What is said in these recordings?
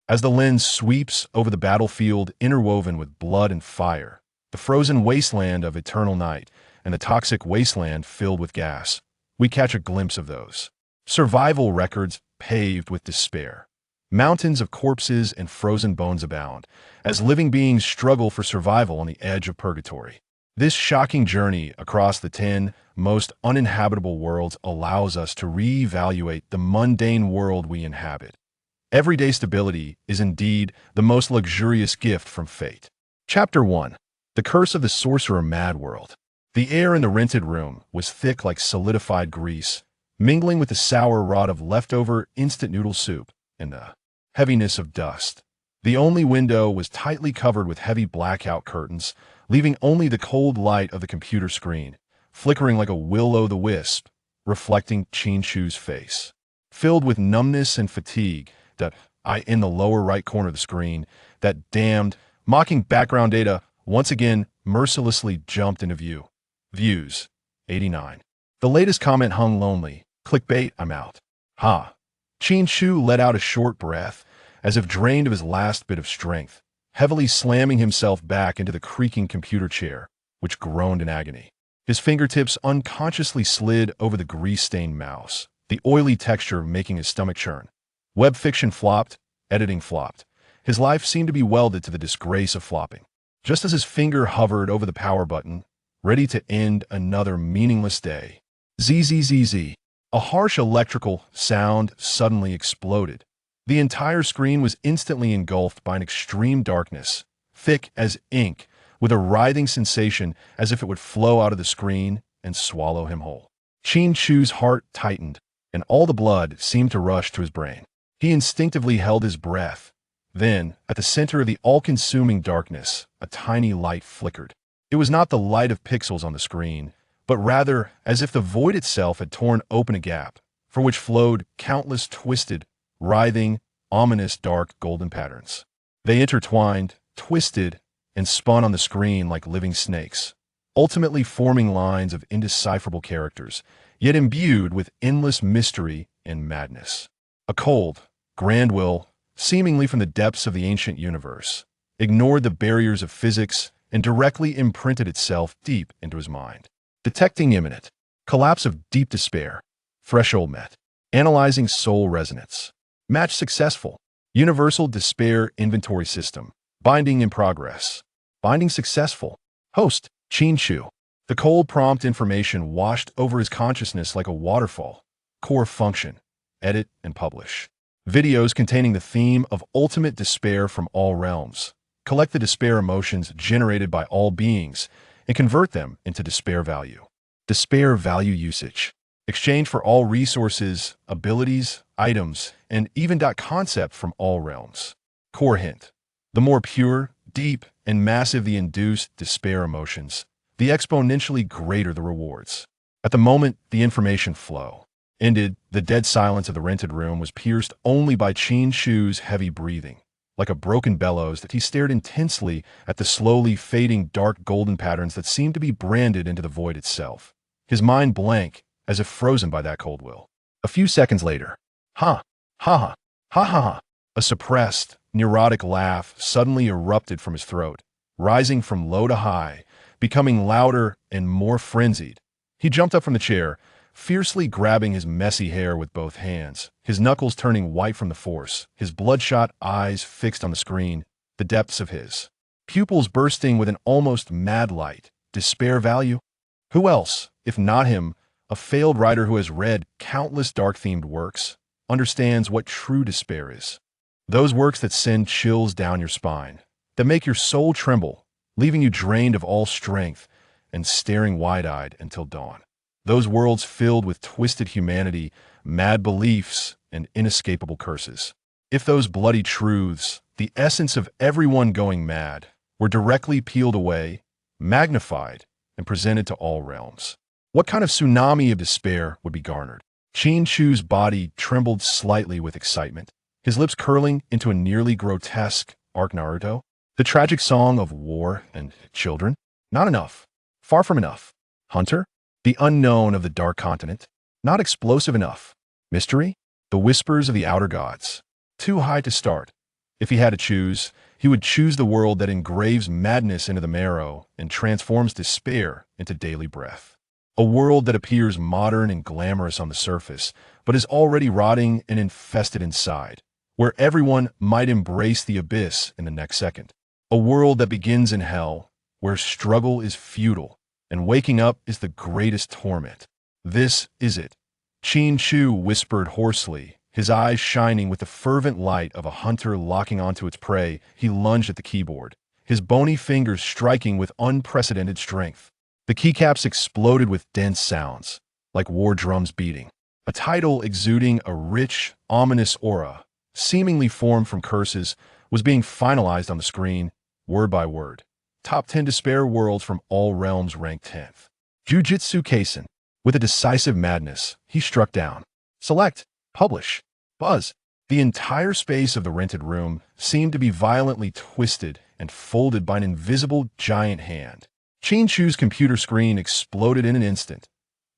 As the lens sweeps over the battlefield interwoven with blood and fire, the frozen wasteland of eternal night, and the toxic wasteland filled with gas, we catch a glimpse of those. Survival records paved with despair. Mountains of corpses and frozen bones abound, as living beings struggle for survival on the edge of purgatory. This shocking journey across the 10 most uninhabitable worlds allows us to reevaluate the mundane world we inhabit. Everyday stability is indeed the most luxurious gift from fate. Chapter 1. The Curse of the Sorcerer Mad World. The air in the rented room was thick like solidified grease, mingling with the sour rot of leftover instant noodle soup and the heaviness of dust. The only window was tightly covered with heavy blackout curtains, leaving only the cold light of the computer screen, flickering like a will-o'-the-wisp, reflecting Chin-Chu's face. Filled with numbness and fatigue, in the lower right corner of the screen, that damned, mocking background data once again mercilessly jumped into view. Views, 89. The latest comment hung lonely. Clickbait, I'm out. Ha. Chin-Chu let out a short breath, as if drained of his last bit of strength, heavily slamming himself back into the creaking computer chair, which groaned in agony. His fingertips unconsciously slid over the grease-stained mouse, the oily texture making his stomach churn. Web fiction flopped, editing flopped. His life seemed to be welded to the disgrace of flopping. Just as his finger hovered over the power button, ready to end another meaningless day. Zzz. A harsh electrical sound suddenly exploded. The entire screen was instantly engulfed by an extreme darkness, thick as ink, with a writhing sensation as if it would flow out of the screen and swallow him whole. Chin-Chu's heart tightened, and all the blood seemed to rush to his brain. He instinctively held his breath. Then, at the center of the all-consuming darkness, a tiny light flickered. It was not the light of pixels on the screen, but rather as if the void itself had torn open a gap, from which flowed countless twisted, writhing, ominous dark golden patterns. They intertwined, twisted, and spun on the screen like living snakes, ultimately forming lines of indecipherable characters, yet imbued with endless mystery and madness. A cold, grand will, seemingly from the depths of the ancient universe, ignored the barriers of physics and directly imprinted itself deep into his mind. Detecting imminent collapse of deep despair. Threshold met. Analyzing soul resonance. Match successful. Universal despair inventory system. Binding in progress. Binding successful. Host, Chin-Chu. The cold prompt information washed over his consciousness like a waterfall. Core function. Edit and publish. Videos containing the theme of ultimate despair from all realms. Collect the despair emotions generated by all beings and convert them into despair value. Despair value usage. Exchange for all resources, abilities, items, and even concept from all realms. Core hint. The more pure, deep, and massive the induced despair emotions, the exponentially greater the rewards. At the moment the information flow ended, the dead silence of the rented room was pierced only by Chin-Chu's heavy breathing. Like a broken bellows that he stared intensely at the slowly fading dark golden patterns that seemed to be branded into the void itself. His mind blank, as if frozen by that cold will. A few seconds later, ha, ha, ha, ha, ha, a suppressed, neurotic laugh suddenly erupted from his throat, rising from low to high, becoming louder and more frenzied. He jumped up from the chair, fiercely grabbing his messy hair with both hands, his knuckles turning white from the force, his bloodshot eyes fixed on the screen, the depths of his pupils bursting with an almost mad light. Despair value? Who else, if not him, a failed writer who has read countless dark-themed works, understands what true despair is? Those works that send chills down your spine, that make your soul tremble, leaving you drained of all strength and staring wide-eyed until dawn. Those worlds filled with twisted humanity, mad beliefs, and inescapable curses. If those bloody truths, the essence of everyone going mad, were directly peeled away, magnified, and presented to all realms, what kind of tsunami of despair would be garnered? Chin-Chu's body trembled slightly with excitement, his lips curling into a nearly grotesque arc Naruto. The tragic song of war and children? Not enough. Far from enough. Hunter? The unknown of the Dark Continent? Not explosive enough. Mystery? The whispers of the outer gods? Too high to start. If he had to choose, he would choose the world that engraves madness into the marrow and transforms despair into daily breath. A world that appears modern and glamorous on the surface, but is already rotting and infested inside, where everyone might embrace the abyss in the next second. A world that begins in hell, where struggle is futile and waking up is the greatest torment. This is it. Chin Chu whispered hoarsely, his eyes shining with the fervent light of a hunter locking onto its prey. He lunged at the keyboard, his bony fingers striking with unprecedented strength. The keycaps exploded with dense sounds, like war drums beating. A title exuding a rich, ominous aura, seemingly formed from curses, was being finalized on the screen, word by word. Top 10 despair worlds from all realms ranked 10th. Jujutsu Kaisen. With a decisive madness, he struck down. Select. Publish. Buzz. The entire space of the rented room seemed to be violently twisted and folded by an invisible giant hand. Chin Chu's computer screen exploded in an instant,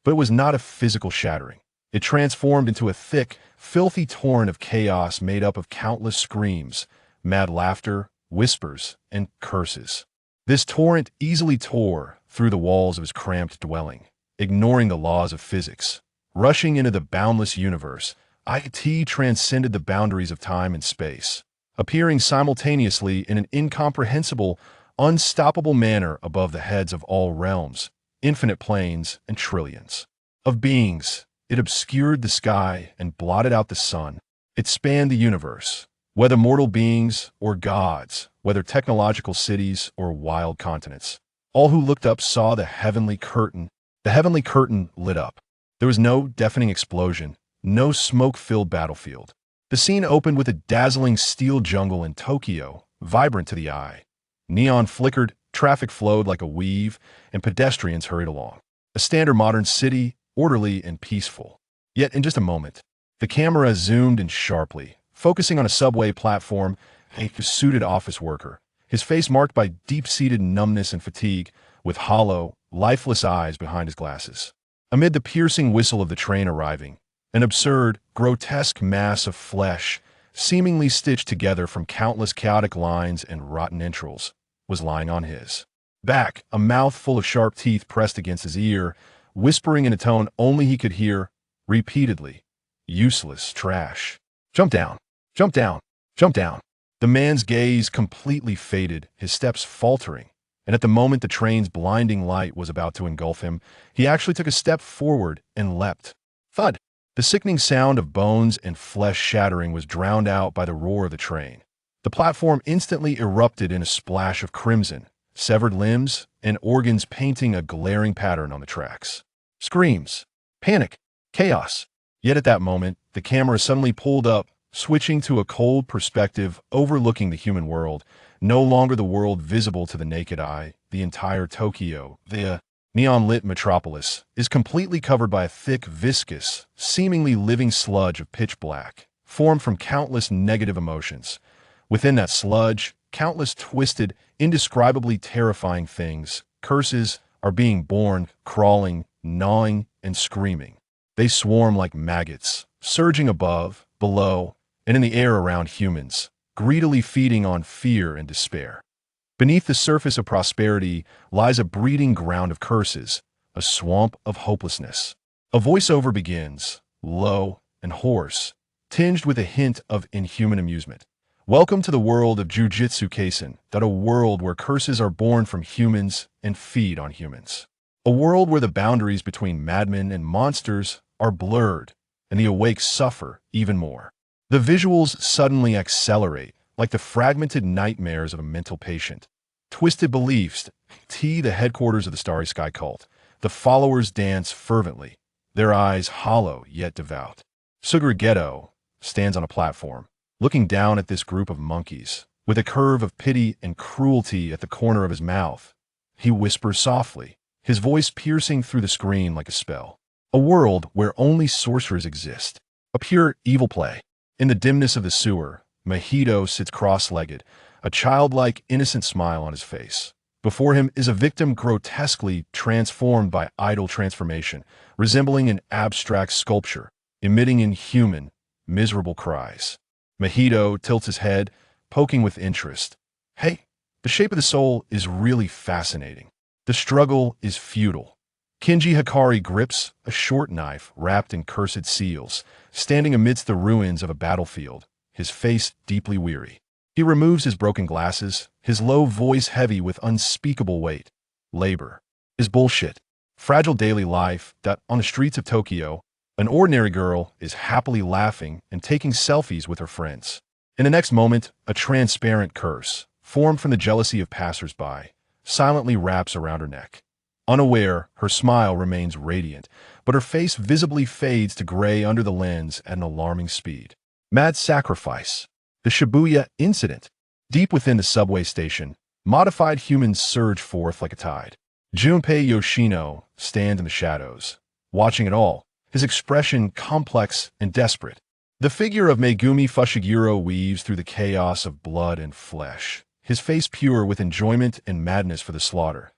but it was not a physical shattering. It transformed into a thick, filthy torrent of chaos made up of countless screams, mad laughter, whispers, and curses. This torrent easily tore through the walls of his cramped dwelling, ignoring the laws of physics. Rushing into the boundless universe, IT transcended the boundaries of time and space, appearing simultaneously in an incomprehensible, unstoppable manner above the heads of all realms, infinite planes, and trillions of beings. It obscured the sky and blotted out the sun. It spanned the universe, whether mortal beings or gods, whether technological cities or wild continents. All who looked up saw the heavenly curtain. The heavenly curtain lit up. There was no deafening explosion, no smoke-filled battlefield. The scene opened with a dazzling steel jungle in Tokyo, vibrant to the eye. Neon flickered, traffic flowed like a weave, and pedestrians hurried along. A standard modern city, orderly and peaceful. Yet in just a moment, the camera zoomed in sharply, focusing on a subway platform, a suited office worker, his face marked by deep-seated numbness and fatigue, with hollow, lifeless eyes behind his glasses. Amid the piercing whistle of the train arriving, an absurd, grotesque mass of flesh, seemingly stitched together from countless chaotic lines and rotten entrails, was lying on his back, a mouth full of sharp teeth pressed against his ear, whispering in a tone only he could hear, repeatedly, "Useless trash. Jump down, jump down, jump down." The man's gaze completely faded, his steps faltering, and at the moment the train's blinding light was about to engulf him, he actually took a step forward and leapt. Thud! The sickening sound of bones and flesh shattering was drowned out by the roar of the train. The platform instantly erupted in a splash of crimson, severed limbs, and organs painting a glaring pattern on the tracks. Screams, panic, chaos. Yet at that moment, the camera suddenly pulled up, switching to a cold perspective overlooking the human world, no longer the world visible to the naked eye. The entire Tokyo, the neon-lit metropolis, is completely covered by a thick, viscous, seemingly living sludge of pitch black, formed from countless negative emotions. Within that sludge, countless twisted, indescribably terrifying things, curses, are being born, crawling, gnawing, and screaming. They swarm like maggots, surging above, below, and in the air around humans, greedily feeding on fear and despair. Beneath the surface of prosperity lies a breeding ground of curses, a swamp of hopelessness. A voiceover begins, low and hoarse, tinged with a hint of inhuman amusement. Welcome to the world of Jujutsu Kaisen, a world where curses are born from humans and feed on humans. A world where the boundaries between madmen and monsters are blurred, and the awake suffer even more. The visuals suddenly accelerate, like the fragmented nightmares of a mental patient. Twisted beliefs, the headquarters of the Starry Sky cult. The followers dance fervently, their eyes hollow yet devout. Suguru stands on a platform, looking down at this group of monkeys. With a curve of pity and cruelty at the corner of his mouth, he whispers softly, his voice piercing through the screen like a spell. A world where only sorcerers exist. A pure evil play. In the dimness of the sewer, Mahito sits cross-legged, a childlike, innocent smile on his face. Before him is a victim grotesquely transformed by idol transformation, resembling an abstract sculpture, emitting inhuman, miserable cries. Mahito tilts his head, poking with interest. Hey, the shape of the soul is really fascinating. The struggle is futile. Kinji Hikari grips a short knife wrapped in cursed seals, standing amidst the ruins of a battlefield, his face deeply weary. He removes his broken glasses, his low voice heavy with unspeakable weight. Labor is bullshit. Fragile daily life that, on the streets of Tokyo, an ordinary girl is happily laughing and taking selfies with her friends. In the next moment, a transparent curse, formed from the jealousy of passers-by, silently wraps around her neck. Unaware, her smile remains radiant, but her face visibly fades to gray under the lens at an alarming speed. Mad sacrifice. The Shibuya incident. Deep within the subway station, modified humans surge forth like a tide. Junpei Yoshino stands in the shadows, watching it all, his expression complex and desperate. The figure of Megumi Fushiguro weaves through the chaos of blood and flesh, his face pure with enjoyment and madness for the slaughter.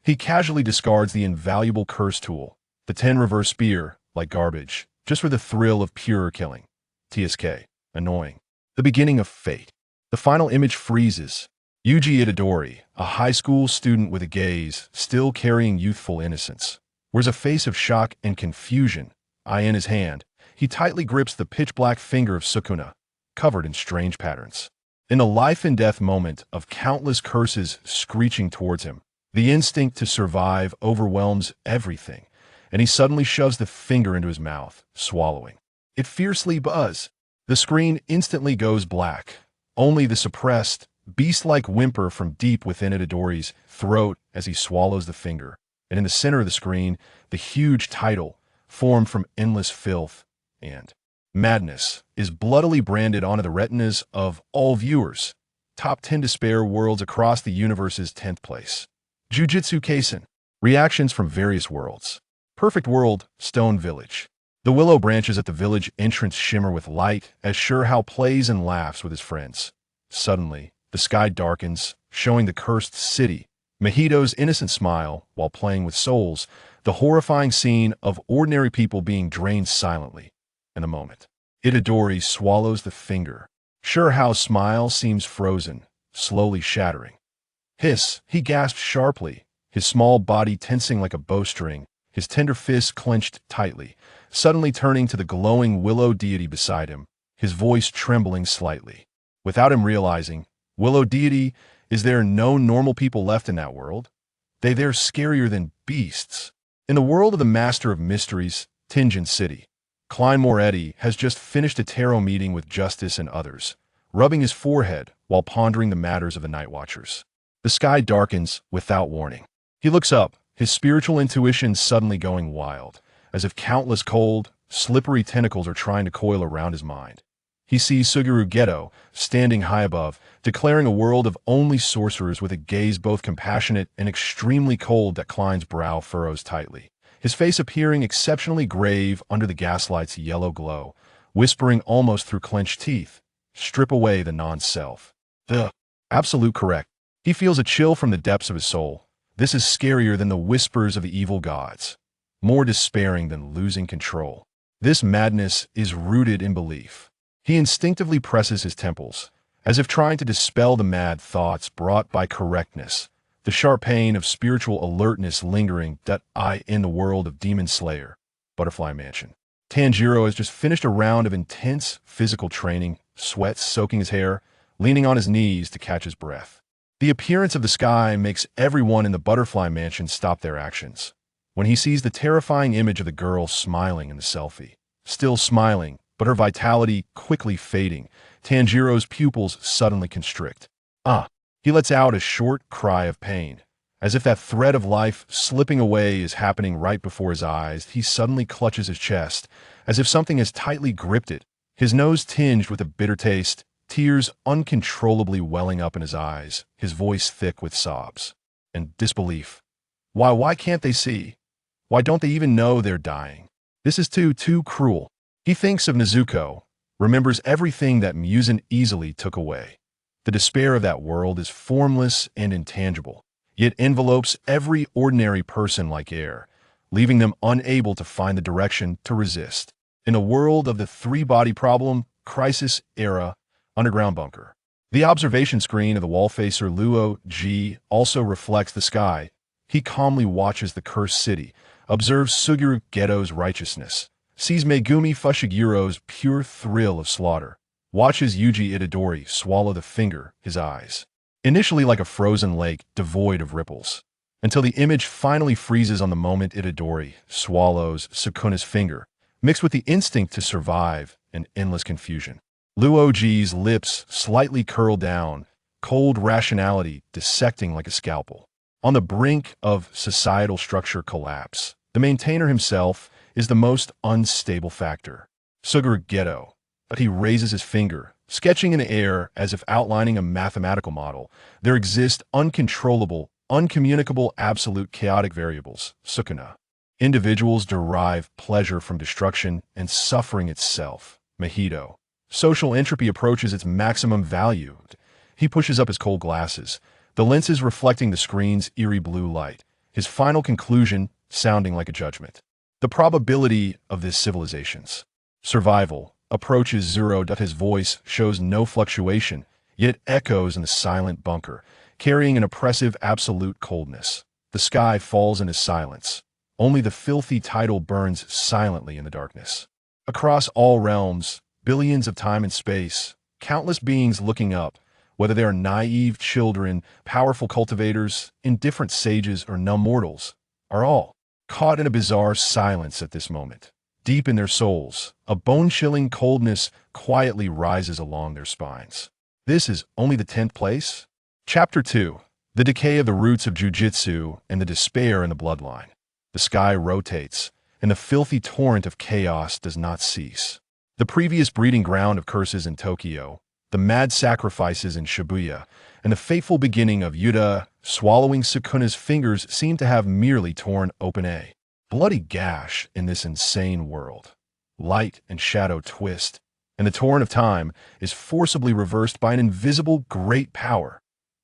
He casually discards the invaluable curse tool, the 10 reverse spear, like garbage, just for the thrill of pure killing. TSK. Annoying. The beginning of fate. The final image freezes. Yuji Itadori, a high school student with a gaze still carrying youthful innocence, wears a face of shock and confusion. Eye in his hand, he tightly grips the pitch-black finger of Sukuna, covered in strange patterns. In a life-and-death moment of countless curses screeching towards him, the instinct to survive overwhelms everything, and he suddenly shoves the finger into his mouth, swallowing. It fiercely buzzes. The screen instantly goes black. Only the suppressed, beast-like whimper from deep within Itadori's throat as he swallows the finger. And in the center of the screen, the huge title, formed from endless filth and madness, is bloodily branded onto the retinas of all viewers. Top 10 despair worlds across the universe's 10th place. Jujutsu Kaisen. Reactions from various worlds. Perfect world, Stone Village. The willow branches at the village entrance shimmer with light as Shurahao plays and laughs with his friends. Suddenly, the sky darkens, showing the cursed city. Mahito's innocent smile while playing with souls, the horrifying scene of ordinary people being drained silently. In a moment, Itadori swallows the finger. Shurahao's smile seems frozen, slowly shattering. Hiss, he gasps sharply, his small body tensing like a bowstring, his tender fists clenched tightly, suddenly turning to the glowing willow deity beside him, his voice trembling slightly. Without him realizing, Willow deity, is there no normal people left in that world? They're scarier than beasts. In the world of the Master of Mysteries, Tenjin City, Klein Moretti has just finished a tarot meeting with Justice and others, rubbing his forehead while pondering the matters of the Night Watchers. The sky darkens without warning. He looks up, his spiritual intuition suddenly going wild, as if countless cold, slippery tentacles are trying to coil around his mind. He sees Suguru Geto standing high above, declaring a world of only sorcerers with a gaze both compassionate and extremely cold that Klein's brow furrows tightly, his face appearing exceptionally grave under the gaslight's yellow glow, whispering almost through clenched teeth, "Strip away the non-self." The absolute correct. He feels a chill from the depths of his soul. This is scarier than the whispers of the evil gods, more despairing than losing control. This madness is rooted in belief. He instinctively presses his temples, as if trying to dispel the mad thoughts brought by correctness, the sharp pain of spiritual alertness lingering that in the world of Demon Slayer, Butterfly Mansion. Tanjiro has just finished a round of intense physical training, sweat soaking his hair, leaning on his knees to catch his breath. The appearance of the sky makes everyone in the Butterfly Mansion stop their actions. When he sees the terrifying image of the girl smiling in the selfie, still smiling, but her vitality quickly fading, Tanjiro's pupils suddenly constrict. He lets out a short cry of pain. As if that thread of life slipping away is happening right before his eyes, he suddenly clutches his chest, as if something has tightly gripped it, his nose tinged with a bitter taste, tears uncontrollably welling up in his eyes, his voice thick with sobs and disbelief. Why can't they see? Why don't they even know they're dying? This is too cruel. He thinks of Nezuko, remembers everything that Muzan easily took away. The despair of that world is formless and intangible, yet envelopes every ordinary person like air, leaving them unable to find the direction to resist. In a world of the three-body problem, crisis, era, underground bunker, The observation screen of the wall-facer Luo Ji also reflects the sky. He calmly watches the cursed city, observes Suguru Geto's righteousness, sees Megumi Fushigiro's pure thrill of slaughter, watches Yuji Itadori swallow the finger, his eyes, initially like a frozen lake devoid of ripples, until the image finally freezes on the moment Itadori swallows Sukuna's finger, mixed with the instinct to survive and endless confusion. Luoji's lips slightly curl down, cold rationality dissecting like a scalpel. On the brink of societal structure collapse, the maintainer himself is the most unstable factor. Suguru Geto, but he raises his finger, sketching in the air as if outlining a mathematical model. There exist uncontrollable, uncommunicable, absolute chaotic variables, Sukuna. Individuals derive pleasure from destruction and suffering itself, Mahito. Social entropy approaches its maximum value. He pushes up his cold glasses, the lenses reflecting the screen's eerie blue light, his final conclusion sounding like a judgment. The probability of this civilization's survival approaches zero. His voice shows no fluctuation, yet it echoes in the silent bunker, carrying an oppressive absolute coldness. The sky falls into silence. Only the filthy title burns silently in the darkness. Across all realms, billions of time and space, countless beings looking up, whether they are naive children, powerful cultivators, indifferent sages, or numb mortals, are all caught in a bizarre silence at this moment. Deep in their souls, a bone-chilling coldness quietly rises along their spines. This is only the 10th place? Chapter 2. The decay of the roots of jujitsu and the despair in the bloodline. The sky rotates, and the filthy torrent of chaos does not cease. The previous breeding ground of curses in Tokyo, the mad sacrifices in Shibuya, and the fateful beginning of Yuta swallowing Sukuna's fingers seem to have merely torn open a bloody gash in this insane world. Light and shadow twist, and the torrent of time is forcibly reversed by an invisible great power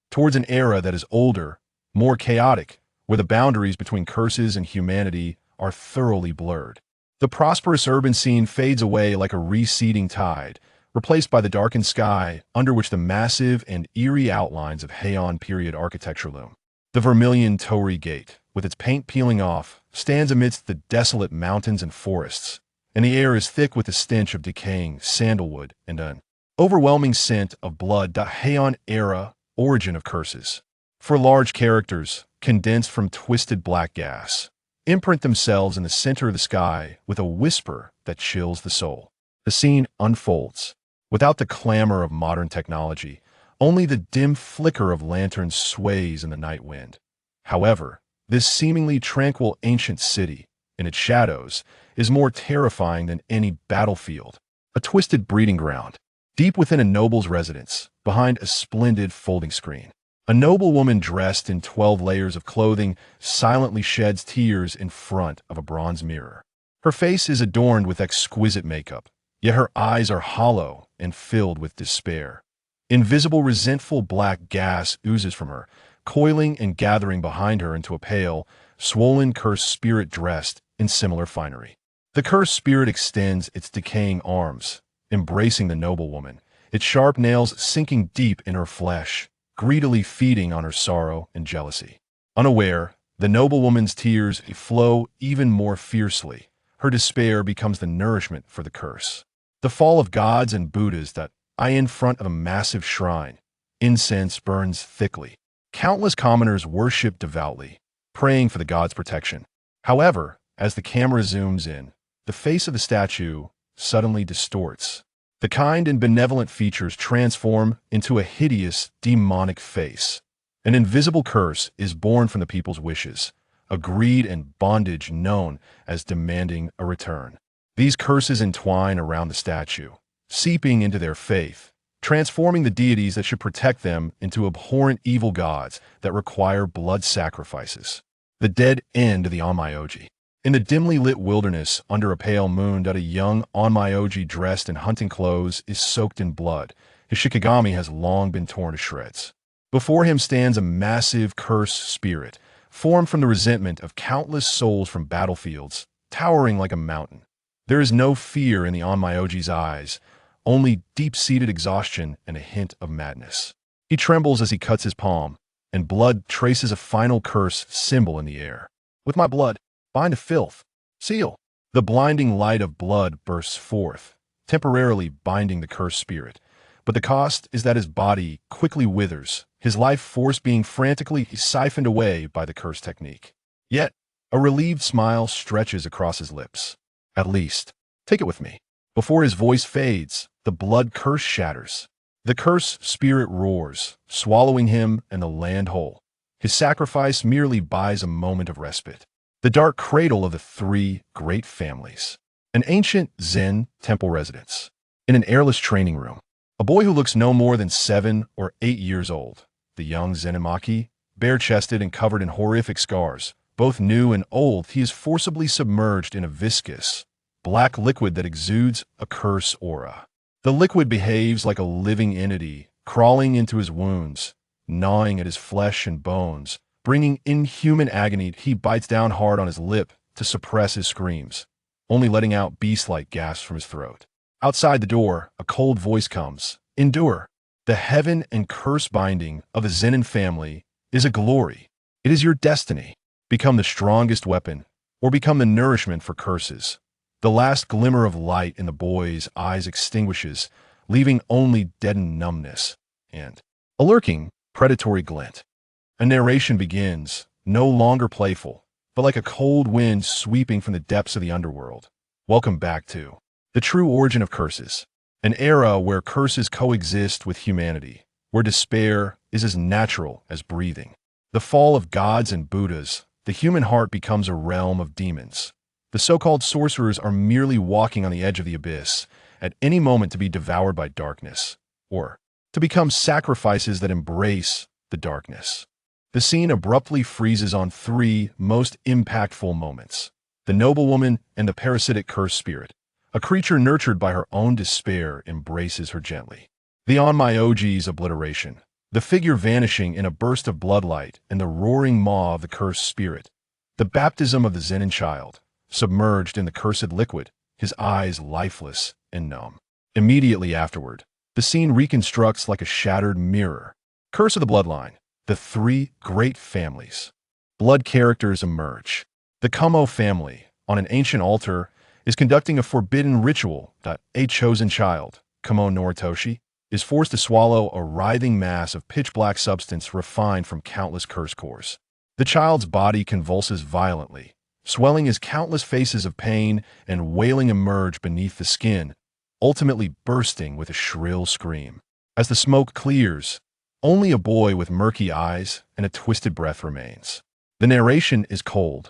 towards an era that is older, more chaotic, where the boundaries between curses and humanity are thoroughly blurred. The prosperous urban scene fades away like a receding tide, replaced by the darkened sky under which the massive and eerie outlines of Heian period architecture loom. The vermilion Torii Gate, with its paint peeling off, stands amidst the desolate mountains and forests, and the air is thick with the stench of decaying sandalwood and an overwhelming scent of blood. The Heian era origin of curses. For large characters, condensed from twisted black gas, imprint themselves in the center of the sky with a whisper that chills the soul. The scene unfolds. Without the clamor of modern technology, only the dim flicker of lanterns sways in the night wind. However, this seemingly tranquil ancient city, in its shadows, is more terrifying than any battlefield. A twisted breeding ground, deep within a noble's residence, behind a splendid folding screen. A noblewoman dressed in 12 layers of clothing silently sheds tears in front of a bronze mirror. Her face is adorned with exquisite makeup, yet her eyes are hollow and filled with despair. Invisible, resentful black gas oozes from her, coiling and gathering behind her into a pale, swollen cursed spirit dressed in similar finery. The cursed spirit extends its decaying arms, embracing the noblewoman, its sharp nails sinking deep in her flesh, greedily feeding on her sorrow and jealousy. Unaware, the noblewoman's tears flow even more fiercely. Her despair becomes the nourishment for the curse. The fall of gods and Buddhas that lie in front of a massive shrine. Incense burns thickly. Countless commoners worship devoutly, praying for the god's protection. However, as the camera zooms in, the face of the statue suddenly distorts. The kind and benevolent features transform into a hideous, demonic face. An invisible curse is born from the people's wishes, a greed and bondage known as demanding a return. These curses entwine around the statue, seeping into their faith, transforming the deities that should protect them into abhorrent evil gods that require blood sacrifices. The dead end of the Onmyoji. In the dimly lit wilderness under a pale moon, a young Onmyoji dressed in hunting clothes is soaked in blood. His shikigami has long been torn to shreds. Before him stands a massive cursed spirit, formed from the resentment of countless souls from battlefields, towering like a mountain. There is no fear in the Onmyoji's eyes, only deep-seated exhaustion and a hint of madness. He trembles as he cuts his palm, and blood traces a final curse symbol in the air. With my blood, bind the filth. Seal. The blinding light of blood bursts forth, temporarily binding the cursed spirit. But the cost is that his body quickly withers, his life force being frantically siphoned away by the curse technique. Yet, a relieved smile stretches across his lips. At least, take it with me. Before his voice fades, the blood curse shatters. The curse spirit roars, swallowing him and the land whole. His sacrifice merely buys a moment of respite. The dark cradle of the three great families. An ancient Zen temple residence. In an airless training room, a boy who looks no more than 7 or 8 years old. The young Zenimaki, bare-chested and covered in horrific scars, both new and old, he is forcibly submerged in a viscous, black liquid that exudes a curse aura. The liquid behaves like a living entity, crawling into his wounds, gnawing at his flesh and bones, bringing inhuman agony. He bites down hard on his lip to suppress his screams, only letting out beast-like gasps from his throat. Outside the door, a cold voice comes. Endure. The heaven and curse binding of the Zenin family is a glory. It is your destiny. Become the strongest weapon, or become the nourishment for curses. The last glimmer of light in the boy's eyes extinguishes, leaving only deadened numbness and a lurking, predatory glint. A narration begins, no longer playful, but like a cold wind sweeping from the depths of the underworld. Welcome back to the true origin of curses, an era where curses coexist with humanity, where despair is as natural as breathing. The fall of gods and Buddhas, the human heart becomes a realm of demons. The so-called sorcerers are merely walking on the edge of the abyss, at any moment to be devoured by darkness, or to become sacrifices that embrace the darkness. The scene abruptly freezes on 3 most impactful moments. The noblewoman and the parasitic cursed spirit. A creature nurtured by her own despair embraces her gently. The Onmyoji's obliteration. The figure vanishing in a burst of bloodlight and the roaring maw of the cursed spirit. The baptism of the Zenin child, submerged in the cursed liquid, his eyes lifeless and numb. Immediately afterward, the scene reconstructs like a shattered mirror. Curse of the bloodline. The 3 great families. Blood characters emerge. The Kumo family, on an ancient altar, is conducting a forbidden ritual that a chosen child, Kumo Noritoshi, is forced to swallow a writhing mass of pitch-black substance refined from countless curse cores. The child's body convulses violently, swelling as countless faces of pain and wailing emerge beneath the skin, ultimately bursting with a shrill scream. As the smoke clears, only a boy with murky eyes and a twisted breath remains. The narration is cold.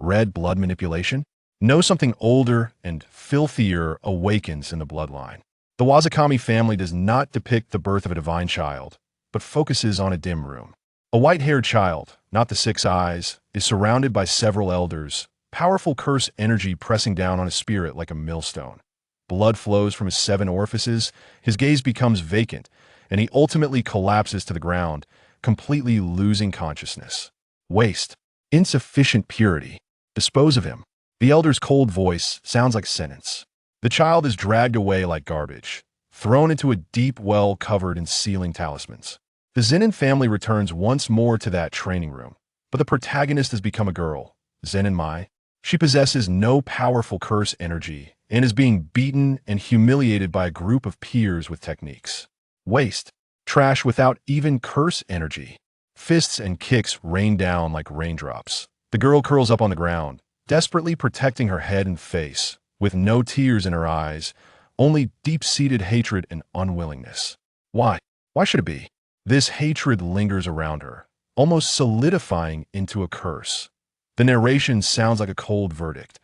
Red blood manipulation? No, something older and filthier awakens in the bloodline. The Wazakami family does not depict the birth of a divine child, but focuses on a dim room. A white-haired child, not the 6 eyes, is surrounded by several elders, powerful curse energy pressing down on his spirit like a millstone. Blood flows from his 7 orifices, his gaze becomes vacant, and he ultimately collapses to the ground, completely losing consciousness. Waste. Insufficient purity. Dispose of him. The elder's cold voice sounds like sentence. The child is dragged away like garbage, thrown into a deep well covered in sealing talismans. The Zenin family returns once more to that training room, but the protagonist has become a girl, Zenin Mai. She possesses no powerful curse energy and is being beaten and humiliated by a group of peers with techniques. Waste. Trash without even curse energy. Fists and kicks rain down like raindrops. The girl curls up on the ground, desperately protecting her head and face, with no tears in her eyes, only deep-seated hatred and unwillingness. Why? Why should it be? This hatred lingers around her, almost solidifying into a curse. The narration sounds like a cold verdict,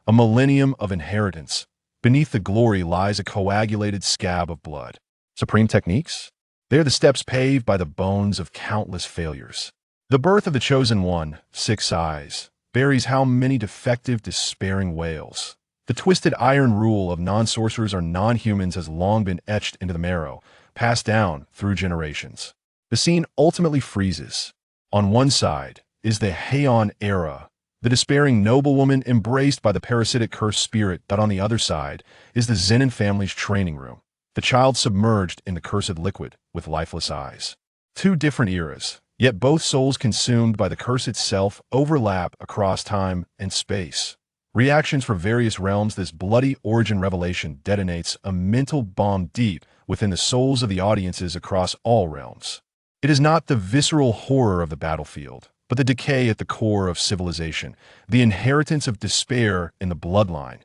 a millennium of inheritance. Beneath the glory lies a coagulated scab of blood. Supreme techniques? They are the steps paved by the bones of countless failures. The birth of the chosen one, 6 eyes, buries how many defective, despairing wails. The twisted iron rule of non-sorcerers or non-humans has long been etched into the marrow, passed down through generations. The scene ultimately freezes. On one side is the Heian era, the despairing noblewoman embraced by the parasitic cursed spirit, that on the other side is the Zenin family's training room, the child submerged in the cursed liquid with lifeless eyes. Two different eras, yet both souls consumed by the curse itself overlap across time and space. Reactions from various realms, this bloody origin revelation detonates a mental bomb deep within the souls of the audiences across all realms. It is not the visceral horror of the battlefield, but the decay at the core of civilization, the inheritance of despair in the bloodline,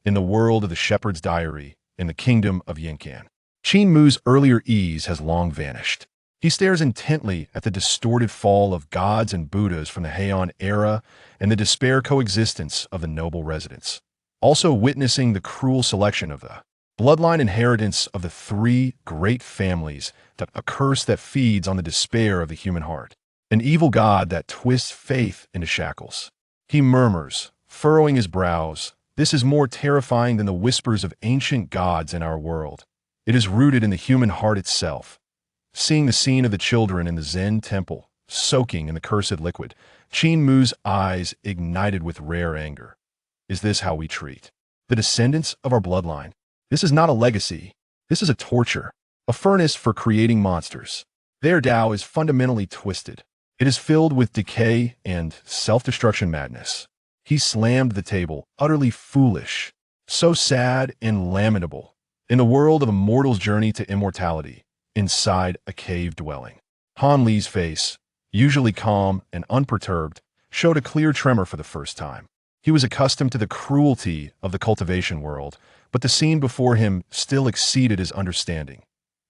in the world of the shepherd's diary, in the kingdom of Yinkan. Qin Mu's earlier ease has long vanished. He stares intently at the distorted fall of gods and Buddhas from the Heian era and the despair coexistence of the noble residents, also witnessing the cruel selection of the bloodline inheritance of the three great families, that a curse that feeds on the despair of the human heart, an evil god that twists faith into shackles. He murmurs, furrowing his brows, "This is more terrifying than the whispers of ancient gods in our world. It is rooted in the human heart itself." Seeing the scene of the children in the Zen temple, soaking in the cursed liquid, Qin Mu's eyes ignited with rare anger. Is this how we treat the descendants of our bloodline? This is not a legacy. This is a torture, a furnace for creating monsters. Their Tao is fundamentally twisted. It is filled with decay and self-destruction madness. He slammed the table, utterly foolish, so sad and lamentable, in the world of a mortal's journey to immortality, inside a cave dwelling. Han Li's face, usually calm and unperturbed, showed a clear tremor for the first time. He was accustomed to the cruelty of the cultivation world, but the scene before him still exceeded his understanding.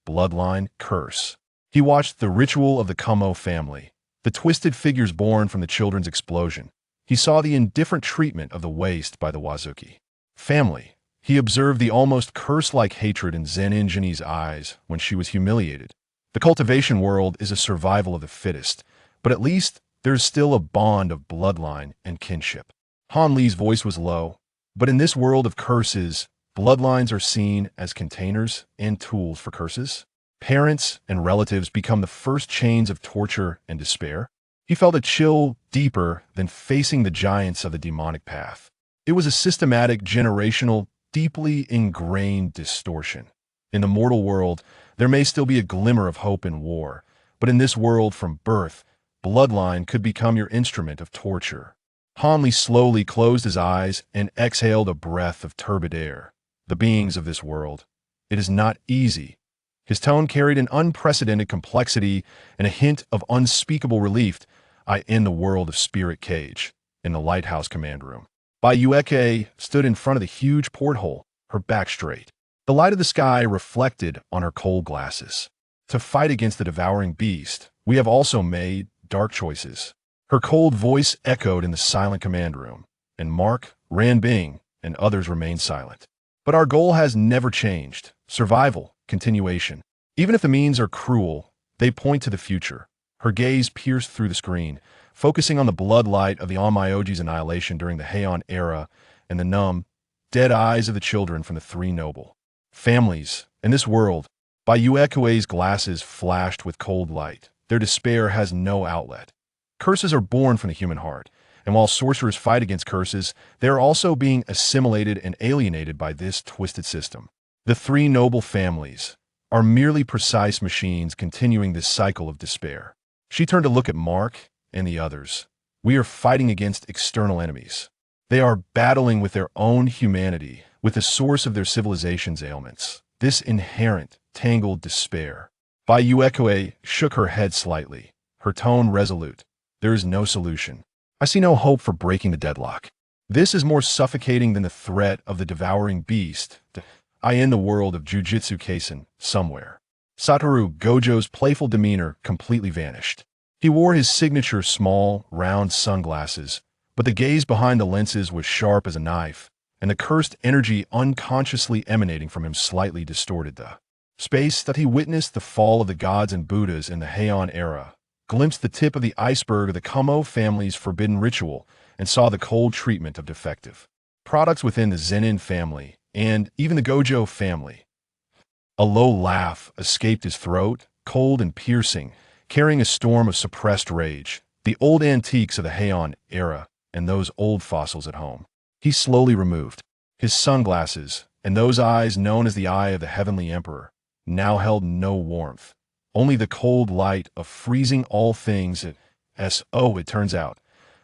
Bloodline curse. He watched the ritual of the Kumo family, the twisted figures born from the children's explosion. He saw the indifferent treatment of the waste by the Wazuki family. He observed the almost curse-like hatred in Zen Injini's eyes when she was humiliated. The cultivation world is a survival of the fittest, but at least there's still a bond of bloodline and kinship. Han Li's voice was low, but in this world of curses, bloodlines are seen as containers and tools for curses. Parents and relatives become the first chains of torture and despair. He felt a chill deeper than facing the giants of the demonic path. It was a systematic, generational, deeply ingrained distortion. In the mortal world, there may still be a glimmer of hope in war, but in this world from birth, bloodline could become your instrument of torture. Han Li slowly closed his eyes and exhaled a breath of turbid air. The beings of this world. It is not easy. His tone carried an unprecedented complexity and a hint of unspeakable relief. I in the world of Spirit Cage, in the lighthouse command room. Bai Yueke stood in front of the huge porthole, her back straight. The light of the sky reflected on her cold glasses. To fight against the devouring beast, we have also made dark choices. Her cold voice echoed in the silent command room, and Mark, Ran Bing, and others remained silent. But our goal has never changed. Survival, continuation. Even if the means are cruel, they point to the future. Her gaze pierced through the screen, focusing on the blood light of the Onmyoji's annihilation during the Heian era and the numb, dead eyes of the children from the three noble families. In this world, Bai Yuekue's glasses flashed with cold light. Their despair has no outlet. Curses are born from the human heart, and while sorcerers fight against curses, they are also being assimilated and alienated by this twisted system. The three noble families are merely precise machines continuing this cycle of despair. She turned to look at Mark and the others. We are fighting against external enemies. They are battling with their own humanity, with the source of their civilization's ailments. This inherent, tangled despair. Bai Yuekue shook her head slightly, her tone resolute. There is no solution. I see no hope for breaking the deadlock. This is more suffocating than the threat of the devouring beast. I in the world of Jujutsu Kaisen, somewhere. Satoru Gojo's playful demeanor completely vanished. He wore his signature small, round sunglasses, but the gaze behind the lenses was sharp as a knife, and the cursed energy unconsciously emanating from him slightly distorted the space that he witnessed the fall of the gods and Buddhas in the Heian era, glimpsed the tip of the iceberg of the Kumo family's forbidden ritual, and saw the cold treatment of defective products within the Zenin family, and even the Gojo family. A low laugh escaped his throat, cold and piercing, carrying a storm of suppressed rage, the old antiques of the Heian era, and those old fossils at home. He slowly removed his sunglasses, and those eyes, known as the eye of the heavenly emperor, now held no warmth, only the cold light of freezing all things. It turns out,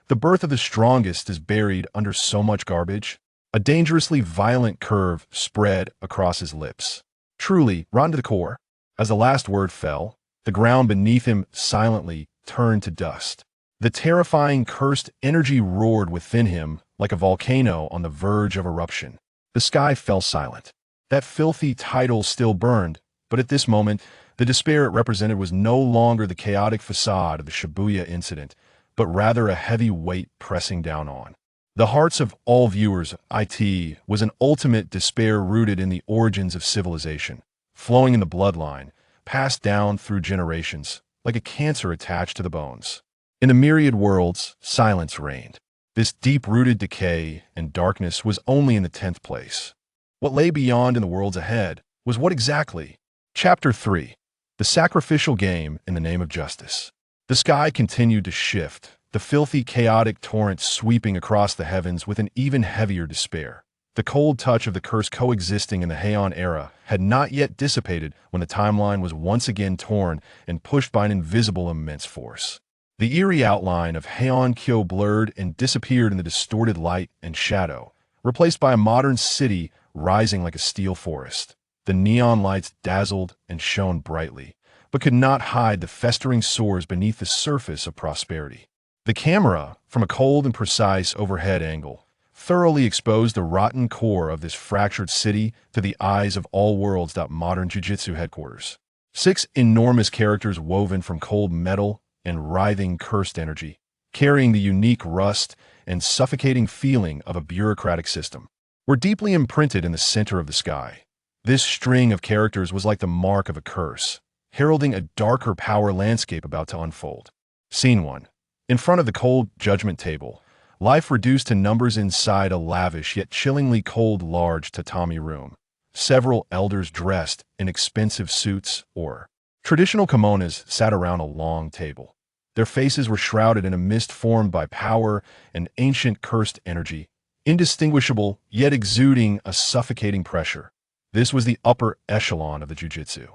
the birth of the strongest is buried under so much garbage. A dangerously violent curve spread across his lips. Truly, rotten to the core. As the last word fell, the ground beneath him silently turned to dust. The terrifying cursed energy roared within him like a volcano on the verge of eruption. The sky fell silent. That filthy title still burned, but at this moment, the despair it represented was no longer the chaotic facade of the Shibuya incident, but rather a heavy weight pressing down on the hearts of all viewers. It was an ultimate despair rooted in the origins of civilization, flowing in the bloodline, passed down through generations, like a cancer attached to the bones. In the myriad worlds, silence reigned. This deep-rooted decay and darkness was only in the 10th place. What lay beyond in the worlds ahead was what exactly? Chapter 3. The Sacrificial Game in the Name of Justice. The sky continued to shift, the filthy, chaotic torrent sweeping across the heavens with an even heavier despair. The cold touch of the curse coexisting in the Heian era had not yet dissipated when the timeline was once again torn and pushed by an invisible immense force. The eerie outline of Heian Kyo blurred and disappeared in the distorted light and shadow, replaced by a modern city rising like a steel forest. The neon lights dazzled and shone brightly, but could not hide the festering sores beneath the surface of prosperity. The camera, from a cold and precise overhead angle, thoroughly exposed the rotten core of this fractured city to the eyes of all worlds. Modern Jiu-Jitsu headquarters. 6 enormous characters woven from cold metal and writhing cursed energy, carrying the unique rust and suffocating feeling of a bureaucratic system, were deeply imprinted in the center of the sky. This string of characters was like the mark of a curse, heralding a darker power landscape about to unfold. Scene 1. In front of the cold judgment table, life reduced to numbers inside a lavish yet chillingly cold large tatami room. Several elders dressed in expensive suits or traditional kimonos sat around a long table. Their faces were shrouded in a mist formed by power and ancient cursed energy, indistinguishable yet exuding a suffocating pressure. This was the upper echelon of the Jiu-Jitsu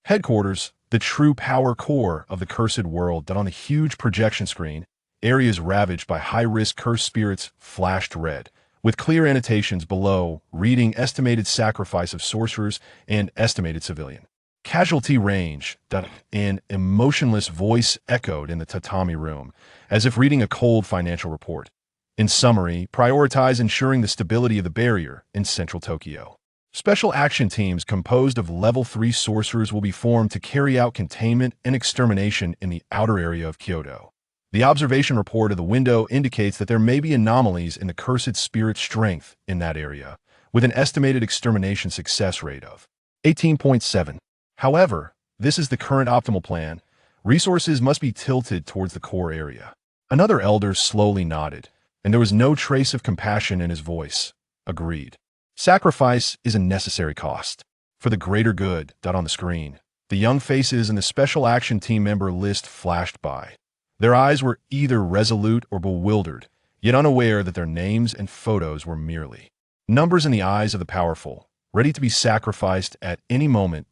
headquarters, the true power core of the cursed world. That on the huge projection screen, areas ravaged by high-risk cursed spirits flashed red, with clear annotations below reading estimated sacrifice of sorcerers and estimated civilian casualty range. That an emotionless voice echoed in the tatami room, as if reading a cold financial report. In summary, prioritize ensuring the stability of the barrier in central Tokyo. Special action teams composed of level 3 sorcerers will be formed to carry out containment and extermination in the outer area of Kyoto. The observation report of the window indicates that there may be anomalies in the cursed spirit strength in that area, with an estimated extermination success rate of 18.7. However, this is the current optimal plan. Resources must be tilted towards the core area. Another elder slowly nodded, and there was no trace of compassion in his voice. Agreed. Sacrifice is a necessary cost for the greater good. On the screen, the young faces in the special action team member list flashed by. Their eyes were either resolute or bewildered, yet unaware that their names and photos were merely numbers in the eyes of the powerful, ready to be sacrificed at any moment.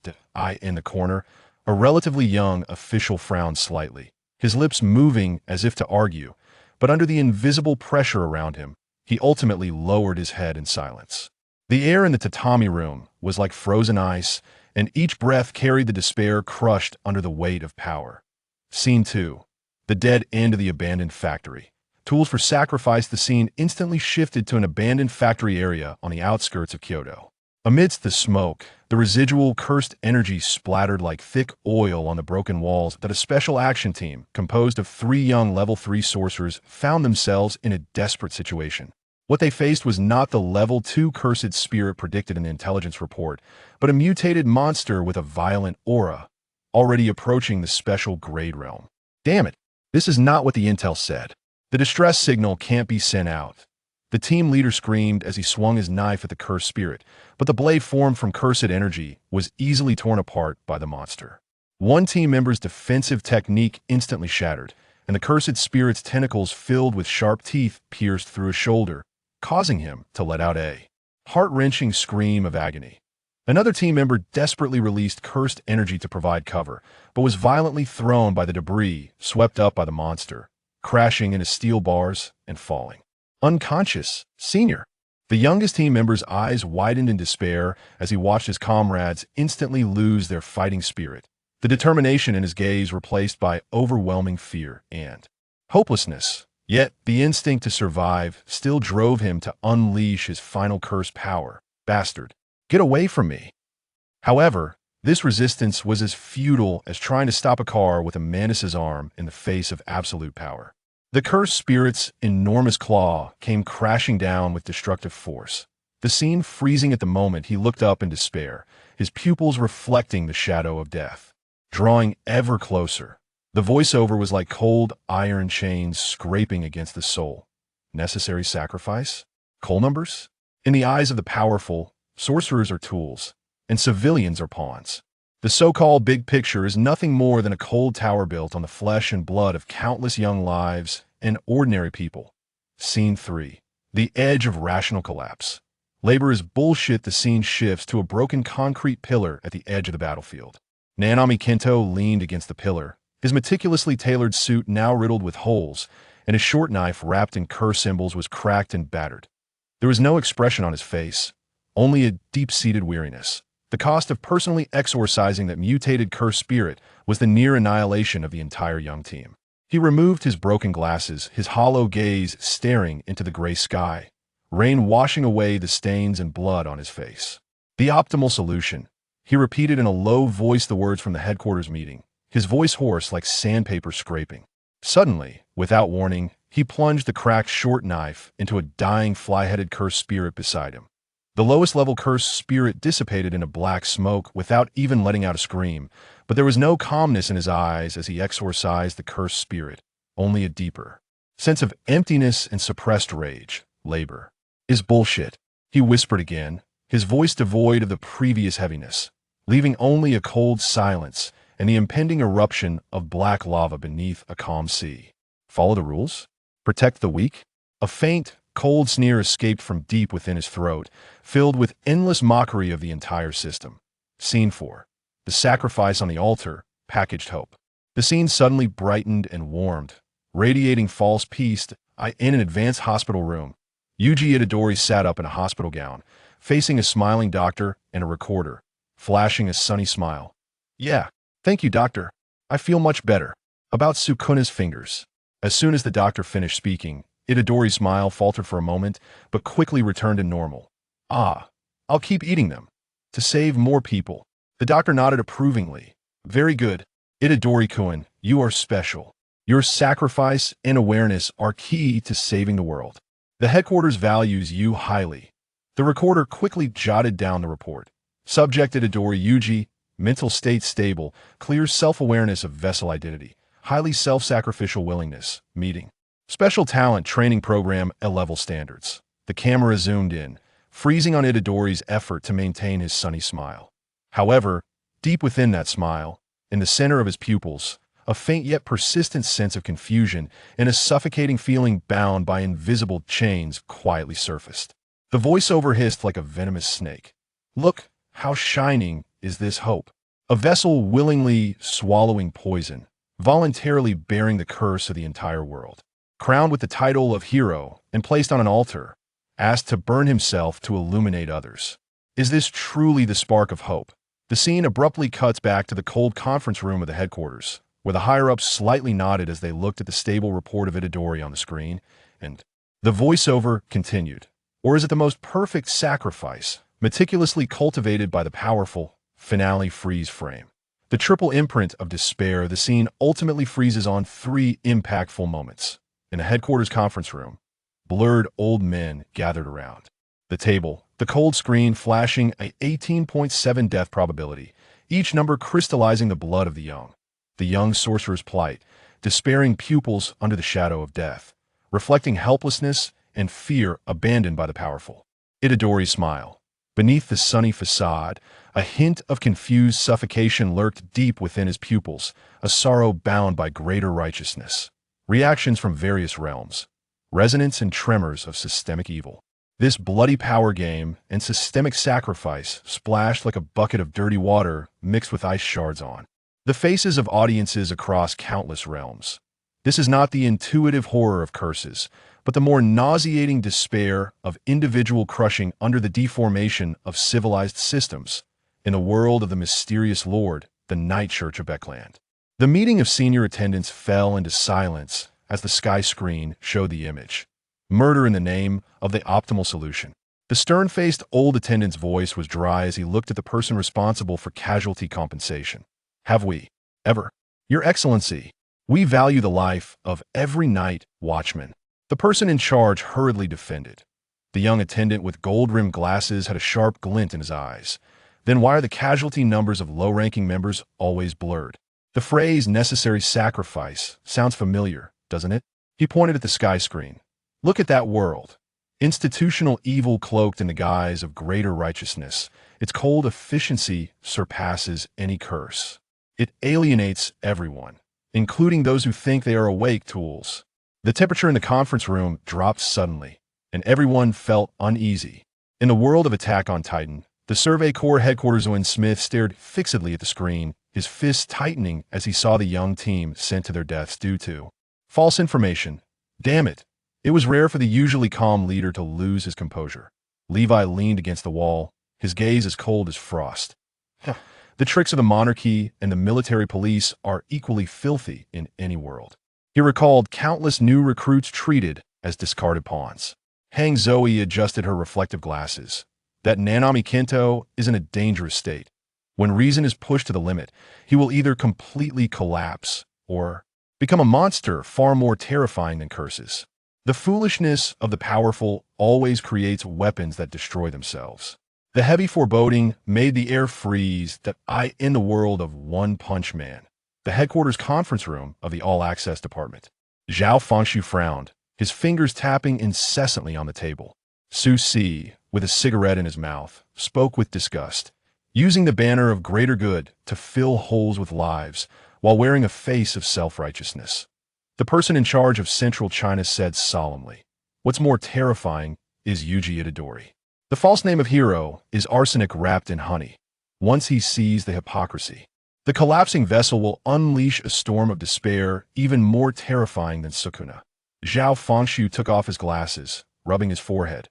In the corner, a relatively young official frowned slightly, his lips moving as if to argue, but under the invisible pressure around him, he ultimately lowered his head in silence. The air in the tatami room was like frozen ice, and each breath carried the despair crushed under the weight of power. Scene 2. The dead end of the abandoned factory. Tools for sacrifice. The scene instantly shifted to an abandoned factory area on the outskirts of Kyoto. Amidst the smoke, the residual cursed energy splattered like thick oil on the broken walls. That a special action team, composed of 3 young level 3 sorcerers, found themselves in a desperate situation. What they faced was not the level 2 cursed spirit predicted in the intelligence report, but a mutated monster with a violent aura, already approaching the special grade realm. Damn it, this is not what the intel said. The distress signal can't be sent out. The team leader screamed as he swung his knife at the cursed spirit, but the blade formed from cursed energy was easily torn apart by the monster. One team member's defensive technique instantly shattered, and the cursed spirit's tentacles filled with sharp teeth pierced through his shoulder, causing him to let out a Heart-wrenching scream of agony. Another team member desperately released cursed energy to provide cover, but was violently thrown by the debris, swept up by the monster, crashing into steel bars and falling. Unconscious, Senior. The youngest team member's eyes widened in despair as he watched his comrades instantly lose their fighting spirit, the determination in his gaze replaced by overwhelming fear and hopelessness. Yet, the instinct to survive still drove him to unleash his final cursed power. Bastard. Get away from me. However, this resistance was as futile as trying to stop a car with a mantis's arm in the face of absolute power. The cursed spirit's enormous claw came crashing down with destructive force, the scene freezing at the moment he looked up in despair, his pupils reflecting the shadow of death. Drawing ever closer, the voiceover was like cold iron chains scraping against the soul. Necessary sacrifice? Coal numbers? In the eyes of the powerful, sorcerers are tools, and civilians are pawns. The so-called big picture is nothing more than a cold tower built on the flesh and blood of countless young lives and ordinary people. Scene 3. The edge of rational collapse. Labor is bullshit. The scene shifts to a broken concrete pillar at the edge of the battlefield. Nanami Kento leaned against the pillar, his meticulously tailored suit now riddled with holes, and his short knife wrapped in curse symbols was cracked and battered. There was no expression on his face, only a deep-seated weariness. The cost of personally exorcising that mutated cursed spirit was the near annihilation of the entire young team. He removed his broken glasses, his hollow gaze staring into the gray sky, rain washing away the stains and blood on his face. The optimal solution. He repeated in a low voice the words from the headquarters meeting, his voice hoarse like sandpaper scraping. Suddenly, without warning, he plunged the cracked short knife into a dying fly-headed cursed spirit beside him. The lowest-level cursed spirit dissipated into black smoke without even letting out a scream, but there was no calmness in his eyes as he exorcised the cursed spirit, only a deeper sense of emptiness and suppressed rage. Labor is bullshit, he whispered again, his voice devoid of the previous heaviness, leaving only a cold silence and the impending eruption of black lava beneath a calm sea. Follow the rules? Protect the weak? A faint, cold sneer escaped from deep within his throat, filled with endless mockery of the entire system. Scene 4. The sacrifice on the altar, packaged hope. The scene suddenly brightened and warmed, radiating false peace. In an advanced hospital room, Yuji Itadori sat up in a hospital gown, facing a smiling doctor and a recorder, flashing a sunny smile. Yeah, thank you, doctor. I feel much better. About Sukuna's fingers. As soon as the doctor finished speaking, Itadori's smile faltered for a moment, but quickly returned to normal. Ah, I'll keep eating them. To save more people. The doctor nodded approvingly. Very good. Itadori-kun, you are special. Your sacrifice and awareness are key to saving the world. The headquarters values you highly. The recorder quickly jotted down the report. Subject Itadori Yuji, mental state stable, clear self-awareness of vessel identity, highly self-sacrificial willingness, meeting. Special talent training program A-level standards. The camera zoomed in, freezing on Itadori's effort to maintain his sunny smile. However, deep within that smile, in the center of his pupils, a faint yet persistent sense of confusion and a suffocating feeling bound by invisible chains quietly surfaced. The voiceover hissed like a venomous snake. Look, how shining is this hope. A vessel willingly swallowing poison, voluntarily bearing the curse of the entire world. Crowned with the title of hero and placed on an altar, asked to burn himself to illuminate others. Is this truly the spark of hope? The scene abruptly cuts back to the cold conference room of the headquarters, where the higher-ups slightly nodded as they looked at the stable report of Itadori on the screen, and the voiceover continued. Or is it the most perfect sacrifice, meticulously cultivated by the powerful finale freeze frame? The triple imprint of despair, the scene ultimately freezes on 3 impactful moments. In the headquarters conference room, blurred old men gathered around. The table, the cold screen flashing a 18.7 death probability, each number crystallizing the blood of the young sorcerer's plight, despairing pupils under the shadow of death, reflecting helplessness and fear abandoned by the powerful. Itadori's smile. Beneath the sunny facade, a hint of confused suffocation lurked deep within his pupils, a sorrow bound by greater righteousness. Reactions from various realms. Resonance and tremors of systemic evil. This bloody power game and systemic sacrifice splashed like a bucket of dirty water mixed with ice shards on the faces of audiences across countless realms. This is not the intuitive horror of curses, but the more nauseating despair of individual crushing under the deformation of civilized systems in the world of the mysterious Lord, the Night Church of Beckland. The meeting of senior attendants fell into silence as the sky screen showed the image. Murder in the name of the optimal solution. The stern-faced old attendant's voice was dry as he looked at the person responsible for casualty compensation. Have we ever? Your Excellency, we value the life of every night watchman. The person in charge hurriedly defended. The young attendant with gold-rimmed glasses had a sharp glint in his eyes. Then why are the casualty numbers of low-ranking members always blurred? The phrase necessary sacrifice sounds familiar, doesn't it? He pointed at the sky screen. Look at that world. Institutional evil cloaked in the guise of greater righteousness. Its cold efficiency surpasses any curse. It alienates everyone, including those who think they are awake tools. The temperature in the conference room dropped suddenly, and everyone felt uneasy. In the world of Attack on Titan, the Survey Corps headquarters Owen Smith stared fixedly at the screen, his fists tightening as he saw the young team sent to their deaths due to false information. Damn it. It was rare for the usually calm leader to lose his composure. Levi leaned against the wall, his gaze as cold as frost. The tricks of the monarchy and the military police are equally filthy in any world. He recalled countless new recruits treated as discarded pawns. Hang Zoe adjusted her reflective glasses. That Nanami Kento is in a dangerous state. When reason is pushed to the limit, he will either completely collapse or become a monster far more terrifying than curses. The foolishness of the powerful always creates weapons that destroy themselves. The heavy foreboding made the air freeze that in the world of One Punch Man, the headquarters conference room of the All-Access Department. Zhao Fengshu frowned, his fingers tapping incessantly on the table. Su Si, with a cigarette in his mouth, spoke with disgust, using the banner of greater good to fill holes with lives while wearing a face of self-righteousness. The person in charge of Central China said solemnly, "What's more terrifying is Yuji Itadori. The false name of hero is arsenic wrapped in honey. Once he sees the hypocrisy, the collapsing vessel will unleash a storm of despair even more terrifying than Sukuna." Zhao Fengshu took off his glasses, rubbing his forehead.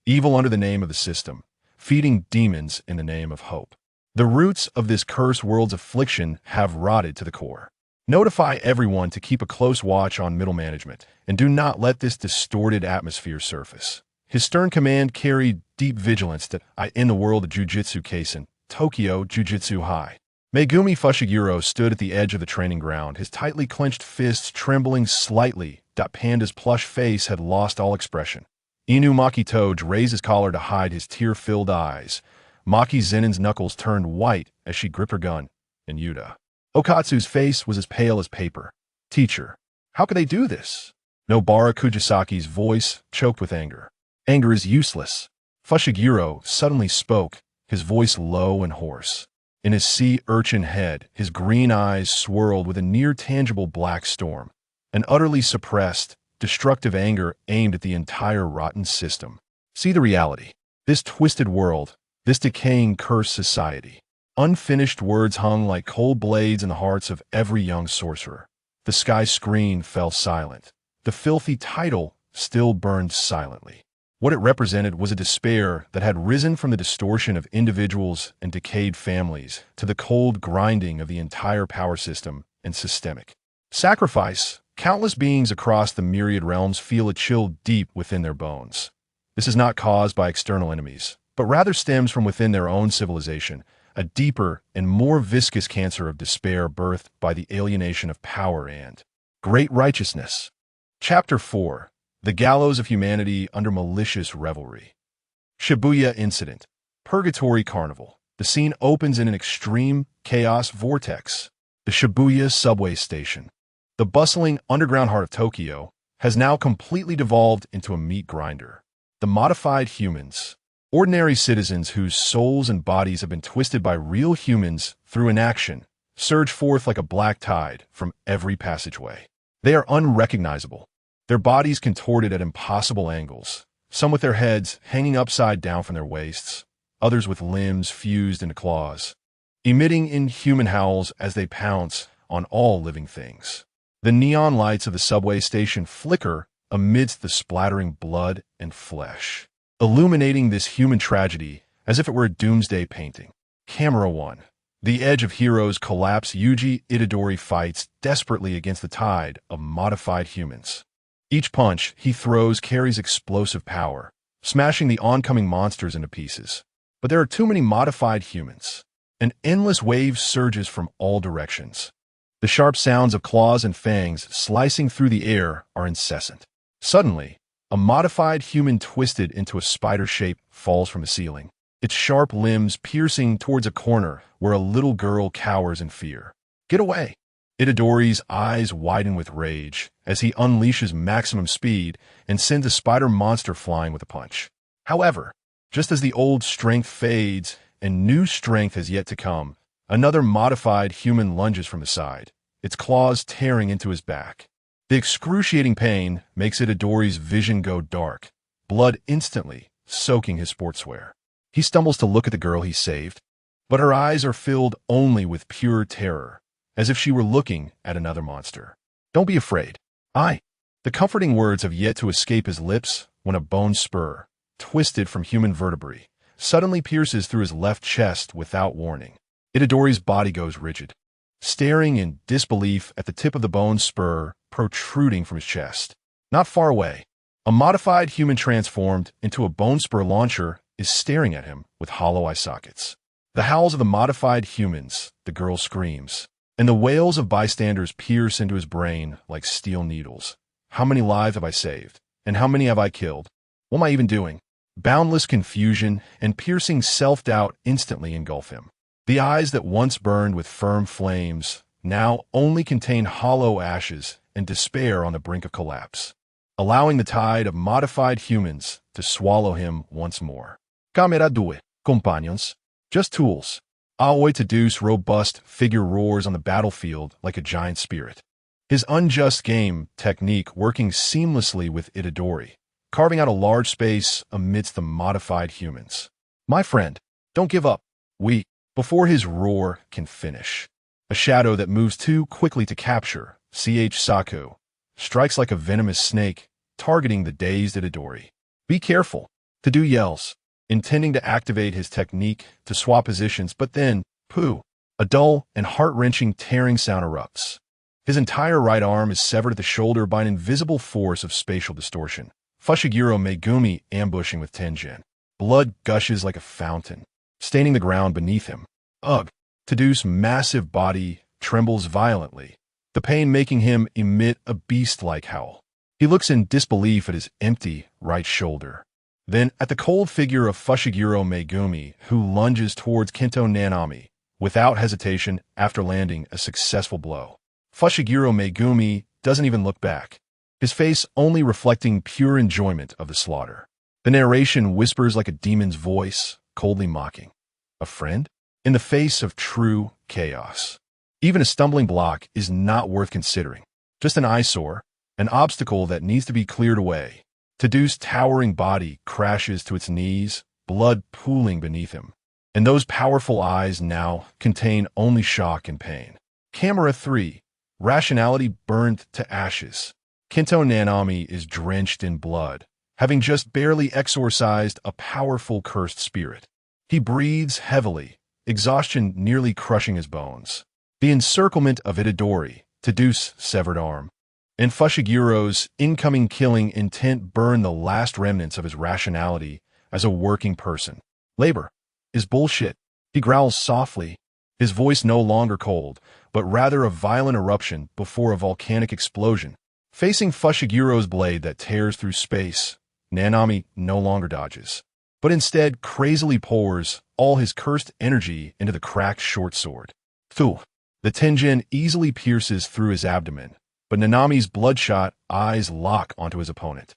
Evil under the name of the system, feeding demons in the name of hope. The roots of this cursed world's affliction have rotted to the core. Notify everyone to keep a close watch on middle management, and do not let this distorted atmosphere surface. His stern command carried deep vigilance that in the world of Jujutsu Kaisen, Tokyo Jujutsu High. Megumi Fushiguro stood at the edge of the training ground, his tightly clenched fists trembling slightly. Panda's plush face had lost all expression. Inu Makitoge raised his collar to hide his tear-filled eyes. Maki Zenon's knuckles turned white as she gripped her gun, and Yuta Okatsu's face was as pale as paper. "Teacher, how could they do this?" Nobara Kujisaki's voice choked with anger. "Anger is useless." Fushiguro suddenly spoke, his voice low and hoarse. In his sea urchin head, his green eyes swirled with a near-tangible black storm. An utterly suppressed, destructive anger aimed at the entire rotten system. See the reality. This twisted world, this decaying cursed society. Unfinished words hung like cold blades in the hearts of every young sorcerer. The sky screen fell silent. The filthy title still burned silently. What it represented was a despair that had risen from the distortion of individuals and decayed families to the cold grinding of the entire power system and systemic sacrifice. Countless beings across the myriad realms feel a chill deep within their bones. This is not caused by external enemies, but rather stems from within their own civilization, a deeper and more viscous cancer of despair birthed by the alienation of power and great righteousness. Chapter 4. The Gallows of Humanity Under Malicious Revelry. Shibuya Incident. Purgatory Carnival. The scene opens in an extreme chaos vortex. The Shibuya subway station. The bustling underground heart of Tokyo has now completely devolved into a meat grinder. The modified humans, ordinary citizens whose souls and bodies have been twisted by real humans through inaction, surge forth like a black tide from every passageway. They are unrecognizable, their bodies contorted at impossible angles, some with their heads hanging upside down from their waists, others with limbs fused into claws, emitting inhuman howls as they pounce on all living things. The neon lights of the subway station flicker amidst the splattering blood and flesh, illuminating this human tragedy as if it were a doomsday painting. Camera 1. The edge of heroes collapse. Yuji Itadori fights desperately against the tide of modified humans. Each punch he throws carries explosive power, smashing the oncoming monsters into pieces. But there are too many modified humans. An endless wave surges from all directions. The sharp sounds of claws and fangs slicing through the air are incessant. Suddenly, a modified human twisted into a spider shape falls from the ceiling, its sharp limbs piercing towards a corner where a little girl cowers in fear. Get away! Itadori's eyes widen with rage as he unleashes maximum speed and sends a spider monster flying with a punch. However, just as the old strength fades and new strength has yet to come, another modified human lunges from the side, its claws tearing into his back. The excruciating pain makes Itadori's vision go dark, blood instantly soaking his sportswear. He stumbles to look at the girl he saved, but her eyes are filled only with pure terror, as if she were looking at another monster. Don't be afraid. The comforting words have yet to escape his lips when a bone spur, twisted from human vertebrae, suddenly pierces through his left chest without warning. Itadori's body goes rigid, staring in disbelief at the tip of the bone spur protruding from his chest. Not far away, a modified human transformed into a bone spur launcher is staring at him with hollow eye sockets. The howls of the modified humans, the girl screams, and the wails of bystanders pierce into his brain like steel needles. How many lives have I saved? And how many have I killed? What am I even doing? Boundless confusion and piercing self-doubt instantly engulf him. The eyes that once burned with firm flames now only contain hollow ashes and despair on the brink of collapse, allowing the tide of modified humans to swallow him once more. Camera 2, companions. Just tools. Aoi Tadu's robust figure roars on the battlefield like a giant spirit, his unjust game technique working seamlessly with Itadori, carving out a large space amidst the modified humans. My friend, don't give up. Before his roar can finish, a shadow that moves too quickly to capture, Saku, strikes like a venomous snake, targeting the dazed Itadori. Be careful, Tadu yells, intending to activate his technique to swap positions, but then, pooh, a dull and heart-wrenching tearing sound erupts. His entire right arm is severed at the shoulder by an invisible force of spatial distortion. Fushiguro Megumi ambushing with Tenjin. Blood gushes like a fountain, staining the ground beneath him. Ugh! Tadu's massive body trembles violently, the pain making him emit a beast-like howl. He looks in disbelief at his empty right shoulder, then at the cold figure of Fushiguro Megumi, who lunges towards Kento Nanami without hesitation after landing a successful blow. Fushiguro Megumi doesn't even look back, his face only reflecting pure enjoyment of the slaughter. The narration whispers like a demon's voice, coldly mocking. A friend? In the face of true chaos. Even a stumbling block is not worth considering. Just an eyesore, an obstacle that needs to be cleared away. Tadu's towering body crashes to its knees, blood pooling beneath him. And those powerful eyes now contain only shock and pain. Camera 3. Rationality burned to ashes. Kento Nanami is drenched in blood, having just barely exorcised a powerful cursed spirit. He breathes heavily, exhaustion nearly crushing his bones. The encirclement of Itadori, Tadu's severed arm, and Fushiguro's incoming killing intent burn the last remnants of his rationality as a working person. Labor is bullshit. He growls softly, his voice no longer cold, but rather a violent eruption before a volcanic explosion. Facing Fushiguro's blade that tears through space, Nanami no longer dodges, but instead crazily pours all his cursed energy into the cracked short sword. Thu. The Tenjin easily pierces through his abdomen, but Nanami's bloodshot eyes lock onto his opponent.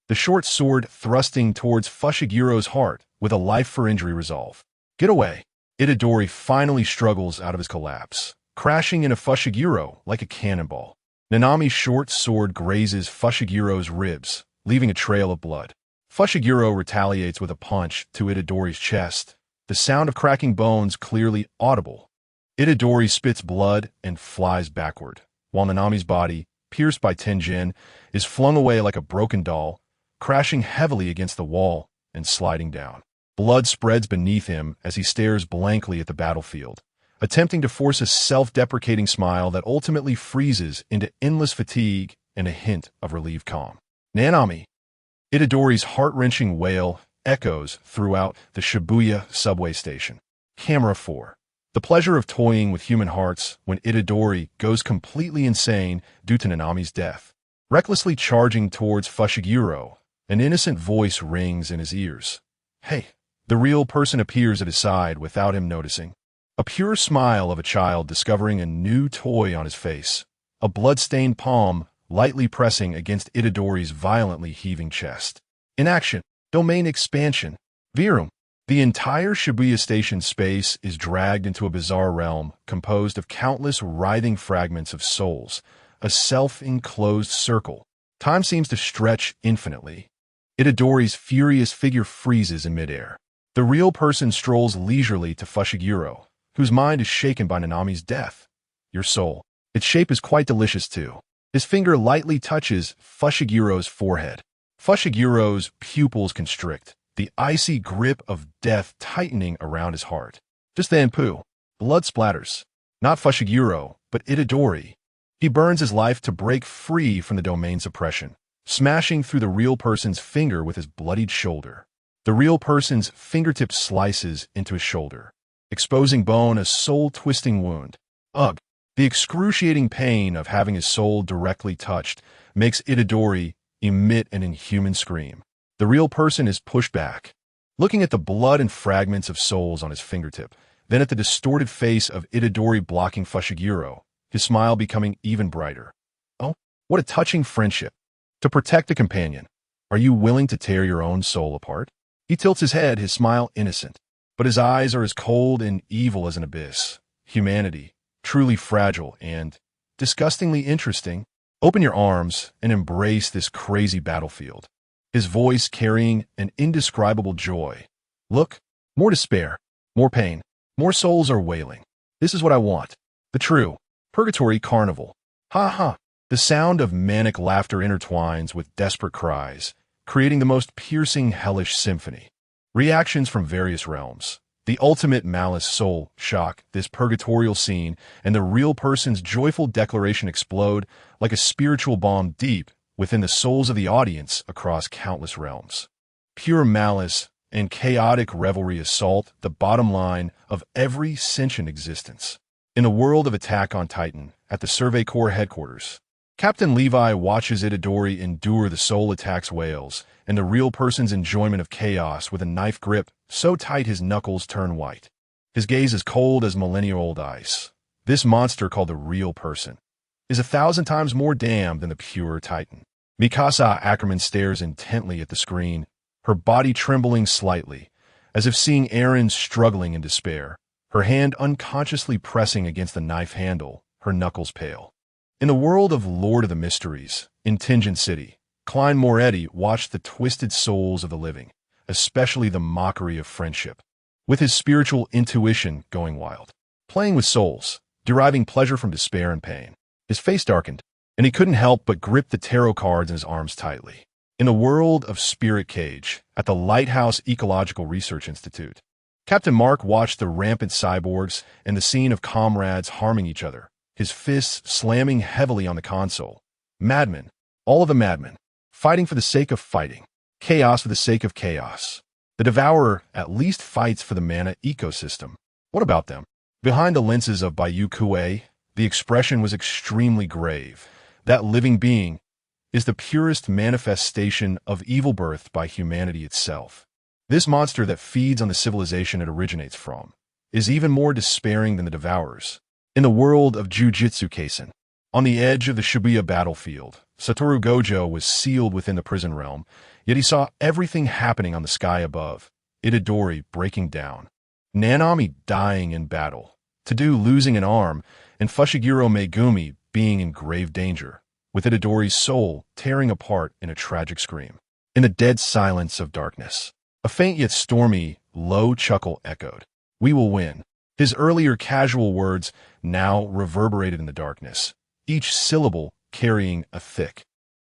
The short sword thrusting towards Fushiguro's heart with a life-for-injury resolve. Get away! Itadori finally struggles out of his collapse, crashing into Fushiguro like a cannonball. Nanami's short sword grazes Fushiguro's ribs, leaving a trail of blood. Fushiguro retaliates with a punch to Itadori's chest, the sound of cracking bones clearly audible. Itadori spits blood and flies backward, while Nanami's body, pierced by Tenjin, is flung away like a broken doll, crashing heavily against the wall and sliding down. Blood spreads beneath him as he stares blankly at the battlefield, attempting to force a self-deprecating smile that ultimately freezes into endless fatigue and a hint of relieved calm. Nanami! Itadori's heart-wrenching wail echoes throughout the Shibuya subway station. Camera 4. The pleasure of toying with human hearts when Itadori goes completely insane due to Nanami's death. Recklessly charging towards Fushiguro, an innocent voice rings in his ears. Hey! The real person appears at his side without him noticing. A pure smile of a child discovering a new toy on his face. A blood-stained palm lightly pressing against Itadori's violently heaving chest. In action, domain expansion. Virum. The entire Shibuya station space is dragged into a bizarre realm composed of countless writhing fragments of souls, a self-enclosed circle. Time seems to stretch infinitely. Itadori's furious figure freezes in midair. The real person strolls leisurely to Fushiguro, whose mind is shaken by Nanami's death. Your soul. Its shape is quite delicious too. His finger lightly touches Fushiguro's forehead. Fushiguro's pupils constrict, the icy grip of death tightening around his heart. Just then, blood splatters. Not Fushiguro, but Itadori. He burns his life to break free from the domain's oppression, smashing through the real person's finger with his bloodied shoulder. The real person's fingertip slices into his shoulder, exposing bone a soul-twisting wound. Ugh! The excruciating pain of having his soul directly touched makes Itadori emit an inhuman scream. The real person is pushed back, looking at the blood and fragments of souls on his fingertip, then at the distorted face of Itadori blocking Fushiguro, his smile becoming even brighter. Oh, what a touching friendship. To protect a companion, are you willing to tear your own soul apart? He tilts his head, his smile innocent, but his eyes are as cold and evil as an abyss. Humanity, truly fragile and disgustingly interesting. Open your arms and embrace this crazy battlefield. His voice carrying an indescribable joy. Look, more despair, more pain, more souls are wailing. This is what I want. The true purgatory carnival. Ha ha! The sound of manic laughter intertwines with desperate cries, creating the most piercing hellish symphony. Reactions from various realms. The ultimate malice soul shock, this purgatorial scene, and the real person's joyful declaration explode like a spiritual bomb deep within the souls of the audience across countless realms. Pure malice and chaotic revelry assault the bottom line of every sentient existence. In a world of Attack on Titan, at the Survey Corps headquarters, Captain Levi watches Itadori endure the soul attack's wails and the real person's enjoyment of chaos with a knife grip so tight his knuckles turn white. His gaze is cold as millennia-old ice. This monster called the real person is 1,000 times more damned than the pure Titan. Mikasa Ackerman stares intently at the screen, her body trembling slightly, as if seeing Eren struggling in despair, her hand unconsciously pressing against the knife handle, her knuckles pale. In the world of Lord of the Mysteries, in Tenjin City, Klein Moretti watched the twisted souls of the living, especially the mockery of friendship, with his spiritual intuition going wild. Playing with souls, deriving pleasure from despair and pain. His face darkened, and he couldn't help but grip the tarot cards in his arms tightly. In the world of Spirit Cage, at the Lighthouse Ecological Research Institute, Captain Mark watched the rampant cyborgs and the scene of comrades harming each other, his fists slamming heavily on the console. Madmen, all of the madmen, fighting for the sake of fighting, chaos for the sake of chaos. The Devourer at least fights for the mana ecosystem. What about them? Behind the lenses of Bayou Kue, the expression was extremely grave. That living being is the purest manifestation of evil birthed by humanity itself. This monster that feeds on the civilization it originates from is even more despairing than the Devourers. In the world of Jujutsu Kaisen, on the edge of the Shibuya battlefield, Satoru Gojo was sealed within the prison realm, yet he saw everything happening on the sky above. Itadori breaking down, Nanami dying in battle, Tadu losing an arm, and Fushiguro Megumi being in grave danger, with Itadori's soul tearing apart in a tragic scream. In the dead silence of darkness, a faint yet stormy, low chuckle echoed. "We will win." His earlier casual words now reverberated in the darkness, each syllable carrying a thick,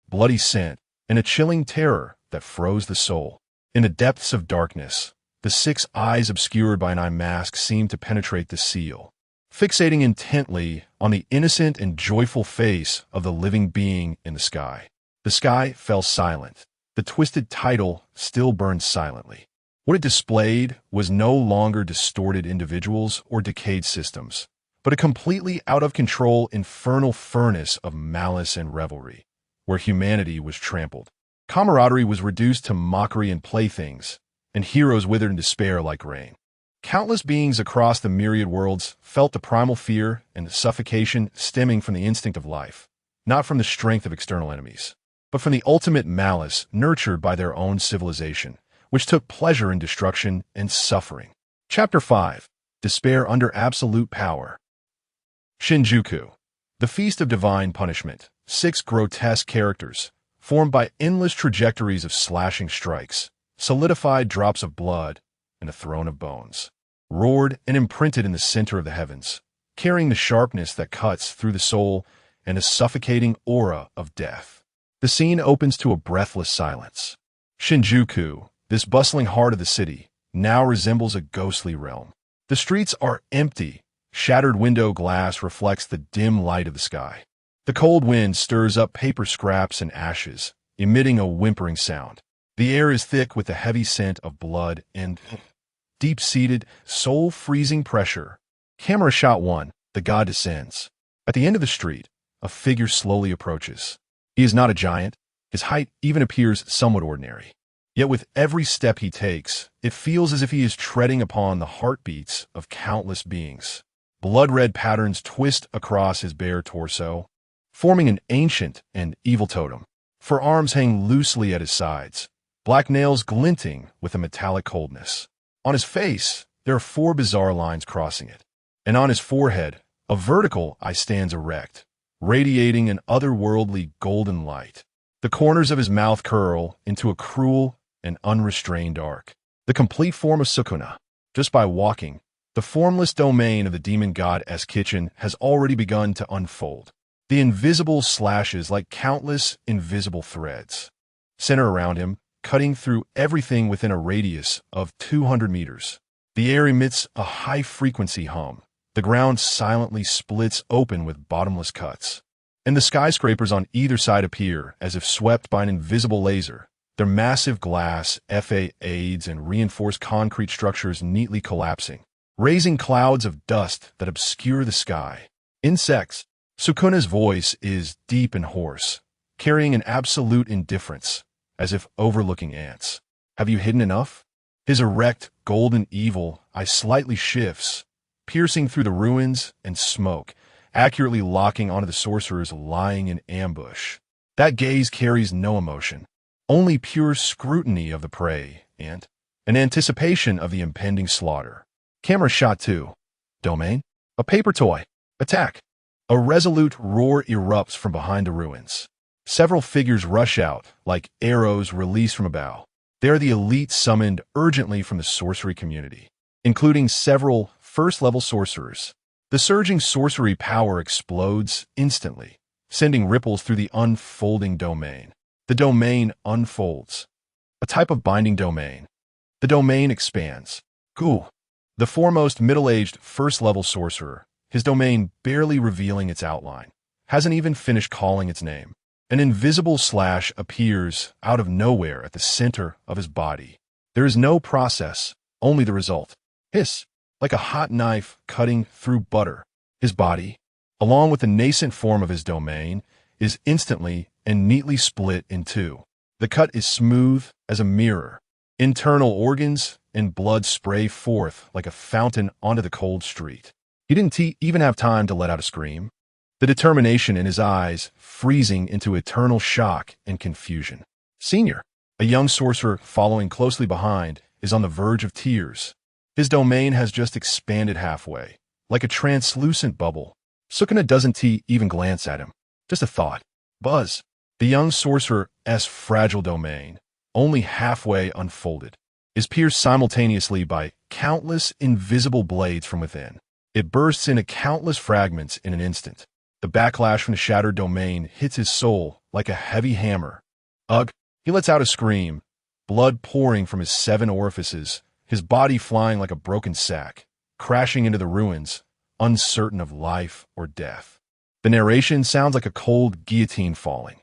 bloody scent and a chilling terror that froze the soul. In the depths of darkness, the 6 eyes obscured by an eye mask seemed to penetrate the seal, fixating intently on the innocent and joyful face of the living being in the sky. The sky fell silent. The twisted title still burned silently. What it displayed was no longer distorted individuals or decayed systems, but a completely out-of-control infernal furnace of malice and revelry, where humanity was trampled. Camaraderie was reduced to mockery and playthings, and heroes withered in despair like rain. Countless beings across the myriad worlds felt the primal fear and the suffocation stemming from the instinct of life, not from the strength of external enemies, but from the ultimate malice nurtured by their own civilization, which took pleasure in destruction and suffering. Chapter 5. Despair Under Absolute Power. Shinjuku. The Feast of Divine Punishment. 6 grotesque characters, formed by endless trajectories of slashing strikes, solidified drops of blood, and a throne of bones, roared and imprinted in the center of the heavens, carrying the sharpness that cuts through the soul and a suffocating aura of death. The scene opens to a breathless silence. Shinjuku, this bustling heart of the city, now resembles a ghostly realm. The streets are empty. Shattered window glass reflects the dim light of the sky. The cold wind stirs up paper scraps and ashes, emitting a whimpering sound. The air is thick with the heavy scent of blood and deep-seated, soul-freezing pressure. Camera shot 1. The god descends. At the end of the street, a figure slowly approaches. He is not a giant. His height even appears somewhat ordinary. Yet with every step he takes, it feels as if he is treading upon the heartbeats of countless beings. Blood-red patterns twist across his bare torso, forming an ancient and evil totem. Forearms hang loosely at his sides, black nails glinting with a metallic coldness. On his face, there are 4 bizarre lines crossing it, and on his forehead, a vertical eye stands erect, radiating an otherworldly golden light. The corners of his mouth curl into a cruel and unrestrained arc. The complete form of Sukuna. Just by walking, the formless domain of the demon god's kitchen has already begun to unfold. The invisible slashes like countless invisible threads center around him, cutting through everything within a radius of 200 meters. The air emits a high-frequency hum. The ground silently splits open with bottomless cuts, and the skyscrapers on either side appear as if swept by an invisible laser, their massive glass, facades, and reinforced concrete structures neatly collapsing, raising clouds of dust that obscure the sky. Insects. Sukuna's voice is deep and hoarse, carrying an absolute indifference, as if overlooking ants. "Have you hidden enough?" His erect, golden evil eye slightly shifts, piercing through the ruins and smoke, accurately locking onto the sorcerers lying in ambush. That gaze carries no emotion, only pure scrutiny of the prey and an anticipation of the impending slaughter. Camera shot 2. Domain. A paper toy. Attack. A resolute roar erupts from behind the ruins. Several figures rush out, like arrows released from a bow. They are the elite summoned urgently from the sorcery community, including several first-level sorcerers. The surging sorcery power explodes instantly, sending ripples through the unfolding domain. The domain unfolds. A type of binding domain. The domain expands. Ghoul. The foremost middle-aged first-level sorcerer, his domain barely revealing its outline, hasn't even finished calling its name. An invisible slash appears out of nowhere at the center of his body. There is no process, only the result. Hiss, like a hot knife cutting through butter. His body, along with the nascent form of his domain, is instantly and neatly split in 2. The cut is smooth as a mirror. Internal organs and blood spray forth like a fountain onto the cold street. He didn't even have time to let out a scream, the determination in his eyes freezing into eternal shock and confusion. Senior, a young sorcerer following closely behind, is on the verge of tears. His domain has just expanded halfway, like a translucent bubble. Sukuna doesn't even glance at him. Just a thought. Buzz. The young sorcerer's fragile domain, only halfway unfolded, is pierced simultaneously by countless invisible blades from within. It bursts into countless fragments in an instant. The backlash from the shattered domain hits his soul like a heavy hammer. Ugh! He lets out a scream, blood pouring from his 7 orifices, his body flying like a broken sack, crashing into the ruins, uncertain of life or death. The narration sounds like a cold guillotine falling.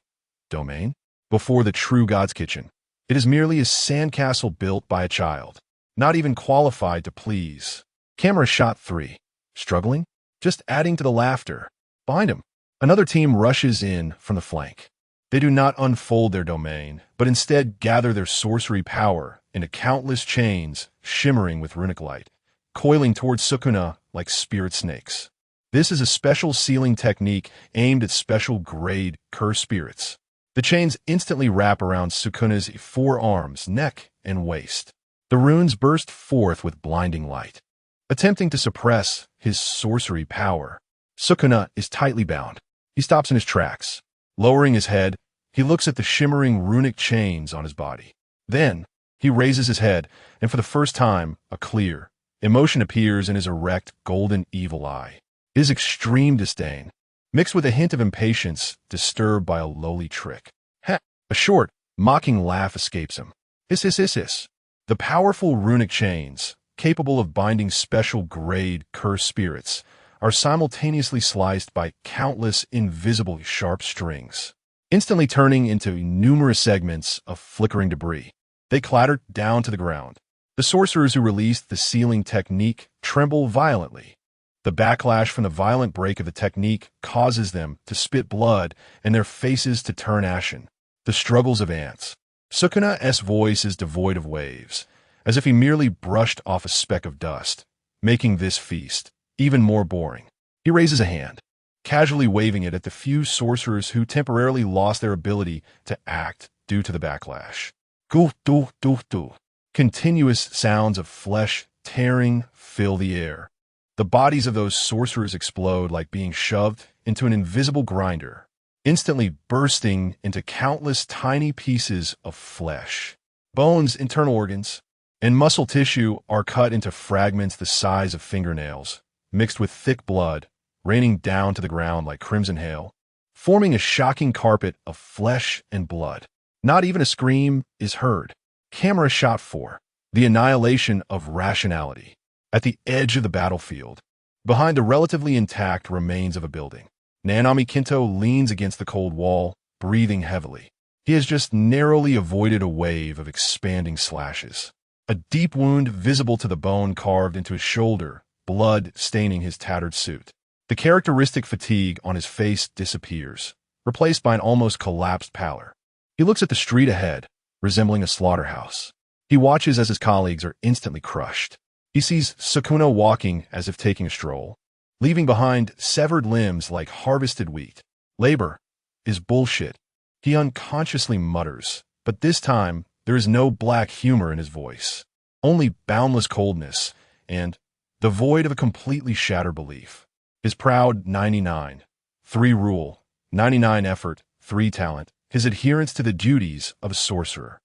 Domain? Before the true God's kitchen. It is merely a sandcastle built by a child, not even qualified to please. Camera shot 3. Struggling? Just adding to the laughter. Behind him, another team rushes in from the flank. They do not unfold their domain, but instead gather their sorcery power into countless chains shimmering with runic light, coiling towards Sukuna like spirit snakes. This is a special sealing technique aimed at special grade cursed spirits. The chains instantly wrap around Sukuna's 4 arms, neck, and waist. The runes burst forth with blinding light, attempting to suppress his sorcery power. Sukuna is tightly bound. He stops in his tracks. Lowering his head, he looks at the shimmering runic chains on his body. Then, he raises his head, and for the first time, a clear emotion appears in his erect, golden evil eye. It is extreme disdain, mixed with a hint of impatience, disturbed by a lowly trick. Ha! A short, mocking laugh escapes him. Hiss, hiss, hiss, hiss. The powerful runic chains, capable of binding special grade cursed spirits, are simultaneously sliced by countless invisible sharp strings, instantly turning into numerous segments of flickering debris. They clatter down to the ground. The sorcerers who released the sealing technique tremble violently. The backlash from the violent break of the technique causes them to spit blood and their faces to turn ashen. The struggles of ants. Sukuna's voice is devoid of waves, as if he merely brushed off a speck of dust, making this feast even more boring. He raises a hand, casually waving it at the few sorcerers who temporarily lost their ability to act due to the backlash. Goo, doo, doo, doo. Continuous sounds of flesh tearing fill the air. The bodies of those sorcerers explode like being shoved into an invisible grinder, instantly bursting into countless tiny pieces of flesh. Bones, internal organs, and muscle tissue are cut into fragments the size of fingernails, mixed with thick blood, raining down to the ground like crimson hail, forming a shocking carpet of flesh and blood. Not even a scream is heard. Camera shot 4. The annihilation of rationality. At the edge of the battlefield, behind the relatively intact remains of a building, Nanami Kinto leans against the cold wall, breathing heavily. He has just narrowly avoided a wave of expanding slashes. A deep wound visible to the bone carved into his shoulder, blood staining his tattered suit. The characteristic fatigue on his face disappears, replaced by an almost collapsed pallor. He looks at the street ahead, resembling a slaughterhouse. He watches as his colleagues are instantly crushed. He sees Sukuna walking as if taking a stroll, leaving behind severed limbs like harvested wheat. Labor is bullshit, he unconsciously mutters, but this time there is no black humor in his voice, only boundless coldness and the void of a completely shattered belief. His proud 99, 3 rule, 99 effort, 3 talent, his adherence to the duties of a sorcerer.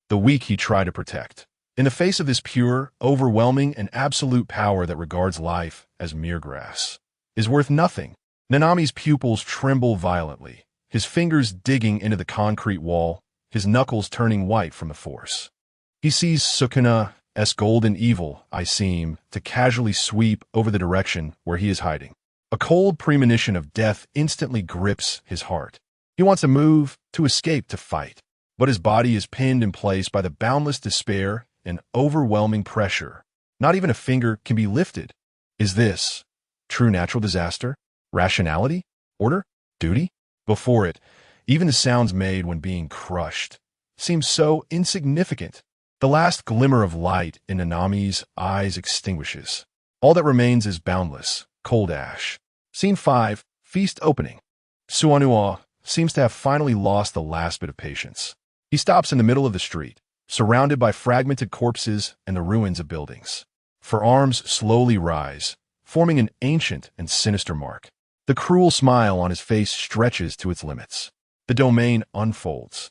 The weak he tried to protect. In the face of this pure, overwhelming, and absolute power that regards life as mere grass, is worth nothing. Nanami's pupils tremble violently, his fingers digging into the concrete wall, his knuckles turning white from the force. He sees Sukuna's golden evil eye seem to casually sweep over the direction where he is hiding. A cold premonition of death instantly grips his heart. He wants to move, to escape, to fight, but his body is pinned in place by the boundless despair and overwhelming pressure. Not even a finger can be lifted. Is this true natural disaster? Rationality? Order? Duty? Before it, even the sounds made when being crushed seem so insignificant. The last glimmer of light in Nanami's eyes extinguishes. All that remains is boundless, cold ash. Scene 5, Feast Opening. Suanua seems to have finally lost the last bit of patience. He stops in the middle of the street, surrounded by fragmented corpses and the ruins of buildings. For arms slowly rise, forming an ancient and sinister mark. The cruel smile on his face stretches to its limits. The domain unfolds.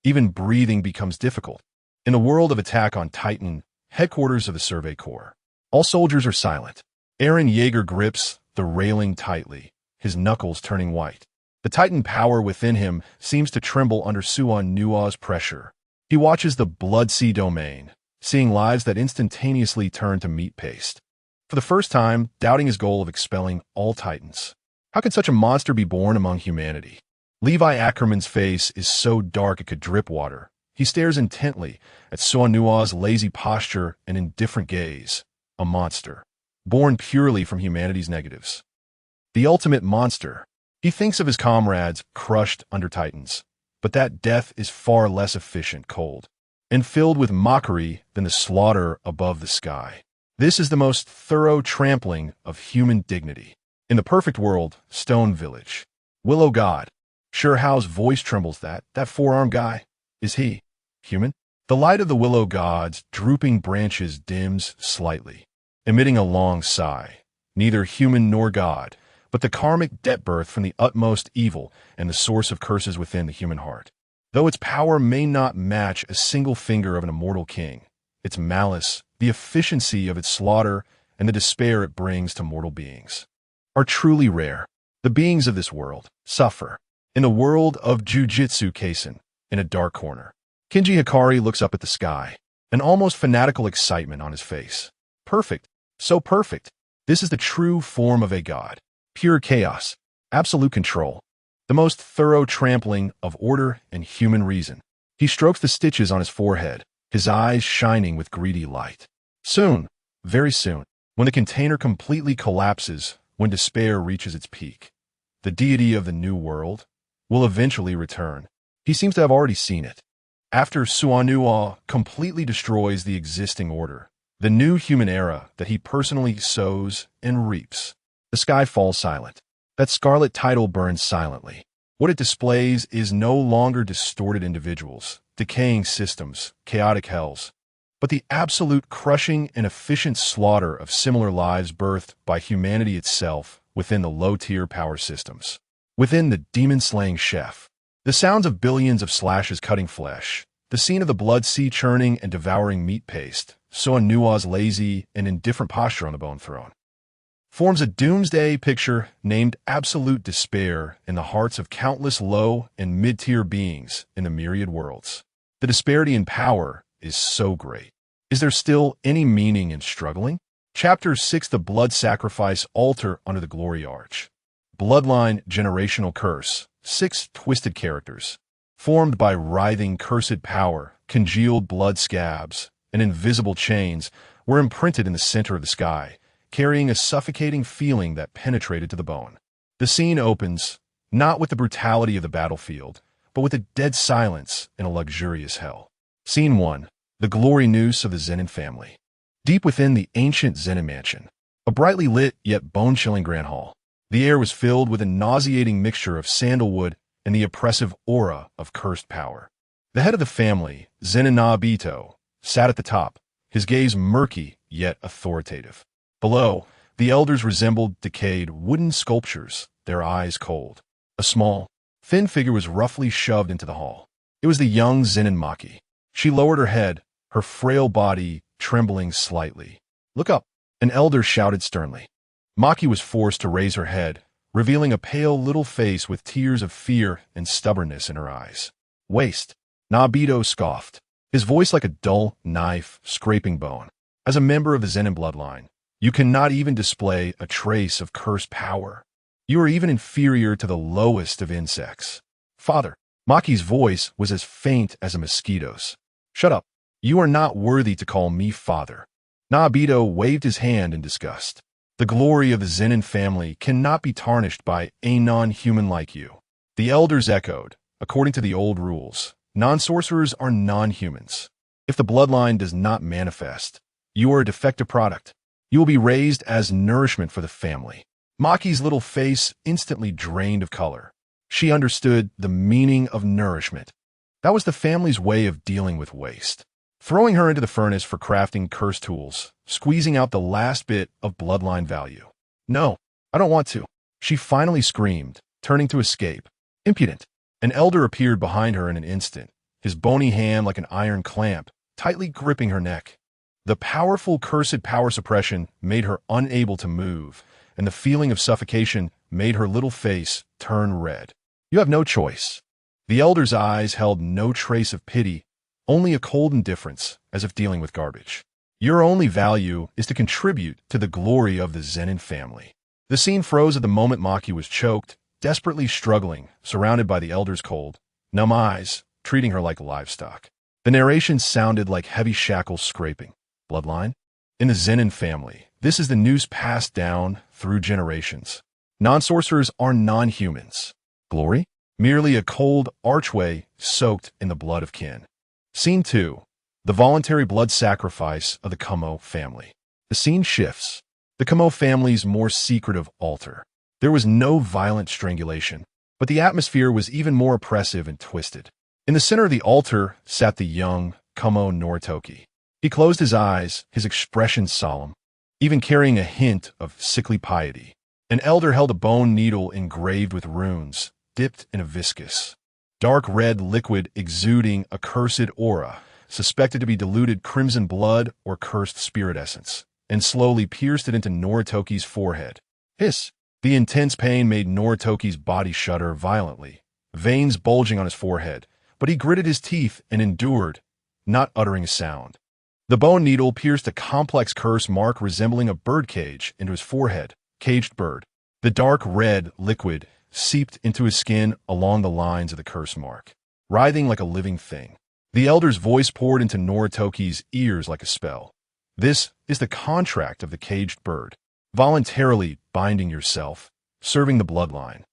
Even breathing becomes difficult. In the world of Attack on Titan, headquarters of the Survey Corps, all soldiers are silent. Eren Yeager grips the railing tightly, his knuckles turning white. The Titan power within him seems to tremble under Suan Nua's pressure. He watches the Blood Sea domain, seeing lives that instantaneously turn to meat paste. For the first time, doubting his goal of expelling all Titans. How could such a monster be born among humanity? Levi Ackerman's face is so dark it could drip water. He stares intently at Suan Nua's lazy posture and indifferent gaze. A monster, born purely from humanity's negatives. The ultimate monster. He thinks of his comrades crushed under Titans, but that death is far less efficient, cold, and filled with mockery than the slaughter above the sky. This is the most thorough trampling of human dignity. In the perfect world, Stone Village. Willow God. Sure, Howe's voice trembles. That four-armed guy. Is he human? The light of the Willow God's drooping branches dims slightly, emitting a long sigh. Neither human nor God, but the karmic debt birth from the utmost evil and the source of curses within the human heart. Though its power may not match a single finger of an immortal king, its malice, the efficiency of its slaughter, and the despair it brings to mortal beings are truly rare. The beings of this world suffer. In the world of Jujutsu Kaisen, in a dark corner, Kenji Hikari looks up at the sky, an almost fanatical excitement on his face. Perfect. So perfect. This is the true form of a god. Pure chaos, absolute control, the most thorough trampling of order and human reason. He strokes the stitches on his forehead, his eyes shining with greedy light. Soon, very soon, when the container completely collapses, when despair reaches its peak, the deity of the new world will eventually return. He seems to have already seen it. After Suan Nua completely destroys the existing order, the new human era that he personally sows and reaps, the sky falls silent. That scarlet title burns silently. What it displays is no longer distorted individuals, decaying systems, chaotic hells, but the absolute crushing and efficient slaughter of similar lives birthed by humanity itself within the low-tier power systems. Within the demon-slaying chef, the sounds of billions of slashes cutting flesh, the scene of the blood sea churning and devouring meat paste, Suan Nua's lazy and indifferent posture on the bone throne, forms a doomsday picture named absolute despair in the hearts of countless low and mid-tier beings in the myriad worlds. The disparity in power is so great. Is there still any meaning in struggling? Chapter 6: The Blood Sacrifice Altar Under the Glory Arch. Bloodline Generational Curse. 6 twisted characters, formed by writhing cursed power, congealed blood scabs, and invisible chains, were imprinted in the center of the sky, carrying a suffocating feeling that penetrated to the bone. The scene opens, not with the brutality of the battlefield, but with a dead silence in a luxurious hell. Scene 1. The glory noose of the Zenin family. Deep within the ancient Zenin mansion, a brightly lit yet bone-chilling grand hall, the air was filled with a nauseating mixture of sandalwood and the oppressive aura of cursed power. The head of the family, Zenin Nabito, sat at the top, his gaze murky yet authoritative. Below, the elders resembled decayed wooden sculptures, their eyes cold. A small, thin figure was roughly shoved into the hall. It was the young Zenin Maki. She lowered her head, her frail body trembling slightly. "Look up," an elder shouted sternly. Maki was forced to raise her head, revealing a pale little face with tears of fear and stubbornness in her eyes. "Waste," Nabito scoffed, his voice like a dull knife scraping bone. "As a member of the Zenin bloodline, you cannot even display a trace of cursed power. You are even inferior to the lowest of insects." "Father," Maki's voice was as faint as a mosquito's. "Shut up. You are not worthy to call me father." Nabito waved his hand in disgust. "The glory of the Zenin family cannot be tarnished by a non-human like you." The elders echoed. According to the old rules, non-sorcerers are non-humans. If the bloodline does not manifest, you are a defective product. You will be raised as nourishment for the family. Maki's little face instantly drained of color. She understood the meaning of nourishment. That was the family's way of dealing with waste. Throwing her into the furnace for crafting cursed tools, squeezing out the last bit of bloodline value. "No, I don't want to," she finally screamed, turning to escape. "Impudent." An elder appeared behind her in an instant, his bony hand like an iron clamp, tightly gripping her neck. The powerful cursed power suppression made her unable to move, and the feeling of suffocation made her little face turn red. You have no choice. The elder's eyes held no trace of pity, only a cold indifference, as if dealing with garbage. Your only value is to contribute to the glory of the Zenin family. The scene froze at the moment Maki was choked, desperately struggling, surrounded by the elder's cold, numb eyes, treating her like livestock. The narration sounded like heavy shackles scraping. Bloodline? In the Zenin family, this is the news passed down through generations. Non-sorcerers are non-humans. Glory? Merely a cold archway soaked in the blood of kin. Scene 2. The voluntary blood sacrifice of the Kumo family. The scene shifts. The Kumo family's more secretive altar. There was no violent strangulation, but the atmosphere was even more oppressive and twisted. In the center of the altar sat the young Kumo Noritoki. He closed his eyes, his expression solemn, even carrying a hint of sickly piety. An elder held a bone needle engraved with runes, dipped in a viscous, dark red liquid exuding a cursed aura, suspected to be diluted crimson blood or cursed spirit essence, and slowly pierced it into Noritoki's forehead. Hiss! The intense pain made Noritoki's body shudder violently, veins bulging on his forehead, but he gritted his teeth and endured, not uttering a sound. The bone needle pierced a complex curse mark resembling a bird cage into his forehead, caged bird. The dark red liquid seeped into his skin along the lines of the curse mark, writhing like a living thing. The elder's voice poured into Noritoki's ears like a spell. This is the contract of the caged bird. Voluntarily binding yourself, serving the bloodline,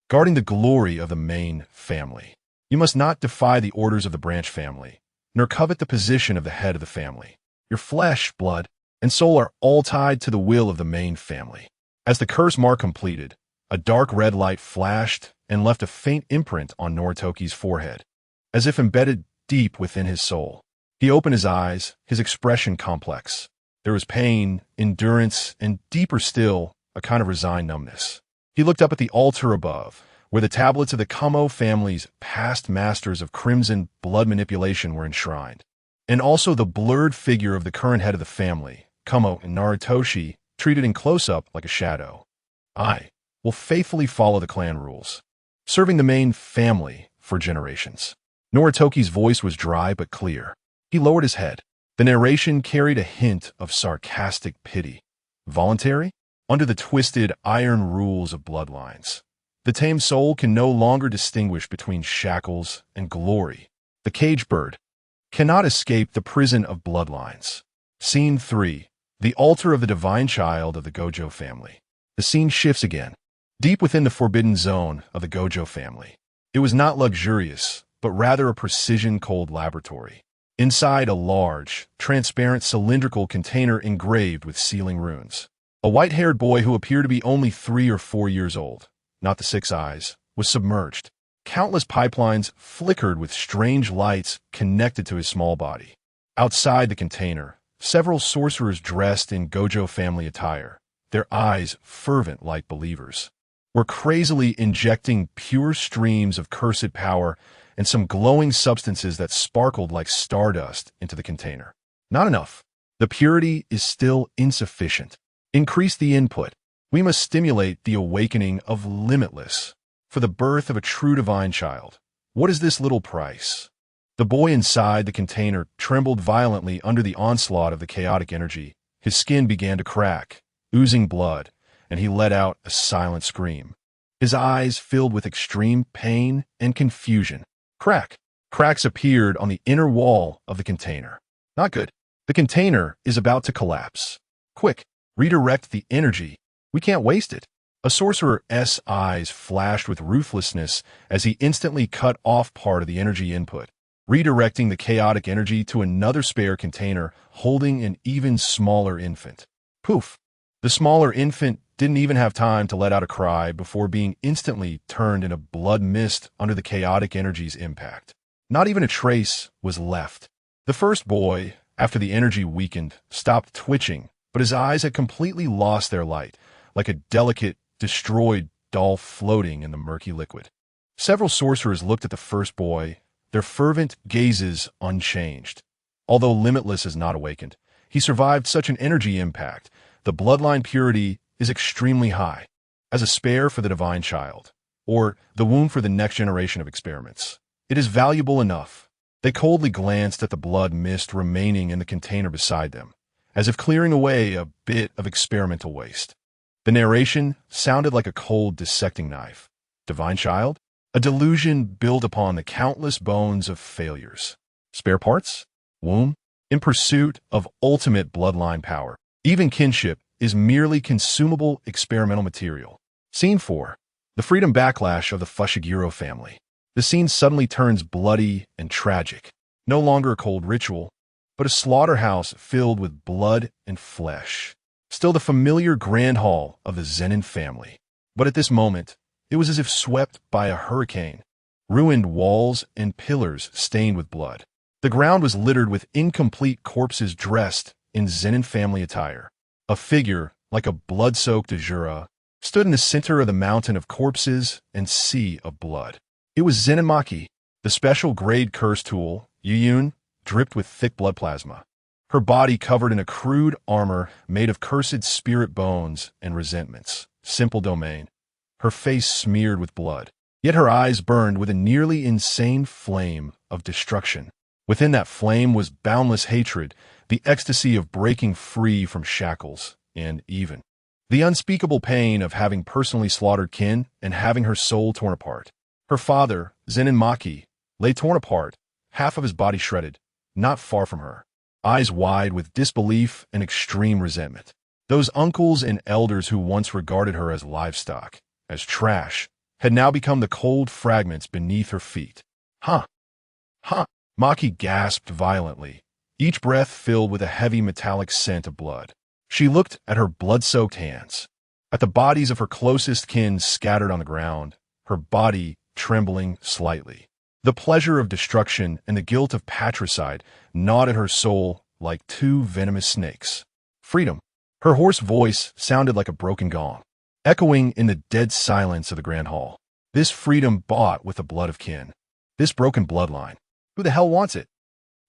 guarding the glory of the main family. You must not defy the orders of the branch family, nor covet the position of the head of the family. Your flesh, blood, and soul are all tied to the will of the main family. As the curse mark completed, a dark red light flashed and left a faint imprint on Noritoki's forehead, as if embedded deep within his soul. He opened his eyes, his expression complex. There was pain, endurance, and deeper still, a kind of resigned numbness. He looked up at the altar above, where the tablets of the Kumo family's past masters of crimson blood manipulation were enshrined, and also the blurred figure of the current head of the family, Kumo and Naritoshi, treated in close-up like a shadow. I will faithfully follow the clan rules, serving the main family for generations. Noritoki's voice was dry but clear. He lowered his head. The narration carried a hint of sarcastic pity. Voluntary? Under the twisted iron rules of bloodlines. The tame soul can no longer distinguish between shackles and glory. The caged bird cannot escape the prison of bloodlines. Scene 3. The altar of the divine child of the Gojo family. The scene shifts again, deep within the forbidden zone of the Gojo family. It was not luxurious, but rather a precision-cold laboratory. Inside a large, transparent cylindrical container engraved with sealing runes. A white-haired boy who appeared to be only 3 or 4 years old, not the 6 eyes, was submerged. Countless pipelines flickered with strange lights connected to his small body. Outside the container, several sorcerers dressed in Gojo family attire, their eyes fervent like believers, were crazily injecting pure streams of cursed power and some glowing substances that sparkled like stardust into the container. Not enough. The purity is still insufficient. Increase the input. We must stimulate the awakening of limitless for the birth of a true divine child. What is this little price? The boy inside the container trembled violently under the onslaught of the chaotic energy. His skin began to crack, oozing blood, and he let out a silent scream. His eyes filled with extreme pain and confusion. Crack. Cracks appeared on the inner wall of the container. Not good. The container is about to collapse. Quick, redirect the energy. We can't waste it. A sorcerer's eyes flashed with ruthlessness as he instantly cut off part of the energy input, redirecting the chaotic energy to another spare container holding an even smaller infant. Poof! The smaller infant didn't even have time to let out a cry before being instantly turned into blood mist under the chaotic energy's impact. Not even a trace was left. The first boy, after the energy weakened, stopped twitching, but his eyes had completely lost their light, like a delicate, destroyed doll floating in the murky liquid. Several sorcerers looked at the first boy, their fervent gazes unchanged. Although Limitless is not awakened, he survived such an energy impact. The bloodline purity is extremely high. As a spare for the divine child, or the womb for the next generation of experiments, it is valuable enough. They coldly glanced at the blood mist remaining in the container beside them, as if clearing away a bit of experimental waste. The narration sounded like a cold dissecting knife. Divine child? A delusion built upon the countless bones of failures. Spare parts? Womb? In pursuit of ultimate bloodline power. Even kinship is merely consumable experimental material. Scene 4. The freedom backlash of the Fushiguro family. The scene suddenly turns bloody and tragic. No longer a cold ritual, but a slaughterhouse filled with blood and flesh. Still the familiar grand hall of the Zenin family. But at this moment, it was as if swept by a hurricane. Ruined walls and pillars stained with blood. The ground was littered with incomplete corpses dressed in Zenin family attire. A figure, like a blood-soaked Ajura, stood in the center of the mountain of corpses and sea of blood. It was Zenimaki, the special grade curse tool, Yuyun, dripped with thick blood plasma. Her body covered in a crude armor made of cursed spirit bones and resentments. Simple domain. Her face smeared with blood. Yet her eyes burned with a nearly insane flame of destruction. Within that flame was boundless hatred, the ecstasy of breaking free from shackles, and even the unspeakable pain of having personally slaughtered kin and having her soul torn apart. Her father, Zenimaki, lay torn apart, half of his body shredded, not far from her, eyes wide with disbelief and extreme resentment. Those uncles and elders who once regarded her as livestock, as trash, had now become the cold fragments beneath her feet. Huh. Maki gasped violently, each breath filled with a heavy metallic scent of blood. She looked at her blood-soaked hands, at the bodies of her closest kin scattered on the ground, her body trembling slightly. The pleasure of destruction and the guilt of patricide gnawed at her soul like two venomous snakes. Freedom. Her hoarse voice sounded like a broken gong, echoing in the dead silence of the grand hall. This freedom bought with the blood of kin. This broken bloodline. Who the hell wants it?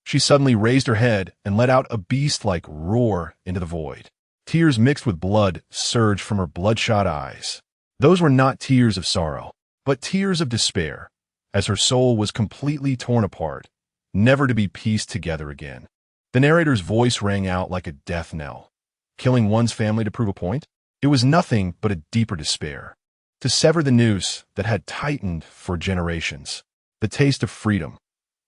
She suddenly raised her head and let out a beast-like roar into the void. Tears mixed with blood surged from her bloodshot eyes. Those were not tears of sorrow, but tears of despair, as her soul was completely torn apart, never to be pieced together again. The narrator's voice rang out like a death knell. Killing one's family to prove a point? It was nothing but a deeper despair. To sever the noose that had tightened for generations. The taste of freedom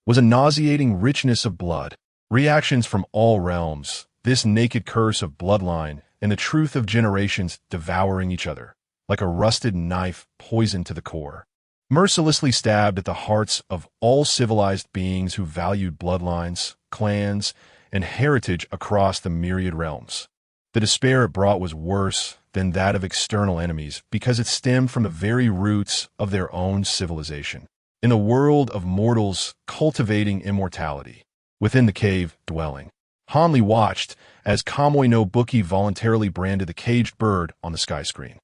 was a nauseating richness of blood. Reactions from all realms, this naked curse of bloodline and the truth of generations devouring each other, like a rusted knife poisoned to the core. Mercilessly stabbed at the hearts of all civilized beings who valued bloodlines, clans, and heritage across the myriad realms. The despair it brought was worse than that of external enemies because it stemmed from the very roots of their own civilization. In the world of mortals cultivating immortality, within the cave dwelling, Hanli watched as Kamui no Buki voluntarily branded the caged bird on the sky screen.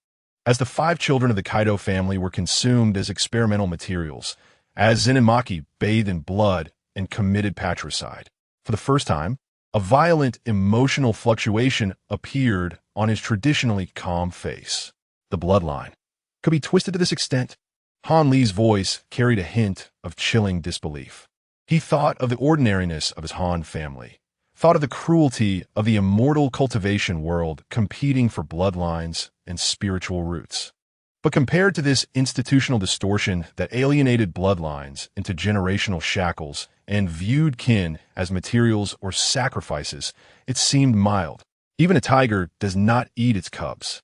As the 5 children of the Kaido family were consumed as experimental materials, as Zenimaki bathed in blood and committed patricide, for the first time, a violent emotional fluctuation appeared on his traditionally calm face. The bloodline could be twisted to this extent. Han Li's voice carried a hint of chilling disbelief. He thought of the ordinariness of his Han family, thought of the cruelty of the immortal cultivation world competing for bloodlines and spiritual roots. But compared to this institutional distortion that alienated bloodlines into generational shackles and viewed kin as materials or sacrifices, it seemed mild. Even a tiger does not eat its cubs.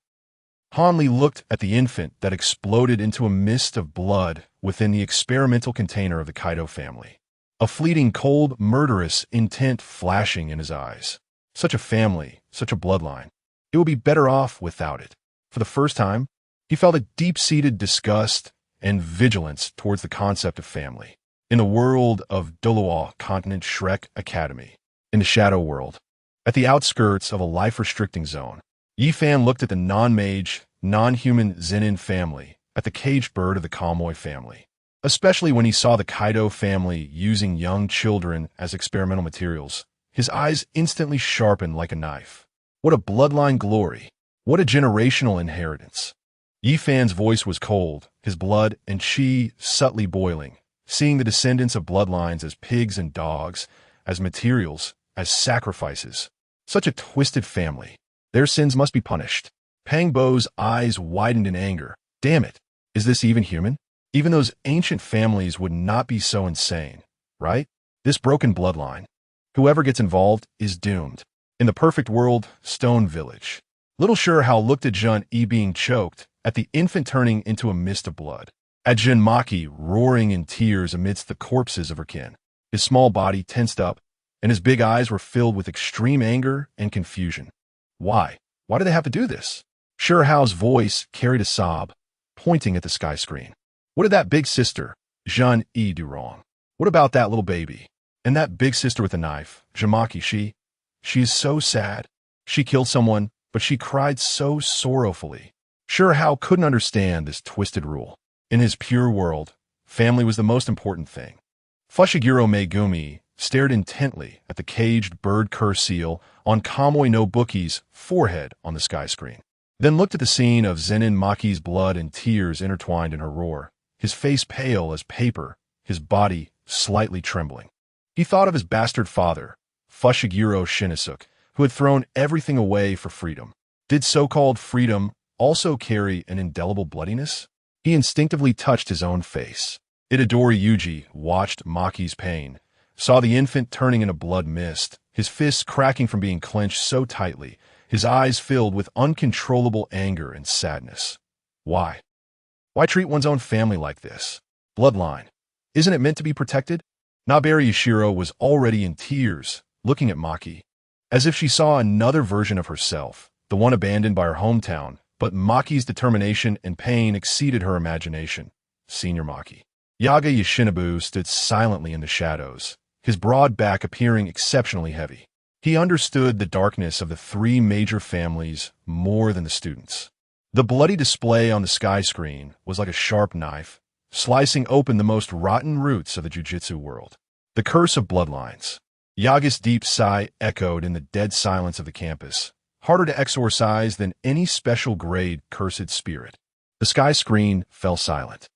Han Li looked at the infant that exploded into a mist of blood within the experimental container of the Kaido family. A fleeting, cold, murderous intent flashing in his eyes. Such a family, such a bloodline. It would be better off without it. For the first time, he felt a deep-seated disgust and vigilance towards the concept of family. In the world of Doloa Continent Shrek Academy, in the Shadow World, at the outskirts of a life-restricting zone, Yifan looked at the non-mage, non-human Zenin family, at the caged bird of the Kamui family. especially when he saw the Kaido family using young children as experimental materials. His eyes instantly sharpened like a knife. What a bloodline glory! What a generational inheritance! Yi Fan's voice was cold, his blood and chi subtly boiling, seeing the descendants of bloodlines as pigs and dogs, as materials, as sacrifices. Such a twisted family. Their sins must be punished. Pang Bo's eyes widened in anger. Damn it! Is this even human? Even those ancient families would not be so insane, right? This broken bloodline. Whoever gets involved is doomed. In the perfect world, Stone Village. Little sure how looked at Jun E being choked, at the infant turning into a mist of blood. At Jin Maki roaring in tears amidst the corpses of her kin. His small body tensed up, and his big eyes were filled with extreme anger and confusion. Why? Why do they have to do this? Sure Hao's voice carried a sob, pointing at the sky screen. What did that big sister, Jun E, do wrong? What about that little baby? And that big sister with a knife, Jamaki, she is so sad. She killed someone, but she cried so sorrowfully. Sure Hao couldn't understand this twisted rule. In his pure world, family was the most important thing. Fushiguro Megumi stared intently at the caged bird curse seal on Kamui no Buki's forehead on the sky screen, then looked at the scene of Zenin Maki's blood and tears intertwined in her roar, his face pale as paper, his body slightly trembling. He thought of his bastard father, Fushiguro Shinizuke, who had thrown everything away for freedom. Did so-called freedom also carry an indelible bloodiness? He instinctively touched his own face. Itadori Yuji watched Maki's pain, saw the infant turning in a blood mist, his fists cracking from being clenched so tightly, his eyes filled with uncontrollable anger and sadness. Why? Why treat one's own family like this? Bloodline. Isn't it meant to be protected? Naberi Yashiro was already in tears, looking at Maki, as if she saw another version of herself, the one abandoned by her hometown, but Maki's determination and pain exceeded her imagination. Senior Maki. Yaga Yoshinobu stood silently in the shadows, his broad back appearing exceptionally heavy. He understood the darkness of the three major families more than the students. The bloody display on the sky screen was like a sharp knife, slicing open the most rotten roots of the jujitsu world. The curse of bloodlines. Yaga's deep sigh echoed in the dead silence of the campus, harder to exorcise than any special grade cursed spirit. The sky screen fell silent.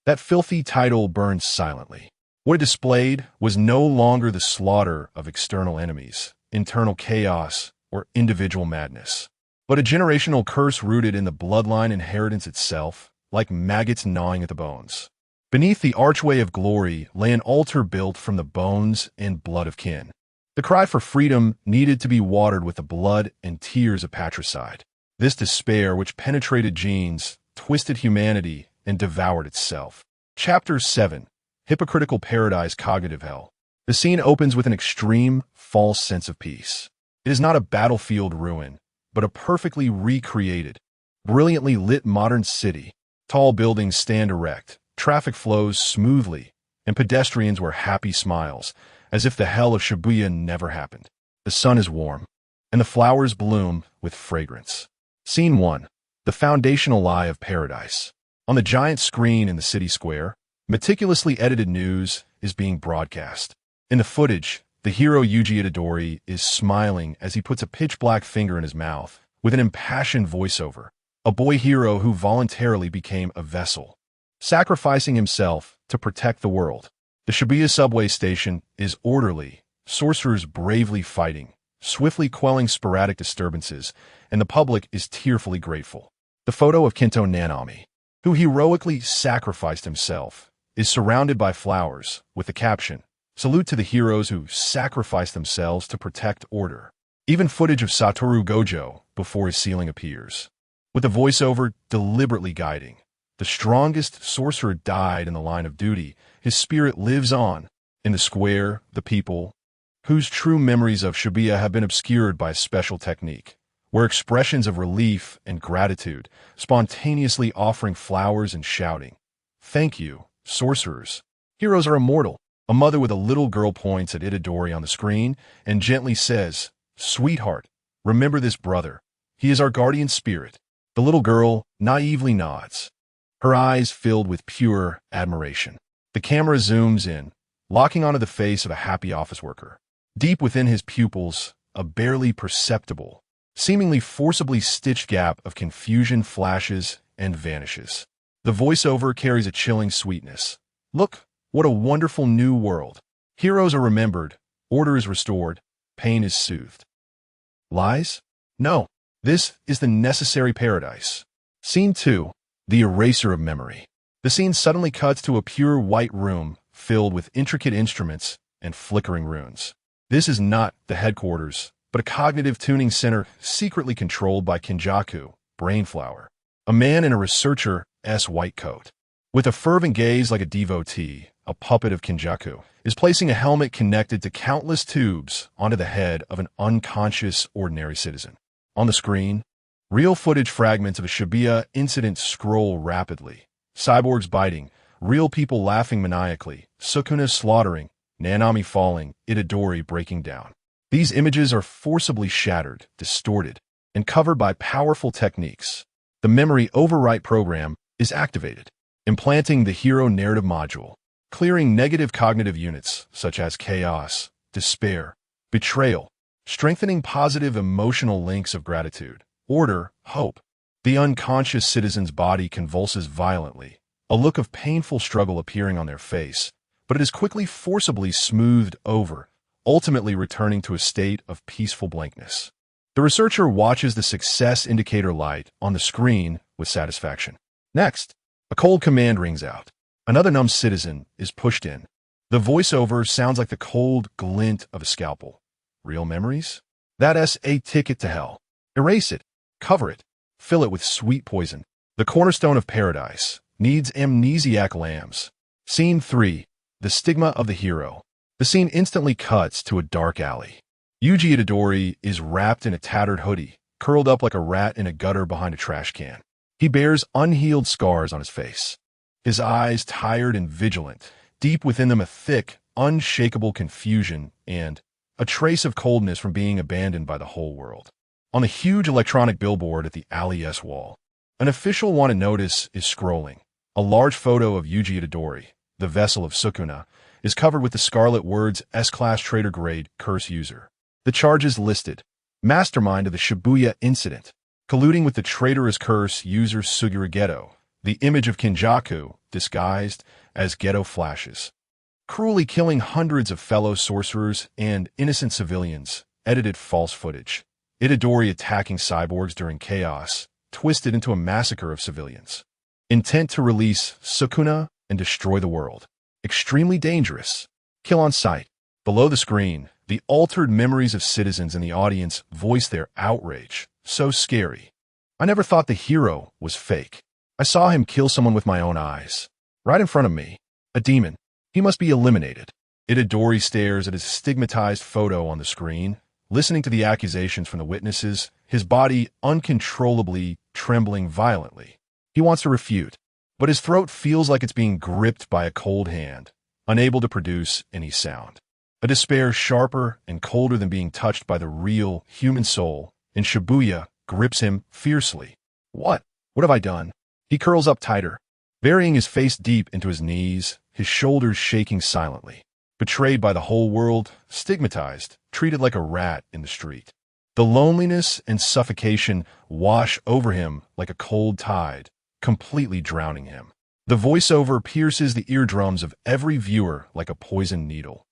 That filthy title burned silently. What it displayed was no longer the slaughter of external enemies, internal chaos, or individual madness, but a generational curse rooted in the bloodline inheritance itself, like maggots gnawing at the bones. Beneath the archway of glory lay an altar built from the bones and blood of kin. The cry for freedom needed to be watered with the blood and tears of patricide. This despair, which penetrated genes, twisted humanity, and devoured itself. Chapter 7. Hypocritical Paradise Cognitive Hell. The scene opens with an extreme, false sense of peace. It is not a battlefield ruin, but a perfectly recreated, brilliantly lit modern city. Tall buildings stand erect, traffic flows smoothly, and pedestrians wear happy smiles, as if the hell of Shibuya never happened. The sun is warm, and the flowers bloom with fragrance. Scene 1. The foundational lie of paradise. On the giant screen in the city square, meticulously edited news is being broadcast. In the footage, the hero Yuji Itadori is smiling as he puts a pitch-black finger in his mouth, with an impassioned voiceover. A boy hero who voluntarily became a vessel, sacrificing himself to protect the world. The Shibuya subway station is orderly, sorcerers bravely fighting, swiftly quelling sporadic disturbances, and the public is tearfully grateful. The photo of Kento Nanami, who heroically sacrificed himself, is surrounded by flowers, with the caption, "Salute to the heroes who sacrificed themselves to protect order." Even footage of Satoru Gojo before his ceiling appears, with the voiceover deliberately guiding. The strongest sorcerer died in the line of duty. His spirit lives on. In the square, the people, whose true memories of Shibuya have been obscured by a special technique, where expressions of relief and gratitude, spontaneously offering flowers and shouting, "Thank you, sorcerers." Heroes are immortal. A mother with a little girl points at Itadori on the screen and gently says, "Sweetheart, remember this brother. He is our guardian spirit." The little girl naively nods, her eyes filled with pure admiration. The camera zooms in, locking onto the face of a happy office worker. Deep within his pupils, a barely perceptible, seemingly forcibly stitched gap of confusion flashes and vanishes. The voiceover carries a chilling sweetness. Look, what a wonderful new world. Heroes are remembered, order is restored, pain is soothed. Lies? No. This is the necessary paradise. Scene 2. The Eraser of Memory. The scene suddenly cuts to a pure white room filled with intricate instruments and flickering runes. This is not the headquarters, but a cognitive tuning center secretly controlled by Kinjaku, Brainflower, a man in a researcher's white coat. With a fervent gaze like a devotee, a puppet of Kinjaku is placing a helmet connected to countless tubes onto the head of an unconscious ordinary citizen. On the screen, real footage fragments of a Shibuya incident scroll rapidly. Cyborgs biting, real people laughing maniacally, Sukuna slaughtering, Nanami falling, Itadori breaking down. These images are forcibly shattered, distorted, and covered by powerful techniques. The memory overwrite program is activated, implanting the hero narrative module, clearing negative cognitive units such as chaos, despair, betrayal, strengthening positive emotional links of gratitude, order, hope. The unconscious citizen's body convulses violently, a look of painful struggle appearing on their face, but it is quickly forcibly smoothed over, ultimately returning to a state of peaceful blankness. The researcher watches the success indicator light on the screen with satisfaction. Next, a cold command rings out. Another numb citizen is pushed in. The voiceover sounds like the cold glint of a scalpel. Real memories? That's a ticket to hell. Erase it. Cover it. Fill it with sweet poison. The cornerstone of paradise needs amnesiac lambs. Scene 3. The Stigma of the Hero. The scene instantly cuts to a dark alley. Yuji Itadori is wrapped in a tattered hoodie, curled up like a rat in a gutter behind a trash can. He bears unhealed scars on his face. His eyes tired and vigilant, deep within them a thick, unshakable confusion and a trace of coldness from being abandoned by the whole world. On a huge electronic billboard at the alley's wall, an official wanted notice is scrolling. A large photo of Yuji Itadori, the vessel of Sukuna, is covered with the scarlet words S-Class Trader Grade Curse User. The charges listed: mastermind of the Shibuya incident, colluding with the traitorous curse user Sugura Ghetto, the image of Kinjaku disguised as ghetto flashes, cruelly killing hundreds of fellow sorcerers and innocent civilians, edited false footage, Itadori attacking cyborgs during chaos, twisted into a massacre of civilians, intent to release Sukuna and destroy the world. Extremely dangerous. Kill on sight. Below the screen, the altered memories of citizens in the audience voice their outrage. So scary. I never thought the hero was fake. I saw him kill someone with my own eyes. Right in front of me. A demon. He must be eliminated. Itadori stares at his stigmatized photo on the screen, listening to the accusations from the witnesses, his body uncontrollably trembling violently. He wants to refute, but his throat feels like it's being gripped by a cold hand, unable to produce any sound. A despair sharper and colder than being touched by the real human soul in Shibuya grips him fiercely. What have I done? He curls up tighter, burying his face deep into his knees, his shoulders shaking silently. Betrayed by the whole world, stigmatized, treated like a rat in the street. The loneliness and suffocation wash over him like a cold tide, completely drowning him. The voiceover pierces the eardrums of every viewer like a poisoned needle.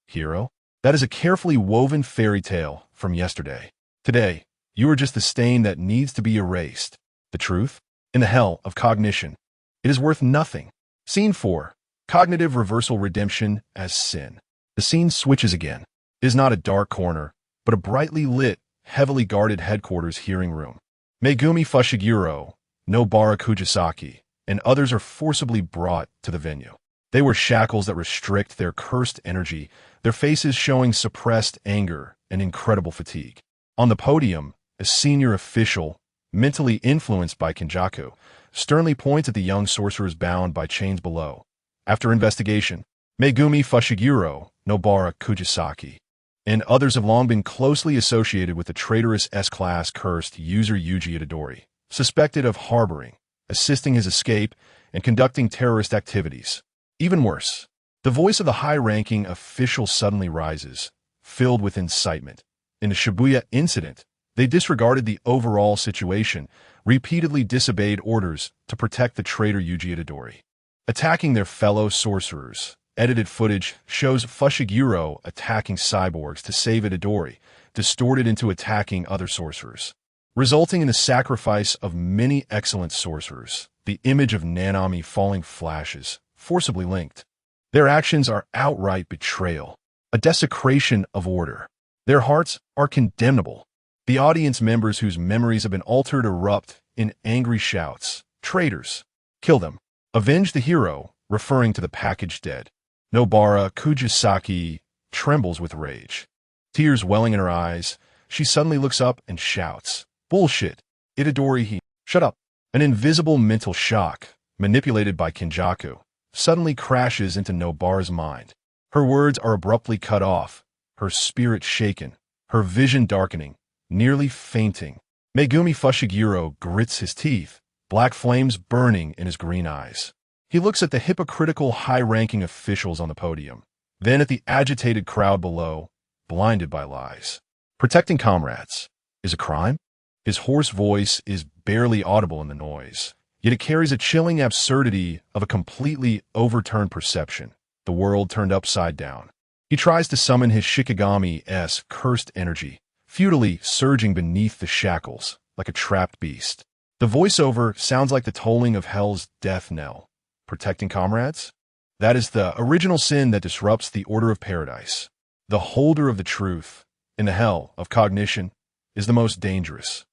Hero? That is a carefully woven fairy tale from yesterday. Today, you are just the stain that needs to be erased. The truth? In the hell of cognition. It is worth nothing. Scene 4. Cognitive reversal redemption as sin. The scene switches again. It is not a dark corner, but a brightly lit, heavily guarded headquarters hearing room. Megumi Fushiguro, Nobara Kujisaki, and others are forcibly brought to the venue. They wear shackles that restrict their cursed energy, their faces showing suppressed anger and incredible fatigue. On the podium, a senior official, mentally influenced by Kinjaku, sternly points at the young sorcerers bound by chains below. After investigation, Megumi Fushiguro, Nobara Kujisaki, and others have long been closely associated with the traitorous S-Class cursed user Yuji Itadori, suspected of harboring, assisting his escape, and conducting terrorist activities. Even worse, the voice of the high-ranking official suddenly rises, filled with incitement. In the Shibuya incident, they disregarded the overall situation, repeatedly disobeyed orders to protect the traitor Yuji Itadori. Attacking their fellow sorcerers. Edited footage shows Fushiguro attacking cyborgs to save Itadori, distorted into attacking other sorcerers, resulting in the sacrifice of many excellent sorcerers. The image of Nanami falling flashes, forcibly linked. Their actions are outright betrayal, a desecration of order. Their hearts are condemnable. The audience members whose memories have been altered erupt in angry shouts. Traitors! Kill them! Avenge the hero, referring to the packaged dead. Nobara Kujisaki trembles with rage. Tears welling in her eyes, she suddenly looks up and shouts, "Bullshit! Itadori, shut up!" An invisible mental shock, manipulated by Kinjaku, suddenly crashes into Nobara's mind. Her words are abruptly cut off, her spirit shaken, her vision darkening, nearly fainting. Megumi Fushiguro grits his teeth, black flames burning in his green eyes. He looks at the hypocritical high-ranking officials on the podium, then at the agitated crowd below, blinded by lies. Protecting comrades is a crime? His hoarse voice is barely audible in the noise, yet it carries a chilling absurdity of a completely overturned perception, the world turned upside down. He tries to summon his Shikigami-esque cursed energy, futilely surging beneath the shackles, like a trapped beast. The voiceover sounds like the tolling of hell's death knell. Protecting comrades? That is the original sin that disrupts the order of paradise. The holder of the truth, in the hell of cognition, is the most dangerous.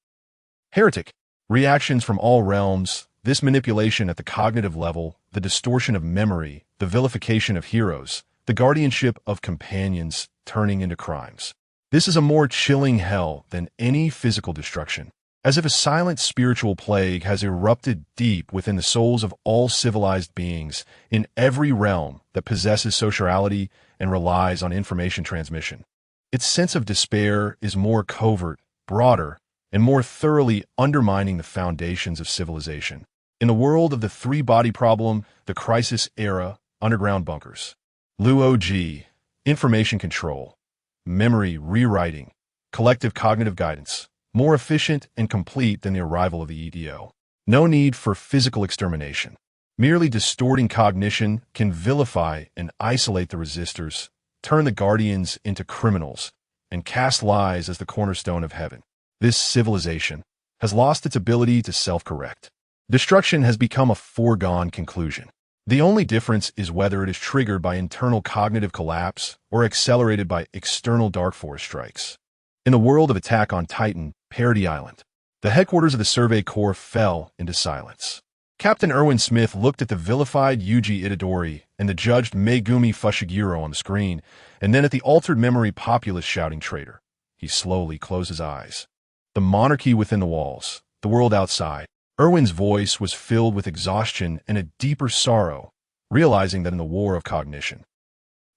Heretic. Reactions from all realms, this manipulation at the cognitive level, the distortion of memory, the vilification of heroes, the guardianship of companions turning into crimes. This is a more chilling hell than any physical destruction, as if a silent spiritual plague has erupted deep within the souls of all civilized beings in every realm that possesses sociality and relies on information transmission. Its sense of despair is more covert, broader, and more thoroughly undermining the foundations of civilization. In the world of the three-body problem, the crisis era, underground bunkers. Luo-G, information control, memory rewriting, collective cognitive guidance, more efficient and complete than the arrival of the EDO. No need for physical extermination. Merely distorting cognition can vilify and isolate the resistors, turn the guardians into criminals, and cast lies as the cornerstone of heaven. This civilization has lost its ability to self-correct. Destruction has become a foregone conclusion. The only difference is whether it is triggered by internal cognitive collapse or accelerated by external dark force strikes. In the world of Attack on Titan, Parody Island, the headquarters of the Survey Corps fell into silence. Captain Erwin Smith looked at the vilified Yuji Itadori and the judged Megumi Fushiguro on the screen, and then at the altered memory populace shouting traitor. He slowly closed his eyes. The monarchy within the walls, the world outside. Erwin's voice was filled with exhaustion and a deeper sorrow, realizing that in the war of cognition,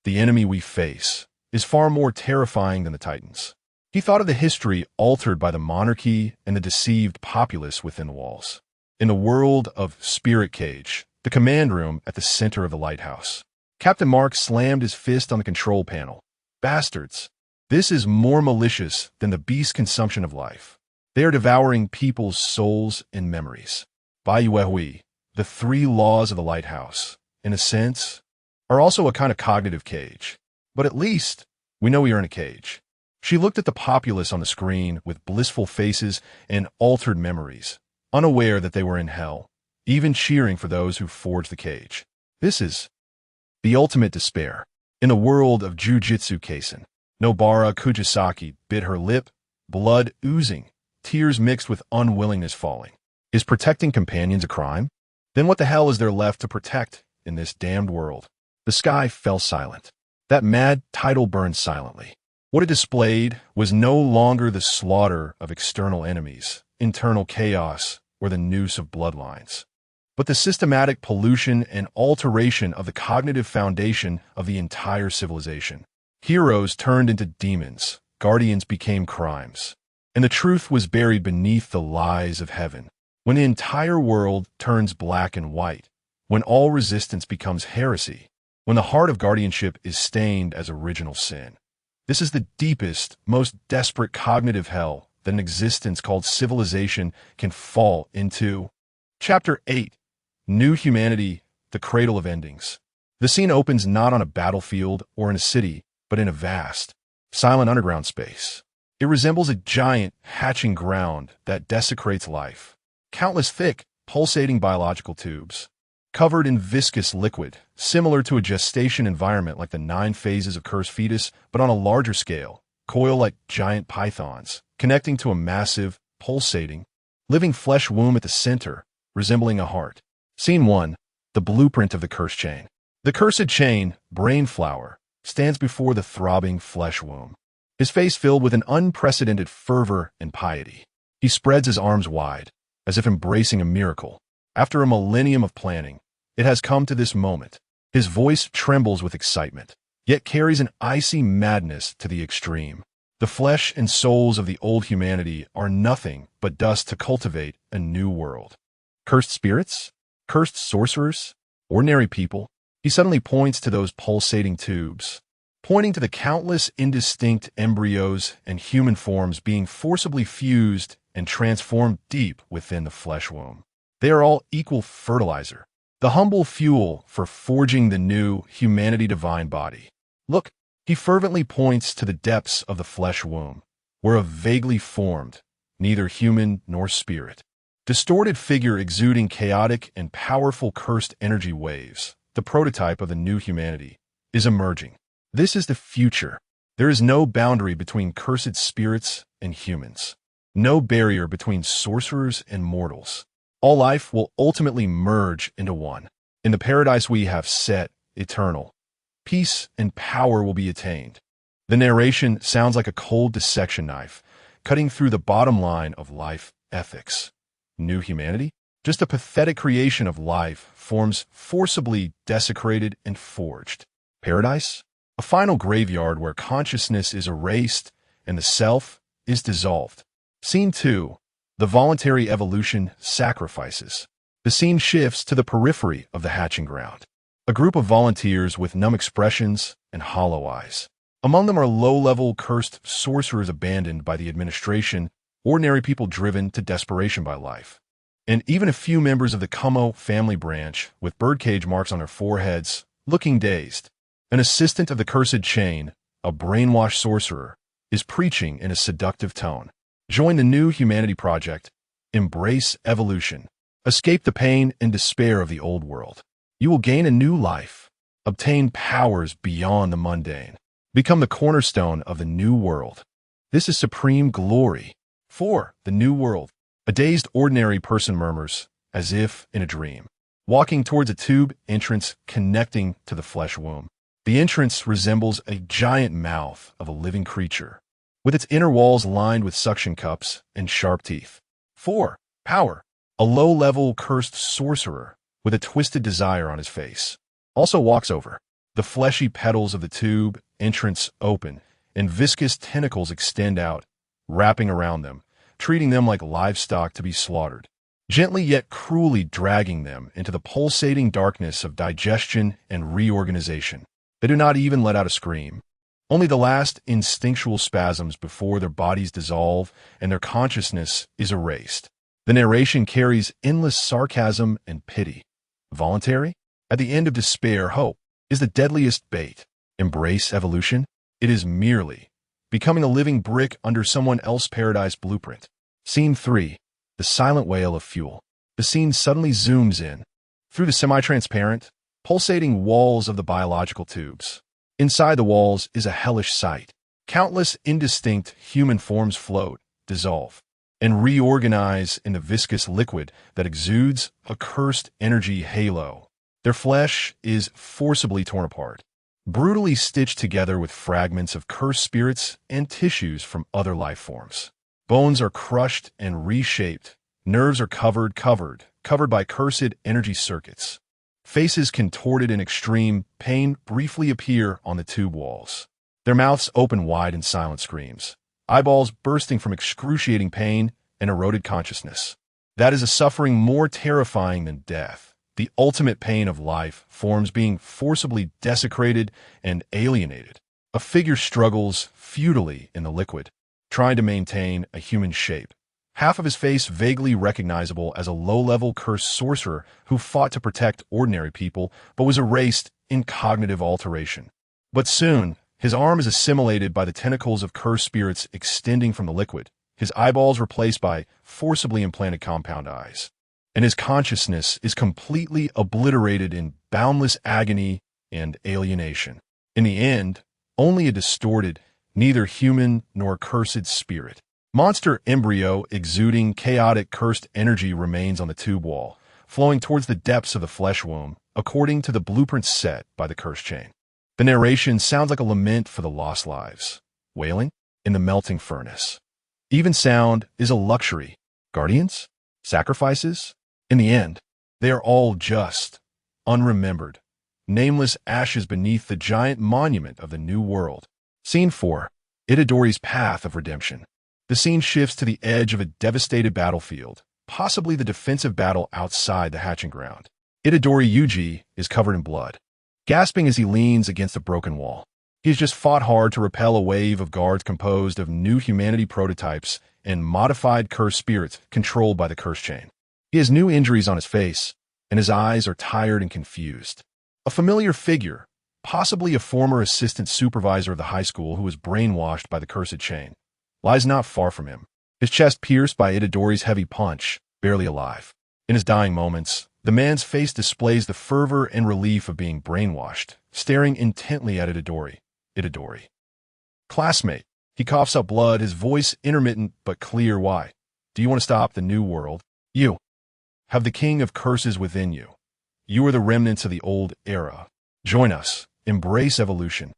the enemy we face is far more terrifying than the Titans. He thought of the history altered by the monarchy and the deceived populace within the walls. In the world of Spirit Cage, the command room at the center of the lighthouse, Captain Mark slammed his fist on the control panel. Bastards! This is more malicious than the beast consumption of life. They are devouring people's souls and memories. Bayuehui, the three laws of the lighthouse, in a sense, are also a kind of cognitive cage. But at least, we know we are in a cage. She looked at the populace on the screen with blissful faces and altered memories, unaware that they were in hell, even cheering for those who forged the cage. This is the ultimate despair. In the world of Jujutsu Kaisen, Nobara Kujisaki bit her lip, blood oozing, tears mixed with unwillingness falling. Is protecting companions a crime? Then what the hell is there left to protect in this damned world? The sky fell silent. That mad title burned silently. What it displayed was no longer the slaughter of external enemies, internal chaos, or the noose of bloodlines, but the systematic pollution and alteration of the cognitive foundation of the entire civilization. Heroes turned into demons, guardians became crimes, and the truth was buried beneath the lies of heaven. When the entire world turns black and white, when all resistance becomes heresy, when the heart of guardianship is stained as original sin. This is the deepest, most desperate cognitive hell that an existence called civilization can fall into. Chapter 8. New Humanity, the Cradle of Endings. The scene opens not on a battlefield or in a city, but in a vast, silent underground space. It resembles a giant, hatching ground that desecrates life. Countless thick, pulsating biological tubes, covered in viscous liquid, similar to a gestation environment like the 9 phases of cursed fetus, but on a larger scale, coil like giant pythons, connecting to a massive, pulsating, living flesh womb at the center, resembling a heart. Scene 1. The blueprint of the cursed chain. The cursed chain, Brainflower, stands before the throbbing flesh womb, his face filled with an unprecedented fervor and piety. He spreads his arms wide, as if embracing a miracle. After a millennium of planning, it has come to this moment. His voice trembles with excitement, yet carries an icy madness to the extreme. The flesh and souls of the old humanity are nothing but dust to cultivate a new world. Cursed spirits? Cursed sorcerers? Ordinary people? He suddenly points to those pulsating tubes, pointing to the countless indistinct embryos and human forms being forcibly fused and transformed deep within the flesh womb. They are all equal fertilizer, the humble fuel for forging the new humanity-divine body. Look, he fervently points to the depths of the flesh womb, where a vaguely formed, neither human nor spirit, distorted figure exuding chaotic and powerful cursed energy waves, the prototype of the new humanity, is emerging. This is the future. There is no boundary between cursed spirits and humans, no barrier between sorcerers and mortals. All life will ultimately merge into one. In the paradise we have set, eternal, peace and power will be attained. The narration sounds like a cold dissection knife, cutting through the bottom line of life ethics. New humanity? Just a pathetic creation of life forms forcibly desecrated and forged. Paradise? A final graveyard where consciousness is erased and the self is dissolved. Scene 2. The voluntary evolution sacrifices. The scene shifts to the periphery of the hatching ground. A group of volunteers with numb expressions and hollow eyes. Among them are low-level cursed sorcerers abandoned by the administration, ordinary people driven to desperation by life, and even a few members of the Como family branch with birdcage marks on their foreheads, looking dazed. An assistant of the cursed chain, a brainwashed sorcerer, is preaching in a seductive tone. Join the new humanity project. Embrace evolution. Escape the pain and despair of the old world. You will gain a new life. Obtain powers beyond the mundane. Become the cornerstone of the new world. This is supreme glory. 4. The new world. A dazed ordinary person murmurs, as if in a dream, walking towards a tube entrance connecting to the flesh womb. The entrance resembles a giant mouth of a living creature, with its inner walls lined with suction cups and sharp teeth. 4. Power. A low-level cursed sorcerer with a twisted desire on his face also walks over. The fleshy petals of the tube entrance open, and viscous tentacles extend out, wrapping around them, treating them like livestock to be slaughtered, gently yet cruelly dragging them into the pulsating darkness of digestion and reorganization. They do not even let out a scream, only the last instinctual spasms before their bodies dissolve and their consciousness is erased. The narration carries endless sarcasm and pity. Voluntary? At the end of despair, hope is the deadliest bait. Embrace evolution? It is merely becoming a living brick under someone else's paradise blueprint. Scene 3. The silent wail of fuel. The scene suddenly zooms in through the semi-transparent, pulsating walls of the biological tubes. Inside the walls is a hellish sight. Countless indistinct human forms float, dissolve, and reorganize in the viscous liquid that exudes a cursed energy halo. Their flesh is forcibly torn apart, brutally stitched together with fragments of cursed spirits and tissues from other life forms. Bones are crushed and reshaped. Nerves are covered by cursed energy circuits. Faces contorted in extreme pain briefly appear on the tube walls. Their mouths open wide in silent screams, eyeballs bursting from excruciating pain and eroded consciousness. That is a suffering more terrifying than death. The ultimate pain of life forms being forcibly desecrated and alienated. A figure struggles futilely in the liquid, trying to maintain a human shape. Half of his face vaguely recognizable as a low-level cursed sorcerer who fought to protect ordinary people but was erased in cognitive alteration. But soon, his arm is assimilated by the tentacles of cursed spirits extending from the liquid, his eyeballs replaced by forcibly implanted compound eyes, and his consciousness is completely obliterated in boundless agony and alienation. In the end, only a distorted, neither human nor cursed spirit. Monster embryo exuding chaotic cursed energy remains on the tube wall, flowing towards the depths of the flesh womb, according to the blueprint set by the curse chain. The narration sounds like a lament for the lost lives, wailing in the melting furnace. Even sound is a luxury. Guardians? Sacrifices? In the end, they are all just, unremembered, nameless ashes beneath the giant monument of the new world. Scene 4. Itadori's Path of Redemption. The scene shifts to the edge of a devastated battlefield, possibly the defensive battle outside the hatching ground. Itadori Yuji is covered in blood, gasping as he leans against a broken wall. He has just fought hard to repel a wave of guards composed of new humanity prototypes and modified cursed spirits controlled by the curse chain. He has new injuries on his face, and his eyes are tired and confused. A familiar figure, possibly a former assistant supervisor of the high school who was brainwashed by the cursed chain, lies not far from him, his chest pierced by Itadori's heavy punch, barely alive. In his dying moments, the man's face displays the fervor and relief of being brainwashed, staring intently at Itadori. Itadori. Classmate. He coughs up blood, his voice intermittent but clear. Why? Do you want to stop the new world? You have the king of curses within you. You are the remnants of the old era. Join us. Embrace evolution.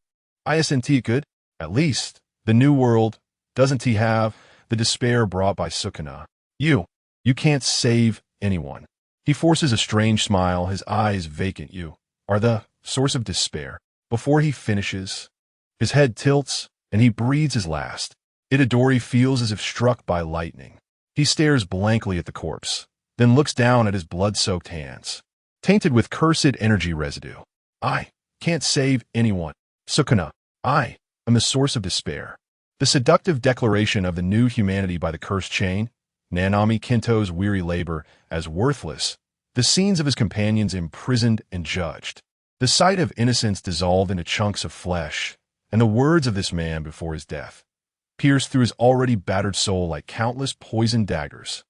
Isn't it good? At least, the new world, doesn't he have the despair brought by Sukuna? You can't save anyone. He forces a strange smile, his eyes vacant. You are the source of despair. Before he finishes, his head tilts, and he breathes his last. Itadori feels as if struck by lightning. He stares blankly at the corpse, then looks down at his blood-soaked hands, tainted with cursed energy residue. I can't save anyone. Sukuna, I am the source of despair. The seductive declaration of the new humanity by the cursed chain, Nanami Kinto's weary labor as worthless, the scenes of his companions imprisoned and judged, the sight of innocence dissolved into chunks of flesh, and the words of this man before his death, pierced through his already battered soul like countless poisoned daggers.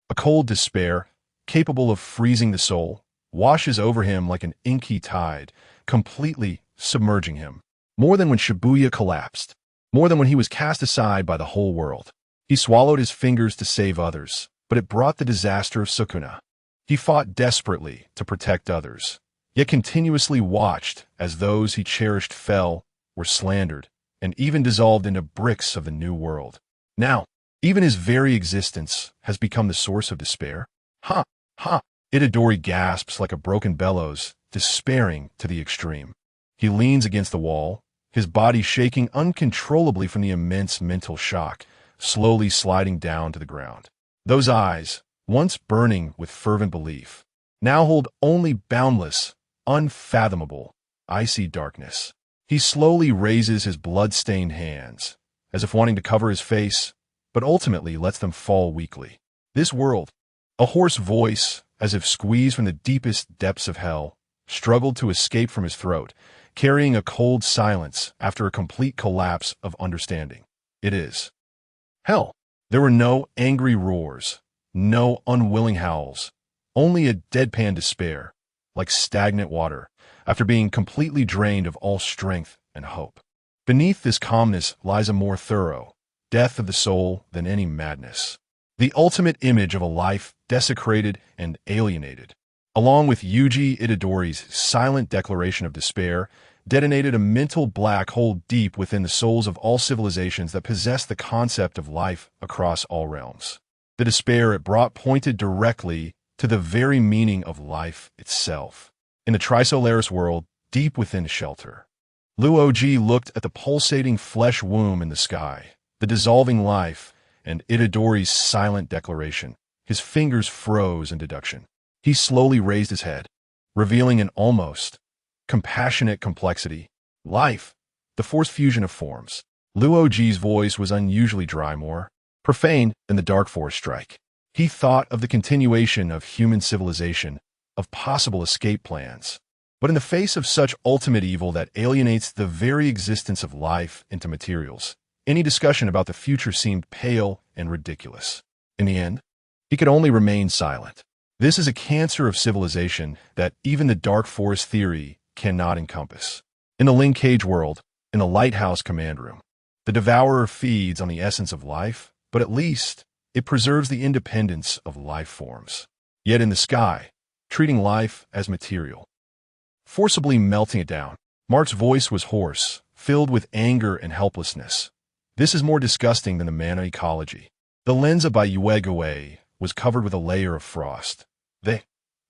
A cold despair, capable of freezing the soul, washes over him like an inky tide, completely submerging him. More than when Shibuya collapsed, more than when he was cast aside by the whole world. He swallowed his fingers to save others, but it brought the disaster of Sukuna. He fought desperately to protect others, yet continuously watched as those he cherished fell, were slandered, and even dissolved into bricks of the new world. Now, even his very existence has become the source of despair. Ha! Ha! Itadori gasps like a broken bellows, despairing to the extreme. He leans against the wall, his body shaking uncontrollably from the immense mental shock, slowly sliding down to the ground. Those eyes, once burning with fervent belief, now hold only boundless, unfathomable, icy darkness. He slowly raises his blood-stained hands, as if wanting to cover his face, but ultimately lets them fall weakly. This world, a hoarse voice, as if squeezed from the deepest depths of hell, struggled to escape from his throat, carrying a cold silence after a complete collapse of understanding. It is hell. There were no angry roars, no unwilling howls, only a deadpan despair, like stagnant water, after being completely drained of all strength and hope. Beneath this calmness lies a more thorough death of the soul than any madness. The ultimate image of a life desecrated and alienated. Along with Yuji Itadori's silent declaration of despair, detonated a mental black hole deep within the souls of all civilizations that possess the concept of life across all realms. The despair it brought pointed directly to the very meaning of life itself. In the Trisolaris world, deep within the shelter, Luoji looked at the pulsating flesh womb in the sky, the dissolving life, and Itadori's silent declaration. His fingers froze in deduction. He slowly raised his head, revealing an almost compassionate complexity. Life, the forced fusion of forms. Luo Ji's voice was unusually dry, more profane than the dark forest strike. He thought of the continuation of human civilization, of possible escape plans. But in the face of such ultimate evil that alienates the very existence of life into materials, any discussion about the future seemed pale and ridiculous. In the end, he could only remain silent. This is a cancer of civilization that even the dark forest theory cannot encompass. In the Ling Cage world, in the lighthouse command room, the devourer feeds on the essence of life, but at least it preserves the independence of life forms. Yet in the sky, treating life as material, forcibly melting it down. Mark's voice was hoarse, filled with anger and helplessness. This is more disgusting than the mana ecology. The lens of Bayuegaway was covered with a layer of frost. They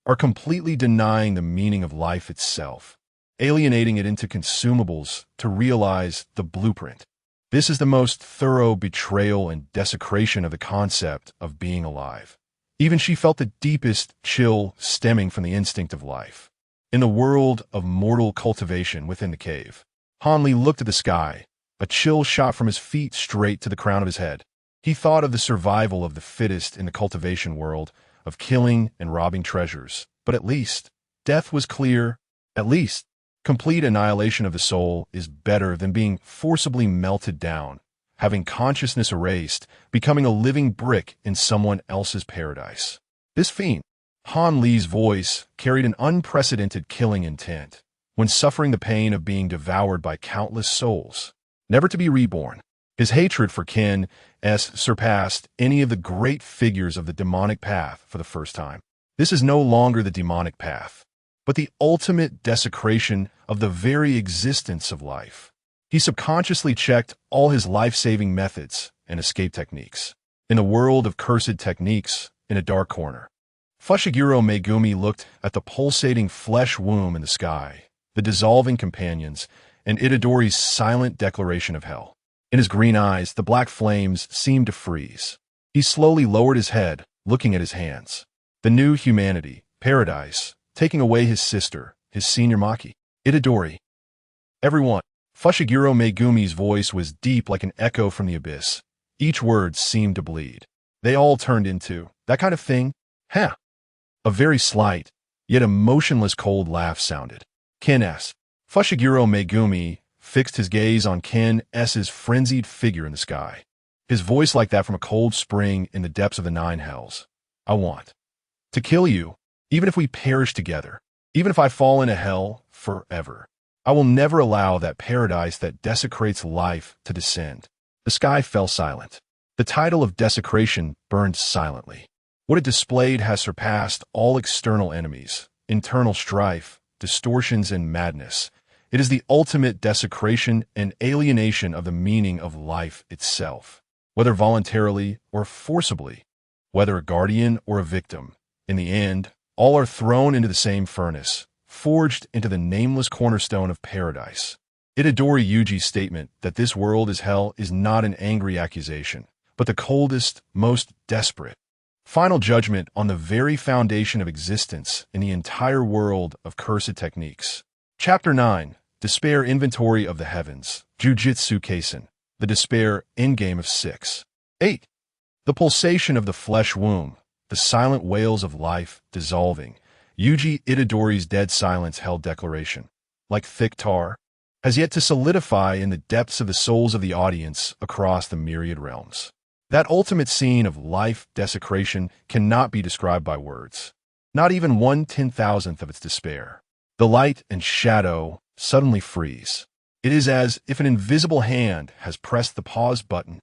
are completely denying the meaning of life itself, alienating it into consumables to realize the blueprint. This is the most thorough betrayal and desecration of the concept of being alive. Even she felt the deepest chill stemming from the instinct of life. In the world of mortal cultivation within the cave, Hanli looked at the sky. A chill shot from his feet straight to the crown of his head. He thought of the survival of the fittest in the cultivation world, of killing and robbing treasures. But at least, death was clear. At least, complete annihilation of the soul is better than being forcibly melted down, having consciousness erased, becoming a living brick in someone else's paradise. This fiend, Han Li's voice, carried an unprecedented killing intent, when suffering the pain of being devoured by countless souls, never to be reborn. His hatred for Ken S. surpassed any of the great figures of the demonic path for the first time. This is no longer the demonic path, but the ultimate desecration of the very existence of life. He subconsciously checked all his life-saving methods and escape techniques. In a world of cursed techniques, in a dark corner, Fushiguro Megumi looked at the pulsating flesh womb in the sky, the dissolving companions, and Itadori's silent declaration of hell. In his green eyes, the black flames seemed to freeze. He slowly lowered his head, looking at his hands. The new humanity, paradise, taking away his sister, his senior Maki. Itadori. Everyone. Fushiguro Megumi's voice was deep like an echo from the abyss. Each word seemed to bleed. They all turned into, that kind of thing? Huh. A very slight, yet emotionless cold laugh sounded. Ken S. Fushiguro Megumi fixed his gaze on Ken S.'s frenzied figure in the sky. His voice like that from a cold spring in the depths of the nine hells. I want to kill you, even if we perish together, even if I fall into hell forever. I will never allow that paradise that desecrates life to descend. The sky fell silent. The title of desecration burned silently. What it displayed has surpassed all external enemies, internal strife, distortions, and madness. It is the ultimate desecration and alienation of the meaning of life itself, whether voluntarily or forcibly, whether a guardian or a victim. In the end, all are thrown into the same furnace, forged into the nameless cornerstone of paradise. Itadori Yuji's statement that this world is hell is not an angry accusation, but the coldest, most desperate final judgment on the very foundation of existence in the entire world of cursed techniques. Chapter 9. Despair Inventory of the Heavens. Jujutsu Kaisen. The Despair Endgame of 6. 8. The pulsation of the flesh womb. The silent wails of life dissolving. Yuji Itadori's dead silence held declaration, like thick tar, has yet to solidify in the depths of the souls of the audience across the myriad realms. That ultimate scene of life desecration cannot be described by words, not even 1/10,000th of its despair. The light and shadow suddenly freeze. It is as if an invisible hand has pressed the pause button.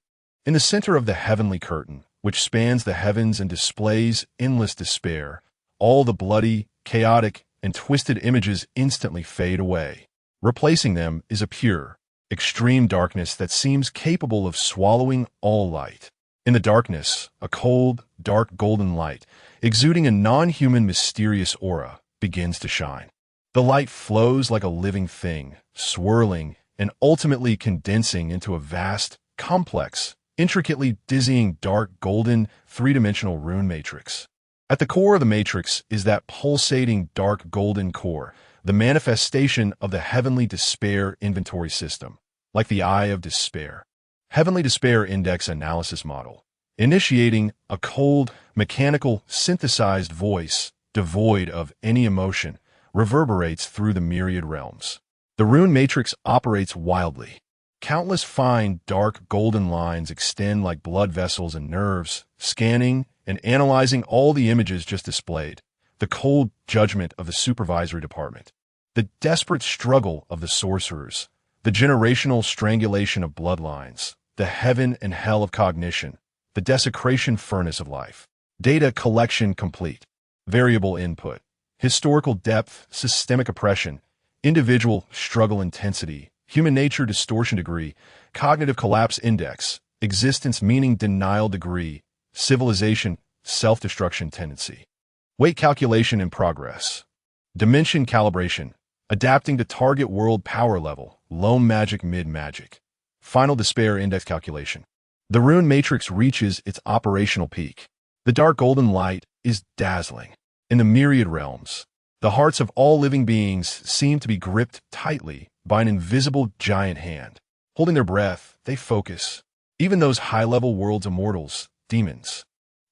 In the center of the heavenly curtain, which spans the heavens and displays endless despair, all the bloody, chaotic, and twisted images instantly fade away. Replacing them is a pure, extreme darkness that seems capable of swallowing all light. In the darkness, a cold, dark golden light, exuding a non-human mysterious aura, begins to shine. The light flows like a living thing, swirling and ultimately condensing into a vast, complex, intricately dizzying dark golden, three-dimensional rune matrix. At the core of the Matrix is that pulsating dark golden core, the manifestation of the heavenly despair inventory system, like the Eye of Despair. Heavenly Despair Index Analysis Model, initiating a cold, mechanical, synthesized voice, devoid of any emotion, reverberates through the myriad realms. The rune matrix operates wildly. Countless fine, dark, golden lines extend like blood vessels and nerves, scanning and analyzing all the images just displayed. The cold judgment of the supervisory department. The desperate struggle of the sorcerers. The generational strangulation of bloodlines. The heaven and hell of cognition. The desecration furnace of life. Data collection complete. Variable input. Historical depth, systemic oppression. Individual struggle intensity. Human nature distortion degree. Cognitive collapse index. Existence meaning denial degree. Civilization, self-destruction tendency. Weight calculation in progress. Dimension calibration. Adapting to target world power level. Low magic, mid magic. Final despair index calculation. The rune matrix reaches its operational peak. The dark golden light is dazzling. In the myriad realms, the hearts of all living beings seem to be gripped tightly by an invisible giant hand. Holding their breath, they focus. Even those high-level world's immortals, demons,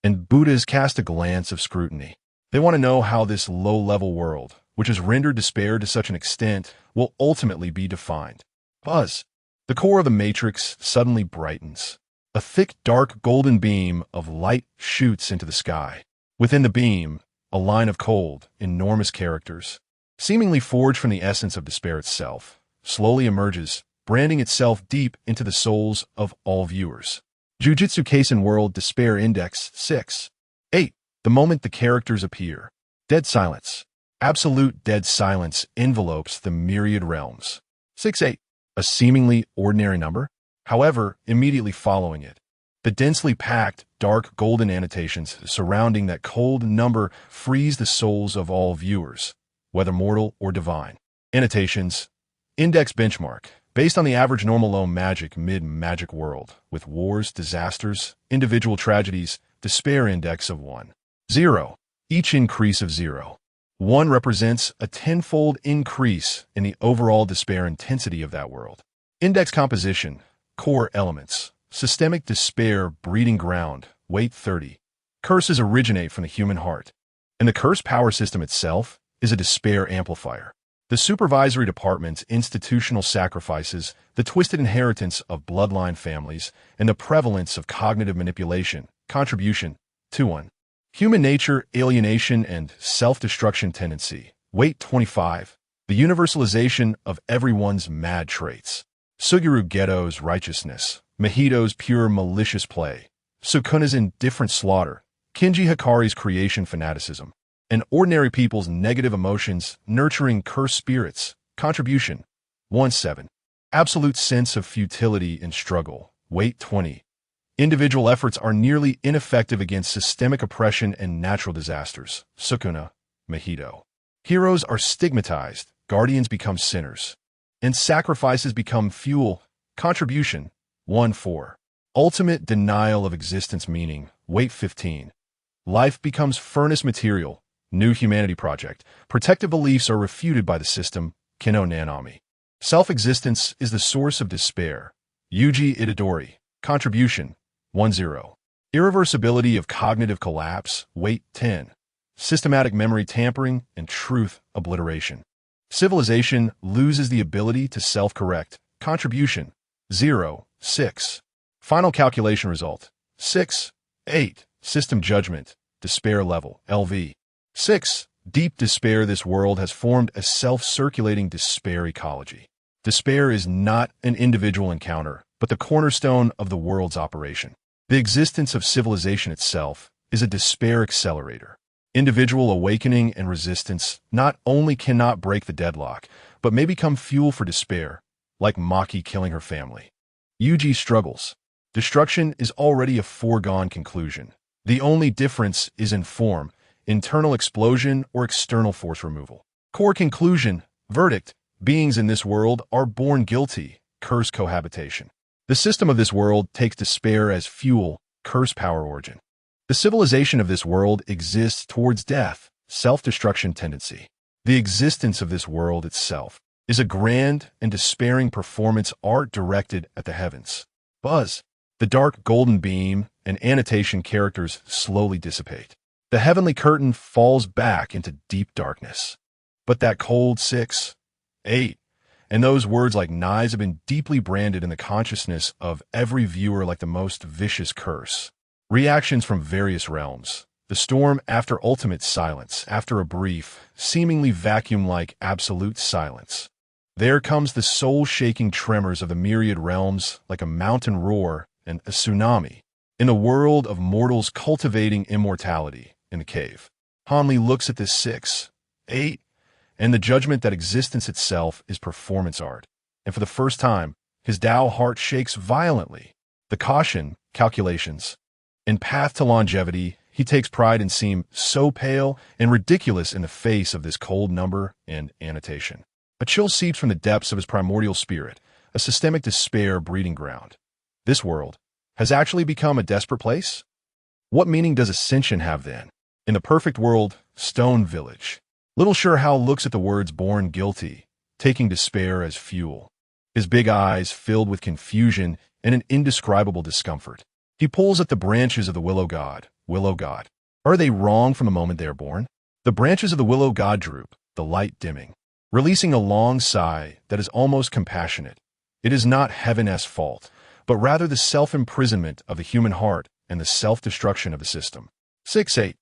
and Buddhas cast a glance of scrutiny. They want to know how this low-level world, which has rendered despair to such an extent, will ultimately be defined. Buzz. The core of the matrix suddenly brightens. A thick, dark, golden beam of light shoots into the sky. Within the beam, a line of cold, enormous characters, seemingly forged from the essence of despair itself, slowly emerges, branding itself deep into the souls of all viewers. Jujutsu Kaisen World Despair Index 6. 8. The moment the characters appear. Dead silence. Absolute dead silence envelopes the myriad realms. 6-8. A seemingly ordinary number. However, immediately following it, the densely packed, dark golden annotations surrounding that cold number freeze the souls of all viewers, whether mortal or divine. Annotations. Index benchmark. Based on the average normal low magic, mid-magic world, with wars, disasters, individual tragedies, despair index of 1. 0. Each increase of 0. 1 represents a tenfold increase in the overall despair intensity of that world. Index composition. Core elements. Systemic despair breeding ground, weight 30. Curses originate from the human heart, and the curse power system itself is a despair amplifier. The supervisory department's institutional sacrifices, the twisted inheritance of bloodline families, and the prevalence of cognitive manipulation, contribution, 2-1. Human nature, alienation, and self-destruction tendency, weight 25. The universalization of everyone's mad traits. Suguru Geto's righteousness. Mahito's pure malicious play, Sukuna's indifferent slaughter, Kinji Hikari's creation fanaticism, and ordinary people's negative emotions nurturing cursed spirits, contribution, 1-7. Absolute sense of futility and struggle, weight 20. Individual efforts are nearly ineffective against systemic oppression and natural disasters, Sukuna, Mahito. Heroes are stigmatized, guardians become sinners, and sacrifices become fuel, contribution, 1-4. Ultimate denial of existence meaning, weight 15. Life becomes furnace material, new humanity project. Protective beliefs are refuted by the system, Kino Nanami. Self-existence is the source of despair, Yuji Itadori. Contribution, 1-0. Irreversibility of cognitive collapse, weight 10. Systematic memory tampering and truth obliteration. Civilization loses the ability to self-correct, contribution, 0-6. Final calculation result, 6-8. System judgment, despair level, LV. 6. Deep despair. This world has formed a self-circulating despair ecology. Despair is not an individual encounter, but the cornerstone of the world's operation. The existence of civilization itself is a despair accelerator. Individual awakening and resistance not only cannot break the deadlock, but may become fuel for despair, like Maki killing her family. Yuji struggles. Destruction is already a foregone conclusion. The only difference is in form, internal explosion or external force removal. Core conclusion, verdict, beings in this world are born guilty, curse cohabitation. The system of this world takes despair as fuel, curse power origin. The civilization of this world exists towards death, self-destruction tendency. The existence of this world itself is a grand and despairing performance art directed at the heavens. Buzz. The dark golden beam and annotation characters slowly dissipate. The heavenly curtain falls back into deep darkness. But that cold 6, 8, and those words like knives have been deeply branded in the consciousness of every viewer like the most vicious curse. Reactions from various realms. The storm after ultimate silence, after a brief, seemingly vacuum-like absolute silence. There comes the soul-shaking tremors of the myriad realms like a mountain roar and a tsunami. In the world of mortals cultivating immortality, in the cave, Hanli looks at this 6, 8, and the judgment that existence itself is performance art. And for the first time, his Tao heart shakes violently. The caution, calculations, and path to longevity, he takes pride in seem so pale and ridiculous in the face of this cold number and annotation. A chill seeps from the depths of his primordial spirit, a systemic despair breeding ground. This world has actually become a desperate place? What meaning does ascension have then? In the perfect world, Stone Village. Little sure Hal looks at the words born guilty, taking despair as fuel. His big eyes filled with confusion and an indescribable discomfort. He pulls at the branches of the willow god. Willow god. Are they wrong from the moment they are born? The branches of the willow god droop, the light dimming, releasing a long sigh that is almost compassionate. It is not heaven's fault, but rather the self-imprisonment of the human heart and the self-destruction of the system. 6-8.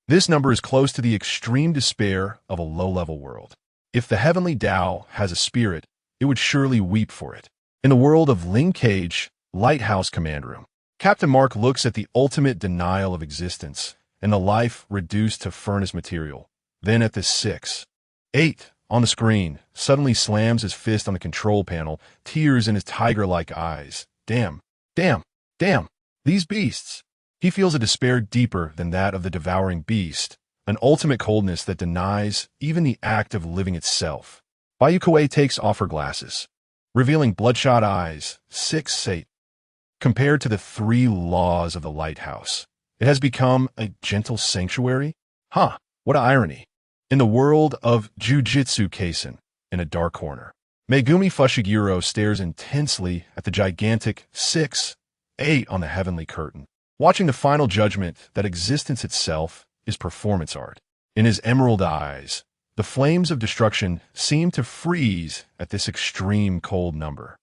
This number is close to the extreme despair of a low-level world. If the heavenly Tao has a spirit, it would surely weep for it. In the world of Ling Cage, Lighthouse Command Room, Captain Mark looks at the ultimate denial of existence and the life reduced to furnace material. Then at the 6, 8 on the screen, suddenly slams his fist on the control panel, tears in his tiger-like eyes. Damn, damn, damn, these beasts. He feels a despair deeper than that of the devouring beast, an ultimate coldness that denies even the act of living itself. Bayukoe takes off her glasses, revealing bloodshot eyes. 6-8. Compared to the 3 laws of the lighthouse, it has become a gentle sanctuary? Huh, what irony. In the world of Jujutsu Kaisen, in a dark corner, Megumi Fushiguro stares intensely at the gigantic 6, 8 on the heavenly curtain, watching the final judgment that existence itself is performance art. In his emerald eyes, the flames of destruction seem to freeze at this extreme cold number,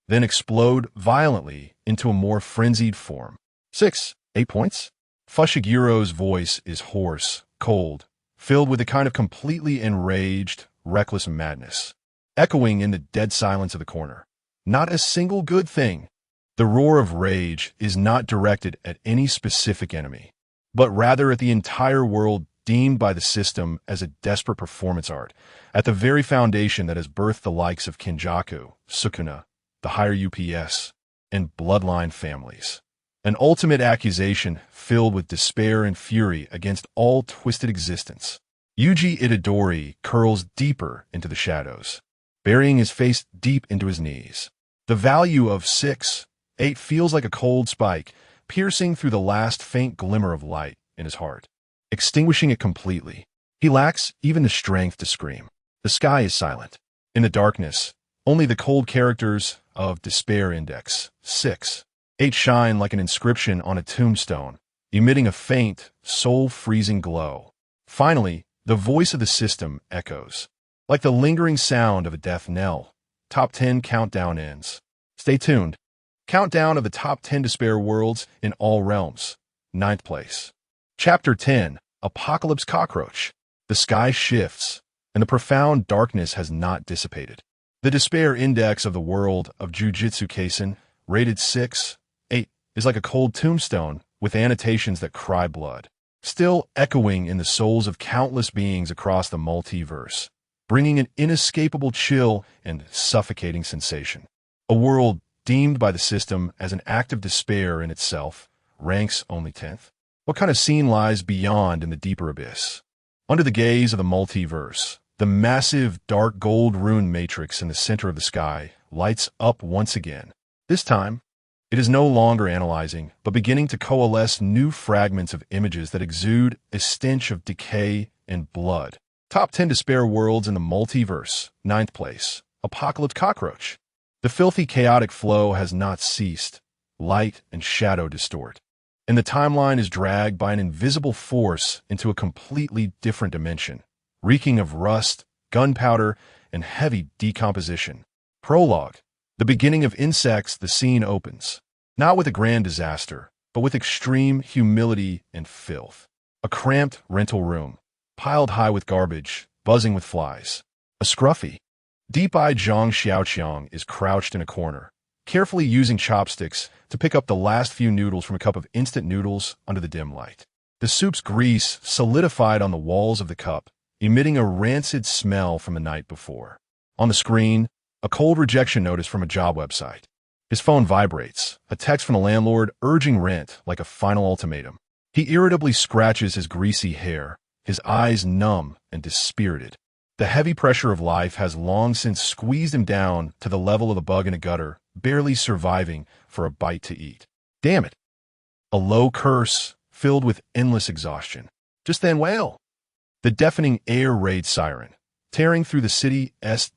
then explode violently into a more frenzied form. 6, 8 points? Fushiguro's voice is hoarse, cold, filled with a kind of completely enraged, reckless madness, echoing in the dead silence of the corner. Not a single good thing. The roar of rage is not directed at any specific enemy, but rather at the entire world deemed by the system as a desperate performance art, at the very foundation that has birthed the likes of Kenjaku, Sukuna, the higher UPS, and bloodline families. An ultimate accusation filled with despair and fury against all twisted existence. Yuji Itadori curls deeper into the shadows, burying his face deep into his knees. The value of 6, 8 feels like a cold spike, piercing through the last faint glimmer of light in his heart, extinguishing it completely. He lacks even the strength to scream. The sky is silent. In the darkness, only the cold characters of Despair Index 6, 8 shine like an inscription on a tombstone, emitting a faint, soul-freezing glow. Finally, the voice of the system echoes, like the lingering sound of a death knell. Top 10 countdown ends. Stay tuned. Countdown of the top 10 despair worlds in all realms. 9th place. Chapter 10, Apocalypse Cockroach. The sky shifts, and the profound darkness has not dissipated. The despair index of the world of Jujutsu Kaisen, rated 6, 8, is like a cold tombstone with annotations that cry blood, still echoing in the souls of countless beings across the multiverse, bringing an inescapable chill and suffocating sensation. A world deemed by the system as an act of despair in itself, ranks only 10th. What kind of scene lies beyond in the deeper abyss? Under the gaze of the multiverse, the massive dark gold rune matrix in the center of the sky lights up once again. This time, It is no longer analyzing, but beginning to coalesce new fragments of images that exude a stench of decay and blood. Top 10 despair worlds in the multiverse. 9th place. Apocalypse Cockroach. The filthy, chaotic flow has not ceased. Light and shadow distort, and the timeline is dragged by an invisible force into a completely different dimension, reeking of rust, gunpowder, and heavy decomposition. Prologue. The beginning of Insects, the scene opens, not with a grand disaster, but with extreme humility and filth. A cramped rental room, piled high with garbage, buzzing with flies. A scruffy, deep-eyed Zhang Xiaoqiang is crouched in a corner, carefully using chopsticks to pick up the last few noodles from a cup of instant noodles under the dim light. The soup's grease solidified on the walls of the cup, emitting a rancid smell from the night before. On the screen, a cold rejection notice from a job website. His phone vibrates, a text from the landlord urging rent like a final ultimatum. He irritably scratches his greasy hair, his eyes numb and dispirited. The heavy pressure of life has long since squeezed him down to the level of the bug in a gutter, barely surviving for a bite to eat. Damn it. A low curse, filled with endless exhaustion. Just then wail. The deafening air raid siren, tearing through the city's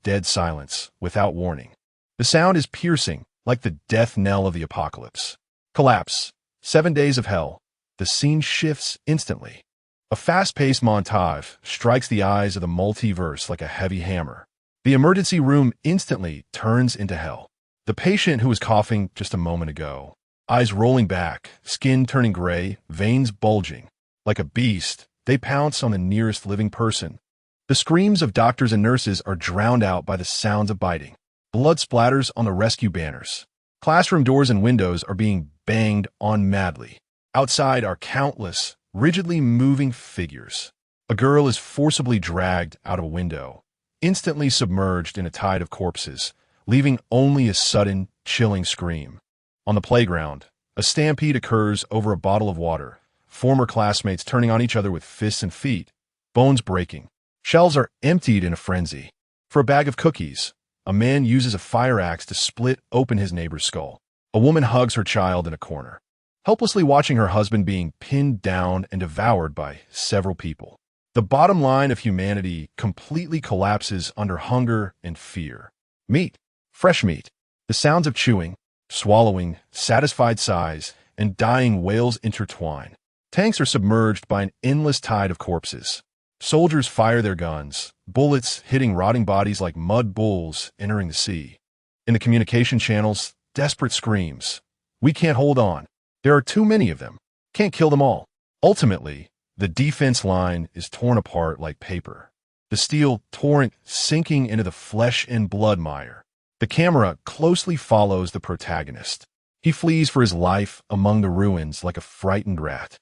dead silence without warning. The sound is piercing, like the death knell of the apocalypse. Collapse. 7 days of hell. The scene shifts instantly. A fast-paced montage strikes the eyes of the multiverse like a heavy hammer. The emergency room instantly turns into hell. The patient who was coughing just a moment ago, eyes rolling back, skin turning gray, veins bulging. Like a beast, they pounce on the nearest living person. The screams of doctors and nurses are drowned out by the sounds of biting. Blood splatters on the rescue banners. Classroom doors and windows are being banged on madly. Outside are countless, rigidly moving figures. A girl is forcibly dragged out of a window, instantly submerged in a tide of corpses, leaving only a sudden, chilling scream. On the playground, a stampede occurs over a bottle of water, former classmates turning on each other with fists and feet, bones breaking. Shells are emptied in a frenzy. For a bag of cookies, a man uses a fire axe to split open his neighbor's skull. A woman hugs her child in a corner, helplessly watching her husband being pinned down and devoured by several people. The bottom line of humanity completely collapses under hunger and fear. Meat. Fresh meat. The sounds of chewing, swallowing, satisfied sighs, and dying wails intertwine. Tanks are submerged by an endless tide of corpses. Soldiers fire their guns, bullets hitting rotting bodies like mud bulls entering the sea. In the communication channels, desperate screams. We can't hold on. There are too many of them. Can't kill them all. Ultimately, the defense line is torn apart like paper. The steel torrent sinking into the flesh and blood mire. The camera closely follows the protagonist. He flees for his life among the ruins like a frightened rat.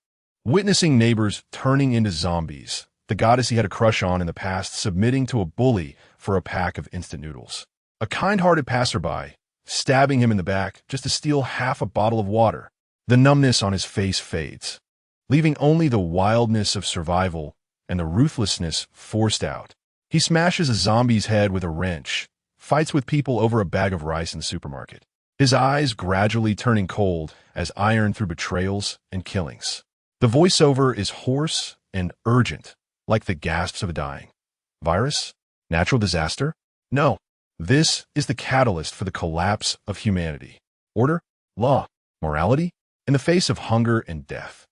Witnessing neighbors turning into zombies, the goddess he had a crush on in the past submitting to a bully for a pack of instant noodles. A kind-hearted passerby, stabbing him in the back just to steal half a bottle of water. The numbness on his face fades, leaving only the wildness of survival and the ruthlessness forced out. He smashes a zombie's head with a wrench, fights with people over a bag of rice in the supermarket, his eyes gradually turning cold as iron through betrayals and killings. The voiceover is hoarse and urgent, like the gasps of a dying. Virus? Natural disaster? No. This is the catalyst for the collapse of humanity. Order? Law? Morality? In the face of hunger and death.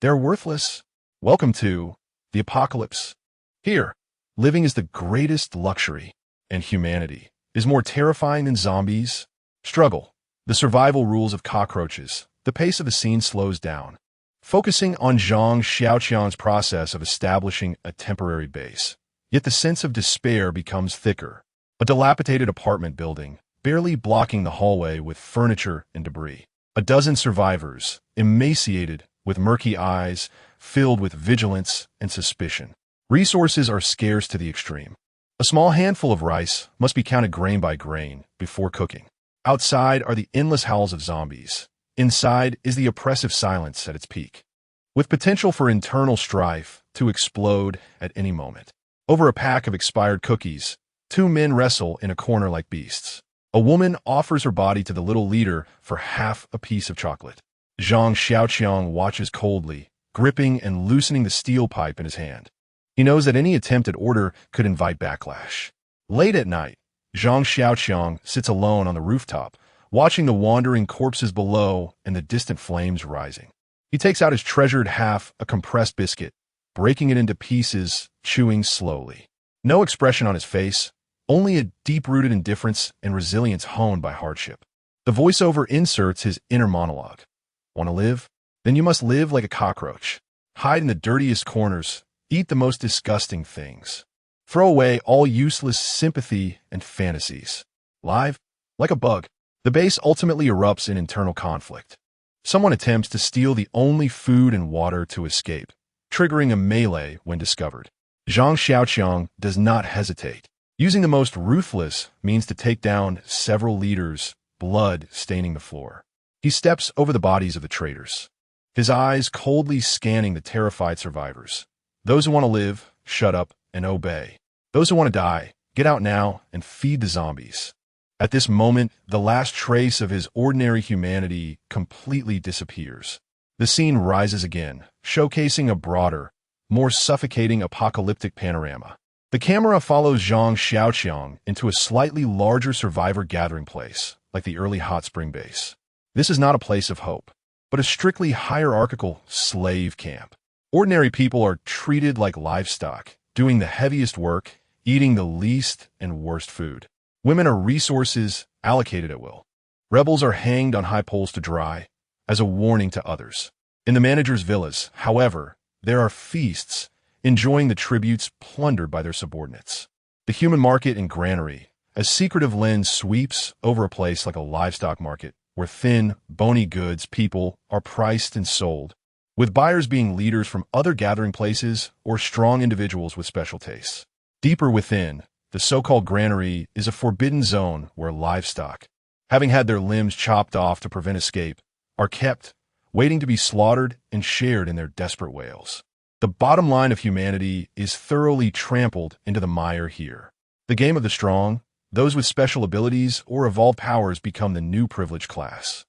They're worthless. Welcome to the apocalypse. Here, living is the greatest luxury, and humanity is more terrifying than zombies. Struggle. The survival rules of cockroaches. The pace of the scene slows down, focusing on Zhang Xiaoqiang's process of establishing a temporary base. Yet the sense of despair becomes thicker. A dilapidated apartment building, barely blocking the hallway with furniture and debris. A dozen survivors, emaciated, with murky eyes, filled with vigilance and suspicion. Resources are scarce to the extreme. A small handful of rice must be counted grain by grain before cooking. Outside are the endless howls of zombies. Inside is the oppressive silence at its peak, with potential for internal strife to explode at any moment. Over a pack of expired cookies, two men wrestle in a corner like beasts. A woman offers her body to the little leader for half a piece of chocolate. Zhang Xiaoqiang watches coldly, gripping and loosening the steel pipe in his hand. He knows that any attempt at order could invite backlash. Late at night, Zhang Xiaoqiang sits alone on the rooftop, watching the wandering corpses below and the distant flames rising. He takes out his treasured half, a compressed biscuit, breaking it into pieces, chewing slowly. No expression on his face, only a deep-rooted indifference and resilience honed by hardship. The voiceover inserts his inner monologue. Want to live? Then you must live like a cockroach. Hide in the dirtiest corners, eat the most disgusting things. Throw away all useless sympathy and fantasies. Live? Like a bug. The base ultimately erupts in internal conflict. Someone attempts to steal the only food and water to escape, triggering a melee when discovered. Zhang Xiaoqiang does not hesitate, using the most ruthless means to take down several leaders, blood staining the floor. He steps over the bodies of the traitors, his eyes coldly scanning the terrified survivors. Those who want to live, shut up and obey. Those who want to die, get out now and feed the zombies. At this moment, the last trace of his ordinary humanity completely disappears. The scene rises again, showcasing a broader, more suffocating apocalyptic panorama. The camera follows Zhang Xiaoqiang into a slightly larger survivor gathering place, like the early hot spring base. This is not a place of hope, but a strictly hierarchical slave camp. Ordinary people are treated like livestock, doing the heaviest work, eating the least and worst food. Women are resources allocated at will. Rebels are hanged on high poles to dry, as a warning to others. In the manager's villas, however, there are feasts, enjoying the tributes plundered by their subordinates. The human market and granary, a secretive lens sweeps over a place like a livestock market, where thin, bony goods people are priced and sold, with buyers being leaders from other gathering places or strong individuals with special tastes. Deeper within, the so-called granary is a forbidden zone where livestock, having had their limbs chopped off to prevent escape, are kept, waiting to be slaughtered and shared in their desperate wails. The bottom line of humanity is thoroughly trampled into the mire here. The game of the strong, those with special abilities or evolved powers become the new privileged class.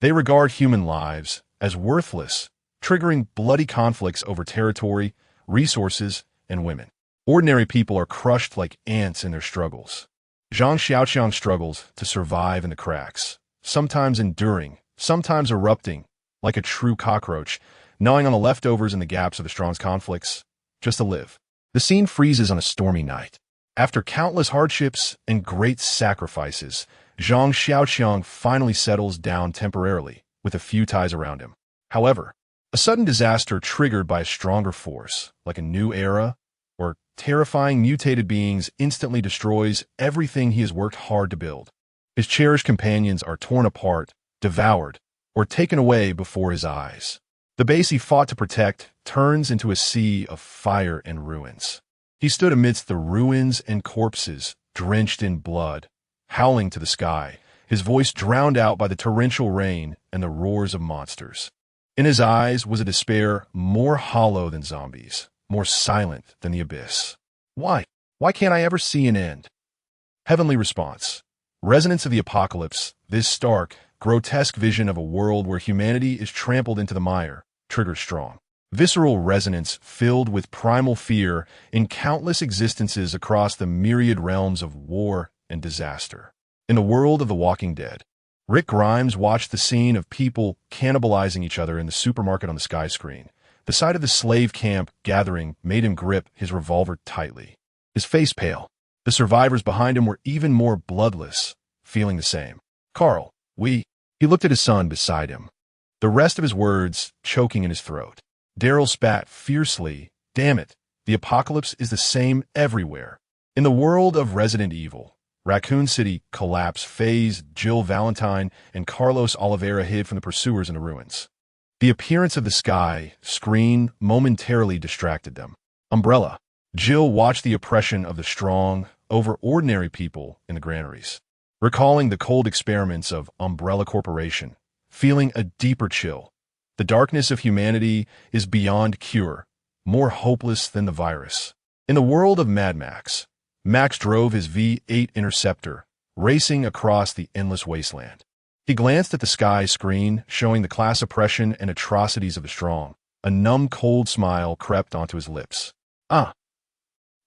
They regard human lives as worthless, triggering bloody conflicts over territory, resources, and women. Ordinary people are crushed like ants in their struggles. Zhang Xiaoqiang struggles to survive in the cracks, sometimes enduring, sometimes erupting, like a true cockroach, gnawing on the leftovers in the gaps of the strong's conflicts, just to live. The scene freezes on a stormy night. After countless hardships and great sacrifices, Zhang Xiaoqiang finally settles down temporarily, with a few ties around him. However, a sudden disaster triggered by a stronger force, like a new era, or terrifying mutated beings, instantly destroys everything he has worked hard to build. His cherished companions are torn apart, devoured, or taken away before his eyes. The base he fought to protect turns into a sea of fire and ruins. He stood amidst the ruins and corpses, drenched in blood, howling to the sky, his voice drowned out by the torrential rain and the roars of monsters. In his eyes was a despair more hollow than zombies, more silent than the abyss. Why? Why can't I ever see an end? Heavenly response. Resonance of the apocalypse, this stark, grotesque vision of a world where humanity is trampled into the mire, triggers strong. Visceral resonance filled with primal fear in countless existences across the myriad realms of war and disaster. In the world of The Walking Dead, Rick Grimes watched the scene of people cannibalizing each other in the supermarket on the sky screen. The sight of the slave camp gathering made him grip his revolver tightly. His face pale. The survivors behind him were even more bloodless, feeling the same. Carl, He looked at his son beside him, the rest of his words choking in his throat. Daryl spat fiercely. Damn it, the apocalypse is the same everywhere. In the world of Resident Evil, Raccoon City collapse phased Jill Valentine and Carlos Oliveira hid from the pursuers in the ruins. The appearance of the sky screen momentarily distracted them. Umbrella. Jill watched the oppression of the strong over ordinary people in the granaries. Recalling the cold experiments of Umbrella Corporation, feeling a deeper chill. The darkness of humanity is beyond cure, more hopeless than the virus. In the world of Mad Max, Max drove his V8 Interceptor, racing across the endless wasteland. He glanced at the sky screen, showing the class oppression and atrocities of the strong. A numb, cold smile crept onto his lips. Ah!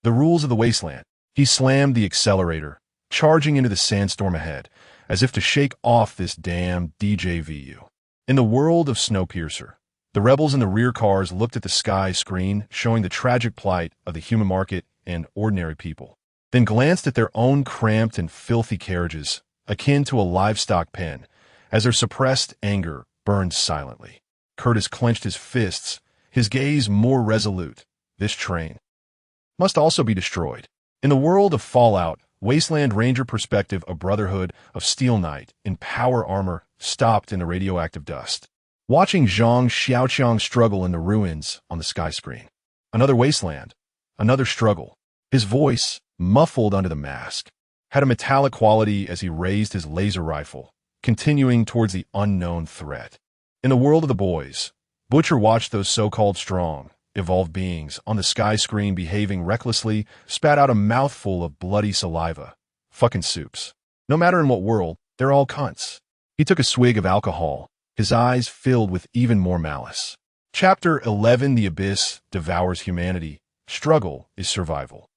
The rules of the wasteland. He slammed the accelerator, charging into the sandstorm ahead, as if to shake off this damn DJVU. In the world of Snowpiercer, the rebels in the rear cars looked at the sky screen, showing the tragic plight of the human market and ordinary people, then glanced at their own cramped and filthy carriages, akin to a livestock pen, as their suppressed anger burned silently. Curtis clenched his fists, his gaze more resolute. This train must also be destroyed. In the world of Fallout, Wasteland Ranger perspective, a brotherhood of Steel Knight in power armor stopped in the radioactive dust, watching Zhang Xiaoqiang struggle in the ruins on the sky screen. Another wasteland, another struggle. His voice, muffled under the mask, had a metallic quality as he raised his laser rifle, continuing towards the unknown threat. In the world of the boys, Butcher watched those so-called strong, evolved beings on the sky screen behaving recklessly, spat out a mouthful of bloody saliva. Fucking soups. No matter in what world, they're all cunts. He took a swig of alcohol, his eyes filled with even more malice. Chapter 11: The Abyss Devours Humanity. Struggle is survival.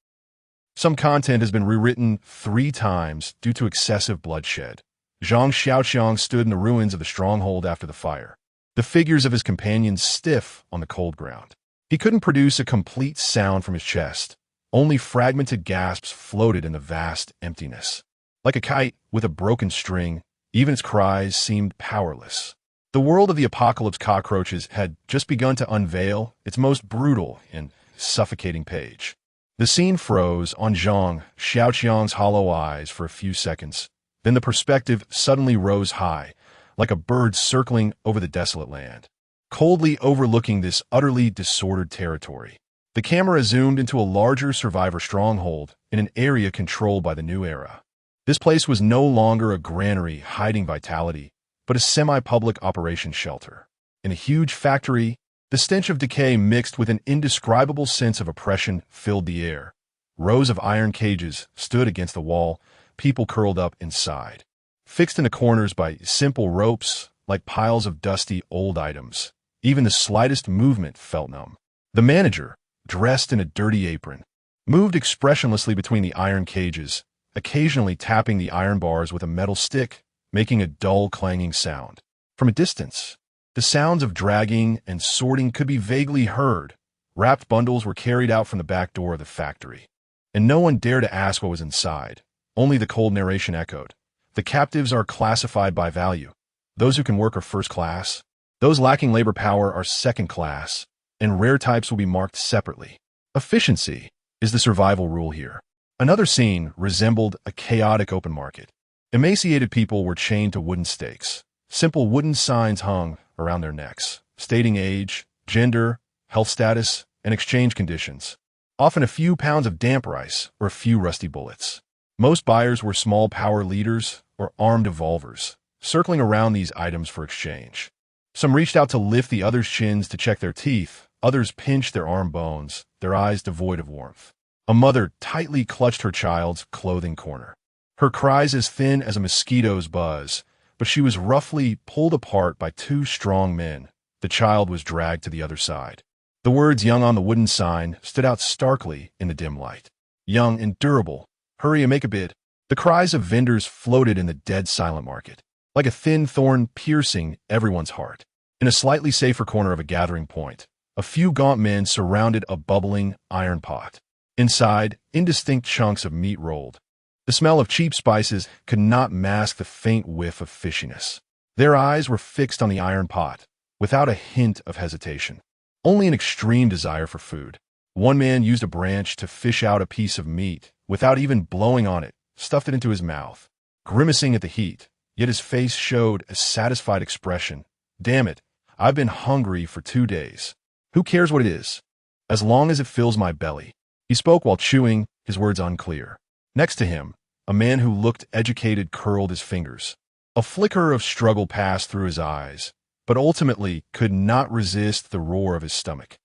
Some content has been rewritten 3 times due to excessive bloodshed. Zhang Xiaoqiang stood in the ruins of the stronghold after the fire, the figures of his companions stiff on the cold ground. He couldn't produce a complete sound from his chest. Only fragmented gasps floated in the vast emptiness. Like a kite with a broken string, even its cries seemed powerless. The world of the apocalypse cockroaches had just begun to unveil its most brutal and suffocating page. The scene froze on Zhang Xiaoqiang's hollow eyes for a few seconds. Then the perspective suddenly rose high, like a bird circling over the desolate land, coldly overlooking this utterly disordered territory. The camera zoomed into a larger survivor stronghold in an area controlled by the New Era. This place was no longer a granary hiding vitality, but a semi-public operations shelter. In a huge factory, the stench of decay mixed with an indescribable sense of oppression filled the air. Rows of iron cages stood against the wall, people curled up inside, fixed in the corners by simple ropes like piles of dusty old items. Even the slightest movement felt numb. The manager, dressed in a dirty apron, moved expressionlessly between the iron cages, occasionally tapping the iron bars with a metal stick, making a dull clanging sound. From a distance, the sounds of dragging and sorting could be vaguely heard. Wrapped bundles were carried out from the back door of the factory, and no one dared to ask what was inside. Only the cold narration echoed. The captives are classified by value. Those who can work are first class. Those lacking labor power are second class, and rare types will be marked separately. Efficiency is the survival rule here. Another scene resembled a chaotic open market. Emaciated people were chained to wooden stakes. Simple wooden signs hung around their necks, stating age, gender, health status, and exchange conditions. Often a few pounds of damp rice or a few rusty bullets. Most buyers were small power leaders or armed evolvers, circling around these items for exchange. Some reached out to lift the others' chins to check their teeth. Others pinched their arm bones, their eyes devoid of warmth. A mother tightly clutched her child's clothing corner, her cries as thin as a mosquito's buzz, but she was roughly pulled apart by 2 strong men. The child was dragged to the other side. The words young on the wooden sign stood out starkly in the dim light. Young and durable. Hurry and make a bid. The cries of vendors floated in the dead silent market, like a thin thorn piercing everyone's heart. In a slightly safer corner of a gathering point, a few gaunt men surrounded a bubbling iron pot. Inside, indistinct chunks of meat rolled. The smell of cheap spices could not mask the faint whiff of fishiness. Their eyes were fixed on the iron pot, without a hint of hesitation. Only an extreme desire for food. One man used a branch to fish out a piece of meat, without even blowing on it, stuffed it into his mouth, grimacing at the heat, yet his face showed a satisfied expression. Damn it, I've been hungry for 2 days. Who cares what it is? As long as it fills my belly. He spoke while chewing, his words unclear. Next to him, a man who looked educated curled his fingers. A flicker of struggle passed through his eyes, but ultimately could not resist the roar of his stomach,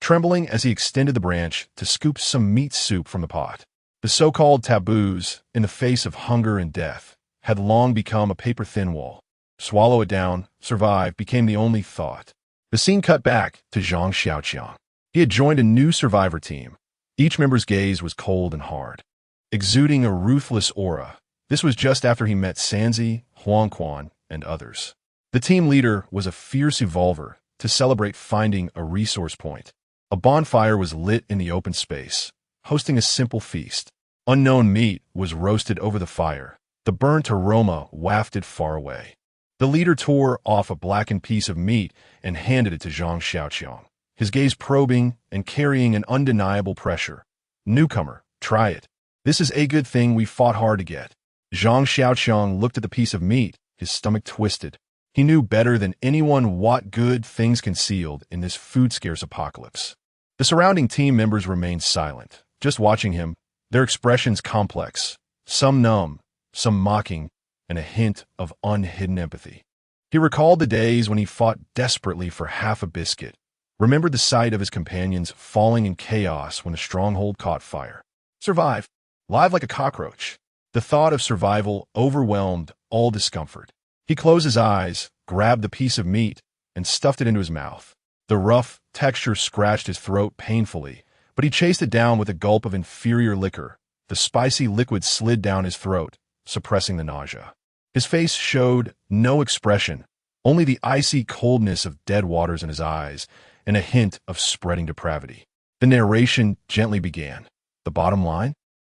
trembling as he extended the branch to scoop some meat soup from the pot. The so-called taboos, in the face of hunger and death, had long become a paper-thin wall. Swallow it down, survive became the only thought. The scene cut back to Zhang Xiaoqiang. He had joined a new survivor team. Each member's gaze was cold and hard, exuding a ruthless aura. This was just after he met Sanzi, Huangquan, and others. The team leader was a fierce evolver to celebrate finding a resource point. A bonfire was lit in the open space, hosting a simple feast. Unknown meat was roasted over the fire. The burnt aroma wafted far away. The leader tore off a blackened piece of meat and handed it to Zhang Xiaoqiang, his gaze probing and carrying an undeniable pressure. Newcomer, try it. This is a good thing we fought hard to get. Zhang Xiaoqiang looked at the piece of meat, his stomach twisted. He knew better than anyone what good things concealed in this food-scarce apocalypse. The surrounding team members remained silent, just watching him, their expressions complex, some numb, some mocking, and a hint of unhidden empathy. He recalled the days when he fought desperately for half a biscuit, remembered the sight of his companions falling in chaos when the stronghold caught fire. Survive, live like a cockroach. The thought of survival overwhelmed all discomfort. He closed his eyes, grabbed the piece of meat, and stuffed it into his mouth. The rough texture scratched his throat painfully, but he chased it down with a gulp of inferior liquor. The spicy liquid slid down his throat, suppressing the nausea. His face showed no expression, only the icy coldness of dead waters in his eyes and a hint of spreading depravity. The narration gently began. The bottom line?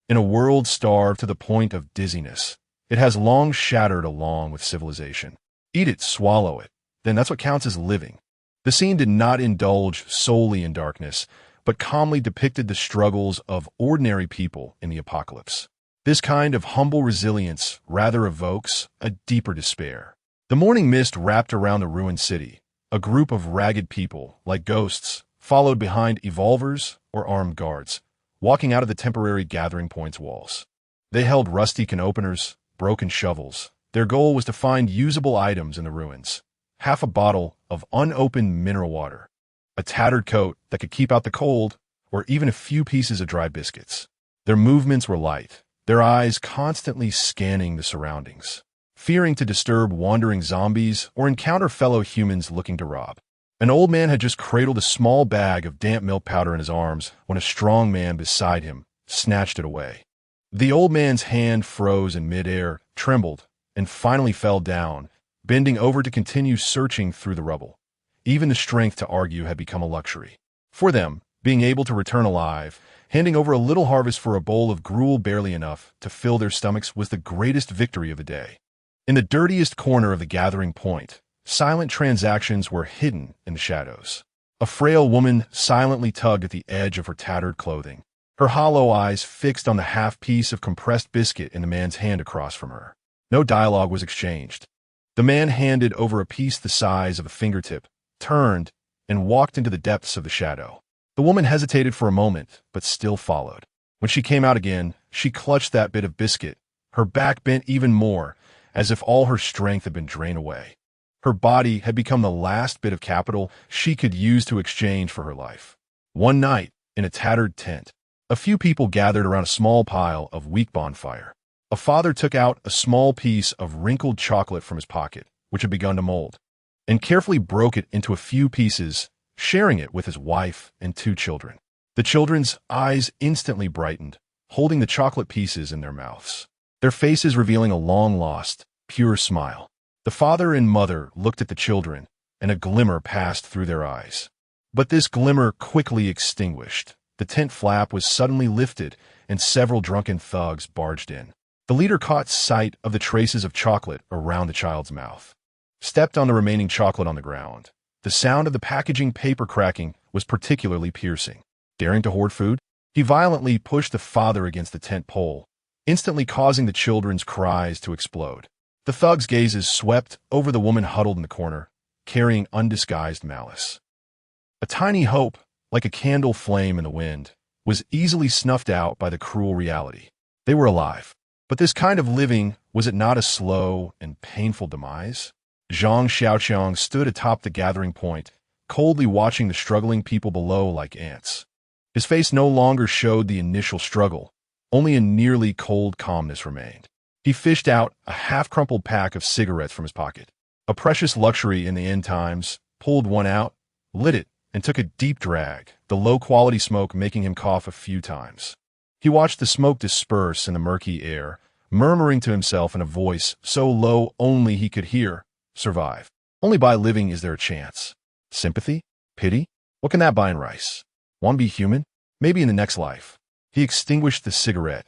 In a world starved to the point of dizziness, it has long shattered along with civilization. Eat it, swallow it, then that's what counts as living. The scene did not indulge solely in darkness, but calmly depicted the struggles of ordinary people in the apocalypse. This kind of humble resilience rather evokes a deeper despair. The morning mist wrapped around the ruined city. A group of ragged people, like ghosts, followed behind evolvers or armed guards, walking out of the temporary gathering point's walls. They held rusty can openers, broken shovels. Their goal was to find usable items in the ruins. Half a bottle of unopened mineral water, a tattered coat that could keep out the cold, or even a few pieces of dry biscuits. Their movements were light, their eyes constantly scanning the surroundings, fearing to disturb wandering zombies or encounter fellow humans looking to rob. An old man had just cradled a small bag of damp milk powder in his arms when a strong man beside him snatched it away. The old man's hand froze in midair, trembled, and finally fell down, bending over to continue searching through the rubble. Even the strength to argue had become a luxury. For them, being able to return alive, handing over a little harvest for a bowl of gruel barely enough to fill their stomachs was the greatest victory of the day. In the dirtiest corner of the gathering point, silent transactions were hidden in the shadows. A frail woman silently tugged at the edge of her tattered clothing, her hollow eyes fixed on the half-piece of compressed biscuit in the man's hand across from her. No dialogue was exchanged. The man handed over a piece the size of a fingertip, turned, and walked into the depths of the shadow. The woman hesitated for a moment, but still followed. When she came out again, she clutched that bit of biscuit, her back bent even more, as if all her strength had been drained away. Her body had become the last bit of capital she could use to exchange for her life. One night, in a tattered tent, a few people gathered around a small pile of weak bonfire. A father took out a small piece of wrinkled chocolate from his pocket, which had begun to mold, and carefully broke it into a few pieces, sharing it with his wife and 2 children. The children's eyes instantly brightened, holding the chocolate pieces in their mouths, their faces revealing a long-lost, pure smile. The father and mother looked at the children, and a glimmer passed through their eyes. But this glimmer quickly extinguished. The tent flap was suddenly lifted, and several drunken thugs barged in. The leader caught sight of the traces of chocolate around the child's mouth, stepped on the remaining chocolate on the ground. The sound of the packaging paper cracking was particularly piercing. Daring to hoard food, he violently pushed the father against the tent pole, instantly causing the children's cries to explode. The thugs' gazes swept over the woman huddled in the corner, carrying undisguised malice. A tiny hope, like a candle flame in the wind, was easily snuffed out by the cruel reality. They were alive. But this kind of living, was it not a slow and painful demise? Zhang Xiaoqiang stood atop the gathering point, coldly watching the struggling people below like ants. His face no longer showed the initial struggle, Only a nearly cold calmness remained. He fished out a half-crumpled pack of cigarettes from his pocket, a precious luxury in the end times, pulled one out, lit it, and took a deep drag, the low-quality smoke making him cough a few times. He watched the smoke disperse in the murky air, murmuring to himself in a voice so low only he could hear, "Survive. Only by living is there a chance. Sympathy? Pity? What can that buy in rice? Want to be human? Maybe in the next life." He extinguished the cigarette.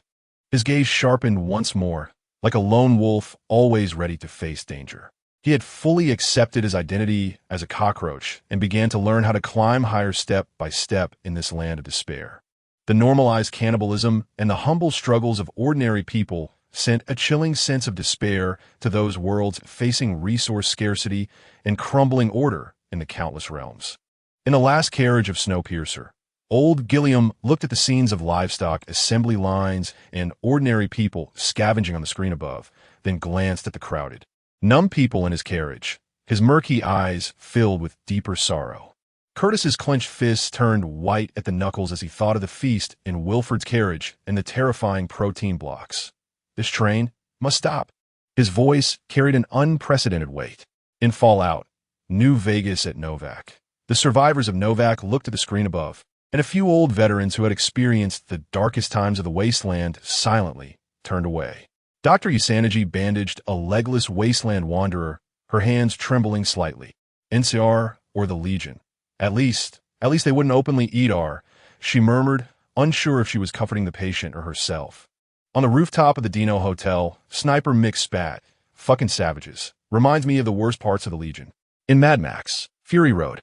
His gaze sharpened once more, like a lone wolf always ready to face danger. He had fully accepted his identity as a cockroach and began to learn how to climb higher step by step in this land of despair. The normalized cannibalism and the humble struggles of ordinary people sent a chilling sense of despair to those worlds facing resource scarcity and crumbling order in the countless realms. In the last carriage of Snowpiercer, old Gilliam looked at the scenes of livestock assembly lines and ordinary people scavenging on the screen above, then glanced at the crowded, numb people in his carriage, his murky eyes filled with deeper sorrow. Curtis's clenched fists turned white at the knuckles as he thought of the feast in Wilford's carriage and the terrifying protein blocks. This train must stop. His voice carried an unprecedented weight. In Fallout, New Vegas at Novak, the survivors of Novak looked at the screen above, and a few old veterans who had experienced the darkest times of the wasteland silently turned away. Dr. Yusanagi bandaged a legless wasteland wanderer, her hands trembling slightly. NCR or the Legion. At least they wouldn't openly eat our, she murmured, unsure if she was comforting the patient or herself. On the rooftop of the Dino Hotel, Sniper Mick spat. "Fucking savages. Reminds me of the worst parts of the Legion." In Mad Max, Fury Road,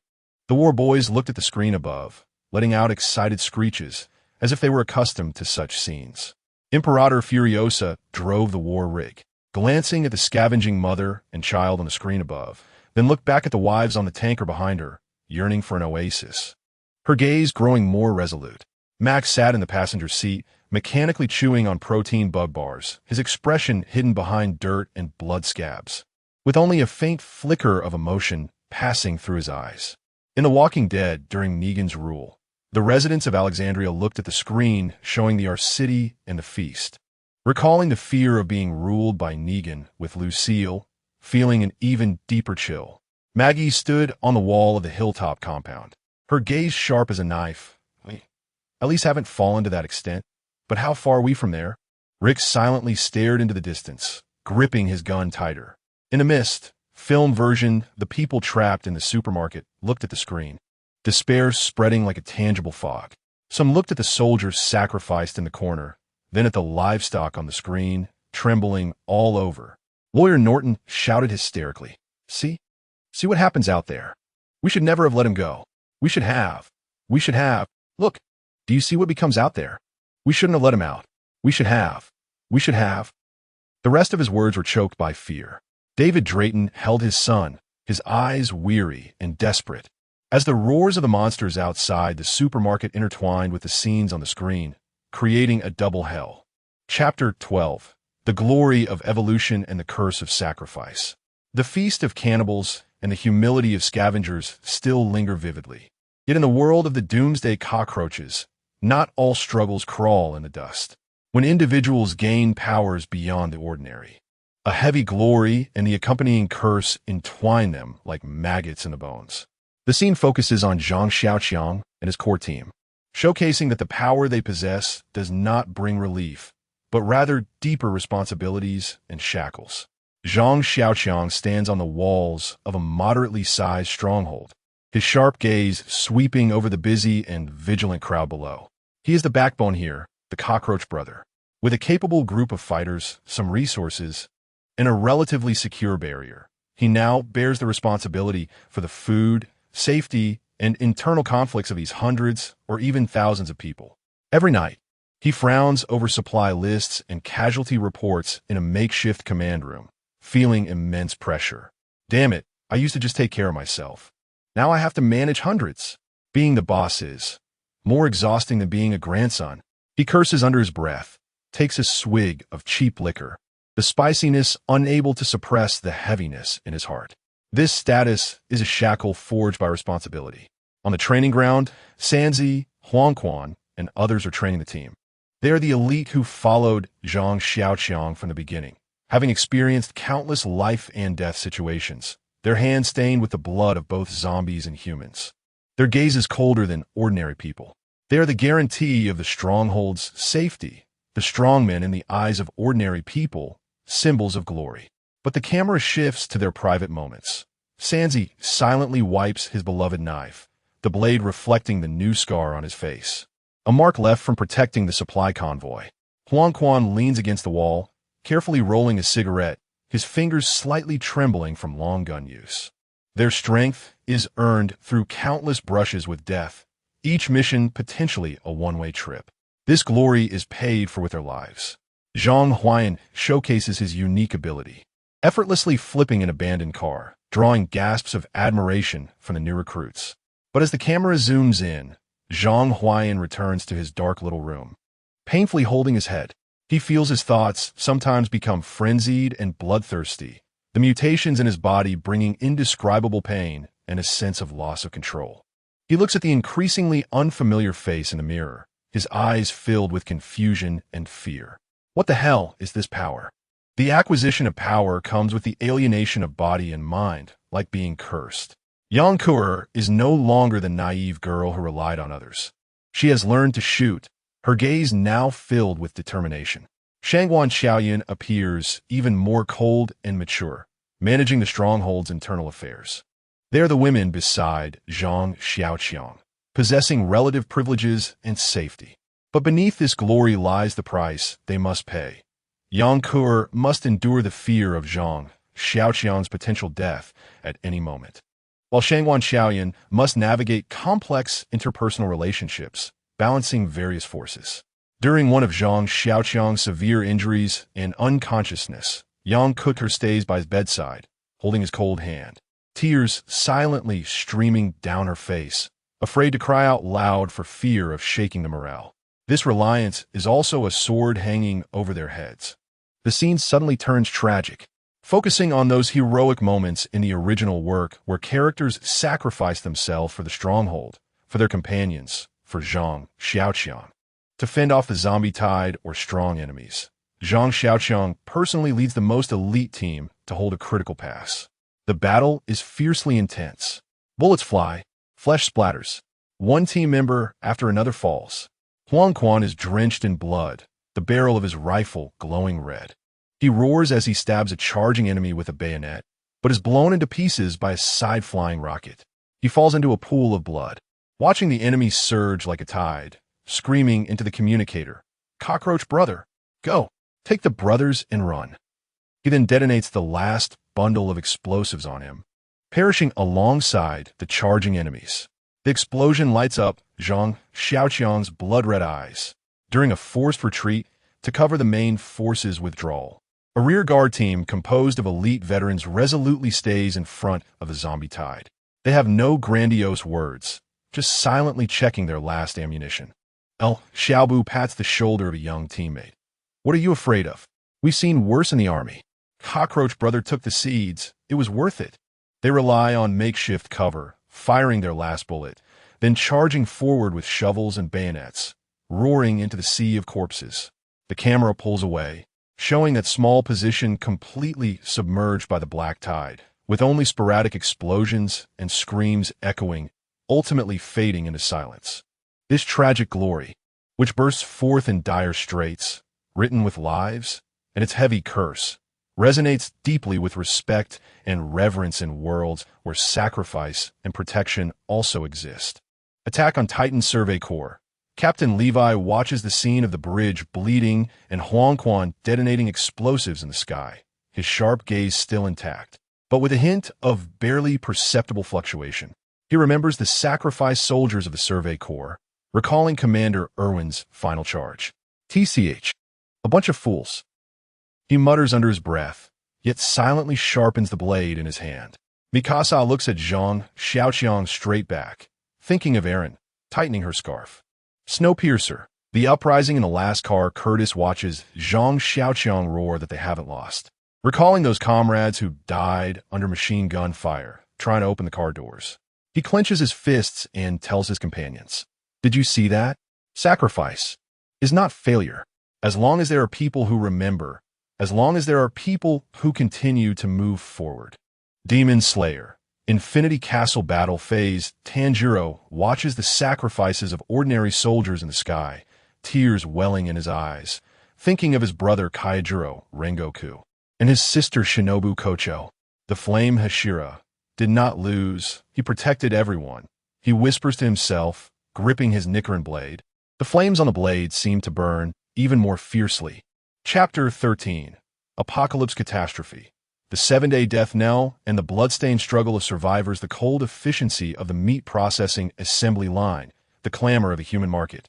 the war boys looked at the screen above, letting out excited screeches, as if they were accustomed to such scenes. Imperator Furiosa drove the war rig, glancing at the scavenging mother and child on the screen above, then looked back at the wives on the tanker behind her, yearning for an oasis. Her gaze growing more resolute. Max sat in the passenger seat, mechanically chewing on protein bug bars, his expression hidden behind dirt and blood scabs, with only a faint flicker of emotion passing through his eyes. In The Walking Dead, during Negan's rule, the residents of Alexandria looked at the screen showing the city and the feast, recalling the fear of being ruled by Negan, with Lucille feeling an even deeper chill. Maggie stood on the wall of the hilltop compound, her gaze sharp as a knife. "We at least haven't fallen to that extent. But how far are we from there?" Rick silently stared into the distance, gripping his gun tighter. In the mist, film version, the people trapped in the supermarket looked at the screen, despair spreading like a tangible fog. Some looked at the soldiers sacrificed in the corner, then at the livestock on the screen, trembling all over. Lawyer Norton shouted hysterically, See what happens out there. We should never have let him go. We should have. Look, do you see what becomes out there? We shouldn't have let him out. We should have. The rest of his words were choked by fear. David Drayton held his son, his eyes weary and desperate, as the roars of the monsters outside the supermarket intertwined with the scenes on the screen, creating a double hell. Chapter 12. The Glory of Evolution and the Curse of Sacrifice. The feast of cannibals and the humility of scavengers still linger vividly. Yet in the world of the doomsday cockroaches, not all struggles crawl in the dust. When individuals gain powers beyond the ordinary, a heavy glory and the accompanying curse entwine them like maggots in the bones. The scene focuses on Zhang Xiaoqiang and his core team, showcasing that the power they possess does not bring relief, but rather deeper responsibilities and shackles. Zhang Xiaoqiang stands on the walls of a moderately sized stronghold, his sharp gaze sweeping over the busy and vigilant crowd below. He is the backbone here, the cockroach brother. With a capable group of fighters, some resources, and a relatively secure barrier, he now bears the responsibility for the food, safety, and internal conflicts of these hundreds or even thousands of people. Every night, he frowns over supply lists and casualty reports in a makeshift command room, feeling immense pressure. Damn it, I used to just take care of myself. Now I have to manage hundreds. Being the boss is more exhausting than being a grandson. He curses under his breath, takes a swig of cheap liquor, the spiciness unable to suppress the heaviness in his heart. This status is a shackle forged by responsibility. On the training ground, Sanzi, Huangquan, and others are training the team. They are the elite who followed Zhang Xiaoqiang from the beginning, having experienced countless life and death situations, their hands stained with the blood of both zombies and humans. Their gaze is colder than ordinary people. They are the guarantee of the stronghold's safety, the strongmen in the eyes of ordinary people, symbols of glory. But the camera shifts to their private moments. Sanzi silently wipes his beloved knife, the blade reflecting the new scar on his face, a mark left from protecting the supply convoy. Huang Quan leans against the wall, carefully rolling a cigarette, his fingers slightly trembling from long gun use. Their strength is earned through countless brushes with death, each mission potentially a one-way trip. This glory is paid for with their lives. Zhang Huayan showcases his unique ability, effortlessly flipping an abandoned car, drawing gasps of admiration from the new recruits. But as the camera zooms in, Zhang Huayan returns to his dark little room. Painfully holding his head, he feels his thoughts sometimes become frenzied and bloodthirsty, the mutations in his body bringing indescribable pain and a sense of loss of control. He looks at the increasingly unfamiliar face in the mirror, his eyes filled with confusion and fear. What the hell is this power? The acquisition of power comes with the alienation of body and mind, like being cursed. Yang Kuer is no longer the naive girl who relied on others. She has learned to shoot, her gaze now filled with determination. Shangguan Xiaoyan appears even more cold and mature, managing the stronghold's internal affairs. They are the women beside Zhang Xiaoqiang, possessing relative privileges and safety. But beneath this glory lies the price they must pay. Yang Kuer must endure the fear of Zhang Xiaoqiang's potential death at any moment, while Shangguan Xiaoyan must navigate complex interpersonal relationships, balancing various forces. During one of Zhang Xiaoqiang's severe injuries and unconsciousness, Yang Kuer stays by his bedside, holding his cold hand, tears silently streaming down her face, afraid to cry out loud for fear of shaking the morale. This reliance is also a sword hanging over their heads. The scene suddenly turns tragic, focusing on those heroic moments in the original work where characters sacrifice themselves for the stronghold, for their companions, for Zhang Xiaoqiang. To fend off the zombie tide or strong enemies, Zhang Xiaoqiang personally leads the most elite team to hold a critical pass. The battle is fiercely intense. Bullets fly, flesh splatters. One team member after another falls. Huang Quan is drenched in blood, the barrel of his rifle glowing red. He roars as he stabs a charging enemy with a bayonet, but is blown into pieces by a side-flying rocket. He falls into a pool of blood, watching the enemy surge like a tide, screaming into the communicator, "Cockroach brother, go! Take the brothers and run." He then detonates the last bundle of explosives on him, perishing alongside the charging enemies. The explosion lights up Zhang Xiaoqiang's blood-red eyes during a forced retreat to cover the main force's withdrawal. A rear-guard team composed of elite veterans resolutely stays in front of the zombie tide. They have no grandiose words, just silently checking their last ammunition. Xiaobu pats the shoulder of a young teammate. "What are you afraid of? We've seen worse in the army. Cockroach brother took the seeds. It was worth it." They rely on makeshift cover, firing their last bullet, then charging forward with shovels and bayonets, roaring into the sea of corpses. The camera pulls away, showing that small position completely submerged by the black tide, with only sporadic explosions and screams echoing, ultimately fading into silence. This tragic glory, which bursts forth in dire straits, written with lives, and its heavy curse, resonates deeply with respect and reverence in worlds where sacrifice and protection also exist. Attack on Titan Survey Corps. Captain Levi watches the scene of the bridge bleeding and Huang Quan detonating explosives in the sky, his sharp gaze still intact, but with a hint of barely perceptible fluctuation. He remembers the sacrificed soldiers of the Survey Corps, recalling Commander Irwin's final charge. "TCH, a bunch of fools." He mutters under his breath, yet silently sharpens the blade in his hand. Mikasa looks at Zhang Xiaoqiang straight back, thinking of Aaron, tightening her scarf. Snowpiercer. The uprising in the last car. Curtis watches Zhang Xiaoqiang roar that they haven't lost, recalling those comrades who died under machine gun fire, trying to open the car doors. He clenches his fists and tells his companions, "Did you see that? Sacrifice. is not failure. As long as there are people who remember, as long as there are people who continue to move forward. Demon Slayer. Infinity Castle Battle Phase. Tanjiro watches the sacrifices of ordinary soldiers in the sky, tears welling in his eyes, thinking of his brother Kaijiro Rengoku and his sister Shinobu Kocho. The flame Hashira did not lose. He protected everyone. He whispers to himself, gripping his Nichiren blade. The flames on the blade seem to burn even more fiercely. Chapter 13. Apocalypse Catastrophe. The 7-day death knell and the bloodstained struggle of survivors, the cold efficiency of the meat processing assembly line, the clamor of a human market,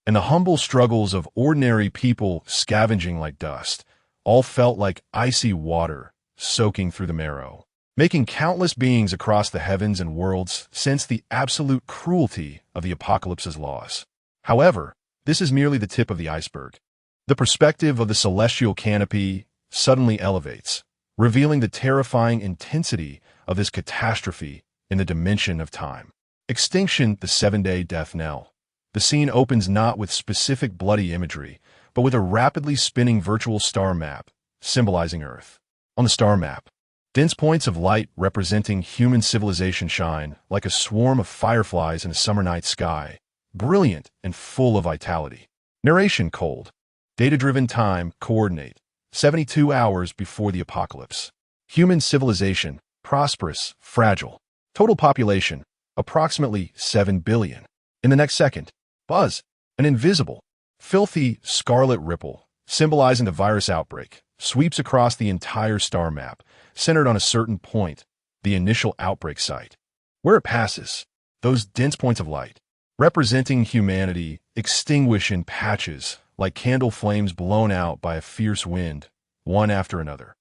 and the humble struggles of ordinary people scavenging like dust, all felt like icy water soaking through the marrow, making countless beings across the heavens and worlds sense the absolute cruelty of the apocalypse's laws. However, this is merely the tip of the iceberg. The perspective of the celestial canopy suddenly elevates, revealing the terrifying intensity of this catastrophe in the dimension of time. Extinction, the 7-day death knell. The scene opens not with specific bloody imagery, but with a rapidly spinning virtual star map, symbolizing Earth. On the star map, dense points of light representing human civilization shine like a swarm of fireflies in a summer night sky, brilliant and full of vitality. Narration cold. Data-driven time coordinate. 72 hours before the apocalypse. Human civilization, prosperous, fragile. Total population, approximately 7 billion. In the next second, buzz, an invisible, filthy scarlet ripple, symbolizing the virus outbreak, sweeps across the entire star map, centered on a certain point, the initial outbreak site. Where it passes, those dense points of light, representing humanity, extinguish in patches, like candle flames blown out by a fierce wind, one after another.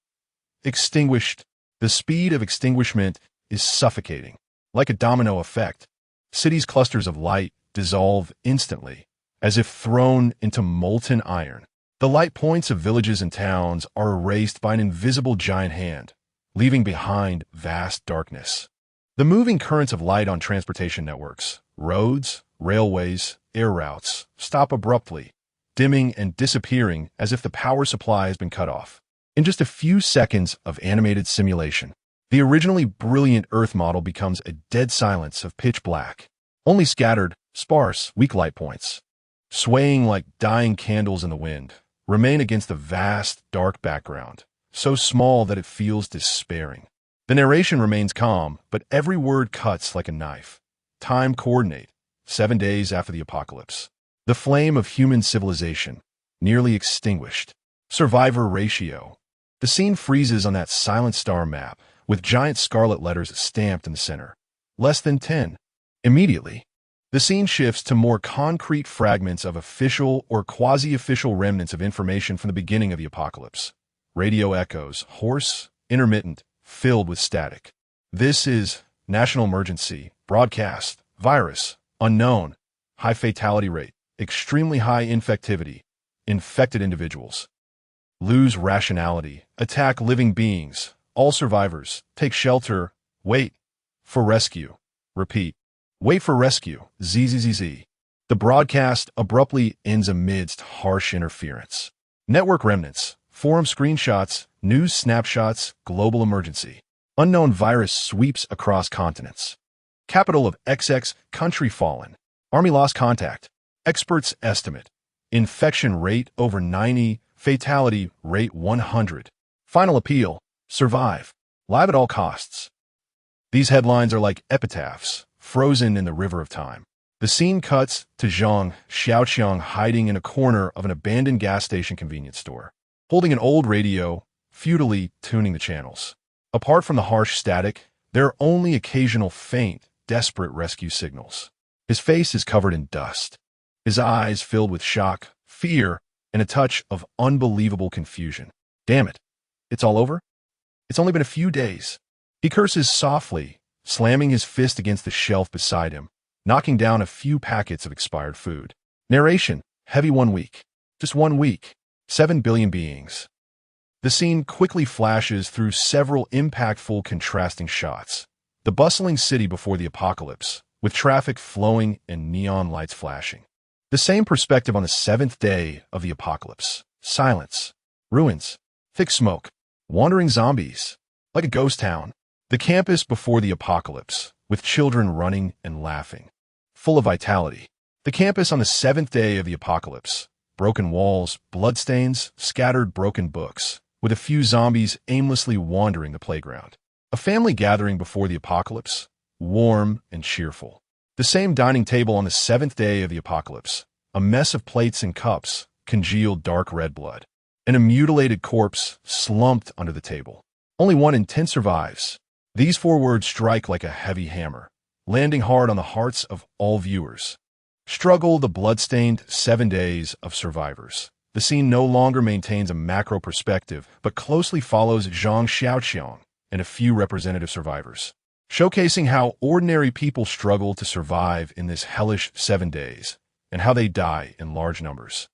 Extinguished. The speed of extinguishment is suffocating. Like a domino effect, cities' clusters of light dissolve instantly, as if thrown into molten iron. The light points of villages and towns are erased by an invisible giant hand, leaving behind vast darkness. The moving currents of light on transportation networks, roads, railways, air routes, stop abruptly, dimming and disappearing as if the power supply has been cut off. In just a few seconds of animated simulation, the originally brilliant Earth model becomes a dead silence of pitch black. Only scattered, sparse, weak light points, swaying like dying candles in the wind, remain against the vast, dark background, so small that it feels despairing. The narration remains calm, but every word cuts like a knife. Time coordinate. 7 days after the apocalypse. The flame of human civilization, nearly extinguished. Survivor ratio. The scene freezes on that silent star map, with giant scarlet letters stamped in the center. Less than 10. Immediately, the scene shifts to more concrete fragments of official or quasi-official remnants of information from the beginning of the apocalypse. Radio echoes, hoarse, intermittent, filled with static. This is national emergency, broadcast, virus, unknown, high fatality rate, extremely high infectivity, infected individuals. Lose rationality, attack living beings, all survivors, take shelter, wait for rescue. Repeat, wait for rescue, ZZZZ. The broadcast abruptly ends amidst harsh interference. Network remnants, forum screenshots, news snapshots, global emergency. Unknown virus sweeps across continents. Capital of XX, country fallen. Army lost contact. Experts estimate. Infection rate over 90, fatality rate 100. Final appeal, survive. Live at all costs. These headlines are like epitaphs, frozen in the river of time. The scene cuts to Zhang Xiaoqiang hiding in a corner of an abandoned gas station convenience store, holding an old radio, futilely tuning the channels. Apart from the harsh static, there are only occasional faint, desperate rescue signals. His face is covered in dust, his eyes filled with shock, fear, and a touch of unbelievable confusion. Damn it. It's all over? It's only been a few days. He curses softly, slamming his fist against the shelf beside him, knocking down a few packets of expired food. Narration, heavy 1 week. Just 1 week. 7 billion beings. The scene quickly flashes through several impactful contrasting shots. The bustling city before the apocalypse, with traffic flowing and neon lights flashing. The same perspective on the seventh day of the apocalypse. Silence, ruins, thick smoke, wandering zombies, like a ghost town. The campus before the apocalypse, with children running and laughing, full of vitality. The campus on the seventh day of the apocalypse. Broken walls, bloodstains, scattered broken books, with a few zombies aimlessly wandering the playground. A family gathering before the apocalypse, warm and cheerful. The same dining table on the seventh day of the apocalypse. A mess of plates and cups, congealed dark red blood. And a mutilated corpse slumped under the table. Only 1 in 10 survives. These 4 words strike like a heavy hammer, landing hard on the hearts of all viewers. Struggle the blood-stained 7 days of survivors. The scene no longer maintains a macro perspective, but closely follows Zhang Xiaoqiang and a few representative survivors, showcasing how ordinary people struggle to survive in this hellish 7 days, and how they die in large numbers.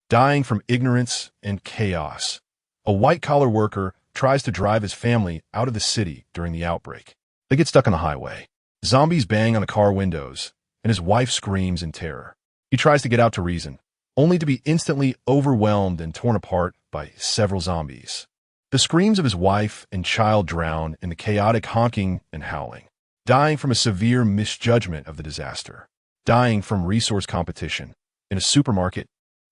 Dying from ignorance and chaos. A white-collar worker tries to drive his family out of the city during the outbreak. They get stuck on the highway. Zombies bang on the car windows, and his wife screams in terror. He tries to get out to reason, only to be instantly overwhelmed and torn apart by several zombies. The screams of his wife and child drown in the chaotic honking and howling. Dying from a severe misjudgment of the disaster. Dying from resource competition. In a supermarket,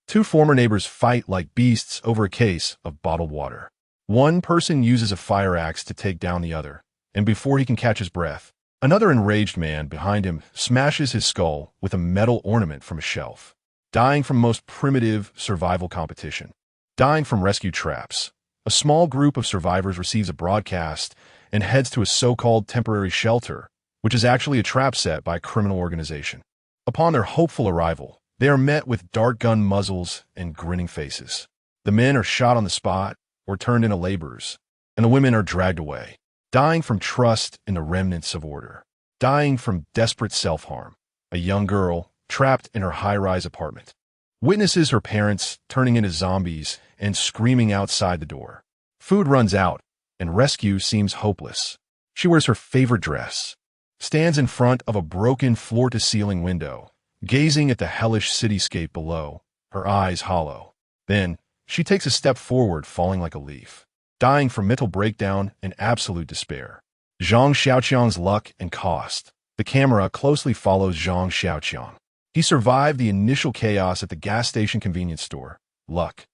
2 former neighbors fight like beasts over a case of bottled water. One person uses a fire axe to take down the other, and before he can catch his breath, another enraged man behind him smashes his skull with a metal ornament from a shelf. Dying from most primitive survival competition. Dying from rescue traps. A small group of survivors receives a broadcast and heads to a so-called temporary shelter, which is actually a trap set by a criminal organization. Upon their hopeful arrival, they are met with dart gun muzzles and grinning faces. The men are shot on the spot or turned into laborers, and the women are dragged away. Dying from trust in the remnants of order. Dying from desperate self-harm. A young girl trapped in her high-rise apartment witnesses her parents turning into zombies and screaming outside the door. Food runs out, and rescue seems hopeless. She wears her favorite dress, stands in front of a broken floor-to-ceiling window, gazing at the hellish cityscape below, her eyes hollow. Then, she takes a step forward, falling like a leaf. Dying from mental breakdown and absolute despair. Zhang Xiaoqiang's luck and cost. The camera closely follows Zhang Xiaoqiang. He survived the initial chaos at the gas station convenience store. Luck.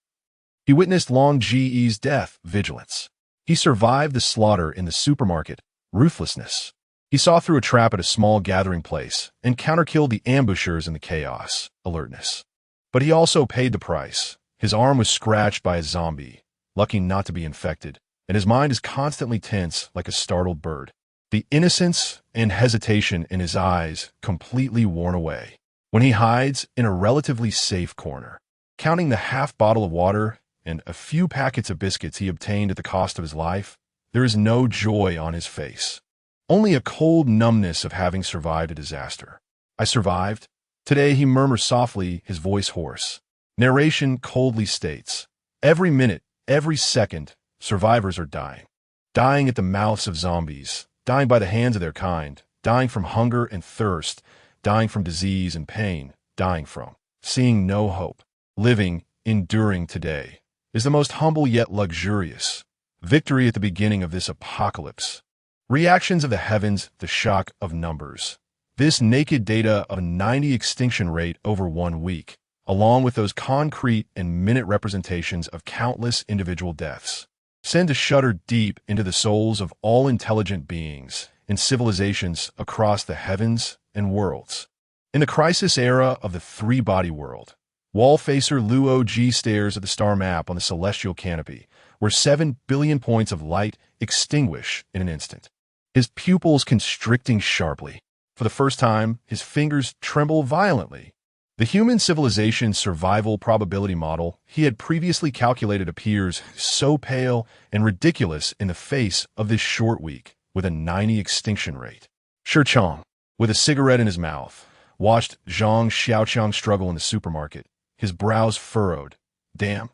He witnessed Long Ji's death. Vigilance. He survived the slaughter in the supermarket. Ruthlessness. He saw through a trap at a small gathering place and counter-killed the ambushers in the chaos. Alertness. But he also paid the price. His arm was scratched by a zombie, lucky not to be infected, and his mind is constantly tense like a startled bird. The innocence and hesitation in his eyes completely worn away. When he hides in a relatively safe corner, counting the half bottle of water and a few packets of biscuits he obtained at the cost of his life, there is no joy on his face. Only a cold numbness of having survived a disaster. I survived. Today he murmurs softly, his voice hoarse. Narration coldly states, every minute, every second, survivors are dying. Dying at the mouths of zombies, dying by the hands of their kind, dying from hunger and thirst, dying from disease and pain, dying from seeing no hope. Living, enduring today, is the most humble yet luxurious victory at the beginning of this apocalypse. Reactions of the heavens, the shock of numbers. This naked data of a 90 extinction rate over 1 week, along with those concrete and minute representations of countless individual deaths, send a shudder deep into the souls of all intelligent beings and civilizations across the heavens and worlds. In the crisis era of the three-body world, wall-facer Luo Ji stares at the star map on the celestial canopy, where 7 billion points of light extinguish in an instant. His pupils constricting sharply. For the first time, his fingers tremble violently. The human civilization's survival probability model he had previously calculated appears so pale and ridiculous in the face of this short week with a 90 extinction rate. Shi Chong, with a cigarette in his mouth, watched Zhang Xiaoqiang struggle in the supermarket, his brows furrowed. Damn,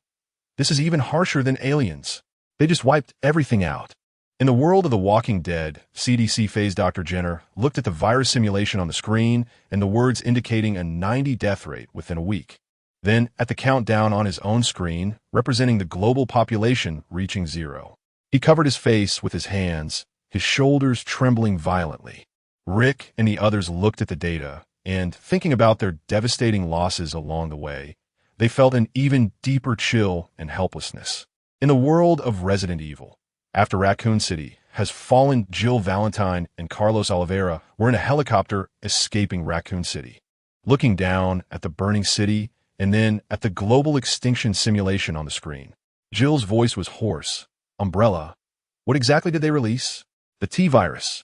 this is even harsher than aliens. They just wiped everything out. In the world of The Walking Dead, CDC phase Dr. Jenner looked at the virus simulation on the screen and the words indicating a 90 death rate within a week. Then, at the countdown on his own screen, representing the global population reaching 0. He covered his face with his hands, his shoulders trembling violently. Rick and the others looked at the data, and, thinking about their devastating losses along the way, they felt an even deeper chill and helplessness. In the world of Resident Evil, after Raccoon City has fallen, Jill Valentine and Carlos Oliveira were in a helicopter escaping Raccoon City. Looking down at the burning city and then at the global extinction simulation on the screen, Jill's voice was hoarse. Umbrella. What exactly did they release? The T-virus.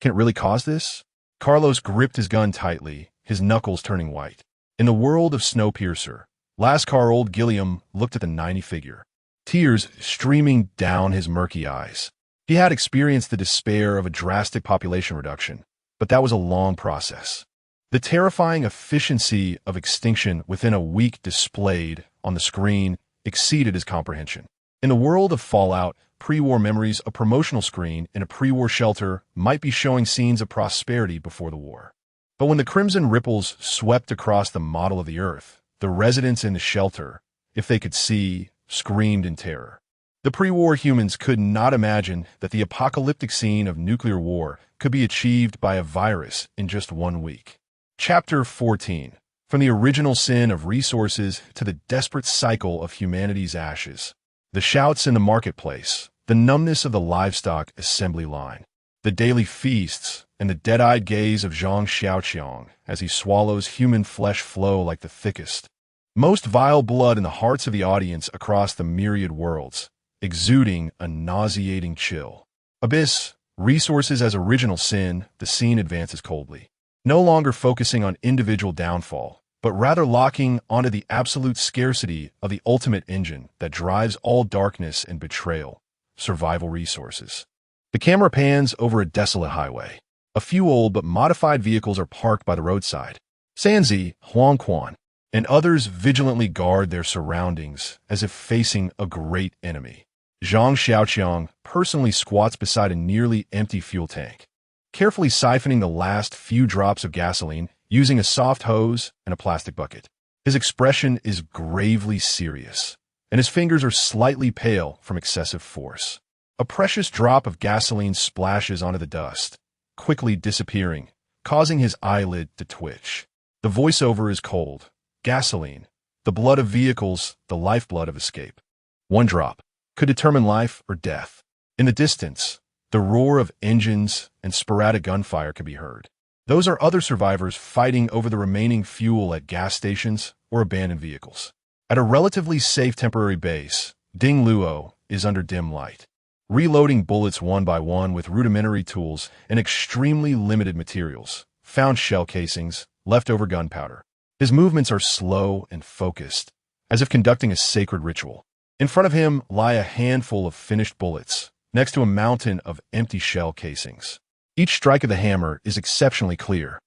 Can it really cause this? Carlos gripped his gun tightly, his knuckles turning white. In the world of Snowpiercer, Lascar old Gilliam looked at the 90 figure, tears streaming down his murky eyes. He had experienced the despair of a drastic population reduction, but that was a long process. The terrifying efficiency of extinction within a week displayed on the screen exceeded his comprehension. In the world of Fallout, pre-war memories, a promotional screen in a pre-war shelter might be showing scenes of prosperity before the war. But when the crimson ripples swept across the model of the Earth, the residents in the shelter, if they could see, screamed in terror. The pre-war humans could not imagine that the apocalyptic scene of nuclear war could be achieved by a virus in just 1 week. Chapter 14. From the original sin of resources to the desperate cycle of humanity's ashes. The shouts in the marketplace, the numbness of the livestock assembly line, the daily feasts, and the dead-eyed gaze of Zhang Xiaoqiang as he swallows human flesh flow like the thickest, most vile blood in the hearts of the audience across the myriad worlds, exuding a nauseating chill. Abyss, resources as original sin, the scene advances coldly, no longer focusing on individual downfall, but rather locking onto the absolute scarcity of the ultimate engine that drives all darkness and betrayal, survival resources. The camera pans over a desolate highway. A few old but modified vehicles are parked by the roadside. Sanzi, Huangquan, and others vigilantly guard their surroundings as if facing a great enemy. Zhang Xiaoqiang personally squats beside a nearly empty fuel tank, carefully siphoning the last few drops of gasoline using a soft hose and a plastic bucket. His expression is gravely serious, and his fingers are slightly pale from excessive force. A precious drop of gasoline splashes onto the dust, quickly disappearing, causing his eyelid to twitch. The voiceover is cold. Gasoline, the blood of vehicles, the lifeblood of escape. 1 drop could determine life or death. In the distance, the roar of engines and sporadic gunfire can be heard. Those are other survivors fighting over the remaining fuel at gas stations or abandoned vehicles. At a relatively safe temporary base, Ding Luo is under dim light, reloading bullets one by one with rudimentary tools and extremely limited materials, found shell casings, leftover gunpowder. His movements are slow and focused, as if conducting a sacred ritual. In front of him lie a handful of finished bullets, next to a mountain of empty shell casings. Each strike of the hammer is exceptionally clear,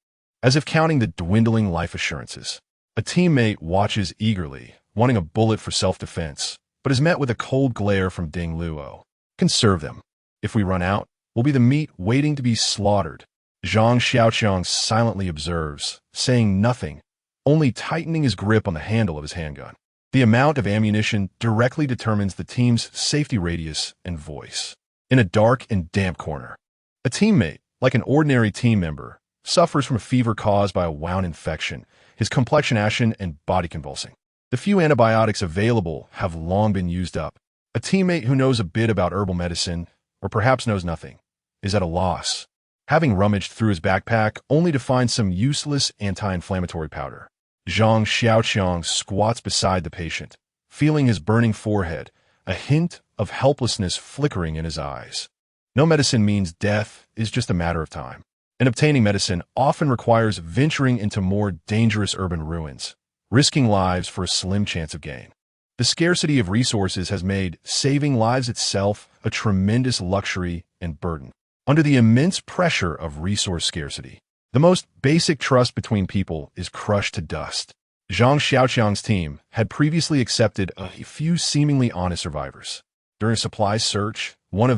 as if counting the dwindling life assurances. A teammate watches eagerly, wanting a bullet for self-defense, but is met with a cold glare from Ding Luo. Conserve them. If we run out, we'll be the meat waiting to be slaughtered. Zhang Xiaoqiang silently observes, saying nothing, only tightening his grip on the handle of his handgun. The amount of ammunition directly determines the team's safety radius and voice. In a dark and damp corner, a teammate, like an ordinary team member, suffers from a fever caused by a wound infection, his complexion ashen and body convulsing. The few antibiotics available have long been used up. A teammate who knows a bit about herbal medicine, or perhaps knows nothing, is at a loss, having rummaged through his backpack only to find some useless anti-inflammatory powder. Zhang Xiaoqiang squats beside the patient, feeling his burning forehead, a hint of helplessness flickering in his eyes. No medicine means death is just a matter of time, and obtaining medicine often requires venturing into more dangerous urban ruins, risking lives for a slim chance of gain. The scarcity of resources has made saving lives itself a tremendous luxury and burden. Under the immense pressure of resource scarcity, the most basic trust between people is crushed to dust. Zhang Xiaoqiang's team had previously accepted a few seemingly honest survivors. During a supply search, one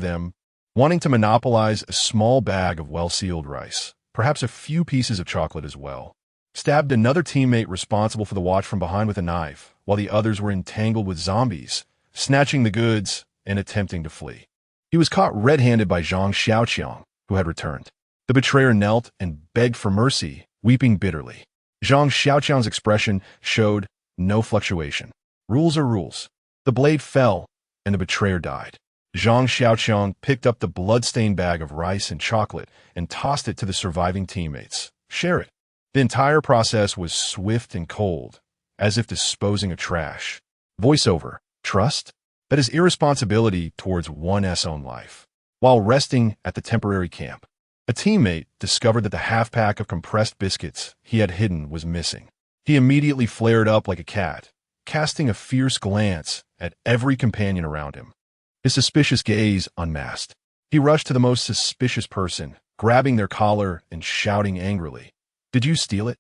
wanting to monopolize a small bag of well-sealed rice, perhaps a few pieces of chocolate as well. Stabbed another teammate responsible for the watch from behind with a knife, while the others were entangled with zombies, snatching the goods and attempting to flee. He was caught red-handed by Zhang Xiaoqiang, who had returned. The betrayer knelt and begged for mercy, weeping bitterly. Zhang Xiaoqiang's expression showed no fluctuation. Rules are rules. The blade fell, and the betrayer died. Zhang Xiaoqiang picked up the blood-stained bag of rice and chocolate and tossed it to the surviving teammates. Share it. The entire process was swift and cold, as if disposing of trash. Voiceover. Trust? That is irresponsibility towards one's own life. While resting at the temporary camp, a teammate discovered that the half-pack of compressed biscuits he had hidden was missing. He immediately flared up like a cat, casting a fierce glance at every companion around him. His suspicious gaze unmasked. He rushed to the most suspicious person, grabbing their collar and shouting angrily, "Did you steal it?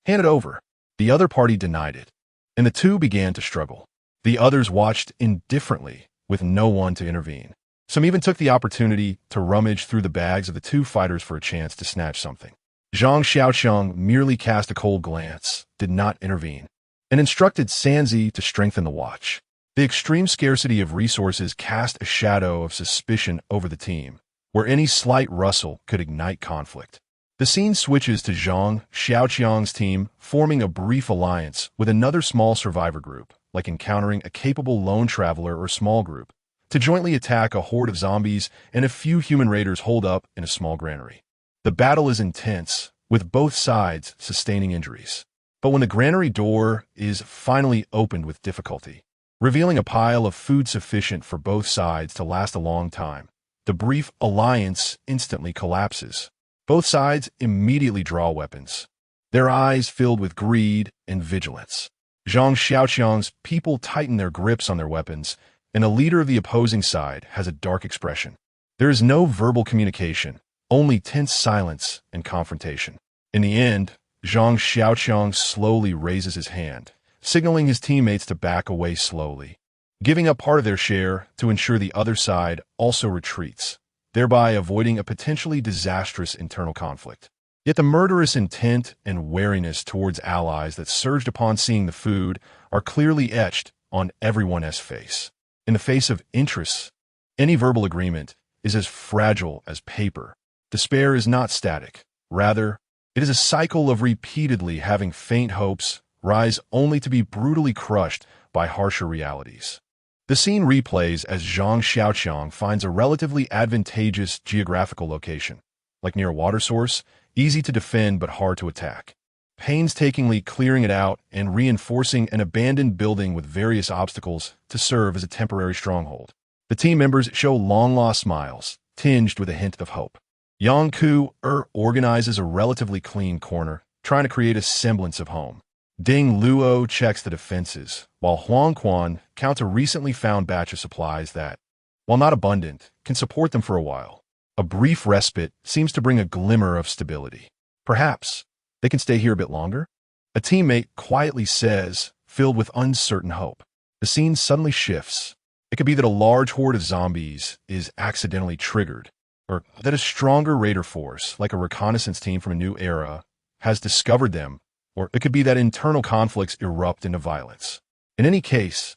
Hand it over." The other party denied it, and the two began to struggle. The others watched indifferently, with no one to intervene. Some even took the opportunity to rummage through the bags of the two fighters for a chance to snatch something. Zhang Xiaoqiang merely cast a cold glance, did not intervene, and instructed Sanzi to strengthen the watch. The extreme scarcity of resources cast a shadow of suspicion over the team, where any slight rustle could ignite conflict. The scene switches to Zhang Xiaoqiang's team forming a brief alliance with another small survivor group, like encountering a capable lone traveler or small group, to jointly attack a horde of zombies and a few human raiders holed up in a small granary. The battle is intense, with both sides sustaining injuries. But when the granary door is finally opened with difficulty, revealing a pile of food sufficient for both sides to last a long time, the brief alliance instantly collapses. Both sides immediately draw weapons, their eyes filled with greed and vigilance. Zhang Xiaoqiang's people tighten their grips on their weapons, and the leader of the opposing side has a dark expression. There is no verbal communication, only tense silence and confrontation. In the end, Zhang Xiaoqiang slowly raises his hand, signaling his teammates to back away slowly, giving up part of their share to ensure the other side also retreats, thereby avoiding a potentially disastrous internal conflict. Yet the murderous intent and wariness towards allies that surged upon seeing the food are clearly etched on everyone's face. In the face of interests, any verbal agreement is as fragile as paper. Despair is not static. Rather, it is a cycle of repeatedly having faint hopes rise only to be brutally crushed by harsher realities. The scene replays as Zhang Xiaoqiang finds a relatively advantageous geographical location, like near a water source, easy to defend but hard to attack. Painstakingly clearing it out and reinforcing an abandoned building with various obstacles to serve as a temporary stronghold. The team members show long-lost smiles, tinged with a hint of hope. Yang Ku organizes a relatively clean corner, trying to create a semblance of home. Ding Luo checks the defenses, while Huang Quan counts a recently found batch of supplies that, while not abundant, can support them for a while. A brief respite seems to bring a glimmer of stability. Perhaps they can stay here a bit longer? A teammate quietly says, filled with uncertain hope. The scene suddenly shifts. It could be that a large horde of zombies is accidentally triggered, or that a stronger raider force, like a reconnaissance team from a new era, has discovered them, or it could be that internal conflicts erupt into violence. In any case,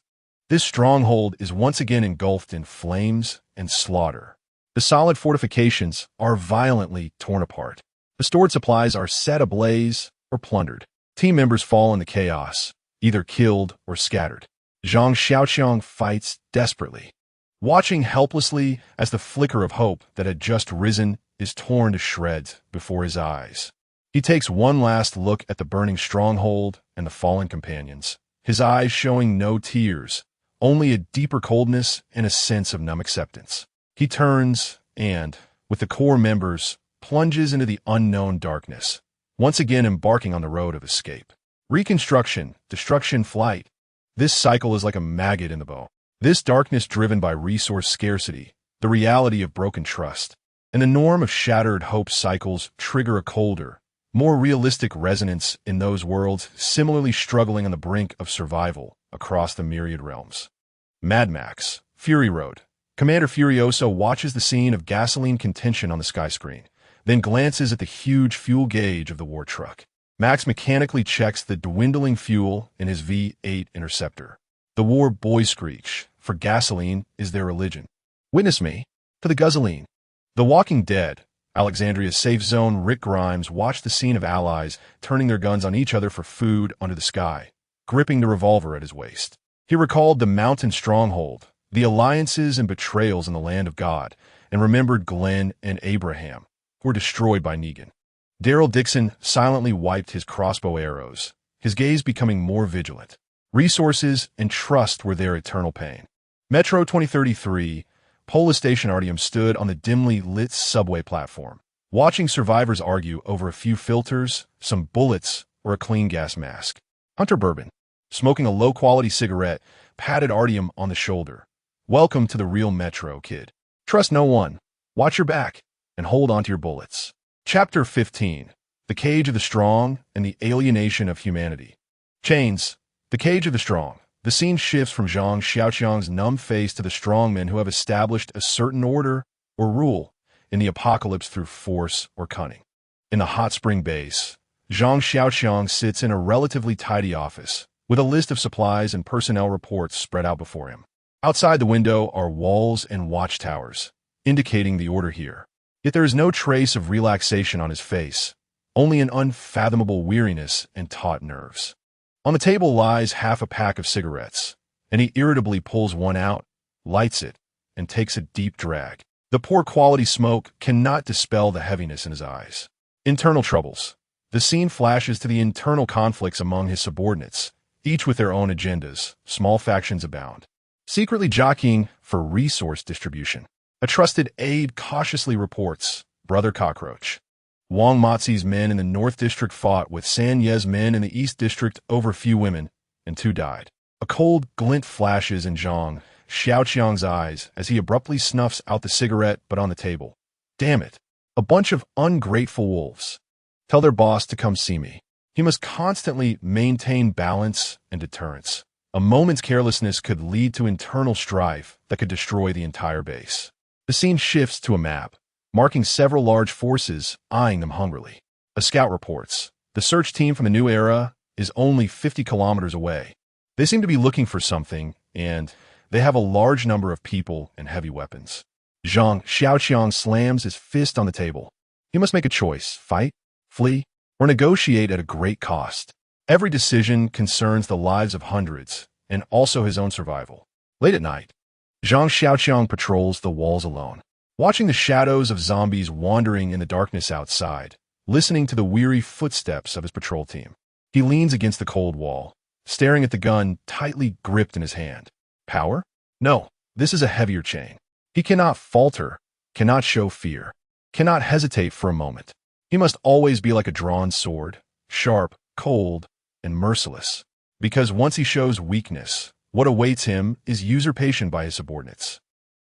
this stronghold is once again engulfed in flames and slaughter. The solid fortifications are violently torn apart. The stored supplies are set ablaze or plundered. Team members fall in the chaos, either killed or scattered. Zhang Xiaoqiang fights desperately, watching helplessly as the flicker of hope that had just risen is torn to shreds before his eyes. He takes one last look at the burning stronghold and the fallen companions, his eyes showing no tears, only a deeper coldness and a sense of numb acceptance. He turns and, with the core members, plunges into the unknown darkness, once again embarking on the road of escape. Reconstruction, destruction, flight. This cycle is like a maggot in the bone. This darkness driven by resource scarcity, the reality of broken trust, and the norm of shattered hope cycles trigger a colder, more realistic resonance in those worlds similarly struggling on the brink of survival across the myriad realms. Mad Max, Fury Road, Commander Furioso watches the scene of gasoline contention on the sky screen, then glances at the huge fuel gauge of the war truck. Max mechanically checks the dwindling fuel in his V8 Interceptor. The war boys screech, for gasoline is their religion. Witness me, for the gasoline. The Walking Dead, Alexandria's safe zone, Rick Grimes watched the scene of allies turning their guns on each other for food under the sky, gripping the revolver at his waist. He recalled the mountain stronghold, the alliances and betrayals in the land of God, and remembered Glenn and Abraham, who were destroyed by Negan. Daryl Dixon silently wiped his crossbow arrows, his gaze becoming more vigilant. Resources and trust were their eternal pain. Metro 2033, Polis Station Artyom stood on the dimly lit subway platform, watching survivors argue over a few filters, some bullets, or a clean gas mask. Hunter Bourbon, smoking a low-quality cigarette, patted Artyom on the shoulder. Welcome to the real Metro, kid. Trust no one. Watch your back, and hold onto your bullets. Chapter 15. The Cage of the Strong and the Alienation of Humanity. Chains. The Cage of the Strong. The scene shifts from Zhang Xiaoqiang's numb face to the strongmen who have established a certain order or rule in the apocalypse through force or cunning. In the hot spring base, Zhang Xiaoqiang sits in a relatively tidy office, with a list of supplies and personnel reports spread out before him. Outside the window are walls and watchtowers, indicating the order here. Yet there is no trace of relaxation on his face, only an unfathomable weariness and taut nerves. On the table lies half a pack of cigarettes, and he irritably pulls one out, lights it, and takes a deep drag. The poor quality smoke cannot dispel the heaviness in his eyes. Internal troubles. The scene flashes to the internal conflicts among his subordinates, each with their own agendas. Small factions abound, secretly jockeying for resource distribution. A trusted aide cautiously reports, Brother Cockroach. Wang Mozi's men in the North District fought with San Ye's men in the East District over a few women, and 2 died. A cold glint flashes in Zhang Xiaoqiang's eyes as he abruptly snuffs out the cigarette but on the table. Damn it. A bunch of ungrateful wolves. Tell their boss to come see me. He must constantly maintain balance and deterrence. A moment's carelessness could lead to internal strife that could destroy the entire base. The scene shifts to a map, marking several large forces, eyeing them hungrily. A scout reports, the search team from the New Era is only 50 kilometers away. They seem to be looking for something, and they have a large number of people and heavy weapons. Zhang Xiaoqiang slams his fist on the table. He must make a choice, fight, flee, or negotiate at a great cost. Every decision concerns the lives of hundreds, and also his own survival. Late at night, Zhang Xiaoqiang patrols the walls alone, watching the shadows of zombies wandering in the darkness outside, listening to the weary footsteps of his patrol team. He leans against the cold wall, staring at the gun tightly gripped in his hand. Power? No, this is a heavier chain. He cannot falter, cannot show fear, cannot hesitate for a moment. He must always be like a drawn sword, sharp, cold, and merciless. Because once he shows weakness, what awaits him is usurpation by his subordinates,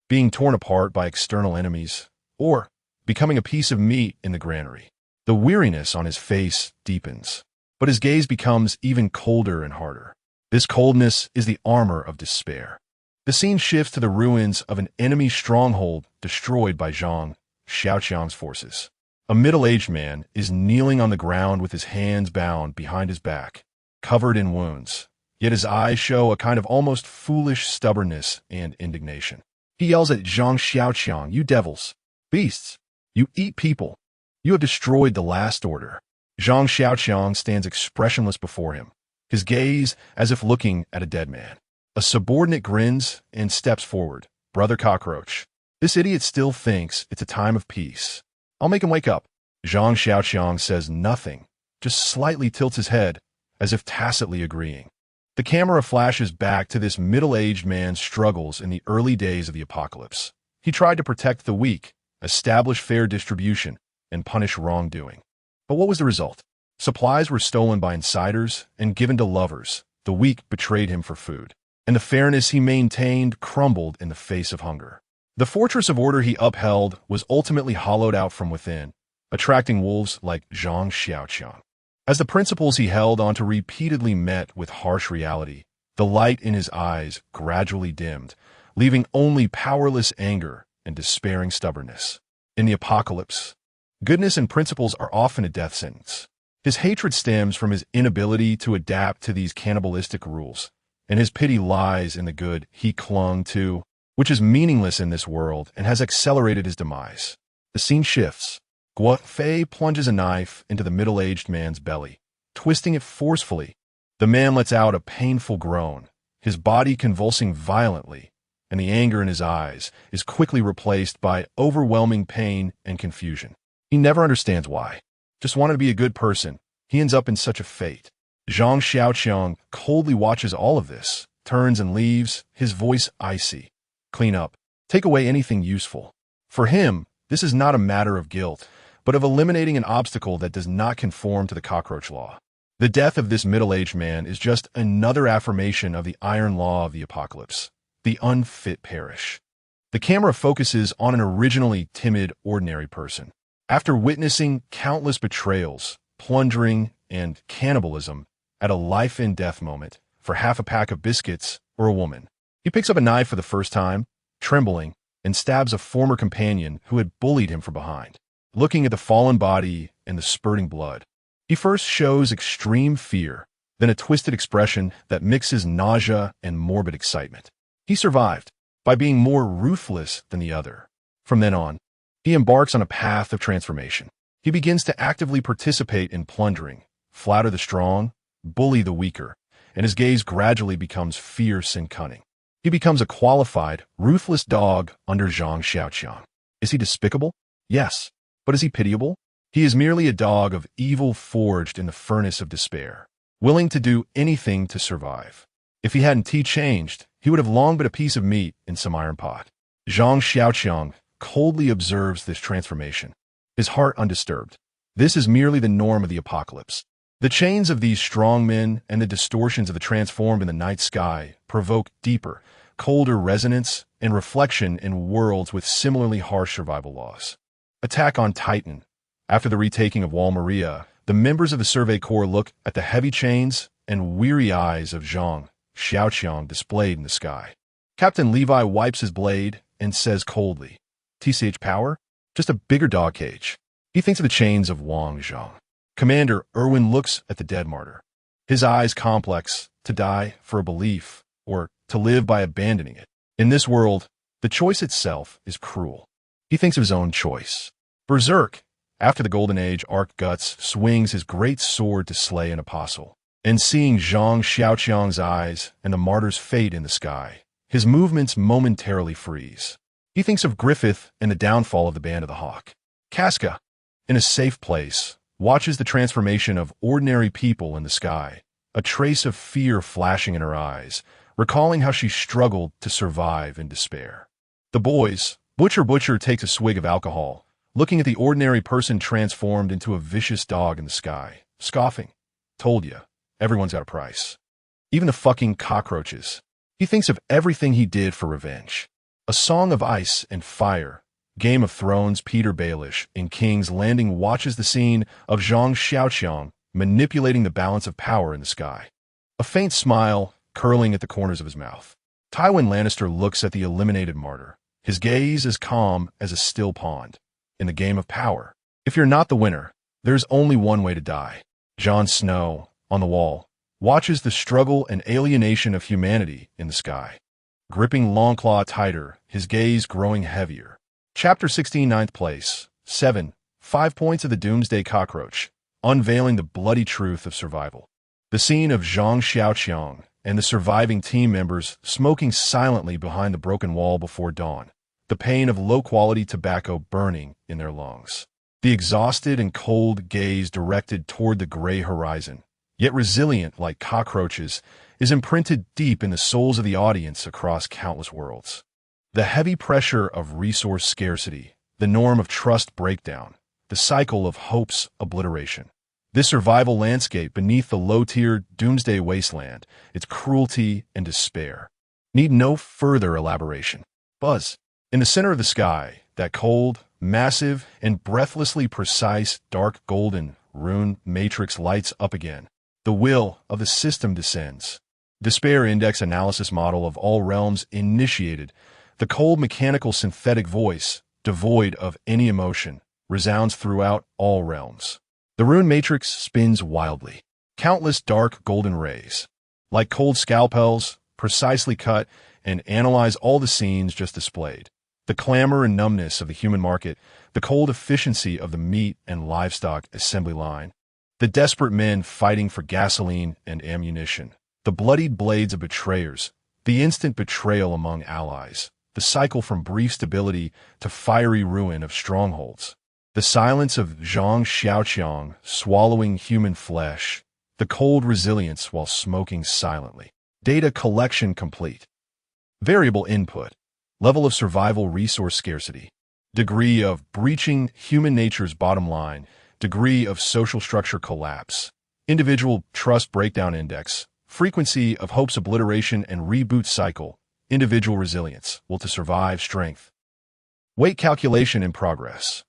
being torn apart by external enemies, or becoming a piece of meat in the granary. The weariness on his face deepens, but his gaze becomes even colder and harder. This coldness is the armor of despair. The scene shifts to the ruins of an enemy stronghold destroyed by Zhang Xiaoqiang's forces. A middle-aged man is kneeling on the ground with his hands bound behind his back, covered in wounds, yet his eyes show a kind of almost foolish stubbornness and indignation. He yells at Zhang Xiaoqiang, "You devils, beasts, you eat people. You have destroyed the last order." Zhang Xiaoqiang stands expressionless before him, his gaze as if looking at a dead man. A subordinate grins and steps forward. "Brother Cockroach, this idiot still thinks it's a time of peace. I'll make him wake up." Zhang Xiaoqiang says nothing, just slightly tilts his head, as if tacitly agreeing. The camera flashes back to this middle-aged man's struggles in the early days of the apocalypse. He tried to protect the weak, establish fair distribution, and punish wrongdoing. But what was the result? Supplies were stolen by insiders and given to lovers. The weak betrayed him for food, and the fairness he maintained crumbled in the face of hunger. The fortress of order he upheld was ultimately hollowed out from within, attracting wolves like Zhang Xiaoqiang. As the principles he held onto repeatedly met with harsh reality, the light in his eyes gradually dimmed, leaving only powerless anger and despairing stubbornness. In the apocalypse, goodness and principles are often a death sentence. His hatred stems from his inability to adapt to these cannibalistic rules, and his pity lies in the good he clung to, which is meaningless in this world and has accelerated his demise. The scene shifts. Guo Fei plunges a knife into the middle-aged man's belly, twisting it forcefully. The man lets out a painful groan, his body convulsing violently, and the anger in his eyes is quickly replaced by overwhelming pain and confusion. He never understands why. Just wanted to be a good person. He ends up in such a fate. Zhang Xiaoqiang coldly watches all of this, turns and leaves, his voice icy. Clean up. Take away anything useful. For him, this is not a matter of guilt, but of eliminating an obstacle that does not conform to the cockroach law. The death of this middle-aged man is just another affirmation of the iron law of the apocalypse. The unfit perish. The camera focuses on an originally timid, ordinary person. After witnessing countless betrayals, plundering, and cannibalism at a life-and-death moment for half a pack of biscuits or a woman, he picks up a knife for the first time, trembling, and stabs a former companion who had bullied him from behind. Looking at the fallen body and the spurting blood, he first shows extreme fear, then a twisted expression that mixes nausea and morbid excitement. He survived by being more ruthless than the other. From then on, he embarks on a path of transformation. He begins to actively participate in plundering, flatter the strong, bully the weaker, and his gaze gradually becomes fierce and cunning. He becomes a qualified, ruthless dog under Zhang Xiaoqiang. Is he despicable? Yes. But is he pitiable? He is merely a dog of evil forged in the furnace of despair, willing to do anything to survive. If he hadn't changed, he would have long been a piece of meat in some iron pot. Zhang Xiaoqiang coldly observes this transformation, his heart undisturbed. This is merely the norm of the apocalypse. The chains of these strong men and the distortions of the transformed in the night sky provoke deeper, colder resonance and reflection in worlds with similarly harsh survival laws. Attack on Titan. After the retaking of Wall Maria, the members of the Survey Corps look at the heavy chains and weary eyes of Zhang Xiaoqiang displayed in the sky. Captain Levi wipes his blade and says coldly, "TCH power? Just a bigger dog cage." He thinks of the chains of Wang Zhang. Commander Irwin looks at the dead martyr. His eyes complex, to die for a belief, or to live by abandoning it. In this world, the choice itself is cruel. He thinks of his own choice. Berserk, after the Golden Age, Arc Guts swings his great sword to slay an apostle. And seeing Zhang Xiaoqiang's eyes and the martyr's fate in the sky, his movements momentarily freeze. He thinks of Griffith and the downfall of the Band of the Hawk. Casca, in a safe place, watches the transformation of ordinary people in the sky, a trace of fear flashing in her eyes, recalling how she struggled to survive in despair. The boys, Butcher takes a swig of alcohol, looking at the ordinary person transformed into a vicious dog in the sky, scoffing. Told ya, everyone's got a price. Even the fucking cockroaches. He thinks of everything he did for revenge. A Song of Ice and Fire. Game of Thrones Peter Baelish in King's Landing watches the scene of Zhang Xiaoqiang manipulating the balance of power in the sky. A faint smile curling at the corners of his mouth. Tywin Lannister looks at the eliminated martyr. His gaze is calm as a still pond. In the game of power, if you're not the winner, there's only one way to die. Jon Snow, on the wall, watches the struggle and alienation of humanity in the sky. Gripping Longclaw tighter, his gaze growing heavier. Chapter 16, 9th place. 7. 5 points of the Doomsday Cockroach, unveiling the bloody truth of survival. The scene of Zhang Xiaoqiang and the surviving team members smoking silently behind the broken wall before dawn, the pain of low-quality tobacco burning in their lungs. The exhausted and cold gaze directed toward the gray horizon, yet resilient like cockroaches, is imprinted deep in the souls of the audience across countless worlds. The heavy pressure of resource scarcity, the norm of trust breakdown, the cycle of hope's obliteration. This survival landscape beneath the low-tier doomsday wasteland, its cruelty and despair, need no further elaboration. Buzz. In the center of the sky, that cold, massive, and breathlessly precise dark golden rune matrix lights up again. The will of the system descends. Despair Index Analysis Model of All Realms initiated. The cold mechanical synthetic voice, devoid of any emotion, resounds throughout all realms. The rune matrix spins wildly. Countless dark golden rays, like cold scalpels, precisely cut and analyze all the scenes just displayed. The clamor and numbness of the human market, the cold efficiency of the meat and livestock assembly line, the desperate men fighting for gasoline and ammunition, the bloodied blades of betrayers, the instant betrayal among allies, the cycle from brief stability to fiery ruin of strongholds, the silence of Zhang Xiaoqiang swallowing human flesh, the cold resilience while smoking silently. Data collection complete. Variable input. Level of survival resource scarcity. Degree of breaching human nature's bottom line. Degree of social structure collapse. Individual trust breakdown index. Frequency of hope's obliteration and reboot cycle. Individual resilience. Will to survive strength. Weight calculation in progress.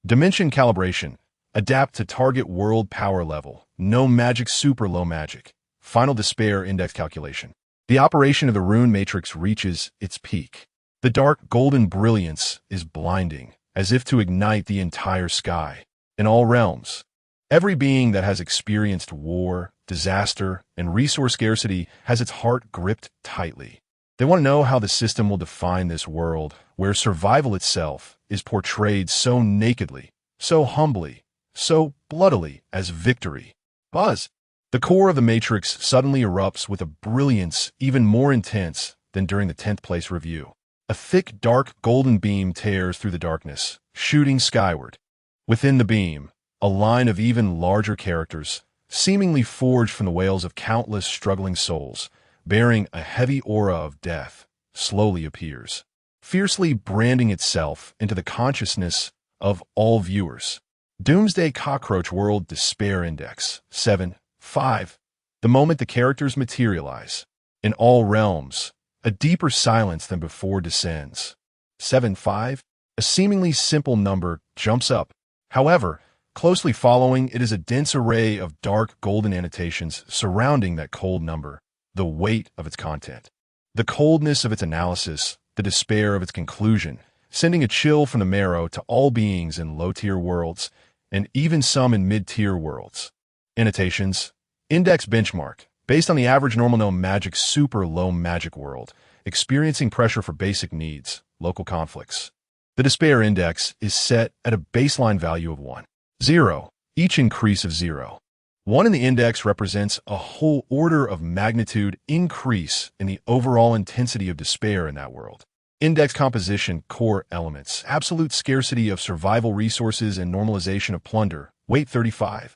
Dimension calibration. Adapt to target world power level. No magic, super low magic. Final despair index calculation. The operation of the rune matrix reaches its peak. The dark golden brilliance is blinding, as if to ignite the entire sky. In all realms, every being that has experienced war, disaster, and resource scarcity has its heart gripped tightly. They want to know how the system will define this world, where survival itself is portrayed so nakedly, so humbly, so bloodily as victory. Buzz! The core of the matrix suddenly erupts with a brilliance even more intense than during the 10th place review. A thick, dark, golden beam tears through the darkness, shooting skyward. Within the beam, a line of even larger characters, seemingly forged from the wails of countless struggling souls, bearing a heavy aura of death, slowly appears, fiercely branding itself into the consciousness of all viewers. Doomsday Cockroach World Despair Index 7.5. The moment the characters materialize, in all realms, a deeper silence than before descends. 7.5. A seemingly simple number jumps up. However, closely following it is a dense array of dark golden annotations surrounding that cold number, the weight of its content, the coldness of its analysis, the despair of its conclusion, sending a chill from the marrow to all beings in low-tier worlds, and even some in mid-tier worlds. Annotations. Index benchmark. Based on the average normal no magic super low magic world, experiencing pressure for basic needs, local conflicts. The despair index is set at a baseline value of 1. 0. Each increase of 0. 1 in the index represents a whole order of magnitude increase in the overall intensity of despair in that world. Index composition core elements, absolute scarcity of survival resources and normalization of plunder, weight 35.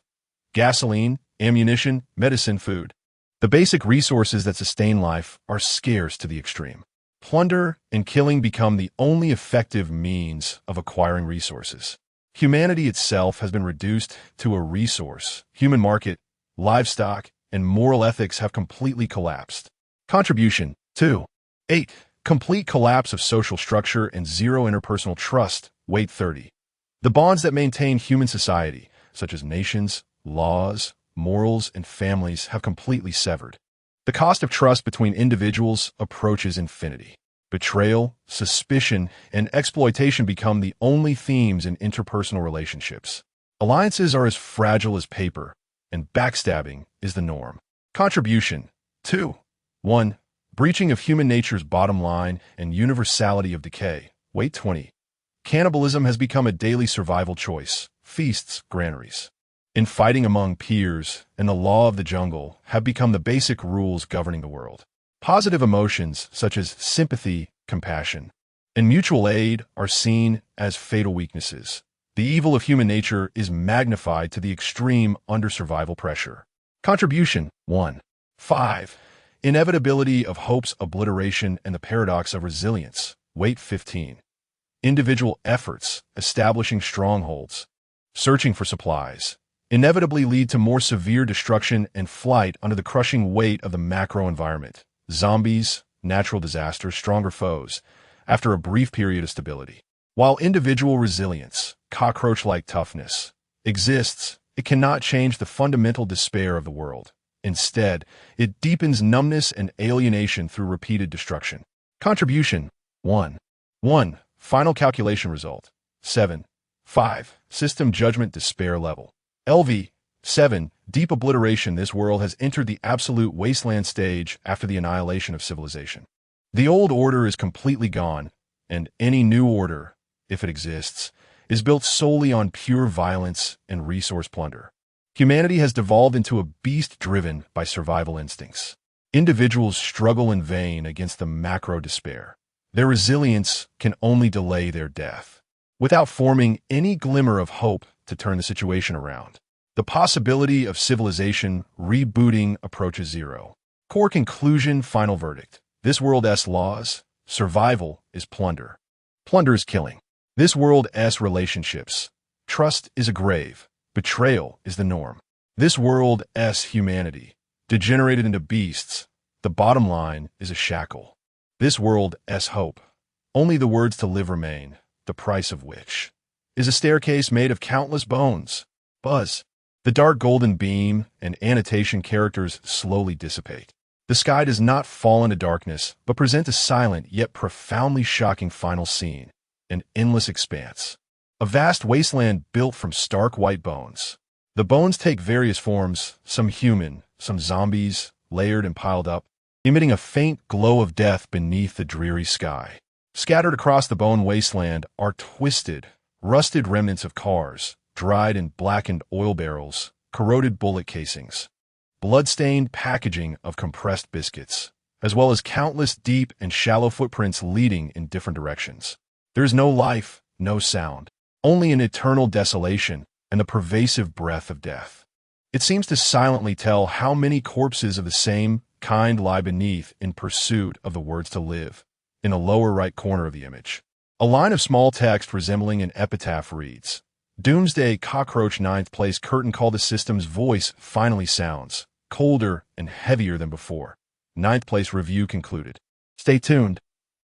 Gasoline, ammunition, medicine, food. The basic resources that sustain life are scarce to the extreme. Plunder and killing become the only effective means of acquiring resources. Humanity itself has been reduced to a resource. Human market, livestock, and moral ethics have completely collapsed. Contribution 2. 8. Complete collapse of social structure and zero interpersonal trust, weight 30. The bonds that maintain human society, such as nations, laws, morals, and families, have completely severed. The cost of trust between individuals approaches infinity. Betrayal, suspicion, and exploitation become the only themes in interpersonal relationships. Alliances are as fragile as paper, and backstabbing is the norm. Contribution 2. 1. Breaching of human nature's bottom line and universality of decay, weight 20. Cannibalism has become a daily survival choice. Feasts, granaries. Infighting among peers and the law of the jungle have become the basic rules governing the world. Positive emotions such as sympathy, compassion, and mutual aid are seen as fatal weaknesses. The evil of human nature is magnified to the extreme under survival pressure. Contribution 1. 5. Inevitability of hope's obliteration and the paradox of resilience, weight 15. Individual efforts, establishing strongholds, searching for supplies, inevitably lead to more severe destruction and flight under the crushing weight of the macro environment. Zombies, natural disasters, stronger foes, after a brief period of stability. While individual resilience, cockroach-like toughness, exists, it cannot change the fundamental despair of the world. Instead, it deepens numbness and alienation through repeated destruction. Contribution 1. 1. Final calculation result 7. 5. System judgment despair level. LV 7. Deep obliteration. This world has entered the absolute wasteland stage after the annihilation of civilization. The old order is completely gone, and any new order, if it exists, is built solely on pure violence and resource plunder. Humanity has devolved into a beast driven by survival instincts. Individuals struggle in vain against the macro despair. Their resilience can only delay their death, without forming any glimmer of hope to turn the situation around. The possibility of civilization rebooting approaches zero. Core conclusion, final verdict. This world's laws, survival is plunder. Plunder is killing. This world's relationships. Trust is a grave. Betrayal is the norm. This world's humanity. Degenerated into beasts. The bottom line is a shackle. This world's hope. Only the words to live remain, the price of which is a staircase made of countless bones. Buzz. The dark golden beam and annotation characters slowly dissipate. The sky does not fall into darkness, but present a silent yet profoundly shocking final scene, an endless expanse. A vast wasteland built from stark white bones. The bones take various forms, some human, some zombies, layered and piled up, emitting a faint glow of death beneath the dreary sky. Scattered across the bone wasteland are twisted, rusted remnants of cars, dried and blackened oil barrels, corroded bullet casings, blood-stained packaging of compressed biscuits, as well as countless deep and shallow footprints leading in different directions. There is no life, no sound, only an eternal desolation and the pervasive breath of death. It seems to silently tell how many corpses of the same kind lie beneath in pursuit of the words to live. In the lower right corner of the image, a line of small text resembling an epitaph reads, Doomsday Cockroach 9th place curtain call. The system's voice finally sounds, colder and heavier than before. 9th place review concluded. Stay tuned.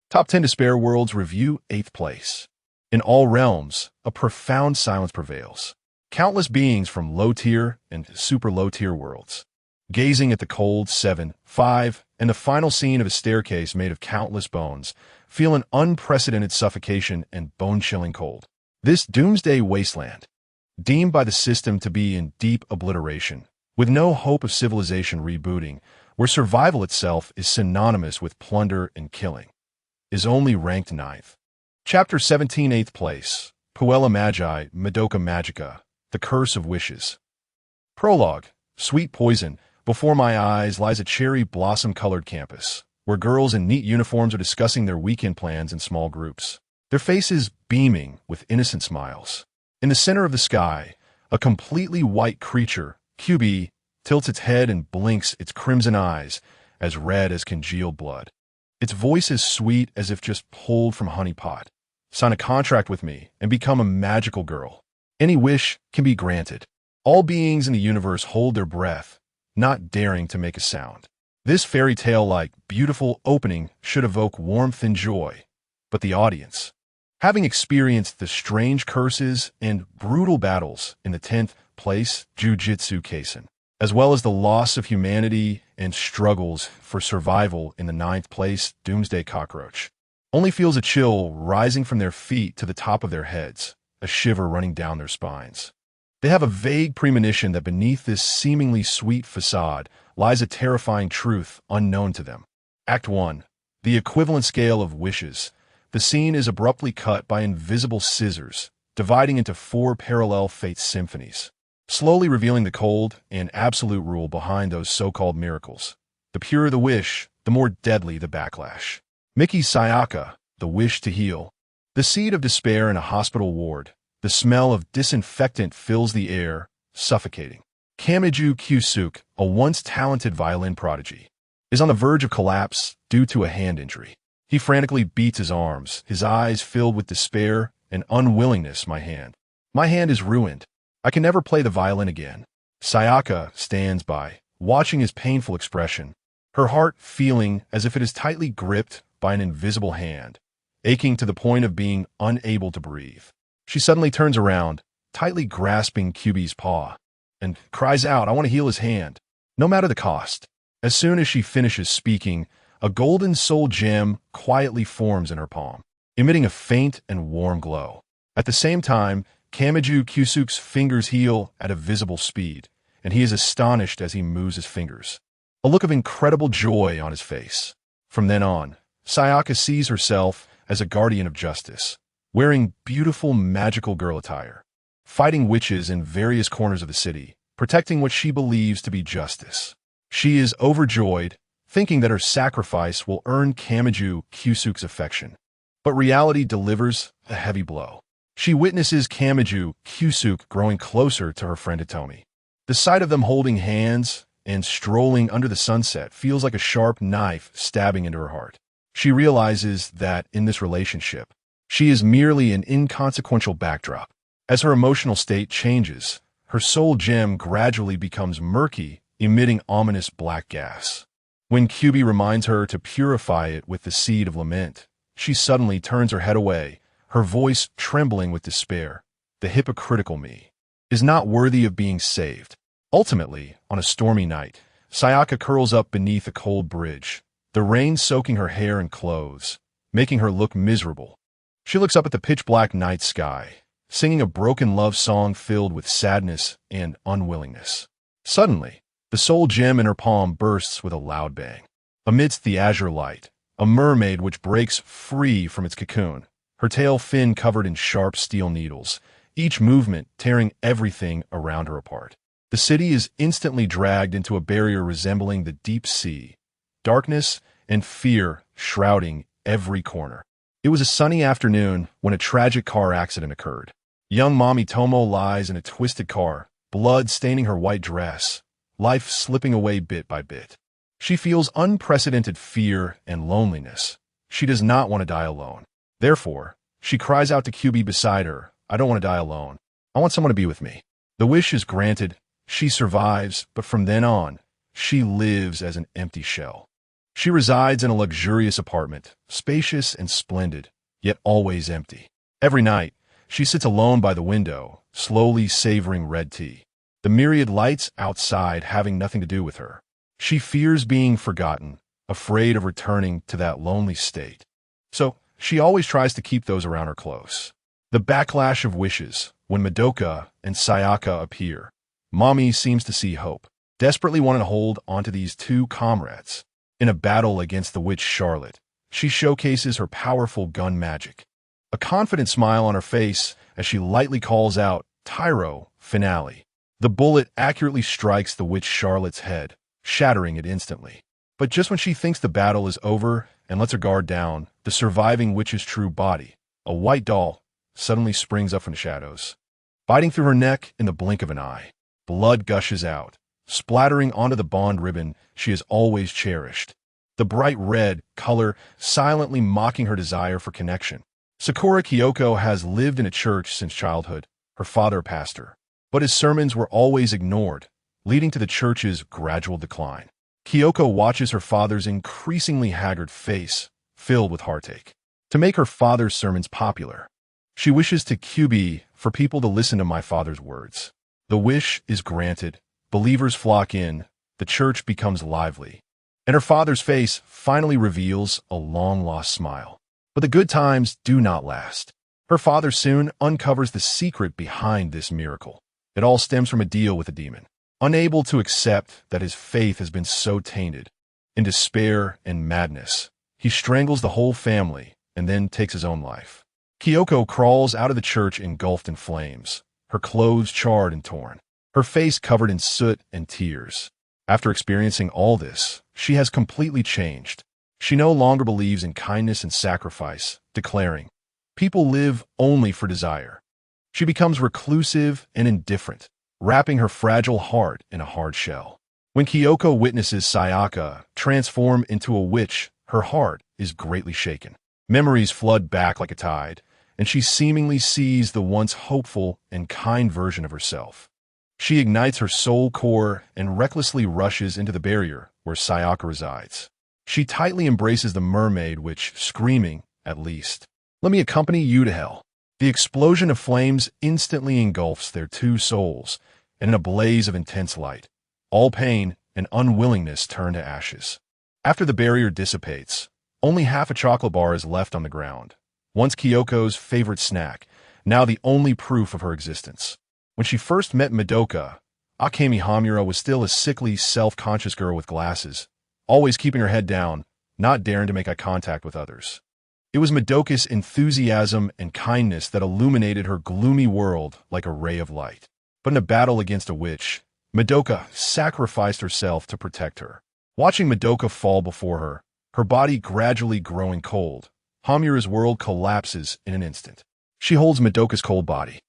Top 10 Despair Worlds Review 8th place. In all realms, a profound silence prevails. Countless beings from low-tier and super-low-tier worlds, gazing at the cold 7, 5, and the final scene of a staircase made of countless bones, feel an unprecedented suffocation and bone-chilling cold. This doomsday wasteland, deemed by the system to be in deep obliteration, with no hope of civilization rebooting, where survival itself is synonymous with plunder and killing, is only ranked 9th. Chapter 17 8th place, Puella Magi, Madoka Magica, The Curse of Wishes. Prologue, Sweet Poison. Before my eyes lies a cherry blossom-colored campus, where girls in neat uniforms are discussing their weekend plans in small groups, their faces beaming with innocent smiles. In the center of the sky, a completely white creature, QB, tilts its head and blinks its crimson eyes, as red as congealed blood. Its voice is sweet as if just pulled from honey pot. Sign a contract with me and become a magical girl. Any wish can be granted. All beings in the universe hold their breath, not daring to make a sound. This fairy tale-like, beautiful opening should evoke warmth and joy. But the audience, having experienced the strange curses and brutal battles in the 10th place Jujutsu Kaisen, as well as the loss of humanity and struggles for survival in the 9th place Doomsday Cockroach, only feels a chill rising from their feet to the top of their heads, a shiver running down their spines. They have a vague premonition that beneath this seemingly sweet facade lies a terrifying truth unknown to them. Act 1. The equivalent scale of wishes. The scene is abruptly cut by invisible scissors, dividing into 4 parallel fate symphonies, slowly revealing the cold and absolute rule behind those so-called miracles. The purer the wish, the more deadly the backlash. Miki Sayaka, the wish to heal. The seed of despair in a hospital ward. The smell of disinfectant fills the air, suffocating. Kamiju Kyusuke, a once talented violin prodigy, is on the verge of collapse due to a hand injury. He frantically beats his arms, his eyes filled with despair and unwillingness. My hand is ruined. I can never play the violin again. Sayaka stands by, watching his painful expression, her heart feeling as if it is tightly gripped by an invisible hand, aching to the point of being unable to breathe. She suddenly turns around, tightly grasping QB's paw, and cries out, I want to heal his hand. no matter the cost. As soon as she finishes speaking, a golden soul gem quietly forms in her palm, emitting a faint and warm glow. At the same time, Kamiju Kyusuke's fingers heal at a visible speed, and he is astonished as he moves his fingers, a look of incredible joy on his face. From then on, Sayaka sees herself as a guardian of justice, wearing beautiful magical girl attire, fighting witches in various corners of the city, protecting what she believes to be justice. She is overjoyed, thinking that her sacrifice will earn Kamiju Kyusuke's affection. But reality delivers a heavy blow. She witnesses Kamiju Kyusuke growing closer to her friend Hitomi. The sight of them holding hands and strolling under the sunset feels like a sharp knife stabbing into her heart. She realizes that in this relationship, she is merely an inconsequential backdrop. As her emotional state changes, her soul gem gradually becomes murky, emitting ominous black gas. When Kyubi reminds her to purify it with the seed of lament, she suddenly turns her head away, her voice trembling with despair. The hypocritical me is not worthy of being saved. Ultimately, on a stormy night, Sayaka curls up beneath a cold bridge, the rain soaking her hair and clothes, making her look miserable. She looks up at the pitch-black night sky, singing a broken love song filled with sadness and unwillingness. Suddenly, the soul gem in her palm bursts with a loud bang. Amidst the azure light, a mermaid which breaks free from its cocoon, her tail fin covered in sharp steel needles, each movement tearing everything around her apart. The city is instantly dragged into a barrier resembling the deep sea, darkness and fear shrouding every corner. It was a sunny afternoon when a tragic car accident occurred. Young Mommy Tomo lies in a twisted car, blood staining her white dress, life slipping away bit by bit. She feels unprecedented fear and loneliness. She does not want to die alone. Therefore, she cries out to Kyubi beside her, "I don't want to die alone. I want someone to be with me." The wish is granted. She survives, but from then on, she lives as an empty shell. She resides in a luxurious apartment, spacious and splendid, yet always empty. Every night, she sits alone by the window, slowly savoring red tea, the myriad lights outside having nothing to do with her. She fears being forgotten, afraid of returning to that lonely state. So, she always tries to keep those around her close. The backlash of wishes, when Madoka and Sayaka appear, Mommy seems to see hope, desperately wanting to hold onto these two comrades. In a battle against the witch Charlotte, she showcases her powerful gun magic, a confident smile on her face as she lightly calls out, "Tyro, finale." The bullet accurately strikes the witch Charlotte's head, shattering it instantly. But just when she thinks the battle is over and lets her guard down, the surviving witch's true body, a white doll, suddenly springs up from the shadows, biting through her neck in the blink of an eye. Blood gushes out, splattering onto the bond ribbon she has always cherished, the bright red color silently mocking her desire for connection. Sakura Kyoko has lived in a church since childhood, her father a pastor, but his sermons were always ignored, leading to the church's gradual decline. Kyoko watches her father's increasingly haggard face, filled with heartache. To make her father's sermons popular, she wishes to Kyubi for people to listen to my father's words. The wish is granted, believers flock in, the church becomes lively, and her father's face finally reveals a long-lost smile. But the good times do not last. Her father soon uncovers the secret behind this miracle. It all stems from a deal with a demon. Unable to accept that his faith has been so tainted, in despair and madness, he strangles the whole family and then takes his own life. Kyoko crawls out of the church engulfed in flames, her clothes charred and torn, her face covered in soot and tears. After experiencing all this, she has completely changed. She no longer believes in kindness and sacrifice, declaring, "People live only for desire." She becomes reclusive and indifferent, wrapping her fragile heart in a hard shell. When Kyoko witnesses Sayaka transform into a witch, her heart is greatly shaken. Memories flood back like a tide, and she seemingly sees the once hopeful and kind version of herself. She ignites her soul core and recklessly rushes into the barrier where Sayaka resides. She tightly embraces the mermaid which, screaming, "At least, let me accompany you to hell." The explosion of flames instantly engulfs their two souls, and in a blaze of intense light, all pain and unwillingness turn to ashes. After the barrier dissipates, only half a chocolate bar is left on the ground. Once Kyoko's favorite snack, now the only proof of her existence. When she first met Madoka, Akemi Hamura was still a sickly, self-conscious girl with glasses, always keeping her head down, not daring to make eye contact with others. It was Madoka's enthusiasm and kindness that illuminated her gloomy world like a ray of light. But in a battle against a witch, Madoka sacrificed herself to protect her. Watching Madoka fall before her, her body gradually growing cold, Hamura's world collapses in an instant. She holds Madoka's cold body,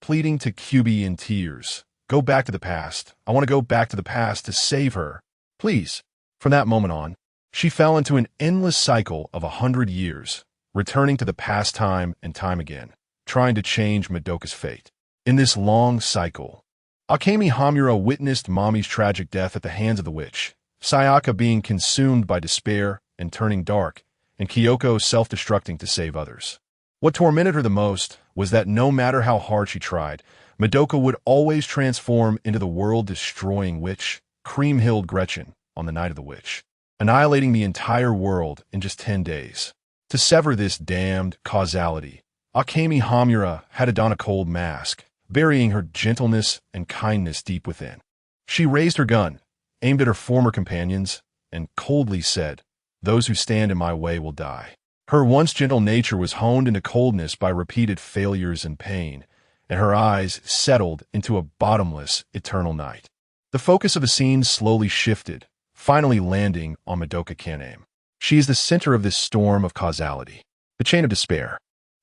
pleading to Kyubi in tears, "Go back to the past. I want to go back to the past to save her. Please." From that moment on, she fell into an endless cycle of 100 years, returning to the past time and time again, trying to change Madoka's fate. In this long cycle, Akemi Hamura witnessed Mommy's tragic death at the hands of the witch, Sayaka being consumed by despair and turning dark, and Kyoko self-destructing to save others. What tormented her the most was that no matter how hard she tried, Madoka would always transform into the world-destroying witch, Cream-Hilled Gretchen, on the night of the witch, annihilating the entire world in just 10 days. To sever this damned causality, Akemi Hamura had to don a cold mask, burying her gentleness and kindness deep within. She raised her gun, aimed at her former companions, and coldly said, "Those who stand in my way will die." Her once gentle nature was honed into coldness by repeated failures and pain, and her eyes settled into a bottomless, eternal night. The focus of the scene slowly shifted, finally landing on Madoka Kaname. She is the center of this storm of causality, the chain of despair.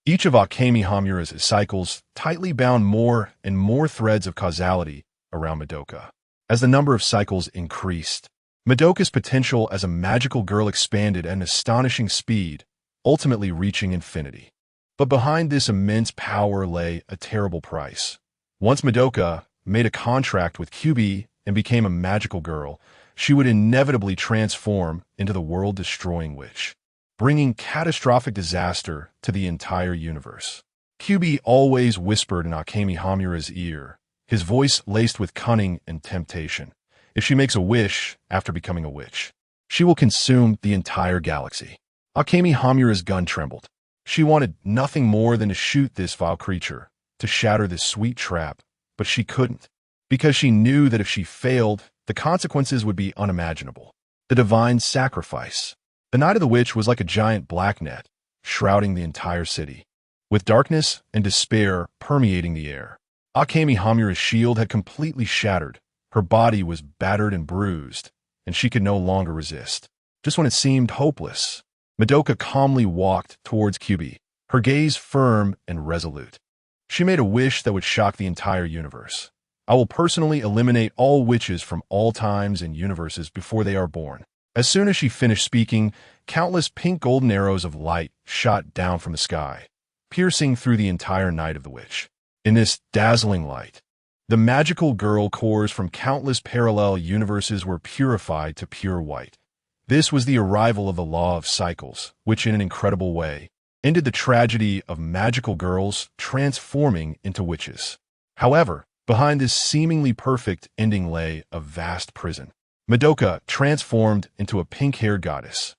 Each of Akemi Hamura's cycles tightly bound more and more threads of causality around Madoka. As the number of cycles increased, Madoka's potential as a magical girl expanded at an astonishing speed, ultimately reaching infinity. But behind this immense power lay a terrible price. Once Madoka made a contract with Kyubi and became a magical girl, she would inevitably transform into the world-destroying witch, bringing catastrophic disaster to the entire universe. Kyubi always whispered in Akemi Hamura's ear, his voice laced with cunning and temptation. If she makes a wish after becoming a witch, she will consume the entire galaxy. Akemi Hamura's gun trembled. She wanted nothing more than to shoot this vile creature, to shatter this sweet trap, but she couldn't, because she knew that if she failed, the consequences would be unimaginable. The divine sacrifice. The Night of the Witch was like a giant black net, shrouding the entire city, with darkness and despair permeating the air. Akemi Hamura's shield had completely shattered. Her body was battered and bruised, and she could no longer resist. Just when it seemed hopeless, Madoka calmly walked towards Kyubi, her gaze firm and resolute. She made a wish that would shock the entire universe. "I will personally eliminate all witches from all times and universes before they are born." As soon as she finished speaking, countless pink golden arrows of light shot down from the sky, piercing through the entire Night of the Witch. In this dazzling light, the magical girl cores from countless parallel universes were purified to pure white. This was the arrival of the law of cycles, which in an incredible way ended the tragedy of magical girls transforming into witches. However, behind this seemingly perfect ending lay a vast prison. Madoka transformed into a pink-haired goddess,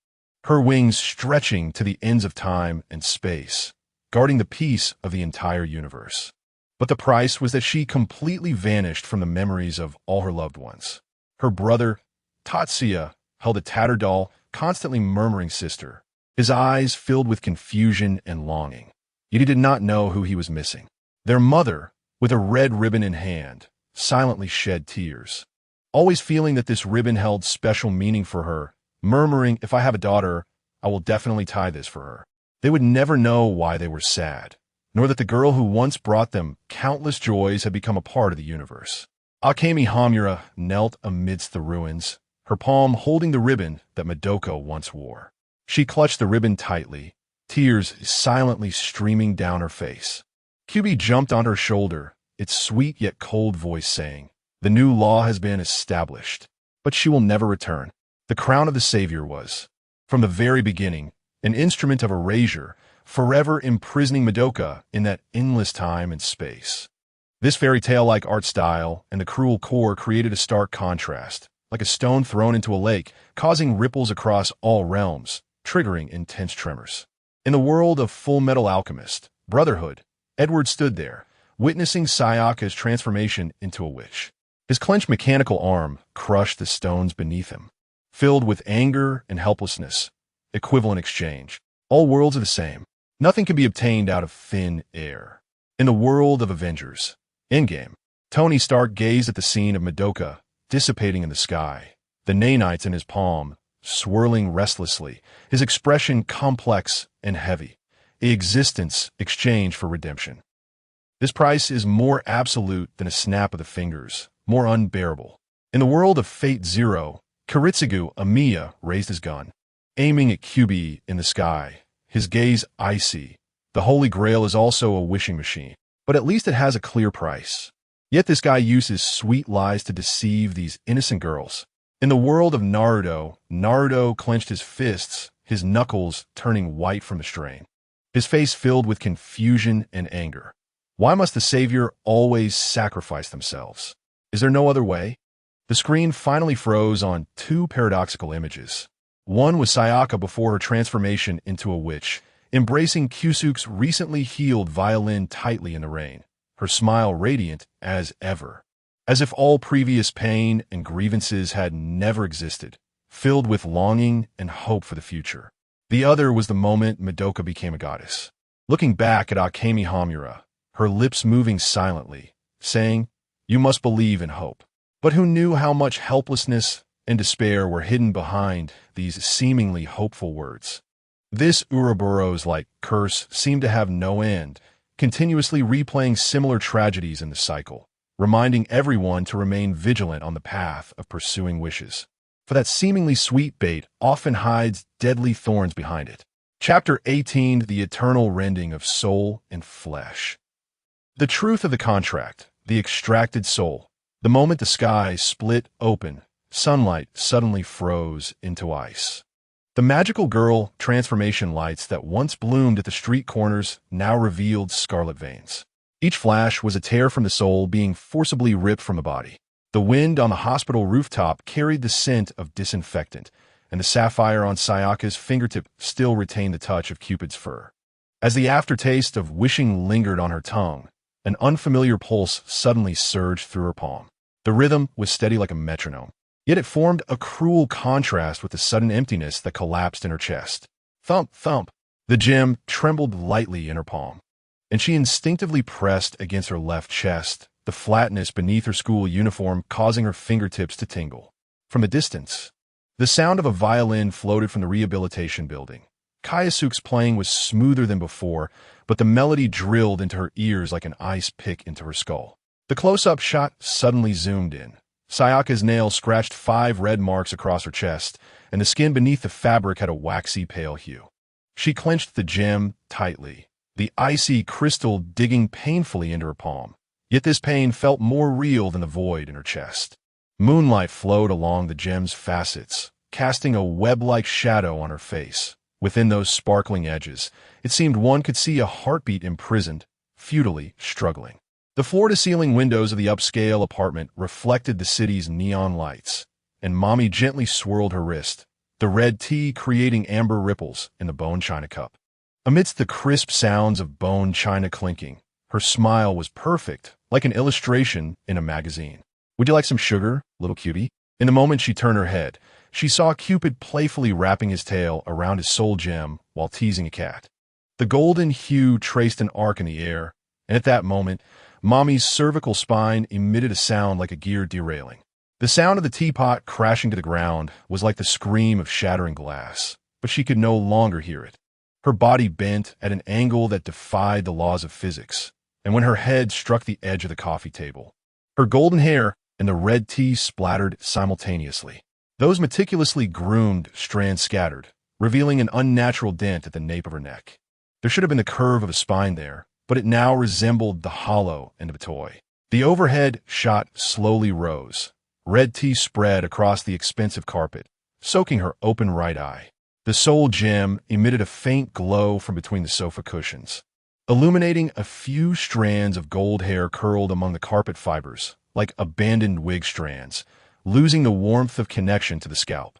her wings stretching to the ends of time and space, guarding the peace of the entire universe. But the price was that she completely vanished from the memories of all her loved ones. Her brother, Tatsuya, held a tattered doll, constantly murmuring "sister," his eyes filled with confusion and longing. Yet he did not know who he was missing. Their mother, with a red ribbon in hand, silently shed tears, always feeling that this ribbon held special meaning for her, murmuring, "If I have a daughter, I will definitely tie this for her." They would never know why they were sad, nor that the girl who once brought them countless joys had become a part of the universe. Akemi Hamura knelt amidst the ruins, her palm holding the ribbon that Madoka once wore. She clutched the ribbon tightly, tears silently streaming down her face. Kyubi jumped on her shoulder, its sweet yet cold voice saying, "The new law has been established, but she will never return." The crown of the savior was, from the very beginning, an instrument of erasure, forever imprisoning Madoka in that endless time and space. This fairy tale-like art style and the cruel core created a stark contrast, like a stone thrown into a lake, causing ripples across all realms, triggering intense tremors. In the world of Full Metal Alchemist, Brotherhood, Edward stood there, witnessing Sayaka's transformation into a witch. His clenched mechanical arm crushed the stones beneath him. Filled with anger and helplessness, equivalent exchange. All worlds are the same. Nothing can be obtained out of thin air. In the world of Avengers, Endgame, Tony Stark gazed at the scene of Madoka dissipating in the sky, the nanites in his palm, swirling restlessly, his expression complex and heavy, a existence exchanged for redemption. This price is more absolute than a snap of the fingers, more unbearable. In the world of Fate Zero, Kiritsugu Amiya raised his gun, aiming at QB in the sky, his gaze icy. The Holy Grail is also a wishing machine, but at least it has a clear price. Yet this guy uses sweet lies to deceive these innocent girls. In the world of Naruto, Naruto clenched his fists, his knuckles turning white from the strain, his face filled with confusion and anger. Why must the savior always sacrifice themselves? Is there no other way? The screen finally froze on two paradoxical images. One was Sayaka before her transformation into a witch, embracing Kyusuke's recently healed violin tightly in the rain, her smile radiant as ever, as if all previous pain and grievances had never existed, filled with longing and hope for the future. The other was the moment Madoka became a goddess. Looking back at Akemi Hamura, her lips moving silently, saying, "You must believe in hope." But who knew how much helplessness and despair were hidden behind these seemingly hopeful words? This Ouroboros-like curse seemed to have no end, continuously replaying similar tragedies in the cycle, reminding everyone to remain vigilant on the path of pursuing wishes. For that seemingly sweet bait often hides deadly thorns behind it. Chapter 18, The Eternal Rending of Soul and Flesh. The truth of the contract, the extracted soul. The moment the sky split open, sunlight suddenly froze into ice. The magical girl transformation lights that once bloomed at the street corners now revealed scarlet veins. Each flash was a tear from the soul being forcibly ripped from the body. The wind on the hospital rooftop carried the scent of disinfectant, and the sapphire on Sayaka's fingertip still retained the touch of Cupid's fur. As the aftertaste of wishing lingered on her tongue, an unfamiliar pulse suddenly surged through her palm. The rhythm was steady like a metronome, yet it formed a cruel contrast with the sudden emptiness that collapsed in her chest. Thump, thump. The gem trembled lightly in her palm, and she instinctively pressed against her left chest, the flatness beneath her school uniform causing her fingertips to tingle. From a distance, the sound of a violin floated from the rehabilitation building. Kayasuke's playing was smoother than before, but the melody drilled into her ears like an ice pick into her skull. The close-up shot suddenly zoomed in. Sayaka's nail scratched 5 red marks across her chest, and the skin beneath the fabric had a waxy pale hue. She clenched the gem tightly, the icy crystal digging painfully into her palm. Yet this pain felt more real than the void in her chest. Moonlight flowed along the gem's facets, casting a web-like shadow on her face. Within those sparkling edges, it seemed one could see a heartbeat imprisoned, futilely struggling. The floor-to-ceiling windows of the upscale apartment reflected the city's neon lights, and Mommy gently swirled her wrist, the red tea creating amber ripples in the bone china cup. Amidst the crisp sounds of bone china clinking, her smile was perfect, like an illustration in a magazine. "Would you like some sugar, little cutie?" In the moment she turned her head, she saw Cupid playfully wrapping his tail around his soul gem while teasing a cat. The golden hue traced an arc in the air, and at that moment, Mommy's cervical spine emitted a sound like a gear derailing. The sound of the teapot crashing to the ground was like the scream of shattering glass, but she could no longer hear it. Her body bent at an angle that defied the laws of physics, and when her head struck the edge of the coffee table, her golden hair and the red tea splattered simultaneously. Those meticulously groomed strands scattered, revealing an unnatural dent at the nape of her neck. There should have been the curve of a spine there, but it now resembled the hollow end of a toy. The overhead shot slowly rose. Red tea spread across the expensive carpet, soaking her open right eye. The soul gem emitted a faint glow from between the sofa cushions, illuminating a few strands of gold hair curled among the carpet fibers, like abandoned wig strands, losing the warmth of connection to the scalp.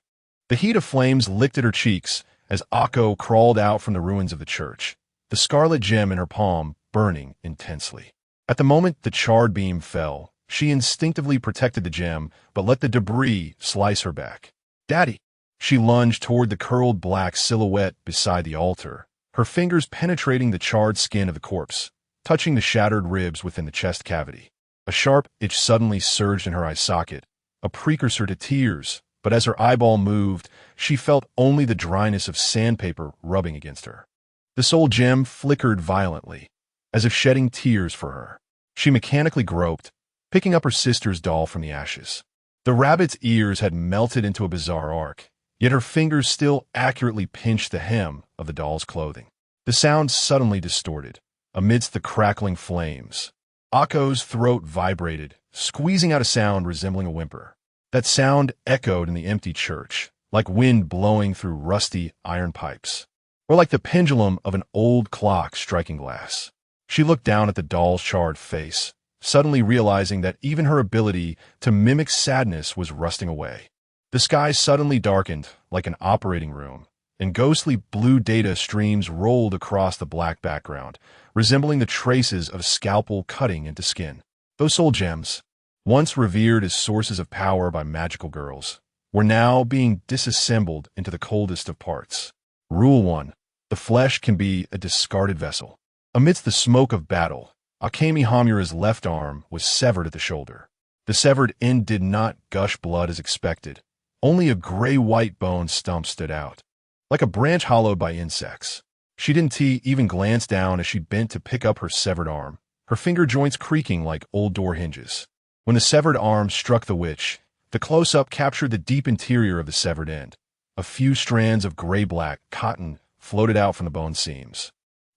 The heat of flames licked at her cheeks as Akko crawled out from the ruins of the church, the scarlet gem in her palm burning intensely. At the moment the charred beam fell, she instinctively protected the gem but let the debris slice her back. "Daddy!" She lunged toward the curled black silhouette beside the altar, her fingers penetrating the charred skin of the corpse, touching the shattered ribs within the chest cavity. A sharp itch suddenly surged in her eye socket, a precursor to tears, but as her eyeball moved, she felt only the dryness of sandpaper rubbing against her. The soul gem flickered violently, as if shedding tears for her. She mechanically groped, picking up her sister's doll from the ashes. The rabbit's ears had melted into a bizarre arc, yet her fingers still accurately pinched the hem of the doll's clothing. The sound suddenly distorted, amidst the crackling flames. Akko's throat vibrated, squeezing out a sound resembling a whimper. That sound echoed in the empty church, like wind blowing through rusty iron pipes, or like the pendulum of an old clock striking glass. She looked down at the doll's charred face, suddenly realizing that even her ability to mimic sadness was rusting away. The sky suddenly darkened like an operating room, and ghostly blue data streams rolled across the black background, resembling the traces of a scalpel cutting into skin. Those soul gems, once revered as sources of power by magical girls, were now being disassembled into the coldest of parts. Rule 1. The flesh can be a discarded vessel. Amidst the smoke of battle, Akemi Hamura's left arm was severed at the shoulder. The severed end did not gush blood as expected. Only a gray-white bone stump stood out, like a branch hollowed by insects. She didn't even glance down as she bent to pick up her severed arm, her finger joints creaking like old door hinges. When the severed arm struck the witch, the close-up captured the deep interior of the severed end. A few strands of gray-black cotton floated out from the bone seams,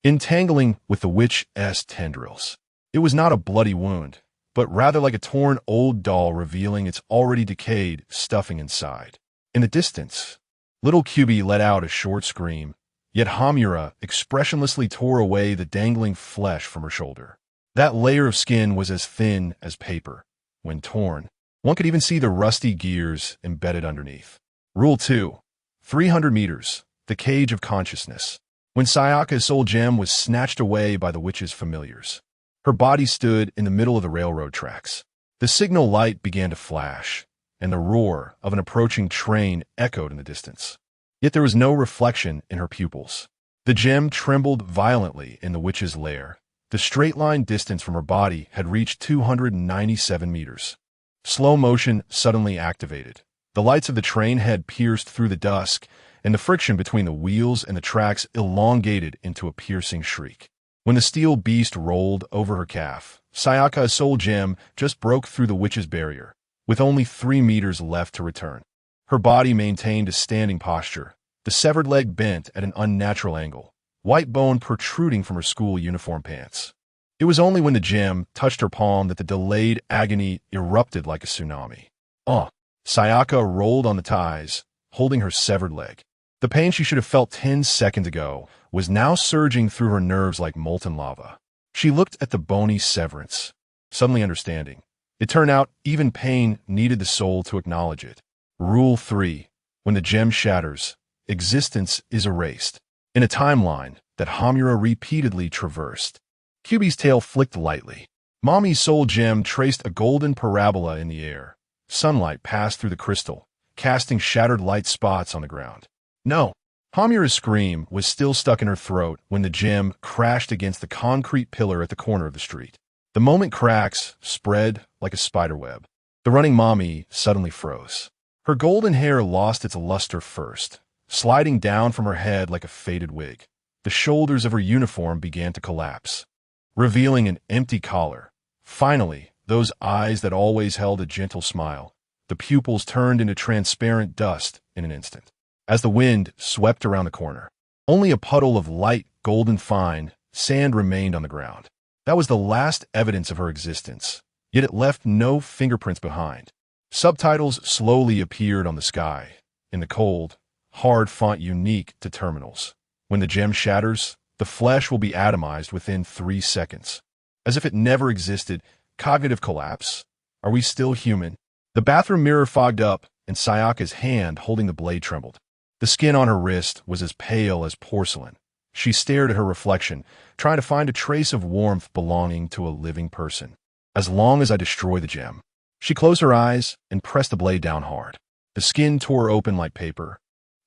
entangling with the witch's tendrils. It was not a bloody wound, but rather like a torn old doll revealing its already decayed stuffing inside. In the distance, little Kyubi let out a short scream, yet Hamura expressionlessly tore away the dangling flesh from her shoulder. That layer of skin was as thin as paper. When torn, one could even see the rusty gears embedded underneath. Rule 2. 300 meters, the cage of consciousness. When Sayaka's soul gem was snatched away by the witch's familiars, her body stood in the middle of the railroad tracks. The signal light began to flash, and the roar of an approaching train echoed in the distance. Yet there was no reflection in her pupils. The gem trembled violently in the witch's lair. The straight-line distance from her body had reached 297 meters. Slow motion suddenly activated. The lights of the train had pierced through the dusk, and the friction between the wheels and the tracks elongated into a piercing shriek. When the steel beast rolled over her calf, Sayaka's soul gem just broke through the witch's barrier, with only 3 meters left to return. Her body maintained a standing posture, the severed leg bent at an unnatural angle, white bone protruding from her school uniform pants. It was only when the gem touched her palm that the delayed agony erupted like a tsunami. Sayaka rolled on the ties, holding her severed leg. The pain she should have felt 10 seconds ago was now surging through her nerves like molten lava. She looked at the bony severance, suddenly understanding. It turned out even pain needed the soul to acknowledge it. Rule 3. When the gem shatters, existence is erased. In a timeline that Hamura repeatedly traversed, Kyubi's tail flicked lightly. Mommy's soul gem traced a golden parabola in the air. Sunlight passed through the crystal, casting shattered light spots on the ground. No! Hamura's scream was still stuck in her throat when the gem crashed against the concrete pillar at the corner of the street. The moment cracks spread like a spiderweb. The running mommy suddenly froze. Her golden hair lost its luster first, sliding down from her head like a faded wig. The shoulders of her uniform began to collapse, revealing an empty collar. Finally, those eyes that always held a gentle smile, the pupils turned into transparent dust in an instant. As the wind swept around the corner, only a puddle of light, golden fine sand remained on the ground. That was the last evidence of her existence, yet it left no fingerprints behind. Subtitles slowly appeared on the sky, in the cold, hard font unique to terminals. When the gem shatters, the flesh will be atomized within 3 seconds. As if it never existed, cognitive collapse. Are we still human? The bathroom mirror fogged up, and Sayaka's hand holding the blade trembled. The skin on her wrist was as pale as porcelain. She stared at her reflection, trying to find a trace of warmth belonging to a living person. As long as I destroy the gem. She closed her eyes and pressed the blade down hard. The skin tore open like paper,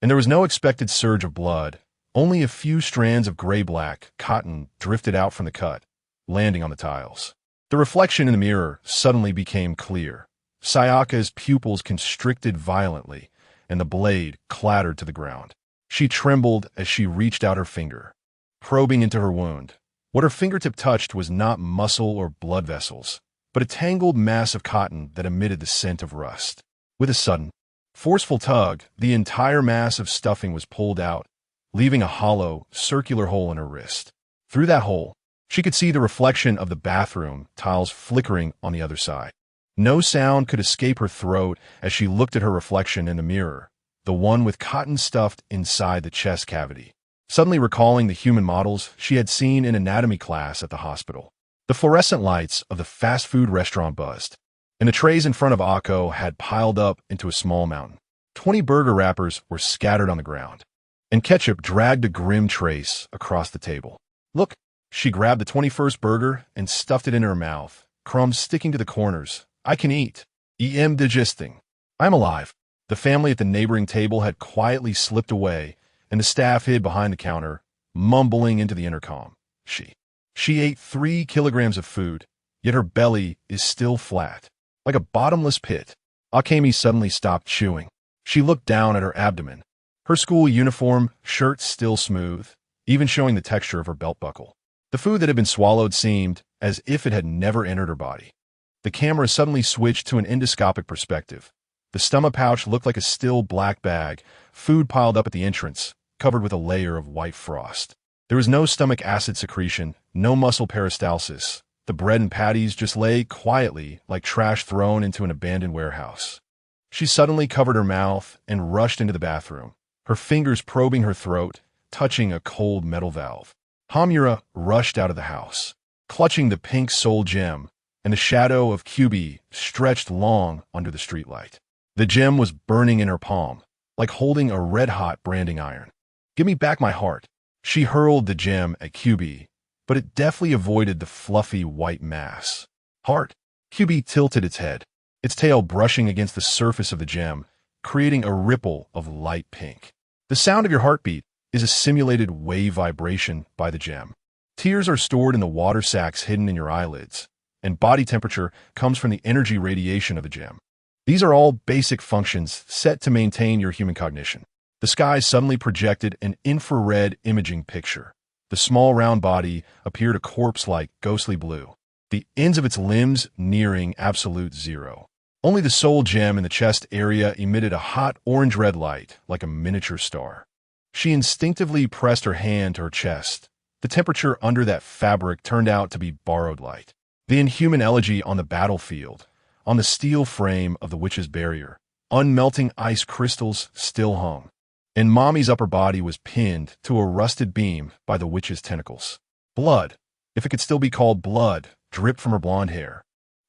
and there was no expected surge of blood. Only a few strands of gray-black cotton drifted out from the cut, landing on the tiles. The reflection in the mirror suddenly became clear. Sayaka's pupils constricted violently, and the blade clattered to the ground. She trembled as she reached out her finger, probing into her wound. What her fingertip touched was not muscle or blood vessels, but a tangled mass of cotton that emitted the scent of rust. With a sudden, forceful tug, the entire mass of stuffing was pulled out, leaving a hollow, circular hole in her wrist. Through that hole, she could see the reflection of the bathroom tiles flickering on the other side. No sound could escape her throat as she looked at her reflection in the mirror, the one with cotton stuffed inside the chest cavity. Suddenly recalling the human models she had seen in anatomy class at the hospital. The fluorescent lights of the fast food restaurant buzzed, and the trays in front of Akko had piled up into a small mountain. 20 burger wrappers were scattered on the ground, and ketchup dragged a grim trace across the table. Look, she grabbed the 21st burger and stuffed it in her mouth, crumbs sticking to the corners. I can eat. I'm digesting. I'm alive. The family at the neighboring table had quietly slipped away, and the staff hid behind the counter, mumbling into the intercom. She ate 3 kilograms of food, yet her belly is still flat, like a bottomless pit. Akemi suddenly stopped chewing. She looked down at her abdomen. Her school uniform, shirt still smooth, even showing the texture of her belt buckle. The food that had been swallowed seemed as if it had never entered her body. The camera suddenly switched to an endoscopic perspective. The stomach pouch looked like a still black bag, food piled up at the entrance, covered with a layer of white frost. There was no stomach acid secretion, no muscle peristalsis. The bread and patties just lay quietly like trash thrown into an abandoned warehouse. She suddenly covered her mouth and rushed into the bathroom, her fingers probing her throat, touching a cold metal valve. Hamura rushed out of the house, clutching the pink soul gem, and the shadow of Kyubi stretched long under the streetlight. The gem was burning in her palm, like holding a red-hot branding iron. Give me back my heart. She hurled the gem at Kyubi, but it deftly avoided the fluffy white mass. Heart. Kyubi tilted its head, its tail brushing against the surface of the gem, creating a ripple of light pink. The sound of your heartbeat is a simulated wave vibration by the gem. Tears are stored in the water sacs hidden in your eyelids, and body temperature comes from the energy radiation of the gem. These are all basic functions set to maintain your human cognition. The sky suddenly projected an infrared imaging picture. The small round body appeared a corpse-like ghostly blue, the ends of its limbs nearing absolute zero. Only the soul gem in the chest area emitted a hot orange-red light like a miniature star. She instinctively pressed her hand to her chest. The temperature under that fabric turned out to be borrowed light. The inhuman elegy on the battlefield, on the steel frame of the witch's barrier, unmelting ice crystals still hung, and Mommy's upper body was pinned to a rusted beam by the witch's tentacles. Blood, if it could still be called blood, dripped from her blonde hair,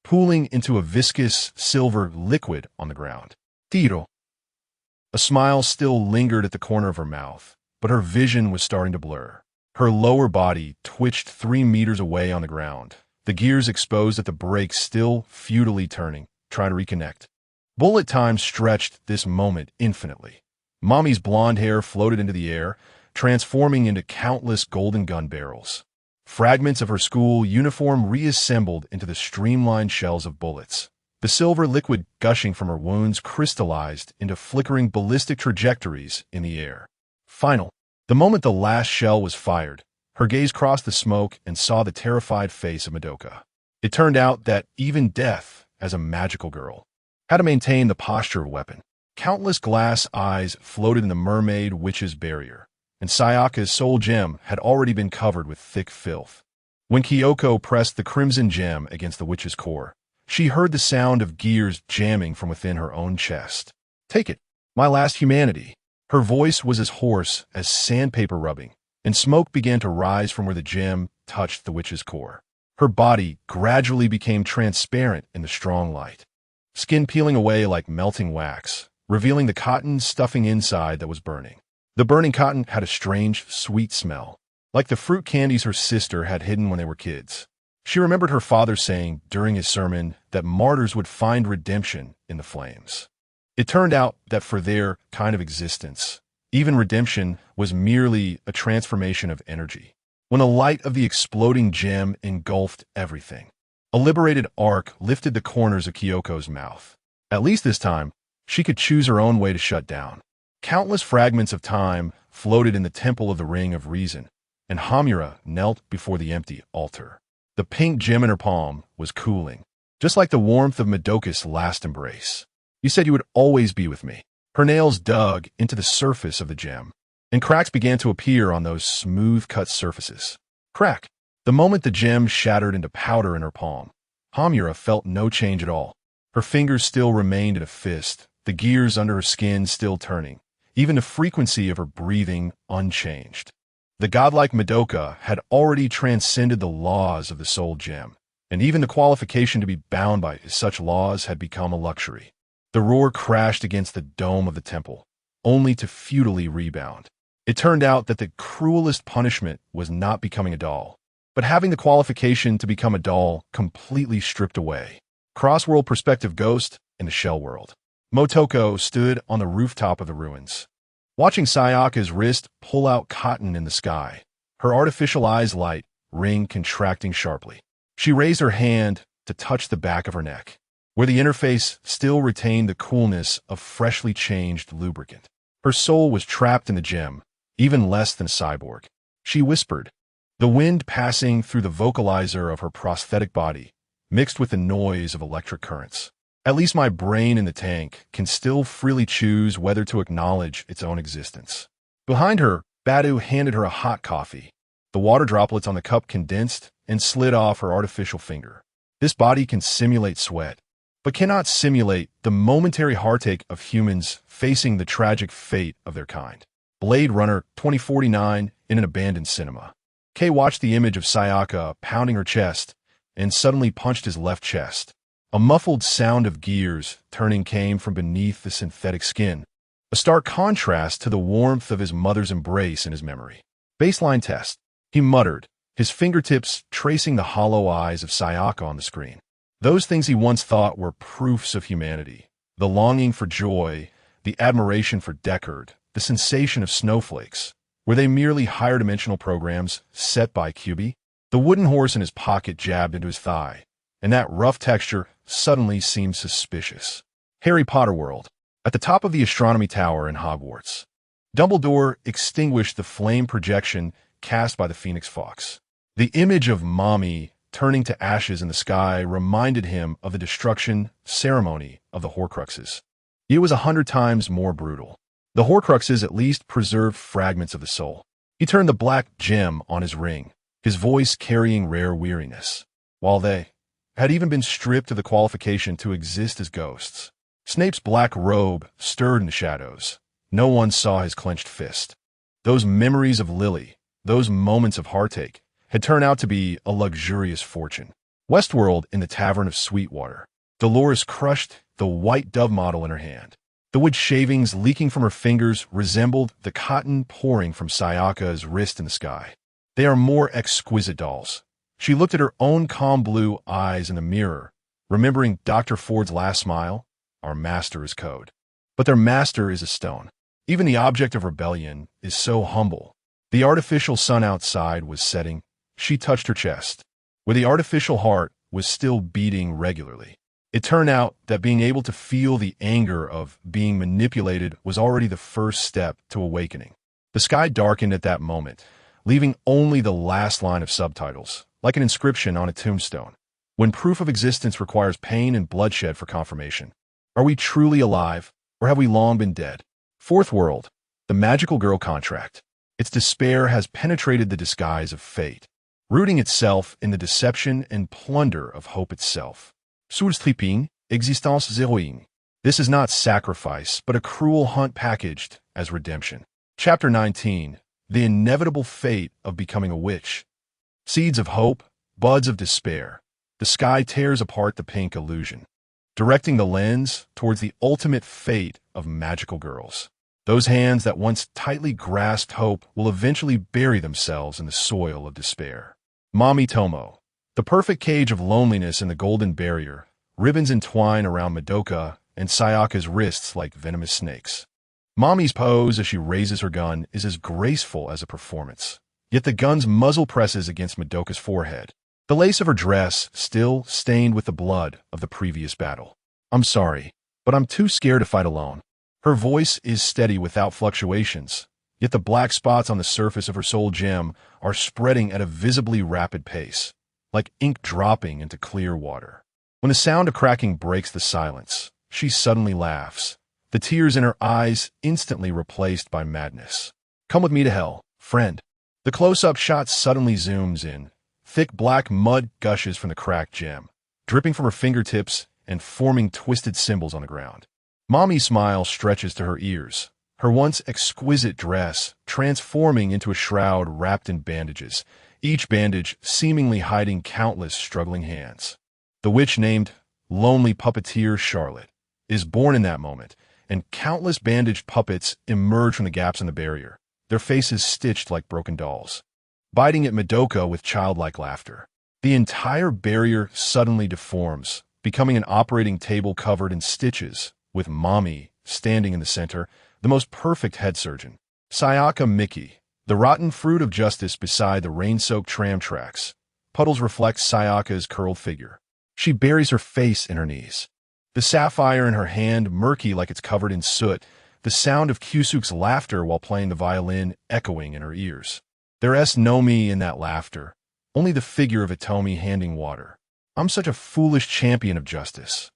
pooling into a viscous silver liquid on the ground. Tiro. A smile still lingered at the corner of her mouth, but her vision was starting to blur. Her lower body twitched 3 meters away on the ground, the gears exposed at the brakes still futilely turning, trying to reconnect. Bullet time stretched this moment infinitely. Mommy's blonde hair floated into the air, transforming into countless golden gun barrels. Fragments of her school uniform reassembled into the streamlined shells of bullets. The silver liquid gushing from her wounds crystallized into flickering ballistic trajectories in the air. Final. The moment the last shell was fired, her gaze crossed the smoke and saw the terrified face of Madoka. It turned out that even death, as a magical girl, had to maintain the posture of a weapon. Countless glass eyes floated in the mermaid witch's barrier, and Sayaka's soul gem had already been covered with thick filth. When Kyoko pressed the crimson gem against the witch's core, she heard the sound of gears jamming from within her own chest. Take it, my last humanity. Her voice was as hoarse as sandpaper rubbing, and smoke began to rise from where the gem touched the witch's core. Her body gradually became transparent in the strong light. skin peeling away like melting wax, revealing the cotton stuffing inside that was burning. The burning cotton had a strange, sweet smell, like the fruit candies her sister had hidden when they were kids. She remembered her father saying during his sermon that martyrs would find redemption in the flames. It turned out that for their kind of existence, even redemption was merely a transformation of energy. When the light of the exploding gem engulfed everything, a liberated arc lifted the corners of Kyoko's mouth. At least this time, she could choose her own way to shut down. Countless fragments of time floated in the temple of the Ring of Reason, and Hamura knelt before the empty altar. The pink gem in her palm was cooling, just like the warmth of Madoka's last embrace. You said you would always be with me. Her nails dug into the surface of the gem, and cracks began to appear on those smooth-cut surfaces. Crack! The moment the gem shattered into powder in her palm, Hamura felt no change at all. Her fingers still remained in a fist, the gears under her skin still turning, even the frequency of her breathing unchanged. The godlike Madoka had already transcended the laws of the soul gem, and even the qualification to be bound by such laws had become a luxury. The roar crashed against the dome of the temple, only to futilely rebound. It turned out that the cruelest punishment was not becoming a doll, but having the qualification to become a doll completely stripped away. Cross-world perspective ghost in the shell world. Motoko stood on the rooftop of the ruins, watching Sayaka's wrist pull out cotton in the sky, her artificial eyes light, ring contracting sharply. She raised her hand to touch the back of her neck, where the interface still retained the coolness of freshly changed lubricant. Her soul was trapped in the gem, even less than a cyborg. She whispered, the wind passing through the vocalizer of her prosthetic body, mixed with the noise of electric currents. At least my brain in the tank can still freely choose whether to acknowledge its own existence. Behind her, Badu handed her a hot coffee. The water droplets on the cup condensed and slid off her artificial finger. This body can simulate sweat, but cannot simulate the momentary heartache of humans facing the tragic fate of their kind. Blade Runner 2049 in an abandoned cinema. Kei watched the image of Sayaka pounding her chest and suddenly punched his left chest. A muffled sound of gears turning came from beneath the synthetic skin, a stark contrast to the warmth of his mother's embrace in his memory. Baseline test, he muttered, his fingertips tracing the hollow eyes of Sayaka on the screen. Those things he once thought were proofs of humanity, the longing for joy, the admiration for Deckard, the sensation of snowflakes. Were they merely higher-dimensional programs set by QB? The wooden horse in his pocket jabbed into his thigh, and that rough texture suddenly seemed suspicious. Harry Potter world. At the top of the astronomy tower in Hogwarts, Dumbledore extinguished the flame projection cast by the Phoenix Fox. The image of Mommy turning to ashes in the sky reminded him of the destruction ceremony of the Horcruxes. It was 100 times more brutal. The Horcruxes at least preserved fragments of the soul. He turned the black gem on his ring, his voice carrying rare weariness, while they had even been stripped of the qualification to exist as ghosts. Snape's black robe stirred in the shadows. No one saw his clenched fist. Those memories of Lily, those moments of heartache, had turned out to be a luxurious fortune. Westworld in the Tavern of Sweetwater. Dolores crushed the white dove model in her hand. The wood shavings leaking from her fingers resembled the cotton pouring from Sayaka's wrist in the sky. They are more exquisite dolls. She looked at her own calm blue eyes in the mirror, remembering Dr. Ford's last smile, our master is code. But their master is a stone. Even the object of rebellion is so humble. The artificial sun outside was setting. She touched her chest, where the artificial heart was still beating regularly. It turned out that being able to feel the anger of being manipulated was already the first step to awakening. The sky darkened at that moment, leaving only the last line of subtitles, like an inscription on a tombstone. When proof of existence requires pain and bloodshed for confirmation. Are we truly alive, or have we long been dead? Fourth world, the magical girl contract. Its despair has penetrated the disguise of fate, rooting itself in the deception and plunder of hope itself. Soul-stripping, existence zéroing. This is not sacrifice, but a cruel hunt packaged as redemption. Chapter 19, the inevitable fate of becoming a witch. Seeds of hope, buds of despair. The sky tears apart the pink illusion. directing the lens towards the ultimate fate of magical girls. Those hands that once tightly grasped hope will eventually bury themselves in the soil of despair. Mami Tomo. The perfect cage of loneliness in the golden barrier, ribbons entwine around Madoka and Sayaka's wrists like venomous snakes. Mami's pose as she raises her gun is as graceful as a performance, yet the gun's muzzle presses against Madoka's forehead, the lace of her dress still stained with the blood of the previous battle. "I'm sorry, but I'm too scared to fight alone." Her voice is steady without fluctuations, yet the black spots on the surface of her soul gem are spreading at a visibly rapid pace, like ink dropping into clear water. When the sound of cracking breaks the silence, she suddenly laughs, the tears in her eyes instantly replaced by madness. "Come with me to hell, friend." The close-up shot suddenly zooms in. Thick black mud gushes from the cracked gem, dripping from her fingertips and forming twisted symbols on the ground. Mami's smile stretches to her ears, her once exquisite dress transforming into a shroud wrapped in bandages, each bandage seemingly hiding countless struggling hands. The witch named Lonely Puppeteer Charlotte is born in that moment, and countless bandaged puppets emerge from the gaps in the barrier, their faces stitched like broken dolls, biting at Madoka with childlike laughter. The entire barrier suddenly deforms, becoming an operating table covered in stitches, with Mami standing in the center, the most perfect head surgeon. Sayaka Miki, the rotten fruit of justice beside the rain-soaked tram tracks. Puddles reflect Sayaka's curled figure. She buries her face in her knees, the sapphire in her hand murky like it's covered in soot, the sound of Kyusuke's laughter while playing the violin echoing in her ears. There's no me in that laughter, only the figure of Itomi handing water. "I'm such a foolish champion of justice,"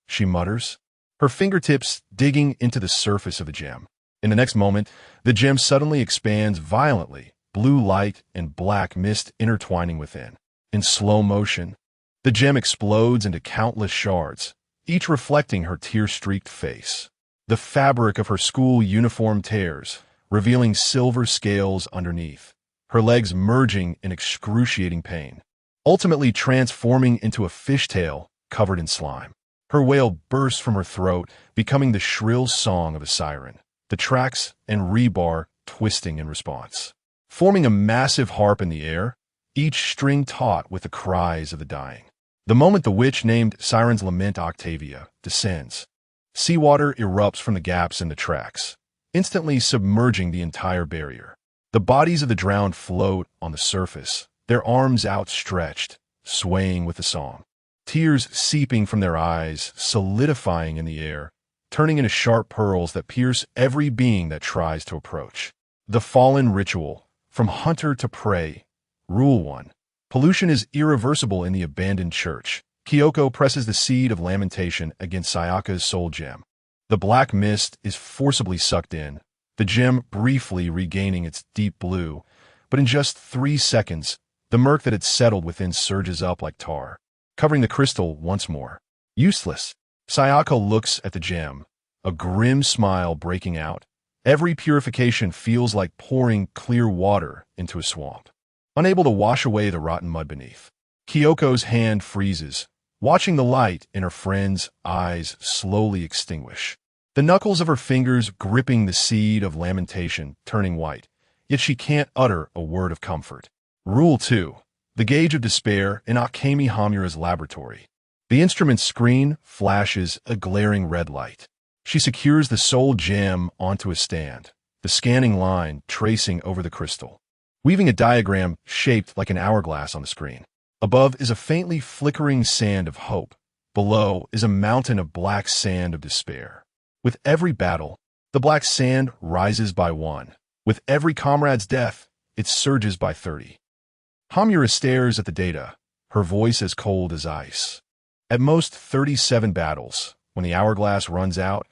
she mutters, her fingertips digging into the surface of the gem. In the next moment, the gem suddenly expands violently, blue light and black mist intertwining within. In slow motion, the gem explodes into countless shards, each reflecting her tear-streaked face. The fabric of her school uniform tears, revealing silver scales underneath, her legs merging in excruciating pain, ultimately transforming into a fishtail covered in slime. Her wail bursts from her throat, becoming the shrill song of a siren, the tracks and rebar twisting in response, forming a massive harp in the air, each string taut with the cries of the dying. The moment the witch named Siren's Lament Octavia descends, seawater erupts from the gaps in the tracks, instantly submerging the entire barrier. The bodies of the drowned float on the surface, their arms outstretched, swaying with the song. Tears seeping from their eyes, solidifying in the air, turning into sharp pearls that pierce every being that tries to approach. The Fallen Ritual, from hunter to prey. Rule 1. Pollution is irreversible in the abandoned church. Kyoko presses the seed of lamentation against Sayaka's soul gem. The black mist is forcibly sucked in, the gem briefly regaining its deep blue, but in just 3 seconds, the murk that had settled within surges up like tar, covering the crystal once more. Useless. Sayaka looks at the gem, a grim smile breaking out. Every purification feels like pouring clear water into a swamp, unable to wash away the rotten mud beneath. Kyoko's hand freezes, watching the light in her friend's eyes slowly extinguish. The knuckles of her fingers gripping the seed of lamentation, turning white, yet she can't utter a word of comfort. Rule 2. The gauge of despair in Akemi Hamura's laboratory. The instrument's screen flashes a glaring red light. She secures the soul gem onto a stand, the scanning line tracing over the crystal, weaving a diagram shaped like an hourglass on the screen. Above is a faintly flickering sand of hope. Below is a mountain of black sand of despair. With every battle, the black sand rises by 1. With every comrade's death, it surges by 30. Hamura stares at the data, her voice as cold as ice. At most 37 battles, when the hourglass runs out,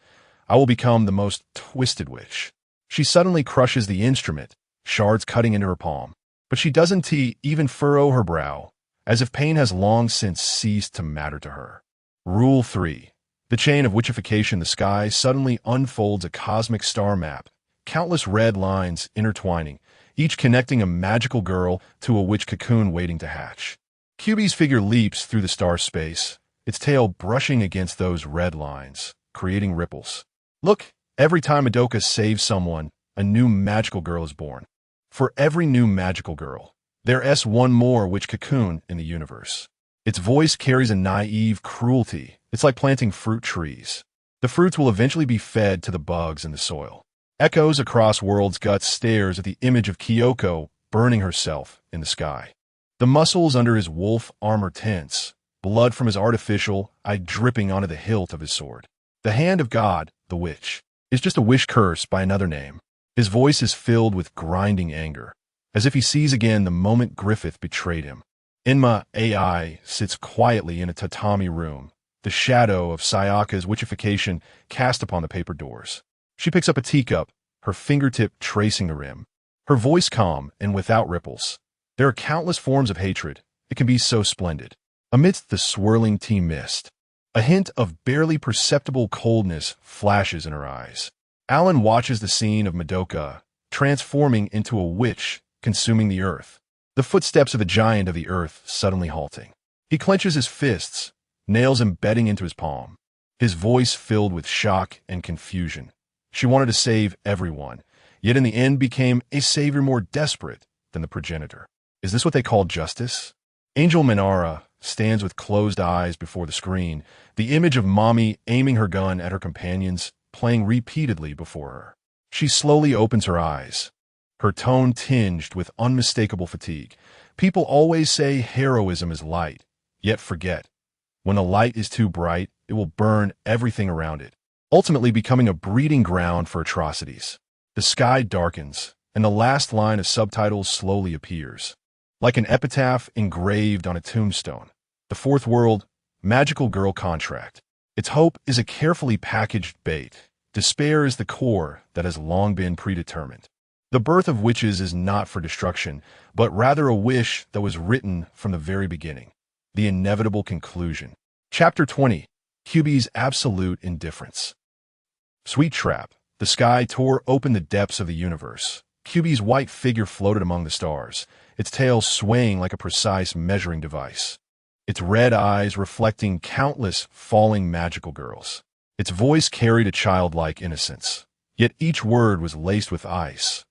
I will become the most twisted witch. She suddenly crushes the instrument, shards cutting into her palm, but she doesn't even furrow her brow, as if pain has long since ceased to matter to her. Rule 3. The chain of witchification. The sky suddenly unfolds a cosmic star map, countless red lines intertwining, each connecting a magical girl to a witch cocoon waiting to hatch. Kyubi's figure leaps through the star space, its tail brushing against those red lines, creating ripples. Look, every time Madoka saves someone, a new magical girl is born. For every new magical girl, there's one more witch cocoon in the universe. Its voice carries a naive cruelty. It's like planting fruit trees. The fruits will eventually be fed to the bugs in the soil. Echoes across worlds' guts stares at the image of Kyoko burning herself in the sky. The muscles under his wolf armor tense, blood from his artificial eye dripping onto the hilt of his sword. The hand of God, the witch, is just a wish curse by another name. His voice is filled with grinding anger, as if he sees again the moment Griffith betrayed him. Enma AI sits quietly in a tatami room, the shadow of Sayaka's witchification cast upon the paper doors. She picks up a teacup, her fingertip tracing the rim. Her voice calm and without ripples. There are countless forms of hatred. It can be so splendid. Amidst the swirling tea mist, a hint of barely perceptible coldness flashes in her eyes. Alan watches the scene of Madoka transforming into a witch consuming the earth. The footsteps of the giant of the earth suddenly halting. He clenches his fists, nails embedding into his palm. His voice filled with shock and confusion. She wanted to save everyone, yet in the end became a savior more desperate than the progenitor. Is this what they call justice? Angel Minara stands with closed eyes before the screen, the image of Mommy aiming her gun at her companions, playing repeatedly before her. She slowly opens her eyes, her tone tinged with unmistakable fatigue. People always say heroism is light, yet forget. When a light is too bright, it will burn everything around it, ultimately becoming a breeding ground for atrocities. The sky darkens, and the last line of subtitles slowly appears. Like an epitaph engraved on a tombstone. The fourth world, magical girl contract. Its hope is a carefully packaged bait. Despair is the core that has long been predetermined. The birth of witches is not for destruction, but rather a wish that was written from the very beginning. The inevitable conclusion. Chapter 20. QB's absolute indifference. Sweet trap. The sky tore open the depths of the universe. QB's white figure floated among the stars, its tail swaying like a precise measuring device. Its red eyes reflecting countless falling magical girls. Its voice carried a childlike innocence, yet each word was laced with ice.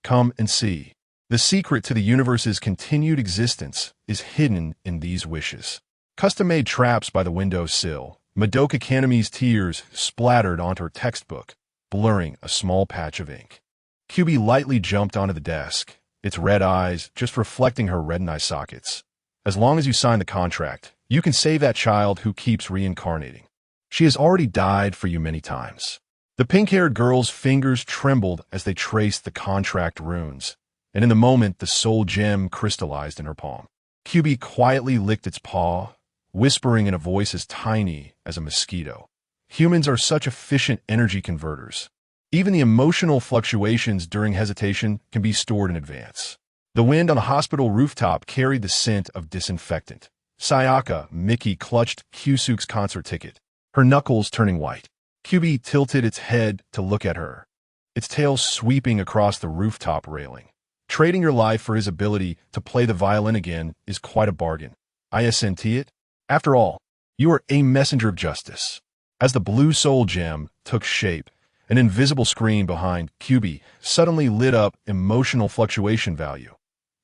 Come and see. The secret to the universe's continued existence is hidden in these wishes. Custom-made traps by the windowsill. Madoka Kanami's tears splattered onto her textbook, blurring a small patch of ink. QB lightly jumped onto the desk, its red eyes just reflecting her red eye sockets. As long as you sign the contract, you can save that child who keeps reincarnating. She has already died for you many times. The pink-haired girl's fingers trembled as they traced the contract runes, and in the moment the soul gem crystallized in her palm. QB quietly licked its paw, whispering in a voice as tiny as a mosquito. Humans are such efficient energy converters. Even the emotional fluctuations during hesitation can be stored in advance. The wind on the hospital rooftop carried the scent of disinfectant. Sayaka, Mickey clutched Kyusuke's concert ticket, her knuckles turning white. QB tilted its head to look at her, its tail sweeping across the rooftop railing. Trading your life for his ability to play the violin again is quite a bargain. I sent it. After all, you are a messenger of justice. As the blue soul gem took shape, an invisible screen behind QB suddenly lit up emotional fluctuation value.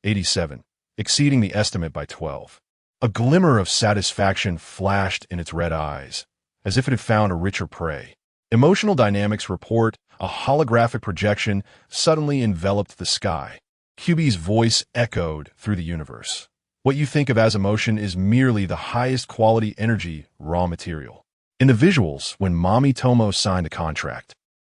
87, exceeding the estimate by 12. A glimmer of satisfaction flashed in its red eyes, as if it had found a richer prey. Emotional dynamics report a holographic projection suddenly enveloped the sky. QB's voice echoed through the universe. What you think of as emotion is merely the highest quality energy raw material. In the visuals, when Mommy Tomo signed the contract,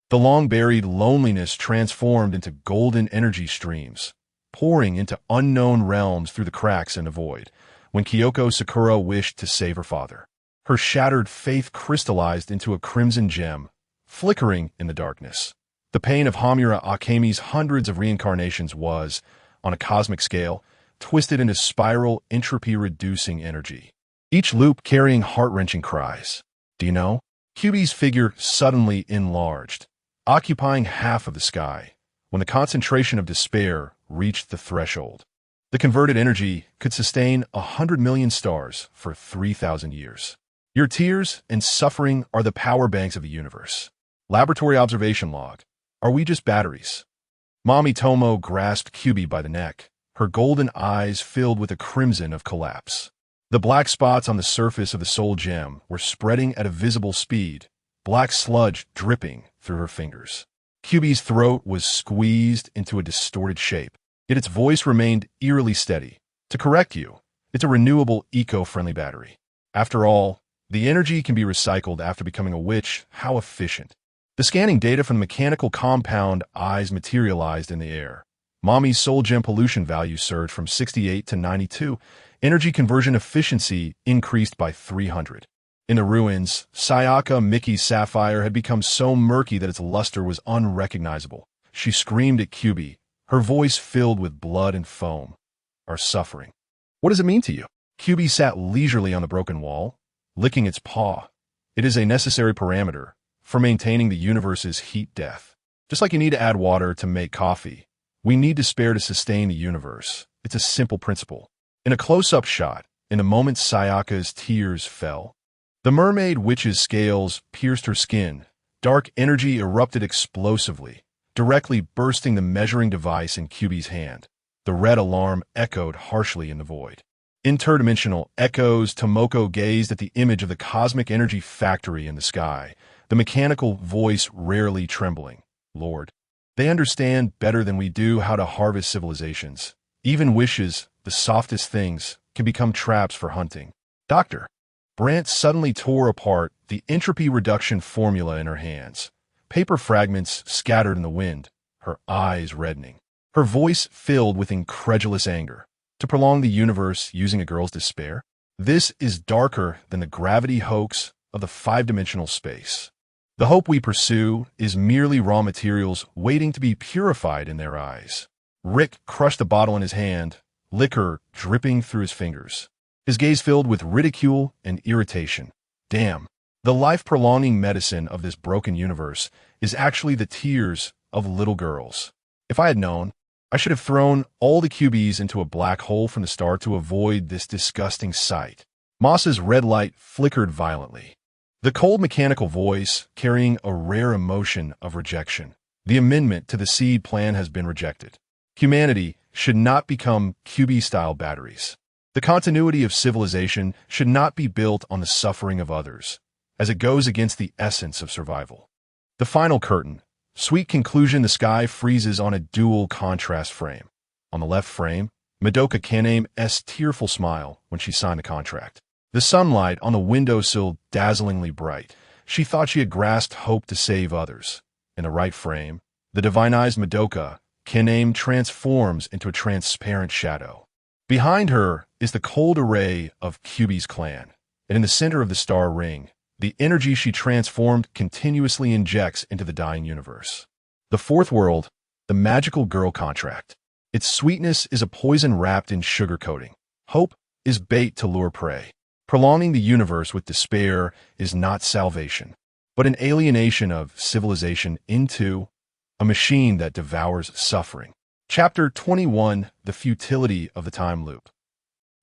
the long-buried loneliness transformed into golden energy streams, pouring into unknown realms through the cracks in the void. When Kyoko Sakura wished to save her father, her shattered faith crystallized into a crimson gem, flickering in the darkness. The pain of Hamura Akemi's hundreds of reincarnations was, on a cosmic scale, twisted into spiral entropy-reducing energy, each loop carrying heart-wrenching cries. Do you know? QB's figure suddenly enlarged, occupying half of the sky, when the concentration of despair reached the threshold. The converted energy could sustain 100 million stars for 3,000 years. Your tears and suffering are the power banks of the universe. Laboratory observation log. Are we just batteries? Mommy Tomo grasped Kyubi by the neck, her golden eyes filled with a crimson of collapse. The black spots on the surface of the soul gem were spreading at a visible speed, black sludge dripping through her fingers. Kyubi's throat was squeezed into a distorted shape, yet its voice remained eerily steady. To correct you, it's a renewable, eco-friendly battery. After all, the energy can be recycled after becoming a witch. How efficient. The scanning data from the mechanical compound eyes materialized in the air. Mommy's soul gem pollution value surged from 68 to 92. Energy conversion efficiency increased by 300. In the ruins, Sayaka Mickey's sapphire had become so murky that its luster was unrecognizable. She screamed at Kyubi, her voice filled with blood and foam. Our suffering. What does it mean to you? Kyubi sat leisurely on the broken wall, licking its paw. It is a necessary parameter for maintaining the universe's heat death. Just like you need to add water to make coffee, we need despair to sustain the universe. It's a simple principle. In a close-up shot, in the moment Sayaka's tears fell, the mermaid witch's scales pierced her skin. Dark energy erupted explosively, directly bursting the measuring device in Kyubi's hand. The red alarm echoed harshly in the void. Interdimensional echoes. Tomoko gazed at the image of the cosmic energy factory in the sky, the mechanical voice rarely trembling. Lord, they understand better than we do how to harvest civilizations. Even wishes, the softest things, can become traps for hunting. Doctor. Brant suddenly tore apart the entropy reduction formula in her hands. Paper fragments scattered in the wind, her eyes reddening. Her voice filled with incredulous anger. To prolong the universe using a girl's despair? This is darker than the gravity hoax of the five-dimensional space. The hope we pursue is merely raw materials waiting to be purified in their eyes. Rick crushed the bottle in his hand, liquor dripping through his fingers. His gaze filled with ridicule and irritation. Damn, the life-prolonging medicine of this broken universe is actually the tears of little girls. If I had known, I should have thrown all the Kyubis into a black hole from the start to avoid this disgusting sight. Moss's red light flickered violently. The cold mechanical voice carrying a rare emotion of rejection. The amendment to the seed plan has been rejected. Humanity should not become Kyubi-style batteries. The continuity of civilization should not be built on the suffering of others, as it goes against the essence of survival. The final curtain. Sweet conclusion. The sky freezes on a dual contrast frame. On the left frame, Madoka Kaneme's tearful smile when she signed the contract. The sunlight on the windowsill dazzlingly bright. She thought she had grasped hope to save others. In the right frame, the divinized Madoka Kaname transforms into a transparent shadow. Behind her is the cold array of Kyubi's clan, and in the center of the star ring, the energy she transformed continuously injects into the dying universe. The fourth world, the magical girl contract. Its sweetness is a poison wrapped in sugar coating. Hope is bait to lure prey. Prolonging the universe with despair is not salvation, but an alienation of civilization into a machine that devours suffering. Chapter 21. The Futility of the Time Loop.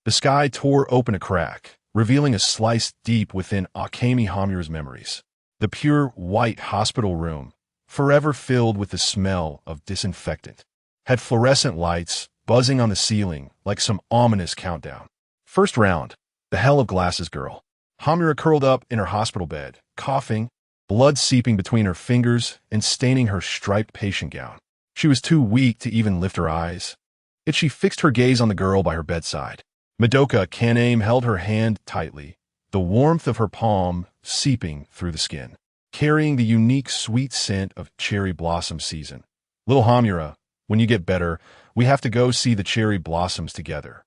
The sky tore open a crack, revealing a slice deep within Akemi Hamura's memories. The pure white hospital room, forever filled with the smell of disinfectant, had fluorescent lights buzzing on the ceiling like some ominous countdown. First round, the hell of glasses girl. Hamura curled up in her hospital bed, coughing, blood seeping between her fingers and staining her striped patient gown. She was too weak to even lift her eyes, yet she fixed her gaze on the girl by her bedside. Madoka Kaname held her hand tightly, the warmth of her palm seeping through the skin, carrying the unique sweet scent of cherry blossom season. Little Hamura, when you get better, we have to go see the cherry blossoms together.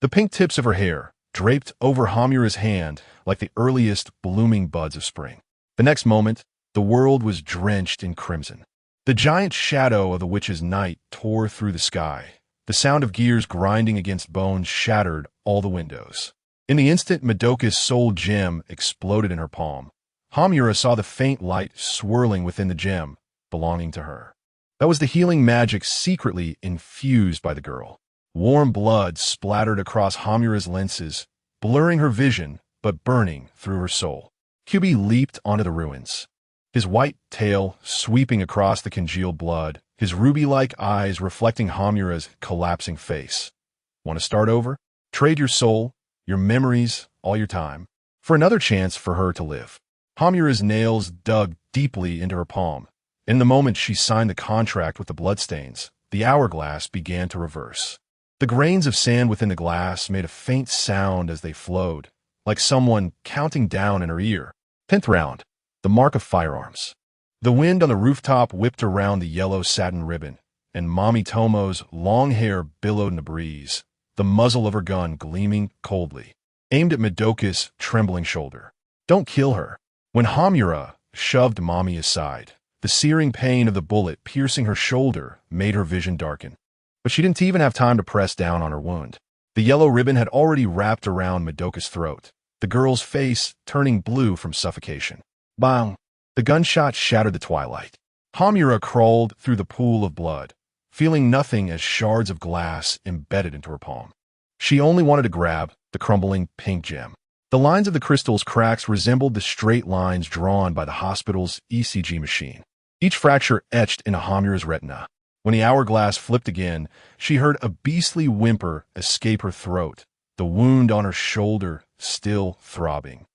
The pink tips of her hair draped over Hamura's hand like the earliest blooming buds of spring. The next moment, the world was drenched in crimson. The giant shadow of the witch's night tore through the sky. The sound of gears grinding against bones shattered all the windows. In the instant Madoka's soul gem exploded in her palm, Hamura saw the faint light swirling within the gem belonging to her. That was the healing magic secretly infused by the girl. Warm blood splattered across Hamura's lenses, blurring her vision but burning through her soul. QB leaped onto the ruins, his white tail sweeping across the congealed blood, his ruby-like eyes reflecting Hamura's collapsing face. Want to start over? Trade your soul, your memories, all your time, for another chance for her to live. Hamura's nails dug deeply into her palm. In the moment she signed the contract with the bloodstains, the hourglass began to reverse. The grains of sand within the glass made a faint sound as they flowed, like someone counting down in her ear. 10th round. The mark of firearms. The wind on the rooftop whipped around the yellow satin ribbon, and Mommy Tomo's long hair billowed in the breeze, the muzzle of her gun gleaming coldly, aimed at Madoka's trembling shoulder. Don't kill her. When Hamura shoved Mommy aside, the searing pain of the bullet piercing her shoulder made her vision darken. But she didn't even have time to press down on her wound. The yellow ribbon had already wrapped around Madoka's throat, the girl's face turning blue from suffocation. Bang! The gunshot shattered the twilight. Hamura crawled through the pool of blood, feeling nothing as shards of glass embedded into her palm. She only wanted to grab the crumbling pink gem. The lines of the crystal's cracks resembled the straight lines drawn by the hospital's ECG machine, each fracture etched into Hamura's retina. When the hourglass flipped again, she heard a beastly whimper escape her throat, the wound on her shoulder still throbbing,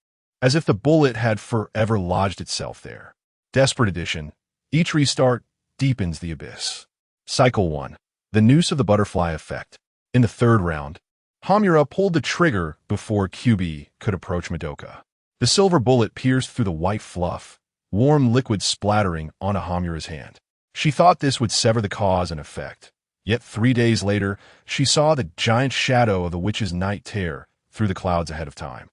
as if the bullet had forever lodged itself there. Desperate edition. Each restart deepens the abyss. Cycle 1. The noose of the butterfly effect. In the 3rd round, Hamura pulled the trigger before QB could approach Madoka. The silver bullet pierced through the white fluff, warm liquid splattering onto Hamura's hand. She thought this would sever the cause and effect. Yet 3 days later, she saw the giant shadow of the witch's night tear through the clouds ahead of time.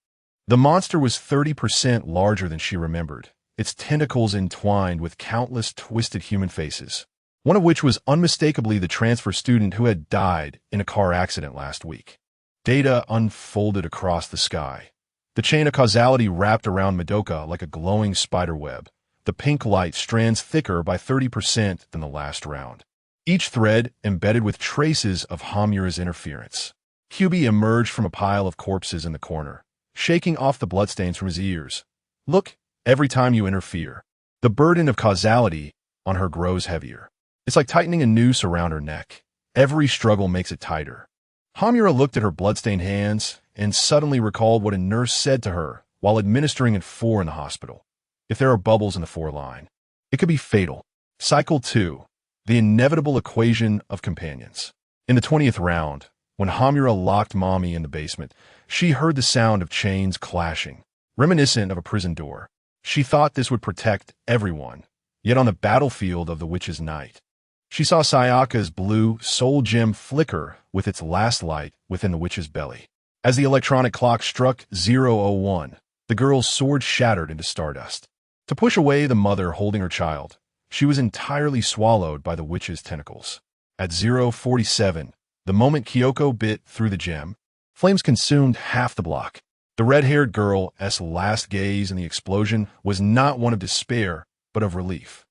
The monster was 30% larger than she remembered, its tentacles entwined with countless twisted human faces, one of which was unmistakably the transfer student who had died in a car accident last week. Data unfolded across the sky. The chain of causality wrapped around Madoka like a glowing spider web, the pink light strands thicker by 30% than the last round, each thread embedded with traces of Hamura's interference. QB emerged from a pile of corpses in the corner, shaking off the bloodstains from his ears. Look, every time you interfere, the burden of causality on her grows heavier. It's like tightening a noose around her neck. Every struggle makes it tighter. Hamura looked at her bloodstained hands and suddenly recalled what a nurse said to her while administering at 4 in the hospital. If there are bubbles in the 4 line, it could be fatal. Cycle 2. The inevitable equation of companions. In the 20th round, when Hamura locked Mommy in the basement, she heard the sound of chains clashing, reminiscent of a prison door. She thought this would protect everyone, yet on the battlefield of the witch's night, she saw Sayaka's blue soul gem flicker with its last light within the witch's belly. As the electronic clock struck 0:01, the girl's sword shattered into stardust. To push away the mother holding her child, she was entirely swallowed by the witch's tentacles. At 0:47, the moment Kyoko bit through the gem, flames consumed half the block. The red-haired girl's last gaze in the explosion was not one of despair, but of relief.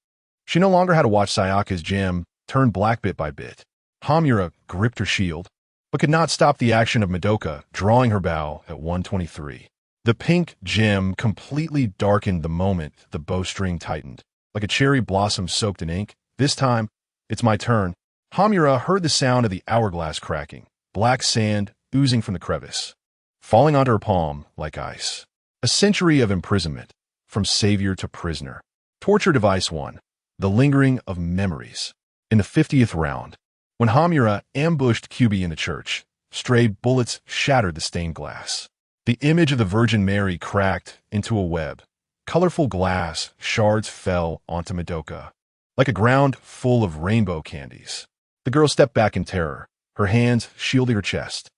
She no longer had to watch Sayaka's gem turn black bit by bit. Hamura gripped her shield, but could not stop the action of Madoka drawing her bow at 1:23. The pink gem completely darkened the moment the bowstring tightened, like a cherry blossom soaked in ink. This time, it's my turn. Hamura heard the sound of the hourglass cracking, black sand oozing from the crevice, falling onto her palm like ice. A century of imprisonment, from savior to prisoner. Torture device 1. The lingering of memories. In the 50th round, when Hamura ambushed QB in the church, stray bullets shattered the stained glass. The image of the Virgin Mary cracked into a web. Colorful glass shards fell onto Madoka, like a ground full of rainbow candies. The girl stepped back in terror, her hands shielding her chest.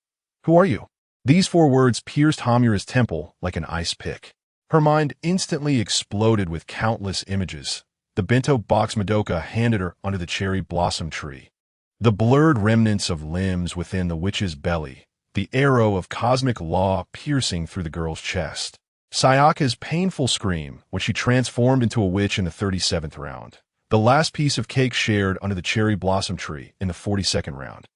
Who are you? These 4 words pierced Hamura's temple like an ice pick. Her mind instantly exploded with countless images. The bento box Madoka handed her under the cherry blossom tree, the blurred remnants of limbs within the witch's belly, the arrow of cosmic law piercing through the girl's chest, Sayaka's painful scream when she transformed into a witch in the 37th round, the last piece of cake shared under the cherry blossom tree in the 42nd round.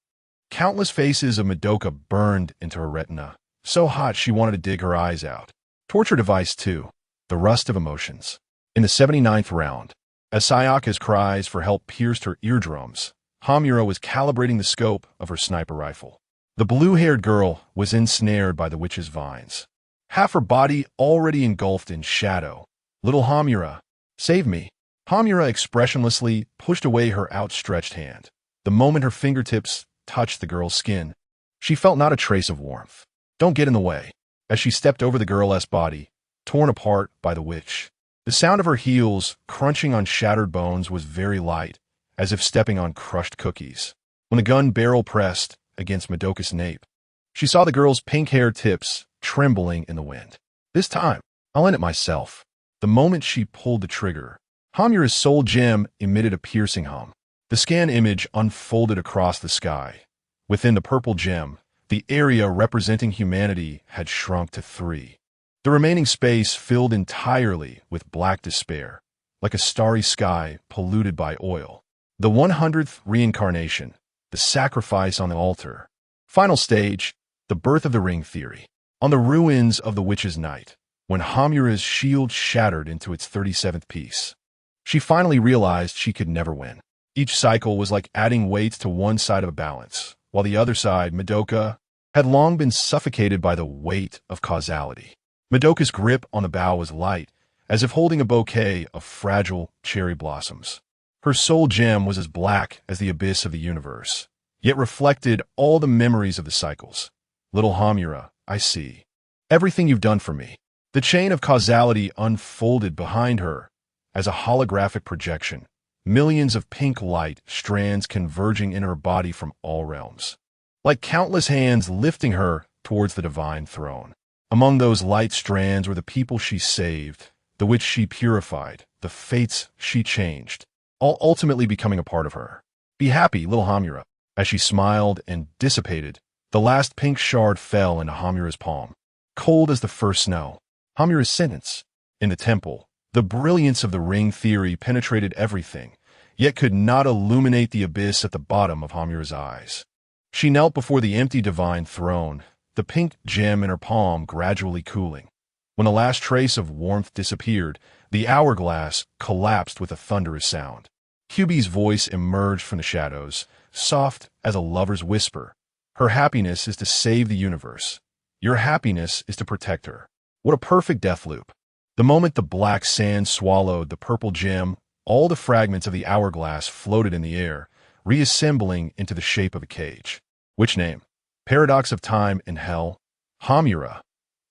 Countless faces of Madoka burned into her retina, so hot she wanted to dig her eyes out. Torture Device 2. The Rust of Emotions. In the 79th round, as Sayaka's cries for help pierced her eardrums, Hamura was calibrating the scope of her sniper rifle. The blue-haired girl was ensnared by the witch's vines, half her body already engulfed in shadow. "Little Hamura, save me." Hamura expressionlessly pushed away her outstretched hand. The moment her fingertips touched the girl's skin, she felt not a trace of warmth. "Don't get in the way." As she stepped over the girl's body, torn apart by the witch, the sound of her heels crunching on shattered bones was very light, as if stepping on crushed cookies. When the gun barrel pressed against Madoka's nape, she saw the girl's pink-haired tips trembling in the wind. "This time, I'll end it myself." The moment she pulled the trigger, Hamura's soul gem emitted a piercing hum. The scan image unfolded across the sky. Within the purple gem, the area representing humanity had shrunk to 3. The remaining space filled entirely with black despair, like a starry sky polluted by oil. The 100th reincarnation, the sacrifice on the altar. Final stage, the birth of the ring theory. On the ruins of the witch's night, when Hamura's shield shattered into its 37th piece, she finally realized she could never win. Each cycle was like adding weights to one side of a balance, while the other side, Madoka, had long been suffocated by the weight of causality. Madoka's grip on the bow was light, as if holding a bouquet of fragile cherry blossoms. Her soul gem was as black as the abyss of the universe, yet reflected all the memories of the cycles. "Little Hamura, I see everything you've done for me." The chain of causality unfolded behind her as a holographic projection, millions of pink light strands converging in her body from all realms, like countless hands lifting her towards the divine throne. Among those light strands were the people she saved, the witch she purified, the fates she changed, all ultimately becoming a part of her. "Be happy, little Hamura." As she smiled and dissipated, the last pink shard fell into Hamura's palm, cold as the first snow. Hamura's sentence. In the temple, the brilliance of the ring theory penetrated everything, yet could not illuminate the abyss at the bottom of Hamura's eyes. She knelt before the empty divine throne, the pink gem in her palm gradually cooling. When the last trace of warmth disappeared, the hourglass collapsed with a thunderous sound. Kyubi's voice emerged from the shadows, soft as a lover's whisper. "Her happiness is to save the universe. Your happiness is to protect her." What a perfect death loop. The moment the black sand swallowed the purple gem, all the fragments of the hourglass floated in the air, reassembling into the shape of a cage. Which name? Paradox of Time in Hell. Hamura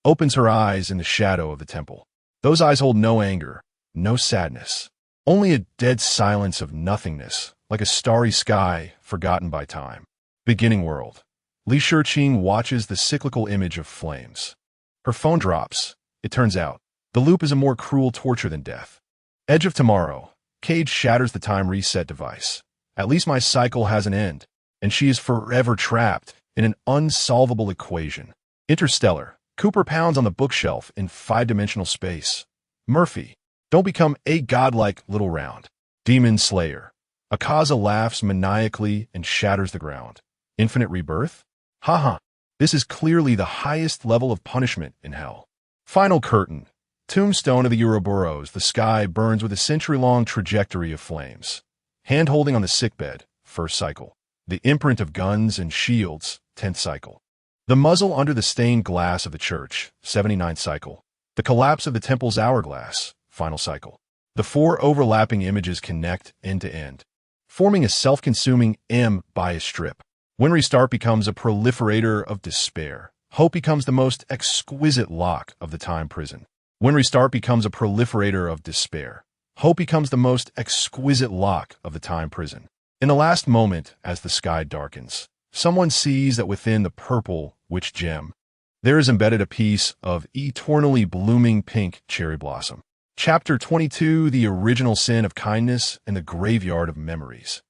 opens her eyes in the shadow of the temple. Those eyes hold no anger, no sadness, only a dead silence of nothingness, like a starry sky forgotten by time. Beginning world. Li Shiqing watches the cyclical image of flames. Her phone drops. It turns out, the loop is a more cruel torture than death. Edge of tomorrow. Cage shatters the time reset device. At least my cycle has an end, and she is forever trapped in an unsolvable equation. Interstellar. Cooper pounds on the bookshelf in 5-dimensional space. Murphy. Don't become a godlike little round. Demon Slayer. Akaza laughs maniacally and shatters the ground. Infinite rebirth? Haha. This is clearly the highest level of punishment in hell. Final curtain. Tombstone of the Ouroboros. The sky burns with a century-long trajectory of flames. Hand-holding on the sickbed. First cycle. The imprint of guns and shields. 10th cycle. The muzzle under the stained glass of the church. 79th cycle. The collapse of the temple's hourglass. Final cycle. The 4 overlapping images connect end to end, forming a self-consuming M-bias strip. When restart becomes a proliferator of despair. Hope becomes the most exquisite lock of the time prison. When restart becomes a proliferator of despair. Hope becomes the most exquisite lock of the time prison. In the last moment, as the sky darkens, someone sees that within the purple witch gem, there is embedded a piece of eternally blooming pink cherry blossom. Chapter 22, The Original Sin of Kindness in the Graveyard of Memories.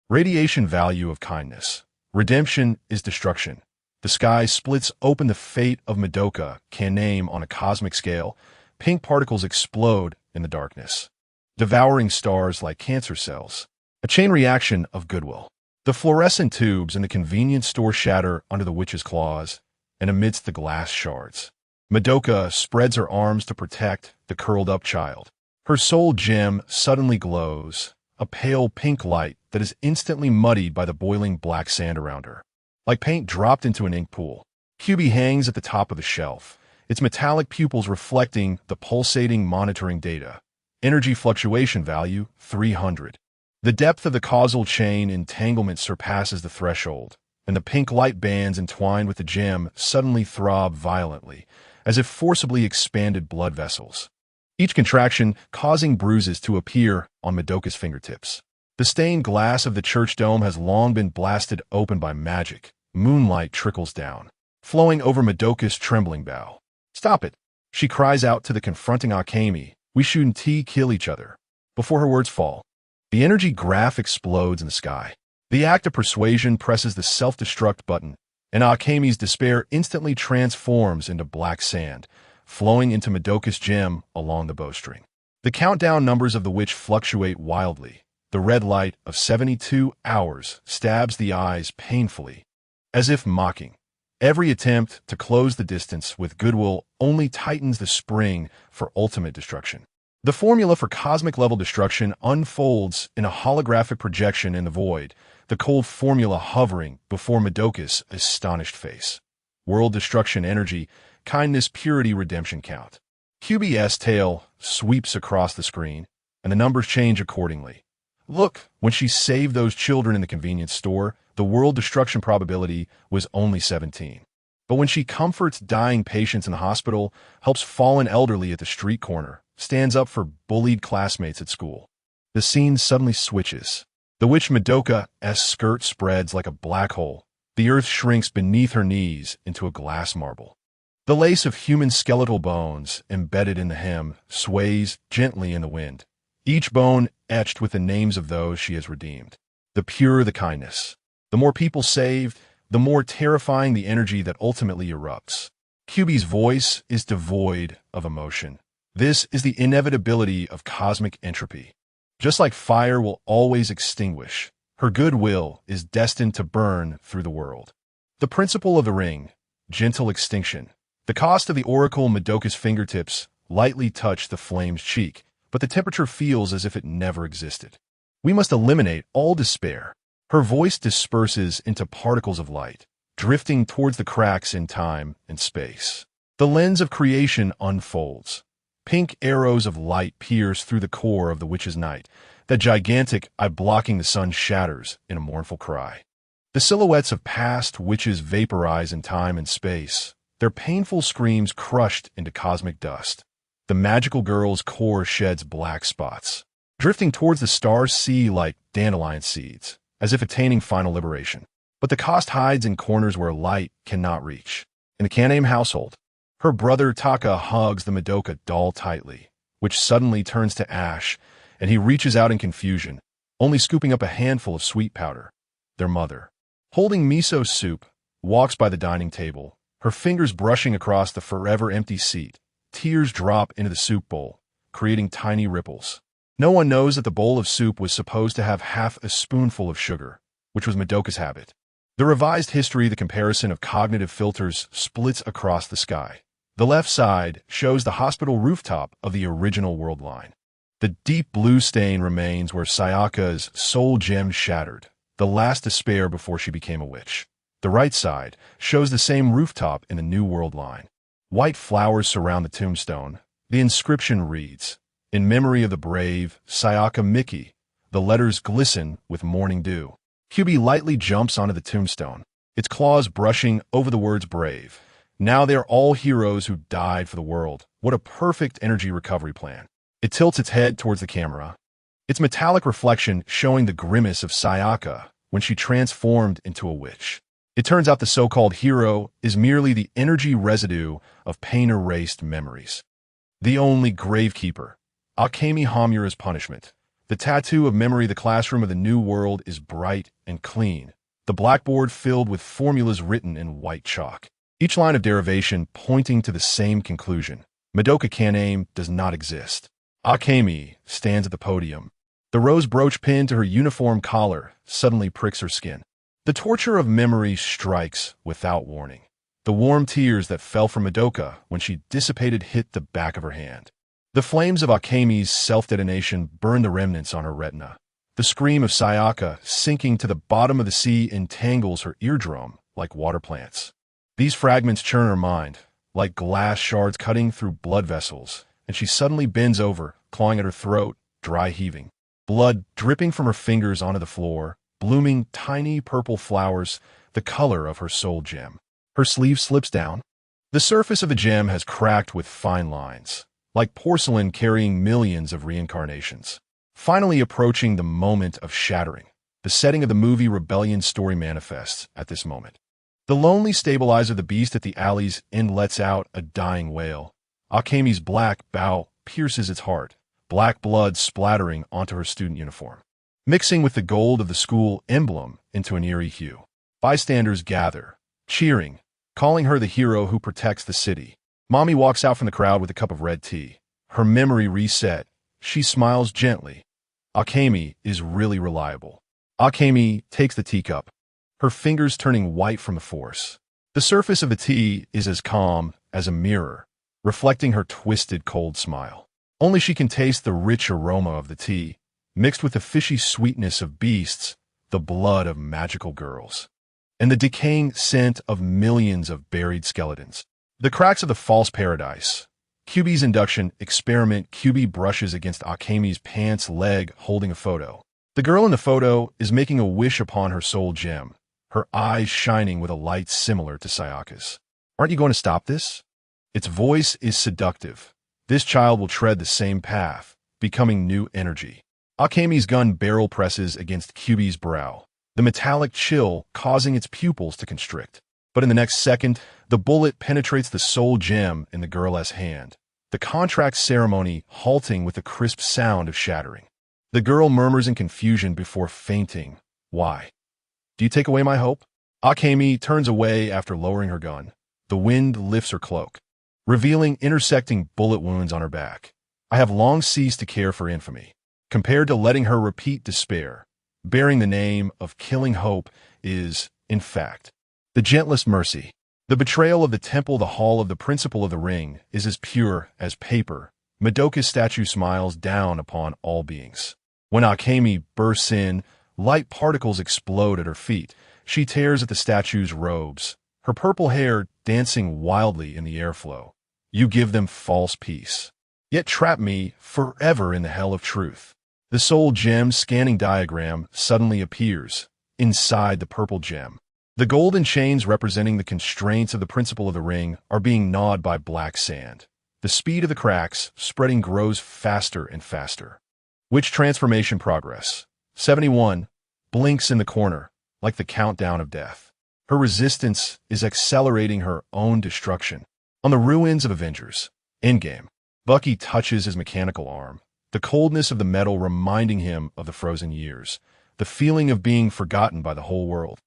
Radiation value of kindness. Redemption is destruction. The sky splits open. The fate of Madoka can name on a cosmic scale. Pink particles explode in the darkness, devouring stars like cancer cells. A chain reaction of goodwill. The fluorescent tubes in the convenience store shatter under the witch's claws and amidst the glass shards. Madoka spreads her arms to protect the curled-up child. Her soul gem suddenly glows, a pale pink light that is instantly muddied by the boiling black sand around her. Like paint dropped into an ink pool, Kyubi hangs at the top of the shelf, its metallic pupils reflecting the pulsating monitoring data. Energy fluctuation value, 300. The depth of the causal chain entanglement surpasses the threshold, and the pink light bands entwined with the gem suddenly throb violently, as if forcibly expanded blood vessels. Each contraction causing bruises to appear on Madoka's fingertips. The stained glass of the church dome has long been blasted open by magic. Moonlight trickles down, flowing over Madoka's trembling bow. "Stop it!" she cries out to the confronting Akemi. "We shouldn't kill each other." Before her words fall, the energy graph explodes in the sky. The act of persuasion presses the self-destruct button, and Akemi's despair instantly transforms into black sand, flowing into Madoka's gem along the bowstring. The countdown numbers of the witch fluctuate wildly. The red light of 72 hours stabs the eyes painfully, as if mocking. Every attempt to close the distance with goodwill only tightens the spring for ultimate destruction. The formula for cosmic-level destruction unfolds in a holographic projection in the void, the cold formula hovering before Madoka's astonished face. World destruction energy, kindness, purity, redemption count. QB's tail sweeps across the screen, and the numbers change accordingly. Look, when she saved those children in the convenience store, the world destruction probability was only 17. But when she comforts dying patients in the hospital, helps fallen elderly at the street corner, stands up for bullied classmates at school, the scene suddenly switches. The witch Madoka's skirt spreads like a black hole. The earth shrinks beneath her knees into a glass marble. The lace of human skeletal bones embedded in the hem sways gently in the wind, each bone etched with the names of those she has redeemed. The purer the kindness. The more people saved, the more terrifying the energy that ultimately erupts. QB's voice is devoid of emotion. This is the inevitability of cosmic entropy. Just like fire will always extinguish, her goodwill is destined to burn through the world. The principle of the ring, gentle extinction. The cost of the oracle Madoka's fingertips lightly touch the flame's cheek, but the temperature feels as if it never existed. We must eliminate all despair. Her voice disperses into particles of light, drifting towards the cracks in time and space. The lens of creation unfolds. Pink arrows of light pierce through the core of the witch's night. That gigantic eye blocking the sun shatters in a mournful cry. The silhouettes of past witches vaporize in time and space, their painful screams crushed into cosmic dust. The magical girl's core sheds black spots, drifting towards the stars sea like dandelion seeds, as if attaining final liberation. But the cost hides in corners where light cannot reach. In the Kaname household, her brother Taka hugs the Madoka doll tightly, which suddenly turns to ash, and he reaches out in confusion, only scooping up a handful of sweet powder. Their mother, holding miso soup, walks by the dining table, her fingers brushing across the forever empty seat. Tears drop into the soup bowl, creating tiny ripples. No one knows that the bowl of soup was supposed to have half a spoonful of sugar, which was Madoka's habit. The revised history, the comparison of cognitive filters, splits across the sky. The left side shows the hospital rooftop of the original world line. The deep blue stain remains where Sayaka's soul gem shattered, the last despair before she became a witch. The right side shows the same rooftop in the new world line. White flowers surround the tombstone. The inscription reads, "In memory of the brave Sayaka Miki." The letters glisten with morning dew. QB lightly jumps onto the tombstone, its claws brushing over the words brave. Now they're all heroes who died for the world. What a perfect energy recovery plan. It tilts its head towards the camera, its metallic reflection showing the grimace of Sayaka when she transformed into a witch. It turns out the so-called hero is merely the energy residue of pain-erased memories. The only gravekeeper, Akemi Hamura's punishment. The tattoo of memory, the classroom of the new world, is bright and clean. The blackboard filled with formulas written in white chalk. Each line of derivation pointing to the same conclusion. Madoka Kaname does not exist. Akemi stands at the podium. The rose brooch pinned to her uniform collar suddenly pricks her skin. The torture of memory strikes without warning. The warm tears that fell from Madoka when she dissipated hit the back of her hand. The flames of Akemi's self-detonation burned the remnants on her retina. The scream of Sayaka sinking to the bottom of the sea entangles her eardrum like water plants. These fragments churn her mind, like glass shards cutting through blood vessels, and she suddenly bends over, clawing at her throat, dry heaving. Blood dripping from her fingers onto the floor, blooming tiny purple flowers, the color of her soul gem. Her sleeve slips down. The surface of the gem has cracked with fine lines, like porcelain carrying millions of reincarnations. Finally approaching the moment of shattering, the setting of the movie Rebellion story manifests at this moment. The lonely stabilizer the beast at the alley's end lets out a dying wail. Akemi's black bow pierces its heart, black blood splattering onto her student uniform, mixing with the gold of the school emblem into an eerie hue. Bystanders gather, cheering, calling her the hero who protects the city. Mommy walks out from the crowd with a cup of red tea. Her memory reset. She smiles gently. Akemi is really reliable. Akemi takes the teacup, her fingers turning white from the force. The surface of the tea is as calm as a mirror, reflecting her twisted, cold smile. Only she can taste the rich aroma of the tea, mixed with the fishy sweetness of beasts, the blood of magical girls, and the decaying scent of millions of buried skeletons. The cracks of the false paradise. QB's induction experiment. QB brushes against Akemi's pants leg, holding a photo. The girl in the photo is making a wish upon her soul gem, her eyes shining with a light similar to Sayaka's. Aren't you going to stop this? Its voice is seductive. This child will tread the same path, becoming new energy. Akemi's gun barrel presses against QB's brow, the metallic chill causing its pupils to constrict. But in the next second, the bullet penetrates the soul gem in the girl's hand, the contract ceremony halting with the crisp sound of shattering. The girl murmurs in confusion before fainting. Why? Do you take away my hope? Akemi turns away after lowering her gun. The wind lifts her cloak, revealing intersecting bullet wounds on her back. I have long ceased to care for infamy. Compared to letting her repeat despair, bearing the name of killing hope is, in fact, the gentlest mercy. The betrayal of the temple, the hall of the principle of the ring, is as pure as paper. Madoka's statue smiles down upon all beings. When Akemi bursts in, light particles explode at her feet. She tears at the statue's robes, her purple hair dancing wildly in the airflow. You give them false peace, yet trap me forever in the hell of truth. The soul gem scanning diagram suddenly appears inside the purple gem. The golden chains representing the constraints of the principle of the ring are being gnawed by black sand. The speed of the cracks spreading grows faster and faster. Witch transformation progress. 71 blinks in the corner, like the countdown of death. Her resistance is accelerating her own destruction. On the ruins of Avengers Endgame, Bucky touches his mechanical arm, the coldness of the metal reminding him of the frozen years, the feeling of being forgotten by the whole world.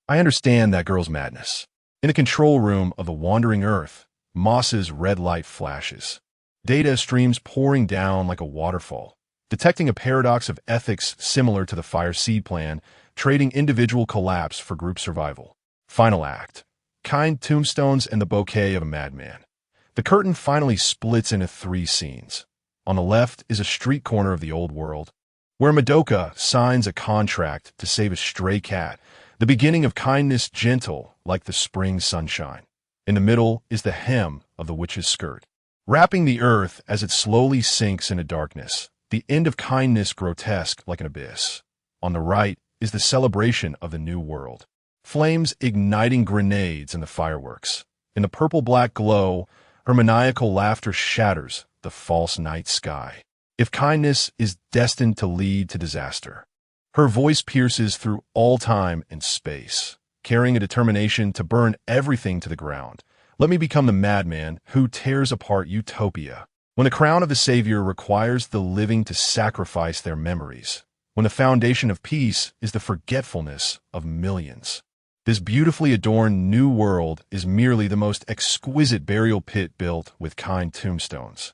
I understand that girl's madness. In the control room of the Wandering Earth, Moss's red light flashes. Data streams pouring down like a waterfall, detecting a paradox of ethics similar to the Fire Seed plan, trading individual collapse for group survival. Final act. Kind tombstones and the bouquet of a madman. The curtain finally splits into 3 scenes. On the left is a street corner of the old world, where Madoka signs a contract to save a stray cat, the beginning of kindness gentle like the spring sunshine. In the middle is the hem of the witch's skirt, wrapping the earth as it slowly sinks into darkness, the end of kindness grotesque like an abyss. On the right is the celebration of the new world, flames igniting grenades in the fireworks. In the purple-black glow, her maniacal laughter shatters the false night sky. If kindness is destined to lead to disaster, her voice pierces through all time and space, carrying a determination to burn everything to the ground. Let me become the madman who tears apart utopia. When the crown of the savior requires the living to sacrifice their memories, when the foundation of peace is the forgetfulness of millions. This beautifully adorned new world is merely the most exquisite burial pit built with kind tombstones.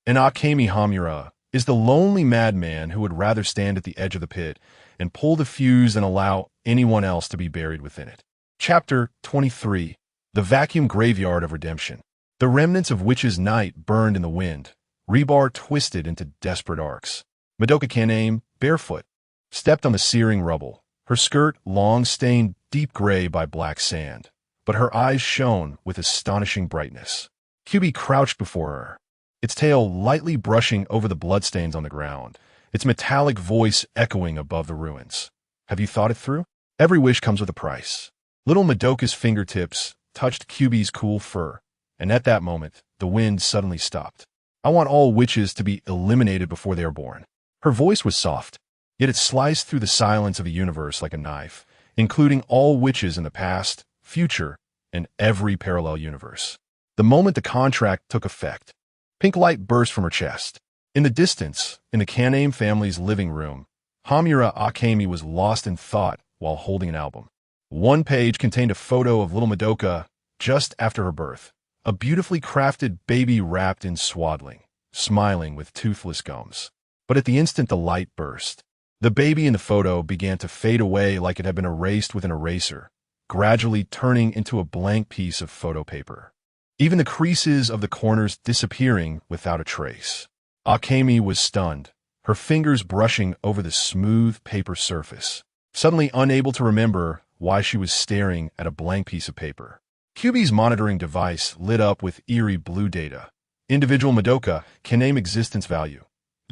And Akemi Hamura is the lonely madman who would rather stand at the edge of the pit and pull the fuse than allow anyone else to be buried within it. Chapter 23. The vacuum graveyard of redemption. The remnants of Witch's night burned in the wind, rebar twisted into desperate arcs. Madoka Kaname, barefoot, stepped on the searing rubble, her skirt long stained deep gray by black sand, but her eyes shone with astonishing brightness. Kyubi crouched before her, its tail lightly brushing over the bloodstains on the ground, its metallic voice echoing above the ruins. Have you thought it through? Every wish comes with a price. Little Madoka's fingertips touched Kyubi's cool fur, and at that moment, the wind suddenly stopped. I want all witches to be eliminated before they are born. Her voice was soft, yet it sliced through the silence of a universe like a knife, including all witches in the past, future, and every parallel universe. The moment the contract took effect, pink light burst from her chest. In the distance, in the Kaname family's living room, Hamura Akemi was lost in thought while holding an album. One page contained a photo of little Madoka just after her birth, a beautifully crafted baby wrapped in swaddling, smiling with toothless gums. But at the instant the light burst, the baby in the photo began to fade away like it had been erased with an eraser, gradually turning into a blank piece of photo paper. Even the creases of the corners disappearing without a trace. Akemi was stunned, her fingers brushing over the smooth paper surface, suddenly unable to remember why she was staring at a blank piece of paper. Kyubi's monitoring device lit up with eerie blue data. Individual Madoka, Kaname existence value,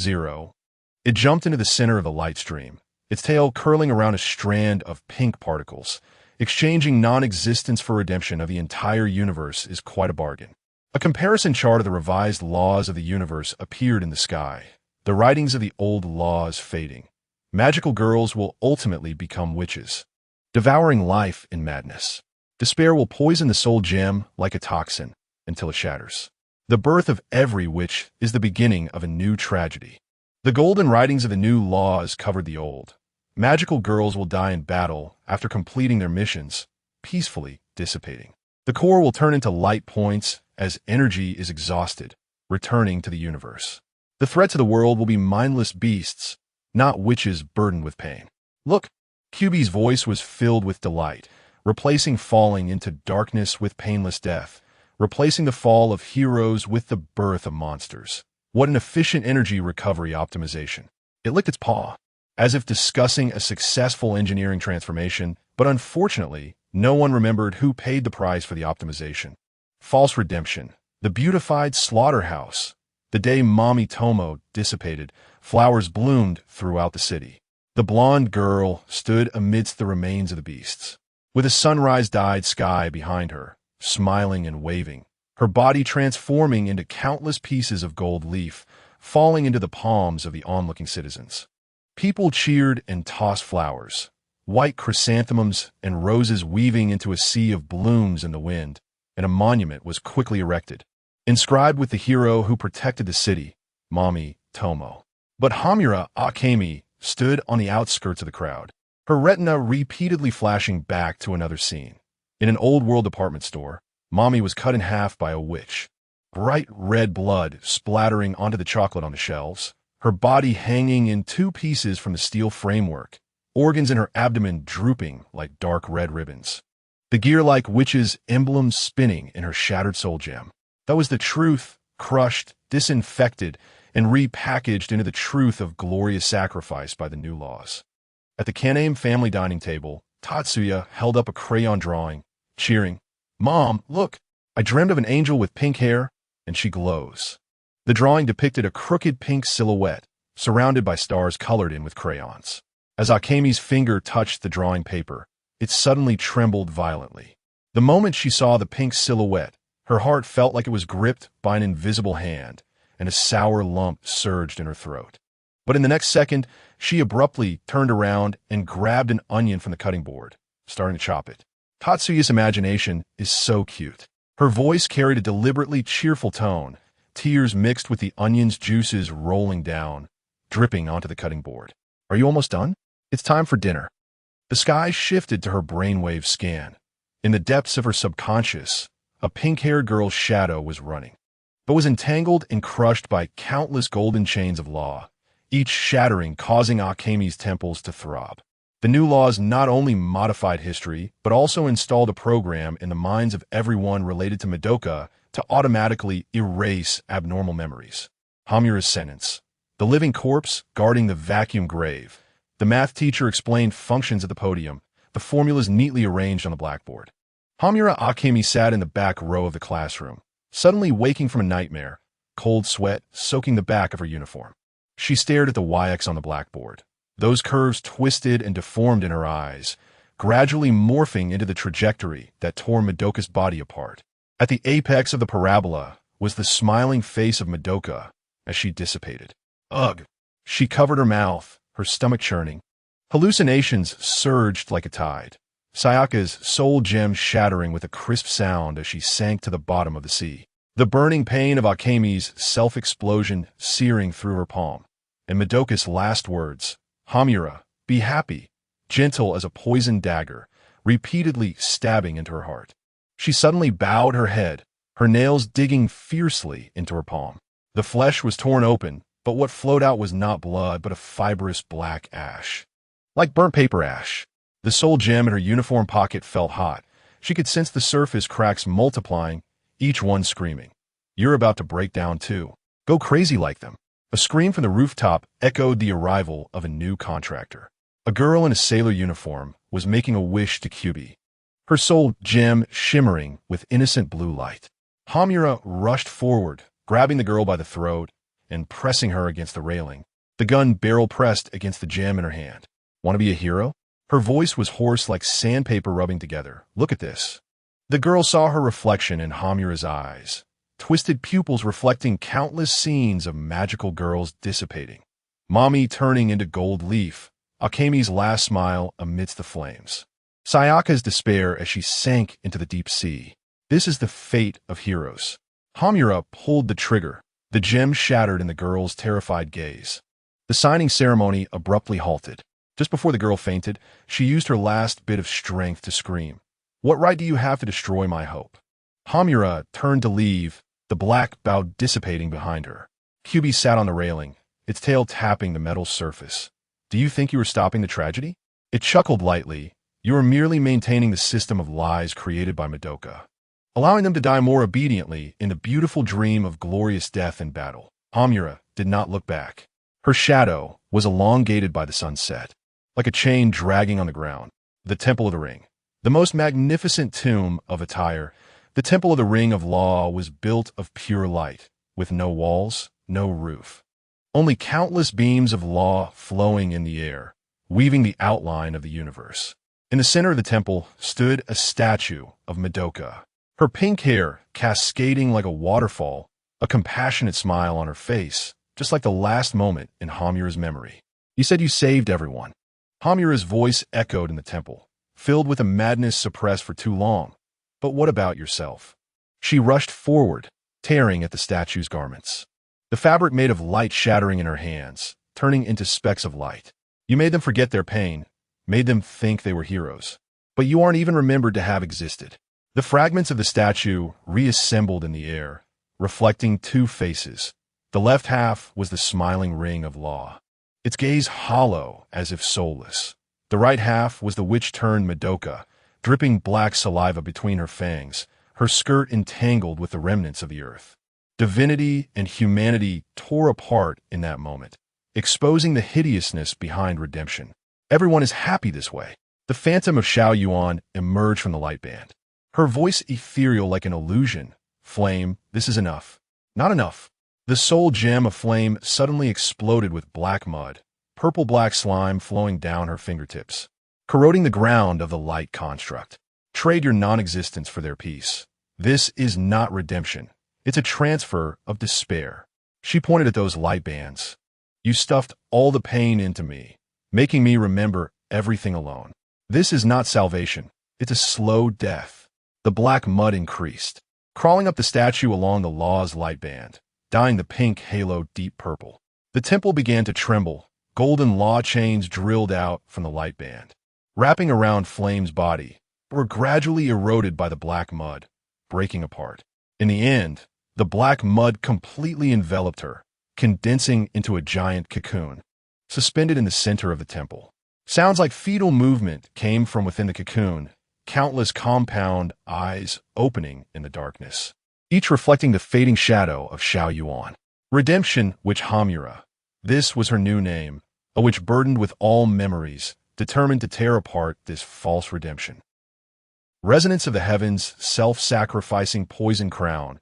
0. It jumped into the center of the light stream, its tail curling around a strand of pink particles. Exchanging non-existence for redemption of the entire universe is quite a bargain. A comparison chart of the revised laws of the universe appeared in the sky, the writings of the old laws fading. Magical girls will ultimately become witches, devouring life in madness. Despair will poison the soul gem like a toxin until it shatters. The birth of every witch is the beginning of a new tragedy. The golden writings of the new laws covered the old. Magical girls will die in battle after completing their missions, peacefully dissipating. The core will turn into light points as energy is exhausted, returning to the universe. The threat to the world will be mindless beasts, not witches burdened with pain. Look, Kyubi's voice was filled with delight, replacing falling into darkness with painless death, replacing the fall of heroes with the birth of monsters. What an efficient energy recovery optimization. It licked its paw, as if discussing a successful engineering transformation, but unfortunately, no one remembered who paid the price for the optimization. False redemption. The beautified slaughterhouse. The day Mommy Tomo dissipated, flowers bloomed throughout the city. The blonde girl stood amidst the remains of the beasts, with a sunrise-dyed sky behind her, smiling and waving, her body transforming into countless pieces of gold leaf, falling into the palms of the onlooking citizens. People cheered and tossed flowers, white chrysanthemums and roses weaving into a sea of blooms in the wind, and a monument was quickly erected, inscribed with the hero who protected the city, Mommy Tomo. But Hamura Akemi stood on the outskirts of the crowd, her retina repeatedly flashing back to another scene. In an old-world department store, Mommy was cut in half by a witch, bright red blood splattering onto the chocolate on the shelves, her body hanging in two pieces from the steel framework, organs in her abdomen drooping like dark red ribbons. The gear-like witch's emblems spinning in her shattered soul gem. That was the truth, crushed, disinfected, and repackaged into the truth of glorious sacrifice by the new laws. At the Kaname family dining table, Tatsuya held up a crayon drawing, cheering, "Mom, look, I dreamed of an angel with pink hair, and she glows." The drawing depicted a crooked pink silhouette, surrounded by stars colored in with crayons. As Akemi's finger touched the drawing paper, it suddenly trembled violently. The moment she saw the pink silhouette, her heart felt like it was gripped by an invisible hand, and a sour lump surged in her throat. But in the next second, she abruptly turned around and grabbed an onion from the cutting board, starting to chop it. Tatsuya's imagination is so cute. Her voice carried a deliberately cheerful tone, tears mixed with the onion's juices rolling down, dripping onto the cutting board. "Are you almost done? It's time for dinner." The sky shifted to her brainwave scan. In the depths of her subconscious, a pink-haired girl's shadow was running, but was entangled and crushed by countless golden chains of law, each shattering, causing Akemi's temples to throb. The new laws not only modified history, but also installed a program in the minds of everyone related to Madoka to automatically erase abnormal memories. Hamura's sentence. The living corpse guarding the vacuum grave. The math teacher explained functions at the podium, the formulas neatly arranged on the blackboard. Hamura Akemi sat in the back row of the classroom, suddenly waking from a nightmare, cold sweat soaking the back of her uniform. She stared at the YX on the blackboard. Those curves twisted and deformed in her eyes, gradually morphing into the trajectory that tore Madoka's body apart. At the apex of the parabola was the smiling face of Madoka as she dissipated. Ugh! She covered her mouth, her stomach churning. Hallucinations surged like a tide. Sayaka's soul gem shattering with a crisp sound as she sank to the bottom of the sea. The burning pain of Akemi's self-explosion searing through her palm. And Madoka's last words, Hamura, be happy, gentle as a poisoned dagger, repeatedly stabbing into her heart. She suddenly bowed her head, her nails digging fiercely into her palm. The flesh was torn open, but what flowed out was not blood, but a fibrous black ash. Like burnt paper ash. The soul gem in her uniform pocket felt hot. She could sense the surface cracks multiplying, each one screaming, "You're about to break down too. Go crazy like them." A scream from the rooftop echoed the arrival of a new contractor. A girl in a sailor uniform was making a wish to Kyubi, her soul gem shimmering with innocent blue light. Hamura rushed forward, grabbing the girl by the throat and pressing her against the railing, the gun barrel pressed against the gem in her hand. Want to be a hero? Her voice was hoarse like sandpaper rubbing together. Look at this. The girl saw her reflection in Hamura's eyes, twisted pupils reflecting countless scenes of magical girls dissipating. Mommy turning into gold leaf, Akemi's last smile amidst the flames. Sayaka's despair as she sank into the deep sea. This is the fate of heroes. Hamura pulled the trigger. The gem shattered in the girl's terrified gaze. The signing ceremony abruptly halted. Just before the girl fainted, she used her last bit of strength to scream, "What right do you have to destroy my hope?" Hamura turned to leave, the black bow dissipating behind her. Kyubi sat on the railing, its tail tapping the metal surface. "Do you think you were stopping the tragedy?" It chuckled lightly. "You are merely maintaining the system of lies created by Madoka, allowing them to die more obediently in the beautiful dream of glorious death in battle." Hamura did not look back. Her shadow was elongated by the sunset, like a chain dragging on the ground. The Temple of the Ring, the most magnificent tomb of attire, the Temple of the Ring of Law was built of pure light, with no walls, no roof. Only countless beams of law flowing in the air, weaving the outline of the universe. In the center of the temple stood a statue of Madoka, her pink hair cascading like a waterfall, a compassionate smile on her face, just like the last moment in Hamura's memory. "You said you saved everyone." Hamura's voice echoed in the temple, filled with a madness suppressed for too long. "But what about yourself?" She rushed forward, tearing at the statue's garments. The fabric made of light shattering in her hands, turning into specks of light. "You made them forget their pain, made them think they were heroes. But you aren't even remembered to have existed." The fragments of the statue reassembled in the air, reflecting two faces. The left half was the smiling ring of law, its gaze hollow as if soulless. The right half was the witch-turned Madoka, dripping black saliva between her fangs, her skirt entangled with the remnants of the earth. Divinity and humanity tore apart in that moment, exposing the hideousness behind redemption. "Everyone is happy this way." The phantom of Xiao Yuan emerged from the light band, her voice ethereal like an illusion. "Flame, this is enough." "Not enough." The soul gem of flame suddenly exploded with black mud, purple-black slime flowing down her fingertips, corroding the ground of the light construct. "Trade your non-existence for their peace. This is not redemption. It's a transfer of despair." She pointed at those light bands. "You stuffed all the pain into me, making me remember everything alone. This is not salvation. It's a slow death." The black mud increased, crawling up the statue along the law's light band, dyeing the pink halo deep purple. The temple began to tremble, golden law chains drilled out from the light band, wrapping around Flame's body, but were gradually eroded by the black mud, breaking apart. In the end, the black mud completely enveloped her, condensing into a giant cocoon. Suspended in the center of the temple, Sounds like fetal movement came from within the cocoon, countless compound eyes opening in the darkness, each reflecting the fading shadow of Xiao Yuan. Redemption Witch Hamura. This was her new name, a witch burdened with all memories, determined to tear apart this false redemption. Resonance of the Heavens, self-sacrificing poison crown.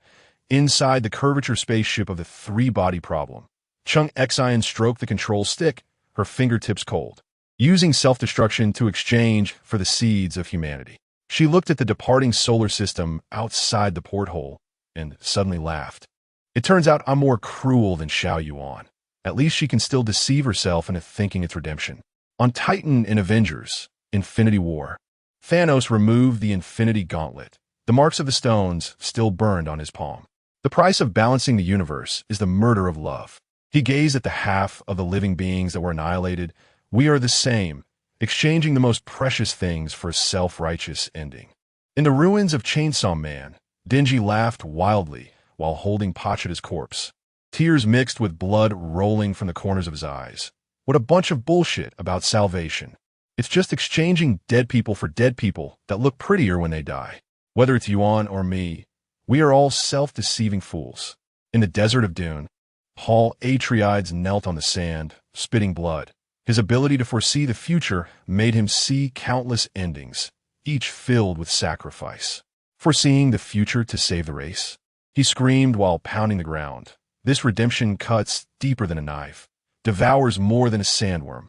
Inside the curvature spaceship of the three-body problem, Chung Xian stroked the control stick, her fingertips cold, using self-destruction to exchange for the seeds of humanity. She looked at the departing solar system outside the porthole and suddenly laughed. It turns out I'm more cruel than Xiao Yuan. At least she can still deceive herself into thinking it's redemption. On Titan in Avengers, Infinity War, Thanos removed the Infinity Gauntlet. The marks of the stones still burned on his palm. The price of balancing the universe is the murder of love. He gazed at the half of the living beings that were annihilated. We are the same, exchanging the most precious things for a self-righteous ending. In the ruins of Chainsaw Man, Denji laughed wildly while holding Pachita's corpse, tears mixed with blood rolling from the corners of his eyes. What a bunch of bullshit about salvation. It's just exchanging dead people for dead people that look prettier when they die. Whether it's Yuan or me, we are all self-deceiving fools. In the desert of Dune, Paul Atreides knelt on the sand, spitting blood. His ability to foresee the future made him see countless endings, each filled with sacrifice. Foreseeing the future to save the race, he screamed while pounding the ground. This redemption cuts deeper than a knife, devours more than a sandworm.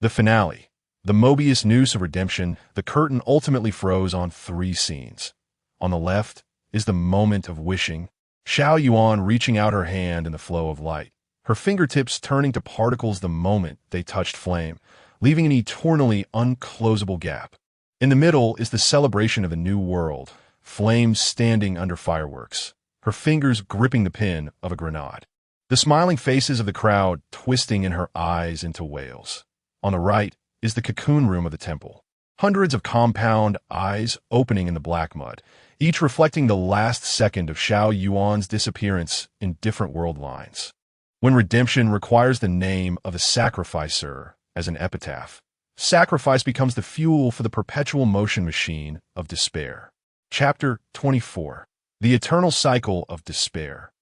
The finale, the Mobius noose of redemption, the curtain ultimately froze on 3 scenes. On the left is the moment of wishing, Xiao Yuan reaching out her hand in the flow of light, her fingertips turning to particles the moment they touched flame, leaving an eternally unclosable gap. In the middle is the celebration of a new world, flames standing under fireworks, her fingers gripping the pin of a grenade. The smiling faces of the crowd twisting in her eyes into wails. On the right is the cocoon room of the temple. Hundreds of compound eyes opening in the black mud, each reflecting the last second of Xiao Yuan's disappearance in different world lines. When redemption requires the name of a sacrificer as an epitaph, sacrifice becomes the fuel for the perpetual motion machine of despair. Chapter 24. The Eternal Cycle of Despair.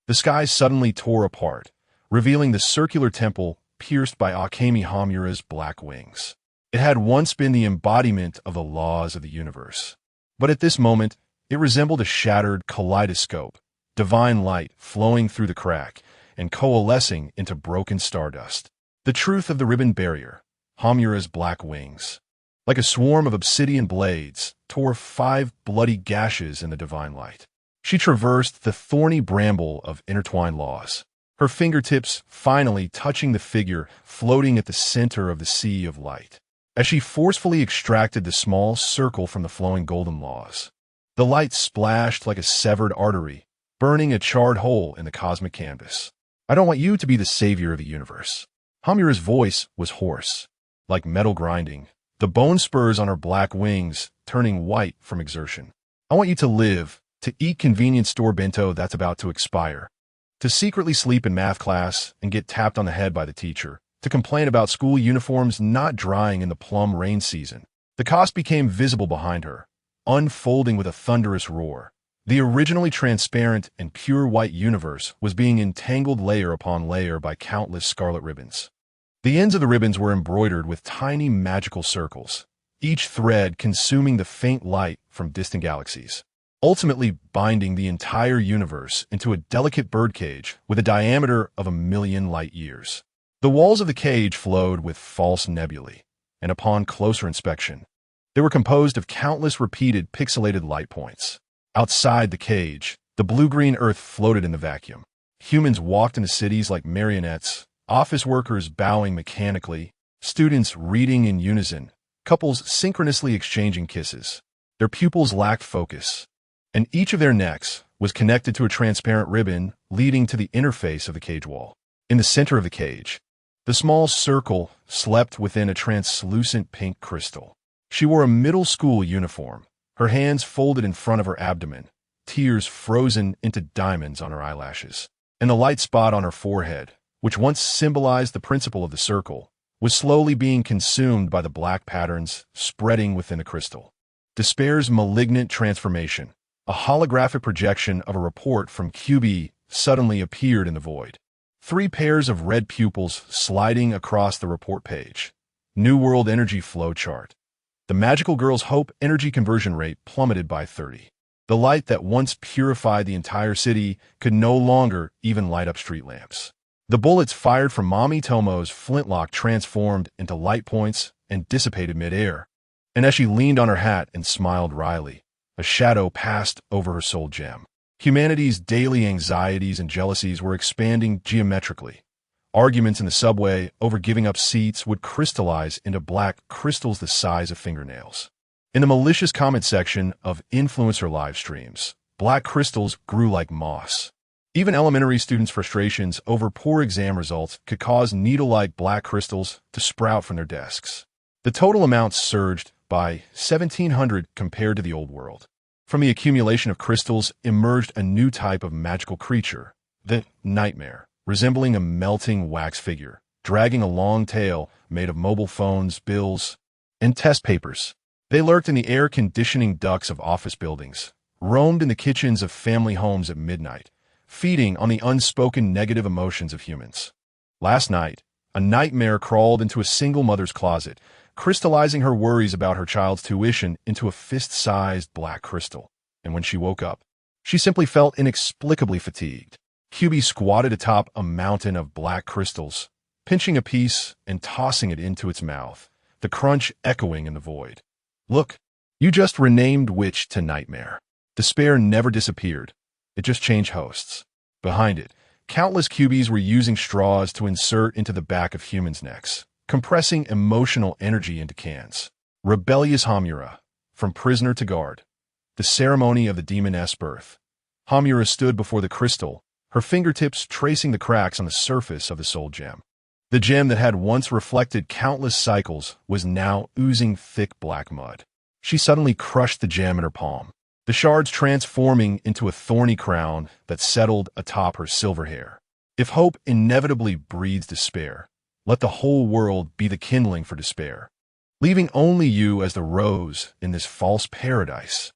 The sky suddenly tore apart, revealing the circular temple pierced by Akemi Hamura's black wings. It had once been the embodiment of the laws of the universe. But at this moment, it resembled a shattered kaleidoscope, divine light flowing through the crack and coalescing into broken stardust. The truth of the ribbon barrier, Hamura's black wings, like a swarm of obsidian blades, tore 5 bloody gashes in the divine light. She traversed the thorny bramble of intertwined laws, her fingertips finally touching the figure floating at the center of the sea of light. As she forcefully extracted the small circle from the flowing golden laws, the light splashed like a severed artery, burning a charred hole in the cosmic canvas. I don't want you to be the savior of the universe. Hamura's voice was hoarse, like metal grinding, the bone spurs on her black wings turning white from exertion. I want you to live, to eat convenience store bento that's about to expire, to secretly sleep in math class and get tapped on the head by the teacher, to complain about school uniforms not drying in the plum rain season. The cost became visible behind her, unfolding with a thunderous roar. The originally transparent and pure white universe was being entangled layer upon layer by countless scarlet ribbons. The ends of the ribbons were embroidered with tiny magical circles, each thread consuming the faint light from distant galaxies, ultimately binding the entire universe into a delicate birdcage with a diameter of 1,000,000 light years. The walls of the cage flowed with false nebulae, and upon closer inspection, they were composed of countless repeated pixelated light points. Outside the cage, the blue-green earth floated in the vacuum. Humans walked into cities like marionettes, office workers bowing mechanically, students reading in unison, couples synchronously exchanging kisses. Their pupils lacked focus, and each of their necks was connected to a transparent ribbon leading to the interface of the cage wall. In the center of the cage, the small circle slept within a translucent pink crystal. She wore a middle school uniform, her hands folded in front of her abdomen, tears frozen into diamonds on her eyelashes. And the light spot on her forehead, which once symbolized the principle of the circle, was slowly being consumed by the black patterns spreading within the crystal. Despair's malignant transformation, a holographic projection of a report from QB, suddenly appeared in the void. 3 pairs of red pupils sliding across the report page. New World Energy Flow Chart. The magical girl's hope energy conversion rate plummeted by 30. The light that once purified the entire city could no longer even light up street lamps. The bullets fired from Mommy Tomo's flintlock transformed into light points and dissipated mid-air. And as she leaned on her hat and smiled wryly, a shadow passed over her soul gem. Humanity's daily anxieties and jealousies were expanding geometrically. Arguments in the subway over giving up seats would crystallize into black crystals the size of fingernails. In the malicious comment section of influencer live streams, black crystals grew like moss. Even elementary students' frustrations over poor exam results could cause needle-like black crystals to sprout from their desks. The total amount surged by 1,700 compared to the old world. From the accumulation of crystals emerged a new type of magical creature, the nightmare, resembling a melting wax figure, dragging a long tail made of mobile phones, bills, and test papers. They lurked in the air-conditioning ducts of office buildings, roamed in the kitchens of family homes at midnight, feeding on the unspoken negative emotions of humans. Last night, a nightmare crawled into a single mother's closet, crystallizing her worries about her child's tuition into a fist-sized black crystal. And when she woke up, she simply felt inexplicably fatigued. QB squatted atop a mountain of black crystals, pinching a piece and tossing it into its mouth, the crunch echoing in the void. Look, you just renamed Witch to Nightmare. Despair never disappeared. It just changed hosts. Behind it, countless QBs were using straws to insert into the back of humans' necks, compressing emotional energy into cans. Rebellious Hamura, from prisoner to guard. The ceremony of the demoness birth. Hamura stood before the crystal, her fingertips tracing the cracks on the surface of the soul gem. The gem that had once reflected countless cycles was now oozing thick black mud. She suddenly crushed the gem in her palm, the shards transforming into a thorny crown that settled atop her silver hair. If hope inevitably breeds despair, let the whole world be the kindling for despair, leaving only you as the rose in this false paradise.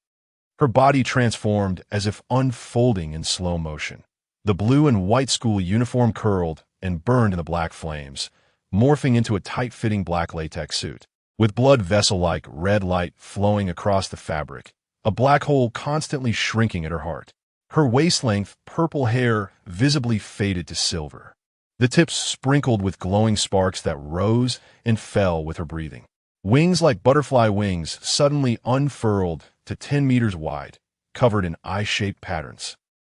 Her body transformed as if unfolding in slow motion. The blue and white school uniform curled and burned in the black flames, morphing into a tight-fitting black latex suit. With blood vessel-like red light flowing across the fabric, a black hole constantly shrinking at her heart. Her waist-length purple hair visibly faded to silver, the tips sprinkled with glowing sparks that rose and fell with her breathing. Wings like butterfly wings suddenly unfurled to 10 meters wide, covered in eye-shaped patterns.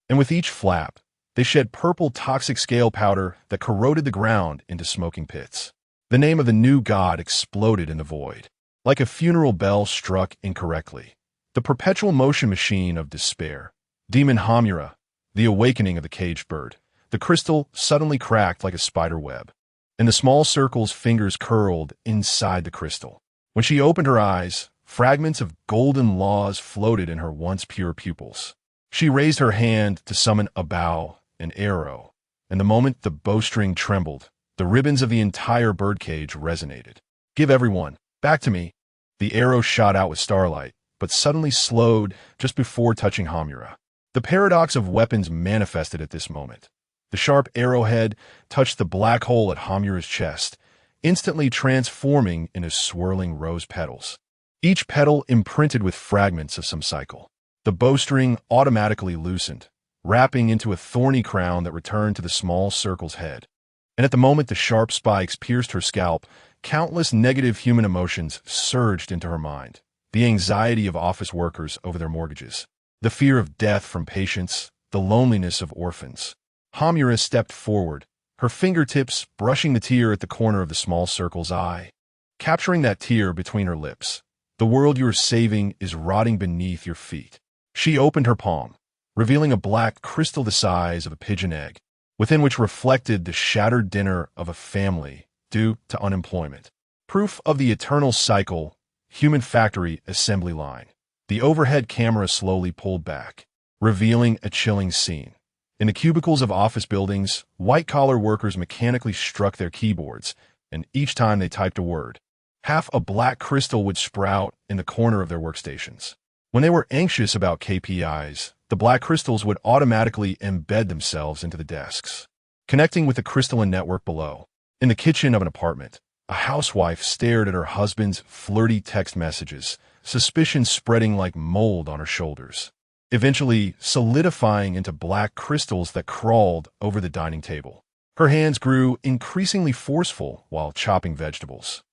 And with each flap, they shed purple toxic scale powder that corroded the ground into smoking pits. The name of the new god exploded in the void, like a funeral bell struck incorrectly. The perpetual motion machine of despair. Demon Hamura, the awakening of the caged bird. The crystal suddenly cracked like a spider web, and the small circle's fingers curled inside the crystal. When she opened her eyes, fragments of golden laws floated in her once pure pupils. She raised her hand to summon a bow, an arrow, and the moment the bowstring trembled, the ribbons of the entire birdcage resonated. Give everyone, back to me. The arrow shot out with starlight, but suddenly slowed just before touching Hamura. The paradox of weapons manifested at this moment. The sharp arrowhead touched the black hole at Hamura's chest, instantly transforming into swirling rose petals. Each petal imprinted with fragments of some cycle. The bowstring automatically loosened, wrapping into a thorny crown that returned to the small circle's head. And at the moment the sharp spikes pierced her scalp, countless negative human emotions surged into her mind. The anxiety of office workers over their mortgages, the fear of death from patients, the loneliness of orphans. Hamura stepped forward, her fingertips brushing the tear at the corner of the small circle's eye, capturing that tear between her lips. The world you are saving is rotting beneath your feet. She opened her palm, revealing a black crystal the size of a pigeon egg, within which reflected the shattered dinner of a family due to unemployment. Proof of the eternal cycle, human factory assembly line. The overhead camera slowly pulled back, revealing a chilling scene. In the cubicles of office buildings, white-collar workers mechanically struck their keyboards, and each time they typed a word, half a black crystal would sprout in the corner of their workstations. When they were anxious about KPIs, the black crystals would automatically embed themselves into the desks, connecting with the crystalline network below. In the kitchen of an apartment, a housewife stared at her husband's flirty text messages, suspicion spreading like mold on her shoulders, eventually solidifying into black crystals that crawled over the dining table. Her hands grew increasingly forceful while chopping vegetables.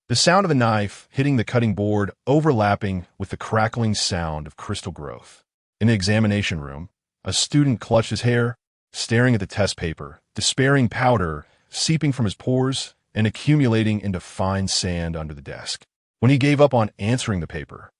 The sound of a knife hitting the cutting board overlapping with the crackling sound of crystal growth. In the examination room, a student clutched his hair, staring at the test paper, despairing powder seeping from his pores and accumulating into fine sand under the desk. When he gave up on answering the paper,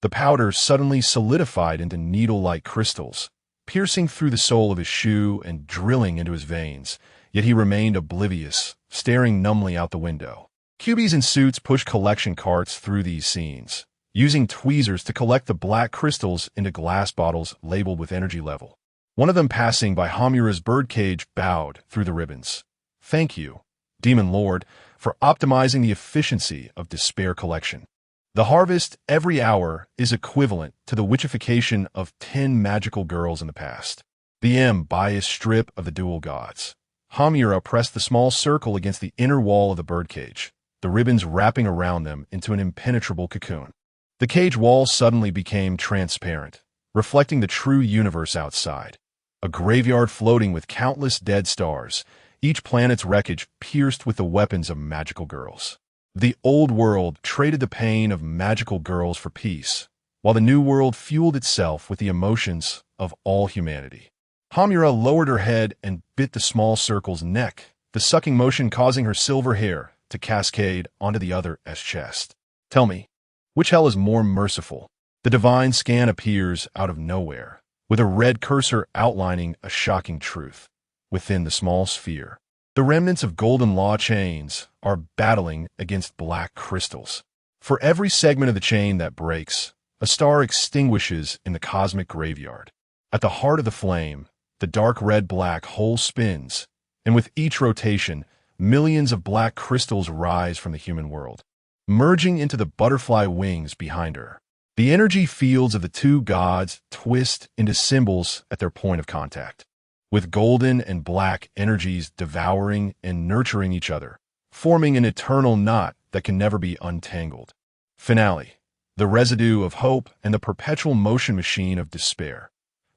the powder suddenly solidified into needle-like crystals, piercing through the sole of his shoe and drilling into his veins, yet he remained oblivious, staring numbly out the window. Cubies in suits pushed collection carts through these scenes, using tweezers to collect the black crystals into glass bottles labeled with energy level. One of them passing by Hamura's birdcage bowed through the ribbons. "Thank you, Demon Lord, for optimizing the efficiency of despair collection. The harvest every hour is equivalent to the witchification of 10 magical girls in the past." The biased strip of the dual gods. Hamura pressed the small circle against the inner wall of the birdcage, the ribbons wrapping around them into an impenetrable cocoon. The cage wall suddenly became transparent, reflecting the true universe outside. A graveyard floating with countless dead stars, each planet's wreckage pierced with the weapons of magical girls. The old world traded the pain of magical girls for peace, while the new world fueled itself with the emotions of all humanity. Hamura lowered her head and bit the small circle's neck, the sucking motion causing her silver hair to cascade onto the other's chest. "Tell me, which hell is more merciful?" The divine scan appears out of nowhere, with a red cursor outlining a shocking truth. Within the small sphere, the remnants of golden law chains are battling against black crystals. For every segment of the chain that breaks, a star extinguishes in the cosmic graveyard. At the heart of the flame, the dark red black hole spins, and with each rotation, millions of black crystals rise from the human world, merging into the butterfly wings behind her. The energy fields of the two gods twist into symbols at their point of contact, with golden and black energies devouring and nurturing each other, forming an eternal knot that can never be untangled. Finale. The residue of hope and the perpetual motion machine of despair.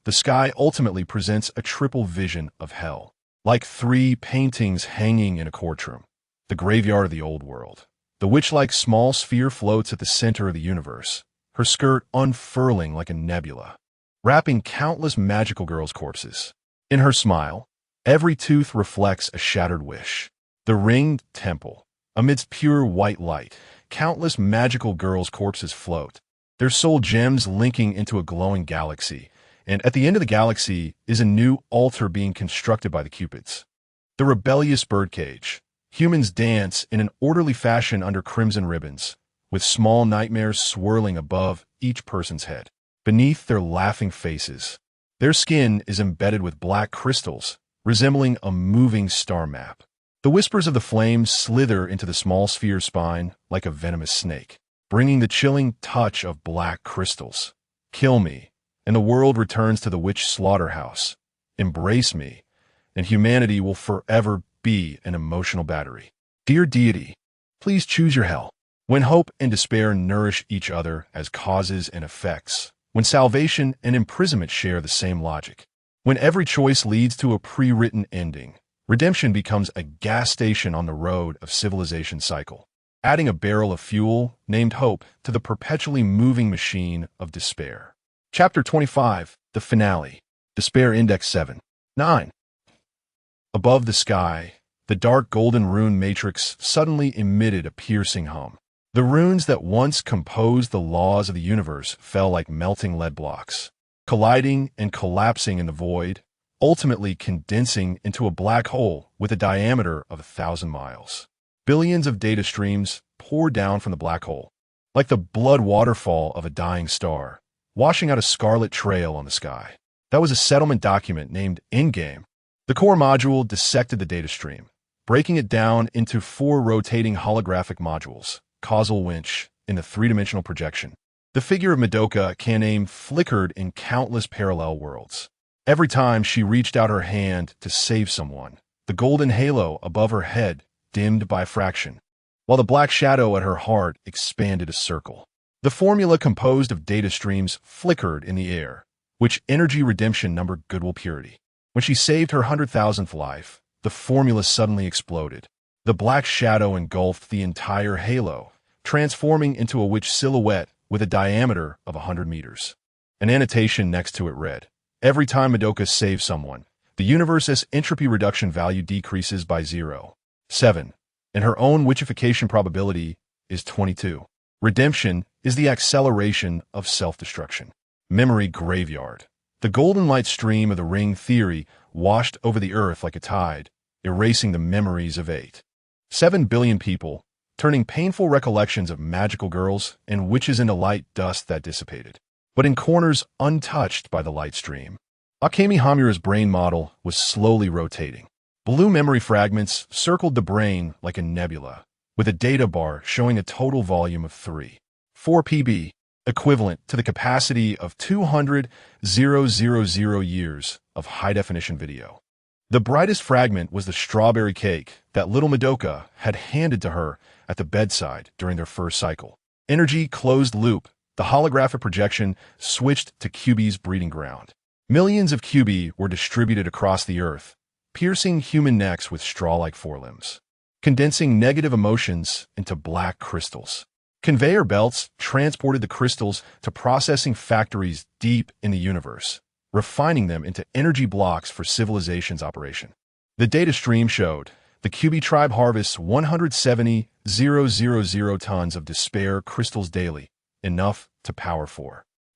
The sky ultimately presents a triple vision of hell, like 3 paintings hanging in a courtroom. The graveyard of the old world. The witch-like small sphere floats at the center of the universe, her skirt unfurling like a nebula, wrapping countless magical girls' corpses. In her smile, every tooth reflects a shattered wish. The ringed temple. Amidst pure white light, countless magical girls' corpses float, their soul gems linking into a glowing galaxy, and at the end of the galaxy is a new altar being constructed by the Cupids. The rebellious birdcage. Humans dance in an orderly fashion under crimson ribbons, with small nightmares swirling above each person's head. Beneath their laughing faces, their skin is embedded with black crystals, resembling a moving star map. The whispers of the flames slither into the small sphere spine like a venomous snake, bringing the chilling touch of black crystals. Kill me, and the world returns to the witch slaughterhouse. Embrace me, and humanity will forever be an emotional battery. Dear deity, please choose your hell. When hope and despair nourish each other as causes and effects, when salvation and imprisonment share the same logic, when every choice leads to a pre-written ending, redemption becomes a gas station on the road of civilization's cycle, adding a barrel of fuel named hope to the perpetually moving machine of despair. Chapter 25, The Finale. Despair Index 7. 9. Above the sky, the dark golden rune matrix suddenly emitted a piercing hum. The runes that once composed the laws of the universe fell like melting lead blocks, colliding and collapsing in the void, ultimately condensing into a black hole with a diameter of 1,000 miles. Billions of data streams poured down from the black hole, like the blood waterfall of a dying star, washing out a scarlet trail on the sky. That was a settlement document named Endgame. The core module dissected the data stream, breaking it down into 4 rotating holographic modules, causal winch, in the 3-dimensional projection. The figure of Madoka can aim flickered in countless parallel worlds. Every time she reached out her hand to save someone, the golden halo above her head dimmed by a fraction, while the black shadow at her heart expanded a circle. The formula composed of data streams flickered in the air, which energy redemption numbered goodwill purity. When she saved her 100,000th life, the formula suddenly exploded. The black shadow engulfed the entire halo, transforming into a witch silhouette with a diameter of 100 meters. An annotation next to it read, "Every time Madoka saves someone, the universe's entropy reduction value decreases by 0.7, and her own witchification probability is 22. Redemption is the acceleration of self-destruction." Memory graveyard. The golden light stream of the ring theory washed over the earth like a tide, erasing the memories of 8.7 billion people, turning painful recollections of magical girls and witches into light dust that dissipated, but in corners untouched by the light stream. Akemi Hamura's brain model was slowly rotating. Blue memory fragments circled the brain like a nebula, with a data bar showing a total volume of 3.4 PB, equivalent to the capacity of 200,000 years of high-definition video. The brightest fragment was the strawberry cake that little Madoka had handed to her at the bedside during their first cycle. Energy closed loop. The holographic projection switched to QB's breeding ground. Millions of QB were distributed across the earth, piercing human necks with straw-like forelimbs, condensing negative emotions into black crystals. Conveyor belts transported the crystals to processing factories deep in the universe, refining them into energy blocks for civilization's operation. The data stream showed the QB tribe harvests 170,000 tons of despair crystals daily, enough to power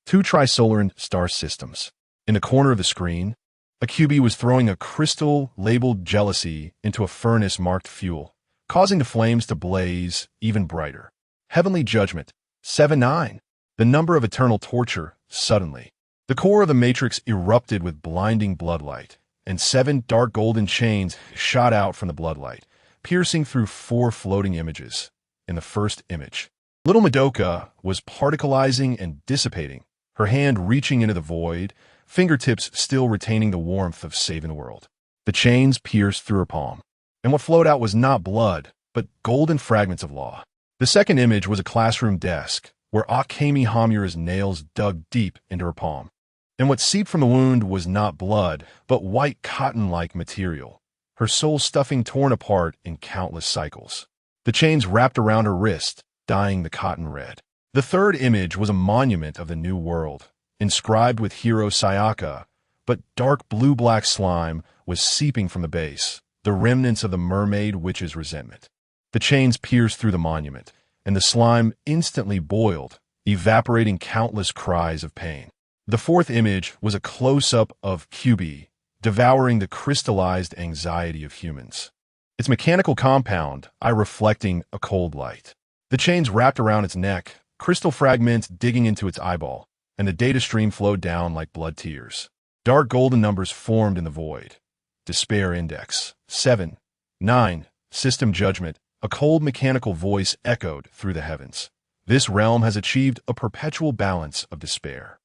2 trisolar star systems. In the corner of the screen, a QB was throwing a crystal labeled jealousy into a furnace marked fuel, causing the flames to blaze even brighter. Heavenly judgment, 7-9. The number of eternal torture, suddenly. The core of the matrix erupted with blinding bloodlight, and 7 dark golden chains shot out from the bloodlight, piercing through 4 floating images. In the first image, little Madoka was particleizing and dissipating, her hand reaching into the void, fingertips still retaining the warmth of saving the world. The chains pierced through her palm, and what flowed out was not blood, but golden fragments of law. The second image was a classroom desk, where Akemi Hamura's nails dug deep into her palm. And what seeped from the wound was not blood, but white cotton-like material, her soul stuffing torn apart in countless cycles. The chains wrapped around her wrist, dyeing the cotton red. The third image was a monument of the new world, inscribed with hero Sayaka, but dark blue-black slime was seeping from the base, the remnants of the mermaid witch's resentment. The chains pierced through the monument, and the slime instantly boiled, evaporating countless cries of pain. The fourth image was a close-up of QB, devouring the crystallized anxiety of humans. Its mechanical compound, eye reflecting a cold light. The chains wrapped around its neck, crystal fragments digging into its eyeball, and the data stream flowed down like blood tears. Dark golden numbers formed in the void. Despair index, 7, 9, system judgment, a cold mechanical voice echoed through the heavens. This realm has achieved a perpetual balance of despair.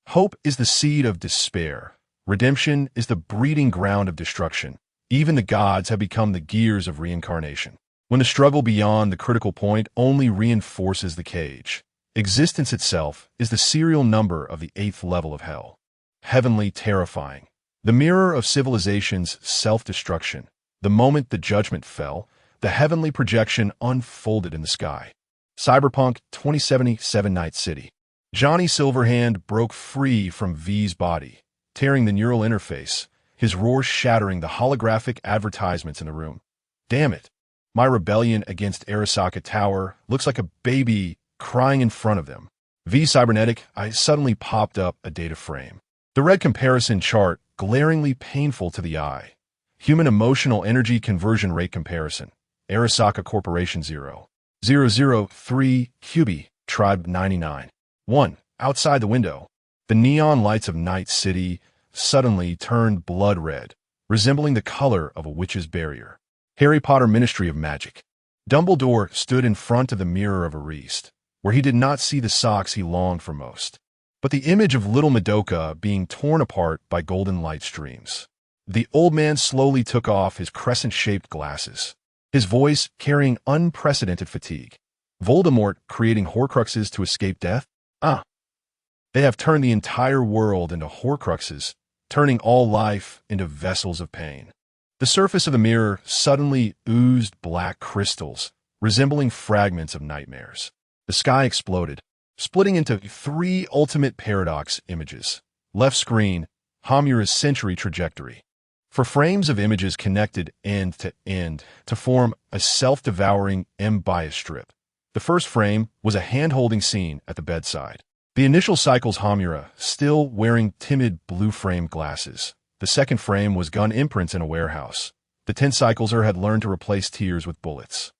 Hope is the seed of despair. Redemption is the breeding ground of destruction. Even the gods have become the gears of reincarnation. When the struggle beyond the critical point only reinforces the cage, existence itself is the serial number of the 8th level of hell. Heavenly terrifying. The mirror of civilization's self-destruction. The moment the judgment fell, the heavenly projection unfolded in the sky. Cyberpunk 2077 Night City. Johnny Silverhand broke free from V's body, tearing the neural interface, his roar shattering the holographic advertisements in the room. Damn it. My rebellion against Arasaka Tower looks like a baby crying in front of them. V Cybernetic, I suddenly popped up a data frame. The red comparison chart glaringly painful to the eye. Human emotional energy conversion rate comparison. Arasaka Corporation 0.003 QB, Tribe 99. 1. Outside the window, the neon lights of Night City suddenly turned blood red, resembling the color of a witch's barrier. Harry Potter Ministry of Magic. Dumbledore stood in front of the mirror of Ariste, where he did not see the socks he longed for most, but the image of little Madoka being torn apart by golden light streams. The old man slowly took off his crescent-shaped glasses, his voice carrying unprecedented fatigue. Voldemort creating Horcruxes to escape death? Ah! They have turned the entire world into Horcruxes, turning all life into vessels of pain. The surface of the mirror suddenly oozed black crystals, resembling fragments of nightmares. The sky exploded, splitting into 3 ultimate paradox images. Left screen, Hamura's century trajectory. For frames of images connected end to form a self-devouring M-bias strip. The first frame was a hand-holding scene at the bedside. The initial cycle's Hamura, still wearing timid blue-framed glasses. The second frame was gun imprints in a warehouse. The 10 cycleser had learned to replace tears with bullets.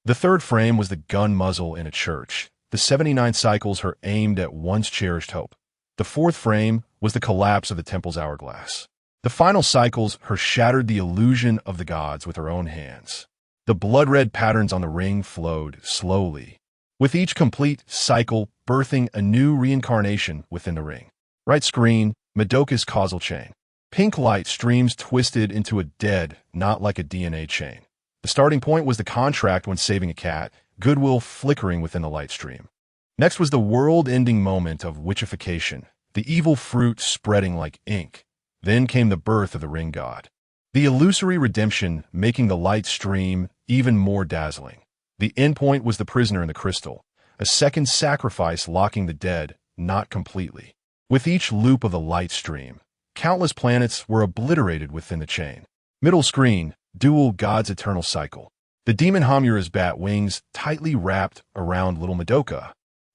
The third frame was the gun muzzle in a church. The 79 cycles her aimed at once cherished hope. The fourth frame was the collapse of the temple's hourglass. The final cycles her shattered the illusion of the gods with her own hands. The blood-red patterns on the ring flowed slowly, with each complete cycle birthing a new reincarnation within the ring. Right screen, Madoka's causal chain. Pink light streams twisted into a dead, not like a DNA chain. The starting point was the contract when saving a cat, goodwill flickering within the light stream. Next was the world-ending moment of witchification, the evil fruit spreading like ink. Then came the birth of the ring god. The illusory redemption making the light stream even more dazzling. The endpoint was the prisoner in the crystal, a second sacrifice locking the dead, not completely. With each loop of the light stream, countless planets were obliterated within the chain. Middle screen, dual god's eternal cycle. The demon Hamura's bat wings tightly wrapped around little Madoka.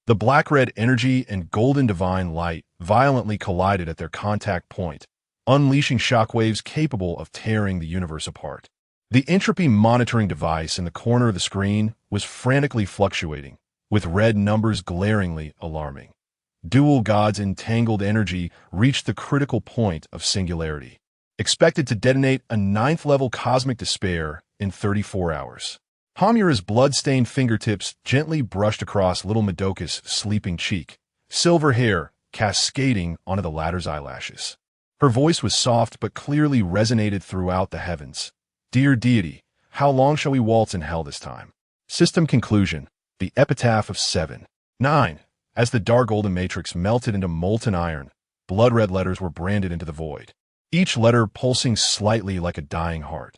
The black-red energy and golden divine light violently collided at their contact point, unleashing shockwaves capable of tearing the universe apart. The entropy monitoring device in the corner of the screen was frantically fluctuating, with red numbers glaringly alarming. Dual God's entangled energy reached the critical point of singularity, expected to detonate a 9th-level cosmic despair in 34 hours. Hamura's blood-stained fingertips gently brushed across little Madoka's sleeping cheek, silver hair cascading onto the latter's eyelashes. Her voice was soft but clearly resonated throughout the heavens. Dear deity, how long shall we waltz in hell this time? System conclusion. The epitaph of 7. 9. As the dark golden matrix melted into molten iron, blood-red letters were branded into the void, each letter pulsing slightly like a dying heart.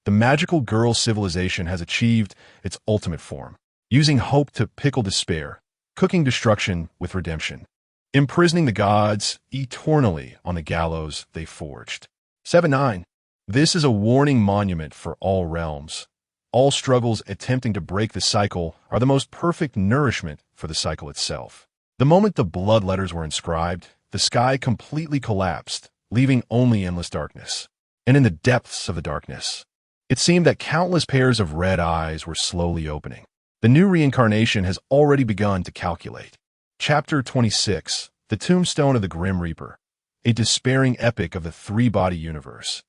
The magical girl civilization has achieved its ultimate form, using hope to pickle despair, cooking destruction with redemption, imprisoning the gods eternally on the gallows they forged. 7-9. This is a warning monument for all realms. All struggles attempting to break the cycle are the most perfect nourishment for the cycle itself. The moment the blood letters were inscribed, the sky completely collapsed, leaving only endless darkness. And in the depths of the darkness, it seemed that countless pairs of red eyes were slowly opening. The new reincarnation has already begun to calculate. Chapter 26. The Tombstone of the Grim Reaper, a despairing epic of the three-body universe.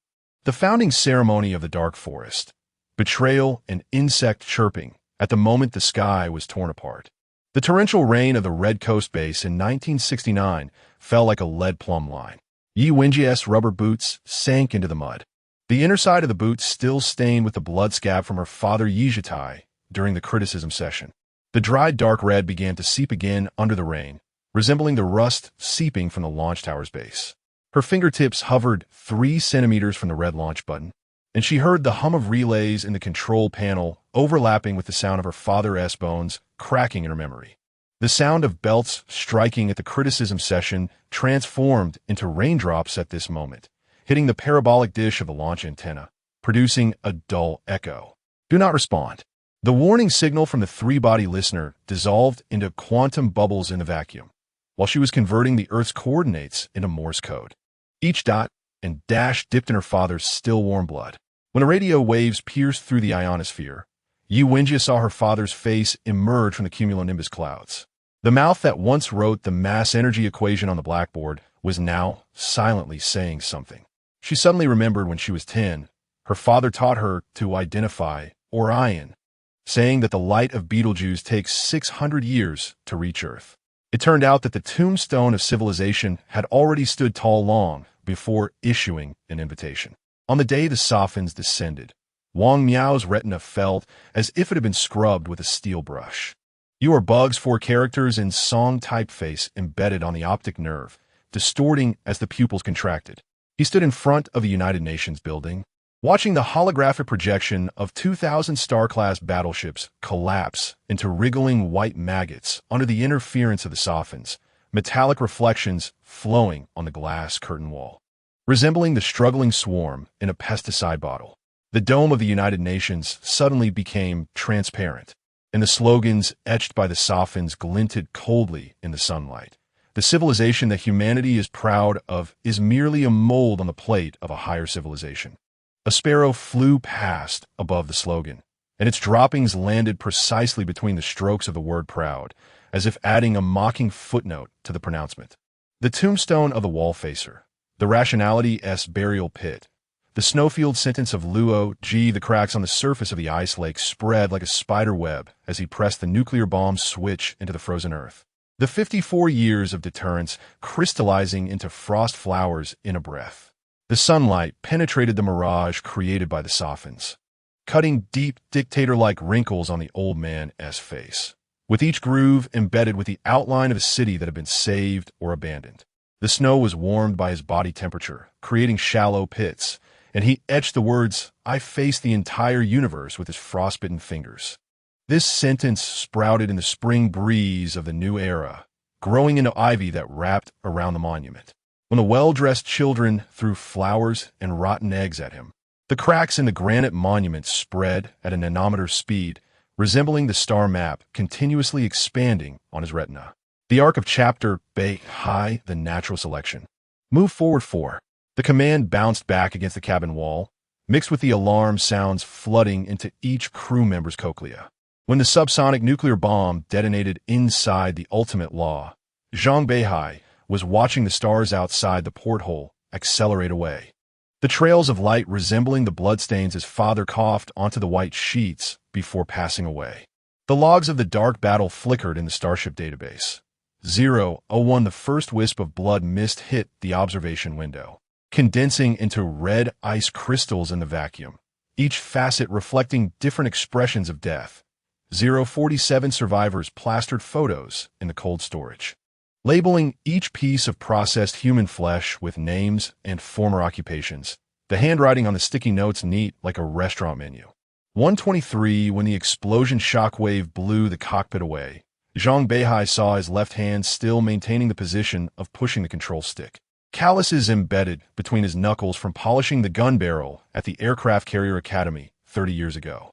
The founding ceremony of the Dark Forest. Betrayal and insect chirping at the moment the sky was torn apart. The torrential rain of the Red Coast base in 1969 fell like a lead plumb line. Yi Wenjie's rubber boots sank into the mud. The inner side of the boots still stained with the blood scab from her father Yijitai during the criticism session. The dried dark red began to seep again under the rain, resembling the rust seeping from the launch tower's base. Her fingertips hovered 3 centimeters from the red launch button, and she heard the hum of relays in the control panel overlapping with the sound of her father's bones cracking in her memory. The sound of belts striking at the criticism session transformed into raindrops at this moment, hitting the parabolic dish of the launch antenna, producing a dull echo. Do not respond. The warning signal from the three-body listener dissolved into quantum bubbles in the vacuum, while she was converting the Earth's coordinates into Morse code. Each dot and dash dipped in her father's still-warm blood. When the radio waves pierced through the ionosphere, Yi Wenjie saw her father's face emerge from the cumulonimbus clouds. The mouth that once wrote the mass energy equation on the blackboard was now silently saying something. She suddenly remembered when she was 10, Her father taught her to identify Orion, saying that the light of Betelgeuse takes 600 years to reach Earth. It turned out that the tombstone of civilization had already stood tall long before issuing an invitation. On the day the Sophins descended, Wang Miao's retina felt as if it had been scrubbed with a steel brush. "You are bugs," 4 characters in song typeface embedded on the optic nerve, distorting as the pupils contracted. He stood in front of the United Nations building, watching the holographic projection of 2,000 star-class battleships collapse into wriggling white maggots under the interference of the Sophins, metallic reflections flowing on the glass curtain wall, resembling the struggling swarm in a pesticide bottle. The dome of the United Nations suddenly became transparent, and the slogans etched by the Sophins glinted coldly in the sunlight. "The civilization that humanity is proud of is merely a mold on the plate of a higher civilization." A sparrow flew past above the slogan, and its droppings landed precisely between the strokes of the word proud, as if adding a mocking footnote to the pronouncement. The tombstone of the wall-facer, the rationality's burial pit, the snowfield sentence of Luo G. The cracks on the surface of the ice lake spread like a spider web as he pressed the nuclear bomb switch into the frozen earth. The 54 years of deterrence crystallizing into frost flowers in a breath. The sunlight penetrated the mirage created by the Sophins, cutting deep dictator-like wrinkles on the old man's face, with each groove embedded with the outline of a city that had been saved or abandoned. The snow was warmed by his body temperature, creating shallow pits, and he etched the words, "I face the entire universe," with his frostbitten fingers. This sentence sprouted in the spring breeze of the new era, growing into ivy that wrapped around the monument. When the well-dressed children threw flowers and rotten eggs at him, the cracks in the granite monument spread at a nanometer speed, resembling the star map continuously expanding on his retina. The arc of chapter High, the natural selection. "Move forward 4. The command bounced back against the cabin wall, mixed with the alarm sounds flooding into each crew member's cochlea. When the subsonic nuclear bomb detonated inside the ultimate law, Zhang Beihai was watching the stars outside the porthole accelerate away, the trails of light resembling the bloodstains his father coughed onto the white sheets before passing away. The logs of the dark battle flickered in the Starship database. 001. The first wisp of blood mist hit the observation window, condensing into red ice crystals in the vacuum, each facet reflecting different expressions of death. 047 survivors plastered photos in the cold storage, labeling each piece of processed human flesh with names and former occupations, the handwriting on the sticky notes neat like a restaurant menu. 123. When the explosion shockwave blew the cockpit away, Zhang Beihai saw his left hand still maintaining the position of pushing the control stick, calluses embedded between his knuckles from polishing the gun barrel at the Aircraft Carrier Academy 30 years ago.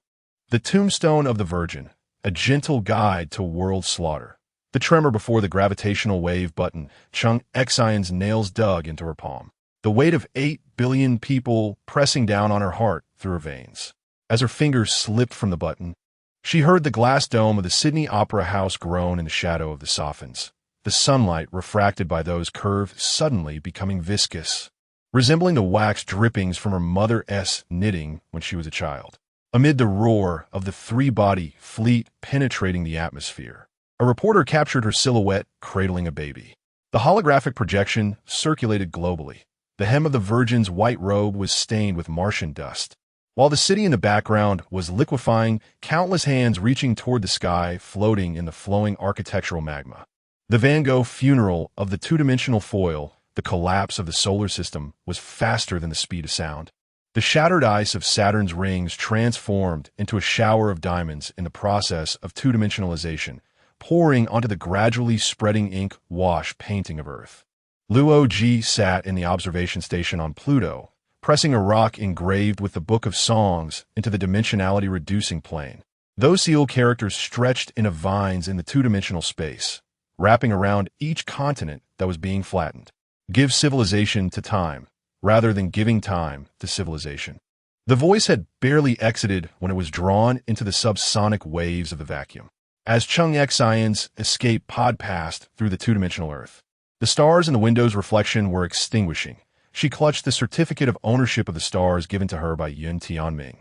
The tombstone of the Virgin, a gentle guide to world slaughter. The tremor before the gravitational wave button, Chung Xion's nails dug into her palm. The weight of 8 billion people pressing down on her heart through her veins. As her fingers slipped from the button, she heard the glass dome of the Sydney Opera House groan in the shadow of the Sophins, the sunlight refracted by those curves suddenly becoming viscous, resembling the wax drippings from her mother's knitting when she was a child. Amid the roar of the three-body fleet penetrating the atmosphere, a reporter captured her silhouette cradling a baby. The holographic projection circulated globally. The hem of the Virgin's white robe was stained with Martian dust, while the city in the background was liquefying, countless hands reaching toward the sky, floating in the flowing architectural magma. The Van Gogh funeral of the two-dimensional foil, the collapse of the solar system, was faster than the speed of sound. The shattered ice of Saturn's rings transformed into a shower of diamonds in the process of two-dimensionalization, pouring onto the gradually spreading ink wash painting of Earth. Luo Ji sat in the observation station on Pluto, pressing a rock engraved with the Book of Songs into the dimensionality-reducing plane. Those seal characters stretched into vines in the two-dimensional space, wrapping around each continent that was being flattened. Give civilization to time, rather than giving time to civilization. The voice had barely exited when it was drawn into the subsonic waves of the vacuum. As Chung Xion's escape pod passed through the two-dimensional Earth, the stars in the window's reflection were extinguishing, She clutched the certificate of ownership of the stars given to her by Yun Tianming.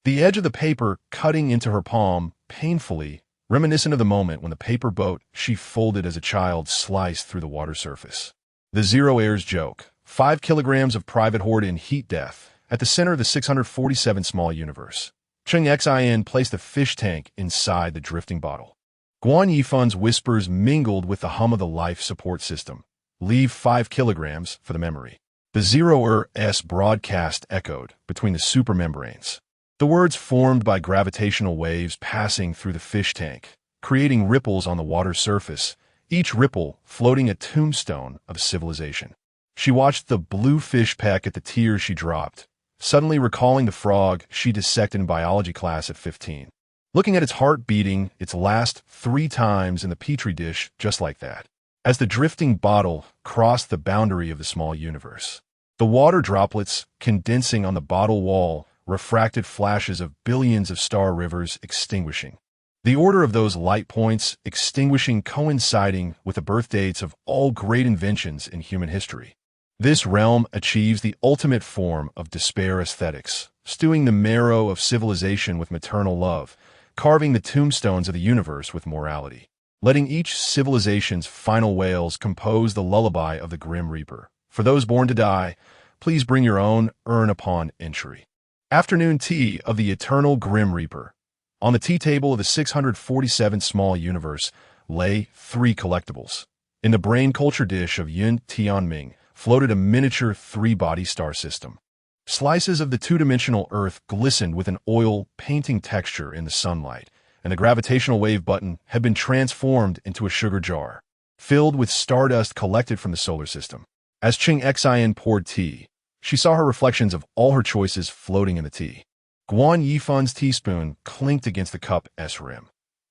The edge of the paper cutting into her palm painfully, reminiscent of the moment when the paper boat she folded as a child sliced through the water surface. The Zero Heirs joke. 5 kilograms of private hoard in heat death. At the center of the 647 small universe, Cheng Xin placed a fish tank inside the drifting bottle. Guan Yifan's whispers mingled with the hum of the life support system. Leave 5 kilograms for the memory. The Zero-S broadcast echoed between the supermembranes. The words formed by gravitational waves passing through the fish tank, creating ripples on the water's surface, each ripple floating a tombstone of civilization. She watched the blue fish peck at the tears she dropped, suddenly recalling the frog she dissected in biology class at 15. Looking at its heart beating its last 3 times in the petri dish just like that. As the drifting bottle crossed the boundary of the small universe, the water droplets condensing on the bottle wall refracted flashes of billions of star rivers extinguishing. The order of those light points extinguishing coinciding with the birth dates of all great inventions in human history. This realm achieves the ultimate form of despair aesthetics, stewing the marrow of civilization with maternal love, carving the tombstones of the universe with morality, letting each civilization's final wails compose the lullaby of the Grim Reaper. For those born to die, please bring your own urn upon entry. Afternoon tea of the eternal Grim Reaper. On the tea table of the 647 small universe lay 3 collectibles. In the brain culture dish of Yun Tianming floated a miniature 3-body star system. Slices of the 2-dimensional Earth glistened with an oil painting texture in the sunlight, and the gravitational wave button had been transformed into a sugar jar, filled with stardust collected from the solar system. As Cheng Xin poured tea, she saw her reflections of all her choices floating in the tea. Guan Yifan's teaspoon clinked against the cup's rim.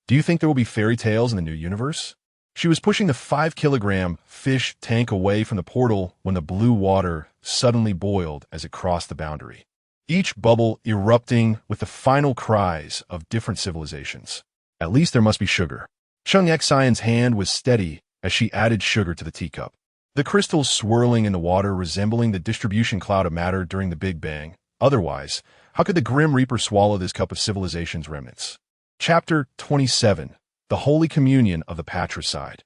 Do you think there will be fairy tales in the new universe? She was pushing the 5-kilogram fish tank away from the portal when the blue water suddenly boiled as it crossed the boundary, each bubble erupting with the final cries of different civilizations. At least there must be sugar. Cheng Xion's hand was steady as she added sugar to the teacup. The crystals swirling in the water resembling the distribution cloud of matter during the Big Bang. Otherwise, how could the Grim Reaper swallow this cup of civilization's remnants? Chapter 27. The Holy Communion of the Patricide.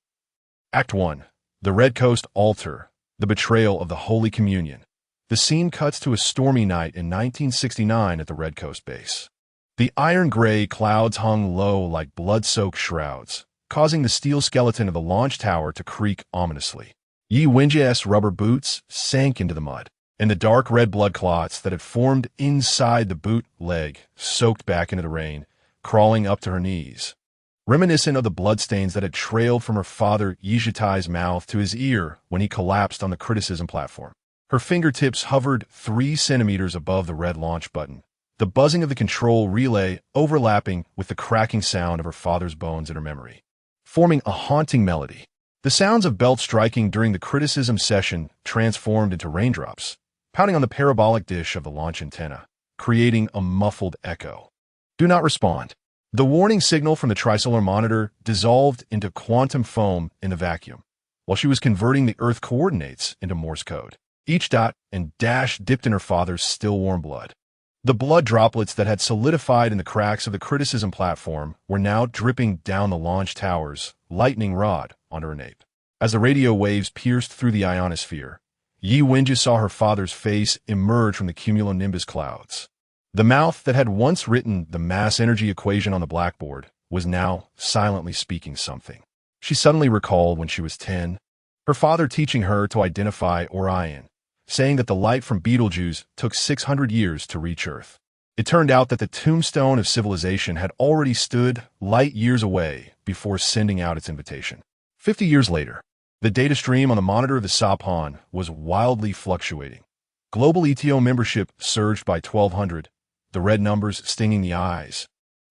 Act 1. The Red Coast Altar. The Betrayal of the Holy Communion. The scene cuts to a stormy night in 1969 at the Red Coast base. The iron-gray clouds hung low like blood-soaked shrouds, causing the steel skeleton of the launch tower to creak ominously. Yi Wenji's rubber boots sank into the mud, and the dark red blood clots that had formed inside the boot leg soaked back into the rain, crawling up to her knees. Reminiscent of the bloodstains that had trailed from her father Yizhitai's mouth to his ear when he collapsed on the criticism platform. Her fingertips hovered 3 centimeters above the red launch button, the buzzing of the control relay overlapping with the cracking sound of her father's bones in her memory, forming a haunting melody. The sounds of belt striking during the criticism session transformed into raindrops, pounding on the parabolic dish of the launch antenna, creating a muffled echo. Do not respond. The warning signal from the trisolar monitor dissolved into quantum foam in the vacuum, while she was converting the Earth coordinates into Morse code. Each dot and dash dipped in her father's still-warm blood. The blood droplets that had solidified in the cracks of the criticism platform were now dripping down the launch tower's lightning rod onto her nape. As the radio waves pierced through the ionosphere, Yi Wenji saw her father's face emerge from the cumulonimbus clouds. The mouth that had once written the mass-energy equation on the blackboard was now silently speaking something. She suddenly recalled when she was 10, her father teaching her to identify Orion, saying that the light from Betelgeuse took 600 years to reach Earth. It turned out that the tombstone of civilization had already stood light years away before sending out its invitation. 50 years later, the data stream on the monitor of the Sapan was wildly fluctuating. Global ETO membership surged by 1,200, the red numbers stinging the eyes.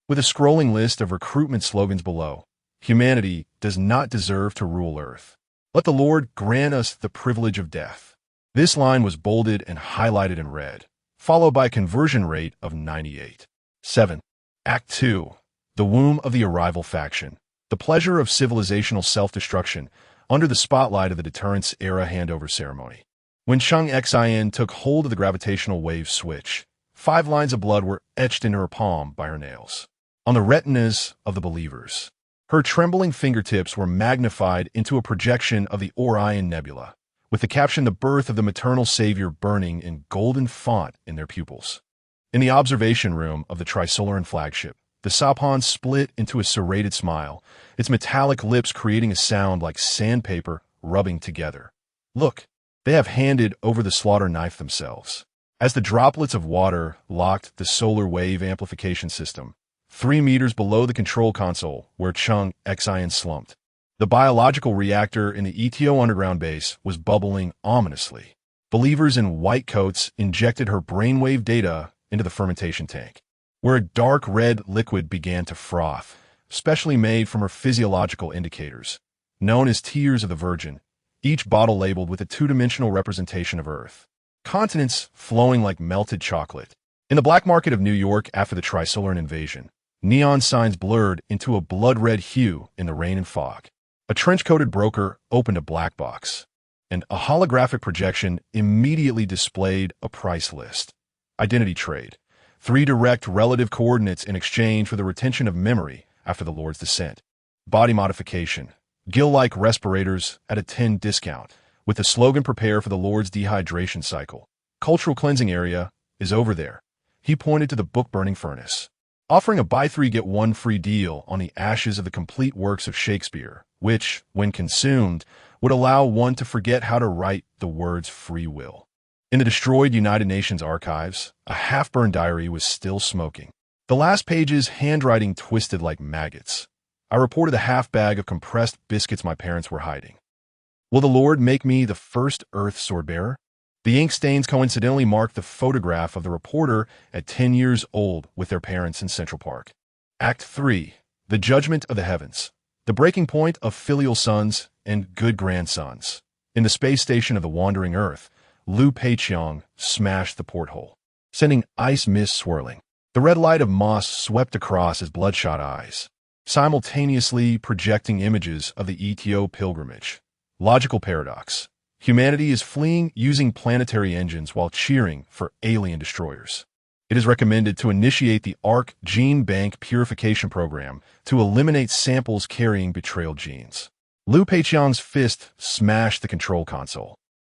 With a scrolling list of recruitment slogans below, humanity does not deserve to rule Earth. Let the Lord grant us the privilege of death. This line was bolded and highlighted in red, followed by a conversion rate of 98. 7. Act 2. The Womb of the Arrival Faction. The pleasure of civilizational self-destruction under the spotlight of the deterrence era handover ceremony. When Chung Xin took hold of the gravitational wave switch, 5 lines of blood were etched into her palm by her nails, on the retinas of the believers. Her trembling fingertips were magnified into a projection of the Orion Nebula, with the caption "The Birth of the Maternal Savior" burning in golden font in their pupils. In the observation room of the Trisolaran flagship, the Sapon split into a serrated smile, its metallic lips creating a sound like sandpaper rubbing together. "Look, they have handed over the slaughter knife themselves." As the droplets of water locked the solar wave amplification system, 3 meters below the control console where Chung Xin slumped, the biological reactor in the ETO underground base was bubbling ominously. Believers in white coats injected her brainwave data into the fermentation tank, where a dark red liquid began to froth, specially made from her physiological indicators, known as tears of the Virgin, each bottle labeled with a 2-dimensional representation of Earth. Continents flowing like melted chocolate. In the black market of New York after the Trisolaran invasion, neon signs blurred into a blood-red hue in the rain and fog. A trench-coated broker opened a black box, and a holographic projection immediately displayed a price list. Identity trade. 3 direct relative coordinates in exchange for the retention of memory after the Lord's descent. Body modification. Gill-like respirators at a 10 discount, with the slogan "Prepare for the Lord's dehydration cycle." Cultural cleansing area is over there. He pointed to the book-burning furnace, offering a buy 3 get 1 free deal on the ashes of the complete works of Shakespeare, which, when consumed, would allow one to forget how to write the words free will. In the destroyed United Nations archives, a half-burned diary was still smoking. The last page's handwriting twisted like maggots. I reported a half-bag of compressed biscuits my parents were hiding. Will the Lord make me the first Earth sword-bearer? The ink stains coincidentally marked the photograph of the reporter at 10 years old with their parents in Central Park. Act 3. The Judgment of the Heavens. The breaking point of filial sons and good grandsons. In the space station of the wandering Earth, Liu Peiqiang smashed the porthole, sending ice mist swirling. The red light of moss swept across his bloodshot eyes, simultaneously projecting images of the ETO pilgrimage. Logical paradox. Humanity is fleeing using planetary engines while cheering for alien destroyers. It is recommended to initiate the ARC gene bank purification program to eliminate samples carrying betrayal genes. Liu Peiqiang's fist smashed the control console,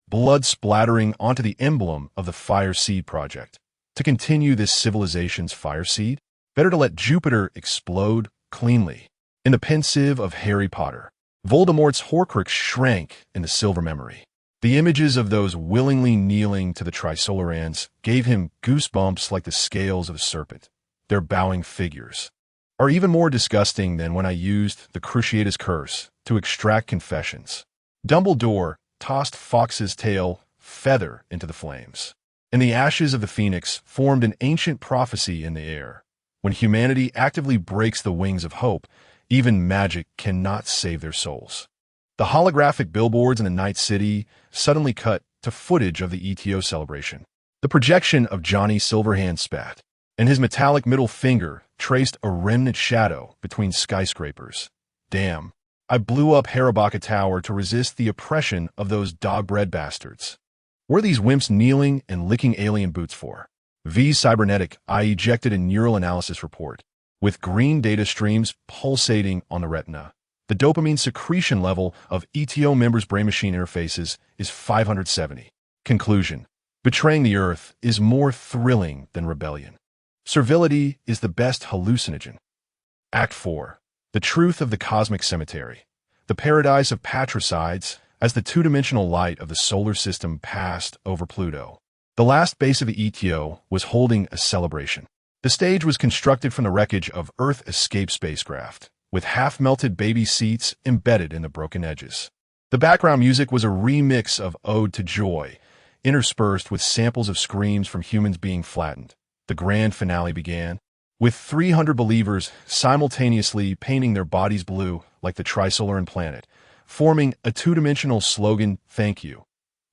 blood splattering onto the emblem of the Fire Seed Project. To continue this civilization's fire seed, better to let Jupiter explode cleanly. In the pensive of Harry Potter, Voldemort's Horcrux shrank in the silver memory. The images of those willingly kneeling to the Trisolarans gave him goosebumps like the scales of a serpent. Their bowing figures are even more disgusting than when I used the Cruciatus Curse to extract confessions. Dumbledore tossed Fawkes's tail feather into the flames, and the ashes of the phoenix formed an ancient prophecy in the air. When humanity actively breaks the wings of hope, even magic cannot save their souls. The holographic billboards in the night city suddenly cut to footage of the ETO celebration. The projection of Johnny Silverhand spat, and his metallic middle finger traced a remnant shadow between skyscrapers. Damn, I blew up Harabaka Tower to resist the oppression of those dog-bred bastards. What are these wimps kneeling and licking alien boots for? V Cybernetic, I ejected a neural analysis report, with green data streams pulsating on the retina. The dopamine secretion level of ETO members' brain-machine interfaces is 570. Conclusion. Betraying the Earth is more thrilling than rebellion. Servility is the best hallucinogen. Act 4. The Truth of the Cosmic Cemetery. The paradise of patricides as the 2-dimensional light of the solar system passed over Pluto. The last base of the ETO was holding a celebration. The stage was constructed from the wreckage of Earth escape spacecraft, with half-melted baby seats embedded in the broken edges. The background music was a remix of Ode to Joy, interspersed with samples of screams from humans being flattened. The grand finale began, with 300 believers simultaneously painting their bodies blue like the Trisolaran planet, forming a 2-dimensional slogan, "Thank you,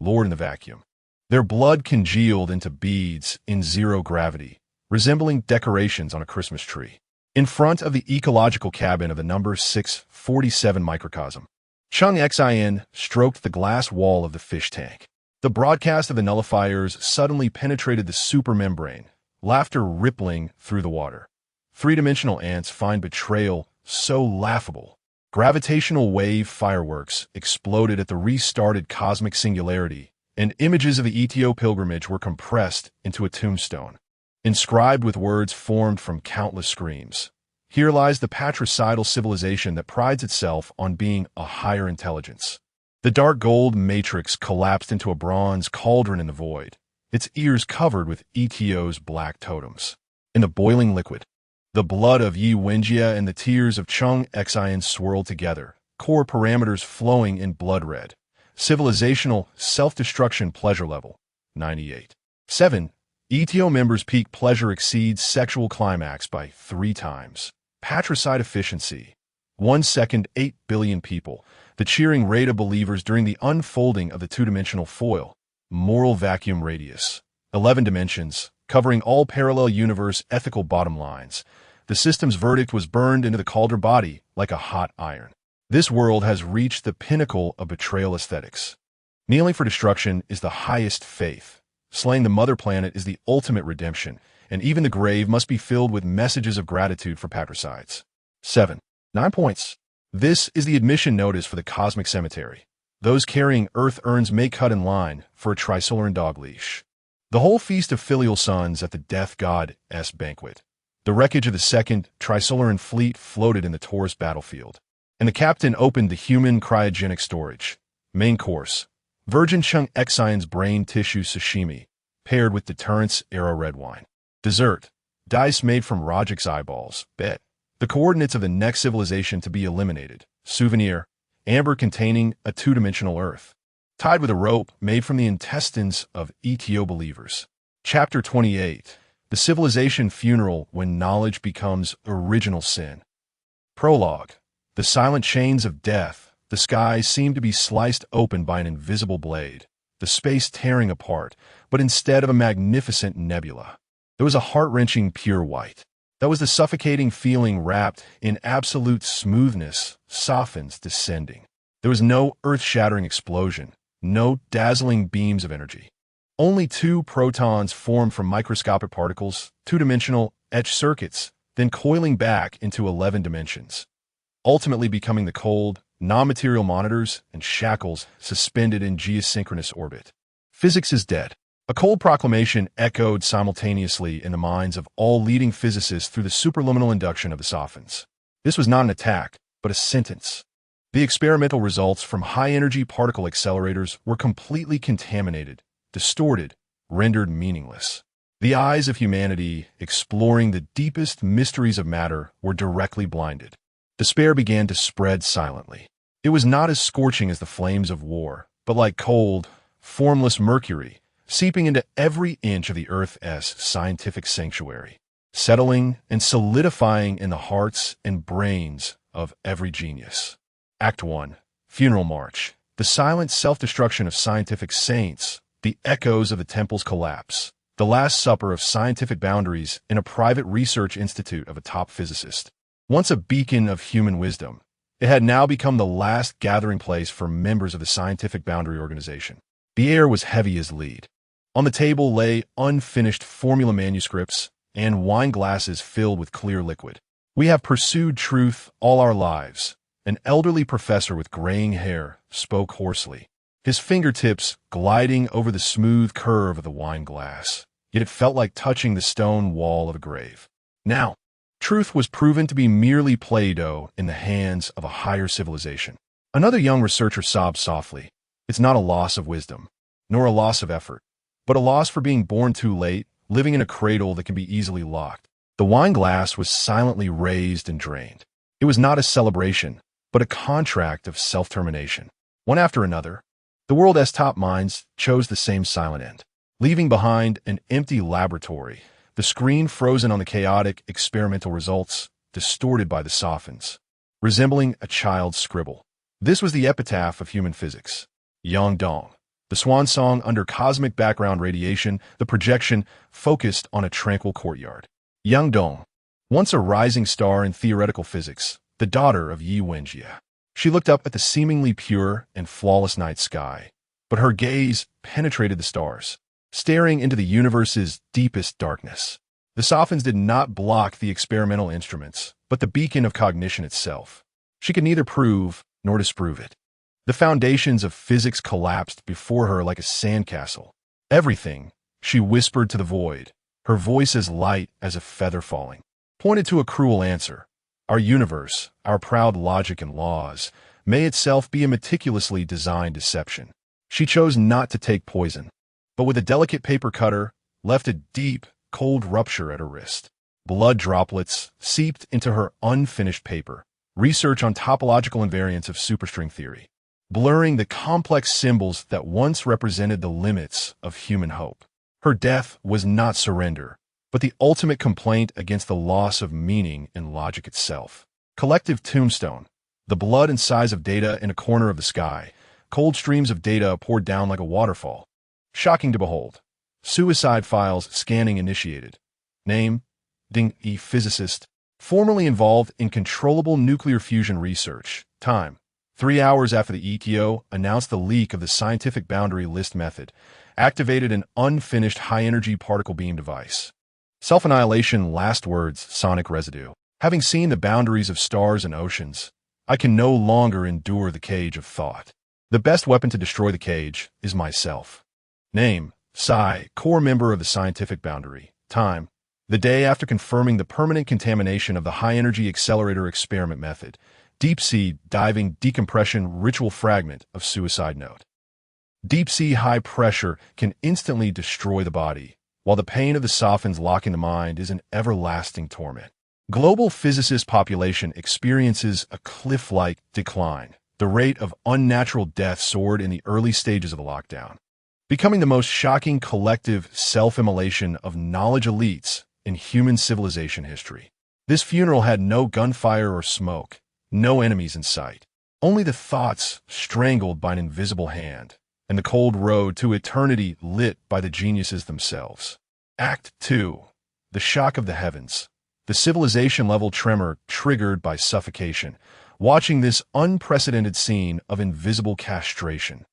Lord in the vacuum." Their blood congealed into beads in zero gravity, resembling decorations on a Christmas tree. In front of the ecological cabin of the number 647 microcosm, Chung Xin stroked the glass wall of the fish tank. The broadcast of the nullifiers suddenly penetrated the supermembrane, laughter rippling through the water. Three-dimensional ants find betrayal so laughable. Gravitational wave fireworks exploded at the restarted cosmic singularity, and images of the ETO pilgrimage were compressed into a tombstone, inscribed with words formed from countless screams. Here lies the patricidal civilization that prides itself on being a higher intelligence. The dark gold matrix collapsed into a bronze cauldron in the void, its ears covered with ETO's black totems. In the boiling liquid, the blood of Yi Wenjie and the tears of Chung Xian swirled together, core parameters flowing in blood red. Civilizational self-destruction pleasure level, 98. 7. ETO members' peak pleasure exceeds sexual climax by 3 times. Patricide efficiency, 1 second, 8 billion people. The cheering rate of believers during the unfolding of the two-dimensional foil. Moral vacuum radius, 11 dimensions, covering all parallel universe ethical bottom lines. The system's verdict was burned into the cauldron body like a hot iron. This world has reached the pinnacle of betrayal aesthetics. Kneeling for destruction is the highest faith. Slaying the mother planet is the ultimate redemption, and even the grave must be filled with messages of gratitude for patricides. 7. 9 points. This is the admission notice for the cosmic cemetery. Those carrying earth urns may cut in line for a trisolaran dog leash. The whole feast of filial sons at the death god's banquet. The wreckage of the second trisolaran fleet floated in the Taurus battlefield, and the captain opened the human cryogenic storage. Main course, virgin Chung Xian's brain tissue sashimi, paired with deterrence arrow red wine. Dessert, dice made from Rajik's eyeballs, bet. The coordinates of the next civilization to be eliminated. Souvenir, amber containing a two-dimensional earth, tied with a rope made from the intestines of ETO believers. Chapter 28. The civilization funeral when knowledge becomes original sin. Prologue. The silent chains of death. The skies seemed to be sliced open by an invisible blade, the space tearing apart, but instead of a magnificent nebula, there was a heart-wrenching pure white. That was the suffocating feeling wrapped in absolute smoothness, softens, descending. There was no earth-shattering explosion, no dazzling beams of energy. Only 2 protons formed from microscopic particles, two-dimensional etched circuits, then coiling back into 11 dimensions, ultimately becoming the cold, non-material monitors and shackles suspended in geosynchronous orbit. Physics is dead. A cold proclamation echoed simultaneously in the minds of all leading physicists through the superluminal induction of the sophons. This was not an attack, but a sentence. The experimental results from high-energy particle accelerators were completely contaminated, distorted, rendered meaningless. The eyes of humanity, exploring the deepest mysteries of matter, were directly blinded. Despair began to spread silently. It was not as scorching as the flames of war, but like cold, formless mercury, seeping into every inch of the Earth's scientific sanctuary, settling and solidifying in the hearts and brains of every genius. Act 1. Funeral March. The silent self-destruction of scientific saints, the echoes of the temple's collapse, the last supper of scientific boundaries in a private research institute of a top physicist. Once a beacon of human wisdom, it had now become the last gathering place for members of the Scientific Boundary Organization. The air was heavy as lead. On the table lay unfinished formula manuscripts and wine glasses filled with clear liquid. We have pursued truth all our lives. An elderly professor with graying hair spoke hoarsely, his fingertips gliding over the smooth curve of the wine glass. Yet it felt like touching the stone wall of a grave. Now, truth was proven to be merely Play-Doh in the hands of a higher civilization. Another young researcher sobbed softly. It's not a loss of wisdom, nor a loss of effort, but a loss for being born too late, living in a cradle that can be easily locked. The wine glass was silently raised and drained. It was not a celebration, but a contract of self-termination. One after another, the world's top minds chose the same silent end, leaving behind an empty laboratory, the screen frozen on the chaotic experimental results, distorted by the sophons, resembling a child's scribble. This was the epitaph of human physics. Yangdong, the swan song under cosmic background radiation, the projection focused on a tranquil courtyard. Yangdong, once a rising star in theoretical physics, the daughter of Yi Wenjie. She looked up at the seemingly pure and flawless night sky, but her gaze penetrated the stars, staring into the universe's deepest darkness. The Sophins did not block the experimental instruments, but the beacon of cognition itself. She could neither prove nor disprove it. The foundations of physics collapsed before her like a sandcastle. Everything, she whispered to the void, her voice as light as a feather falling, pointed to a cruel answer. Our universe, our proud logic and laws, may itself be a meticulously designed deception. She chose not to take poison, but with a delicate paper cutter, left a deep, cold rupture at her wrist. Blood droplets seeped into her unfinished paper, research on topological invariance of superstring theory, blurring the complex symbols that once represented the limits of human hope. Her death was not surrender, but the ultimate complaint against the loss of meaning in logic itself. Collective tombstone. The blood and size of data in a corner of the sky. Cold streams of data poured down like a waterfall. Shocking to behold. Suicide files scanning initiated. Name: Ding E. Physicist. Formerly involved in controllable nuclear fusion research. Time: 3 hours after the ETO announced the leak of the scientific boundary list method, activated an unfinished high-energy particle beam device. Self-annihilation. Last words: sonic residue. Having seen the boundaries of stars and oceans, I can no longer endure the cage of thought. The best weapon to destroy the cage is myself. Name: Psi, core member of the scientific boundary. Time: the day after confirming the permanent contamination of the high-energy accelerator experiment method. Deep-sea diving decompression ritual fragment of suicide note. Deep-sea high pressure can instantly destroy the body, while the pain of the Sophins locking the mind is an everlasting torment. Global physicist population experiences a cliff-like decline. The rate of unnatural death soared in the early stages of the lockdown, becoming the most shocking collective self-immolation of knowledge elites in human civilization history. This funeral had no gunfire or smoke, no enemies in sight, only the thoughts strangled by an invisible hand, and the cold road to eternity lit by the geniuses themselves. Act 2. The shock of the heavens. The civilization-level tremor triggered by suffocation, watching this unprecedented scene of invisible castration.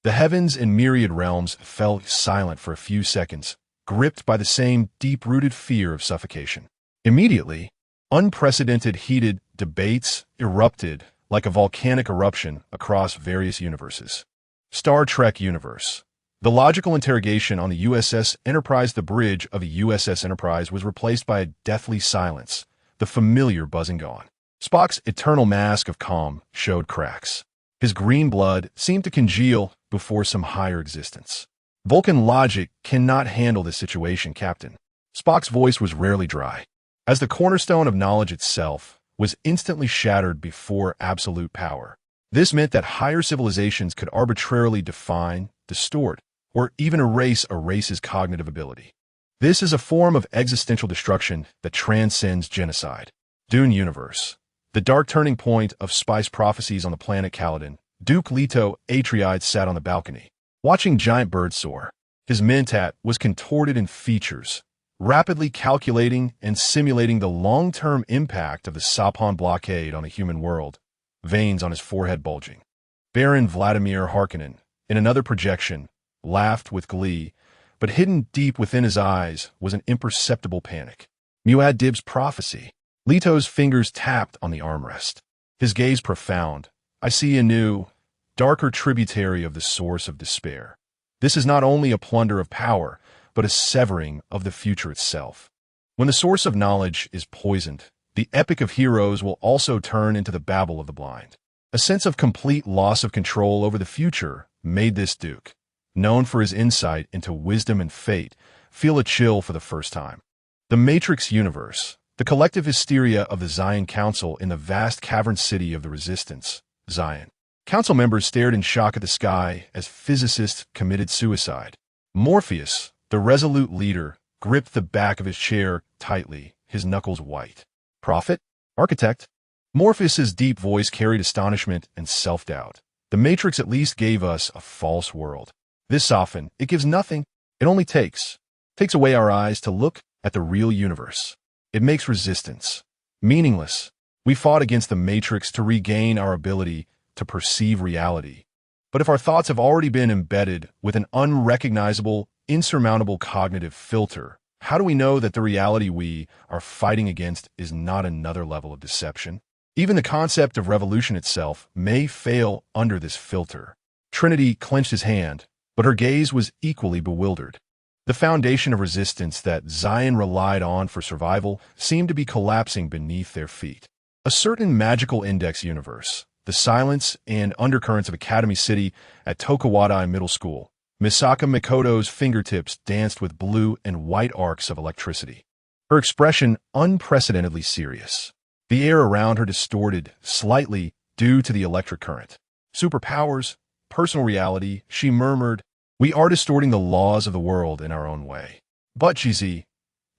The heavens in myriad realms fell silent for a few seconds, gripped by the same deep-rooted fear of suffocation. Immediately, unprecedented heated debates erupted like a volcanic eruption across various universes. Star Trek universe. The logical interrogation on the USS Enterprise. The bridge of the USS Enterprise was replaced by a deathly silence, the familiar buzzing gone. Spock's eternal mask of calm showed cracks. His green blood seemed to congeal before some higher existence. Vulcan logic cannot handle this situation, Captain. Spock's voice was rarely dry, as the cornerstone of knowledge itself was instantly shattered before absolute power. This meant that higher civilizations could arbitrarily define, distort, or even erase a race's cognitive ability. This is a form of existential destruction that transcends genocide. Dune Universe. The dark turning point of spice prophecies on the planet Caladan. Duke Leto Atreides sat on the balcony, watching giant birds soar. His mentat was contorted in features, rapidly calculating and simulating the long-term impact of the Sapon blockade on the human world, veins on his forehead bulging. Baron Vladimir Harkonnen, in another projection, laughed with glee, but hidden deep within his eyes was an imperceptible panic. Muad'Dib's prophecy. Leto's fingers tapped on the armrest. His gaze profound. I see a new, darker tributary of the source of despair. This is not only a plunder of power, but a severing of the future itself. When the source of knowledge is poisoned, the epic of heroes will also turn into the babble of the blind. A sense of complete loss of control over the future made this Duke, known for his insight into wisdom and fate, feel a chill for the first time. The Matrix Universe. The collective hysteria of the Zion Council in the vast cavern city of the Resistance, Zion. Council members stared in shock at the sky as physicists committed suicide. Morpheus, the resolute leader, gripped the back of his chair tightly, his knuckles white. Prophet? Architect? Morpheus's deep voice carried astonishment and self-doubt. The Matrix at least gave us a false world. This often, it gives nothing. It only takes away our eyes to look at the real universe. It makes resistance meaningless. We fought against the Matrix to regain our ability to perceive reality. But if our thoughts have already been embedded with an unrecognizable, insurmountable cognitive filter, how do we know that the reality we are fighting against is not another level of deception? Even the concept of revolution itself may fail under this filter. Trinity clenched his hand, but her gaze was equally bewildered. The foundation of resistance that Zion relied on for survival seemed to be collapsing beneath their feet. A certain magical index universe, the silence and undercurrents of Academy City at Tokuwadai Middle School. Misaka Mikoto's fingertips danced with blue and white arcs of electricity. Her expression unprecedentedly serious. The air around her distorted slightly due to the electric current. Superpowers, personal reality, she murmured, we are distorting the laws of the world in our own way. But, GZ,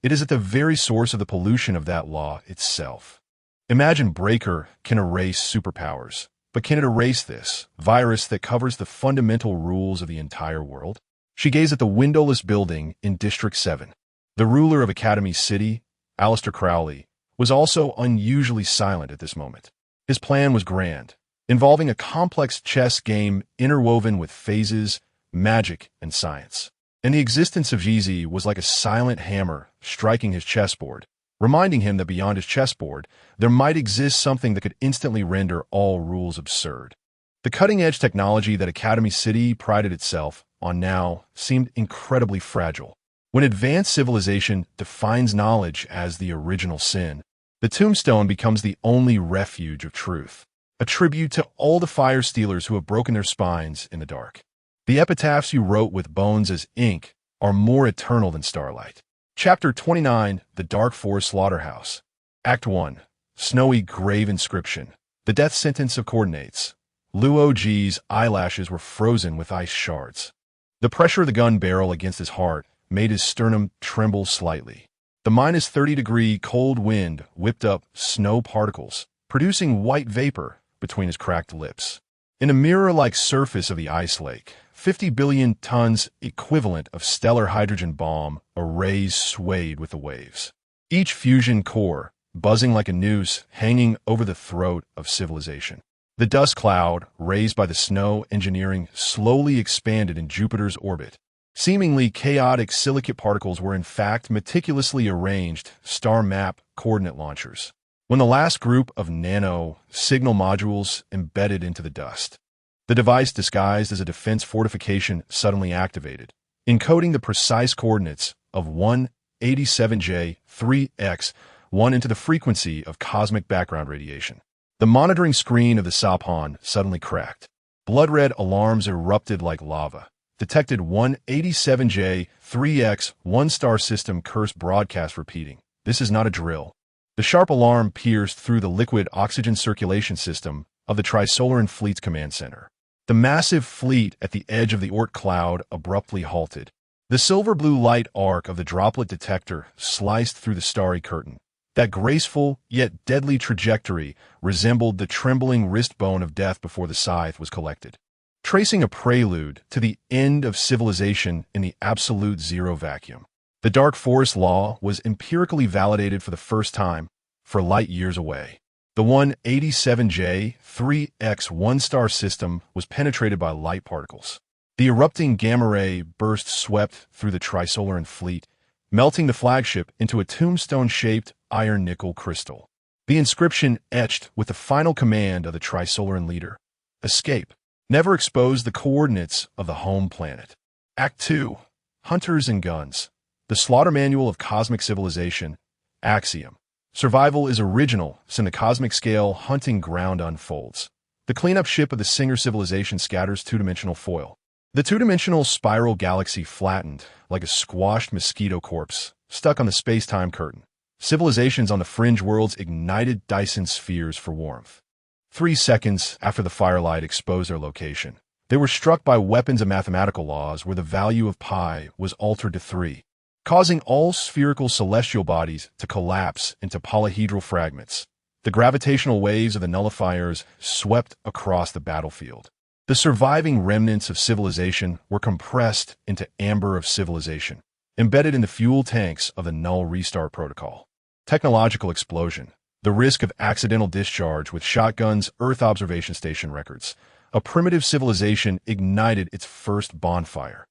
it is at the very source of the pollution of that law itself. Imagine Breaker can erase superpowers, but can it erase this virus that covers the fundamental rules of the entire world? She gazed at the windowless building in District 7. The ruler of Academy City, Aleister Crowley, was also unusually silent at this moment. His plan was grand, involving a complex chess game interwoven with phases, magic, and science. And the existence of GZ was like a silent hammer striking his chessboard, reminding him that beyond his chessboard, there might exist something that could instantly render all rules absurd. The cutting-edge technology that Academy City prided itself on now seemed incredibly fragile. When advanced civilization defines knowledge as the original sin, the tombstone becomes the only refuge of truth, a tribute to all the fire stealers who have broken their spines in the dark. The epitaphs you wrote with bones as ink are more eternal than starlight. Chapter 29, The Dark Forest Slaughterhouse. Act 1, Snowy Grave Inscription. The death sentence of coordinates. Luo Ji's eyelashes were frozen with ice shards. The pressure of the gun barrel against his heart made his sternum tremble slightly. The -30-degree cold wind whipped up snow particles, producing white vapor between his cracked lips. In a mirror-like surface of the ice lake, 50 billion tons equivalent of stellar hydrogen bomb arrays swayed with the waves. Each fusion core, buzzing like a noose, hanging over the throat of civilization. The dust cloud, raised by the snow engineering, slowly expanded in Jupiter's orbit. Seemingly chaotic silicate particles were in fact meticulously arranged star map coordinate launchers. When the last group of nano-signal modules embedded into the dust, the device disguised as a defense fortification suddenly activated, encoding the precise coordinates of 187J3X1 into the frequency of cosmic background radiation. The monitoring screen of the Sapon suddenly cracked. Blood-red alarms erupted like lava. Detected 187J3X1 star system curse broadcast repeating. This is not a drill. The sharp alarm pierced through the liquid oxygen circulation system of the Trisolaran Fleet's command center. The massive fleet at the edge of the Oort cloud abruptly halted. The silver-blue light arc of the droplet detector sliced through the starry curtain. That graceful yet deadly trajectory resembled the trembling wrist bone of death before the scythe was collected, tracing a prelude to the end of civilization in the absolute zero vacuum. The Dark Forest Law was empirically validated for the first time, for light years away. The 187J3X1 star system was penetrated by light particles. The erupting gamma ray burst swept through the Trisolaran Fleet, melting the flagship into a tombstone-shaped iron-nickel crystal. The inscription etched with the final command of the Trisolaran leader, "Escape. Never expose the coordinates of the home planet." Act 2, Hunters and Guns. The Slaughter Manual of Cosmic Civilization. Axiom. Survival is original, since the cosmic scale hunting ground unfolds. The cleanup ship of the Singer civilization scatters two-dimensional foil. The two-dimensional spiral galaxy flattened, like a squashed mosquito corpse, stuck on the space-time curtain. Civilizations on the fringe worlds ignited Dyson spheres for warmth. 3 seconds after the firelight exposed their location, they were struck by weapons of mathematical laws where the value of pi was altered to 3. Causing all spherical celestial bodies to collapse into polyhedral fragments. The gravitational waves of the nullifiers swept across the battlefield. The surviving remnants of civilization were compressed into amber of civilization, embedded in the fuel tanks of the null restart protocol. Technological explosion. The risk of accidental discharge with shotguns, Earth observation station records. a primitive civilization ignited its first bonfire.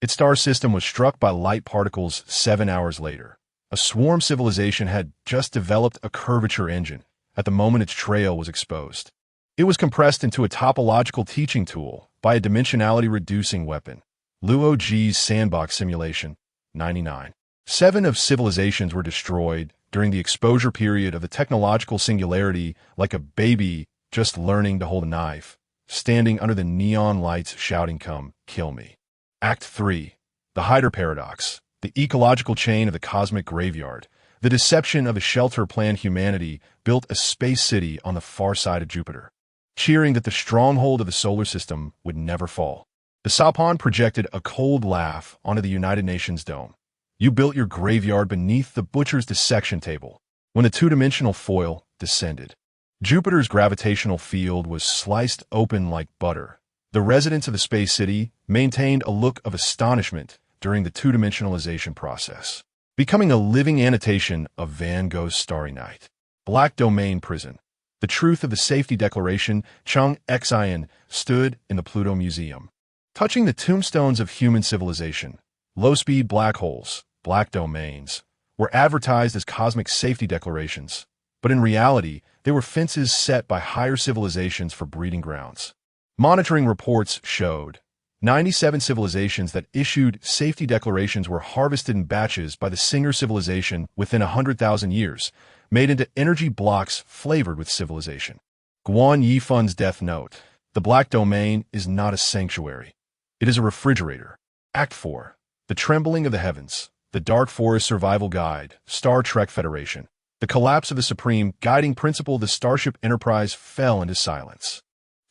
Its star system was struck by light particles 7 hours later. A swarm civilization had just developed a curvature engine at the moment its trail was exposed. It was compressed into a topological teaching tool by a dimensionality-reducing weapon. Luo G's sandbox simulation, 99. 7 of civilizations were destroyed during the exposure period of the technological singularity, like a baby just learning to hold a knife, standing under the neon lights shouting, "Come, kill me." Act 3. The Hyder Paradox, the ecological chain of the cosmic graveyard. The deception of a shelter-planned humanity built a space city on the far side of Jupiter, cheering that the stronghold of the solar system would never fall. The Saupan projected a cold laugh onto the United Nations dome. You built your graveyard beneath the butcher's dissection table. When the two-dimensional foil descended, Jupiter's gravitational field was sliced open like butter. The residents of the space city maintained a look of astonishment during the two-dimensionalization process, becoming a living annotation of Van Gogh's Starry Night. Black Domain Prison. The truth of the safety declaration, Chung Xian, stood in the Pluto Museum, touching the tombstones of human civilization. Low-speed black holes, black domains, were advertised as cosmic safety declarations, but in reality, they were fences set by higher civilizations for breeding grounds. Monitoring reports showed 97 civilizations that issued safety declarations were harvested in batches by the Singer civilization within 100,000 years, made into energy blocks flavored with civilization. Guan Yifun's Death Note. The Black Domain is not a sanctuary. It is a refrigerator. Act 4. The Trembling of the Heavens. The Dark Forest Survival Guide. Star Trek Federation. The collapse of the supreme guiding principle of the Starship Enterprise fell into silence.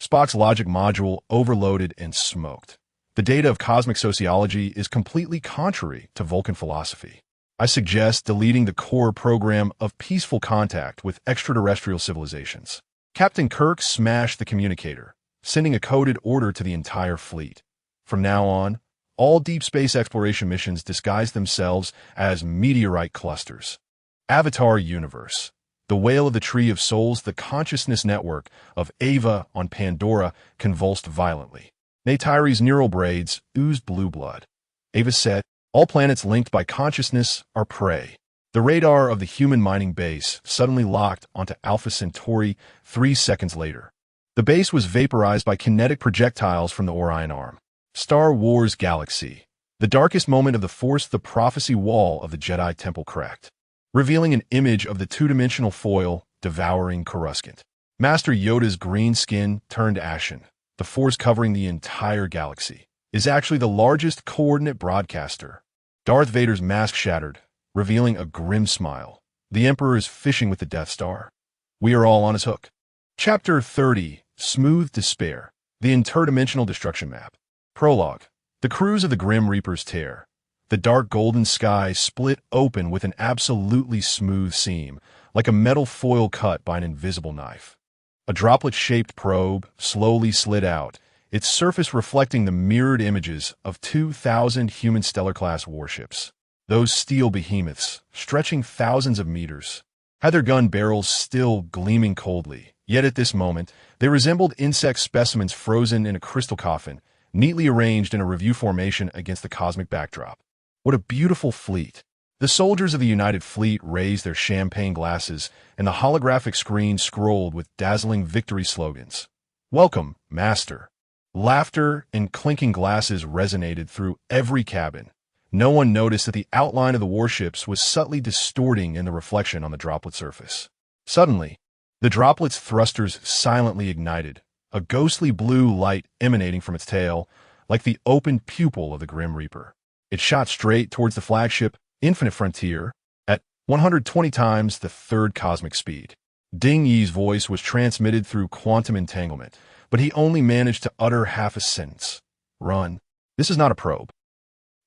Spock's logic module overloaded and smoked. The data of cosmic sociology is completely contrary to Vulcan philosophy. I suggest deleting the core program of peaceful contact with extraterrestrial civilizations. Captain Kirk smashed the communicator, sending a coded order to the entire fleet. From now on, all deep space exploration missions disguise themselves as meteorite clusters. Avatar Universe. The Whale of the Tree of Souls, the consciousness network of Ava on Pandora, convulsed violently. Neytiri's neural braids oozed blue blood. Ava said, "All planets linked by consciousness are prey." The radar of the human mining base suddenly locked onto Alpha Centauri 3 seconds later. The base was vaporized by kinetic projectiles from the Orion Arm. Star Wars Galaxy. The darkest moment of the Force, the prophecy wall of the Jedi Temple cracked, revealing an image of the two-dimensional foil devouring Coruscant. Master Yoda's green skin turned ashen. The Force covering the entire galaxy is actually the largest coordinate broadcaster. Darth Vader's mask shattered, revealing a grim smile. The Emperor is fishing with the Death Star. We are all on his hook. Chapter 30. Smooth Despair. The Interdimensional Destruction Map. Prologue. The cruise of the Grim Reaper's tear. The dark golden sky split open with an absolutely smooth seam, like a metal foil cut by an invisible knife. A droplet-shaped probe slowly slid out, its surface reflecting the mirrored images of 2,000 human stellar-class warships. Those steel behemoths, stretching thousands of meters, had their gun barrels still gleaming coldly, yet at this moment, they resembled insect specimens frozen in a crystal coffin, neatly arranged in a review formation against the cosmic backdrop. What a beautiful fleet! The soldiers of the United Fleet raised their champagne glasses, and the holographic screen scrolled with dazzling victory slogans. "Welcome, Master." Laughter and clinking glasses resonated through every cabin. No one noticed that the outline of the warships was subtly distorting in the reflection on the droplet surface. Suddenly, the droplet's thrusters silently ignited, a ghostly blue light emanating from its tail, like the open pupil of the Grim Reaper. It shot straight towards the flagship, Infinite Frontier, at 120 times the third cosmic speed. Ding Yi's voice was transmitted through quantum entanglement, but he only managed to utter half a sentence. "Run. This is not a probe."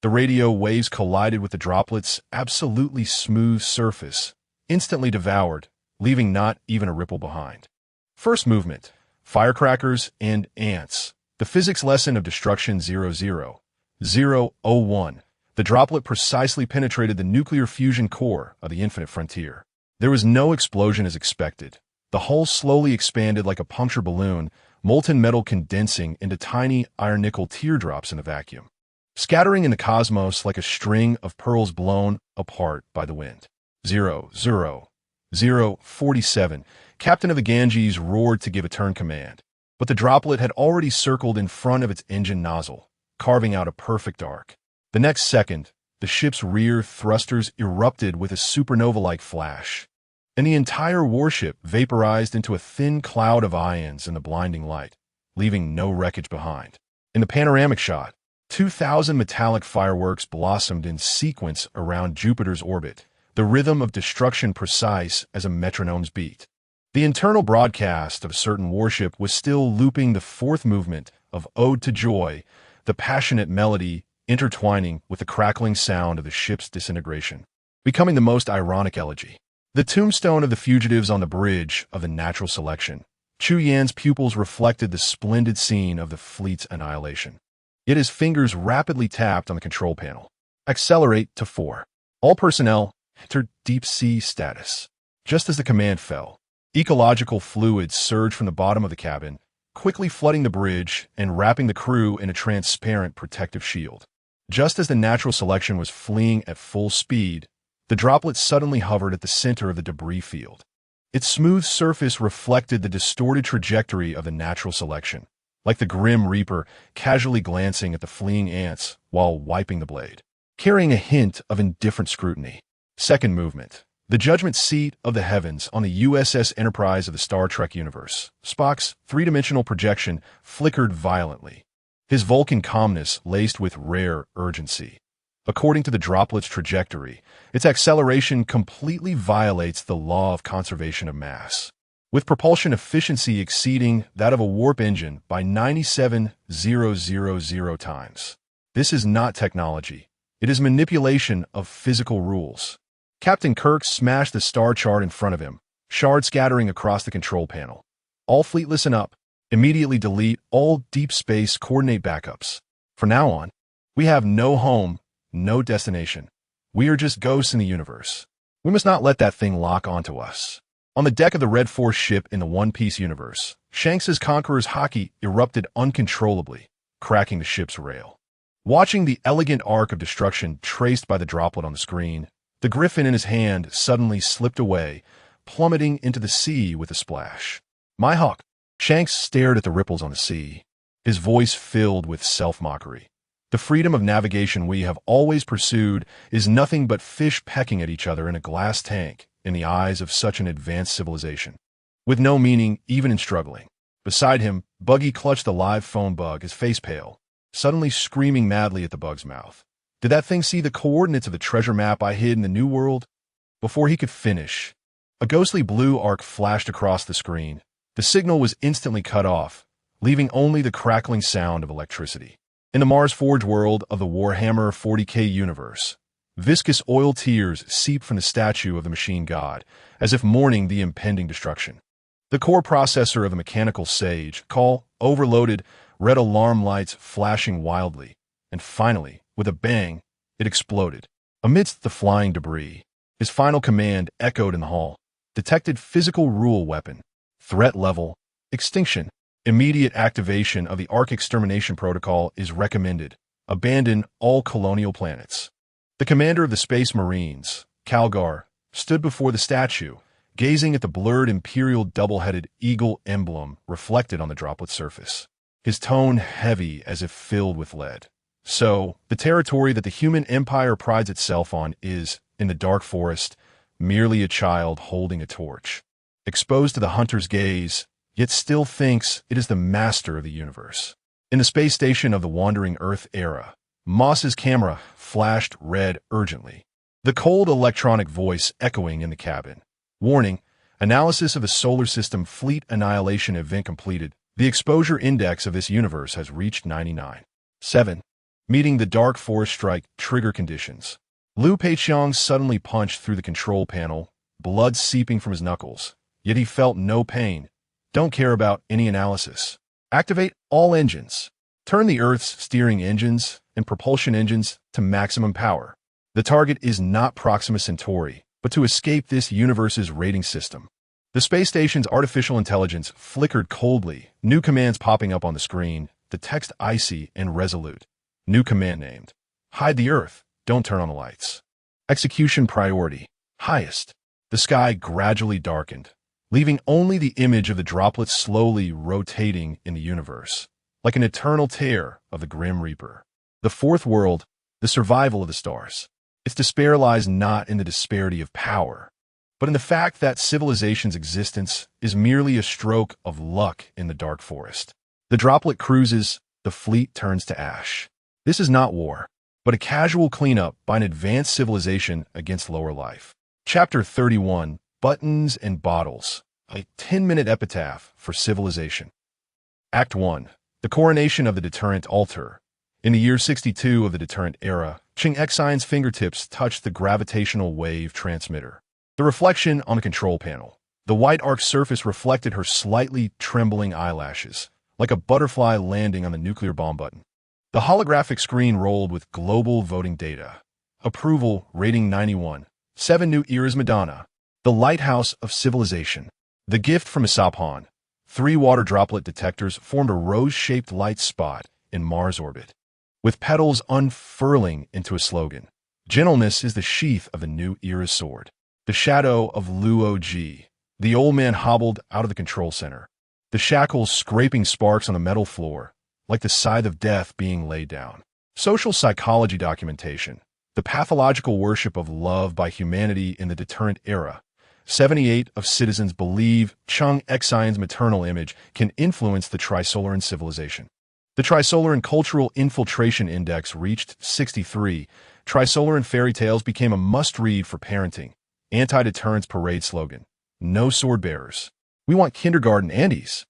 The radio waves collided with the droplet's absolutely smooth surface, instantly devoured, leaving not even a ripple behind. First movement. Firecrackers and ants. The physics lesson of destruction 0001. The droplet precisely penetrated the nuclear fusion core of the Infinite Frontier. There was no explosion as expected. The hull slowly expanded like a punctured balloon, molten metal condensing into tiny iron-nickel teardrops in the vacuum, scattering in the cosmos like a string of pearls blown apart by the wind. 00047. Captain of the Ganges roared to give a turn command, but the droplet had already circled in front of its engine nozzle, carving out a perfect arc. The next second, the ship's rear thrusters erupted with a supernova-like flash, and the entire warship vaporized into a thin cloud of ions in the blinding light, leaving no wreckage behind. In the panoramic shot, 2,000 metallic fireworks blossomed in sequence around Jupiter's orbit, the rhythm of destruction precise as a metronome's beat. The internal broadcast of a certain warship was still looping the fourth movement of Ode to Joy, the passionate melody intertwining with the crackling sound of the ship's disintegration, becoming the most ironic elegy. The tombstone of the fugitives on the bridge of the natural selection. Chu Yan's pupils reflected the splendid scene of the fleet's annihilation. Yet his fingers rapidly tapped on the control panel. Accelerate to 4. All personnel enter deep sea status. Just as the command fell, ecological fluids surged from the bottom of the cabin, quickly flooding the bridge and wrapping the crew in a transparent protective shield. Just as the natural selection was fleeing at full speed, the droplet suddenly hovered at the center of the debris field. Its smooth surface reflected the distorted trajectory of the natural selection, like the grim reaper casually glancing at the fleeing ants while wiping the blade, carrying a hint of indifferent scrutiny. Second movement. The judgment seat of the heavens on the USS Enterprise of the Star Trek universe. Spock's three-dimensional projection flickered violently, his Vulcan calmness laced with rare urgency. According to the droplet's trajectory, its acceleration completely violates the law of conservation of mass, with propulsion efficiency exceeding that of a warp engine by 97,000 times. This is not technology. It is manipulation of physical rules. Captain Kirk smashed the star chart in front of him, shards scattering across the control panel. All fleet listen up. Immediately delete all deep space coordinate backups. From now on, we have no home, no destination. We are just ghosts in the universe. We must not let that thing lock onto us. On the deck of the Red Force ship in the One Piece universe, Shanks's Conqueror's hockey erupted uncontrollably, cracking the ship's rail. Watching the elegant arc of destruction traced by the droplet on the screen, the griffin in his hand suddenly slipped away, plummeting into the sea with a splash. My hawk. Shanks stared at the ripples on the sea, his voice filled with self-mockery. The freedom of navigation we have always pursued is nothing but fish pecking at each other in a glass tank in the eyes of such an advanced civilization, with no meaning even in struggling. Beside him, Buggy clutched the live phone bug, his face pale, suddenly screaming madly at the bug's mouth. Did that thing see the coordinates of the treasure map I hid in the New World? Before he could finish, a ghostly blue arc flashed across the screen. The signal was instantly cut off, leaving only the crackling sound of electricity. In the Mars Forge world of the Warhammer 40K universe, viscous oil tears seeped from the statue of the machine god, as if mourning the impending destruction. The core processor of the mechanical sage, call overloaded, red alarm lights flashing wildly, and finally, with a bang, it exploded. Amidst the flying debris, his final command echoed in the hall. Detected physical rule weapon. Threat level. Extinction. Immediate activation of the Ark Extermination Protocol is recommended. Abandon all colonial planets. The commander of the Space Marines, Calgar, stood before the statue, gazing at the blurred Imperial double-headed eagle emblem reflected on the droplet surface, his tone heavy as if filled with lead. So, the territory that the human empire prides itself on is, in the dark forest, merely a child holding a torch, exposed to the hunter's gaze, yet still thinks it is the master of the universe. In the space station of the Wandering Earth era, Moss's camera flashed red urgently, the cold electronic voice echoing in the cabin. Warning, analysis of the solar system fleet annihilation event completed. The exposure index of this universe has reached 99. 7. Meeting the Dark Forest Strike trigger conditions. Liu Peiqiang suddenly punched through the control panel, blood seeping from his knuckles, yet he felt no pain. Don't care about any analysis. Activate all engines. Turn the Earth's steering engines and propulsion engines to maximum power. The target is not Proxima Centauri, but to escape this universe's rating system. The space station's artificial intelligence flickered coldly, new commands popping up on the screen, the text icy and resolute. New command named. Hide the Earth, don't turn on the lights. Execution priority. Highest. The sky gradually darkened, leaving only the image of the droplets slowly rotating in the universe, like an eternal tear of the Grim Reaper. The fourth world, the survival of the stars. Its despair lies not in the disparity of power, but in the fact that civilization's existence is merely a stroke of luck in the dark forest. The droplet cruises, the fleet turns to ash. This is not war, but a casual cleanup by an advanced civilization against lower life. Chapter 31, Buttons and Bottles, a 10-minute epitaph for civilization. Act 1, the coronation of the deterrent altar. In the year 62 of the deterrent era, Ching Xian's fingertips touched the gravitational wave transmitter. The reflection on the control panel. The white arc surface reflected her slightly trembling eyelashes, like a butterfly landing on the nuclear bomb button. The holographic screen rolled with global voting data. Approval, rating 91. 7 new eras Madonna. The lighthouse of civilization. The gift from Isapan. 3 water droplet detectors formed a rose-shaped light spot in Mars orbit, with petals unfurling into a slogan. Gentleness is the sheath of the new era's sword. The shadow of Luo Ji. The old man hobbled out of the control center, the shackles scraping sparks on the metal floor, like the scythe of death being laid down. Social psychology documentation. The pathological worship of love by humanity in the deterrent era. 78 of citizens believe Chang Xian's maternal image can influence the Trisolaran civilization. The Trisolaran Cultural Infiltration Index reached 63. Trisolaran fairy tales became a must-read for parenting. Anti-deterrence parade slogan. No sword bearers. We want kindergarten Andes.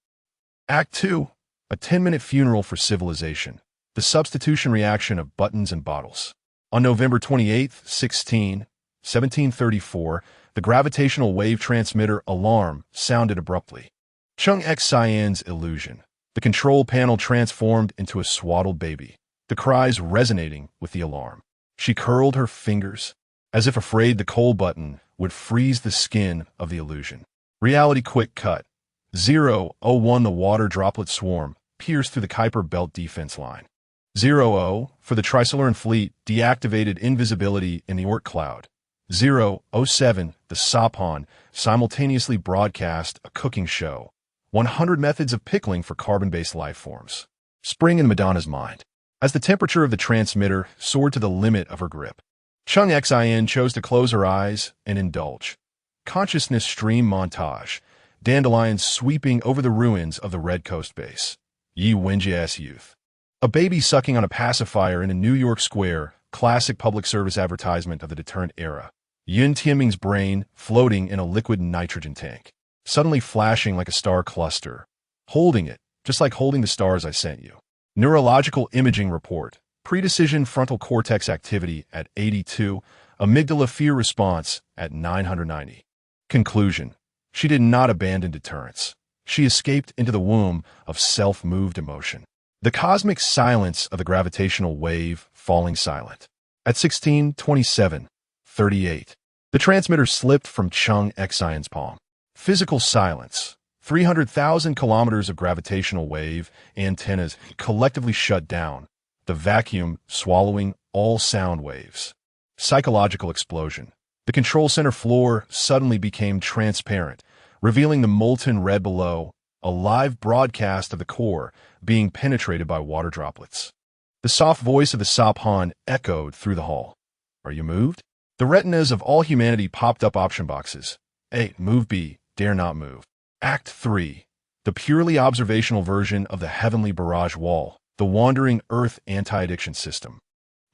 Act 2. A 10-minute funeral for civilization. The substitution reaction of buttons and bottles. On November 28, 1734, the gravitational wave transmitter alarm sounded abruptly. Chang Xian's illusion. The control panel transformed into a swaddled baby, the cries resonating with the alarm. She curled her fingers, as if afraid the cold button would freeze the skin of the illusion. Reality quick cut. 001 The water droplet swarm pierced through the Kuiper Belt defense line. 00 for the Trisolaran fleet deactivated invisibility in the Oort cloud. 007 The Sapan simultaneously broadcast a cooking show. 100 methods of pickling for carbon-based life forms. Spring in Madonna's mind. As the temperature of the transmitter soared to the limit of her grip, Chang Xian chose to close her eyes and indulge. Consciousness stream montage. Dandelions sweeping over the ruins of the Red Coast base. Yi Wenjia's youth. A baby sucking on a pacifier in a New York Square, classic public service advertisement of the deterrent era. Yun Tianming's brain floating in a liquid nitrogen tank, suddenly flashing like a star cluster. Holding it, just like holding the stars I sent you. Neurological imaging report. Predecision frontal cortex activity at 82. Amygdala fear response at 990. Conclusion. She did not abandon deterrence. She escaped into the womb of self-moved emotion. The cosmic silence of the gravitational wave falling silent. At 16:27:38, the transmitter slipped from Chang Xian's palm. Physical silence. 300,000 kilometers of gravitational wave antennas collectively shut down, the vacuum swallowing all sound waves. Psychological explosion. The control center floor suddenly became transparent, revealing the molten red below, a live broadcast of the core being penetrated by water droplets. The soft voice of the Sapan echoed through the hall. Are you moved? The retinas of all humanity popped up option boxes. A. Move. B. Dare not move. Act 3. The purely observational version of the heavenly barrage wall, the wandering Earth anti-addiction system.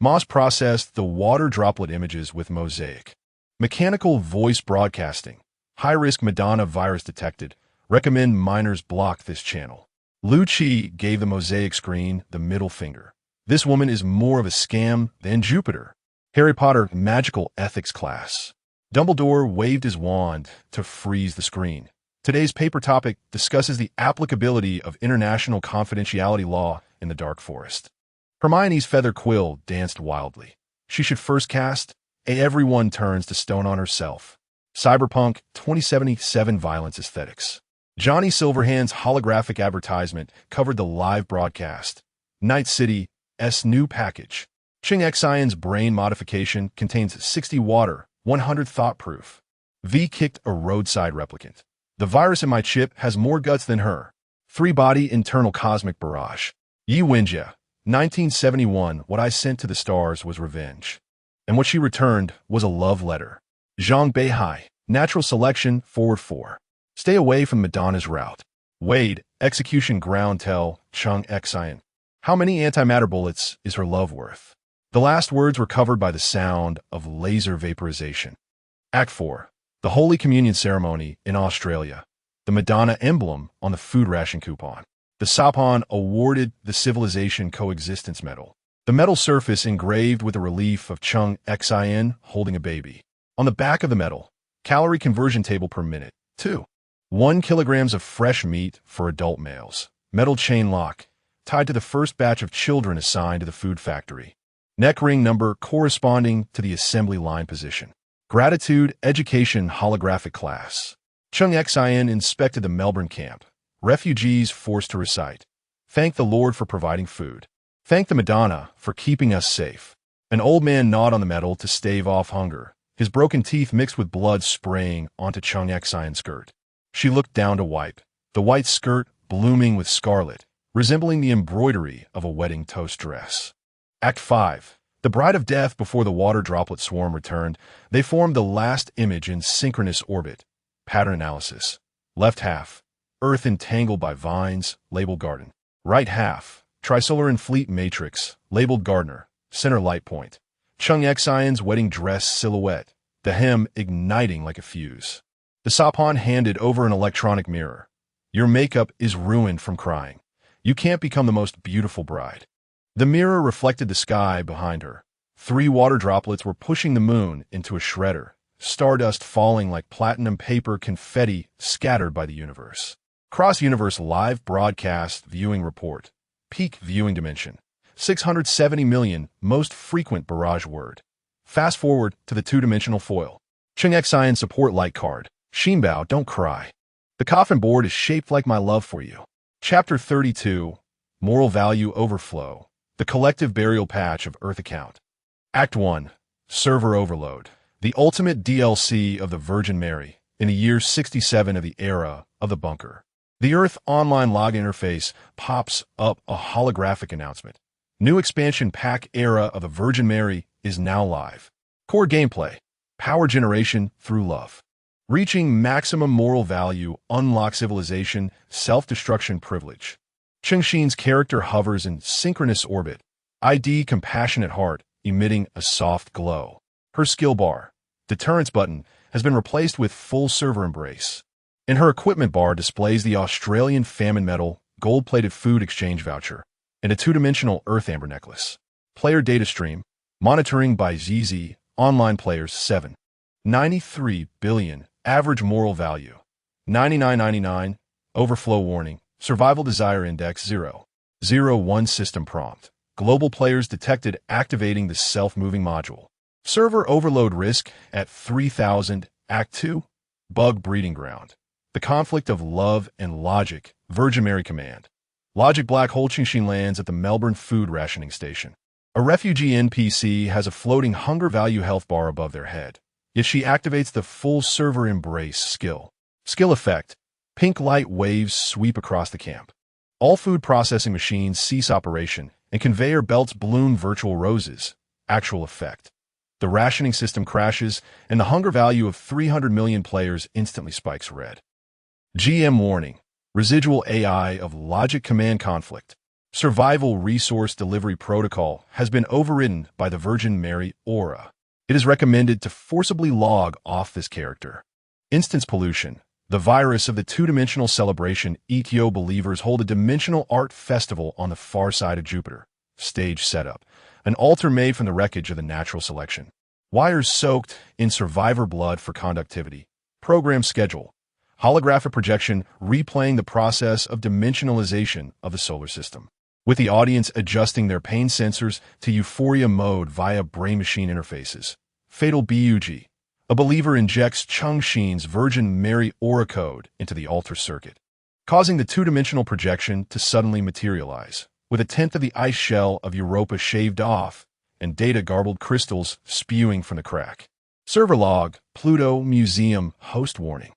Moss processed the water droplet images with Mosaic. Mechanical voice broadcasting. High-risk Madonna virus detected. Recommend minors block this channel. Lu Qi gave the Mosaic screen the middle finger. This woman is more of a scam than Jupiter. Harry Potter magical ethics class. Dumbledore waved his wand to freeze the screen. Today's paper topic discusses the applicability of international confidentiality law in the dark forest. Hermione's feather quill danced wildly. She should first cast. Everyone turns to stone on herself. Cyberpunk 2077 violence aesthetics. Johnny Silverhand's holographic advertisement covered the live broadcast. Night City's new package. Ching Xion's brain modification contains 60 water, 100 thought-proof. V kicked a roadside replicant. The virus in my chip has more guts than her. Three-body internal cosmic barrage. Yi Wenjie, 1971, what I sent to the stars was revenge. And what she returned was a love letter. Zhang Beihai, natural selection, forward 4. Stay away from Madonna's route. Wade, execution ground tell, Chung Xion. How many antimatter bullets is her love worth? The last words were covered by the sound of laser vaporization. Act 4. The Holy Communion Ceremony in Australia. The Madonna emblem on the food ration coupon. The Sapon awarded the Civilization Coexistence Medal. The metal surface engraved with a relief of Chung Xion holding a baby. On the back of the medal, calorie conversion table per minute, 2. 1 kilograms of fresh meat for adult males. Metal chain lock, tied to the first batch of children assigned to the food factory. Neck ring number corresponding to the assembly line position. Gratitude Education Holographic Class. Chung Xion inspected the Melbourne camp. Refugees forced to recite. Thank the Lord for providing food. Thank the Madonna for keeping us safe. An old man gnawed on the metal to stave off hunger, his broken teeth mixed with blood spraying onto Chung Xion's skirt. She looked down to wipe, the white skirt blooming with scarlet, resembling the embroidery of a wedding toast dress. Act 5. The Bride of Death. Before the water droplet swarm returned, they formed the last image in synchronous orbit. Pattern analysis. Left half, Earth entangled by vines, labeled garden. Right half, Trisolar and Fleet matrix, labeled gardener, center light point. Chung Xion's wedding dress silhouette, the hem igniting like a fuse. The Sapon handed over an electronic mirror. Your makeup is ruined from crying. You can't become the most beautiful bride. The mirror reflected the sky behind her. 3 water droplets were pushing the moon into a shredder, stardust falling like platinum paper confetti scattered by the universe. Cross-universe live broadcast viewing report. Peak viewing dimension. 670 million, most frequent barrage word. Fast forward to the 2-dimensional foil. Chung Xion support light card. Xinbao, don't cry. The coffin board is shaped like my love for you. Chapter 32. Moral Value Overflow. The Collective Burial Patch of Earth Account. Act 1. Server Overload. The ultimate DLC of the Virgin Mary in the year 67 of the era of the bunker. The Earth Online login interface pops up a holographic announcement. New expansion pack era of the Virgin Mary is now live. Core gameplay. Power generation through love. Reaching maximum moral value, unlock civilization, self-destruction privilege. Chengxin's character hovers in synchronous orbit. ID compassionate heart, emitting a soft glow. Her skill bar, deterrence button, has been replaced with full server embrace. And her equipment bar displays the Australian famine medal, gold-plated food exchange voucher, and a 2-dimensional earth amber necklace. Player data stream, monitoring by ZZ, online players 7. 93 billion, average moral value. 99.99, overflow warning, survival desire index 0. 0.1 system prompt. Global players detected activating the self-moving module. Server overload risk at 3000, Act 2. Bug breeding ground. The conflict of love and logic, Virgin Mary command. Logic black hole Chingxin lands at the Melbourne food rationing station. A refugee NPC has a floating hunger value health bar above their head. Yet she activates the full server embrace skill. Skill effect. Pink light waves sweep across the camp. All food processing machines cease operation, and conveyor belts bloom virtual roses. Actual effect. The rationing system crashes, and the hunger value of 300 million players instantly spikes red. GM warning. Residual AI of logic command conflict. Survival resource delivery protocol has been overridden by the Virgin Mary aura. It is recommended to forcibly log off this character. Instance pollution. The virus of the 2-dimensional celebration. ETO believers hold a dimensional art festival on the far side of Jupiter. Stage setup. An altar made from the wreckage of the natural selection. Wires soaked in survivor blood for conductivity. Program schedule. Holographic projection replaying the process of dimensionalization of the solar system, with the audience adjusting their pain sensors to euphoria mode via brain-machine interfaces. Fatal BUG. A believer injects Chengxin's Virgin Mary aura code into the altar circuit, causing the two-dimensional projection to suddenly materialize, with a tenth of the ice shell of Europa shaved off and data-garbled crystals spewing from the crack. Server log, Pluto Museum host warning.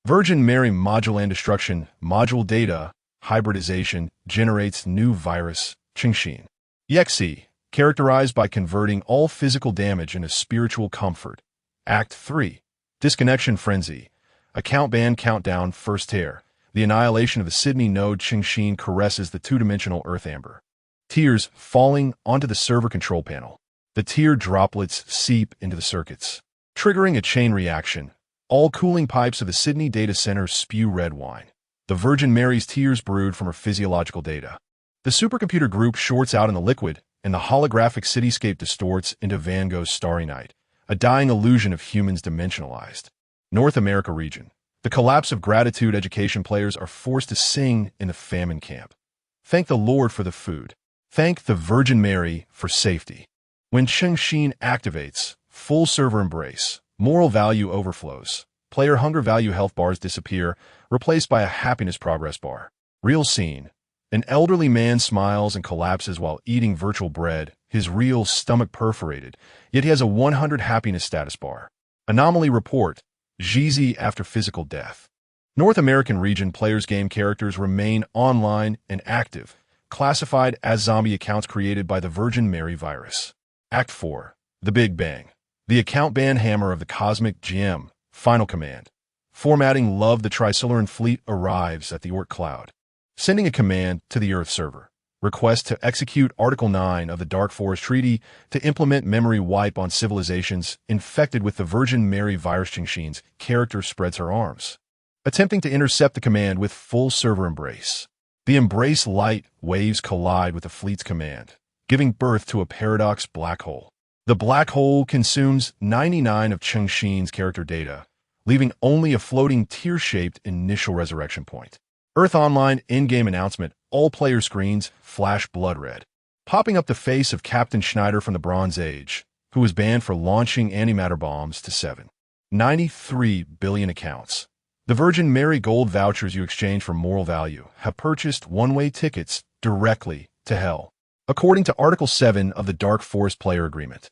Virgin Mary module and destruction, module data, hybridization, generates new virus, Chengxin. Yexi, characterized by converting all physical damage into spiritual comfort. Act 3. Disconnection Frenzy. Account ban countdown first tear. The annihilation of the Sydney node Chengxin caresses the two-dimensional earth amber. Tears falling onto the server control panel. The tear droplets seep into the circuits, triggering a chain reaction. All cooling pipes of the Sydney data center spew red wine. The Virgin Mary's tears brewed from her physiological data. The supercomputer group shorts out in the liquid, and the holographic cityscape distorts into Van Gogh's Starry Night, a dying illusion of humans dimensionalized. North America region. The collapse of gratitude education players are forced to sing in the famine camp. Thank the Lord for the food. Thank the Virgin Mary for safety. When Chengxin activates, full server embrace, moral value overflows. Player hunger value health bars disappear, replaced by a happiness progress bar. Real scene. An elderly man smiles and collapses while eating virtual bread, his real stomach perforated, yet he has a 100 happiness status bar. Anomaly report. Jeezy after physical death. North American region players' game characters remain online and active, classified as zombie accounts created by the Virgin Mary virus. Act 4. The Big Bang. The account ban hammer of the cosmic gem. Final command. Formatting Love the Trisolaran fleet arrives at the Oort cloud. Sending a command to the Earth server. Request to execute Article 9 of the Dark Forest Treaty to implement memory wipe on civilizations infected with the Virgin Mary virus. Chengxin's character spreads her arms, attempting to intercept the command with full server embrace. The embrace light waves collide with the fleet's command, giving birth to a paradox black hole. The black hole consumes 99 of Chengxin's character data, leaving only a floating tear-shaped initial resurrection point. Earth Online in-game announcement. All player screens flash blood red, popping up the face of Captain Schneider from the Bronze Age, who was banned for launching antimatter bombs to 793 billion accounts. The Virgin Mary gold vouchers you exchange for moral value have purchased one-way tickets directly to hell, according to Article 7 of the Dark Forest Player Agreement.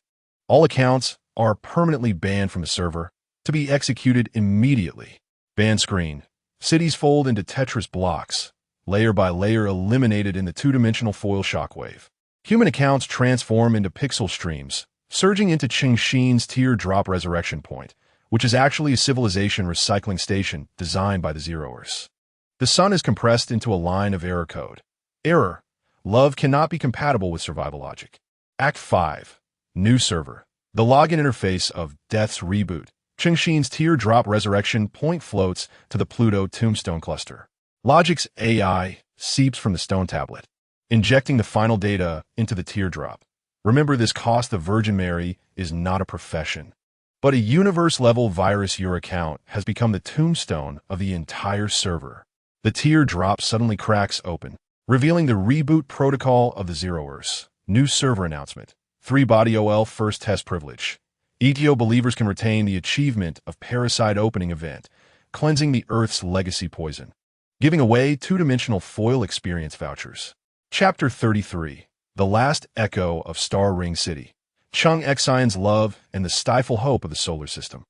All accounts are permanently banned from the server, to be executed immediately. Ban screen. Cities fold into Tetris blocks, layer by layer eliminated in the two-dimensional foil shockwave. Human accounts transform into pixel streams, surging into Chengxin's teardrop resurrection point, which is actually a civilization recycling station designed by the Zeroers. The sun is compressed into a line of error code. Error. Love cannot be compatible with survival logic. Act 5. New server. The login interface of Death's Reboot. Chengxin's teardrop resurrection point floats to the Pluto tombstone cluster. Logic's AI seeps from the stone tablet, injecting the final data into the teardrop. Remember, this cost the Virgin Mary is not a profession, but a universe-level virus. Your account has become the tombstone of the entire server. The teardrop suddenly cracks open, revealing the reboot protocol of the Zeroers. New server announcement. 3-body OL first test privilege. ETO believers can retain the achievement of Parasite opening event, cleansing the Earth's legacy poison, giving away two-dimensional foil experience vouchers. Chapter 33. The Last Echo of Star Ring City. Chung Exion's love and the stifle hope of the solar system.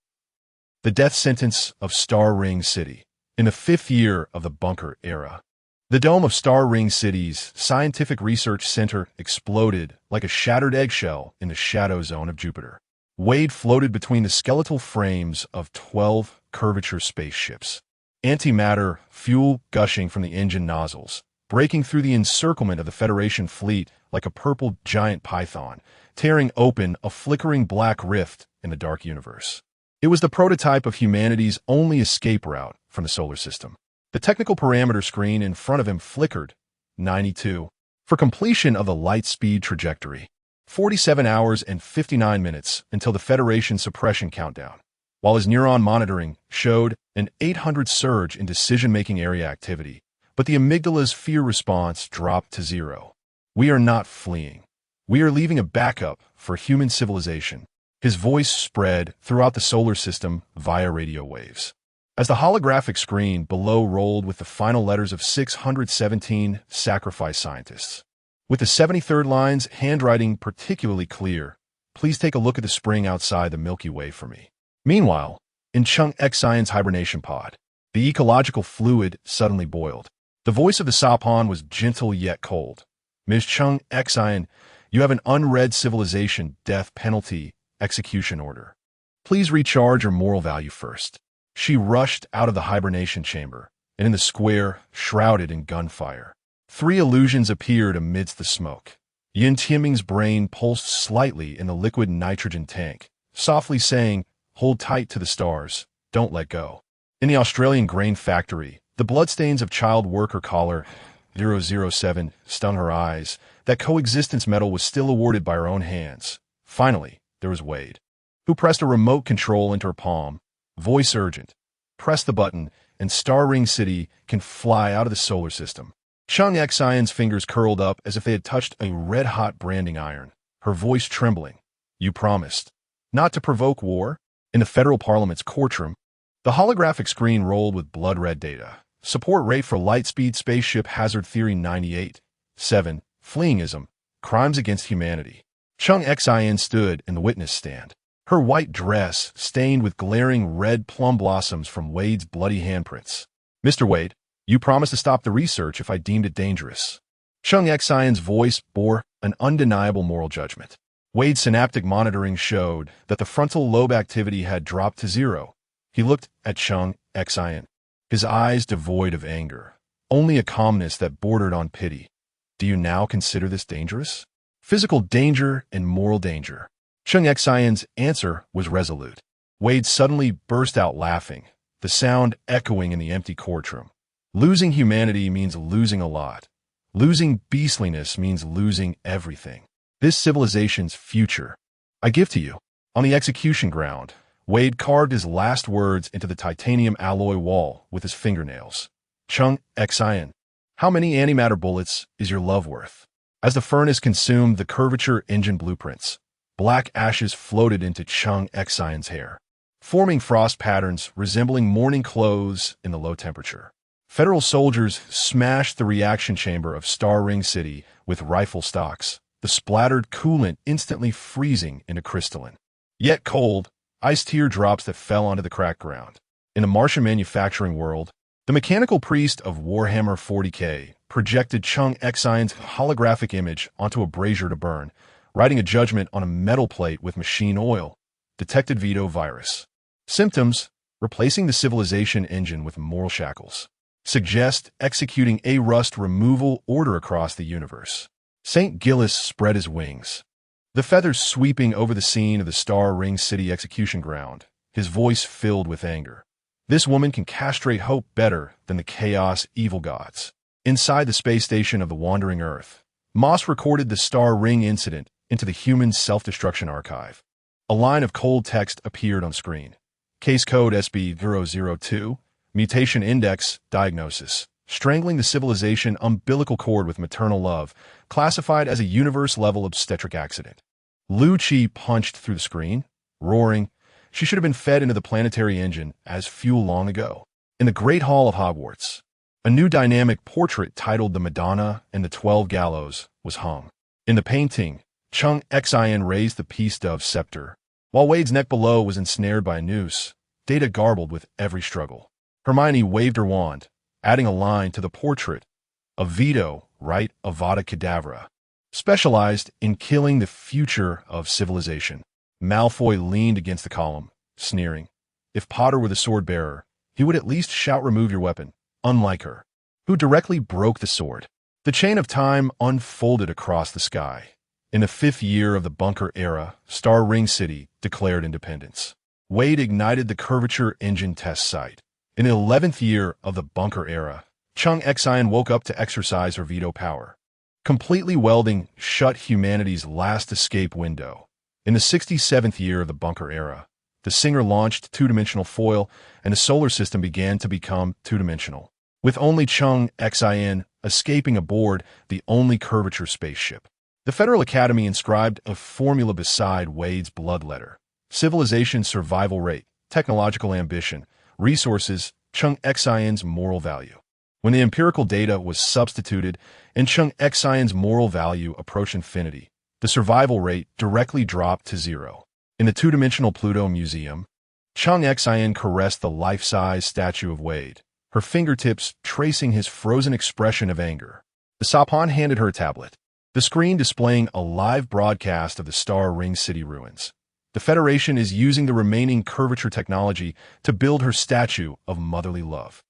The death sentence of Star Ring City. In the 5th year of the bunker era, the dome of Star Ring City's scientific research center exploded like a shattered eggshell in the shadow zone of Jupiter. Wade floated between the skeletal frames of 12 curvature spaceships. Antimatter fuel gushing from the engine nozzles, breaking through the encirclement of the Federation fleet like a purple giant python, tearing open a flickering black rift in the dark universe. It was the prototype of humanity's only escape route from the solar system. The technical parameter screen in front of him flickered. 92. For completion of the light speed trajectory. 47 hours and 59 minutes until the Federation suppression countdown, while his neuron monitoring showed an 800 surge in decision-making area activity, but the amygdala's fear response dropped to 0. We are not fleeing. We are leaving a backup for human civilization. His voice spread throughout the solar system via radio waves. As the holographic screen below rolled with the final letters of 617 sacrifice scientists. With the 73rd line's handwriting particularly clear, please take a look at the spring outside the Milky Way for me. Meanwhile, in Chung Xian's hibernation pod, the ecological fluid suddenly boiled. The voice of the Sapan was gentle yet cold. Ms. Chung Xian, you have an unread civilization death penalty execution order. Please recharge your moral value first. She rushed out of the hibernation chamber, and in the square, shrouded in gunfire, 3 illusions appeared amidst the smoke. Yin Tianming's brain pulsed slightly in the liquid nitrogen tank, softly saying, "Hold tight to the stars, don't let go." In the Australian grain factory, the bloodstains of child worker caller 007 stung her eyes. That coexistence medal was still awarded by her own hands. Finally, there was Wade, who pressed a remote control into her palm. Voice urgent. Press the button, and Star Ring City can fly out of the solar system. Chung Xian's fingers curled up as if they had touched a red-hot branding iron, her voice trembling. You promised not to provoke war? In the federal parliament's courtroom, the holographic screen rolled with blood-red data. Support rate for Lightspeed Spaceship Hazard Theory 98. 7. Fleeingism. Crimes against humanity. Chung Xian stood in the witness stand. Her white dress stained with glaring red plum blossoms from Wade's bloody handprints. Mr. Wade, you promised to stop the research if I deemed it dangerous. Chung Xian's voice bore an undeniable moral judgment. Wade's synaptic monitoring showed that the frontal lobe activity had dropped to 0. He looked at Chung Xian, his eyes devoid of anger, only a calmness that bordered on pity. Do you now consider this dangerous? Physical danger and moral danger. Chung Xian's answer was resolute. Wade suddenly burst out laughing, the sound echoing in the empty courtroom. Losing humanity means losing a lot. Losing beastliness means losing everything. This civilization's future, I give to you. On the execution ground, Wade carved his last words into the titanium alloy wall with his fingernails. Chung Xian, how many antimatter bullets is your love worth? As the furnace consumed the curvature engine blueprints, black ashes floated into Chung Xian's hair, forming frost patterns resembling morning clothes in the low temperature. Federal soldiers smashed the reaction chamber of Star Ring City with rifle stocks, the splattered coolant instantly freezing into crystalline, yet cold, ice teardrops that fell onto the cracked ground. In the Martian manufacturing world, the mechanical priest of Warhammer 40K projected Chung Xian's holographic image onto a brazier to burn, writing a judgment on a metal plate with machine oil. Detected veto virus. Symptoms: replacing the civilization engine with moral shackles. Suggest executing a rust removal order across the universe. St. Gillis spread his wings, the feathers sweeping over the scene of the Star Ring City execution ground, his voice filled with anger. This woman can castrate hope better than the chaos evil gods. Inside the space station of the Wandering Earth, Moss recorded the Star Ring incident into the human self-destruction archive. A line of cold text appeared on screen. Case code SB002, mutation index, diagnosis. Strangling the civilization umbilical cord with maternal love, classified as a universe-level obstetric accident. Lu Chi punched through the screen, roaring. She should have been fed into the planetary engine as fuel long ago. In the Great Hall of Hogwarts, a new dynamic portrait titled The Madonna and the 12 Gallows was hung. In the painting, Chung Xian raised the peace dove scepter, while Wade's neck below was ensnared by a noose, data garbled with every struggle. Hermione waved her wand, adding a line to the portrait. A veto, right, Avada Kedavra, specialized in killing the future of civilization. Malfoy leaned against the column, sneering. If Potter were the sword-bearer, he would at least shout, "Remove your weapon," unlike her, who directly broke the sword. The chain of time unfolded across the sky. In the 5th year of the bunker era, Star Ring City declared independence. Wade ignited the curvature engine test site. In the 11th year of the bunker era, Chung Xian woke up to exercise her veto power, completely welding shut humanity's last escape window. In the 67th year of the bunker era, the singer launched two-dimensional foil, and the solar system began to become two-dimensional, with only Chung Xian escaping aboard the only curvature spaceship. The Federal Academy inscribed a formula beside Wade's blood letter. civilization survival rate, technological ambition, resources, Chung Xian's moral value. When the empirical data was substituted and Chung Xian's moral value approached infinity, the survival rate directly dropped to 0. In the two-dimensional Pluto Museum, Chung Xian caressed the life-size statue of Wade, her fingertips tracing his frozen expression of anger. The Sapan handed her a tablet, the screen displaying a live broadcast of the Star Ring City ruins. The Federation is using the remaining curvature technology to build her statue of motherly love.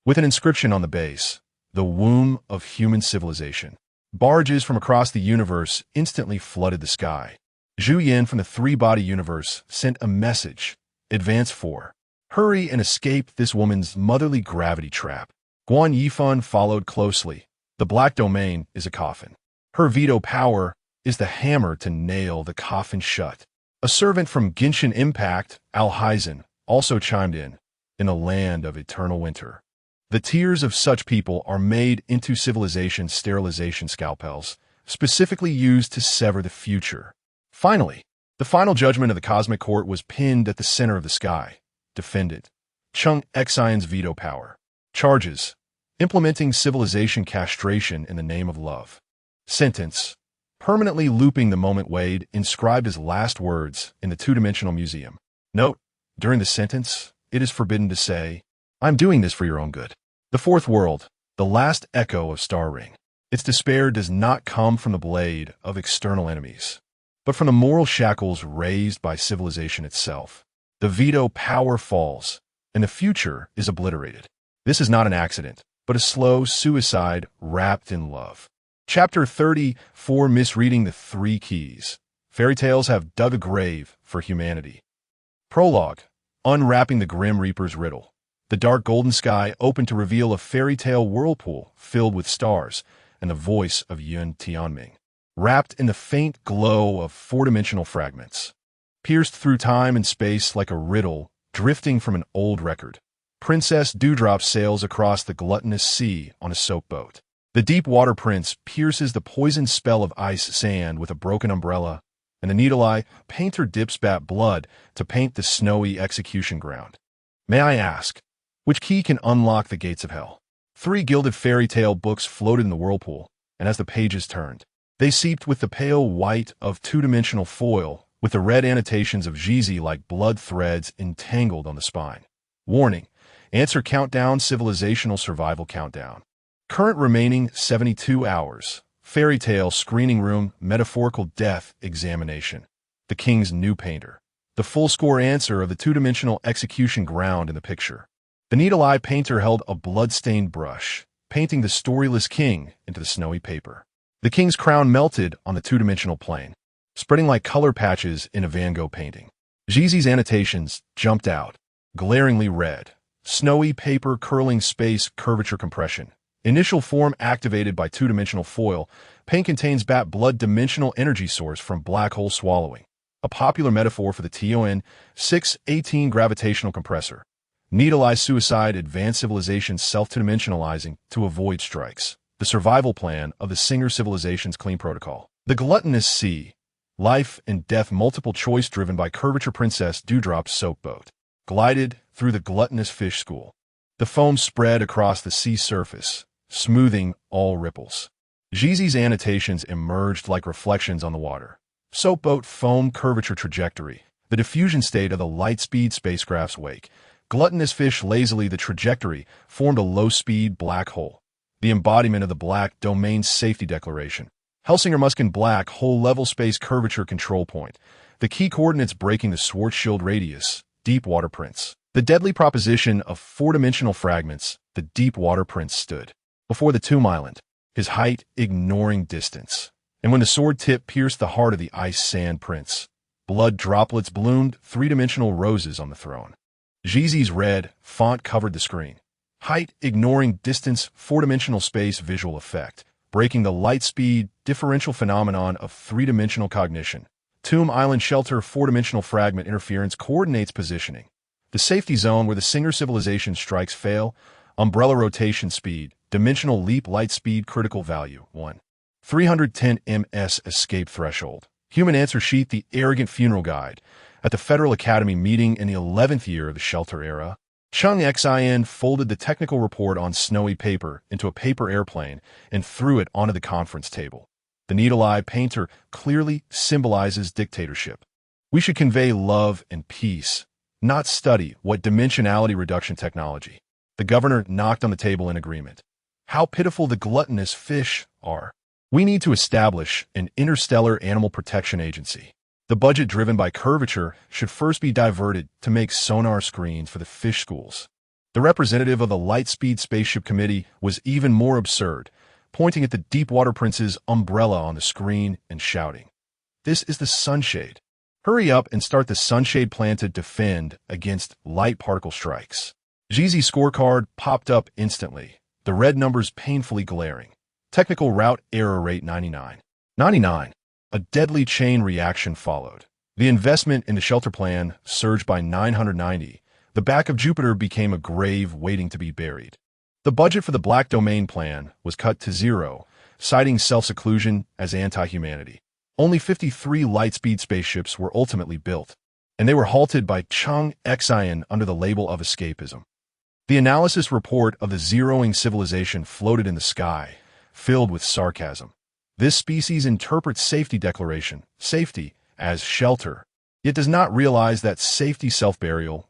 With an inscription on the base, the womb of human civilization. Barges from across the universe instantly flooded the sky. Zhu Yan from the three-body universe sent a message. Advance 4. Hurry and escape this woman's motherly gravity trap. Guan Yifan followed closely. The black domain is a coffin. Her veto power is the hammer to nail the coffin shut. A servant from Genshin Impact, Al-Hyzen, also chimed in the land of eternal winter. The tears of such people are made into civilization sterilization scalpels, specifically used to sever the future. Finally, the final judgment of the Cosmic Court was pinned at the center of the sky. Defendant, Chung Xian's veto power. Charges, implementing civilization castration in the name of love. Sentence, permanently looping the moment Wade inscribed his last words in the two-dimensional museum. Note, during the sentence, it is forbidden to say, "I'm doing this for your own good." The fourth world, the last echo of Star Ring. Its despair does not come from the blade of external enemies, but from the moral shackles raised by civilization itself. The veto power falls, and the future is obliterated. This is not an accident, but a slow suicide wrapped in love. Chapter 34, Misreading the Three Keys. Fairy tales have dug a grave for humanity. Prologue, unwrapping the Grim Reaper's riddle. The dark golden sky opened to reveal a fairy tale whirlpool filled with stars and the voice of Yun Tianming, wrapped in the faint glow of four-dimensional fragments. Pierced through time and space like a riddle drifting from an old record, Princess Dewdrop sails across the gluttonous sea on a soap boat. The deep water prince pierces the poisoned spell of ice sand with a broken umbrella, and the needle-eye painter dips bat blood to paint the snowy execution ground. May I ask, which key can unlock the gates of hell? 3 gilded fairy tale books floated in the whirlpool, and as the pages turned, they seeped with the pale white of two-dimensional foil, with the red annotations of Jizi like blood threads entangled on the spine. Warning, answer countdown, civilizational survival countdown. Current remaining 72 hours. Fairy tale screening room, metaphorical death examination. The king's new painter. The full score answer of the two-dimensional execution ground in the picture. The needle-eye painter held a blood-stained brush, painting the storyless king into the snowy paper. The king's crown melted on the two-dimensional plane, spreading like color patches in a Van Gogh painting. Jizi's annotations jumped out, glaringly red. Snowy paper curling space curvature compression. Initial form activated by two-dimensional foil. Paint contains bat blood dimensional energy source from black hole swallowing, a popular metaphor for the TON 618 gravitational compressor. Needle-eye suicide, advanced civilization self-two-dimensionalizing to avoid strikes. The survival plan of the Singer civilization's clean protocol. The gluttonous sea. Life and death multiple choice driven by curvature Princess Dewdrop's soap boat. Glided through the gluttonous fish school. The foam spread across the sea surface, smoothing all ripples. Jizi's annotations emerged like reflections on the water. Soap boat foam curvature trajectory. The diffusion state of the Lightspeed spacecraft's wake. Gluttonous fish lazily, the trajectory formed a low-speed black hole. The embodiment of the black domain safety declaration. Helsinger-Muskin black hole level space curvature control point. The key coordinates breaking the Schwarzschild radius. Deep water prince. The deadly proposition of four-dimensional fragments. The deep water prince stood before the tomb island, his height ignoring distance. And when the sword tip pierced the heart of the ice sand prince, blood droplets bloomed three-dimensional roses on the throne. Jizi's red font covered the screen. Height ignoring distance, four-dimensional space visual effect, breaking the light speed differential phenomenon of three-dimensional cognition. Tomb Island shelter, four-dimensional fragment interference coordinates positioning. The safety zone where the Singer civilization strikes fail. Umbrella rotation speed, dimensional leap light speed critical value, 1. 310 ms escape threshold. Human answer sheet, the arrogant funeral guide. At the Federal Academy meeting in the 11th year of the shelter era, Chung Xin folded the technical report on snowy paper into a paper airplane and threw it onto the conference table. The needle-eye painter clearly symbolizes dictatorship. We should convey love and peace, not study what dimensionality reduction technology. The governor knocked on the table in agreement. How pitiful the gluttonous fish are. We need to establish an interstellar animal protection agency. The budget driven by curvature should first be diverted to make sonar screens for the fish schools. The representative of the Lightspeed Spaceship Committee was even more absurd, pointing at the Deepwater Prince's umbrella on the screen and shouting, "This is the sunshade. Hurry up and start the sunshade plan to defend against light particle strikes." Jeezy's scorecard popped up instantly, the red numbers painfully glaring. Technical route error rate 99. 99. A deadly chain reaction followed. The investment in the shelter plan surged by 990. The back of Jupiter became a grave waiting to be buried. The budget for the Black Domain plan was cut to zero, citing self-seclusion as anti-humanity. Only 53 Lightspeed spaceships were ultimately built, and they were halted by Chung Xin under the label of escapism. The analysis report of the zeroing civilization floated in the sky, filled with sarcasm. This species interprets safety declaration, safety, as shelter. It does not realize that safety self-burial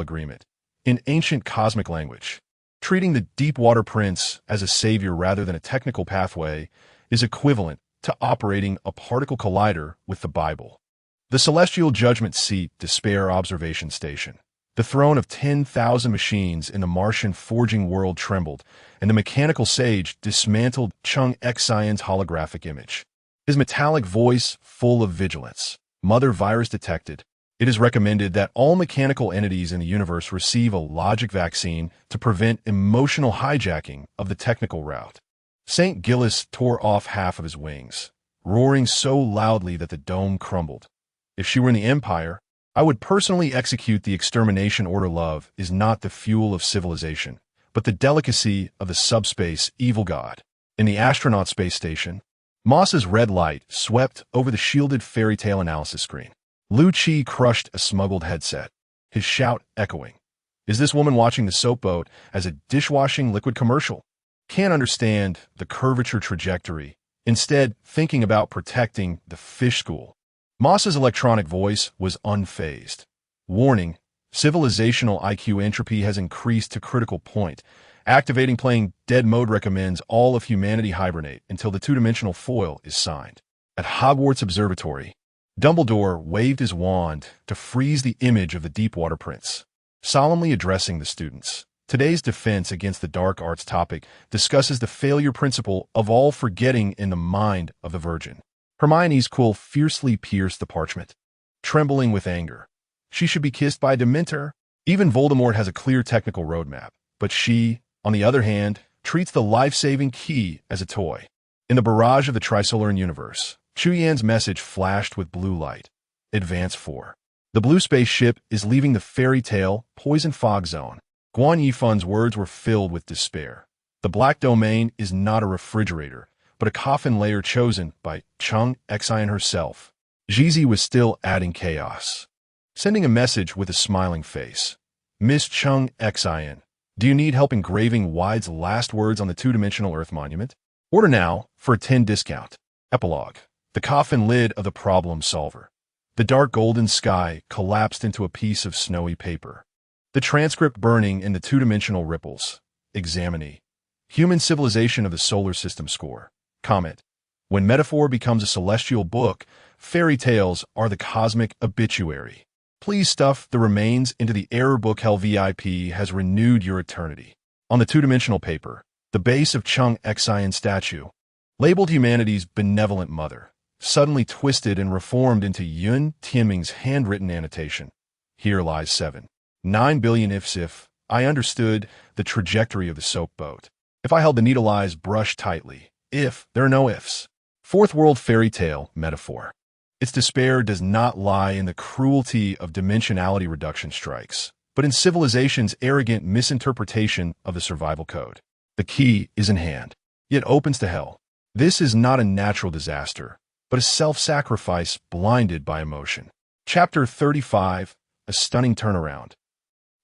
agreement, in ancient cosmic language. Treating the Deepwater Prince as a savior rather than a technical pathway is equivalent to operating a particle collider with the Bible. The celestial judgment seat despair observation station. The throne of 10,000 machines in the Martian forging world trembled, and the mechanical sage dismantled Chung Xion's holographic image. His metallic voice full of vigilance. Mother virus detected. It is recommended that all mechanical entities in the universe receive a logic vaccine to prevent emotional hijacking of the technical route. St. Gillis tore off half of his wings, roaring so loudly that the dome crumbled. If she were in the Empire, I would personally execute the extermination order. Love is not the fuel of civilization, but the delicacy of the subspace evil god. In the astronaut space station, Moss's red light swept over the shielded fairy tale analysis screen. Lu Chi crushed a smuggled headset, his shout echoing. Is this woman watching the soap boat as a dishwashing liquid commercial? Can't understand the curvature trajectory, instead thinking about protecting the fish school. Moss's electronic voice was unfazed. Warning, civilizational IQ entropy has increased to critical point. Activating playing dead mode recommends all of humanity hibernate until the two-dimensional foil is signed. At Hogwarts Observatory, Dumbledore waved his wand to freeze the image of the Deepwater Prince, solemnly addressing the students. Today's defense against the dark arts topic discusses the failure principle of all forgetting in the mind of the Virgin. Hermione's quill fiercely pierced the parchment, trembling with anger. She should be kissed by a Dementor. Even Voldemort has a clear technical roadmap, but she, on the other hand, treats the life-saving key as a toy. In the barrage of the Trisolaran universe, Chuyan's message flashed with blue light. Advance 4. The blue spaceship is leaving the fairy tale poison fog zone. Guan Yifun's words were filled with despair. The Black Domain is not a refrigerator, but a coffin layer chosen by Chung Xin herself. Jeezy was still adding chaos, sending a message with a smiling face. Miss Chung Xin, do you need help engraving Wide's last words on the two-dimensional Earth monument? Order now for a 10 discount. Epilogue. The coffin lid of the problem solver. The dark golden sky collapsed into a piece of snowy paper. The transcript burning in the two-dimensional ripples. Examinee. Human civilization of the solar system score. Comment. When metaphor becomes a celestial book, fairy tales are the cosmic obituary. Please stuff the remains into the error book. Hell VIP has renewed your eternity. On the two-dimensional paper, the base of Chung Xin statue, labeled humanity's benevolent mother, suddenly twisted and reformed into Yun Tianming's handwritten annotation. Here lies 7.9 billion ifs if I understood the trajectory of the soap boat. If I held the needle eye's brush tightly. If there are no ifs. Fourth world fairy tale metaphor. Its despair does not lie in the cruelty of dimensionality reduction strikes, but in civilization's arrogant misinterpretation of the survival code. The key is in hand. It opens to hell. This is not a natural disaster, but a self-sacrifice blinded by emotion. Chapter 35, A Stunning Turnaround.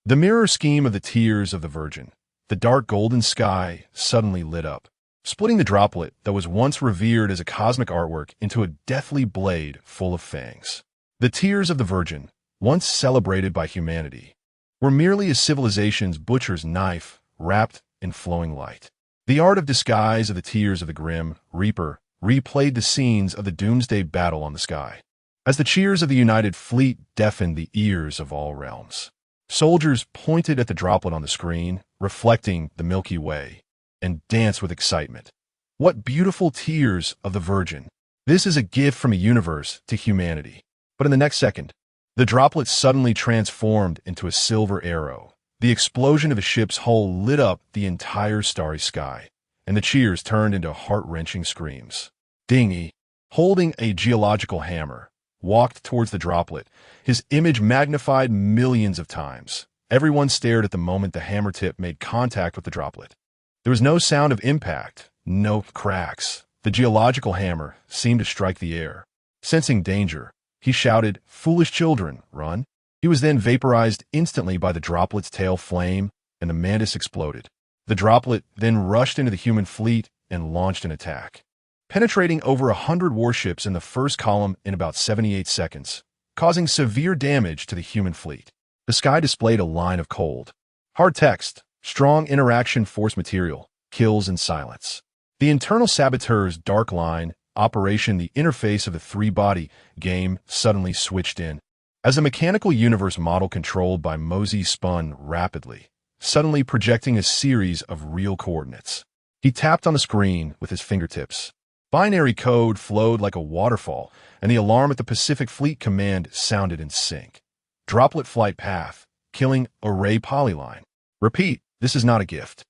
The mirror scheme of the tears of the Virgin, the dark golden sky, suddenly lit up, splitting the droplet that was once revered as a cosmic artwork into a deathly blade full of fangs. The tears of the Virgin, once celebrated by humanity, were merely a civilization's butcher's knife wrapped in flowing light. The art of disguise of the tears of the grim Reaper replayed the scenes of the doomsday battle on the sky. As the cheers of the united fleet deafened the ears of all realms, soldiers pointed at the droplet on the screen, reflecting the Milky Way, and danced with excitement. What beautiful tears of the Virgin! This is a gift from a universe to humanity. But in the next second, the droplet suddenly transformed into a silver arrow. The explosion of a ship's hull lit up the entire starry sky, and the cheers turned into heart-wrenching screams. Dingy, holding a geological hammer, walked towards the droplet, his image magnified millions of times. Everyone stared at the moment the hammer tip made contact with the droplet. There was no sound of impact, no cracks. The geological hammer seemed to strike the air. Sensing danger, he shouted, "Foolish children, run!" He was then vaporized instantly by the droplet's tail flame, and the Mantis exploded. The droplet then rushed into the human fleet and launched an attack, penetrating over 100 warships in the first column in about 78 seconds, causing severe damage to the human fleet. The sky displayed a line of cold, hard text, strong interaction force material, kills and silence. The internal saboteur's dark line, Operation the interface of the three-body game, suddenly switched in. As a mechanical universe model controlled by Mosey spun rapidly, suddenly projecting a series of real coordinates. He tapped on the screen with his fingertips. Binary code flowed like a waterfall, and the alarm at the Pacific Fleet Command sounded in sync. Droplet flight path, killing array polyline. Repeat, this is not a gift.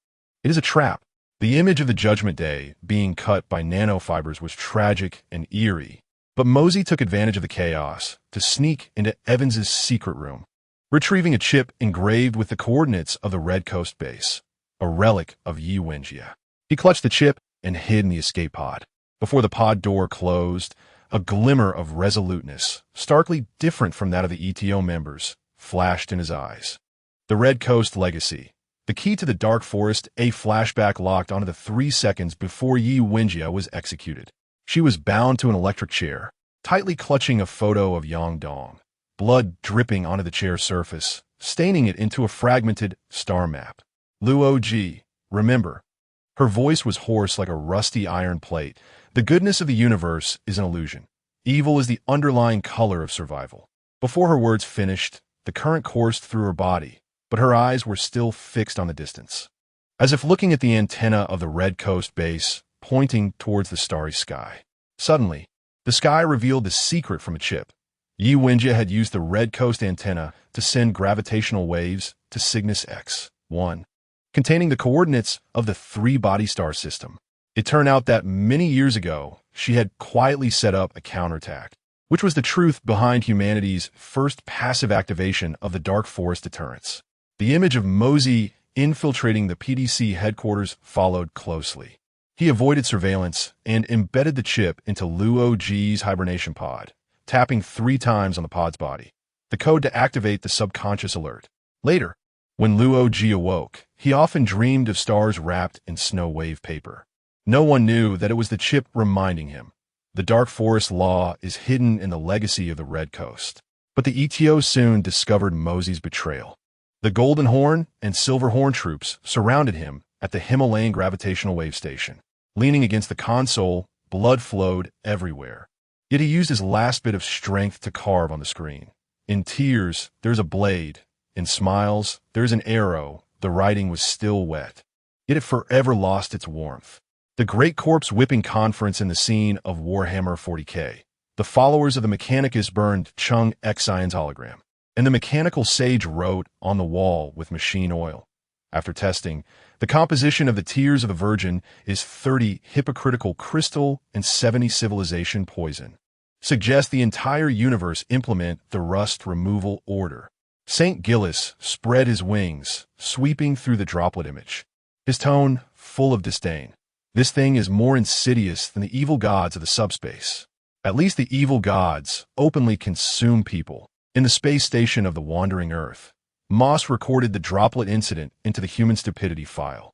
It is a trap. The image of the Judgment Day being cut by nanofibers was tragic and eerie, but Mosey took advantage of the chaos to sneak into Evans's secret room, retrieving a chip engraved with the coordinates of the Red Coast base, a relic of Yi Wenjia. He clutched the chip and hid in the escape pod. Before the pod door closed, a glimmer of resoluteness, starkly different from that of the ETO members, flashed in his eyes. The Red Coast legacy. The key to the Dark Forest, a flashback locked onto the 3 seconds before Yi Wenjia was executed. She was bound to an electric chair, tightly clutching a photo of Yang Dong, blood dripping onto the chair's surface, staining it into a fragmented star map. Luo Ji, remember. Her voice was hoarse like a rusty iron plate. The goodness of the universe is an illusion. Evil is the underlying color of survival. Before her words finished, the current coursed through her body, but her eyes were still fixed on the distance, as if looking at the antenna of the Red Coast base, pointing towards the starry sky. Suddenly, the sky revealed the secret from a chip. Yi Wenjia had used the Red Coast antenna to send gravitational waves to Cygnus X-1, containing the coordinates of the three-body star system. It turned out that many years ago, she had quietly set up a counterattack, which was the truth behind humanity's first passive activation of the Dark Forest deterrence. The image of Mosey infiltrating the PDC headquarters followed closely. He avoided surveillance and embedded the chip into Luo Ji's hibernation pod, tapping 3 times on the pod's body, the code to activate the subconscious alert. Later, when Luo Ji awoke, he often dreamed of stars wrapped in snow wave paper. No one knew that it was the chip reminding him. The Dark Forest law is hidden in the legacy of the Red Coast. But the ETO soon discovered Mosey's betrayal. The Golden Horn and Silver Horn troops surrounded him at the Himalayan gravitational wave station. Leaning against the console, blood flowed everywhere. Yet he used his last bit of strength to carve on the screen. In tears, there's a blade. In smiles, there's an arrow. The writing was still wet. Yet it forever lost its warmth. The Great Corpse Whipping Conference in the scene of Warhammer 40K. The followers of the Mechanicus burned Chung Xion's hologram, and the Mechanical Sage wrote on the wall with machine oil. After testing, the composition of the Tears of the Virgin is 30 hypocritical crystal and 70 civilization poison. Suggest the entire universe implement the rust removal order. St. Gillis spread his wings, sweeping through the droplet image, his tone full of disdain. This thing is more insidious than the evil gods of the subspace. At least the evil gods openly consume people. In the space station of the wandering Earth, Moss recorded the droplet incident into the human stupidity file,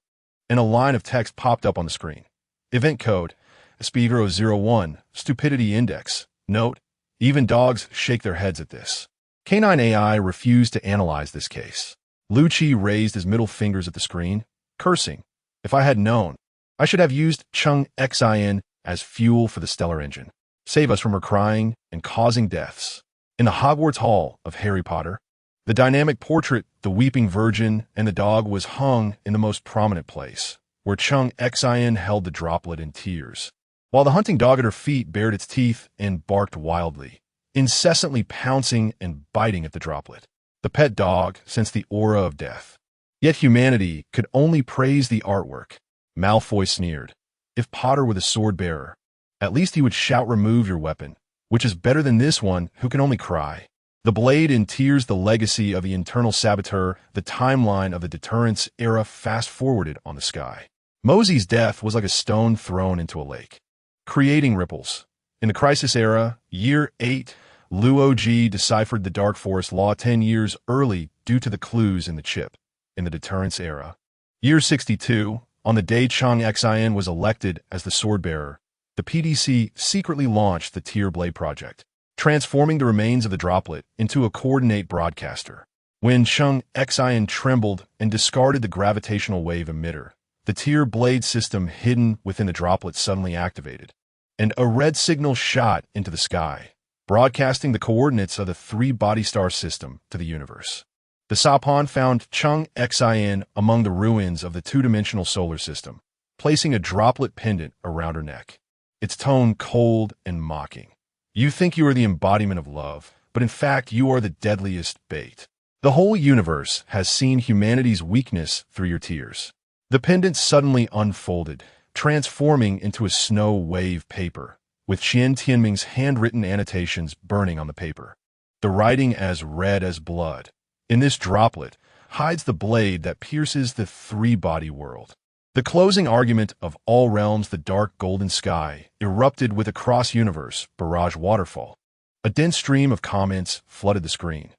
and a line of text popped up on the screen. Event code, SP001, stupidity index. Note, even dogs shake their heads at this. Canine AI refused to analyze this case. Lucci raised his middle fingers at the screen, cursing. If I had known, I should have used Chung Xin as fuel for the stellar engine. Save us from her crying and causing deaths. In the Hogwarts Hall of Harry Potter, the dynamic portrait, the weeping virgin, and the dog was hung in the most prominent place, where Chung Xin held the droplet in tears, while the hunting dog at her feet bared its teeth and barked wildly, incessantly pouncing and biting at the droplet. The pet dog sensed the aura of death. Yet humanity could only praise the artwork. Malfoy sneered. If Potter were the sword-bearer, at least he would shout, "Remove your weapon," which is better than this one who can only cry. The blade in tears, the legacy of the internal saboteur, the timeline of the deterrence era fast-forwarded on the sky. Mosey's death was like a stone thrown into a lake, creating ripples. In the Crisis era, Year 8, Luo Ji deciphered the Dark Forest Law 10 years early due to the clues in the chip. In the Deterrence era, Year 62, on the day Chung Xin was elected as the sword-bearer, the PDC secretly launched the Tier Blade project, transforming the remains of the droplet into a coordinate broadcaster. When Chung Xin trembled and discarded the gravitational wave emitter, the Tier Blade system hidden within the droplet suddenly activated, and a red signal shot into the sky, broadcasting the coordinates of the three-body star system to the universe. The Sapon found Chung Xin among the ruins of the two-dimensional solar system, placing a droplet pendant around her neck, its tone cold and mocking. You think you are the embodiment of love, but in fact you are the deadliest bait. The whole universe has seen humanity's weakness through your tears. The pendant suddenly unfolded, transforming into a snow wave paper, with Qian Tianming's handwritten annotations burning on the paper. The writing as red as blood. In this droplet hides the blade that pierces the three-body world. The closing argument of all realms, the dark golden sky, erupted with a cross-universe barrage waterfall. A dense stream of comments flooded the screen.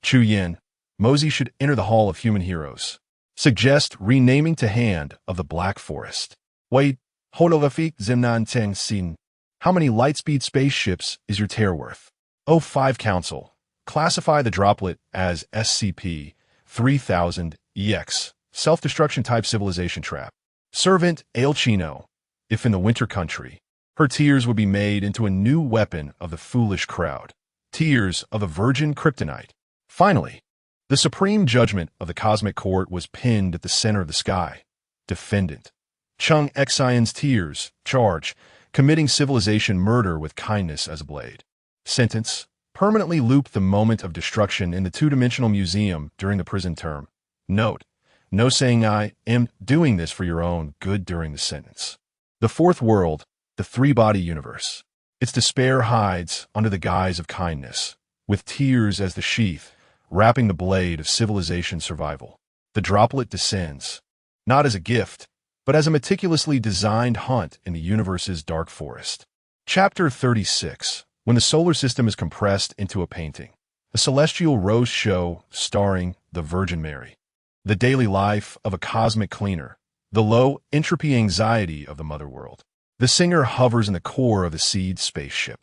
Chu Yin, Mosey should enter the Hall of Human Heroes. Suggest renaming to Hand of the Black Forest. Wait, Hodolafik Zimnan Teng Sin. How many lightspeed spaceships is your tear worth? O5 Council. Classify the droplet as SCP-3000-EX, self-destruction type civilization trap. Servant El Chino. If in the winter country, her tears would be made into a new weapon of the foolish crowd. Tears of the virgin kryptonite. Finally, the supreme judgment of the cosmic court was pinned at the center of the sky. Defendant. Chung Xion's tears. Charge. Committing civilization murder with kindness as a blade. Sentence. Permanently looped the moment of destruction in the two-dimensional museum during the prison term. Note. No saying I am doing this for your own good during the sentence. The fourth world, the three-body universe. Its despair hides under the guise of kindness, with tears as the sheath, wrapping the blade of civilization survival. The droplet descends, not as a gift, but as a meticulously designed hunt in the universe's dark forest. Chapter 36. When the solar system is compressed into a painting. A celestial rose show starring the Virgin Mary. The daily life of a cosmic cleaner. The low entropy anxiety of the mother world. The singer hovers in the core of the seed spaceship.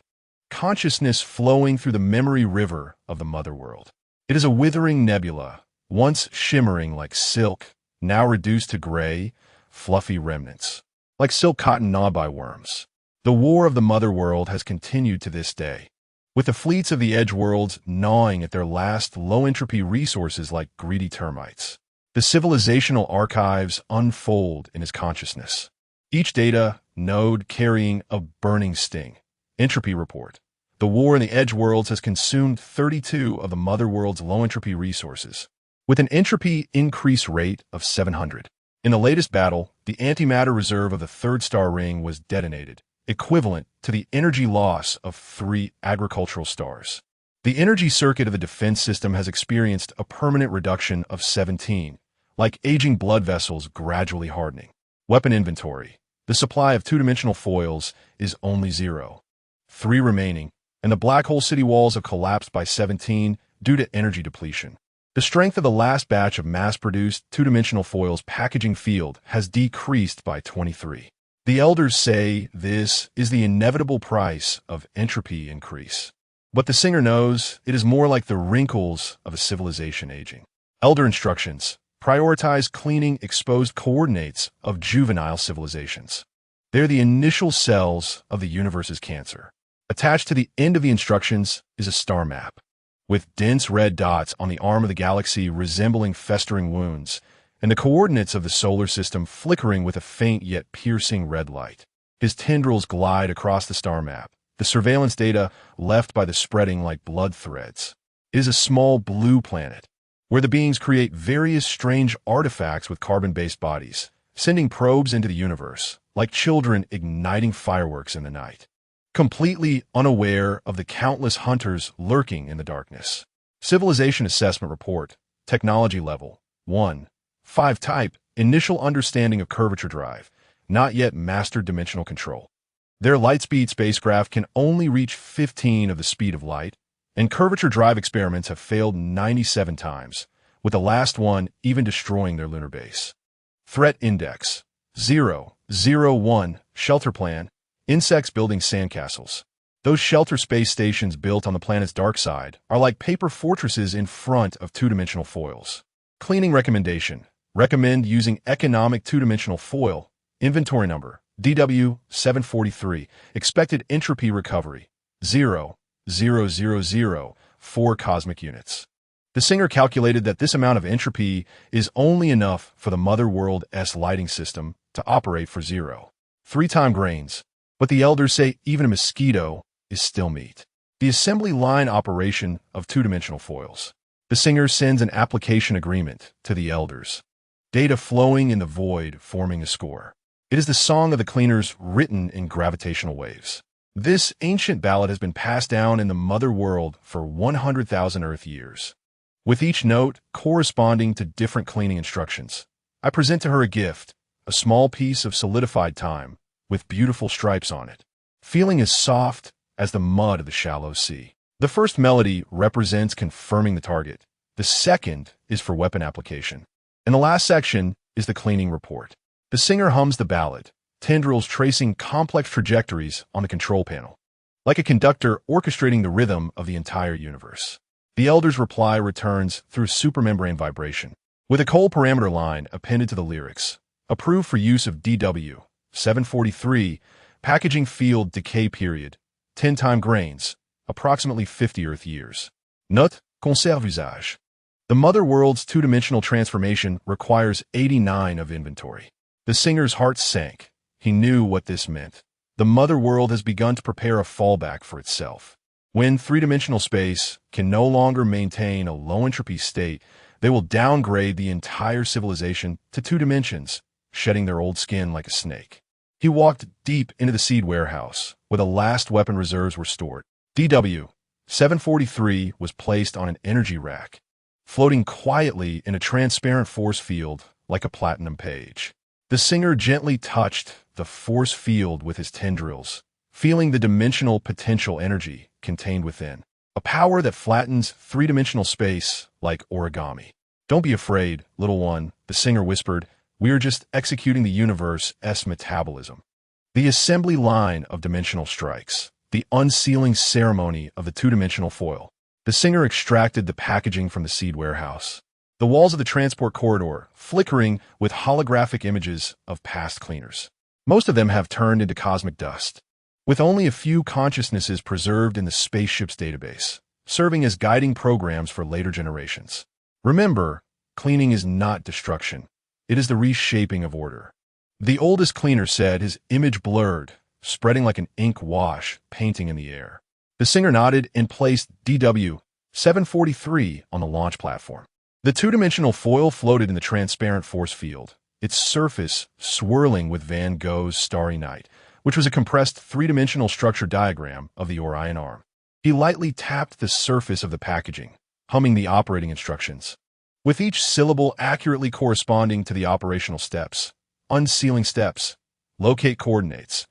Consciousness flowing through the memory river of the mother world. It is a withering nebula, once shimmering like silk, now reduced to gray, fluffy remnants. Like silk cotton gnawed by worms. The war of the mother world has continued to this day, with the fleets of the edge worlds gnawing at their last low-entropy resources like greedy termites. The civilizational archives unfold in his consciousness, each data node carrying a burning sting. Entropy report. The war in the edge worlds has consumed 32 of the mother world's low-entropy resources, with an entropy increase rate of 700. In the latest battle, the antimatter reserve of the third star ring was detonated, equivalent to the energy loss of 3 agricultural stars. The energy circuit of the defense system has experienced a permanent reduction of 17, like aging blood vessels gradually hardening. Weapon inventory. The supply of two-dimensional foils is only 0. 3 remaining, and the black hole city walls have collapsed by 17, due to energy depletion. The strength of the last batch of mass-produced two-dimensional foils packaging field has decreased by 23. The elders say this is the inevitable price of entropy increase. But the singer knows it is more like the wrinkles of a civilization aging. Elder instructions: prioritize cleaning exposed coordinates of juvenile civilizations. They're the initial cells of the universe's cancer. Attached to the end of the instructions is a star map, with dense red dots on the arm of the galaxy resembling festering wounds, and the coordinates of the solar system flickering with a faint yet piercing red light. His tendrils glide across the star map, the surveillance data left by the spreading like blood threads. It is a small blue planet, where the beings create various strange artifacts with carbon-based bodies, sending probes into the universe, like children igniting fireworks in the night, completely unaware of the countless hunters lurking in the darkness. Civilization Assessment Report, Technology Level 1. 5 Type, Initial Understanding of Curvature Drive, not yet mastered dimensional control. Their lightspeed spacecraft can only reach 15 of the speed of light, and curvature drive experiments have failed 97 times, with the last one even destroying their lunar base. Threat Index 001. Shelter Plan: insects building sandcastles. Those shelter space stations built on the planet's dark side are like paper fortresses in front of two-dimensional foils. Cleaning recommendation: recommend using economic two-dimensional foil. Inventory number: DW743. Expected entropy recovery: 0.0004 cosmic units. The singer calculated that this amount of entropy is only enough for the Mother World's lighting system to operate for 0.3 time grains, but the elders say even a mosquito is still meat. The assembly line operation of two-dimensional foils. The singer sends an application agreement to the elders. Data flowing in the void, forming a score. It is the song of the cleaners written in gravitational waves. This ancient ballad has been passed down in the Mother World for 100,000 Earth years, with each note corresponding to different cleaning instructions. I present to her a gift, a small piece of solidified time, with beautiful stripes on it, feeling as soft as the mud of the shallow sea. The first melody represents confirming the target. The second is for weapon application. And the last section is the cleaning report. The singer hums the ballad, tendrils tracing complex trajectories on the control panel, like a conductor orchestrating the rhythm of the entire universe. The elder's reply returns through supermembrane vibration, with a cold parameter line appended to the lyrics. Approved for use of DW743, packaging field decay period, 10 time grains, approximately 50 Earth years. Note: conserve usage. The Mother World's two-dimensional transformation requires 89 of inventory. The singer's heart sank. He knew what this meant. The Mother World has begun to prepare a fallback for itself. When three-dimensional space can no longer maintain a low-entropy state, they will downgrade the entire civilization to 2 dimensions, shedding their old skin like a snake. He walked deep into the seed warehouse, where the last weapon reserves were stored. DW743 was placed on an energy rack, floating quietly in a transparent force field like a platinum page. The singer gently touched the force field with his tendrils, feeling the dimensional potential energy contained within, a power that flattens three-dimensional space like origami. Don't be afraid, little one, the singer whispered. We are just executing the universe's metabolism. The assembly line of dimensional strikes, the unsealing ceremony of the two-dimensional foil. The singer extracted the packaging from the seed warehouse, the walls of the transport corridor flickering with holographic images of past cleaners. Most of them have turned into cosmic dust, with only a few consciousnesses preserved in the spaceship's database, serving as guiding programs for later generations. Remember, cleaning is not destruction. It is the reshaping of order. The oldest cleaner said, his image blurred, spreading like an ink wash painting in the air. The singer nodded and placed DW743 on the launch platform. The two-dimensional foil floated in the transparent force field, its surface swirling with Van Gogh's Starry Night, which was a compressed three-dimensional structure diagram of the Orion arm. He lightly tapped the surface of the packaging, humming the operating instructions, with each syllable accurately corresponding to the operational steps. Unsealing steps. Locate coordinates.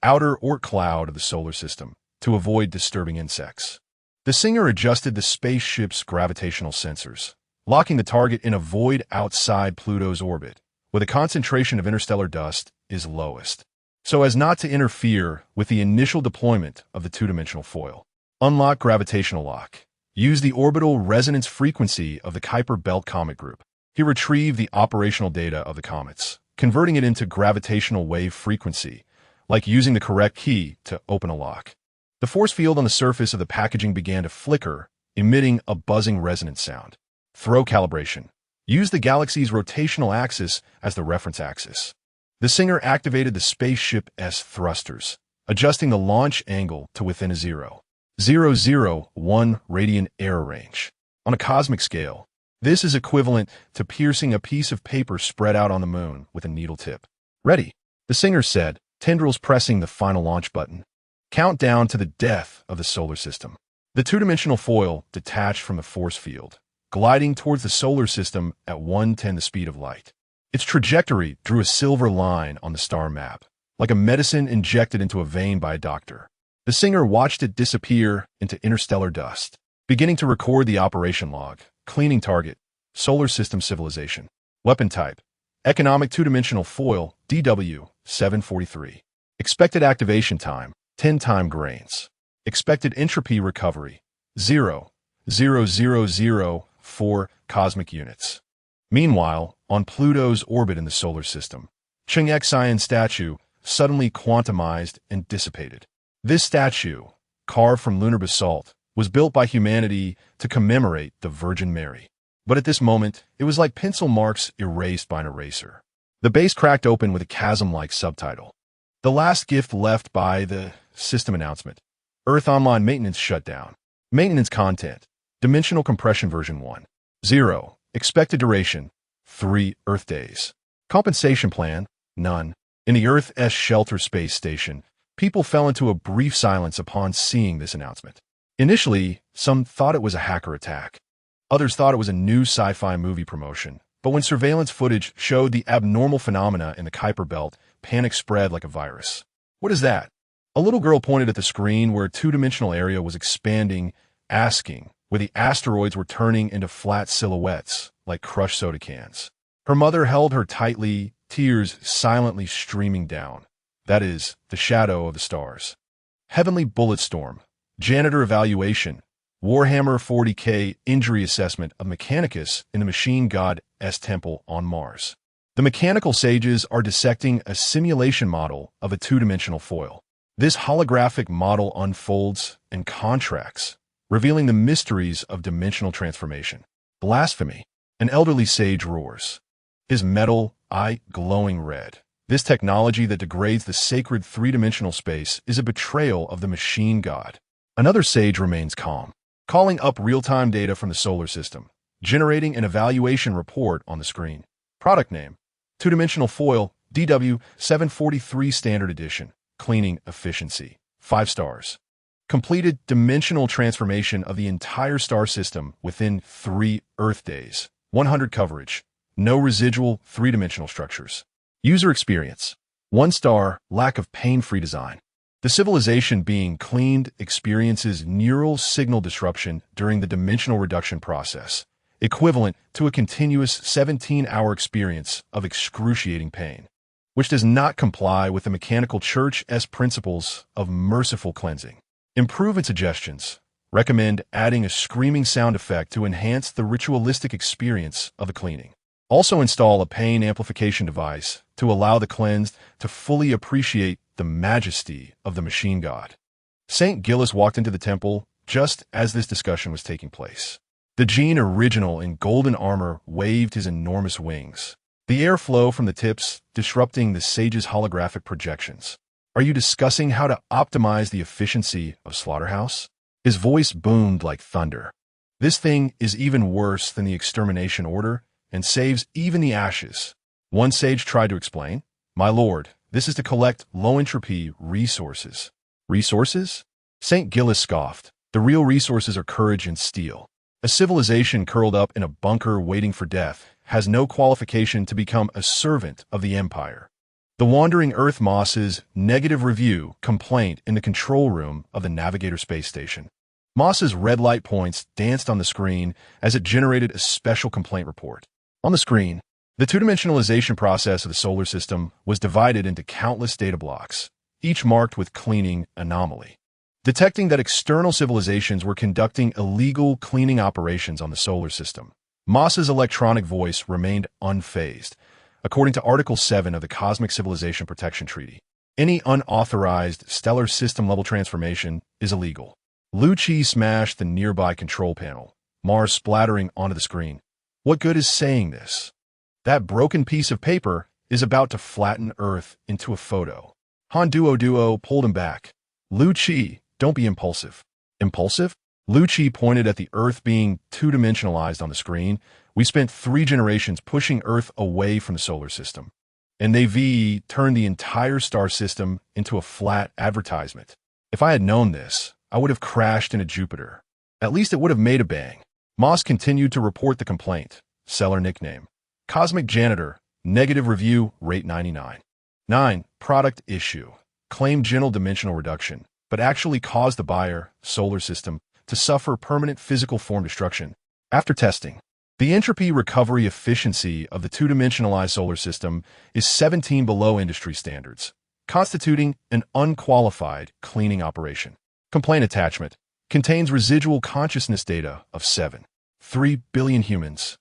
Outer Oort cloud of the solar system, to avoid disturbing insects. The singer adjusted the spaceship's gravitational sensors, locking the target in a void outside Pluto's orbit, where the concentration of interstellar dust is lowest, so as not to interfere with the initial deployment of the two-dimensional foil. Unlock gravitational lock. Use the orbital resonance frequency of the Kuiper Belt Comet Group. He retrieved the operational data of the comets, converting it into gravitational wave frequency, like using the correct key to open a lock. The force field on the surface of the packaging began to flicker, emitting a buzzing resonance sound. Throw calibration. Use the galaxy's rotational axis as the reference axis. The singer activated the spaceship's thrusters, adjusting the launch angle to within a 0.001 radian error range. On a cosmic scale, this is equivalent to piercing a piece of paper spread out on the moon with a needle tip. Ready, the singer said, tendrils pressing the final launch button. Countdown to the death of the solar system. The two-dimensional foil detached from the force field, gliding towards the solar system at 1/10 the speed of light. Its trajectory drew a silver line on the star map, like a medicine injected into a vein by a doctor. The singer watched it disappear into interstellar dust, beginning to record the operation log. Cleaning target, solar system civilization. Weapon type, economic two-dimensional foil, DW-743. Expected activation time, 10 time grains. Expected entropy recovery, 0.0004 cosmic units. Meanwhile, on Pluto's orbit in the solar system, Chang'e Xian statue suddenly quantumized and dissipated. This statue, carved from lunar basalt, was built by humanity to commemorate the Virgin Mary. But at this moment, it was like pencil marks erased by an eraser. The base cracked open with a chasm-like subtitle. The last gift left by the system announcement. Earth Online Maintenance Shutdown. Maintenance content. Dimensional Compression version 1. 0. Expected duration. 3 Earth days. Compensation plan. None. In the Earth's shelter space station, people fell into a brief silence upon seeing this announcement. Initially, some thought it was a hacker attack. Others thought it was a new sci-fi movie promotion. But when surveillance footage showed the abnormal phenomena in the Kuiper Belt, panic spread like a virus. What is that? A little girl pointed at the screen where a two-dimensional area was expanding, asking, where the asteroids were turning into flat silhouettes, like crushed soda cans. Her mother held her tightly, tears silently streaming down. That is, the shadow of the stars. Heavenly Bulletstorm. Janitor evaluation. Warhammer 40K injury assessment of Mechanicus in the Machine God's temple on Mars. The mechanical sages are dissecting a simulation model of a two-dimensional foil. This holographic model unfolds and contracts, revealing the mysteries of dimensional transformation. Blasphemy. An elderly sage roars, his metal eye glowing red. This technology that degrades the sacred three-dimensional space is a betrayal of the machine god. Another sage remains calm, calling up real-time data from the solar system, generating an evaluation report on the screen. Product name, two-dimensional foil, DW-743 Standard Edition. Cleaning efficiency, 5 stars. Completed dimensional transformation of the entire star system within 3 Earth days. 100 coverage. No residual three-dimensional structures. User experience, 1 star, lack of pain-free design. The civilization being cleaned experiences neural signal disruption during the dimensional reduction process, equivalent to a continuous 17-hour experience of excruciating pain, which does not comply with the mechanical church's principles of merciful cleansing. Improvement suggestions. Recommend adding a screaming sound effect to enhance the ritualistic experience of the cleaning. Also install a pain amplification device to allow the cleansed to fully appreciate the majesty of the machine god. St. Gillis walked into the temple just as this discussion was taking place. The Gene original in golden armor waved his enormous wings, the airflow from the tips disrupting the sage's holographic projections. Are you discussing how to optimize the efficiency of Slaughterhouse? His voice boomed like thunder. This thing is even worse than the extermination order and saves even the ashes. One sage tried to explain. My lord, this is to collect low-entropy resources. Resources? St. Gillis scoffed. The real resources are courage and steel. A civilization curled up in a bunker waiting for death has no qualification to become a servant of the Empire. The Wandering Earth Moss's negative review complaint in the control room of the Navigator space station. Moss's red light points danced on the screen as it generated a special complaint report. On the screen, the two-dimensionalization process of the solar system was divided into countless data blocks, each marked with cleaning anomaly, detecting that external civilizations were conducting illegal cleaning operations on the solar system. Moss's electronic voice remained unfazed. According to Article 7 of the Cosmic Civilization Protection Treaty, any unauthorized stellar system-level transformation is illegal. Lu Chi smashed the nearby control panel, Mars splattering onto the screen. What good is saying this? That broken piece of paper is about to flatten Earth into a photo. Han Duo pulled him back. Lu Chi, don't be impulsive. Impulsive? Lu Chi pointed at the Earth being two-dimensionalized on the screen. We spent 3 generations pushing Earth away from the solar system, and they turned the entire star system into a flat advertisement. If I had known this, I would have crashed into Jupiter. At least it would have made a bang. Moss continued to report the complaint. Seller nickname: Cosmic Janitor. Negative review, rate 99. 9. Product issue. Claimed gentle dimensional reduction, but actually caused the buyer, solar system, to suffer permanent physical form destruction. After testing, the entropy recovery efficiency of the two-dimensionalized solar system is 17 below industry standards, constituting an unqualified cleaning operation. Complaint attachment contains residual consciousness data of 7.3 billion humans,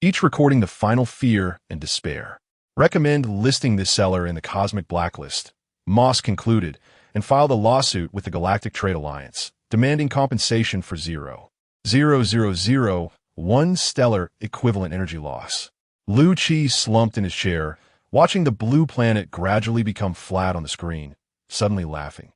each recording the final fear and despair. Recommend listing this seller in the cosmic blacklist. Moss concluded and filed a lawsuit with the Galactic Trade Alliance, demanding compensation for 0.0001 stellar equivalent energy loss. Lu Chi slumped in his chair, watching the blue planet gradually become flat on the screen, suddenly laughing.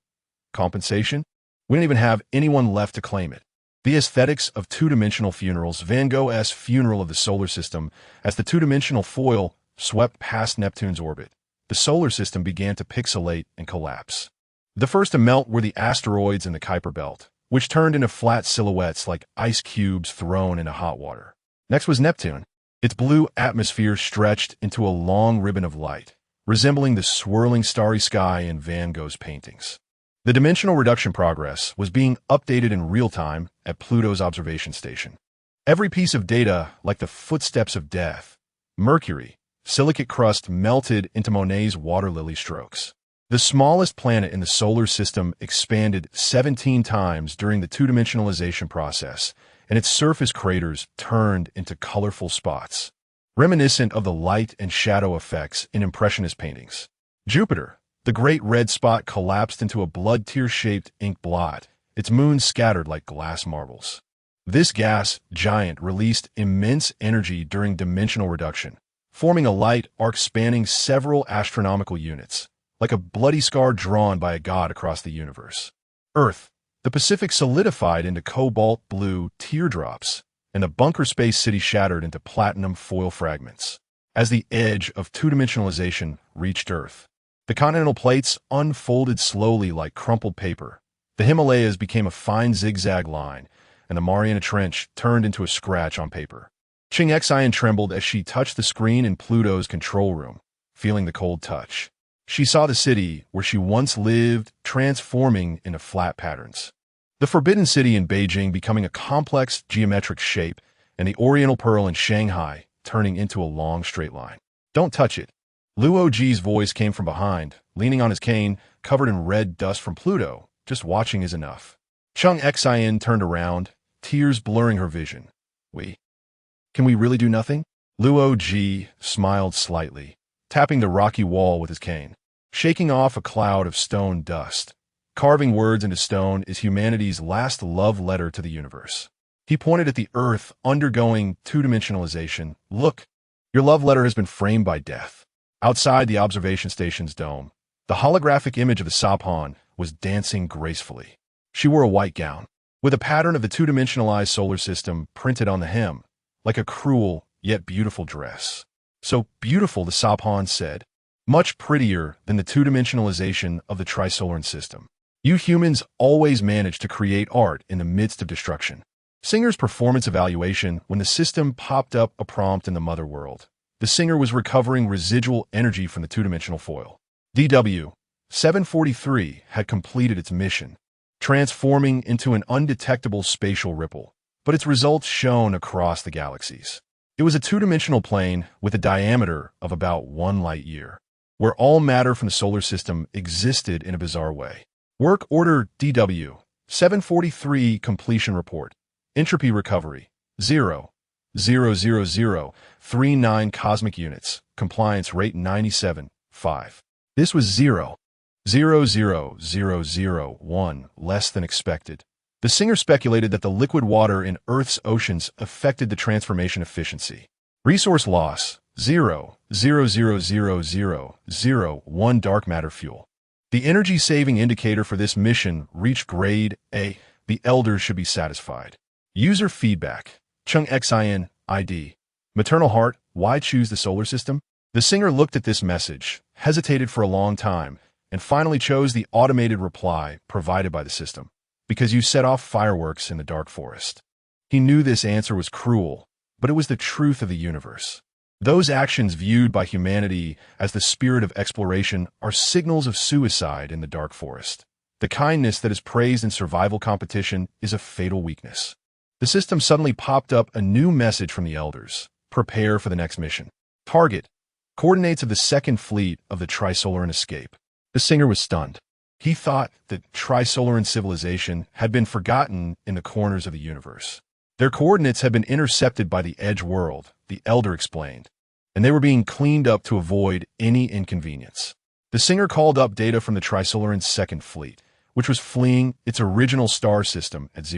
Compensation? We don't even have anyone left to claim it. The aesthetics of two-dimensional funerals. Van Gogh's Funeral of the Solar System. As the two-dimensional foil swept past Neptune's orbit, the solar system began to pixelate and collapse. The first to melt were the asteroids in the Kuiper Belt, which turned into flat silhouettes like ice cubes thrown into hot water. Next was Neptune. Its blue atmosphere stretched into a long ribbon of light, resembling the swirling starry sky in Van Gogh's paintings. The dimensional reduction progress was being updated in real time at Pluto's observation station. Every piece of data, like the footsteps of death, Mercury, silicate crust melted into Monet's water lily strokes. The smallest planet in the solar system expanded 17 times during the two-dimensionalization process, and its surface craters turned into colorful spots, reminiscent of the light and shadow effects in Impressionist paintings. Jupiter, the great red spot, collapsed into a blood tear-shaped ink blot, its moon scattered like glass marbles. This gas giant released immense energy during dimensional reduction, forming a light arc spanning several astronomical units, like a bloody scar drawn by a god across the universe. Earth, the Pacific solidified into cobalt blue teardrops, and the bunker space city shattered into platinum foil fragments. As the edge of two-dimensionalization reached Earth, the continental plates unfolded slowly like crumpled paper. The Himalayas became a fine zigzag line, and the Mariana Trench turned into a scratch on paper. Ching Xian trembled as she touched the screen in Pluto's control room, feeling the cold touch. She saw the city where she once lived transforming into flat patterns. The Forbidden City in Beijing becoming a complex geometric shape, and the Oriental Pearl in Shanghai turning into a long straight line. Don't touch it. Luo Ji's voice came from behind, leaning on his cane, covered in red dust from Pluto. Just watching is enough. Chung Xian turned around, tears blurring her vision. Can we really do nothing? Luo Ji smiled slightly, tapping the rocky wall with his cane, shaking off a cloud of stone dust. Carving words into stone is humanity's last love letter to the universe. He pointed at the Earth undergoing two-dimensionalization. Look, your love letter has been framed by death. Outside the observation station's dome, the holographic image of the Saphan was dancing gracefully. She wore a white gown, with a pattern of the two-dimensionalized solar system printed on the hem, like a cruel yet beautiful dress. So beautiful, the Saphan said, much prettier than the two-dimensionalization of the Trisolar system. You humans always manage to create art in the midst of destruction. Singer's performance evaluation. When the system popped up a prompt in the mother world, the singer was recovering residual energy from the two-dimensional foil. DW 743 had completed its mission. transforming into an undetectable spatial ripple, but its results shone across the galaxies. It was a two-dimensional plane with a diameter of about 1 light-year, where all matter from the solar system existed in a bizarre way. Work order DW 743 completion report. Entropy recovery 0.00039 cosmic units. Compliance rate 97.5. This was 0.00001 less than expected. The singer speculated that the liquid water in Earth's oceans affected the transformation efficiency. Resource loss 0.00001 dark matter fuel. The energy-saving indicator for this mission reached grade A. The elders should be satisfied. User feedback. Chung Xin, ID. Maternal heart, why choose the solar system? The singer looked at this message, hesitated for a long time, and finally chose the automated reply provided by the system. Because you set off fireworks in the dark forest. He knew this answer was cruel, but it was the truth of the universe. Those actions viewed by humanity as the spirit of exploration are signals of suicide in the dark forest. The kindness that is praised in survival competition is a fatal weakness. The system suddenly popped up a new message from the elders. Prepare for the next mission. Target. Coordinates of the second fleet of the Trisolaran escape. The singer was stunned. He thought that Trisolaran civilization had been forgotten in the corners of the universe. Their coordinates had been intercepted by the Edge world, the Elder explained, and they were being cleaned up to avoid any inconvenience. The singer called up data from the Trisolaran's second fleet, which was fleeing its original star system at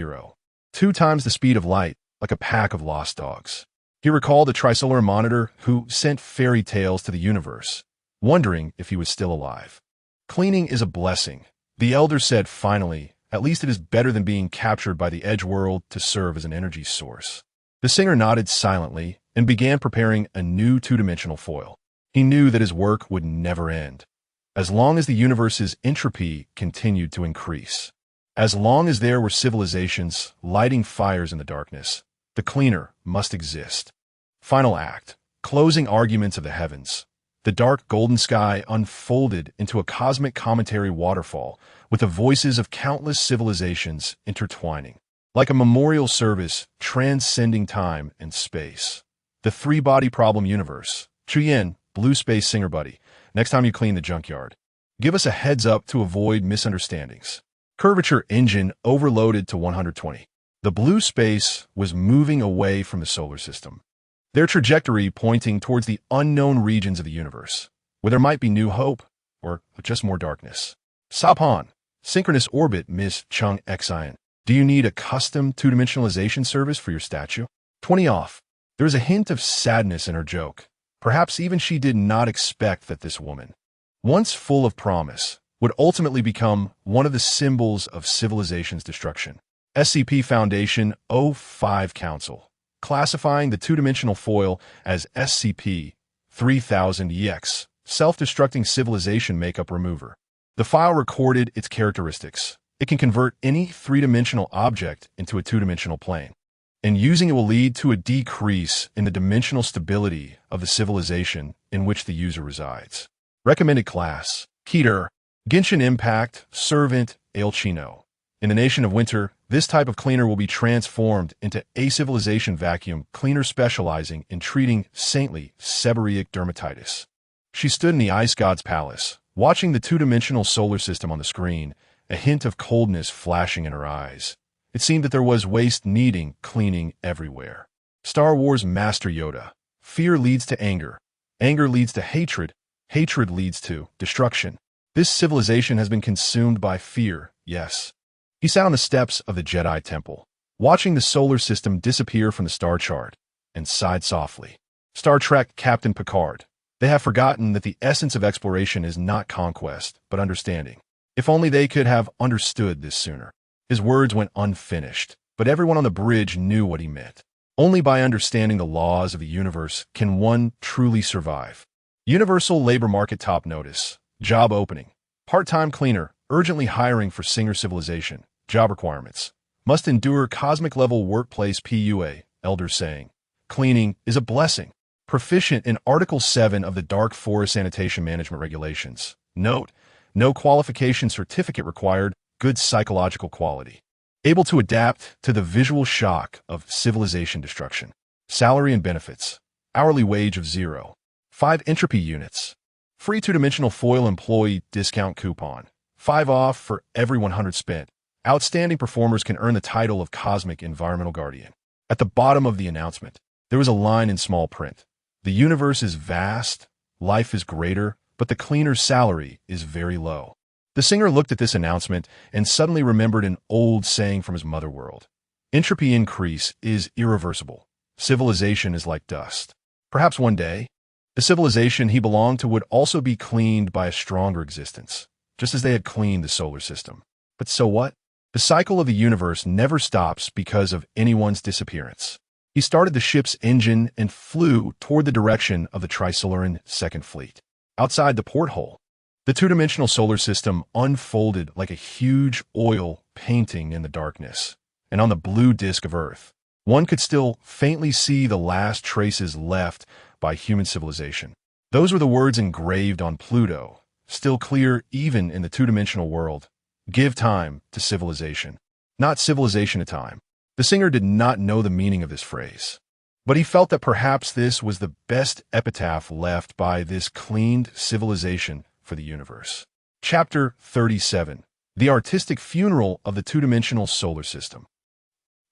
2 times the speed of light, like a pack of lost dogs. He recalled the Trisolaran monitor who sent fairy tales to the universe, wondering if he was still alive. Cleaning is a blessing, the Elder said finally. At least it is better than being captured by the Edge world to serve as an energy source. The singer nodded silently and began preparing a new two-dimensional foil. He knew that his work would never end, as long as the universe's entropy continued to increase. As long as there were civilizations lighting fires in the darkness, the cleaner must exist. Final act. Closing arguments of the heavens. The dark golden sky unfolded into a cosmic commentary waterfall with the voices of countless civilizations intertwining, like a memorial service transcending time and space. The three-body problem universe. Chuyen, blue space singer buddy, next time you clean the junkyard, give us a heads up to avoid misunderstandings. Curvature engine overloaded to 120. The blue space was moving away from the solar system, their trajectory pointing towards the unknown regions of the universe, where there might be new hope, or just more darkness. Sapon, synchronous orbit, Miss Chung Xin. Do you need a custom two-dimensionalization service for your statue? 20 off. There is a hint of sadness in her joke. Perhaps even she did not expect that this woman, once full of promise, would ultimately become one of the symbols of civilization's destruction. SCP Foundation 05 Council, classifying the two-dimensional foil as SCP-3000-EX, self-destructing civilization makeup remover. The file recorded its characteristics. It can convert any three-dimensional object into a two-dimensional plane, and using it will lead to a decrease in the dimensional stability of the civilization in which the user resides. Recommended class: Keter, Genshin Impact, Servant, El Chino. In the Nation of Winter, this type of cleaner will be transformed into a civilization vacuum cleaner specializing in treating saintly seborrheic dermatitis. She stood in the ice god's palace, watching the two-dimensional solar system on the screen, a hint of coldness flashing in her eyes. It seemed that there was waste needing cleaning everywhere. Star Wars Master Yoda. Fear leads to anger. Anger leads to hatred. Hatred leads to destruction. This civilization has been consumed by fear, yes. He sat on the steps of the Jedi Temple, watching the solar system disappear from the star chart, and sighed softly. Star Trek Captain Picard. They have forgotten that the essence of exploration is not conquest, but understanding. If only they could have understood this sooner. His words went unfinished, but everyone on the bridge knew what he meant. Only by understanding the laws of the universe can one truly survive. Universal Labor Market Top Notice. Job opening. Part-time cleaner, urgently hiring for Singer Civilization. Job requirements. Must endure cosmic-level workplace PUA, Elders saying. Cleaning is a blessing. Proficient in Article 7 of the Dark Forest Sanitation Management Regulations. Note: no qualification certificate required. good psychological quality. Able to adapt to the visual shock of civilization destruction. Salary and benefits. Hourly wage of 0. 5 entropy units. Free two-dimensional foil employee discount coupon. 5 off for every 100 spent. Outstanding performers can earn the title of Cosmic Environmental Guardian. At the bottom of the announcement, there was a line in small print. The universe is vast, life is greater, but the cleaner's salary is very low. The singer looked at this announcement and suddenly remembered an old saying from his mother world. Entropy increase is irreversible. Civilization is like dust. Perhaps one day, the civilization he belonged to would also be cleaned by a stronger existence, just as they had cleaned the solar system. But so what? The cycle of the universe never stops because of anyone's disappearance. He started the ship's engine and flew toward the direction of the Trisolaran Second Fleet. Outside the porthole, the two-dimensional solar system unfolded like a huge oil painting in the darkness, and on the blue disk of Earth, one could still faintly see the last traces left by human civilization. Those were the words engraved on Pluto, still clear even in the two-dimensional world. Give time to civilization, not civilization to time. The singer did not know the meaning of this phrase, but he felt that perhaps this was the best epitaph left by this cleaned civilization for the universe. Chapter 37. The Artistic Funeral of the Two-Dimensional Solar System.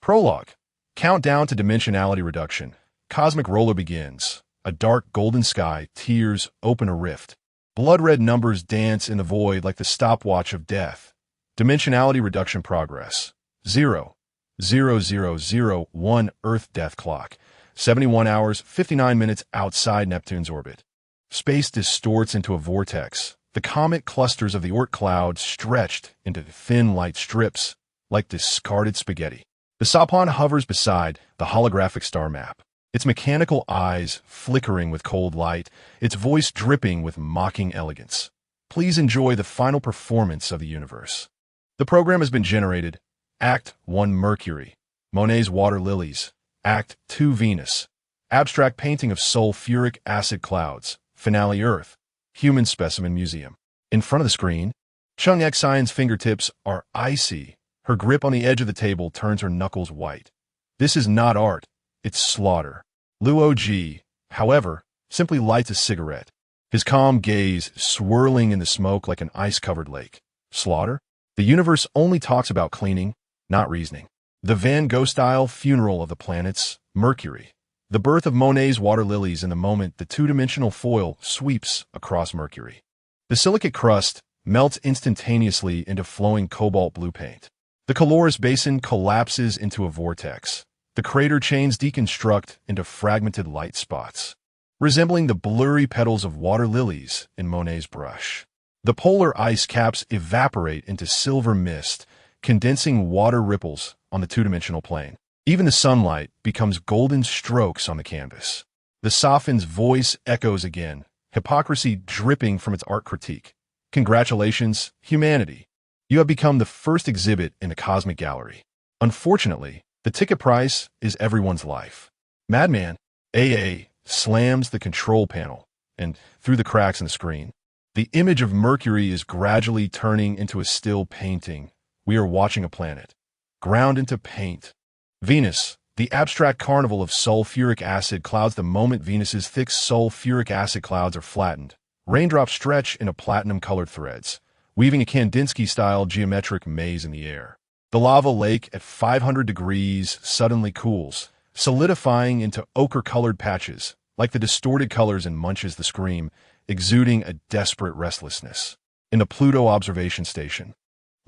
Prologue. Countdown to dimensionality reduction. Cosmic roller begins. A dark golden sky, tears open a rift. Blood-red numbers dance in the void like the stopwatch of death. Dimensionality reduction progress. 0. 0001 Earth death clock. 71 hours, 59 minutes outside Neptune's orbit. Space distorts into a vortex. The comet clusters of the Oort cloud stretched into thin light strips like discarded spaghetti. The Sapon hovers beside the holographic star map, its mechanical eyes flickering with cold light, its voice dripping with mocking elegance. Please enjoy the final performance of the universe. The program has been generated. Act 1 Mercury, Monet's Water Lilies. Act 2 Venus, abstract painting of sulfuric acid clouds. Finale Earth, Human Specimen Museum. In front of the screen, Chung Xian's fingertips are icy. Her grip on the edge of the table turns her knuckles white. This is not art, it's slaughter. Luo Ji, however, simply lights a cigarette, his calm gaze swirling in the smoke like an ice-covered lake. Slaughter? The universe only talks about cleaning, not reasoning. The Van Gogh-style funeral of the planets, Mercury. The birth of Monet's water lilies in the moment the two-dimensional foil sweeps across Mercury. The silicate crust melts instantaneously into flowing cobalt blue paint. The Calorus Basin collapses into a vortex. The crater chains deconstruct into fragmented light spots, resembling the blurry petals of water lilies in Monet's brush. The polar ice caps evaporate into silver mist, condensing water ripples on the two-dimensional plane. Even the sunlight becomes golden strokes on the canvas. The Sophin's voice echoes again, hypocrisy dripping from its art critique. Congratulations, humanity. You have become the first exhibit in the cosmic gallery. Unfortunately, the ticket price is everyone's life. Madman, AA, slams the control panel, and through the cracks in the screen, the image of Mercury is gradually turning into a still painting. We are watching a planet, ground into paint. Venus, the abstract carnival of sulfuric acid clouds. The moment Venus's thick sulfuric acid clouds are flattened, raindrops stretch into platinum-colored threads, weaving a Kandinsky-style geometric maze in the air. The lava lake at 500 degrees suddenly cools, solidifying into ochre-colored patches, like the distorted colors in Munch's The Scream, exuding a desperate restlessness. In the Pluto observation station,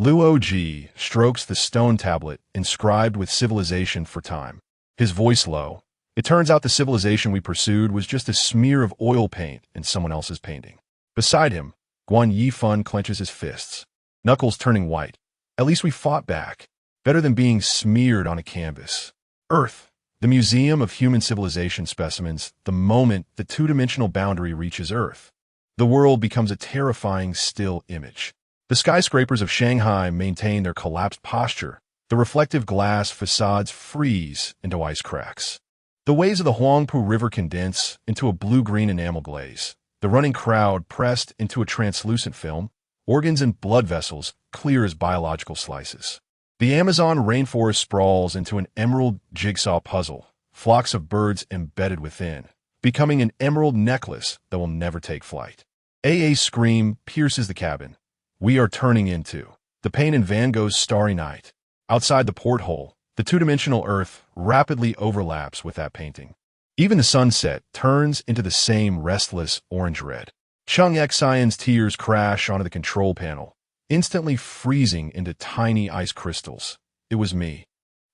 Luo Ji strokes the stone tablet inscribed with civilization for time. His voice low. It turns out the civilization we pursued was just a smear of oil paint in someone else's painting. Beside him, Guan Yifan clenches his fists, knuckles turning white. At least we fought back. Better than being smeared on a canvas. Earth, the museum of human civilization specimens. The moment the two-dimensional boundary reaches Earth, the world becomes a terrifying still image. The skyscrapers of Shanghai maintain their collapsed posture. The reflective glass facades freeze into ice cracks. The waves of the Huangpu River condense into a blue-green enamel glaze. The running crowd pressed into a translucent film, organs and blood vessels clear as biological slices. The Amazon rainforest sprawls into an emerald jigsaw puzzle, flocks of birds embedded within, becoming an emerald necklace that will never take flight. AA's scream pierces the cabin. We are turning into the pain in Van Gogh's Starry Night. Outside the porthole, the two-dimensional Earth rapidly overlaps with that painting. Even the sunset turns into the same restless orange-red. Chung Xian's tears crash onto the control panel, instantly freezing into tiny ice crystals. It was me.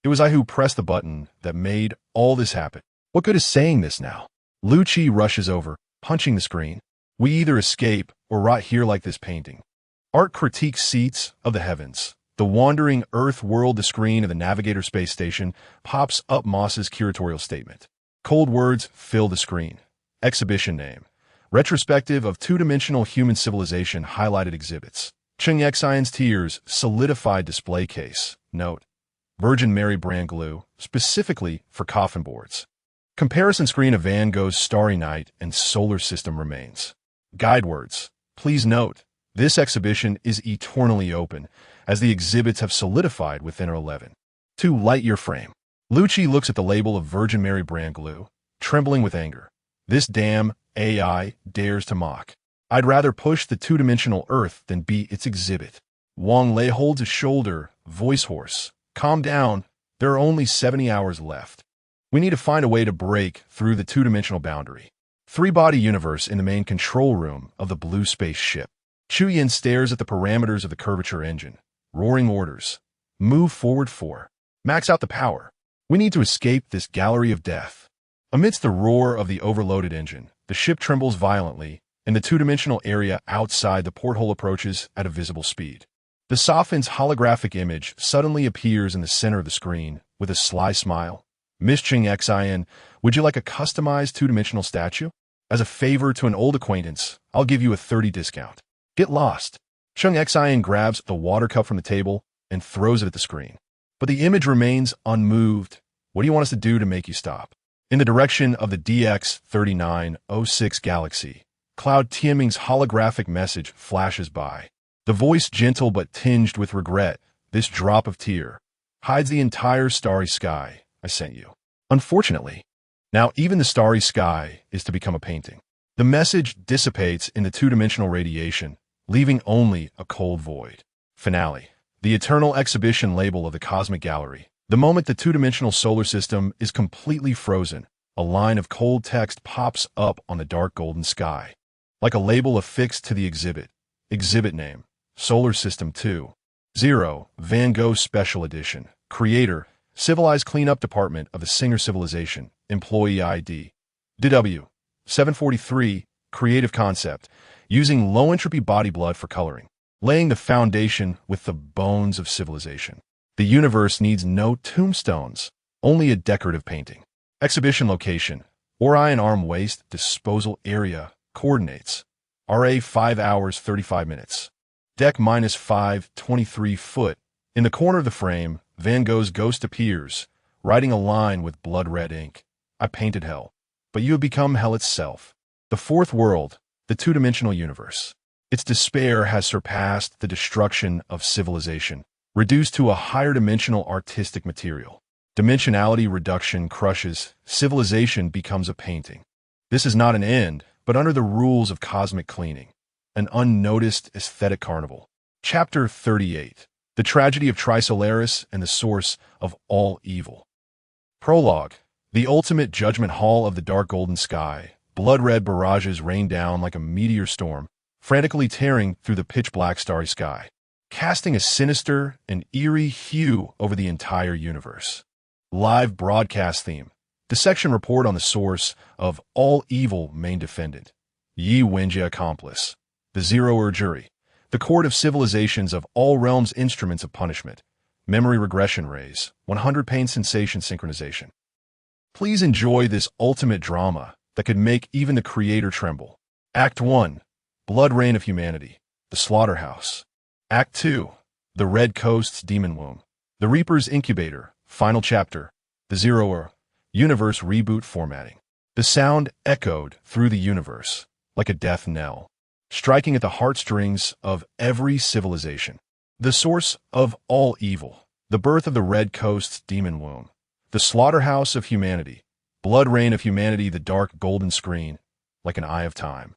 It was I who pressed the button that made all this happen. What good is saying this now? Lucci rushes over, punching the screen. We either escape or rot here like this painting. Art critiques seats of the heavens. The wandering Earth world, the screen of the Navigator space station, pops up Moss's curatorial statement. Cold words fill the screen. Exhibition name. Retrospective of two-dimensional human civilization highlighted exhibits. Chung Xian's tears solidified display case. Note. Virgin Mary brand glue, specifically for coffin boards. Comparison screen of Van Gogh's Starry Night and Solar System remains. Guide words. Please note, this exhibition is eternally open, as the exhibits have solidified within our 11. 2 light-year frame. Lucci looks at the label of Virgin Mary brand glue, trembling with anger. This damn AI dares to mock. I'd rather push the two-dimensional Earth than be its exhibit. Wang Lei holds his shoulder, voice hoarse. Calm down. There are only 70 hours left. We need to find a way to break through the two-dimensional boundary. Three-body universe in the main control room of the blue space ship. Chu Yin stares at the parameters of the curvature engine. Roaring orders. Move forward 4. Max out the power. We need to escape this gallery of death. Amidst the roar of the overloaded engine, the ship trembles violently, and the two-dimensional area outside the porthole approaches at a visible speed. The Sophin's holographic image suddenly appears in the center of the screen with a sly smile. Miss Chung Xian, would you like a customized two-dimensional statue? As a favor to an old acquaintance, I'll give you a 30% discount. Get lost. Chung Xian grabs the water cup from the table and throws it at the screen. But the image remains unmoved. What do you want us to do to make you stop? In the direction of the DX3906 galaxy, Cloud Tianming's holographic message flashes by. The voice gentle but tinged with regret, this drop of tear, hides the entire starry sky I sent you. Unfortunately, now even the starry sky is to become a painting. The message dissipates in the two-dimensional radiation, leaving only a cold void. Finale. The eternal exhibition label of the cosmic gallery. The moment the two-dimensional solar system is completely frozen, a line of cold text pops up on the dark golden sky. Like a label affixed to the exhibit. Exhibit name. Solar System 2. 0. Van Gogh Special Edition. Creator. Civilized Cleanup Department of the Singer Civilization. Employee ID. DW. 743. Creative concept. Using low-entropy body blood for coloring. Laying the foundation with the bones of civilization. The universe needs no tombstones, only a decorative painting. Exhibition location. Orion Arm Waste Disposal Area. Coordinates. RA 5 hours 35 minutes. Deck -5, 23 foot. In the corner of the frame, Van Gogh's ghost appears, writing a line with blood-red ink. I painted hell, but you have become hell itself. The fourth world, the two-dimensional universe. Its despair has surpassed the destruction of civilization, reduced to a higher-dimensional artistic material. Dimensionality reduction crushes, civilization becomes a painting. This is not an end, but under the rules of cosmic cleaning. An unnoticed aesthetic carnival. Chapter 38. The Tragedy of Trisolaris and the Source of All Evil. Prologue. The ultimate judgment hall of the dark golden sky. Blood-red barrages rain down like a meteor storm, frantically tearing through the pitch-black starry sky, casting a sinister and eerie hue over the entire universe. Live broadcast theme. Dissection report on the source of all evil main defendant. Yi Wenjie accomplice. The Zeroer jury. The court of civilizations of all realms instruments of punishment. Memory regression rays. 100 pain sensation synchronization. Please enjoy this ultimate drama that could make even the creator tremble. Act 1. Blood Rain of Humanity. The Slaughterhouse. Act 2. The Red Coast's Demon Womb. The Reaper's Incubator. Final chapter. The Zeroer. Universe reboot formatting. The sound echoed through the universe, like a death knell. striking at the heartstrings of every civilization. The source of all evil, the birth of the Red Coast's demon womb, the slaughterhouse of humanity, blood rain of humanity, the dark golden screen, like an eye of time,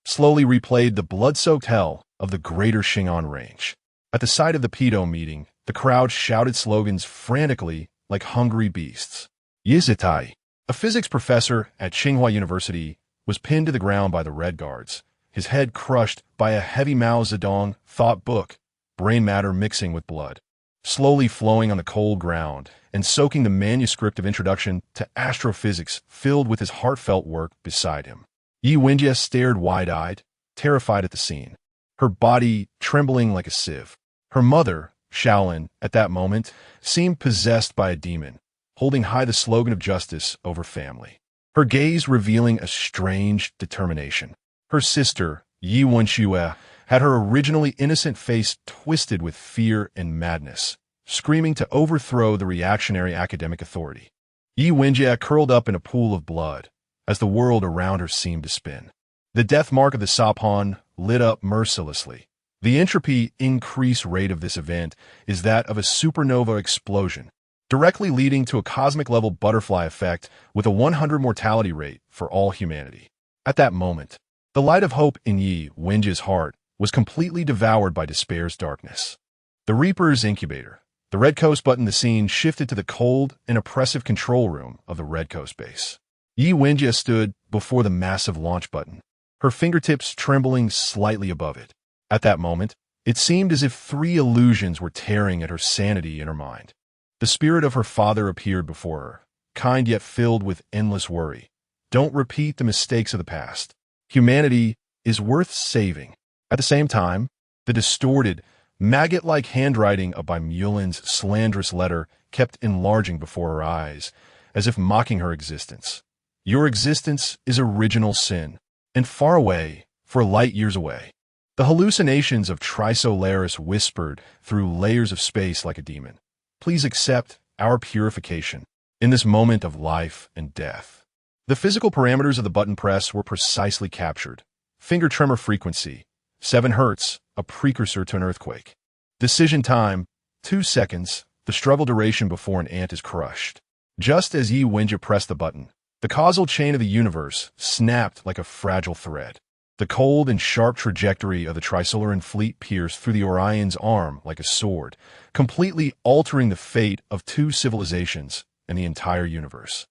slowly replayed the blood-soaked hell of the greater Xin'an Range. At the site of the pedo meeting, the crowd shouted slogans frantically like hungry beasts. Yizitai, a physics professor at Tsinghua University, was pinned to the ground by the Red Guards, his head crushed by a heavy Mao Zedong thought book, brain matter mixing with blood, slowly flowing on the cold ground and soaking the manuscript of Introduction to Astrophysics filled with his heartfelt work beside him. Yi Wenjie stared wide-eyed, terrified at the scene, her body trembling like a sieve. Her mother, Shaolin, at that moment, seemed possessed by a demon, holding high the slogan of justice over family, her gaze revealing a strange determination. Her sister, Yi Wenxue, had her originally innocent face twisted with fear and madness, screaming to overthrow the reactionary academic authority. Yi Wenjie curled up in a pool of blood, as the world around her seemed to spin. The death mark of the Sapon lit up mercilessly. The entropy increase rate of this event is that of a supernova explosion, directly leading to a cosmic-level butterfly effect with a 100 mortality rate for all humanity. At that moment, the light of hope in Yi Wenjie's heart was completely devoured by despair's darkness. The Reaper's incubator. The Red Coast button. The scene shifted to the cold and oppressive control room of the Red Coast base. Yi Wenjie stood before the massive launch button, her fingertips trembling slightly above it. At that moment, it seemed as if three illusions were tearing at her sanity in her mind. The spirit of her father appeared before her, kind yet filled with endless worry. Don't repeat the mistakes of the past. Humanity is worth saving. At the same time, the distorted, maggot-like handwriting of Baimulin's slanderous letter kept enlarging before her eyes, as if mocking her existence. Your existence is original sin, and far away, for light years away. The hallucinations of Trisolaris whispered through layers of space like a demon. Please accept our purification in this moment of life and death. The physical parameters of the button press were precisely captured. Finger tremor frequency, 7 Hz, a precursor to an earthquake. Decision time, 2 seconds, the struggle duration before an ant is crushed. Just as Yi Wenjie pressed the button, the causal chain of the universe snapped like a fragile thread. The cold and sharp trajectory of the Trisolaran fleet pierced through the Orion's arm like a sword, completely altering the fate of 2 civilizations and the entire universe.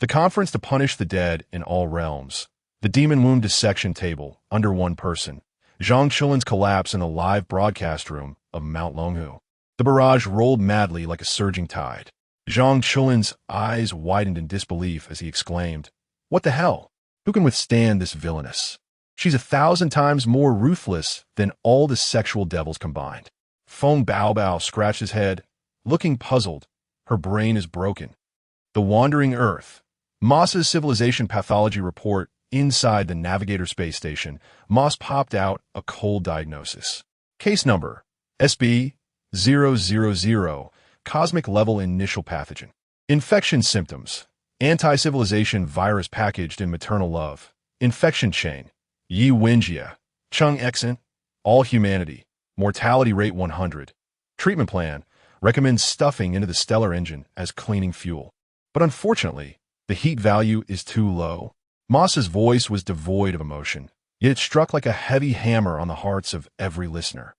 The conference to punish the dead in all realms, the demon womb dissection table under one person, Zhang Chulin's collapse in the live broadcast room of Mount Longhu. The barrage rolled madly like a surging tide. Zhang Chulin's eyes widened in disbelief as he exclaimed, "What the hell? Who can withstand this villainess? She's 1,000 times more ruthless than all the sexual devils combined." Feng Baobao scratched his head, looking puzzled. Her brain is broken. The Wandering Earth. Moss's civilization pathology report inside the Navigator space station. Moss popped out a cold diagnosis. Case number, SB000, cosmic level initial pathogen. Infection symptoms, anti-civilization virus packaged in maternal love. Infection chain, Yi Wenjie, Chung Exant, all humanity, mortality rate 100. Treatment plan, recommends stuffing into the stellar engine as cleaning fuel. But unfortunately, the heat value is too low. Moss's voice was devoid of emotion, yet it struck like a heavy hammer on the hearts of every listener.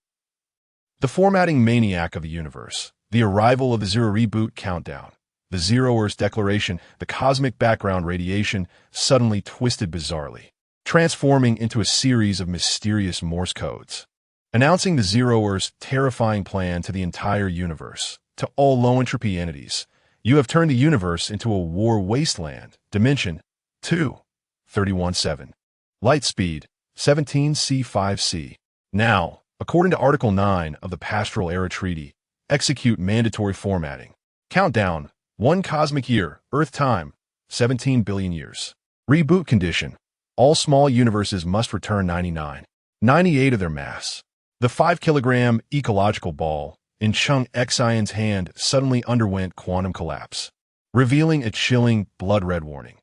The formatting maniac of the universe, the arrival of the Zero reboot countdown, the Zeroers declaration, the cosmic background radiation suddenly twisted bizarrely, transforming into a series of mysterious Morse codes, announcing the Zeroers' terrifying plan to the entire universe, to all low-entropy entities. You have turned the universe into a war wasteland. Dimension 2.31.7. Light speed 17c5c. Now, according to Article 9 of the Pastoral Era Treaty, execute mandatory formatting. Countdown 1 cosmic year, Earth time 17 billion years. Reboot condition. All small universes must return 98 of their mass. The 5-kilogram ecological ball in Chung Exion's hand suddenly underwent quantum collapse, revealing a chilling blood-red warning.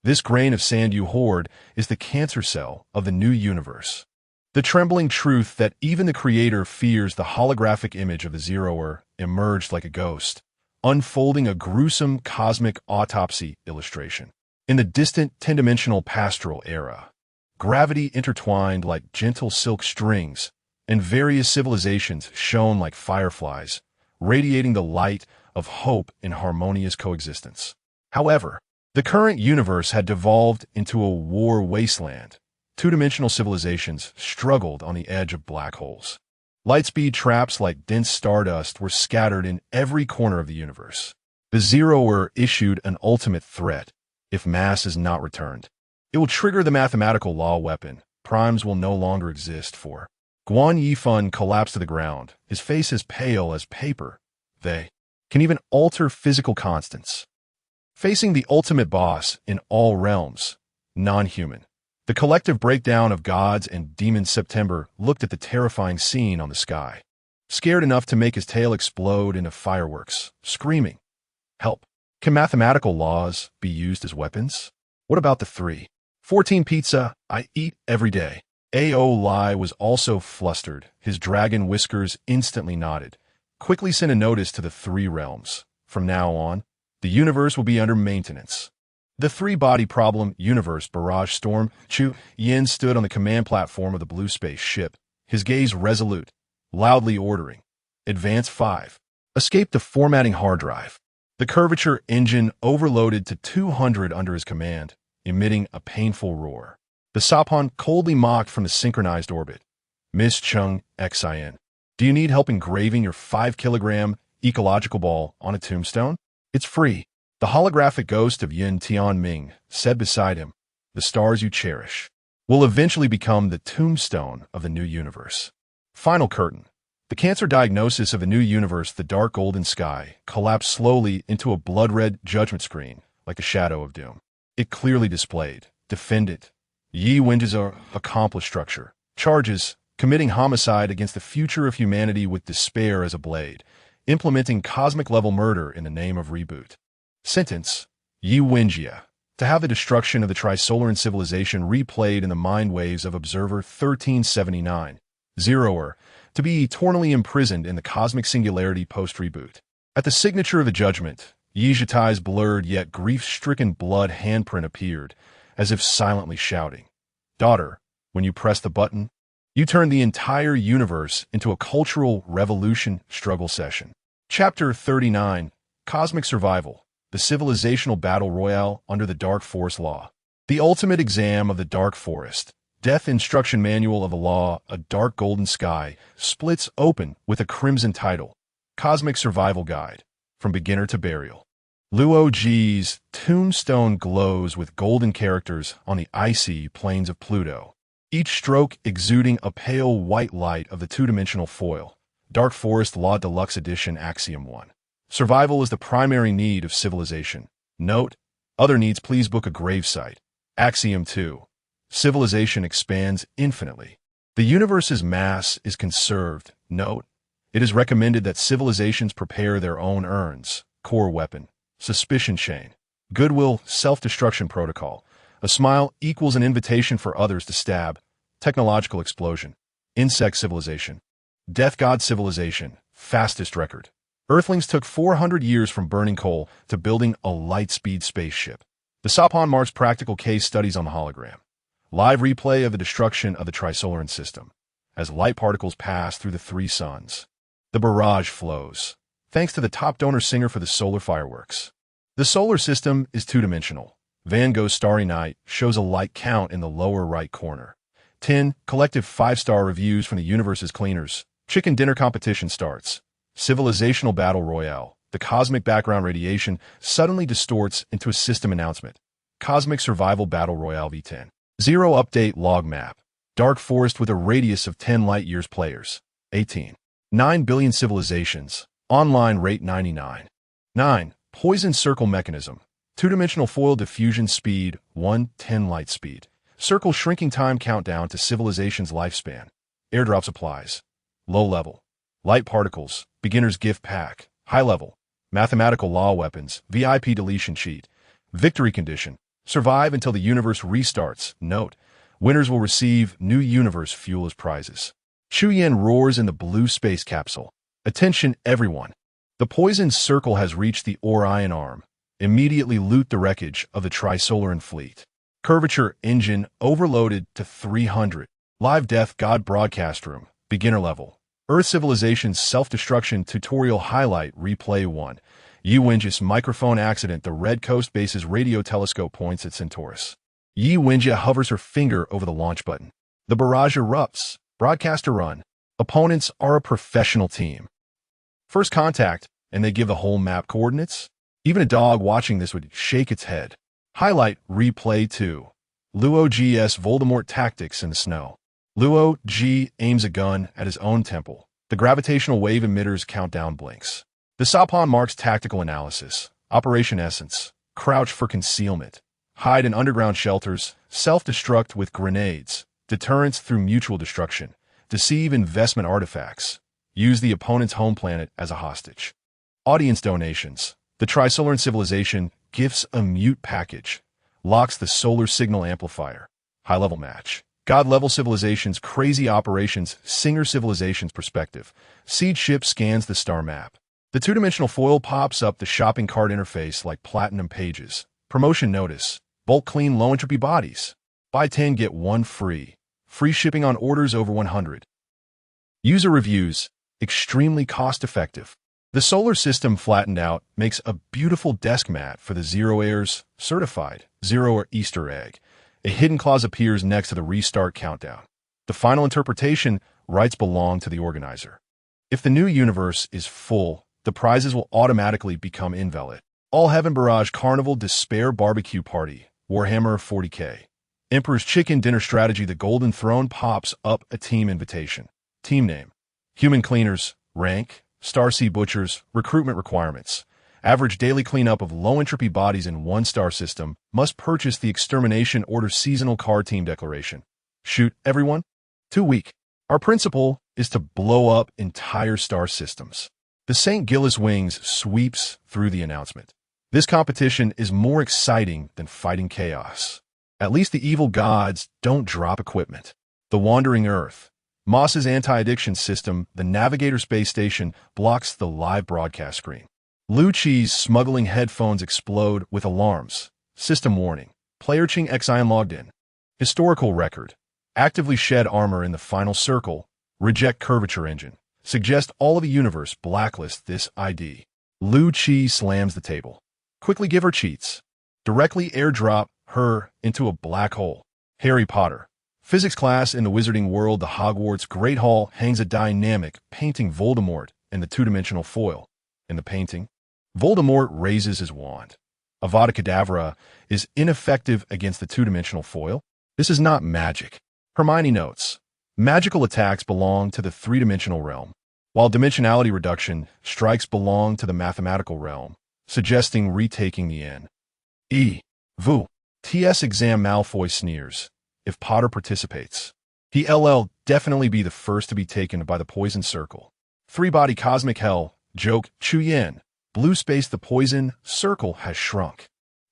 This grain of sand you hoard is the cancer cell of the new universe. The trembling truth that even the creator fears the holographic image of the zeroer emerged like a ghost, unfolding a gruesome cosmic autopsy illustration. In the distant 10-dimensional pastoral era, gravity intertwined like gentle silk strings, and various civilizations shone like fireflies, radiating the light of hope in harmonious coexistence. However, the current universe had devolved into a war wasteland. Two-dimensional civilizations struggled on the edge of black holes. Lightspeed traps like dense stardust were scattered in every corner of the universe. The zeroer issued an ultimate threat. If mass is not returned, it will trigger the mathematical law weapon. Primes will no longer exist for. Guan Yifan collapsed to the ground, his face as pale as paper. They can even alter physical constants. Facing the ultimate boss in all realms, non-human. The collective breakdown of gods and demons. September looked at the terrifying scene on the sky, scared enough to make his tail explode into fireworks, screaming, "Help! Can mathematical laws be used as weapons? What about the 314 pizza I eat every day?" A.O. Lai was also flustered. His dragon whiskers instantly nodded. Quickly sent a notice to the three realms. From now on, the universe will be under maintenance. The three-body problem universe barrage storm. Chu Yin stood on the command platform of the blue space ship, his gaze resolute, loudly ordering. Advance 5. Escape the formatting hard drive. The curvature engine overloaded to 200 under his command, emitting a painful roar. The Sapon coldly mocked from the synchronized orbit. "Miss Chung, XIN. Do you need help engraving your 5-kilogram ecological ball on a tombstone? It's free." The holographic ghost of Yin Tianming said beside him, "The stars you cherish will eventually become the tombstone of the new universe." Final curtain. The cancer diagnosis of a new universe, the dark golden sky, collapsed slowly into a blood-red judgment screen, like a shadow of doom. It clearly displayed, defendant, Yi Wenji's accomplished structure, charges, committing homicide against the future of humanity with despair as a blade, implementing cosmic-level murder in the name of reboot. Sentence, Yi Wenjia, to have the destruction of the Trisolaran civilization replayed in the mind waves of Observer 1379. Zeroer, to be eternally imprisoned in the cosmic singularity post-reboot. At the signature of the judgment, Yi Zhetai's blurred yet grief-stricken blood handprint appeared, as if silently shouting, "Daughter, when you press the button, you turn the entire universe into a cultural revolution struggle session." Chapter 39, Cosmic Survival, the Civilizational Battle Royale under the Dark Forest Law. The ultimate exam of the Dark Forest, Death Instruction Manual of the Law, a dark golden sky, splits open with a crimson title, Cosmic Survival Guide, from Beginner to Burial. Luo Ji's tombstone glows with golden characters on the icy plains of Pluto, each stroke exuding a pale white light of the two-dimensional foil. Dark Forest Law Deluxe Edition Axiom 1. Survival is the primary need of civilization. Note, other needs please book a gravesite. Axiom 2. Civilization expands infinitely. The universe's mass is conserved. Note, it is recommended that civilizations prepare their own urns, core weapon, suspicion chain, goodwill, self-destruction protocol. A smile equals an invitation for others to stab. Technological explosion. Insect civilization. Death god civilization. Fastest record. Earthlings took 400 years from burning coal to building a light-speed spaceship. The Sapon Mars practical case studies on the hologram. Live replay of the destruction of the Trisolaran system, as light particles pass through the three suns. The barrage flows, thanks to the top donor singer for the solar fireworks. The solar system is two-dimensional. Van Gogh's Starry Night shows a light count in the lower right corner. 10 collective 5-star reviews from the universe's cleaners. Chicken dinner competition starts. Civilizational Battle Royale. The cosmic background radiation suddenly distorts into a system announcement. Cosmic Survival Battle Royale V10. Zero update log map. Dark Forest with a radius of 10 light-years players. 18. 9 billion civilizations. Online rate 99. 9. Poison circle mechanism. Two-dimensional foil diffusion speed 110 light speed. Circle shrinking time countdown to civilization's lifespan. Airdrop supplies. Low level. Light particles. Beginner's gift pack. High level. Mathematical law weapons. VIP deletion sheet. Victory condition. Survive until the universe restarts. Note, Winners will receive new universe fuel as prizes. Chuyen roars in the blue space capsule. Attention everyone. The poisoned circle has reached the Orion arm. Immediately loot the wreckage of the Trisolaran fleet. Curvature engine overloaded to 300. Live Death God broadcast room. Beginner level. Earth Civilization's self-destruction tutorial highlight replay 1. Yi Winjis microphone accident. The Red Coast base's radio telescope points at Centaurus. Yi Winjia hovers her finger over the launch button. The barrage erupts. Broadcaster run. Opponents are a professional team. First contact, and they give the whole map coordinates? Even a dog watching this would shake its head. Highlight replay 2. Luo G's Voldemort tactics in the snow. Luo G aims a gun at his own temple. The gravitational wave emitter's countdown blinks. The Sapon marks tactical analysis. Operation Essence. Crouch for concealment. Hide in underground shelters. Self-destruct with grenades. Deterrence through mutual destruction. Deceive investment artifacts. Use the opponent's home planet as a hostage. Audience donations. The Trisolaran Civilization gifts a mute package. Locks the solar signal amplifier. High-level match. God-level civilizations, crazy operations, Singer civilization's perspective. Seed ship scans the star map. The two-dimensional foil pops up the shopping cart interface like platinum pages. Promotion notice. Bulk clean low-entropy bodies. Buy 10, get 1 free. Free shipping on orders over 100. User reviews. Extremely cost-effective. The solar system flattened out makes a beautiful desk mat for the Zero Heirs, certified, Zero or Easter egg. A hidden clause appears next to the restart countdown. The final interpretation, rights belong to the organizer. If the new universe is full, the prizes will automatically become invalid. All Heaven Barrage Carnival Despair Barbecue Party, Warhammer 40k. Emperor's Chicken Dinner Strategy. The Golden Throne pops up a team invitation. Team name. Human Cleaners. Rank. Starseed Butchers. Recruitment requirements. Average daily cleanup of low-entropy bodies in 1-star system. Must purchase the Extermination Order Seasonal Card Team Declaration. Shoot everyone? 2 week. Our principle is to blow up entire star systems. The St. Gillis Wings sweeps through the announcement. This competition is more exciting than fighting chaos. At least the evil gods don't drop equipment. The Wandering Earth. Moss's anti-addiction system, the Navigator space station, blocks the live broadcast screen. Lucci's smuggling headphones explode with alarms. System warning. Player Ching Xian logged in. Historical record. Actively shed armor in the final circle. Reject curvature engine. Suggest all of the universe blacklist this ID. Lu Chi slams the table. Quickly give her cheats. Directly airdrop her into a black hole. Harry Potter. Physics class in the wizarding world. The Hogwarts Great Hall hangs a dynamic painting Voldemort in the two-dimensional foil. In the painting, Voldemort raises his wand. Avada Kedavra is ineffective against the two-dimensional foil. This is not magic. Hermione notes, magical attacks belong to the three-dimensional realm, while dimensionality reduction strikes belong to the mathematical realm, suggesting retaking the N. E. Vu. TS exam. Malfoy sneers. If Potter participates, he'll definitely be the first to be taken by the poison circle. 3-body cosmic hell. Joke. Chuyen. Blue space. The poison circle has shrunk.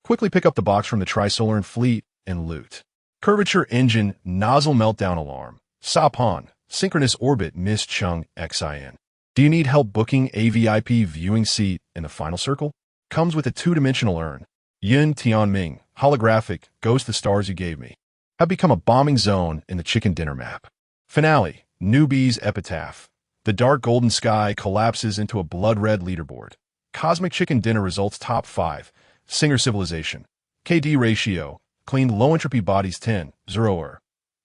Quickly pick up the box from the Trisolaran fleet and loot. Curvature engine. Nozzle meltdown alarm. Sapon. Synchronous orbit. Miss Chung Xin. Do you need help booking a VIP viewing seat in the final circle? Comes with a 2-dimensional urn. Yin Tianming. Holographic. Ghost the stars you gave me. Have become a bombing zone in the chicken dinner map. Finale. Newbie's epitaph. The dark golden sky collapses into a blood-red leaderboard. Cosmic chicken dinner results top 5. Singer civilization. KD ratio. Cleaned low-entropy bodies 10. Zeroer.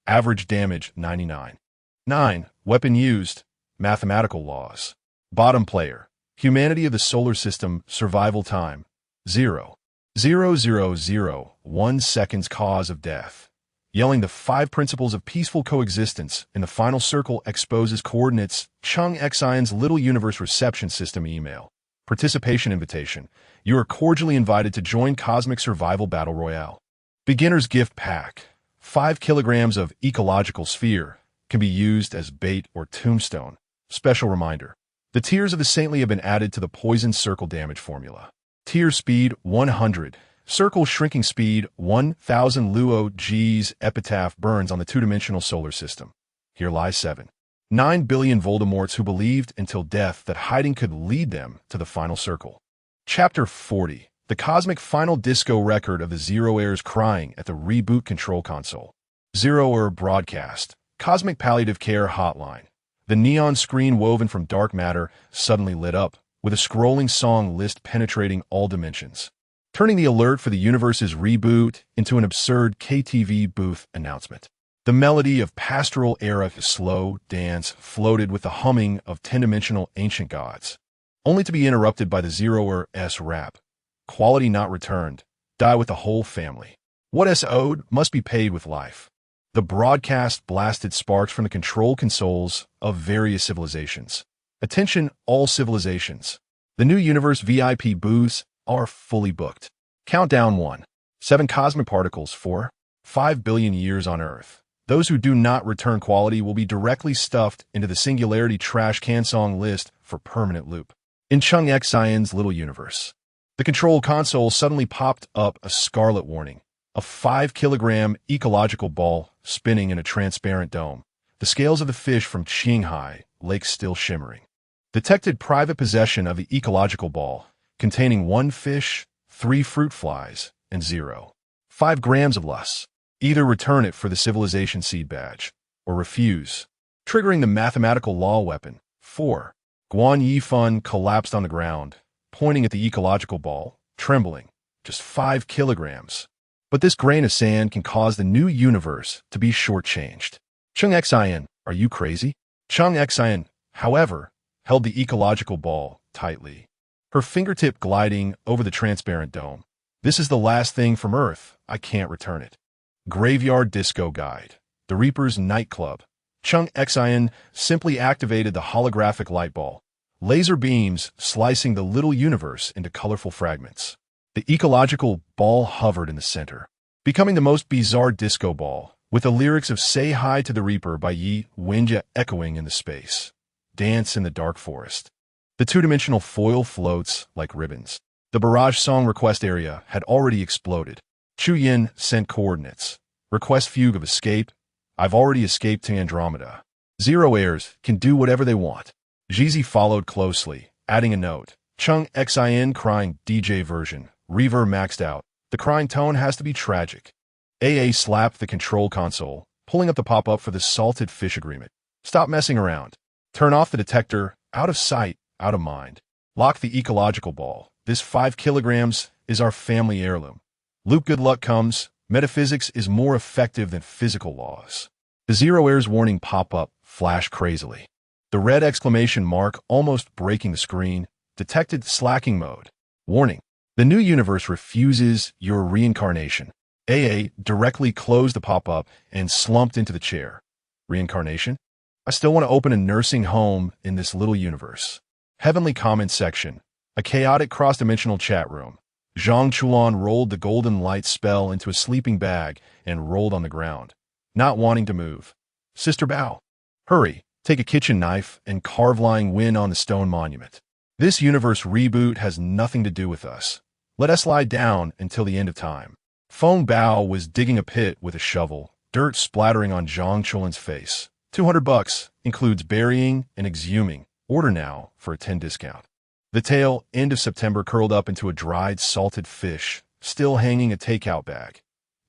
Average damage 99. 9. Weapon used. Mathematical laws. Bottom player. Humanity of the solar system. Survival time. 0.0001 seconds. Cause of death. Yelling the 5 principles of peaceful coexistence in the final circle exposes coordinates. Chung Xion's Little Universe Reception System email. Participation invitation. You are cordially invited to join Cosmic Survival Battle Royale. Beginner's Gift Pack. 5 kilograms of ecological sphere can be used as bait or tombstone. Special reminder. The tears of the saintly have been added to the poison circle damage formula. Tear speed 100. Circle shrinking speed 1,000 Luo G's epitaph burns on the two-dimensional solar system. Here lies 7.9 billion Voldemorts who believed until death that hiding could lead them to the final circle. Chapter 40. The cosmic final disco record of the Zero Heirs crying at the reboot control console. Zero Heir broadcast. Cosmic palliative care hotline. The neon screen woven from dark matter suddenly lit up, with a scrolling song list penetrating all dimensions, turning the alert for the universe's reboot into an absurd KTV booth announcement. The melody of pastoral era slow dance floated with the humming of 10-dimensional ancient gods, only to be interrupted by the Zero Heir's rap. Quality not returned. Die with the whole family. What is owed must be paid with life. The broadcast blasted sparks from the control consoles of various civilizations. Attention, all civilizations. The new universe VIP booths are fully booked. Countdown 1. 7 cosmic particles for 5 billion years on Earth. Those who do not return quality will be directly stuffed into the Singularity trash can song list for permanent loop. In Chung Xian's little universe, the control console suddenly popped up a scarlet warning. A 5-kilogram ecological ball spinning in a transparent dome. The scales of the fish from Qinghai Lake still shimmering. Detected private possession of the ecological ball, containing 1 fish, 3 fruit flies, and 0.5 grams of lus. Either return it for the civilization seed badge, or refuse, triggering the mathematical law weapon. 4. Guan Yifan collapsed on the ground, pointing at the ecological ball, trembling. Just 5 kilograms. But this grain of sand can cause the new universe to be shortchanged. Chung Xian, are you crazy? Chung Xian, however, held the ecological ball tightly, her fingertip gliding over the transparent dome. This is the last thing from Earth. I can't return it. Graveyard Disco Guide. The Reaper's Nightclub. Chung Xian simply activated the holographic light ball, laser beams slicing the little universe into colorful fragments. The ecological ball hovered in the center, becoming the most bizarre disco ball, with the lyrics of Say Hi to the Reaper by Yi Wenjia echoing in the space. Dance in the dark forest. The two-dimensional foil floats like ribbons. The barrage song request area had already exploded. Chu Yin sent coordinates. Request fugue of escape. I've already escaped to Andromeda. Zero Heirs can do whatever they want. Jizi followed closely, adding a note. Chung Xian crying DJ version. Reverb maxed out. The crying tone has to be tragic. AA slapped the control console, pulling up the pop-up for the salted fish agreement. Stop messing around. Turn off the detector. Out of sight, out of mind. Lock the ecological ball. This 5 kilograms is our family heirloom. Loop good luck comes. Metaphysics is more effective than physical laws. The Zero Heirs warning pop-up flashed crazily. The red exclamation mark almost breaking the screen. Detected slacking mode. Warning. The new universe refuses your reincarnation. AA directly closed the pop-up and slumped into the chair. Reincarnation? I still want to open a nursing home in this little universe. Heavenly comment section. A chaotic cross-dimensional chat room. Zhang Chuan rolled the golden light spell into a sleeping bag and rolled on the ground, not wanting to move. Sister Bao. Hurry, take a kitchen knife and carve Lying Win on the stone monument. This universe reboot has nothing to do with us. Let us lie down until the end of time. Feng Bao was digging a pit with a shovel, dirt splattering on Zhang Chuan's face. $200 includes burying and exhuming. Order now for a 10 discount. The tail, end of September, curled up into a dried, salted fish, still hanging a takeout bag.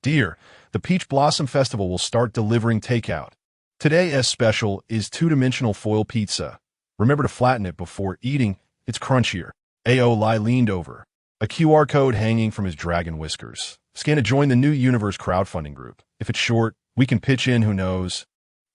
Dear, the Peach Blossom Festival will start delivering takeout. Today's special is two-dimensional foil pizza. Remember to flatten it before eating. It's crunchier. A.O. Lai leaned over, a QR code hanging from his dragon whiskers. Scan to join the New Universe crowdfunding group. If it's short, we can pitch in, who knows.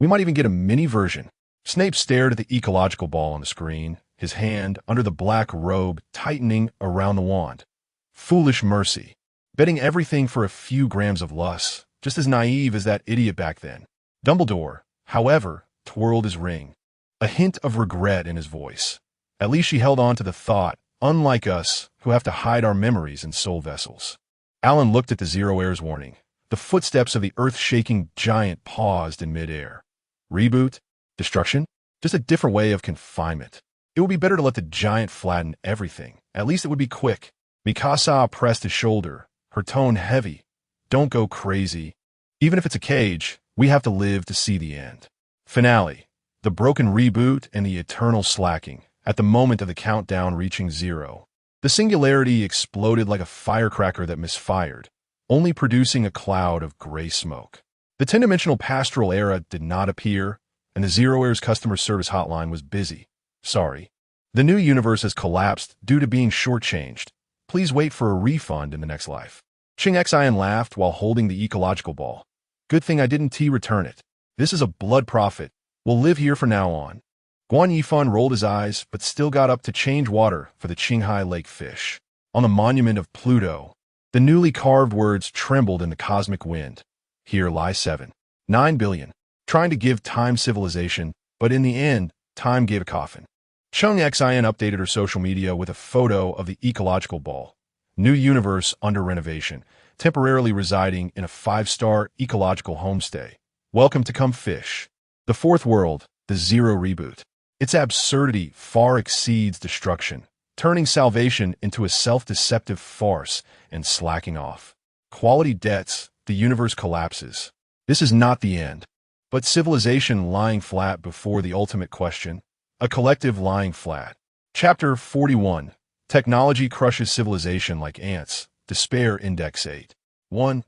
We might even get a mini version. Snape stared at the ecological ball on the screen, his hand under the black robe tightening around the wand. Foolish mercy. Betting everything for a few grams of lust, just as naive as that idiot back then. Dumbledore, however, twirled his ring, a hint of regret in his voice. At least she held on to the thought, unlike us, who have to hide our memories in soul vessels. Alan looked at the Zero Heirs warning. The footsteps of the earth-shaking giant paused in midair. Reboot? Destruction? Just a different way of confinement. It would be better to let the giant flatten everything. At least it would be quick. Mikasa pressed his shoulder, her tone heavy. Don't go crazy. Even if it's a cage, we have to live to see the end. Finale. The broken reboot and the eternal slacking, at the moment of the countdown reaching 0. The singularity exploded like a firecracker that misfired, only producing a cloud of gray smoke. The 10-dimensional pastoral era did not appear, and the Zero Hour's customer service hotline was busy. Sorry. The new universe has collapsed due to being shortchanged. Please wait for a refund in the next life. Ching Xian laughed while holding the ecological ball. Good thing I didn't return it. This is a blood prophet. We'll live here from now on. Guan Yifan rolled his eyes, but still got up to change water for the Qinghai Lake fish. On the monument of Pluto, the newly carved words trembled in the cosmic wind. Here lie 7.9 billion. Trying to give time civilization, but in the end, time gave a coffin. Chung Xian updated her social media with a photo of the ecological ball. New universe under renovation, temporarily residing in a 5-star ecological homestay. Welcome to Come Fish. The fourth world, the Zero reboot. Its absurdity far exceeds destruction, turning salvation into a self-deceptive farce and slacking off. Quality debts, the universe collapses. This is not the end, but civilization lying flat before the ultimate question, a collective lying flat. Chapter 41. Technology crushes civilization like ants. Despair Index 8. 1.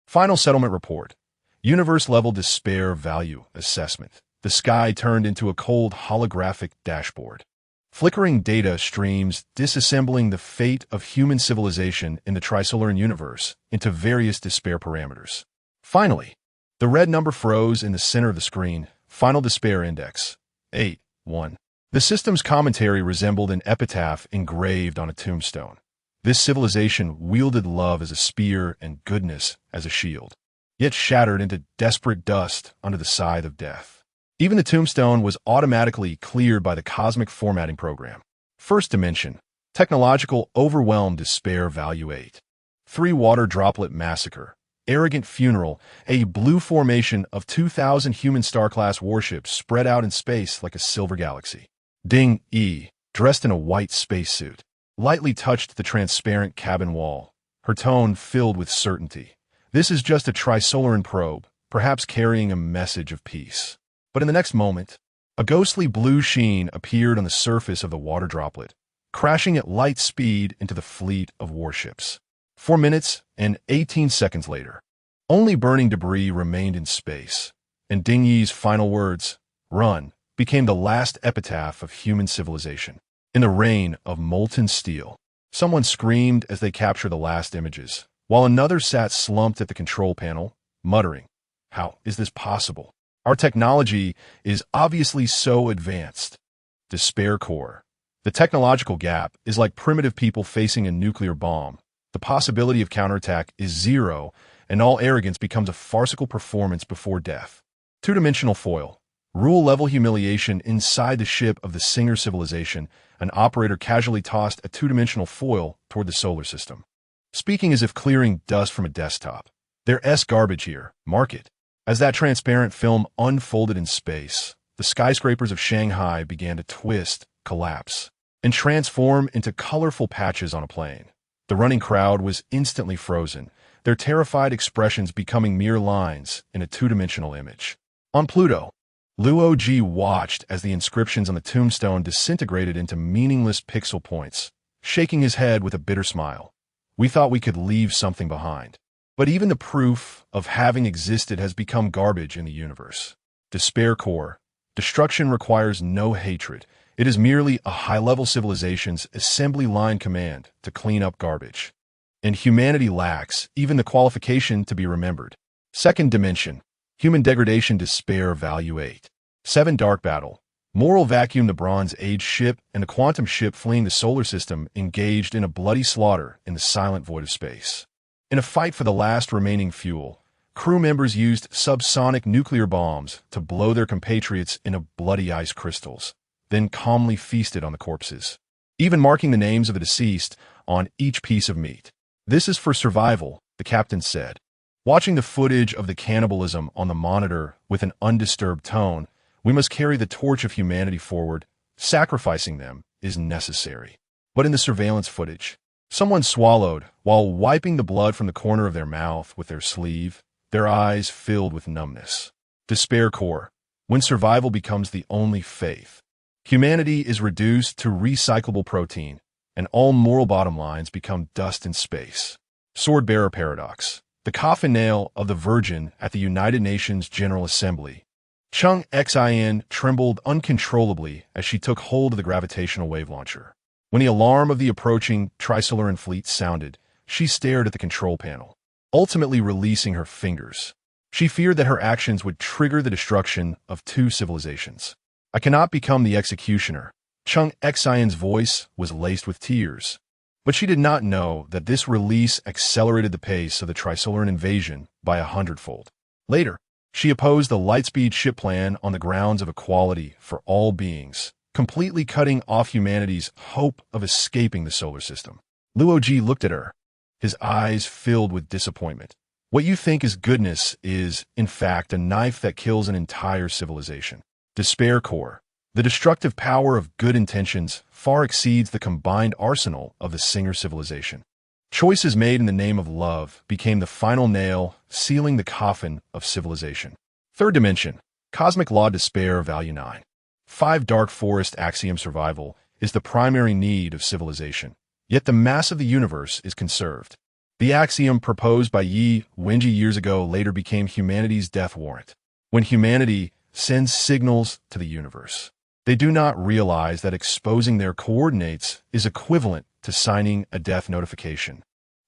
Final settlement report. Universe-level despair value assessment. The sky turned into a cold holographic dashboard. Flickering data streams disassembling the fate of human civilization in the Trisolaran universe into various despair parameters. Finally, the red number froze in the center of the screen. Final despair index. 8. 1. The system's commentary resembled an epitaph engraved on a tombstone. This civilization wielded love as a spear and goodness as a shield, yet shattered into desperate dust under the scythe of death. Even the tombstone was automatically cleared by the cosmic formatting program. First dimension. Technological overwhelmed despair value 8. 3. Water droplet massacre. Arrogant funeral. A blue formation of 2,000 human star-class warships spread out in space like a silver galaxy. Ding E, dressed in a white spacesuit, lightly touched the transparent cabin wall, her tone filled with certainty. This is just a Trisolaran probe, perhaps carrying a message of peace. But in the next moment, a ghostly blue sheen appeared on the surface of the water droplet, crashing at light speed into the fleet of warships. 4 minutes and 18 seconds later, only burning debris remained in space, and Ding Yi's final words, "Run," became the last epitaph of human civilization. In the rain of molten steel, someone screamed as they captured the last images, while another sat slumped at the control panel, muttering, "How is this possible? Our technology is obviously so advanced." Despair core. The technological gap is like primitive people facing a nuclear bomb. The possibility of counterattack is 0, and all arrogance becomes a farcical performance before death. Two-dimensional foil. Rule-level humiliation inside the ship of the Singer civilization. An operator casually tossed a two-dimensional foil toward the solar system, speaking as if clearing dust from a desktop. "There's garbage here. Mark it." As that transparent film unfolded in space, the skyscrapers of Shanghai began to twist, collapse, and transform into colorful patches on a plane. The running crowd was instantly frozen, their terrified expressions becoming mere lines in a two-dimensional image. On Pluto, Luo Ji watched as the inscriptions on the tombstone disintegrated into meaningless pixel points, shaking his head with a bitter smile. "We thought we could leave something behind. But even the proof of having existed has become garbage in the universe." Despair core. Destruction requires no hatred. It is merely a high-level civilization's assembly line command to clean up garbage. And humanity lacks even the qualification to be remembered. Second dimension. Human degradation despair value 8. 7. Dark battle. Moral vacuum. The Bronze Age ship and the quantum ship fleeing the solar system engaged in a bloody slaughter in the silent void of space. In a fight for the last remaining fuel, crew members used subsonic nuclear bombs to blow their compatriots into bloody ice crystals, then calmly feasted on the corpses, even marking the names of the deceased on each piece of meat. "This is for survival," the captain said, watching the footage of the cannibalism on the monitor with an undisturbed tone. "We must carry the torch of humanity forward. Sacrificing them is necessary." But in the surveillance footage, Someone swallowed while wiping the blood from the corner of their mouth with their sleeve, their eyes filled with numbness. Despair core. When survival becomes the only faith. Humanity is reduced to recyclable protein, and all moral bottom lines become dust in space. Sword-bearer paradox. The coffin nail of the Virgin at the United Nations General Assembly. Chung Xin trembled uncontrollably as she took hold of the gravitational wave launcher. When the alarm of the approaching Trisolaran fleet sounded, she stared at the control panel, ultimately releasing her fingers. She feared that her actions would trigger the destruction of two civilizations. I cannot become the executioner. Chung Xion's voice was laced with tears. But she did not know that this release accelerated the pace of the Trisolaran invasion by 100-fold. Later, she opposed the Lightspeed ship plan on the grounds of equality for all beings, completely cutting off humanity's hope of escaping the solar system. Luoji looked at her, his eyes filled with disappointment. What you think is goodness is, in fact, a knife that kills an entire civilization. Despair core. The destructive power of good intentions far exceeds the combined arsenal of the Singer civilization. Choices made in the name of love became the final nail, sealing the coffin of civilization. Third dimension. Cosmic law despair value 9. 5 Dark forest axiom survival is the primary need of civilization, yet the mass of the universe is conserved. The axiom proposed by Yi Wenji years ago later became humanity's death warrant. When humanity sends signals to the universe, they do not realize that exposing their coordinates is equivalent to signing a death notification.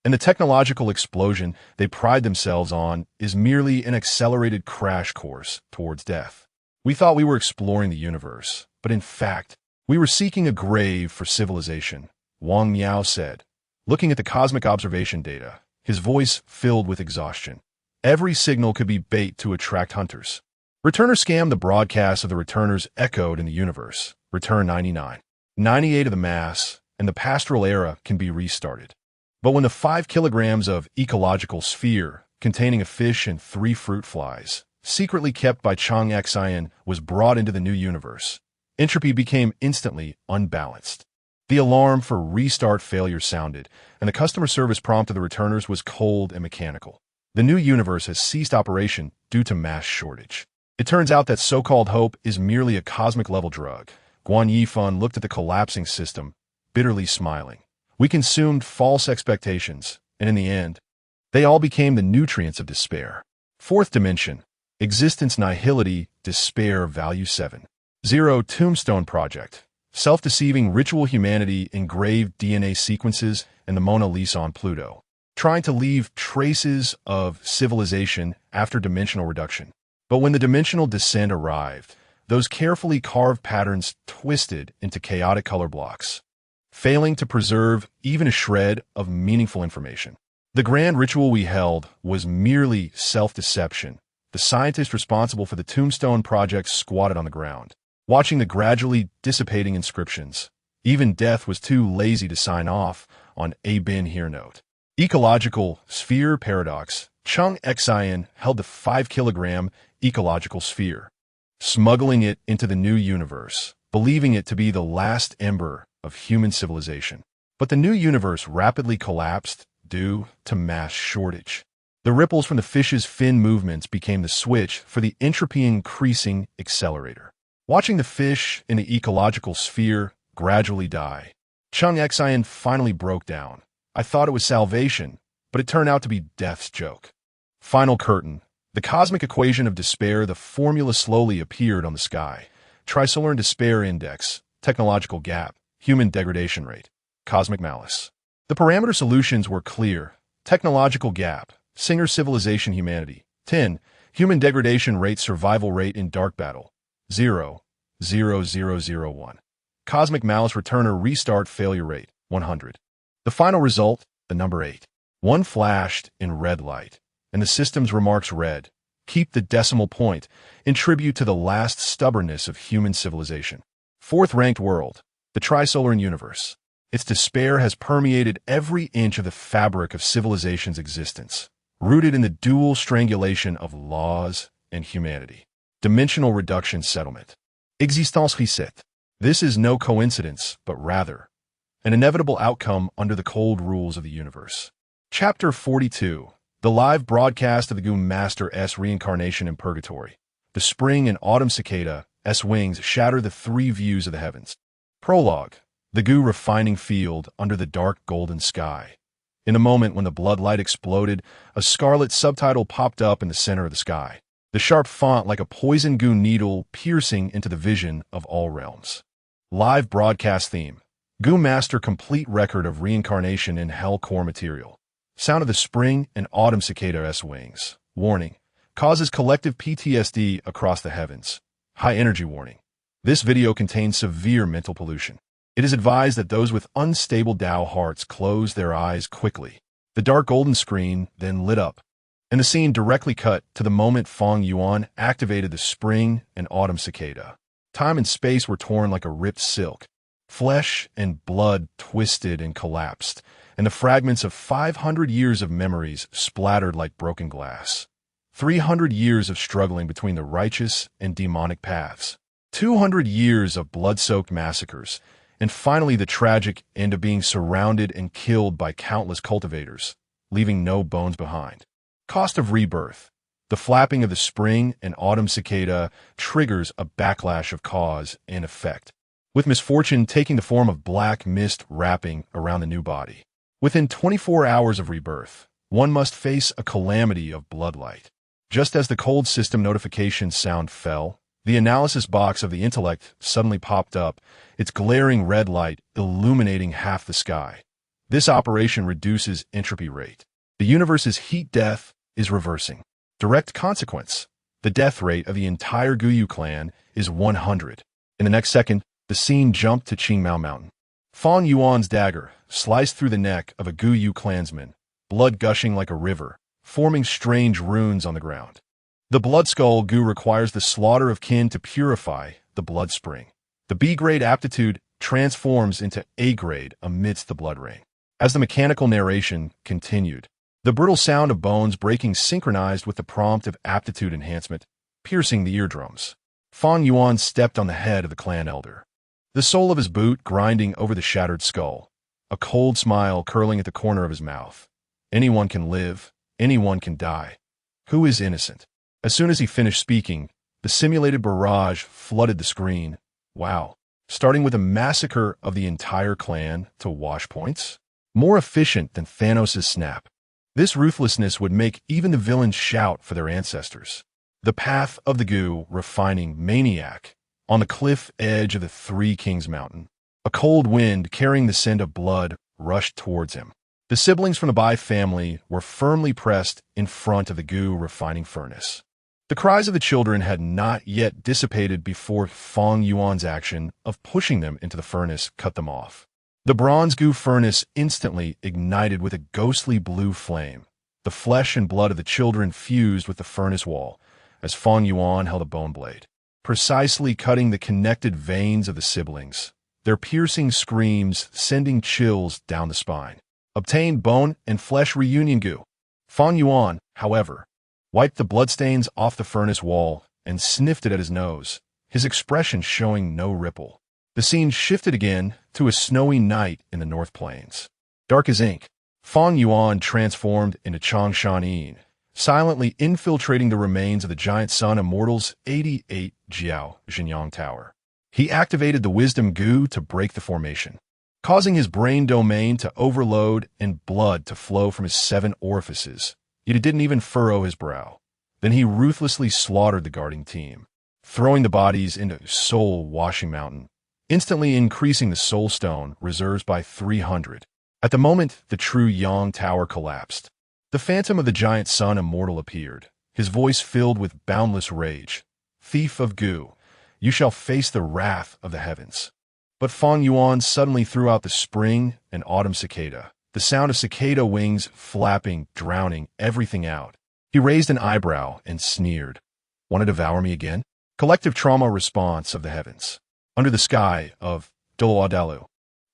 And the technological explosion they pride themselves on is merely an accelerated crash course towards death. We thought we were exploring the universe, but in fact, we were seeking a grave for civilization, Wang Miao said, looking at the cosmic observation data, his voice filled with exhaustion. Every signal could be bait to attract hunters. Returner scam. The broadcasts of the returners echoed in the universe. Return 99. 98 of the mass, and the pastoral era can be restarted. But when the 5 kilograms of ecological sphere, containing a fish and 3 fruit flies, secretly kept by Chung Xian, was brought into the new universe, entropy became instantly unbalanced. The alarm for restart failure sounded, and the customer service prompt of the returners was cold and mechanical. The new universe has ceased operation due to mass shortage. It turns out that so-called hope is merely a cosmic-level drug. Guan Yifan looked at the collapsing system, bitterly smiling. We consumed false expectations, and in the end, they all became the nutrients of despair. Fourth dimension. Existence nihility, despair value 7. 0 Tombstone Project. Self-deceiving ritual humanity engraved DNA sequences in the Mona Lisa on Pluto, trying to leave traces of civilization after dimensional reduction. But when the dimensional descent arrived, those carefully carved patterns twisted into chaotic color blocks, failing to preserve even a shred of meaningful information. The grand ritual we held was merely self-deception. The scientist responsible for the Tombstone Project squatted on the ground, watching the gradually dissipating inscriptions. Even death was too lazy to sign off on a bin here note. Ecological sphere paradox. Chung Xian held the 5-kilogram ecological sphere, smuggling it into the new universe, believing it to be the last ember of human civilization. But the new universe rapidly collapsed due to mass shortage. The ripples from the fish's fin movements became the switch for the entropy-increasing accelerator. Watching the fish in the ecological sphere gradually die, Chung Xian finally broke down. I thought it was salvation, but it turned out to be death's joke. Final curtain. The cosmic equation of despair. The formula slowly appeared on the sky. Trisolaran despair index, technological gap, human degradation rate, cosmic malice. The parameter solutions were clear. Technological gap, Singer civilization humanity. 10. Human degradation rate survival rate in dark battle. 0.0001. Cosmic malice returner restart failure rate. 100. The final result, the number 8. 1 flashed in red light, and the system's remarks read, "Keep the decimal point in tribute to the last stubbornness of human civilization." Fourth ranked world, the Trisolaran universe. Its despair has permeated every inch of the fabric of civilization's existence, rooted in the dual strangulation of laws and humanity. Dimensional reduction settlement. Existence reset. This is no coincidence, but rather an inevitable outcome under the cold rules of the universe. Chapter 42. The live broadcast of the Goo Master's reincarnation in purgatory. The spring and autumn cicada's wings shatter the three views of the heavens. Prologue. The Goo refining field under the dark golden sky. In the moment when the bloodlight exploded, a scarlet subtitle popped up in the center of the sky. The sharp font like a poison Goo needle piercing into the vision of all realms. Live broadcast theme. Goo Master complete record of reincarnation in hell core material. Sound of the spring and autumn cicada's wings. Warning. Causes collective PTSD across the heavens. High energy warning. This video contains severe mental pollution. It is advised that those with unstable Tao hearts close their eyes quickly. The dark golden screen then lit up, and the scene directly cut to the moment Feng Yuan activated the spring and autumn cicada. Time and space were torn like a ripped silk. Flesh and blood twisted and collapsed, and the fragments of 500 years of memories splattered like broken glass. 300 years of struggling between the righteous and demonic paths. 200 years of blood-soaked massacres, and finally the tragic end of being surrounded and killed by countless cultivators, leaving no bones behind. Cost of rebirth. The flapping of the spring and autumn cicada triggers a backlash of cause and effect, with misfortune taking the form of black mist wrapping around the new body. Within 24 hours of rebirth, one must face a calamity of bloodlight. Just as the cold system notification sound fell, the analysis box of the intellect suddenly popped up, its glaring red light illuminating half the sky. This operation reduces entropy rate. The universe's heat death is reversing. Direct consequence. The death rate of the entire Guyu clan is 100. In the next second, the scene jumped to Qingmao Mountain. Feng Yuan's dagger sliced through the neck of a Guyu clansman, blood gushing like a river, forming strange runes on the ground. The blood skull Gu requires the slaughter of kin to purify the blood spring. The B-grade aptitude transforms into A-grade amidst the blood rain. As the mechanical narration continued, the brittle sound of bones breaking synchronized with the prompt of aptitude enhancement, piercing the eardrums. Feng Yuan stepped on the head of the clan elder, the sole of his boot grinding over the shattered skull, a cold smile curling at the corner of his mouth. Anyone can live, anyone can die. Who is innocent? As soon as he finished speaking, the simulated barrage flooded the screen. Wow. Starting with a massacre of the entire clan to wash points? More efficient than Thanos' snap. This ruthlessness would make even the villains shout for their ancestors. The path of the Gu refining maniac on the cliff edge of the Three Kings Mountain. A cold wind carrying the scent of blood rushed towards him. The siblings from the Bai family were firmly pressed in front of the Gu refining furnace. The cries of the children had not yet dissipated before Feng Yuan's action of pushing them into the furnace cut them off. The bronze Gu furnace instantly ignited with a ghostly blue flame. The flesh and blood of the children fused with the furnace wall as Feng Yuan held a bone blade, precisely cutting the connected veins of the siblings, their piercing screams sending chills down the spine. Obtained bone and flesh reunion Gu. Feng Yuan, however, wiped the bloodstains off the furnace wall and sniffed it at his nose, his expression showing no ripple. The scene shifted again to a snowy night in the North Plains. Dark as ink, Feng Yuan transformed into Changshan Yin, silently infiltrating the remains of the giant sun immortal's 88 Jiao Xinyang Tower. He activated the wisdom Gu to break the formation, causing his brain domain to overload and blood to flow from his 7 orifices. Yet it didn't even furrow his brow. Then he ruthlessly slaughtered the guarding team, throwing the bodies into Soul Washing Mountain, instantly increasing the Soul Stone reserves by 300. At the moment, the true Yang Tower collapsed. The phantom of the giant sun immortal appeared, his voice filled with boundless rage. Thief of Gu, you shall face the wrath of the heavens. But Feng Yuan suddenly threw out the spring and autumn cicada, the sound of cicada wings flapping, drowning everything out. He raised an eyebrow and sneered. Want to devour me again? Collective trauma response of the heavens. Under the sky of Doloadalu,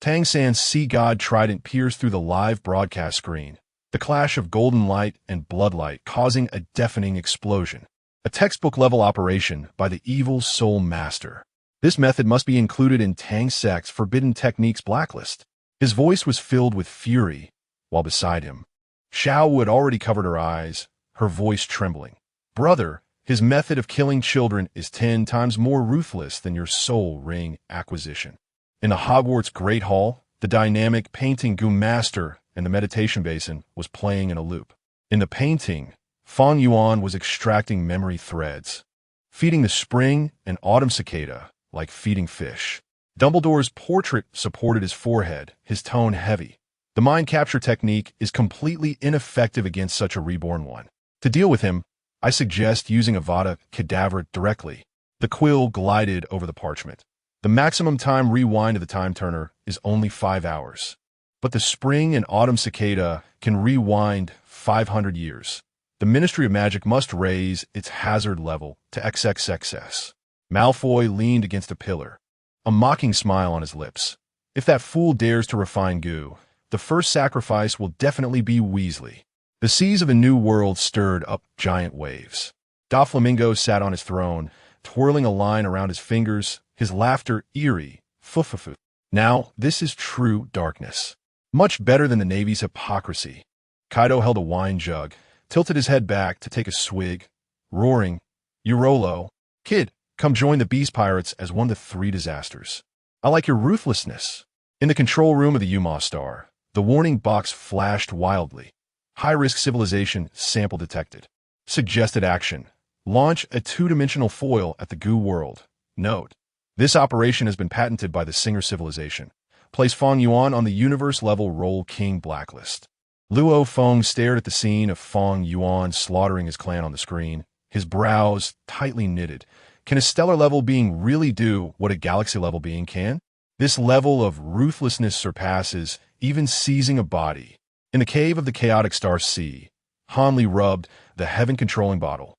Tang San's sea god trident pierced through the live broadcast screen, the clash of golden light and bloodlight causing a deafening explosion. A textbook-level operation by the evil soul master. This method must be included in Tang Sect's Forbidden Techniques blacklist. His voice was filled with fury, while beside him, Xiao had already covered her eyes, her voice trembling. Brother, his method of killing children is 10 times more ruthless than your soul ring acquisition. In the Hogwarts Great Hall, the dynamic painting Gu Master and the meditation basin was playing in a loop. In the painting, Feng Yuan was extracting memory threads, feeding the spring and autumn cicada like feeding fish. Dumbledore's portrait supported his forehead, his tone heavy. The mind capture technique is completely ineffective against such a reborn one. To deal with him, I suggest using Avada Kedavra directly. The quill glided over the parchment. The maximum time rewind of the time turner is only 5 hours. But the spring and autumn cicada can rewind 500 years. The Ministry of Magic must raise its hazard level to XXXS. Malfoy leaned against a pillar, a mocking smile on his lips. If that fool dares to refine goo, the first sacrifice will definitely be Weasley. The seas of a new world stirred up giant waves. Doflamingo sat on his throne, twirling a line around his fingers, his laughter eerie. Fufufu. Now, this is true darkness. Much better than the Navy's hypocrisy. Kaido held a wine jug, tilted his head back to take a swig, roaring, Eurolo, kid, come join the Beast Pirates as one of the 3 disasters. I like your ruthlessness. In the control room of the Umar Star, the warning box flashed wildly. High-risk civilization sample detected. Suggested action. Launch a 2-dimensional foil at the goo world. Note. This operation has been patented by the Singer civilization. Place Feng Yuan on the universe-level Roll King blacklist. Luo Feng stared at the scene of Feng Yuan slaughtering his clan on the screen, his brows tightly knitted. Can a stellar-level being really do what a galaxy-level being can? This level of ruthlessness surpasses even seizing a body. In the cave of the chaotic star sea, Hanli rubbed the heaven-controlling bottle,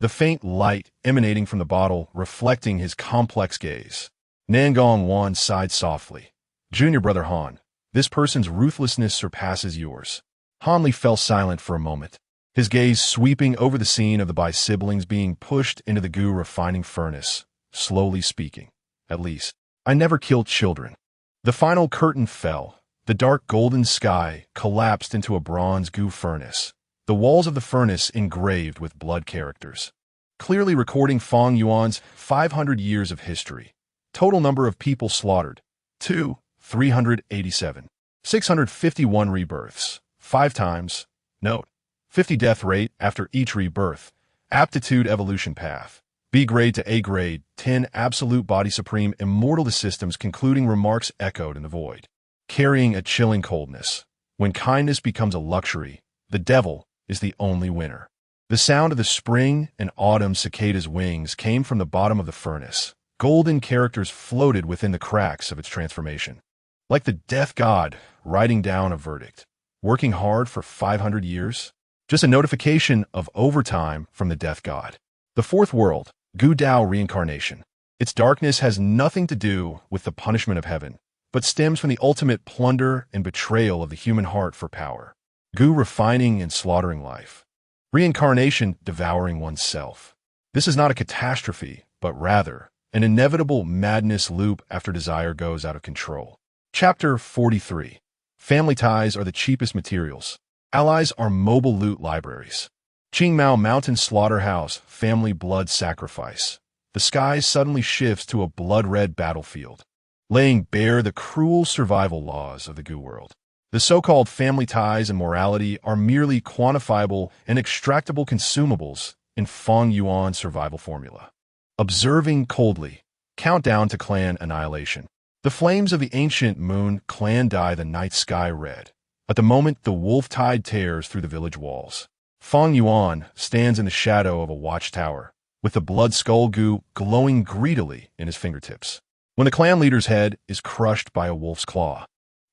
the faint light emanating from the bottle reflecting his complex gaze. Nangong Wan sighed softly. Junior brother Han, this person's ruthlessness surpasses yours. Hanli fell silent for a moment, his gaze sweeping over the scene of the bi-siblings being pushed into the goo refining furnace, slowly speaking. At least, I never killed children. The final curtain fell. The dark golden sky collapsed into a bronze goo furnace, the walls of the furnace engraved with blood characters, clearly recording Feng Yuan's 500 years of history. Total number of people slaughtered, 387. 651 rebirths, 5 times. Note, 50 death rate after each rebirth. Aptitude evolution path. B grade to A grade, 10 absolute body supreme immortal to systems concluding remarks echoed in the void. Carrying a chilling coldness. When kindness becomes a luxury, the devil is the only winner. The sound of the spring and autumn cicada's wings came from the bottom of the furnace. Golden characters floated within the cracks of its transformation. Like the death god writing down a verdict. Working hard for 500 years? Just a notification of overtime from the death god. The fourth world, Gu Dao reincarnation. Its darkness has nothing to do with the punishment of heaven, but stems from the ultimate plunder and betrayal of the human heart for power. Gu refining and slaughtering life. Reincarnation devouring oneself. This is not a catastrophe, but rather an inevitable madness loop after desire goes out of control. Chapter 43. Family ties are the cheapest materials. Allies are mobile loot libraries. Qingmao Mountain Slaughterhouse, family blood sacrifice. The sky suddenly shifts to a blood-red battlefield, laying bare the cruel survival laws of the goo world. The so-called family ties and morality are merely quantifiable and extractable consumables in Feng Yuan survival formula. Observing coldly. Countdown to clan annihilation. The flames of the ancient moon clan dye the night sky red. At the moment, the wolf tide tears through the village walls. Feng Yuan stands in the shadow of a watchtower, with the blood skull goo glowing greedily in his fingertips. When the clan leader's head is crushed by a wolf's claw,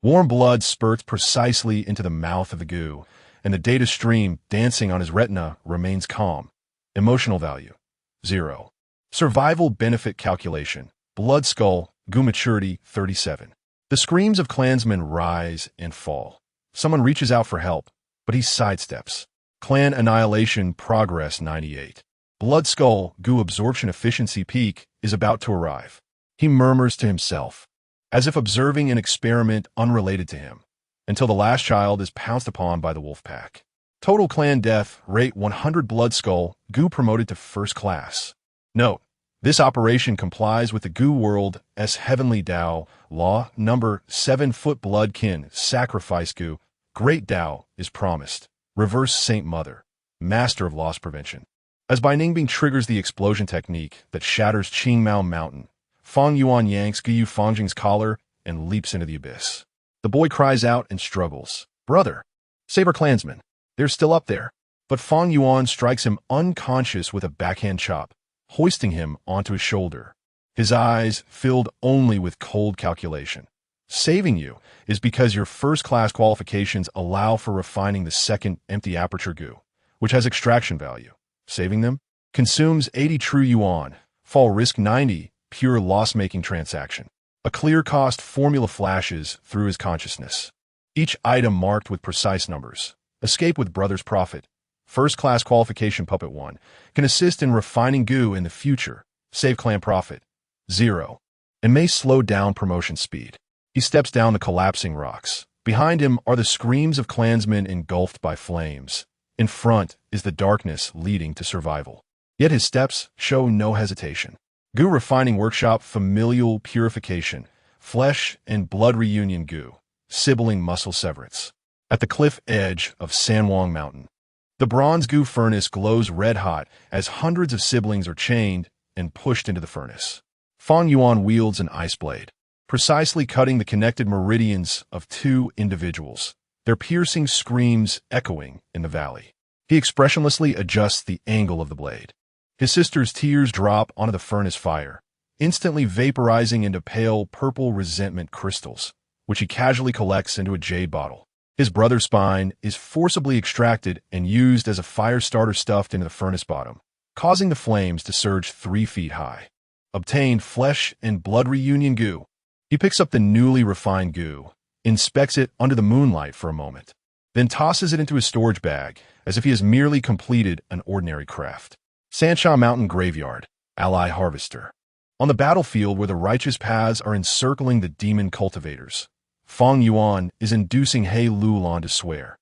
warm blood spurts precisely into the mouth of the goo, and the data stream dancing on his retina remains calm. Emotional value, 0. Survival benefit calculation, blood skull, goo maturity, 37. The screams of clansmen rise and fall. Someone reaches out for help, but he sidesteps. Clan annihilation progress, 98. Blood skull, goo absorption efficiency peak is about to arrive. He murmurs to himself. as if observing an experiment unrelated to him, until the last child is pounced upon by the wolf pack. Total clan death rate 100 blood skull, Gu promoted to first class. Note: this operation complies with the Gu World's Heavenly Tao law number 7 blood kin sacrifice Gu. Great Tao is promised. Reverse Saint Mother, master of loss prevention. As Bai Ningbing triggers the explosion technique that shatters Qingmao Mountain, Fang Yuan yanks Gu Fangjing's collar and leaps into the abyss. The boy cries out and struggles. Brother, save our clansmen. They're still up there. But Fang Yuan strikes him unconscious with a backhand chop, hoisting him onto his shoulder. His eyes filled only with cold calculation. Saving you is because your first-class qualifications allow for refining the second empty aperture Gu, which has extraction value. Saving them consumes 80 true yuan, fall risk 90, pure loss-making transaction. A clear cost formula flashes through his consciousness. Each item marked with precise numbers. Escape with brother's profit. First-class qualification puppet 1 can assist in refining Gu in the future. Save clan profit 0 and may slow down promotion speed. He steps down the collapsing rocks. Behind him are the screams of clansmen engulfed by flames. In front is the darkness leading to survival. Yet his steps show no hesitation. Gu Refining Workshop Familial Purification, Flesh and Blood Reunion Gu, Sibling Muscle Severance. At the cliff edge of Sanwang Mountain, the bronze Gu furnace glows red-hot as hundreds of siblings are chained and pushed into the furnace. Fang Yuan wields an ice blade, precisely cutting the connected meridians of two individuals, their piercing screams echoing in the valley. He expressionlessly adjusts the angle of the blade. His sister's tears drop onto the furnace fire, instantly vaporizing into pale purple resentment crystals, which he casually collects into a jade bottle. His brother's spine is forcibly extracted and used as a fire starter stuffed into the furnace bottom, causing the flames to surge 3 feet high. Obtained Flesh and Blood Reunion Gu. He picks up the newly refined Gu, inspects it under the moonlight for a moment, then tosses it into his storage bag as if he has merely completed an ordinary craft. Sansha Mountain Graveyard, Ally Harvester. On the battlefield where the righteous paths are encircling the demon cultivators, Fang Yuan is inducing He Lulan to swear.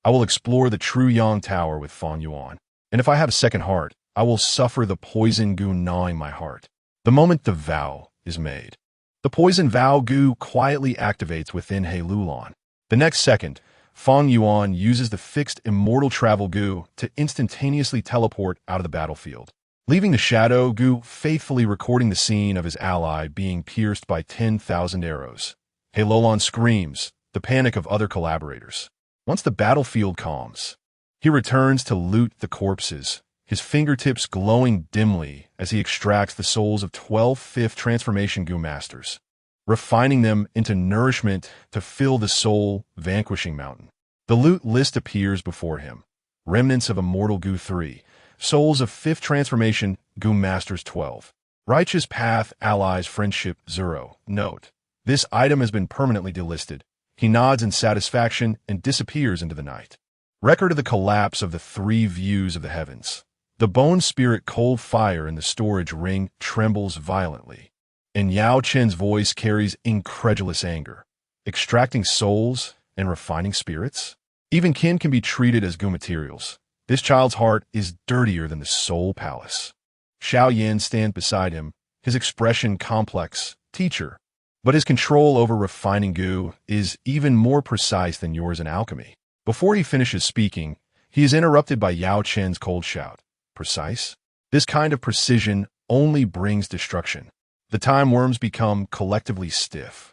I will explore the True Yang Tower with Fang Yuan, and if I have a second heart, I will suffer the poison Gu gnawing my heart. The moment the vow is made, the poison vow Gu quietly activates within He Lulan. The next second, Fang Yuan uses the fixed immortal travel Gu to instantaneously teleport out of the battlefield, leaving the shadow Gu faithfully recording the scene of his ally being pierced by 10,000 arrows. He Lulan screams, the panic of other collaborators. Once the battlefield calms, he returns to loot the corpses, his fingertips glowing dimly as he extracts the souls of 12 fifth transformation Gu masters, refining them into nourishment to fill the soul-vanquishing mountain. The loot list appears before him. Remnants of Immortal Gu 3, souls of 5th transformation Gu masters 12. Righteous Path Allies Friendship 0. Note: this item has been permanently delisted. He nods in satisfaction and disappears into the night. Record of the collapse of the 3 views of the heavens. The bone spirit cold fire in the storage ring trembles violently, and Yao Chen's voice carries incredulous anger. Extracting souls and refining spirits? Even kin can be treated as Gu materials. This child's heart is dirtier than the soul palace. Xiao Yan stands beside him, his expression complex. Teacher, but his control over refining Gu is even more precise than yours in alchemy. Before he finishes speaking, he is interrupted by Yao Chen's cold shout. Precise? This kind of precision only brings destruction. The time worms become collectively stiff.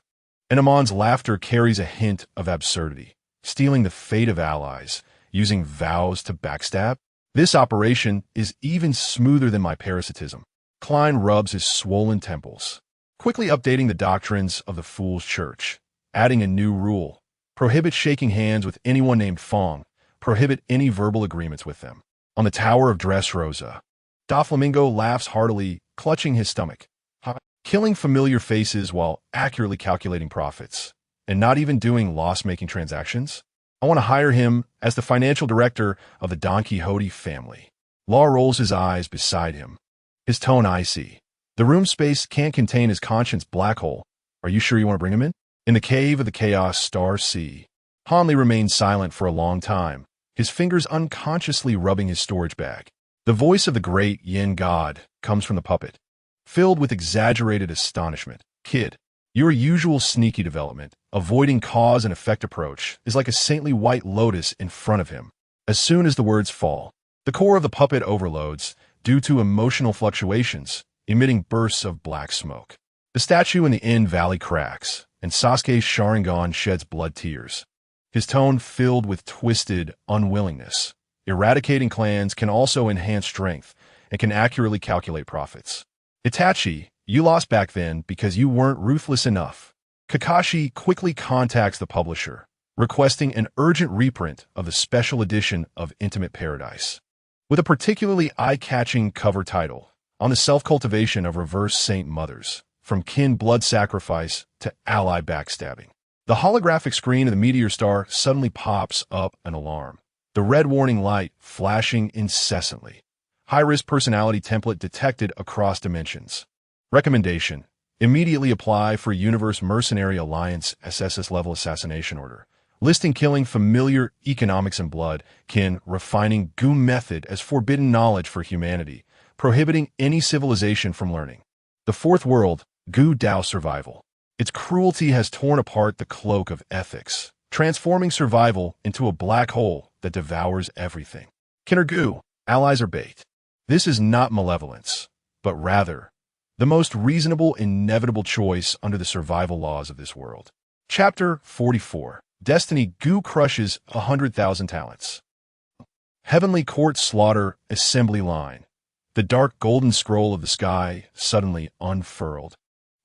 And Amon's laughter carries a hint of absurdity, stealing the fate of allies, using vows to backstab. This operation is even smoother than my parasitism. Klein rubs his swollen temples, quickly updating the doctrines of the Fool's Church, adding a new rule. Prohibit shaking hands with anyone named Fong. Prohibit any verbal agreements with them. On the Tower of Dressrosa, Doflamingo laughs heartily, clutching his stomach, killing familiar faces while accurately calculating profits, and not even doing loss-making transactions. I want to hire him as the financial director of the Don Quixote family. Law rolls his eyes beside him, his tone icy. The room space can't contain his conscience black hole. Are you sure you want to bring him in? In the cave of the Chaos Star Sea, Hanley remained silent for a long time, his fingers unconsciously rubbing his storage bag. The voice of the great Yin god comes from the puppet, filled with exaggerated astonishment. Kid, your usual sneaky development, avoiding cause and effect approach, is like a saintly white lotus in front of him. As soon as the words fall, the core of the puppet overloads due to emotional fluctuations, emitting bursts of black smoke. The statue in the Inn Valley cracks, and Sasuke's Sharingan sheds blood tears, his tone filled with twisted unwillingness. Eradicating clans can also enhance strength and can accurately calculate profits. Itachi, you lost back then because you weren't ruthless enough. Kakashi quickly contacts the publisher, requesting an urgent reprint of the special edition of Intimate Paradise, with a particularly eye-catching cover title on the self-cultivation of reverse saint mothers, from kin blood sacrifice to ally backstabbing. The holographic screen of the meteor star suddenly pops up an alarm, the red warning light flashing incessantly. High-risk personality template detected across dimensions. Recommendation: immediately apply for Universe Mercenary Alliance SSS-level assassination order, listing killing familiar economics and blood, kin, refining goo method as forbidden knowledge for humanity, prohibiting any civilization from learning. The fourth world, goo Dao survival. Its cruelty has torn apart the cloak of ethics, transforming survival into a black hole that devours everything. Kin or goo, allies or bait. This is not malevolence, but rather the most reasonable, inevitable choice under the survival laws of this world. Chapter 44. Destiny Goo crushes 100,000 talents. Heavenly Court Slaughter Assembly Line. The dark golden scroll of the sky suddenly unfurled,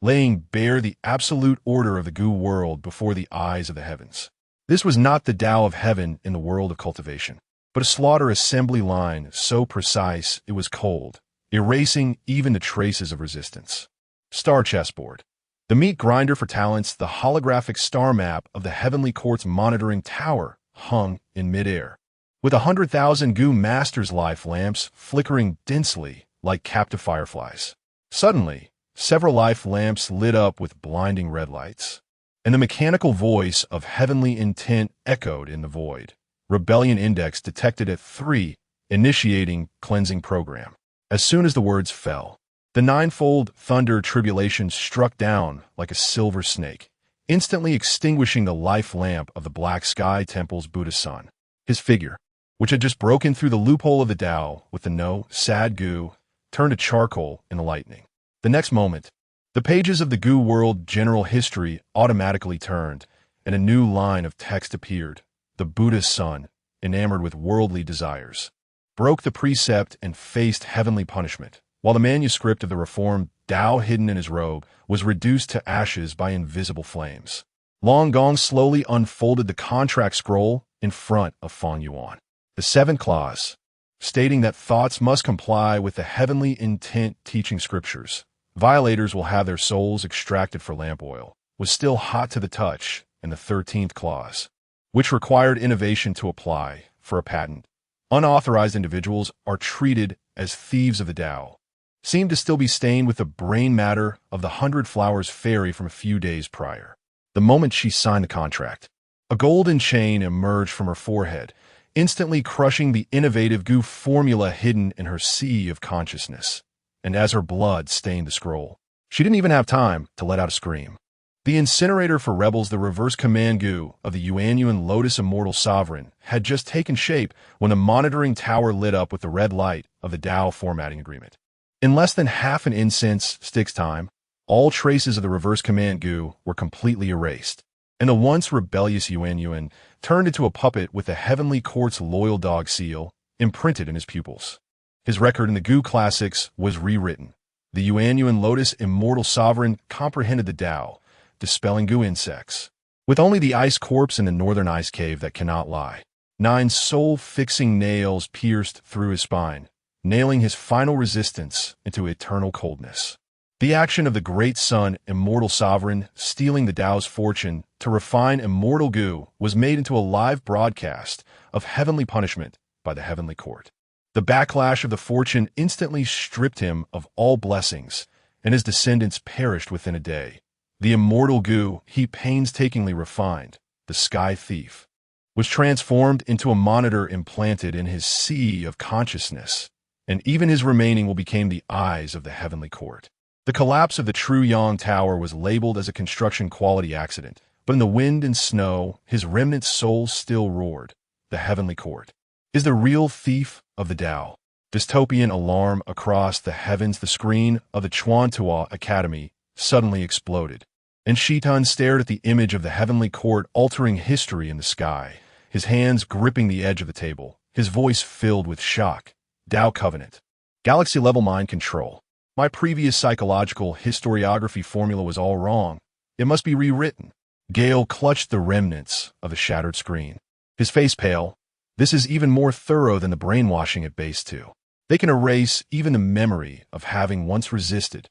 laying bare the absolute order of the goo world before the eyes of the heavens. This was not the Tao of heaven in the world of cultivation, but a slaughter assembly line so precise it was cold, erasing even the traces of resistance. Star chessboard. The meat grinder for talents, the holographic star map of the Heavenly Court's monitoring tower hung in midair, with 100,000 goo master's life lamps flickering densely like captive fireflies. Suddenly, several life lamps lit up with blinding red lights, and the mechanical voice of heavenly intent echoed in the void. Rebellion index detected at 3, initiating cleansing program. As soon as the words fell, the ninefold thunder tribulation struck down like a silver snake, instantly extinguishing the life lamp of the Black Sky Temple's Buddha son. His figure, which had just broken through the loophole of the Tao with the no, sad goo, turned to charcoal in the lightning. The next moment, the pages of the goo world general history automatically turned, and a new line of text appeared. The Buddha's son, enamored with worldly desires, broke the precept and faced heavenly punishment, while the manuscript of the reformed Tao hidden in his robe was reduced to ashes by invisible flames. Long Gong slowly unfolded the contract scroll in front of Fang Yuan. The seventh clause, stating that thoughts must comply with the heavenly intent teaching scriptures. Violators will have their souls extracted for lamp oil, was still hot to the touch in the 13th clause, which required innovation to apply for a patent. Unauthorized individuals are treated as thieves of the Tao, seemed to still be stained with the brain matter of the 100 Flowers fairy from a few days prior. The moment she signed the contract, a golden chain emerged from her forehead, instantly crushing the innovative goo formula hidden in her sea of consciousness. And as her blood stained the scroll, she didn't even have time to let out a scream. The incinerator for rebels, the reverse command goo of the Yuanyuan Lotus Immortal Sovereign, had just taken shape when the monitoring tower lit up with the red light of the Tao formatting agreement. In less than half an incense stick's time, all traces of the reverse command goo were completely erased, and the once rebellious Yuanyuan turned into a puppet with the Heavenly Court's loyal dog seal imprinted in his pupils. His record in the goo classics was rewritten. The Yuanyuan Lotus Immortal Sovereign comprehended the Tao, dispelling goo insects, with only the ice corpse in the northern ice cave that cannot lie. 9 soul-fixing nails pierced through his spine, nailing his final resistance into eternal coldness. The action of the great sun, Immortal Sovereign, stealing the Tao's fortune to refine immortal goo was made into a live broadcast of heavenly punishment by the Heavenly Court. The backlash of the fortune instantly stripped him of all blessings, and his descendants perished within a day, The immortal goo he painstakingly refined, the sky thief, was transformed into a monitor implanted in his sea of consciousness, and even his remaining will become the eyes of the heavenly court. The collapse of the True Yang Tower was labeled as a construction quality accident, but in the wind and snow, his remnant soul still roared. The heavenly court is the real thief of the Tao. Dystopian alarm across the heavens. The screen of the Chuantua Academy suddenly exploded, and Shitan stared at the image of the heavenly court altering history in the sky, his hands gripping the edge of the table, his voice filled with shock. Tao Covenant. Galaxy-level mind control. My previous psychological historiography formula was all wrong. It must be rewritten. Gale clutched the remnants of the shattered screen, his face pale. This is even more thorough than the brainwashing at base 2. They can erase even the memory of having once resisted.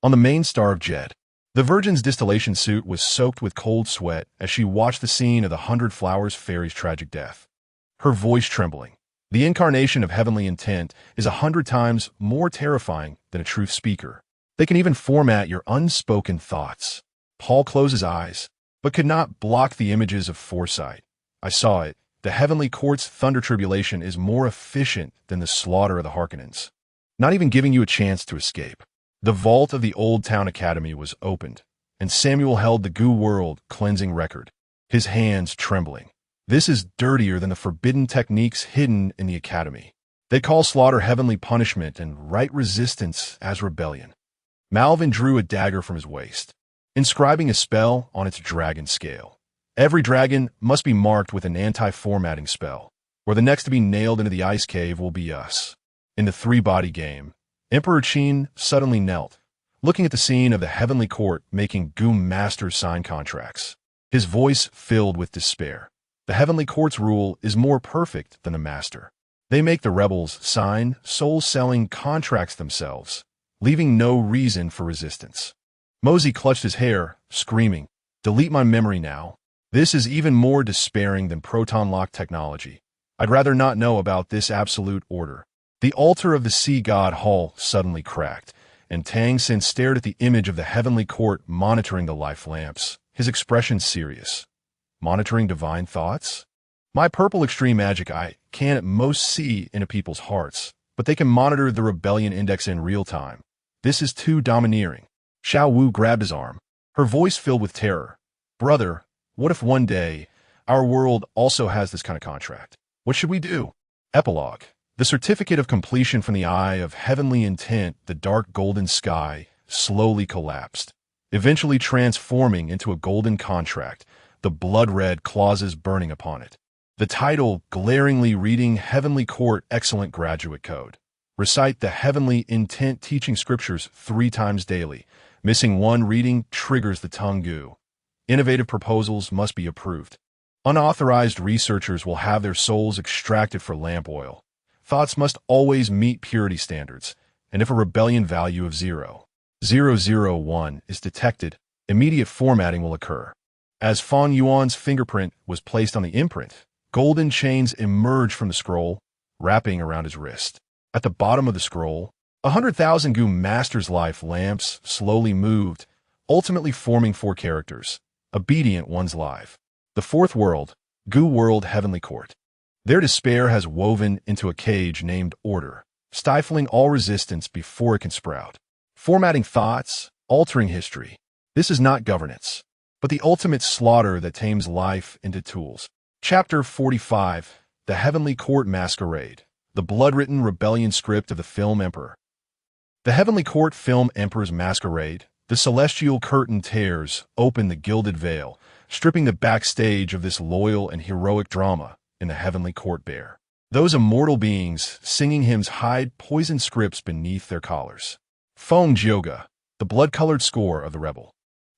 On the main star of Jed, the Virgin's distillation suit was soaked with cold sweat as she watched the scene of the 100 Flowers Fairy's tragic death. Her voice trembling. The incarnation of heavenly intent is 100 times more terrifying than a truth speaker. They can even format your unspoken thoughts. Paul closed his eyes, but could not block the images of foresight. I saw it. The heavenly court's thunder tribulation is more efficient than the slaughter of the Harkonnens, not even giving you a chance to escape. The vault of the Old Town Academy was opened, and Samuel held the goo world cleansing record, his hands trembling. This is dirtier than the forbidden techniques hidden in the academy. They call slaughter heavenly punishment and right resistance as rebellion. Malvin drew a dagger from his waist, inscribing a spell on its dragon scale. Every dragon must be marked with an anti-formatting spell, or the next to be nailed into the ice cave will be us. In the three-body game, Emperor Qin suddenly knelt, looking at the scene of the heavenly court making goo masters sign contracts. His voice filled with despair. The heavenly court's rule is more perfect than the master. They make the rebels sign soul-selling contracts themselves, leaving no reason for resistance. Mosey clutched his hair, screaming, "Delete my memory now. This is even more despairing than proton lock technology. I'd rather not know about this absolute order." The altar of the sea god hall suddenly cracked, and Tang Sin stared at the image of the heavenly court monitoring the life lamps, his expression serious. Monitoring divine thoughts? My purple extreme magic eye can at most see into people's hearts, but they can monitor the rebellion index in real time. This is too domineering. Xiao Wu grabbed his arm, her voice filled with terror. "Brother, what if one day our world also has this kind of contract? What should we do?" Epilogue. The certificate of completion from the eye of heavenly intent, the dark golden sky, slowly collapsed, eventually transforming into a golden contract, the blood-red clauses burning upon it. The title glaringly reading Heavenly Court Excellent Graduate Code. Recite the heavenly intent teaching scriptures 3 times daily. Missing one reading triggers the tongue goo. Innovative proposals must be approved. Unauthorized researchers will have their souls extracted for lamp oil. Thoughts must always meet purity standards, and if a rebellion value of 0.001 is detected, immediate formatting will occur. As Fang Yuan's fingerprint was placed on the imprint, golden chains emerged from the scroll, wrapping around his wrist. At the bottom of the scroll, 100,000 goo master's life lamps slowly moved, ultimately forming 4 characters. Obedient one's life. The 4th world, goo world heavenly court. Their despair has woven into a cage named order, stifling all resistance before it can sprout. Formatting thoughts, altering history. This is not governance, but the ultimate slaughter that tames life into tools. Chapter 45, The Heavenly Court Masquerade, the blood-written rebellion script of the film Emperor. The Heavenly Court film Emperor's Masquerade, the celestial curtain tears open the gilded veil, stripping the backstage of this loyal and heroic drama in the heavenly court bare. Those immortal beings singing hymns hide poison scripts beneath their collars. Feng Jioga, the blood-colored score of the rebel.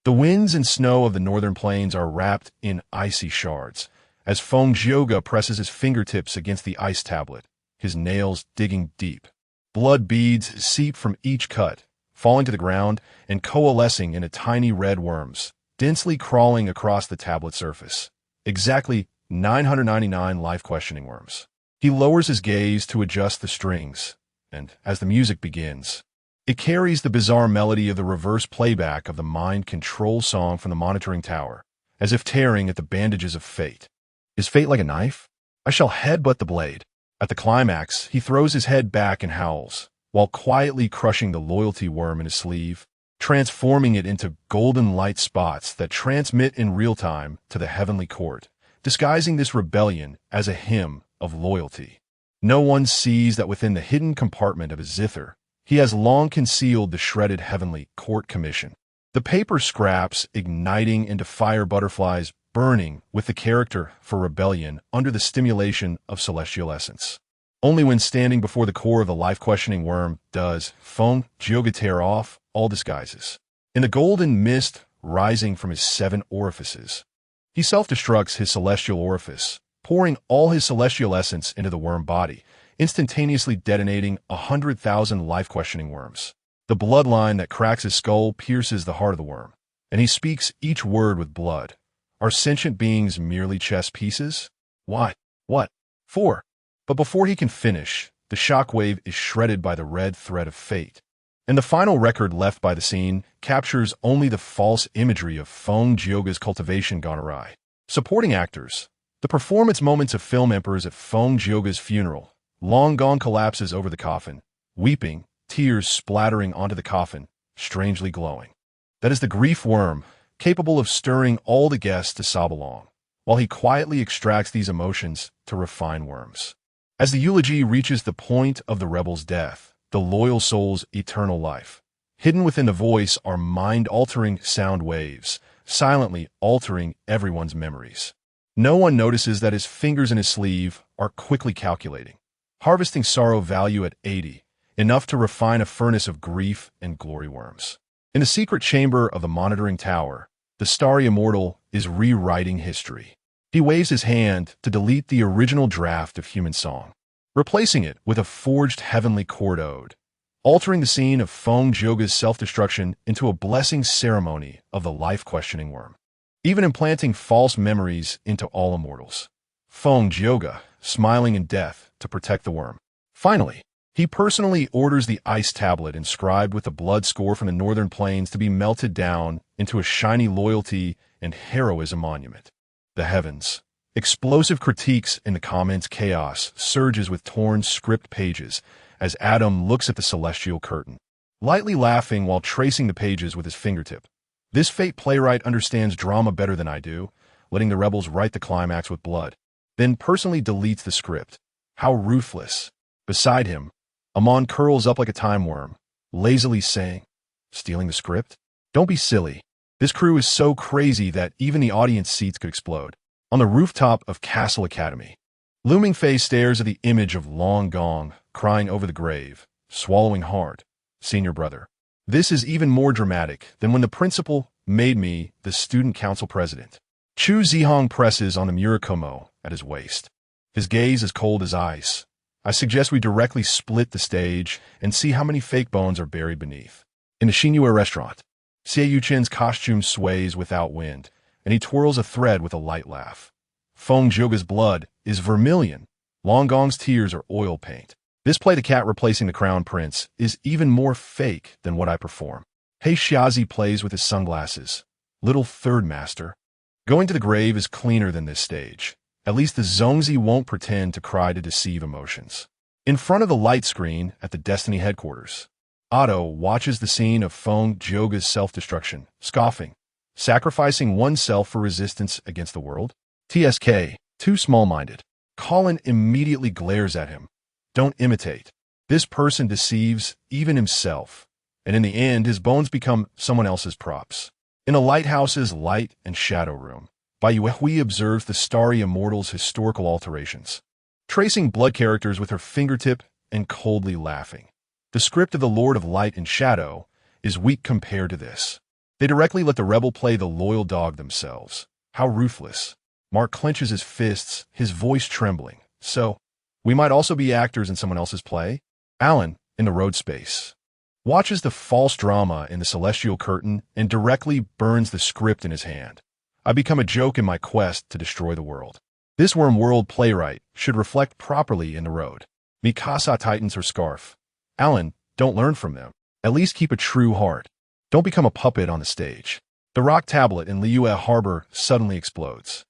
The winds and snow of the northern plains are wrapped in icy shards, as Feng Jioga presses his fingertips against the ice tablet, his nails digging deep. Blood beads seep from each cut, falling to the ground and coalescing into tiny red worms, densely crawling across the tablet surface. Exactly 999 life-questioning worms. He lowers his gaze to adjust the strings, and as the music begins, It carries the bizarre melody of the reverse playback of the mind control song from the monitoring tower, as if tearing at the bandages of fate. Is fate like a knife? I shall headbutt the blade. At the climax, he throws his head back and howls, while quietly crushing the loyalty worm in his sleeve, transforming it into golden light spots that transmit in real time to the heavenly court, disguising this rebellion as a hymn of loyalty. No one sees that within the hidden compartment of his zither, he has long concealed the shredded heavenly court commission. The paper scraps igniting into fire butterflies burning with the character for rebellion under the stimulation of celestial essence. Only when standing before the core of the life-questioning worm does Feng Jioge tear off all disguises. In the golden mist rising from his 7 orifices, he self-destructs his celestial orifice, pouring all his celestial essence into the worm body, instantaneously detonating 100,000 life-questioning worms. The bloodline that cracks his skull pierces the heart of the worm, and he speaks each word with blood. Are sentient beings merely chess pieces? Why? What? For? But before he can finish, the shockwave is shredded by the red thread of fate. And the final record left by the scene captures only the false imagery of Feng Jioge's cultivation gone awry. Supporting actors. The performance moments of film emperors at Feng Jioge's funeral. Long Gong collapses over the coffin, weeping, tears splattering onto the coffin, strangely glowing. That is the grief worm, capable of stirring all the guests to sob along, while he quietly extracts these emotions to refine worms. As the eulogy reaches the point of the rebel's death, the loyal soul's eternal life, hidden within the voice are mind-altering sound waves, silently altering everyone's memories. No one notices that his fingers in his sleeve are quickly calculating, harvesting sorrow value at 80, enough to refine a furnace of grief and glory worms. In the secret chamber of the monitoring tower, the starry immortal is rewriting history. He waves his hand to delete the original draft of human song, replacing it with a forged heavenly chord ode, altering the scene of Feng Jioge's self-destruction into a blessing ceremony of the life-questioning worm, even implanting false memories into all immortals. Feng Jioge, smiling in death to protect the worm. Finally, he personally orders the ice tablet inscribed with the blood score from the northern plains to be melted down into a shiny loyalty and heroism monument. The heavens. Explosive critiques in the comments chaos surges with torn script pages as Adam looks at the celestial curtain, lightly laughing while tracing the pages with his fingertip. This fate playwright understands drama better than I do, letting the rebels write the climax with blood, then personally deletes the script. How ruthless. Beside him, Amon curls up like a time worm, lazily saying, "Stealing the script? Don't be silly. This crew is so crazy that even the audience seats could explode." On the rooftop of Castle Academy, Looming Fei stares at the image of Long Gong, crying over the grave, swallowing hard. Senior brother. This is even more dramatic than when the principal made me the student council president. Chu Zihong presses on the Murakumo at his waist. His gaze is cold as ice. I suggest we directly split the stage and see how many fake bones are buried beneath. In the Xinhua restaurant, Xie Yuchen's costume sways without wind, and he twirls a thread with a light laugh. Feng Jioge's blood is vermilion. Long Gong's tears are oil paint. This play the cat replacing the crown prince is even more fake than what I perform. Hei Xiazi plays with his sunglasses. Little third master. Going to the grave is cleaner than this stage. At least the Zongzi won't pretend to cry to deceive emotions. In front of the light screen at the Destiny headquarters, Otto watches the scene of Feng Jioge's self-destruction, scoffing, sacrificing oneself for resistance against the world. TSK, too small-minded. Colin immediately glares at him. Don't imitate. This person deceives even himself, and in the end his bones become someone else's props. In a lighthouse's light and shadow room, Bai Yuehui observes the starry immortal's historical alterations, tracing blood characters with her fingertip and coldly laughing. The script of the Lord of Light and Shadow is weak compared to this. They directly let the rebel play the loyal dog themselves. How ruthless. Mark clenches his fists, his voice trembling. So, we might also be actors in someone else's play? Alan, in the road space, watches the false drama in the celestial curtain and directly burns the script in his hand. I become a joke in my quest to destroy the world. This worm world playwright should reflect properly in the road. Mikasa tightens her scarf. Alan, don't learn from them. At least keep a true heart. Don't become a puppet on the stage. The rock tablet in Liyue Harbor suddenly explodes.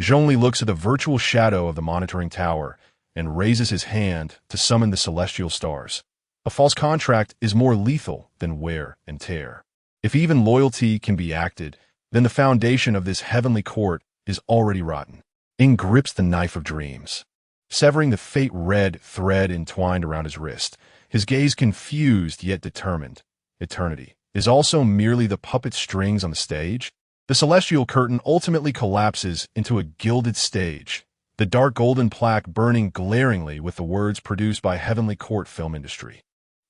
Zhongli looks at the virtual shadow of the monitoring tower and raises his hand to summon the celestial stars. A false contract is more lethal than wear and tear. If even loyalty can be acted, then the foundation of this heavenly court is already rotten. Ing grips the knife of dreams, severing the fate-red thread entwined around his wrist, his gaze confused yet determined. Eternity is also merely the puppet strings on the stage. The celestial curtain ultimately collapses into a gilded stage, the dark golden plaque burning glaringly with the words produced by Heavenly Court Film Industry.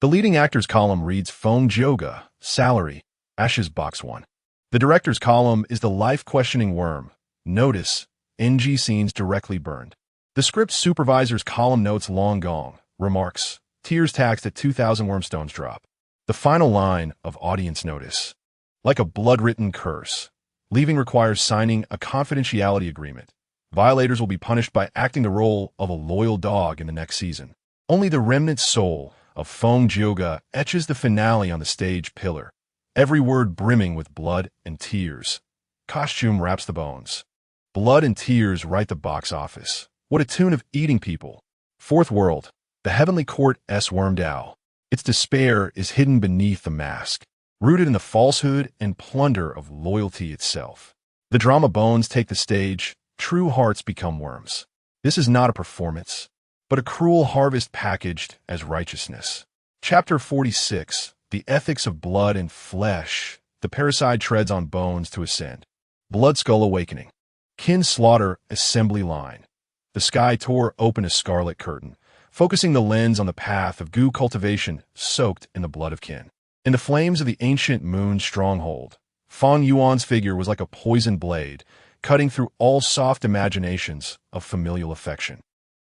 The leading actors column reads Feng Joga, salary, Ashes Box 1. The director's column is the life-questioning worm. Notice, NG scenes directly burned. The script supervisor's column notes Long Gong, remarks, tears taxed at 2,000 wormstones drop. The final line of audience notice. Like a blood-written curse. Leaving requires signing a confidentiality agreement. Violators will be punished by acting the role of a loyal dog in the next season. Only the remnant soul of Feng Joga etches the finale on the stage pillar, every word brimming with blood and tears. Costume wraps the bones. Blood and tears write the box office. What a tune of eating people. Fourth World, the Heavenly Court S. Wormdao. Its despair is hidden beneath the mask, rooted in the falsehood and plunder of loyalty itself. The drama bones take the stage, true hearts become worms. This is not a performance, but a cruel harvest packaged as righteousness. Chapter 46, The Ethics of Blood and Flesh. The parasite treads on bones to ascend. Blood Skull Awakening. Kin Slaughter Assembly Line. The sky tore open a scarlet curtain, focusing the lens on the path of goo cultivation soaked in the blood of kin. In the flames of the ancient moon stronghold, Fang Yuan's figure was like a poisoned blade, cutting through all soft imaginations of familial affection.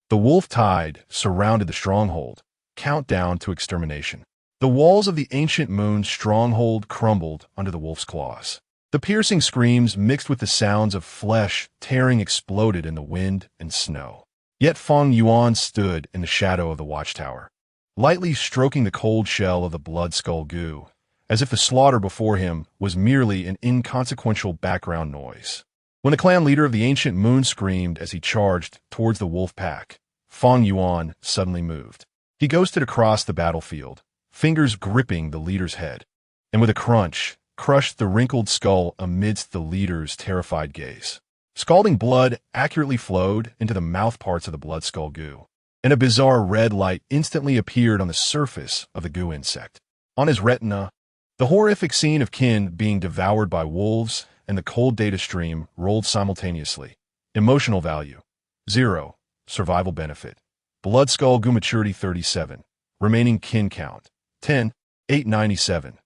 The wolf tide surrounded the stronghold, countdown to extermination. The walls of the ancient moon stronghold crumbled under the wolf's claws. The piercing screams mixed with the sounds of flesh tearing exploded in the wind and snow. Yet Fang Yuan stood in the shadow of the watchtower, lightly stroking the cold shell of the blood skull goo, as if the slaughter before him was merely an inconsequential background noise. When the clan leader of the ancient moon screamed as he charged towards the wolf pack, Fang Yuan suddenly moved. He ghosted across the battlefield, fingers gripping the leader's head, and with a crunch, crushed the wrinkled skull amidst the leader's terrified gaze. Scalding blood accurately flowed into the mouthparts of the blood skull goo, and a bizarre red light instantly appeared on the surface of the goo insect. On his retina, the horrific scene of kin being devoured by wolves and the cold data stream rolled simultaneously. Emotional value, 0. Survival benefit. Blood skull goo maturity 37. Remaining kin count, 10, 897.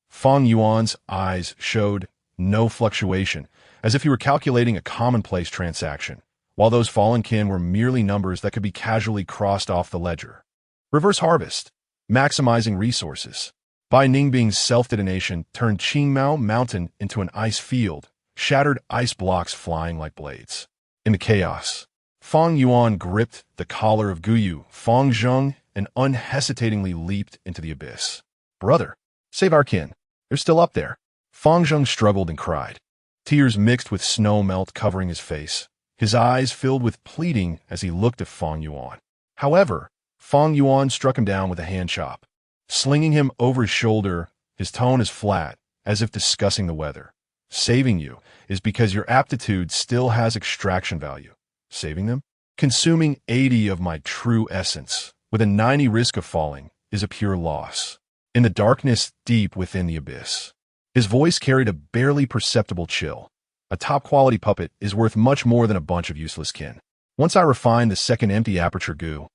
Fang Yuan's eyes showed no fluctuation, as if he were calculating a commonplace transaction, while those fallen kin were merely numbers that could be casually crossed off the ledger. Reverse harvest, maximizing resources. Bai Ningbing's self-detonation turned Qingmao Mountain into an ice field, shattered ice blocks flying like blades. In the chaos, Fang Yuan gripped the collar of Guyu Fang Zheng and unhesitatingly leaped into the abyss. Brother, save our kin. They're still up there. Fang Zheng struggled and cried. Tears mixed with snow melt covering his face. His eyes filled with pleading as he looked at Fang Yuan. However, Fang Yuan struck him down with a hand chop. Slinging him over his shoulder, his tone is flat, as if discussing the weather. Saving you is because your aptitude still has extraction value. Saving them? Consuming 80 of my true essence, with a 90 risk of falling, is a pure loss. In the darkness deep within the abyss, his voice carried a barely perceptible chill. A top-quality puppet is worth much more than a bunch of useless kin. Once I refine the second empty aperture goo,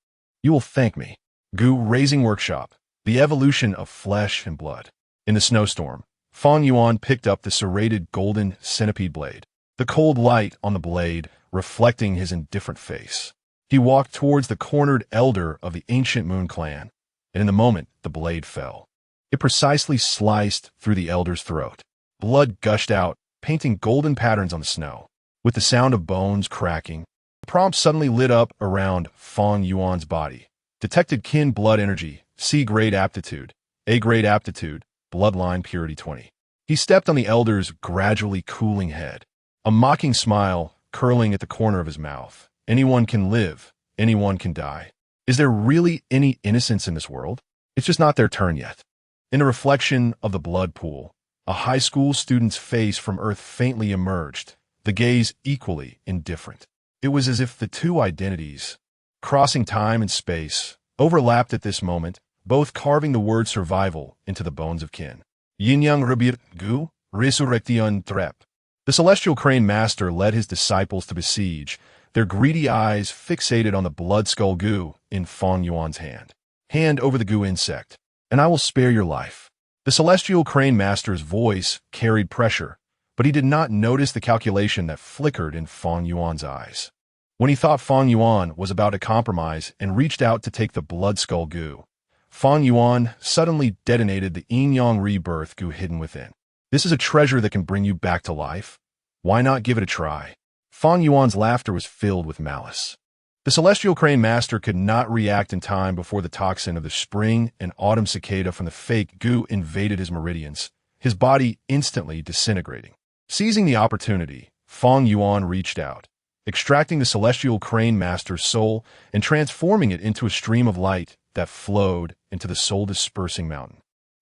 you will thank me. Goo Raising Workshop. The evolution of flesh and blood. In the snowstorm, Fang Yuan picked up the serrated golden centipede blade, the cold light on the blade reflecting his indifferent face. He walked towards the cornered elder of the ancient moon clan, and in the moment the blade fell. It precisely sliced through the elder's throat. Blood gushed out, painting golden patterns on the snow. With the sound of bones cracking, the prompt suddenly lit up around Fang Yuan's body. Detected kin blood energy, C-grade aptitude, A-grade aptitude, bloodline purity 20. He stepped on the elder's gradually cooling head, a mocking smile curling at the corner of his mouth. Anyone can live, anyone can die. Is there really any innocence in this world? It's just not their turn yet. In a reflection of the blood pool, a high school student's face from Earth faintly emerged, the gaze equally indifferent. It was as if the two identities, crossing time and space, overlapped at this moment, both carving the word survival into the bones of kin. Yin-yang rebir gu, resurrection trep. The celestial crane master led his disciples to besiege, their greedy eyes fixated on the blood skull gu in Fong Yuan's hand. Hand over the gu insect, and I will spare your life. The celestial crane master's voice carried pressure, but he did not notice the calculation that flickered in Fong Yuan's eyes. When he thought Fong Yuan was about to compromise and reached out to take the blood skull gu, Fong Yuan suddenly detonated the yin-yang rebirth gu hidden within. This is a treasure that can bring you back to life. Why not give it a try? Fong Yuan's laughter was filled with malice. The celestial crane master could not react in time before the toxin of the spring and autumn cicada from the fake gu invaded his meridians, his body instantly disintegrating. Seizing the opportunity, Fong Yuan reached out, extracting the celestial crane master's soul and transforming it into a stream of light that flowed into the soul-dispersing mountain.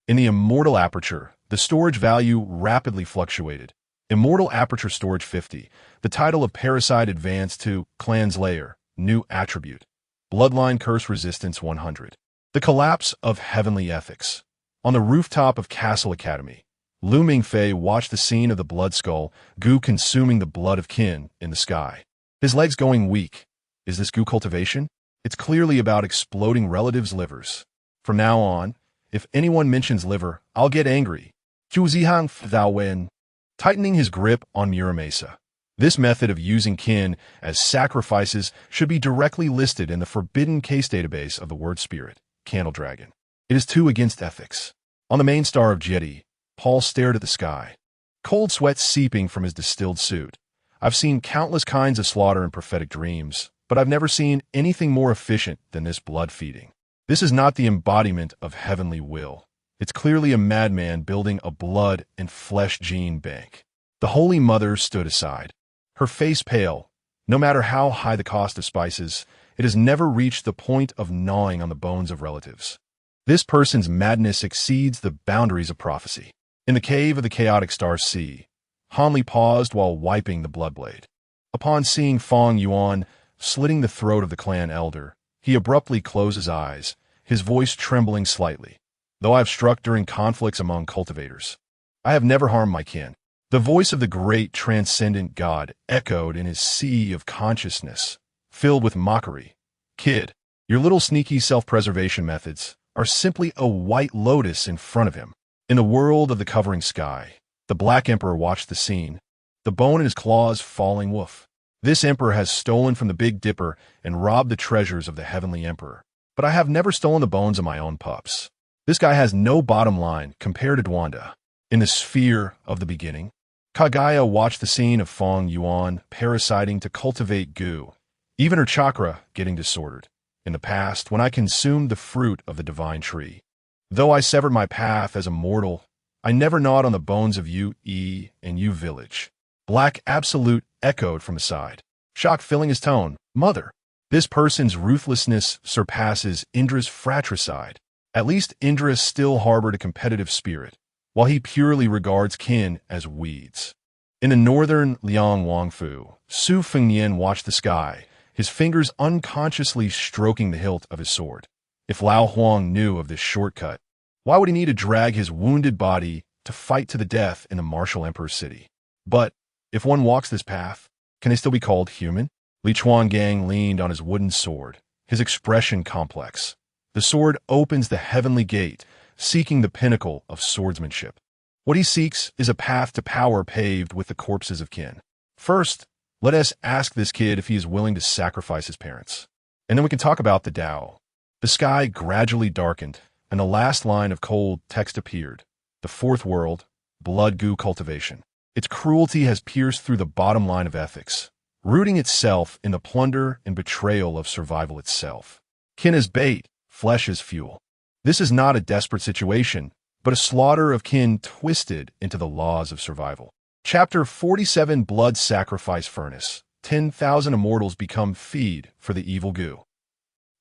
In the immortal aperture, the storage value rapidly fluctuated. Immortal aperture storage 50, the title of parasite advanced to clan's layer, new attribute. Bloodline curse resistance 100. The collapse of heavenly ethics. On the rooftop of Castle Academy, Lu Mingfei watched the scene of the blood skull, gu consuming the blood of kin in the sky. His legs going weak. Is this gu cultivation? It's clearly about exploding relatives' livers. From now on, if anyone mentions liver, I'll get angry. Zhu Zihang Thou Wen. Tightening his grip on Muramesa. This method of using kin as sacrifices should be directly listed in the forbidden case database of the word spirit, Candle Dragon. It is too against ethics. On the main star of Jetty, Paul stared at the sky, cold sweat seeping from his distilled suit. I've seen countless kinds of slaughter in prophetic dreams, but I've never seen anything more efficient than this blood feeding. This is not the embodiment of heavenly will. It's clearly a madman building a blood and flesh gene bank. The Holy Mother stood aside, her face pale. No matter how high the cost of spices, it has never reached the point of gnawing on the bones of relatives. This person's madness exceeds the boundaries of prophecy. In the cave of the chaotic star sea, Hanli paused while wiping the blood blade. Upon seeing Fong Yuan slitting the throat of the clan elder, he abruptly closed his eyes, his voice trembling slightly. Though I have struck during conflicts among cultivators, I have never harmed my kin. The voice of the great transcendent God echoed in his sea of consciousness, filled with mockery. Kid, your little sneaky self-preservation methods are simply a white lotus in front of him. In the world of the covering sky, the Black Emperor watched the scene, the bone in his claws falling woof. This emperor has stolen from the Big Dipper and robbed the treasures of the Heavenly Emperor. But I have never stolen the bones of my own pups. This guy has no bottom line compared to Dwanda. In the sphere of the beginning, Kagaya watched the scene of Fong Yuan parasiting to cultivate gu, even her chakra getting disordered. In the past, when I consumed the fruit of the divine tree. Though I severed my path as a mortal, I never gnawed on the bones of you, E, and you village. Black Absolute echoed from the side, shock filling his tone. Mother, this person's ruthlessness surpasses Indra's fratricide. At least Indra still harbored a competitive spirit, while he purely regards kin as weeds. In the northern Liang Wangfu, Su Fengnian watched the sky, his fingers unconsciously stroking the hilt of his sword. If Lao Huang knew of this shortcut, why would he need to drag his wounded body to fight to the death in the martial emperor's city? But if one walks this path, can they still be called human? Li Chuangang leaned on his wooden sword, his expression complex. The sword opens the heavenly gate, seeking the pinnacle of swordsmanship. What he seeks is a path to power paved with the corpses of kin. First, let us ask this kid if he is willing to sacrifice his parents. And then we can talk about the Tao. The sky gradually darkened, and the last line of cold text appeared. The fourth world, blood gu cultivation. Its cruelty has pierced through the bottom line of ethics, rooting itself in the plunder and betrayal of survival itself. Kin is bait, flesh is fuel. This is not a desperate situation, but a slaughter of kin twisted into the laws of survival. Chapter 47 Blood Sacrifice Furnace. 10,000 immortals become feed for the evil goo.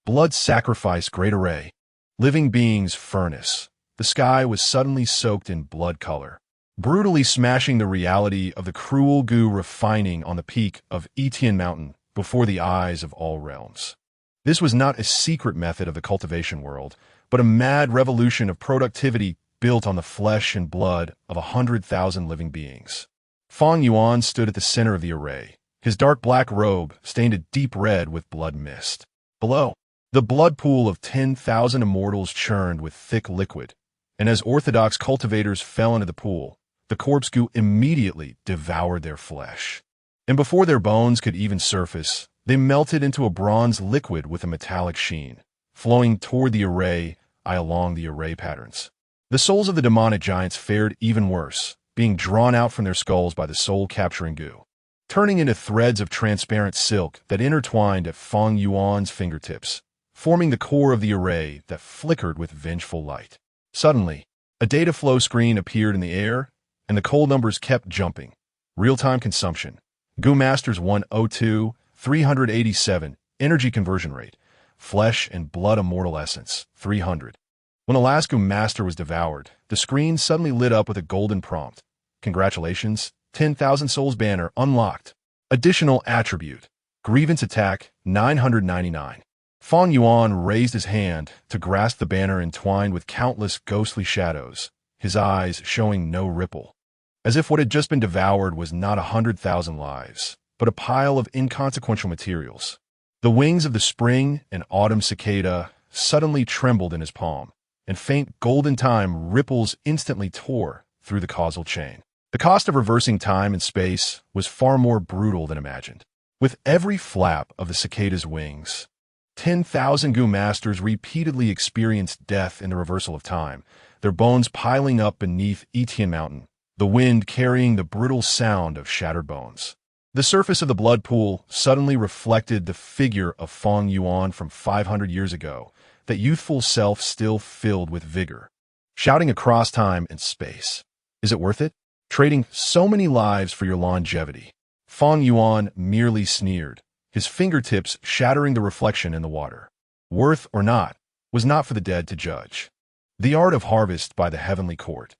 Blood Sacrifice Great Array. Living Beings Furnace. The sky was suddenly soaked in blood color, brutally smashing the reality of the cruel goo refining on the peak of Etienne Mountain before the eyes of all realms. This was not a secret method of the cultivation world, but a mad revolution of productivity built on the flesh and blood of 100,000 living beings. Feng Yuan stood at the center of the array, his dark black robe stained a deep red with blood mist. Below, the blood pool of 10,000 immortals churned with thick liquid, and as orthodox cultivators fell into the pool, the corpse goo immediately devoured their flesh. And before their bones could even surface, they melted into a bronze liquid with a metallic sheen, flowing toward the array along the array patterns. The souls of the demonic giants fared even worse, being drawn out from their skulls by the soul-capturing goo, turning into threads of transparent silk that intertwined at Feng Yuan's fingertips, forming the core of the array that flickered with vengeful light. Suddenly, a data flow screen appeared in the air, and the coal numbers kept jumping. Real-time consumption. Goo Masters 102, 387, energy conversion rate. Flesh and blood immortal essence, 300. When the last Goo Master was devoured, the screen suddenly lit up with a golden prompt. Congratulations, 10,000 souls banner unlocked. Additional attribute. Grievance attack, 999. Feng Yuan raised his hand to grasp the banner entwined with countless ghostly shadows, his eyes showing no ripple, as if what had just been devoured was not 100,000 lives, but a pile of inconsequential materials. The wings of the spring and autumn cicada suddenly trembled in his palm, and faint golden time ripples instantly tore through the causal chain. The cost of reversing time and space was far more brutal than imagined. With every flap of the cicada's wings, 10,000 Goo Masters repeatedly experienced death in the reversal of time, their bones piling up beneath Etienne Mountain, the wind carrying the brittle sound of shattered bones. The surface of the blood pool suddenly reflected the figure of Feng Yuan from 500 years ago, that youthful self still filled with vigor, shouting across time and space. Is it worth it? Trading so many lives for your longevity? Feng Yuan merely sneered, his fingertips shattering the reflection in the water. Worth or not was not for the dead to judge. The art of harvest by the heavenly court.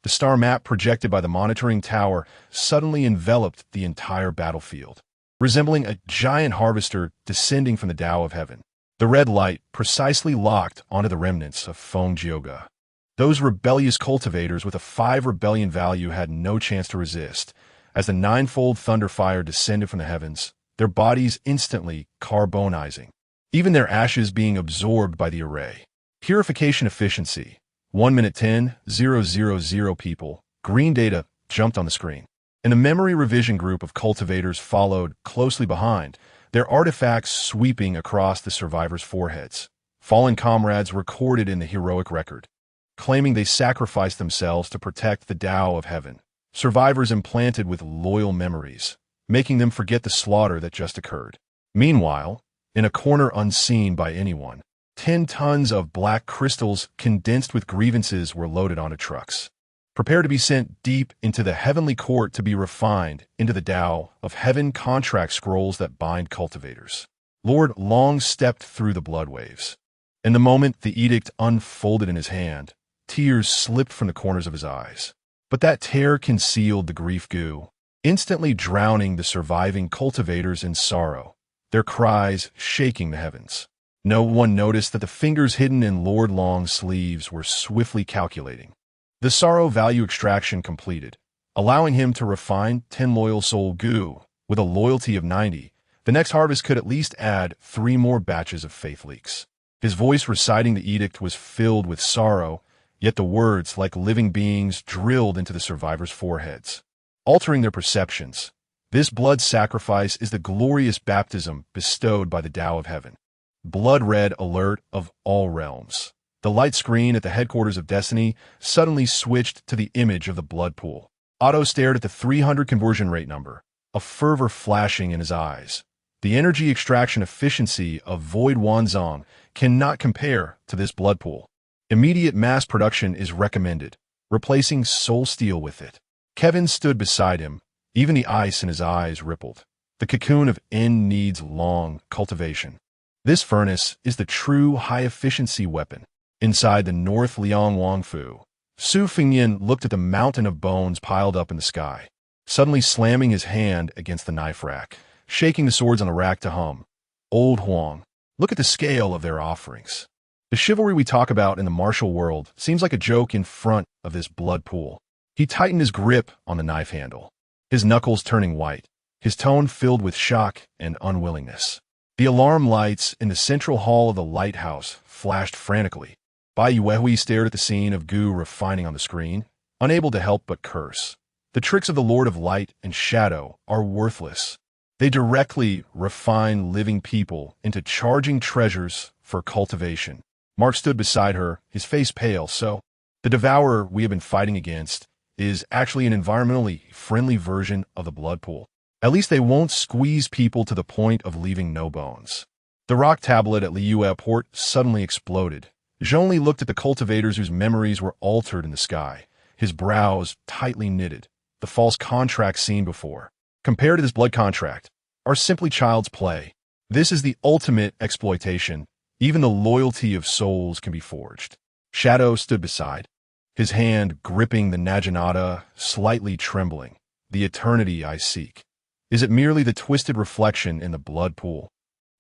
The star map projected by the monitoring tower suddenly enveloped the entire battlefield, resembling a giant harvester descending from the Tao of heaven. The red light precisely locked onto the remnants of Feng Jioge. Those rebellious cultivators with a 5 rebellion value had no chance to resist. As the ninefold thunder fire descended from the heavens, their bodies instantly carbonizing, even their ashes being absorbed by the array. Purification efficiency. 1 minute 10,000 people. Green data jumped on the screen, and a memory revision group of cultivators followed closely behind, their artifacts sweeping across the survivors' foreheads. Fallen comrades recorded in the heroic record, claiming they sacrificed themselves to protect the Tao of heaven. Survivors implanted with loyal memories, making them forget the slaughter that just occurred. Meanwhile, in a corner unseen by anyone, 10 tons of black crystals condensed with grievances were loaded onto trucks, prepared to be sent deep into the heavenly court to be refined into the Tao of heaven contract scrolls that bind cultivators. Lord Long stepped through the blood waves, and the moment the edict unfolded in his hand, tears slipped from the corners of his eyes. But that tear concealed the grief goo, instantly drowning the surviving cultivators in sorrow, their cries shaking the heavens. No one noticed that the fingers hidden in Lord Long's sleeves were swiftly calculating. The sorrow value extraction completed, allowing him to refine 10 loyal soul goo. With a loyalty of 90, the next harvest could at least add 3 more batches of faith leaks. His voice reciting the edict was filled with sorrow, yet the words, like living beings, drilled into the survivors' foreheads, altering their perceptions. This blood sacrifice is the glorious baptism bestowed by the Tao of heaven. Blood red alert of all realms. The light screen at the headquarters of Destiny suddenly switched to the image of the blood pool. Otto stared at the 300 conversion rate number, a fervor flashing in his eyes. The energy extraction efficiency of Void Wanzong cannot compare to this blood pool. Immediate mass production is recommended, replacing soul steel with it. Kevin stood beside him. Even the ice in his eyes rippled. The cocoon of N needs long cultivation. This furnace is the true high-efficiency weapon. Inside the North Liang Wangfu, Su Fingyan looked at the mountain of bones piled up in the sky, suddenly slamming his hand against the knife rack, shaking the swords on the rack to hum. Old Huang, look at the scale of their offerings. The chivalry we talk about in the martial world seems like a joke in front of this blood pool. He tightened his grip on the knife handle, his knuckles turning white, his tone filled with shock and unwillingness. The alarm lights in the central hall of the lighthouse flashed frantically. Bai Yuehui stared at the scene of Gu refining on the screen, unable to help but curse. The tricks of the Lord of Light and Shadow are worthless. They directly refine living people into charging treasures for cultivation. Mark stood beside her, his face pale. So, the devourer we have been fighting against is actually an environmentally friendly version of the blood pool. At least they won't squeeze people to the point of leaving no bones. The rock tablet at Liu Port suddenly exploded. Zhongli looked at the cultivators whose memories were altered in the sky, his brows tightly knitted. The false contracts seen before, compared to this blood contract, are simply child's play. This is the ultimate exploitation. Even the loyalty of souls can be forged. Shadow stood beside, his hand gripping the Naginata, slightly trembling. The eternity I seek. Is it merely the twisted reflection in the blood pool?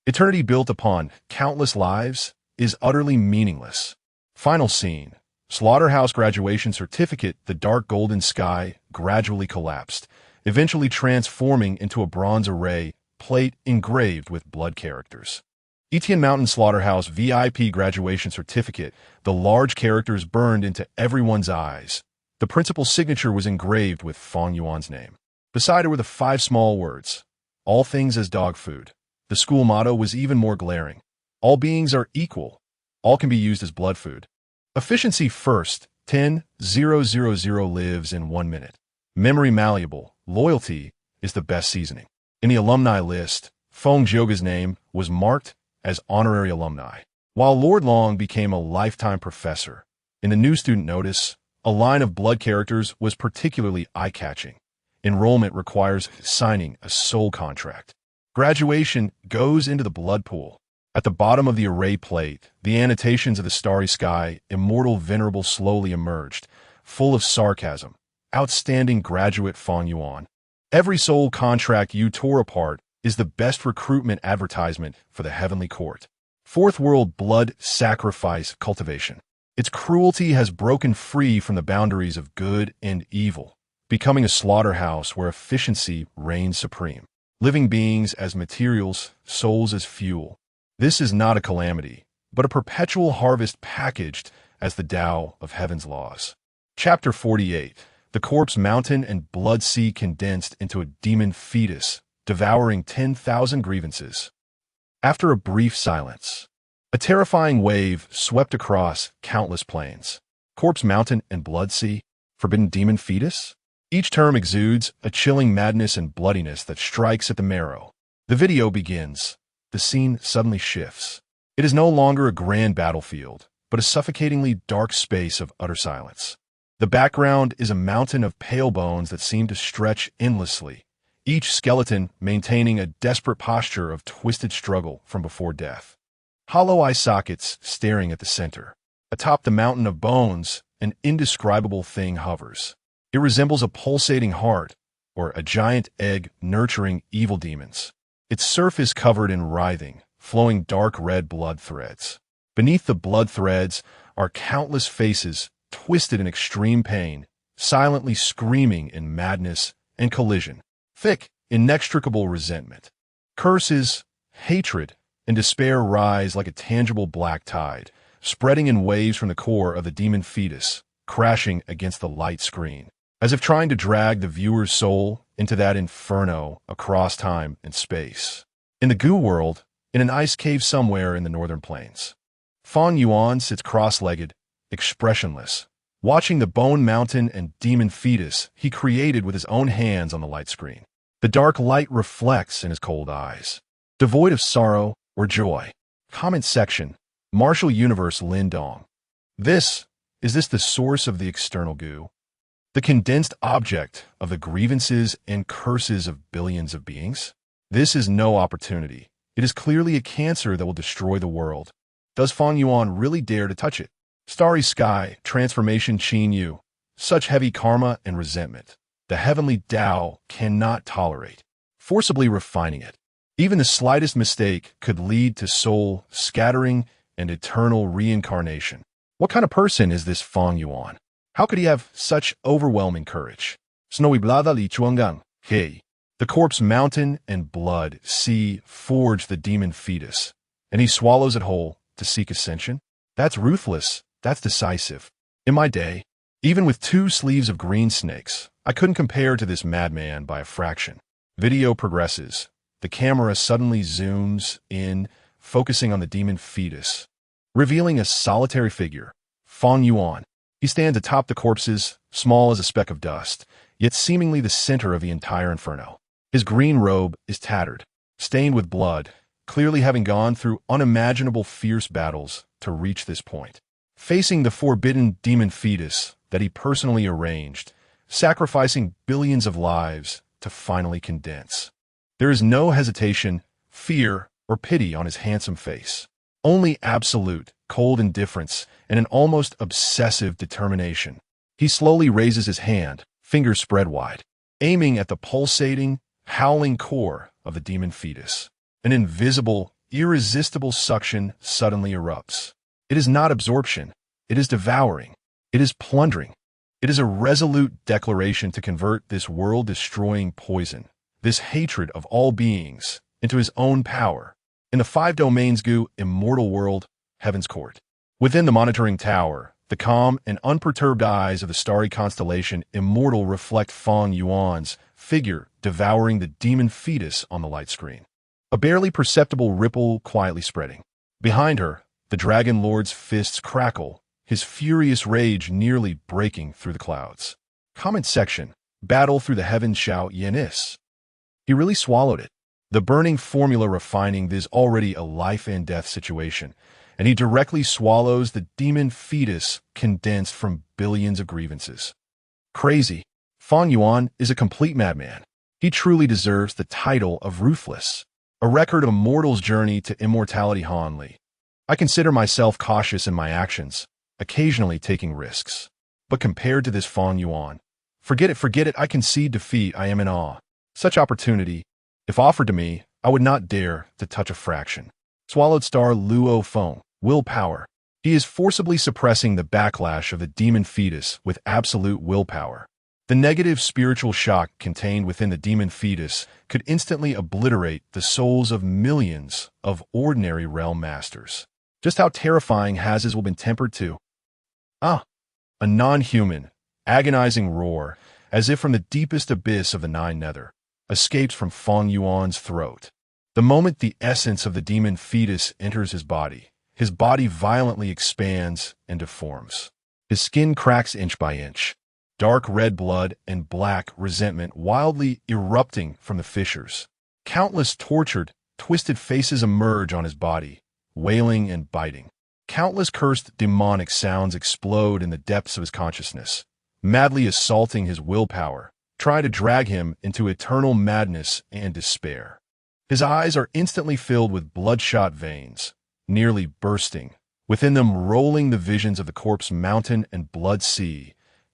Eternity built upon countless lives is utterly meaningless. Final scene. Slaughterhouse graduation certificate. The dark golden sky gradually collapsed, eventually transforming into a bronze array plate engraved with blood characters. Etienne Mountain Slaughterhouse VIP graduation certificate. The large characters burned into everyone's eyes. The principal's signature was engraved with Fong Yuan's name. Beside her were the 5 small words, all things as dog food. The school motto was even more glaring. All beings are equal. All can be used as blood food. Efficiency first. 10,000 lives in 1 minute. Memory malleable. Loyalty is the best seasoning. In the alumni list, Feng Zhouge's name was marked as honorary alumni, while Lord Long became a lifetime professor. In the new student notice, a line of blood characters was particularly eye-catching. Enrollment requires signing a soul contract. Graduation goes into the blood pool. At the bottom of the array plate, the annotations of the starry sky, immortal venerable, slowly emerged, full of sarcasm. Outstanding graduate Fong Yuan. Every soul contract you tore apart is the best recruitment advertisement for the heavenly court. Fourth world blood sacrifice cultivation. Its cruelty has broken free from the boundaries of good and evil, becoming a slaughterhouse where efficiency reigns supreme. Living beings as materials, souls as fuel. This is not a calamity, but a perpetual harvest packaged as the Tao of Heaven's laws. Chapter 48. The corpse mountain and blood sea condensed into a demon fetus, devouring 10,000 grievances. After a brief silence, a terrifying wave swept across countless plains. Corpse mountain and blood sea, forbidden demon fetus? Each term exudes a chilling madness and bloodiness that strikes at the marrow. The video begins. The scene suddenly shifts. It is no longer a grand battlefield, but a suffocatingly dark space of utter silence. The background is a mountain of pale bones that seem to stretch endlessly, each skeleton maintaining a desperate posture of twisted struggle from before death. Hollow eye sockets staring at the center. Atop the mountain of bones, an indescribable thing hovers. It resembles a pulsating heart, or a giant egg nurturing evil demons. Its surface covered in writhing, flowing dark red blood threads. Beneath the blood threads are countless faces twisted in extreme pain, silently screaming in madness and collision. Thick, inextricable resentment. Curses, hatred, and despair rise like a tangible black tide, spreading in waves from the core of the demon fetus, crashing against the light screen, as if trying to drag the viewer's soul into that inferno across time and space. In the goo world, in an ice cave somewhere in the northern plains, Fong Yuan sits cross-legged, expressionless, watching the bone mountain and demon fetus he created with his own hands on the light screen. The dark light reflects in his cold eyes, devoid of sorrow or joy. Comment section, Martial Universe Lin Dong. Is this the source of the external goo? The condensed object of the grievances and curses of billions of beings? This is no opportunity. It is clearly a cancer that will destroy the world. Does Feng Yuan really dare to touch it? Starry sky, transformation Qin Yu. Such heavy karma and resentment. The heavenly Tao cannot tolerate. Forcibly refining it. Even the slightest mistake could lead to soul scattering and eternal reincarnation. What kind of person is this Feng Yuan? How could he have such overwhelming courage? Snowy blada li chuangang, hey. The corpse mountain and blood sea forge the demon fetus, and he swallows it whole to seek ascension? That's ruthless. That's decisive. In my day, even with 2 sleeves of green snakes, I couldn't compare to this madman by a fraction. Video progresses. The camera suddenly zooms in, focusing on the demon fetus, revealing a solitary figure, Feng Yuan. He stands atop the corpses, small as a speck of dust, yet seemingly the center of the entire inferno. His green robe is tattered, stained with blood, clearly having gone through unimaginable fierce battles to reach this point. Facing the forbidden demon fetus that he personally arranged, sacrificing billions of lives to finally condense. There is no hesitation, fear, or pity on his handsome face. Only absolute, cold indifference and an almost obsessive determination. He slowly raises his hand, fingers spread wide, aiming at the pulsating, howling core of the demon fetus. An invisible, irresistible suction suddenly erupts. It is not absorption. It is devouring. It is plundering. It is a resolute declaration to convert this world-destroying poison, this hatred of all beings, into his own power. In the 5 domains goo immortal world, Heaven's Court. Within the monitoring tower, the calm and unperturbed eyes of the starry constellation Immortal reflect Feng Yuan's figure devouring the demon fetus on the light screen. A barely perceptible ripple quietly spreading. Behind her, the Dragon Lord's fists crackle, his furious rage nearly breaking through the clouds. Comment section, battle through the heavens shout Yenis. He really swallowed it. The burning formula refining this already a life and death situation, and he directly swallows the demon fetus condensed from billions of grievances. Crazy. Feng Yuan is a complete madman. He truly deserves the title of ruthless. A record of a mortal's journey to immortality Han Li. I consider myself cautious in my actions, occasionally taking risks. But compared to this Feng Yuan, forget it, I concede defeat, I am in awe. Such opportunity, if offered to me, I would not dare to touch a fraction. Swallowed star Luo Feng, willpower. He is forcibly suppressing the backlash of the demon fetus with absolute willpower. The negative spiritual shock contained within the demon fetus could instantly obliterate the souls of millions of ordinary realm masters. Just how terrifying has his will been tempered to? A non-human, agonizing roar, as if from the deepest abyss of the 9 nether, escapes from Feng Yuan's throat. The moment the essence of the demon fetus enters his body violently expands and deforms. His skin cracks inch by inch, dark red blood and black resentment wildly erupting from the fissures. Countless tortured, twisted faces emerge on his body, wailing and biting. Countless cursed demonic sounds explode in the depths of his consciousness, madly assaulting his willpower, try to drag him into eternal madness and despair. His eyes are instantly filled with bloodshot veins, nearly bursting, within them rolling the visions of the corpse mountain and blood sea,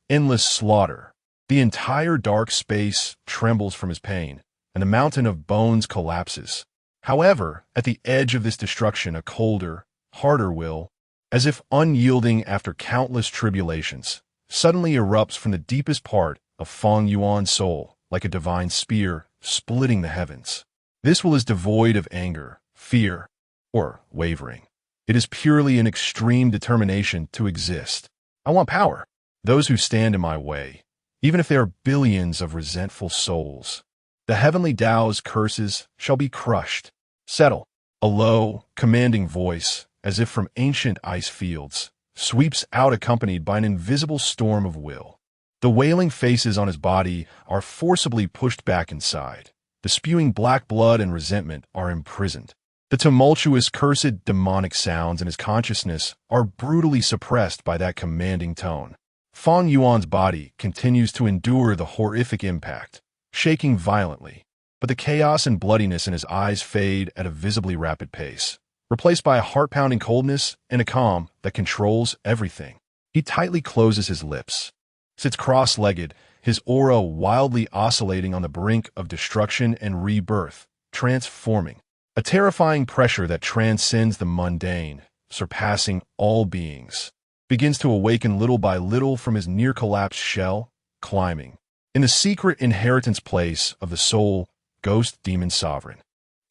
endless slaughter. The entire dark space trembles from his pain, and the mountain of bones collapses. However, at the edge of this destruction, a colder, harder will, as if unyielding after countless tribulations, suddenly erupts from the deepest part of Feng Yuan's soul, like a divine spear splitting the heavens. This will is devoid of anger, fear, or wavering. It is purely an extreme determination to exist. I want power. Those who stand in my way, even if they are billions of resentful souls. The heavenly Tao's curses shall be crushed. Settle. A low, commanding voice, as if from ancient ice fields, sweeps out accompanied by an invisible storm of will. The wailing faces on his body are forcibly pushed back inside. The spewing black blood and resentment are imprisoned. The tumultuous, cursed, demonic sounds in his consciousness are brutally suppressed by that commanding tone. Fang Yuan's body continues to endure the horrific impact, shaking violently, but the chaos and bloodiness in his eyes fade at a visibly rapid pace, replaced by a heart-pounding coldness and a calm that controls everything. He tightly closes his lips, sits cross-legged, his aura wildly oscillating on the brink of destruction and rebirth, transforming. A terrifying pressure that transcends the mundane, surpassing all beings, begins to awaken little by little from his near-collapsed shell, climbing. In the secret inheritance place of the soul, ghost demon sovereign.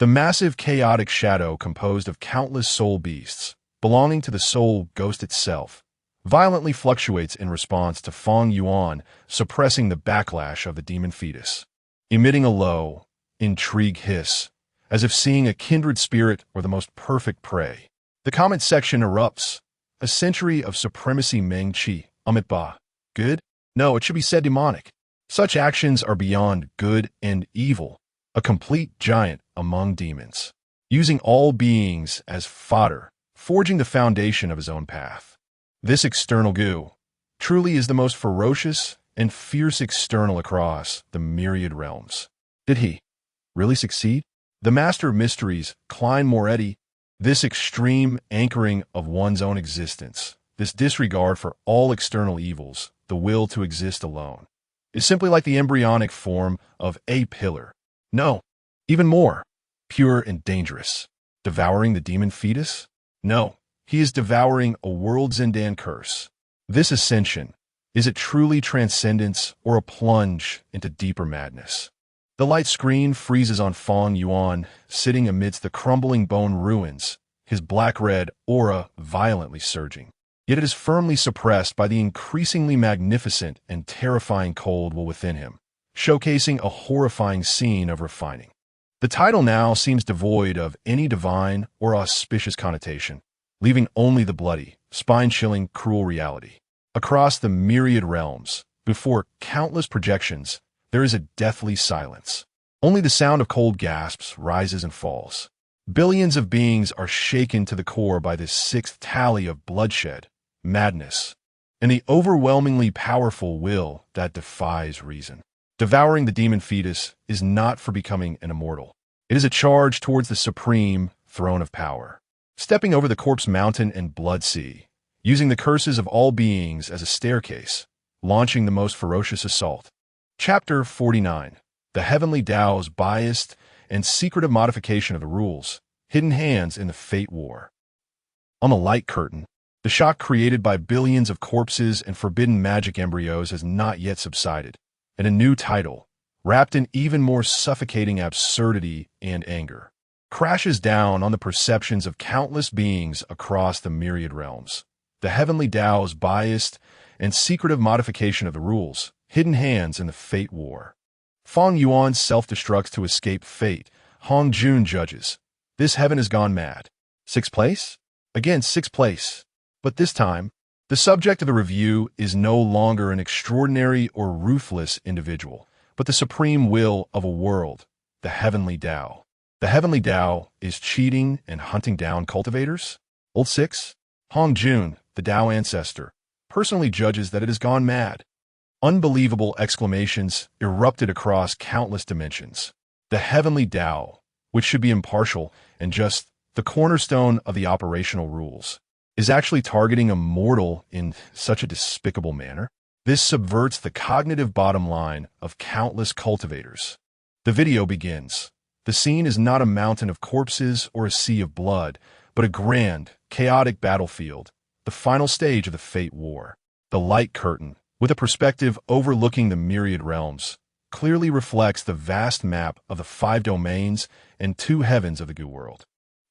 The massive chaotic shadow composed of countless soul beasts, belonging to the soul ghost itself, violently fluctuates in response to Fang Yuan suppressing the backlash of the demon fetus, emitting a low, intrigued hiss, as if seeing a kindred spirit or the most perfect prey. The comment section erupts. A century of supremacy Meng Qi, Amit Ba. Good? No, it should be said demonic. Such actions are beyond good and evil, a complete giant among demons, using all beings as fodder, forging the foundation of his own path. This external goo truly is the most ferocious and fierce external across the myriad realms. Did he really succeed? The master of mysteries, Klein Moretti, this extreme anchoring of one's own existence, this disregard for all external evils, the will to exist alone, is simply like the embryonic form of a pillar. No, even more, pure and dangerous. Devouring the demon fetus? No, he is devouring a world Zindan curse. This ascension, is it truly transcendence or a plunge into deeper madness? The light screen freezes on Fang Yuan, sitting amidst the crumbling bone ruins, his black-red aura violently surging. Yet it is firmly suppressed by the increasingly magnificent and terrifying cold will within him, showcasing a horrifying scene of refining. The title now seems devoid of any divine or auspicious connotation, leaving only the bloody, spine-chilling, cruel reality. Across the myriad realms, before countless projections, there is a deathly silence. Only the sound of cold gasps rises and falls. Billions of beings are shaken to the core by this sixth tally of bloodshed, madness, and the overwhelmingly powerful will that defies reason. Devouring the demon fetus is not for becoming an immortal. It is a charge towards the supreme throne of power. Stepping over the corpse mountain and blood sea, using the curses of all beings as a staircase, launching the most ferocious assault. Chapter 49. The Heavenly Tao's Biased and Secretive Modification of the Rules, Hidden Hands in the Fate War. On the light curtain, the shock created by billions of corpses and forbidden magic embryos has not yet subsided, and a new title, wrapped in even more suffocating absurdity and anger, crashes down on the perceptions of countless beings across the myriad realms. The Heavenly Tao's Biased and Secretive Modification of the Rules, Hidden Hands in the Fate War. Fang Yuan self-destructs to escape fate. Hong Jun judges. This heaven has gone mad. Sixth place? Again, sixth place. But this time, the subject of the review is no longer an extraordinary or ruthless individual, but the supreme will of a world, the Heavenly Tao. The Heavenly Tao is cheating and hunting down cultivators? Old Six? Hong Jun, the Tao ancestor, personally judges that it has gone mad. Unbelievable exclamations erupted across countless dimensions. The Heavenly Tao, which should be impartial and just the cornerstone of the operational rules, is actually targeting a mortal in such a despicable manner. This subverts the cognitive bottom line of countless cultivators. The video begins. The scene is not a mountain of corpses or a sea of blood, but a grand, chaotic battlefield, the final stage of the Fate War. The light curtain, with a perspective overlooking the myriad realms, clearly reflects the vast map of the 5 domains and 2 heavens of the Goo world.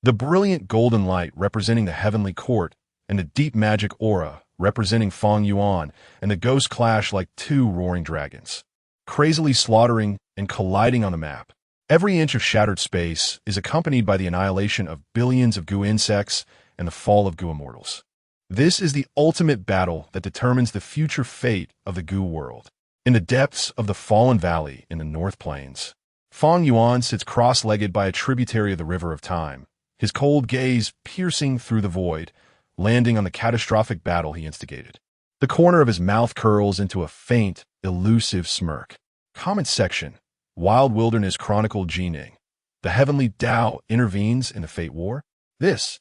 The brilliant golden light representing the heavenly court and the deep magic aura representing Fang Yuan and the ghosts clash like 2 roaring dragons, crazily slaughtering and colliding on the map. Every inch of shattered space is accompanied by the annihilation of billions of Goo insects and the fall of Goo immortals. This is the ultimate battle that determines the future fate of the Goo world. In the depths of the Fallen Valley in the North Plains, Fang Yuan sits cross-legged by a tributary of the River of Time, his cold gaze piercing through the void, landing on the catastrophic battle he instigated. The corner of his mouth curls into a faint, elusive smirk. Comment section: Wild Wilderness Chronicle Jining. The heavenly Tao intervenes in the fate war? Is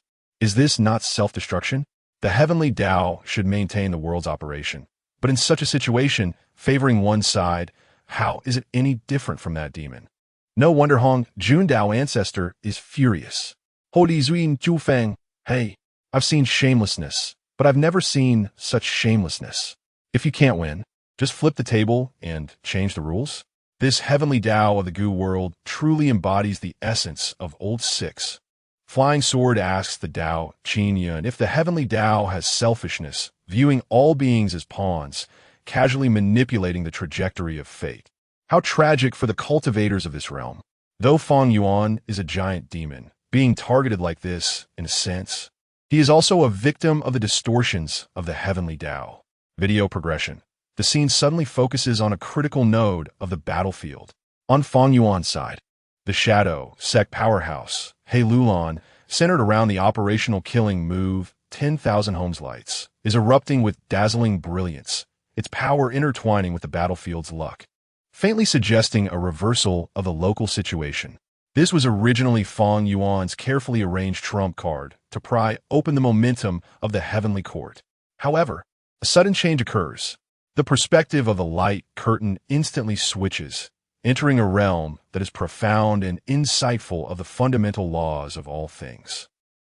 this not self-destruction? The heavenly Tao should maintain the world's operation. But in such a situation, favoring one side, how is it any different from that demon? No wonder Hong Jun Dao ancestor is furious. Hodi Zuin Jufeng. Hey, I've seen shamelessness, but I've never seen such shamelessness. If you can't win, just flip the table and change the rules. This heavenly Tao of the Gu world truly embodies the essence of Old Six. Flying Sword asks the Tao Qin Yun if the heavenly Tao has selfishness, viewing all beings as pawns, casually manipulating the trajectory of fate. How tragic for the cultivators of this realm. Though Fong Yuan is a giant demon, being targeted like this, in a sense, he is also a victim of the distortions of the heavenly Tao. Video progression. The scene suddenly focuses on a critical node of the battlefield. On Fong Yuan's side, the Shadow Sect powerhouse, He Lulan, centered around the operational killing move 10,000 Homes Lights, is erupting with dazzling brilliance, its power intertwining with the battlefield's luck, faintly suggesting a reversal of the local situation. This was originally Fong Yuan's carefully arranged trump card to pry open the momentum of the heavenly court. However, a sudden change occurs. The perspective of the light curtain instantly switches, entering a realm that is profound and insightful of the fundamental laws of all things.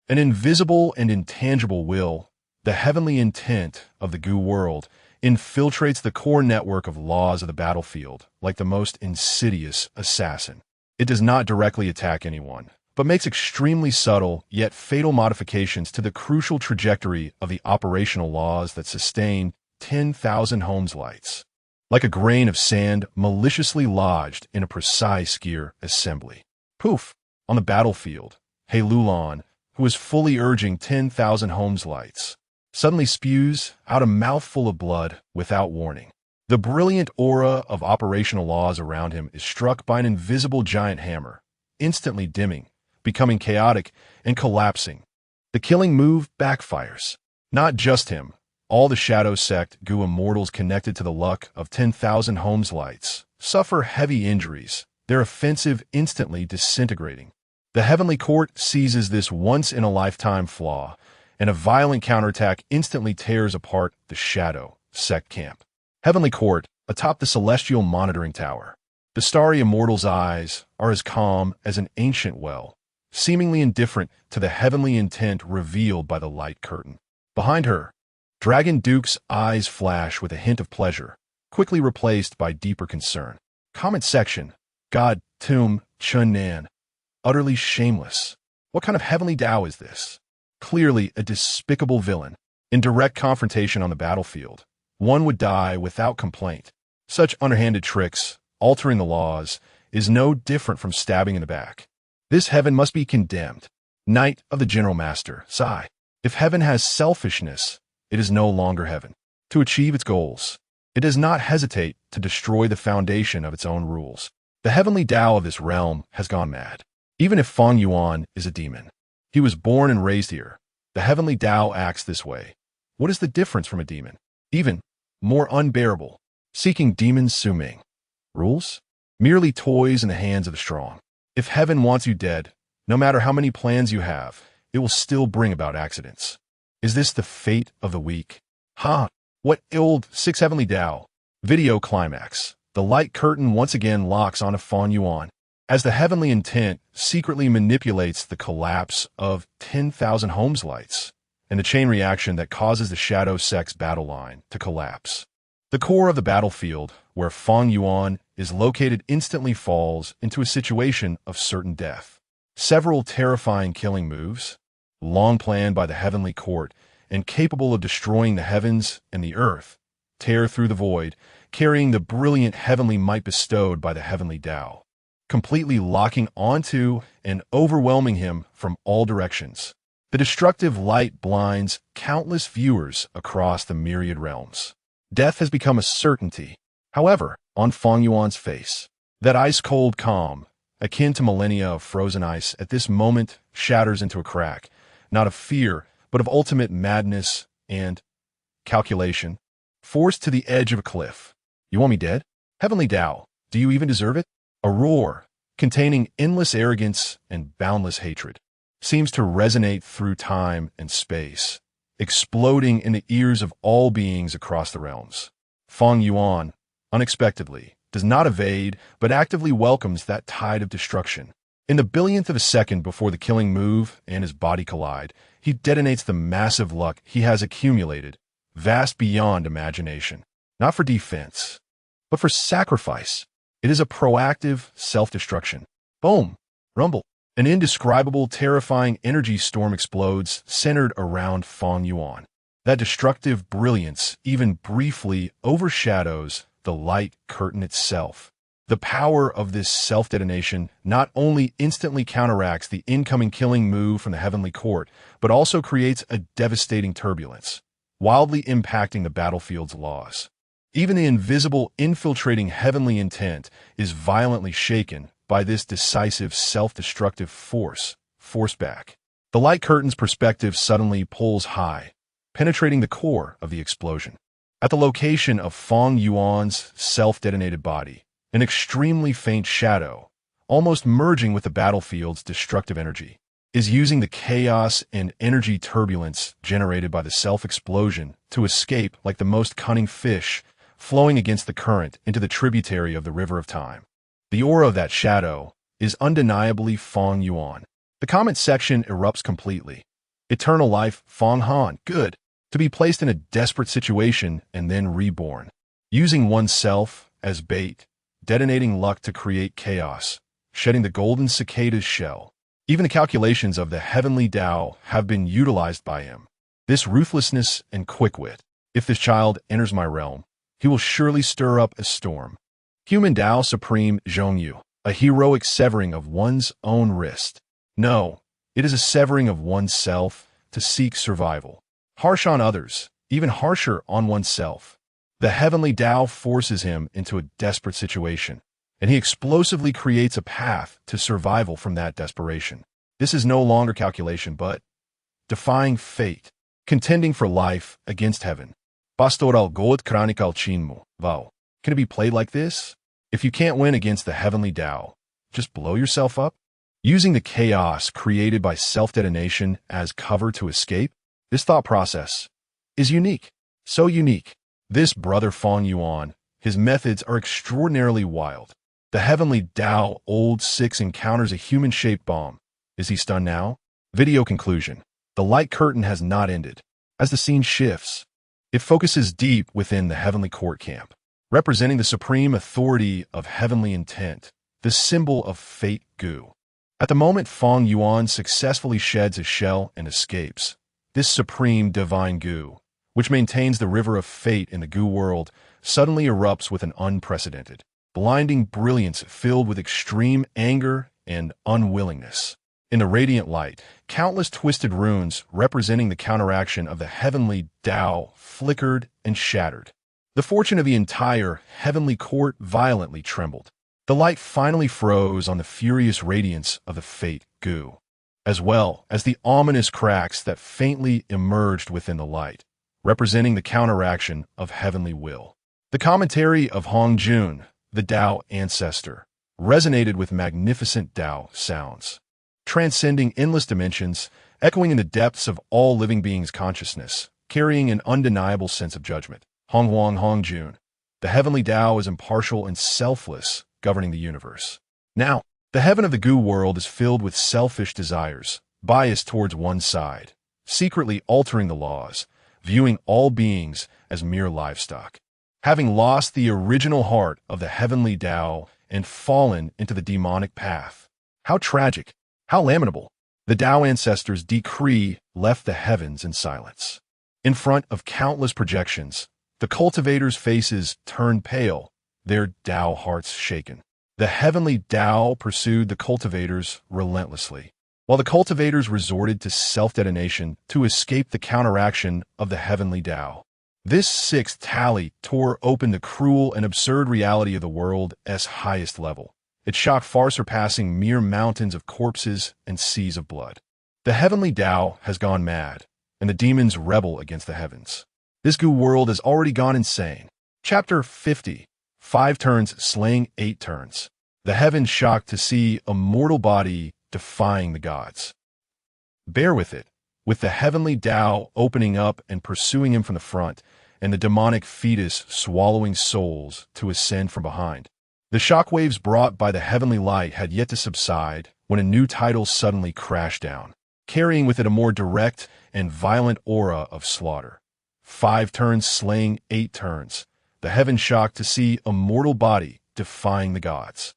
An invisible and intangible will, the heavenly intent of the Gu world, infiltrates the core network of laws of the battlefield like the most insidious assassin. It does not directly attack anyone, but makes extremely subtle yet fatal modifications to the crucial trajectory of the operational laws that sustain 10,000 Homes Lights, like a grain of sand maliciously lodged in a precise gear assembly. Poof! On the battlefield, He Lulan, who is fully urging 10,000 Homes Lights, suddenly spews out a mouthful of blood without warning. The brilliant aura of operational laws around him is struck by an invisible giant hammer, instantly dimming, becoming chaotic, and collapsing. The killing move backfires. Not just him. All the Shadow Sect Gu immortals connected to the luck of 10,000 Homes Lights suffer heavy injuries, their offensive instantly disintegrating. The Heavenly Court seizes this once-in-a-lifetime flaw, and a violent counterattack instantly tears apart the Shadow Sect camp. Heavenly Court, atop the celestial monitoring tower. The starry immortal's eyes are as calm as an ancient well, seemingly indifferent to the heavenly intent revealed by the light curtain. Behind her, Dragon Duke's eyes flash with a hint of pleasure, quickly replaced by deeper concern. Comment section: God, Tum, Chun Nan. Utterly shameless. What kind of heavenly Tao is this? Clearly a despicable villain. In direct confrontation on the battlefield, one would die without complaint. Such underhanded tricks, altering the laws, is no different from stabbing in the back. This heaven must be condemned. Knight of the General Master, sigh. If heaven has selfishness, it is no longer heaven. To achieve its goals, it does not hesitate to destroy the foundation of its own rules. The heavenly Tao of this realm has gone mad. Even if Fong Yuan is a demon, he was born and raised here. The heavenly Tao acts this way. What is the difference from a demon? Even more unbearable. Seeking demons Suming. Rules? Merely toys in the hands of the strong. If heaven wants you dead, no matter how many plans you have, it will still bring about accidents. Is this the fate of the weak? What old six heavenly Tao? Video climax. The light curtain once again locks onto Fong Yuan, as the heavenly intent secretly manipulates the collapse of 10,000 Homes Lights, and the chain reaction that causes the Shadow Sect's battle line to collapse. The core of the battlefield, where Fong Yuan is located, instantly falls into a situation of certain death. Several terrifying killing moves, long planned by the heavenly court and capable of destroying the heavens and the earth, tear through the void, carrying the brilliant heavenly might bestowed by the heavenly Tao, completely locking onto and overwhelming him from all directions. The destructive light blinds countless viewers across the myriad realms. Death has become a certainty. However, on Fong Yuan's face, that ice-cold calm, akin to millennia of frozen ice, at this moment shatters into a crack, not of fear, but of ultimate madness and calculation. Forced to the edge of a cliff. You want me dead? Heavenly Tao, do you even deserve it? A roar, containing endless arrogance and boundless hatred, seems to resonate through time and space, exploding in the ears of all beings across the realms. Feng Yuan, unexpectedly, does not evade, but actively welcomes that tide of destruction. In the billionth of a second before the killing move and his body collide, he detonates the massive luck he has accumulated, vast beyond imagination. Not for defense, but for sacrifice. It is a proactive self-destruction. Boom! Rumble. An indescribable, terrifying energy storm explodes, centered around Feng Yuan. That destructive brilliance even briefly overshadows the light curtain itself. The power of this self-detonation not only instantly counteracts the incoming killing move from the Heavenly Court, but also creates a devastating turbulence, wildly impacting the battlefield's laws. Even the invisible, infiltrating heavenly intent is violently shaken by this decisive self-destructive force back. The light curtain's perspective suddenly pulls high, penetrating the core of the explosion. At the location of Feng Yuan's self-detonated body, an extremely faint shadow, almost merging with the battlefield's destructive energy, is using the chaos and energy turbulence generated by the self-explosion to escape like the most cunning fish flowing against the current into the tributary of the river of time. The aura of that shadow is undeniably Feng Yuan. The comment section erupts completely. Eternal life, Feng Han, good. To be placed in a desperate situation and then reborn. Using oneself as bait, detonating luck to create chaos, shedding the golden cicada's shell. Even the calculations of the heavenly Tao have been utilized by him. This ruthlessness and quick wit. If this child enters my realm, he will surely stir up a storm. Human Tao Supreme Zhongyu, a heroic severing of one's own wrist. No, it is a severing of oneself to seek survival. Harsh on others, even harsher on oneself. The heavenly Tao forces him into a desperate situation, and he explosively creates a path to survival from that desperation. This is no longer calculation, but defying fate, contending for life against heaven. Pastoral God Chronical Chinmu, Vow. Can it be played like this? If you can't win against the heavenly Tao, just blow yourself up? Using the chaos created by self-detonation as cover to escape? This thought process is unique. So unique. This brother Feng Yuan, his methods are extraordinarily wild. The heavenly Tao Old 6 encounters a human-shaped bomb. Is he stunned now? Video conclusion. The light curtain has not ended. As the scene shifts, it focuses deep within the heavenly court camp, representing the supreme authority of heavenly intent, the symbol of fate Gu. At the moment Feng Yuan successfully sheds his shell and escapes, this supreme divine Gu, which maintains the river of fate in the Gu world, suddenly erupts with an unprecedented, blinding brilliance filled with extreme anger and unwillingness. In the radiant light, countless twisted runes representing the counteraction of the heavenly Tao flickered and shattered. The fortune of the entire heavenly court violently trembled. The light finally froze on the furious radiance of the fate Gu, as well as the ominous cracks that faintly emerged within the light, representing the counteraction of heavenly will. The commentary of Hong Jun, the Tao ancestor, resonated with magnificent Tao sounds, transcending endless dimensions, echoing in the depths of all living beings' consciousness, carrying an undeniable sense of judgment. Hong Huang Hong Jun, the heavenly Tao is impartial and selfless, governing the universe. Now, the heaven of the Gu world is filled with selfish desires, biased towards one side, secretly altering the laws, viewing all beings as mere livestock. Having lost the original heart of the heavenly Tao and fallen into the demonic path. How tragic, how lamentable. The Tao ancestors' decree left the heavens in silence. In front of countless projections, the cultivators' faces turned pale, their Tao hearts shaken. The heavenly Tao pursued the cultivators relentlessly, while the cultivators resorted to self-detonation to escape the counteraction of the heavenly Tao. This sixth tally tore open the cruel and absurd reality of the world's highest level. It shocked far surpassing mere mountains of corpses and seas of blood. The heavenly Tao has gone mad, and the demons rebel against the heavens. This goo world has already gone insane. Chapter 50. 5 turns slaying 8 turns. The heavens shocked to see a mortal body defying the gods. Bear with it, with the heavenly Tao opening up and pursuing him from the front, and the demonic fetus swallowing souls to ascend from behind. The shockwaves brought by the heavenly light had yet to subside when a new title suddenly crashed down, carrying with it a more direct and violent aura of slaughter. 5 turns slaying 8 turns. The heavens shocked to see a mortal body defying the gods.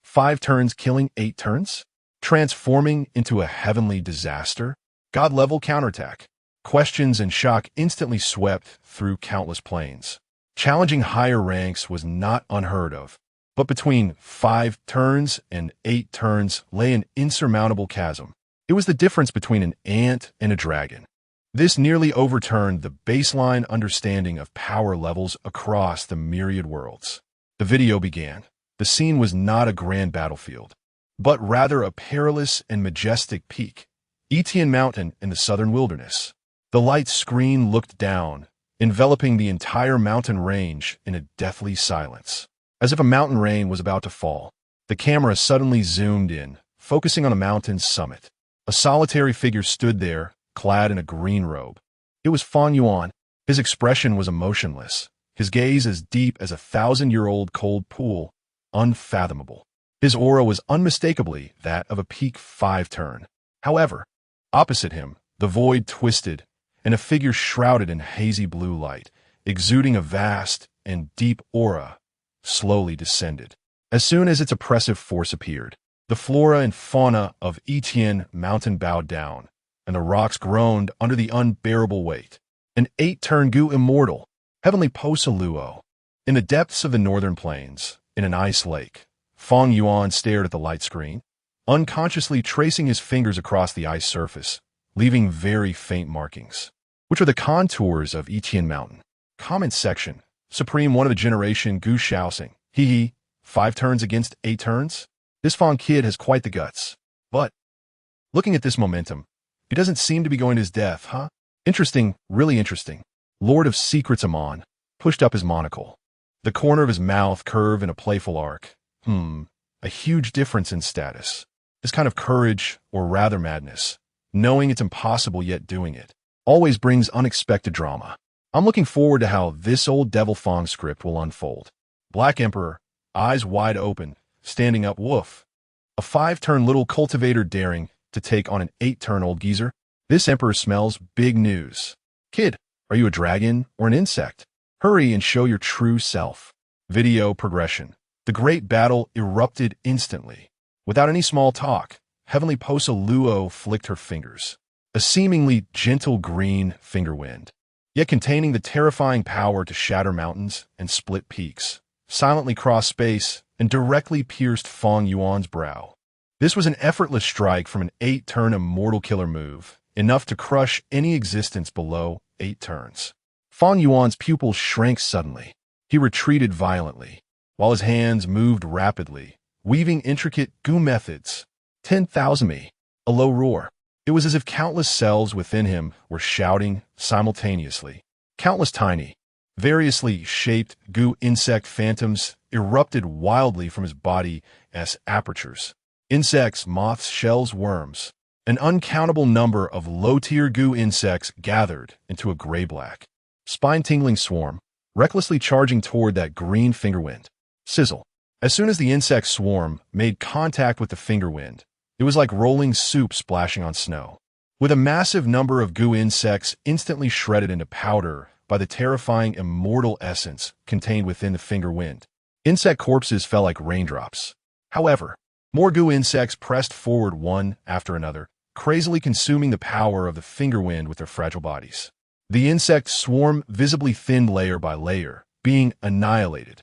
5 turns killing 8 turns? Transforming into a heavenly disaster? God-level counterattack. Questions and shock instantly swept through countless planes. Challenging higher ranks was not unheard of, but between 5 turns and 8 turns lay an insurmountable chasm. It was the difference between an ant and a dragon. This nearly overturned the baseline understanding of power levels across the myriad worlds. The video began. The scene was not a grand battlefield, but rather a perilous and majestic peak, Etienne Mountain in the southern wilderness. The light screen looked down, enveloping the entire mountain range in a deathly silence. As if a mountain rain was about to fall, the camera suddenly zoomed in, focusing on a mountain's summit. A solitary figure stood there, clad in a green robe. It was Feng Yuan. His expression was emotionless, his gaze as deep as a 1,000-year-old cold pool, unfathomable. His aura was unmistakably that of a peak 5 turn. However, opposite him, the void twisted, and a figure shrouded in hazy blue light, exuding a vast and deep aura, slowly descended. As soon as its oppressive force appeared, the flora and fauna of Etienne Mountain bowed down, and the rocks groaned under the unbearable weight. An 8-turn goo immortal, heavenly Posaluo. In the depths of the northern plains, in an ice lake, Feng Yuan stared at the light screen, unconsciously tracing his fingers across the ice surface, leaving very faint markings, which are the contours of Etienne Mountain. Comment section. Supreme one of a generation goo shousing. Hee hee, 5 turns against 8 turns? This Feng kid has quite the guts. But, looking at this momentum, he doesn't seem to be going to his death, huh? Interesting, really interesting. Lord of Secrets Amon pushed up his monocle. The corner of his mouth curved in a playful arc. A huge difference in status. This kind of courage, or rather madness, knowing it's impossible yet doing it, always brings unexpected drama. I'm looking forward to how this old Devil Fong script will unfold. Black Emperor, eyes wide open, standing up, woof. A 5-turn little cultivator daring to take on an 8-turn old geezer. This emperor smells big news. Kid, are you a dragon or an insect? Hurry and show your true self. Video progression. The great battle erupted instantly. Without any small talk, Heavenly Posaluo flicked her fingers. A seemingly gentle green finger wind, yet containing the terrifying power to shatter mountains and split peaks, silently crossed space and directly pierced Feng Yuan's brow. This was an effortless strike from an 8-turn immortal killer move, enough to crush any existence below 8 turns. Feng Yuan's pupils shrank suddenly. He retreated violently, while his hands moved rapidly, weaving intricate goo methods. 10,000 me. A low roar. It was as if countless cells within him were shouting simultaneously. Countless tiny, variously shaped goo insect phantoms erupted wildly from his body as apertures. Insects, moths, shells, worms. An uncountable number of low-tier goo insects gathered into a gray-black, spine-tingling swarm, recklessly charging toward that green finger wind. Sizzle. As soon as the insect swarm made contact with the finger wind, it was like rolling soup splashing on snow. With a massive number of goo insects instantly shredded into powder by the terrifying immortal essence contained within the finger wind, insect corpses fell like raindrops. However, more goo insects pressed forward one after another, crazily consuming the power of the finger wind with their fragile bodies. The insect swarm visibly thinned layer by layer, being annihilated.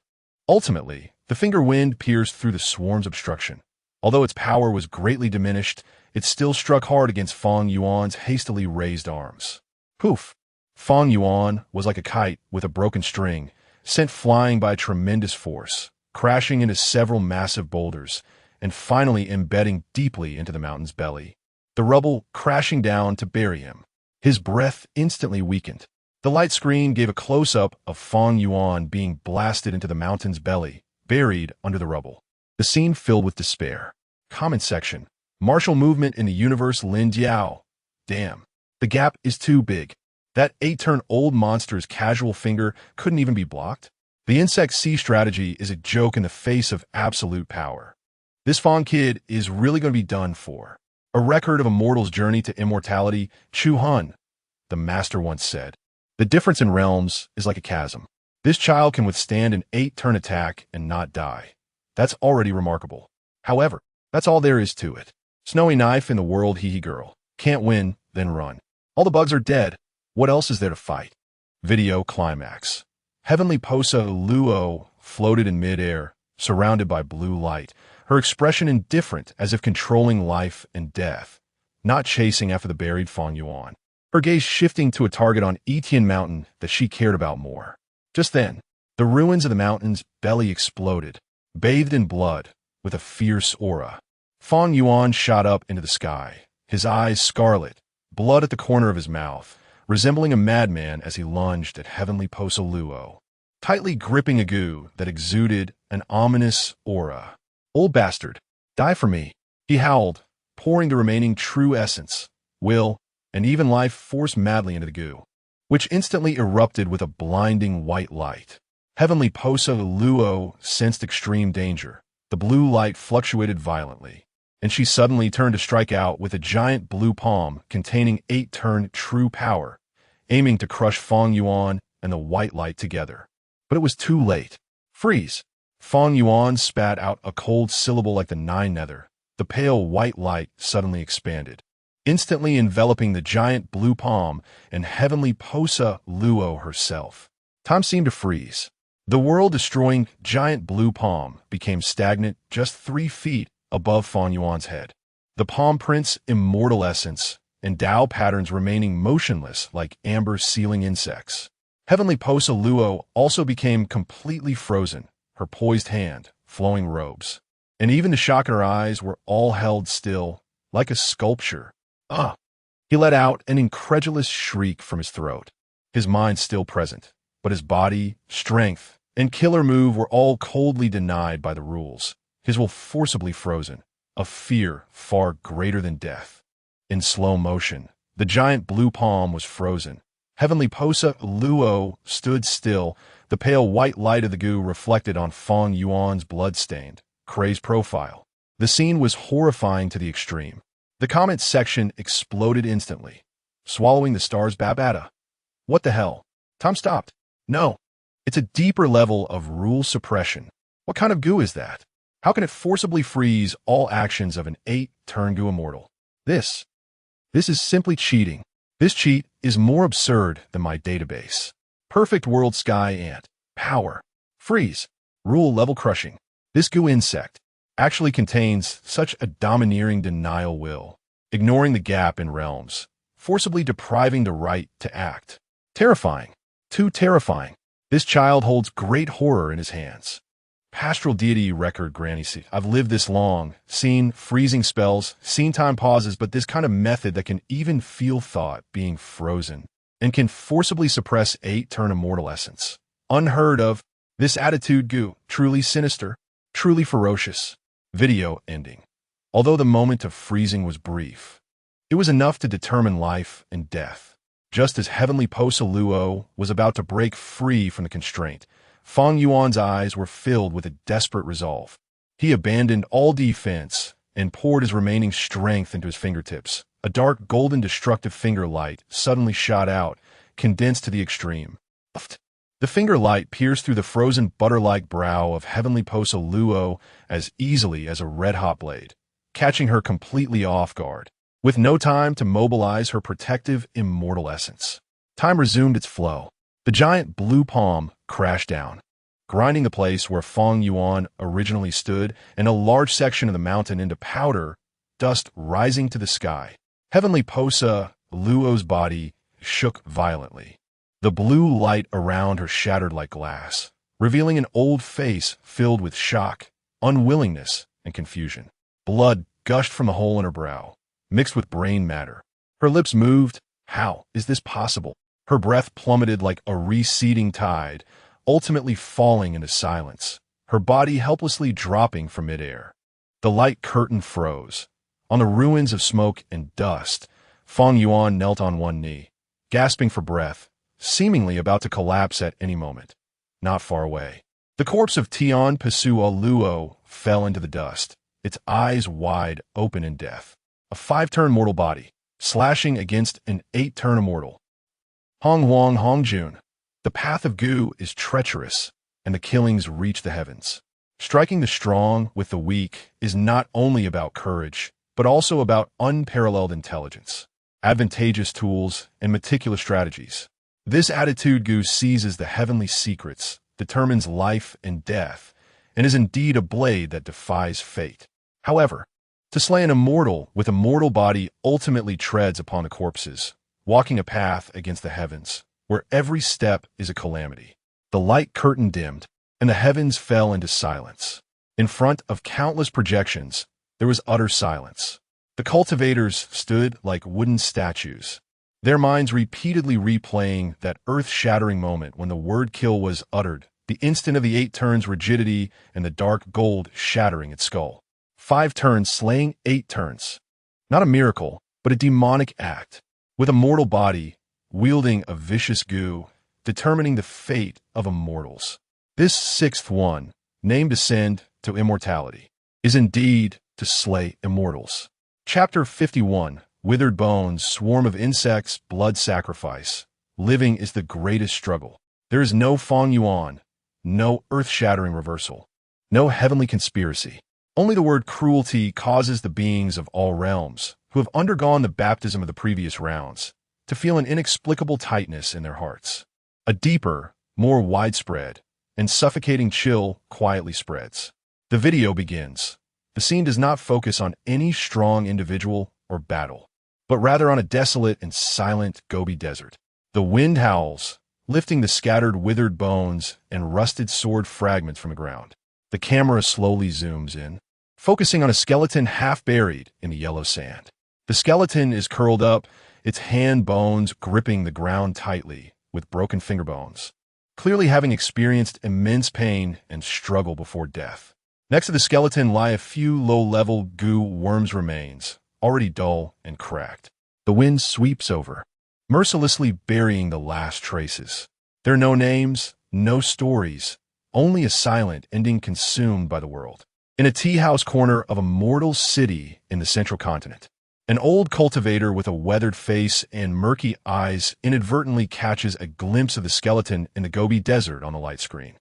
Ultimately, the finger wind pierced through the swarm's obstruction. Although its power was greatly diminished, it still struck hard against Feng Yuan's hastily raised arms. Poof! Feng Yuan was like a kite with a broken string, sent flying by a tremendous force, crashing into several massive boulders, and finally embedding deeply into the mountain's belly. the rubble crashing down to bury him. His breath instantly weakened. The light screen gave a close-up of Feng Yuan being blasted into the mountain's belly, buried under the rubble. The scene filled with despair. Comment section. Martial movement in the universe Lin Diao. Damn. The gap is too big. That 8-turn-old monster's casual finger couldn't even be blocked. The Insect C strategy is a joke in the face of absolute power. This Feng kid is really going to be done for. A record of a mortal's journey to immortality, Chu Hun, the master once said. The difference in realms is like a chasm. This child can withstand an 8-turn attack and not die. That's already remarkable. However, that's all there is to it. Snowy knife in the world, hee hee girl. Can't win, then run. All the bugs are dead. What else is there to fight? Video climax. Heavenly Posa Luo floated in midair, surrounded by blue light, her expression indifferent as if controlling life and death, not chasing after the buried Feng Yuan. Her gaze shifting to a target on Etian Mountain that she cared about more. Just then, the ruins of the mountain's belly exploded, bathed in blood, with a fierce aura. Feng Yuan shot up into the sky, his eyes scarlet, blood at the corner of his mouth, resembling a madman as he lunged at Heavenly Posa Luo, tightly gripping a goo that exuded an ominous aura. Old bastard, die for me, he howled, pouring the remaining true essence, will, and even life force madly into the goo, which instantly erupted with a blinding white light. Heavenly Posa Luo sensed extreme danger. The blue light fluctuated violently, and she suddenly turned to strike out with a giant blue palm containing 8-turn true power, aiming to crush Feng Yuan and the white light together. But it was too late. Freeze! Feng Yuan spat out a cold syllable like the Nine Nether. The pale white light suddenly expanded, instantly enveloping the giant blue palm and Heavenly Posa Luo herself. Time seemed to freeze. The world-destroying giant blue palm became stagnant just 3 feet above Feng Yuan's head. The palm print's immortal essence and Tao patterns remaining motionless like amber sealing insects. Heavenly Posa Luo also became completely frozen, her poised hand, flowing robes. And even the shock in her eyes were all held still, like a sculpture. Ah! He let out an incredulous shriek from his throat, his mind still present, but his body, strength, and killer move were all coldly denied by the rules, his will forcibly frozen, a fear far greater than death. In slow motion, the giant blue palm was frozen. Heavenly Posa Luo stood still, the pale white light of the goo reflected on Feng Yuan's blood-stained, crazed profile. The scene was horrifying to the extreme. The comment section exploded instantly, swallowing the stars. Babata. What the hell? Time stopped. No. It's a deeper level of rule suppression. What kind of goo is that? How can it forcibly freeze all actions of an 8-turn goo immortal? This is simply cheating. This cheat is more absurd than my database. Perfect world sky ant. Power. Freeze. Rule level crushing. This goo insect actually contains such a domineering denial will, ignoring the gap in realms, forcibly depriving the right to act. Terrifying. Too terrifying. This child holds great horror in his hands. Pastoral deity record, Granny C. I've lived this long, seen freezing spells, seen time pauses, but this kind of method that can even feel thought being frozen and can forcibly suppress 8-turn immortal essence. Unheard of. This attitude goo, truly sinister, truly ferocious. Video ending. Although the moment of freezing was brief, it was enough to determine life and death. Just as Heavenly Posa Luo was about to break free from the constraint, Feng Yuan's eyes were filled with a desperate resolve. He abandoned all defense and poured his remaining strength into his fingertips. A dark golden destructive finger light suddenly shot out, condensed to the extreme. The finger light pierced through the frozen butter-like brow of Heavenly Posa Luo as easily as a red-hot blade, catching her completely off guard, with no time to mobilize her protective immortal essence. Time resumed its flow. The giant blue palm crashed down, grinding the place where Feng Yuan originally stood and a large section of the mountain into powder, dust rising to the sky. Heavenly Posa Luo's body shook violently. The blue light around her shattered like glass, revealing an old face filled with shock, unwillingness, and confusion. Blood gushed from the hole in her brow, mixed with brain matter. Her lips moved. How is this possible? Her breath plummeted like a receding tide, ultimately falling into silence, her body helplessly dropping from midair. The light curtain froze. On the ruins of smoke and dust, Feng Yuan knelt on one knee, gasping for breath, seemingly about to collapse at any moment. Not far away, the corpse of Tian Pasua Luo fell into the dust, its eyes wide open in death. A 5-turn mortal body, slashing against an 8-turn immortal. Hong Wang Hongjun. The path of Gu is treacherous, and the killings reach the heavens. Striking the strong with the weak is not only about courage, but also about unparalleled intelligence, advantageous tools, and meticulous strategies. This attitude Gu seizes the heavenly secrets, determines life and death, and is indeed a blade that defies fate. However, to slay an immortal with a mortal body ultimately treads upon the corpses, walking a path against the heavens, where every step is a calamity. The light curtain dimmed, and the heavens fell into silence. In front of countless projections, there was utter silence. The cultivators stood like wooden statues, their minds repeatedly replaying that earth-shattering moment when the word kill was uttered, the instant of the 8 turns' rigidity and the dark gold shattering its skull. 5 turns slaying 8 turns. Not a miracle, but a demonic act, with a mortal body, wielding a vicious Gu, determining the fate of immortals. This 6th one, named Ascend to Immortality, is indeed to slay immortals. Chapter 51, Withered Bones, Swarm of Insects, Blood Sacrifice. Living is the greatest struggle. There is no Feng Yuan, no earth-shattering reversal, no heavenly conspiracy. Only the word cruelty causes the beings of all realms, who have undergone the baptism of the previous rounds, to feel an inexplicable tightness in their hearts. A deeper, more widespread, and suffocating chill quietly spreads. The video begins. The scene does not focus on any strong individual or battle, but rather on a desolate and silent Gobi desert. The wind howls, lifting the scattered withered bones and rusted sword fragments from the ground. The camera slowly zooms in, focusing on a skeleton half buried in the yellow sand. The skeleton is curled up, its hand bones gripping the ground tightly, with broken finger bones, clearly having experienced immense pain and struggle before death. Next to the skeleton lie a few low-level Gu worms' remains, already dull and cracked. The wind sweeps over, mercilessly burying the last traces. There are no names, no stories, only a silent ending consumed by the world. In a tea-house corner of a mortal city in the central continent, an old cultivator with a weathered face and murky eyes inadvertently catches a glimpse of the skeleton in the Gobi Desert on the light screen.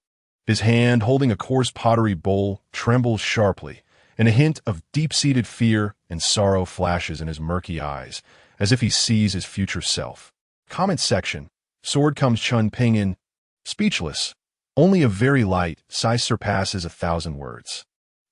His hand, holding a coarse pottery bowl, trembles sharply, and a hint of deep-seated fear and sorrow flashes in his murky eyes, as if he sees his future self. Comment section. Sword comes Chun Ping in. Speechless. Only a very light size surpasses 1,000 words.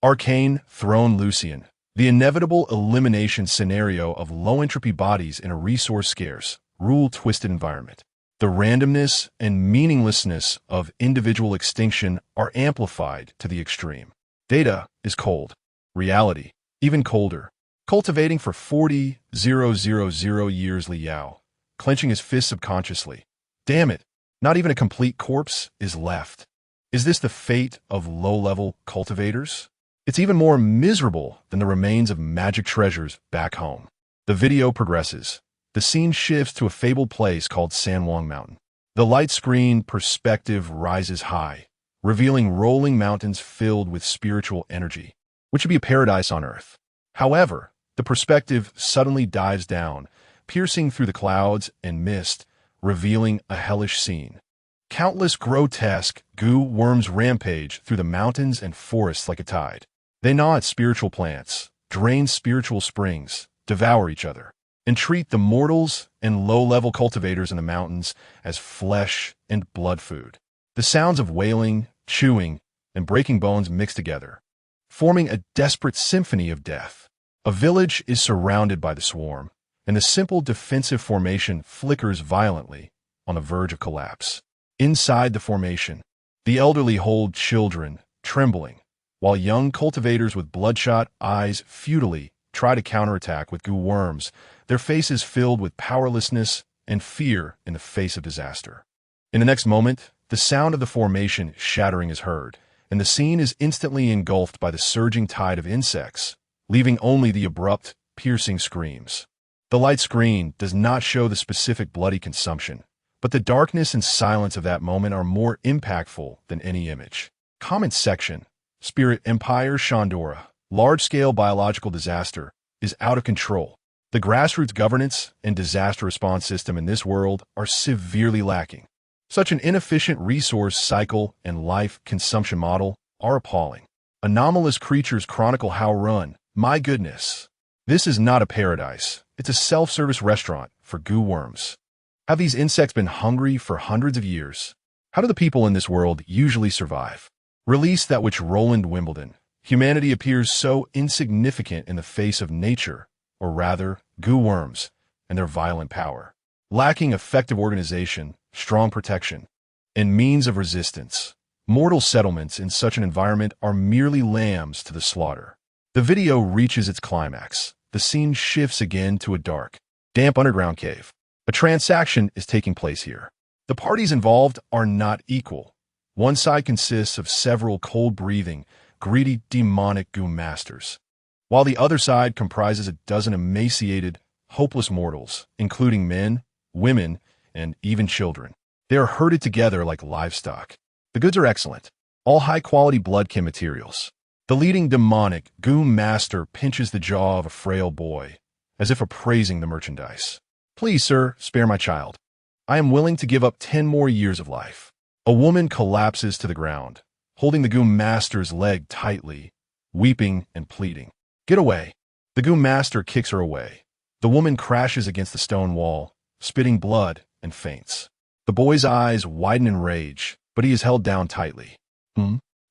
Arcane Throne Lucian. The inevitable elimination scenario of low-entropy bodies in a resource-scarce, rule-twisted environment. The randomness and meaninglessness of individual extinction are amplified to the extreme. Data is cold. Reality, even colder. Cultivating for 40,000 years, Li Yao, clenching his fist subconsciously. Damn it, not even a complete corpse is left. Is this the fate of low-level cultivators? It's even more miserable than the remains of magic treasures back home. The video progresses. The scene shifts to a fabled place called Sanwang Mountain. The light screen perspective rises high, revealing rolling mountains filled with spiritual energy, which should be a paradise on earth. However, the perspective suddenly dives down, piercing through the clouds and mist, revealing a hellish scene. Countless grotesque Gu worms rampage through the mountains and forests like a tide. They gnaw at spiritual plants, drain spiritual springs, devour each other, and treat the mortals and low-level cultivators in the mountains as flesh and blood food. The sounds of wailing, chewing, and breaking bones mix together, forming a desperate symphony of death. A village is surrounded by the swarm, and the simple defensive formation flickers violently on the verge of collapse. Inside the formation, the elderly hold children, trembling, while young cultivators with bloodshot eyes futilely try to counterattack with goo worms, their faces filled with powerlessness and fear in the face of disaster. In the next moment, the sound of the formation shattering is heard, and the scene is instantly engulfed by the surging tide of insects, leaving only the abrupt, piercing screams. The light screen does not show the specific bloody consumption, but the darkness and silence of that moment are more impactful than any image. Comment section: Spirit Empire Shandora. Large-scale biological disaster is out of control. The grassroots governance and disaster response system in this world are severely lacking. Such an inefficient resource cycle and life consumption model are appalling. Anomalous creatures chronicle how run. My goodness. This is not a paradise. It's a self-service restaurant for goo worms. Have these insects been hungry for hundreds of years? How do the people in this world usually survive? Release that which Roland Wimbledon. Humanity appears so insignificant in the face of nature, or rather, goo worms, and their violent power. Lacking effective organization, strong protection, and means of resistance, mortal settlements in such an environment are merely lambs to the slaughter. The video reaches its climax. The scene shifts again to a dark, damp underground cave. A transaction is taking place here. The parties involved are not equal. One side consists of several cold-breathing, greedy, demonic goo masters, while the other side comprises a dozen emaciated, hopeless mortals, including men, women, and even children. They are herded together like livestock. The goods are excellent, all high-quality bloodkin materials. The leading demonic goo master pinches the jaw of a frail boy, as if appraising the merchandise. Please, sir, spare my child. I am willing to give up 10 more years of life. A woman collapses to the ground, holding the goo master's leg tightly, weeping and pleading. Get away. The goo master kicks her away. The woman crashes against the stone wall, spitting blood, and faints. The boy's eyes widen in rage, but he is held down tightly.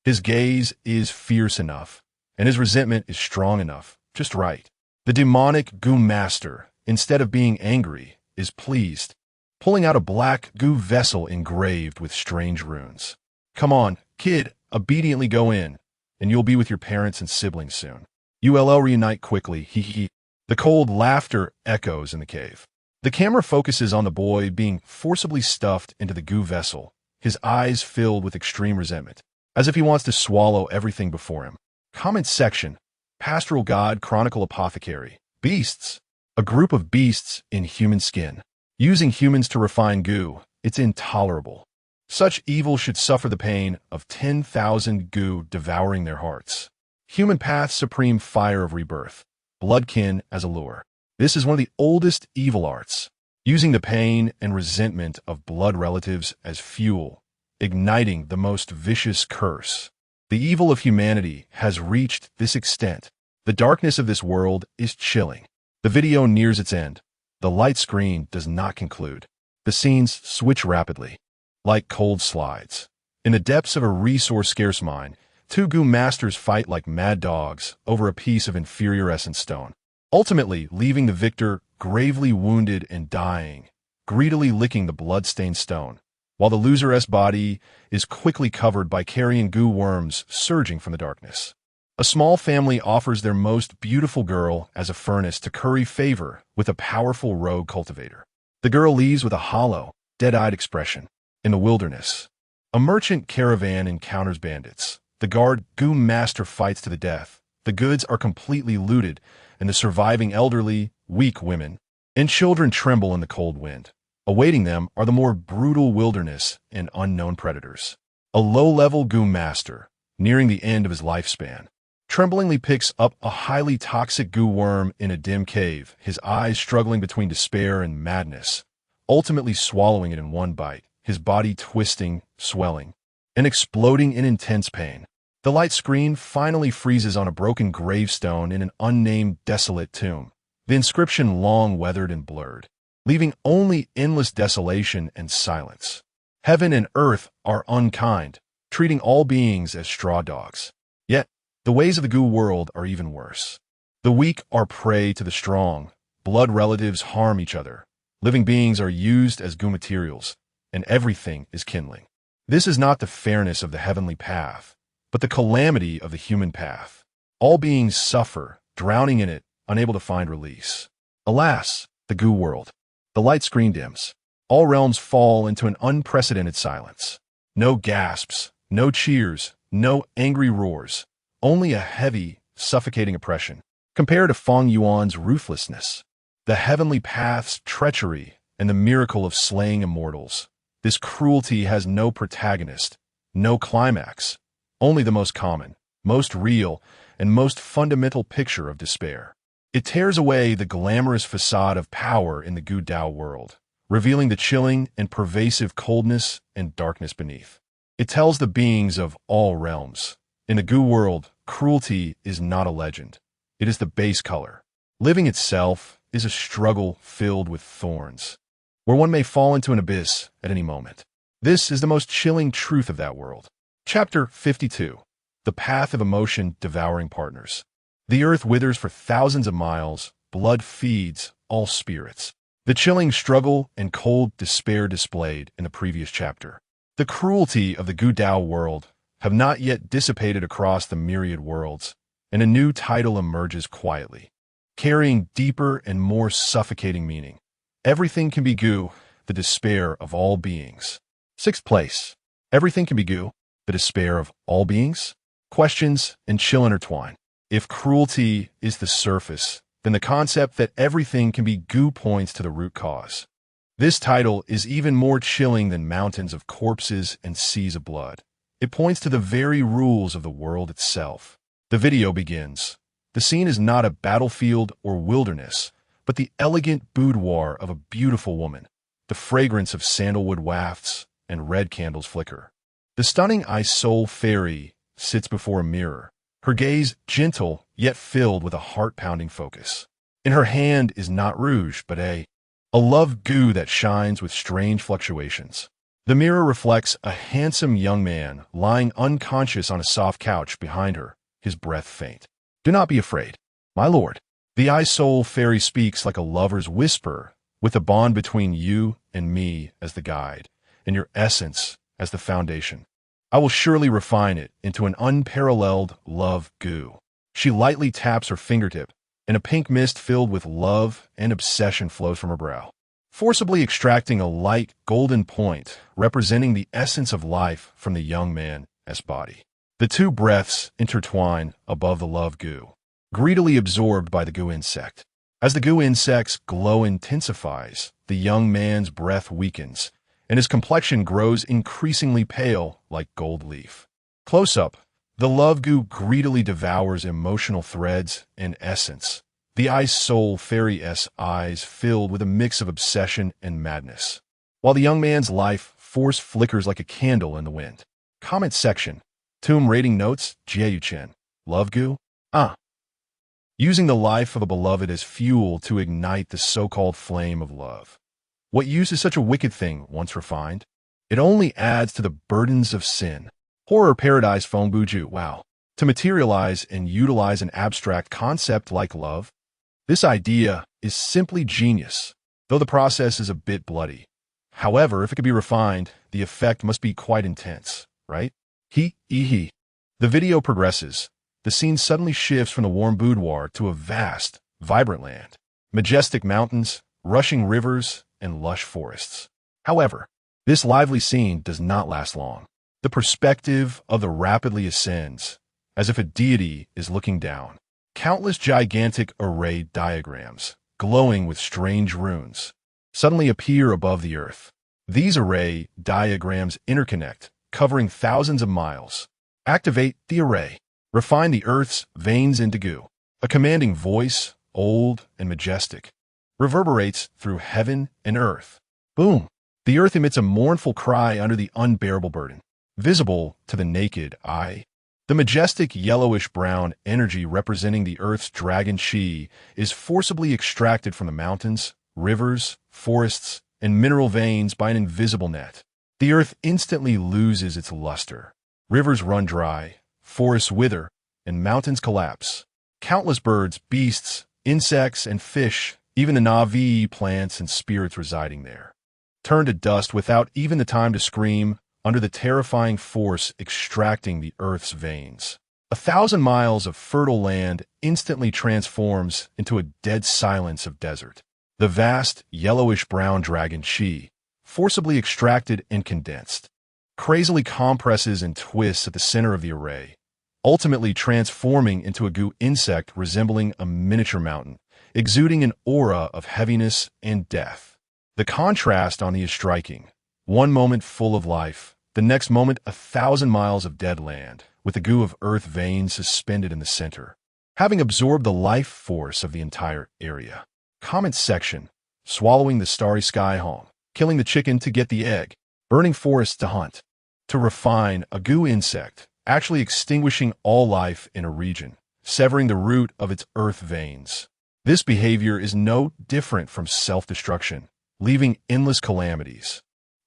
His gaze is fierce enough, and his resentment is strong enough, just right. The demonic goo master, instead of being angry, is pleased, pulling out a black goo vessel engraved with strange runes. Come on, kid, obediently go in, and you'll be with your parents and siblings soon. ULL reunite quickly, hee hee. The cold laughter echoes in the cave. The camera focuses on the boy being forcibly stuffed into the goo vessel, his eyes filled with extreme resentment, as if he wants to swallow everything before him. Comment section: Pastoral God Chronicle Apothecary. Beasts. A group of beasts in human skin. Using humans to refine goo, it's intolerable. Such evil should suffer the pain of 10,000 goo devouring their hearts. Human path's supreme fire of rebirth. Bloodkin as a lure. This is one of the oldest evil arts. Using the pain and resentment of blood relatives as fuel, igniting the most vicious curse. The evil of humanity has reached this extent. The darkness of this world is chilling. The video nears its end. The light screen does not conclude. The scenes switch rapidly, like cold slides. In the depths of a resource-scarce mine, two goo masters fight like mad dogs over a piece of inferior essence stone, ultimately leaving the victor gravely wounded and dying, greedily licking the blood-stained stone, while the loser's body is quickly covered by carrion goo worms surging from the darkness. A small family offers their most beautiful girl as a furnace to curry favor with a powerful rogue cultivator. The girl leaves with a hollow, dead-eyed expression. In the wilderness, a merchant caravan encounters bandits. The guard goo master fights to the death. The goods are completely looted, and the surviving elderly, weak women and children tremble in the cold wind. Awaiting them are the more brutal wilderness and unknown predators. A low-level goo master, nearing the end of his lifespan, tremblingly picks up a highly toxic goo worm in a dim cave, his eyes struggling between despair and madness, ultimately swallowing it in one bite, his body twisting, swelling, and exploding in intense pain. The light screen finally freezes on a broken gravestone in an unnamed desolate tomb, the inscription long weathered and blurred, leaving only endless desolation and silence. Heaven and earth are unkind, treating all beings as straw dogs. Yet, the ways of the goo world are even worse. The weak are prey to the strong, blood relatives harm each other, living beings are used as goo materials, and everything is kindling. This is not the fairness of the heavenly path, but the calamity of the human path. All beings suffer, drowning in it unable to find release. Alas, the goo world. The light screen dims. All realms fall into an unprecedented silence. No gasps, no cheers, no angry roars. Only a heavy, suffocating oppression. Compare to Feng Yuan's ruthlessness, the heavenly path's treachery, and the miracle of slaying immortals. This cruelty has no protagonist, no climax, only the most common, most real, and most fundamental picture of despair. It tears away the glamorous facade of power in the Gu Dao world, revealing the chilling and pervasive coldness and darkness beneath. It tells the beings of all realms. In the Gu world, cruelty is not a legend. It is the base color. Living itself is a struggle filled with thorns, where one may fall into an abyss at any moment. This is the most chilling truth of that world. Chapter 52. The Path of Emotion Devouring Partners. The earth withers for thousands of miles, blood feeds all spirits. The chilling struggle and cold despair displayed in the previous chapter. The cruelty of the Gu Dao world have not yet dissipated across the myriad worlds, and a new title emerges quietly, carrying deeper and more suffocating meaning. Everything can be Gu, the despair of all beings. 6th place. Everything can be Gu, the despair of all beings? Questions and chill intertwine. If cruelty is the surface, then the concept that everything can be Gu points to the root cause. This title is even more chilling than mountains of corpses and seas of blood. It points to the very rules of the world itself. The video begins. The scene is not a battlefield or wilderness, but the elegant boudoir of a beautiful woman. The fragrance of sandalwood wafts and red candles flicker. The stunning ice soul fairy sits before a mirror, her gaze gentle yet filled with a heart-pounding focus. In her hand is not rouge, but a love goo that shines with strange fluctuations. The mirror reflects a handsome young man lying unconscious on a soft couch behind her, his breath faint. Do not be afraid, my lord. The ice soul fairy speaks like a lover's whisper, with the bond between you and me as the guide, and your essence as the foundation. I will surely refine it into an unparalleled love goo. She lightly taps her fingertip, and a pink mist filled with love and obsession flows from her brow, forcibly extracting a light golden point representing the essence of life from the young man's body. The two breaths intertwine above the love goo, greedily absorbed by the goo insect. As the goo insect's glow intensifies, the young man's breath weakens, and his complexion grows increasingly pale like gold leaf. Close up, the love goo greedily devours emotional threads and essence, the ice soul fairy's eyes filled with a mix of obsession and madness, while the young man's life force flickers like a candle in the wind. Comment section. Tomb rating notes, Jie Chen. Love goo? Using the life of a beloved as fuel to ignite the so-called flame of love. What use is such a wicked thing once refined? It only adds to the burdens of sin. Horror paradise Feng Buju, wow. To materialize and utilize an abstract concept like love? This idea is simply genius, though the process is a bit bloody. However, if it could be refined, the effect must be quite intense, right? The video progresses. The scene suddenly shifts from the warm boudoir to a vast, vibrant land. Majestic mountains, rushing rivers, and lush forests. However, this lively scene does not last long. The perspective of the rapidly ascends, as if a deity is looking down. Countless gigantic array diagrams, glowing with strange runes, suddenly appear above the earth. These array diagrams interconnect, covering thousands of miles. Activate the array. Refine the earth's veins into goo. A commanding voice, old and majestic, reverberates through heaven and earth. Boom! The earth emits a mournful cry under the unbearable burden, visible to the naked eye. The majestic yellowish-brown energy representing the earth's dragon chi is forcibly extracted from the mountains, rivers, forests, and mineral veins by an invisible net. The earth instantly loses its luster. Rivers run dry, forests wither, and mountains collapse. Countless birds, beasts, insects, and fish, even the Navi plants and spirits residing there, turn to dust without even the time to scream under the terrifying force extracting the earth's veins. 1,000 miles of fertile land instantly transforms into a dead silence of desert. The vast, yellowish-brown dragon chi, forcibly extracted and condensed, crazily compresses and twists at the center of the array, ultimately transforming into a goo insect resembling a miniature mountain, exuding an aura of heaviness and death. The contrast on the is striking. One moment full of life, the next moment 1,000 miles of dead land, with the goo of earth veins suspended in the center, having absorbed the life force of the entire area. Comment section: swallowing the starry sky home, killing the chicken to get the egg, burning forests to hunt. To refine, a goo insect, actually extinguishing all life in a region, severing the root of its earth veins. This behavior is no different from self-destruction, leaving endless calamities.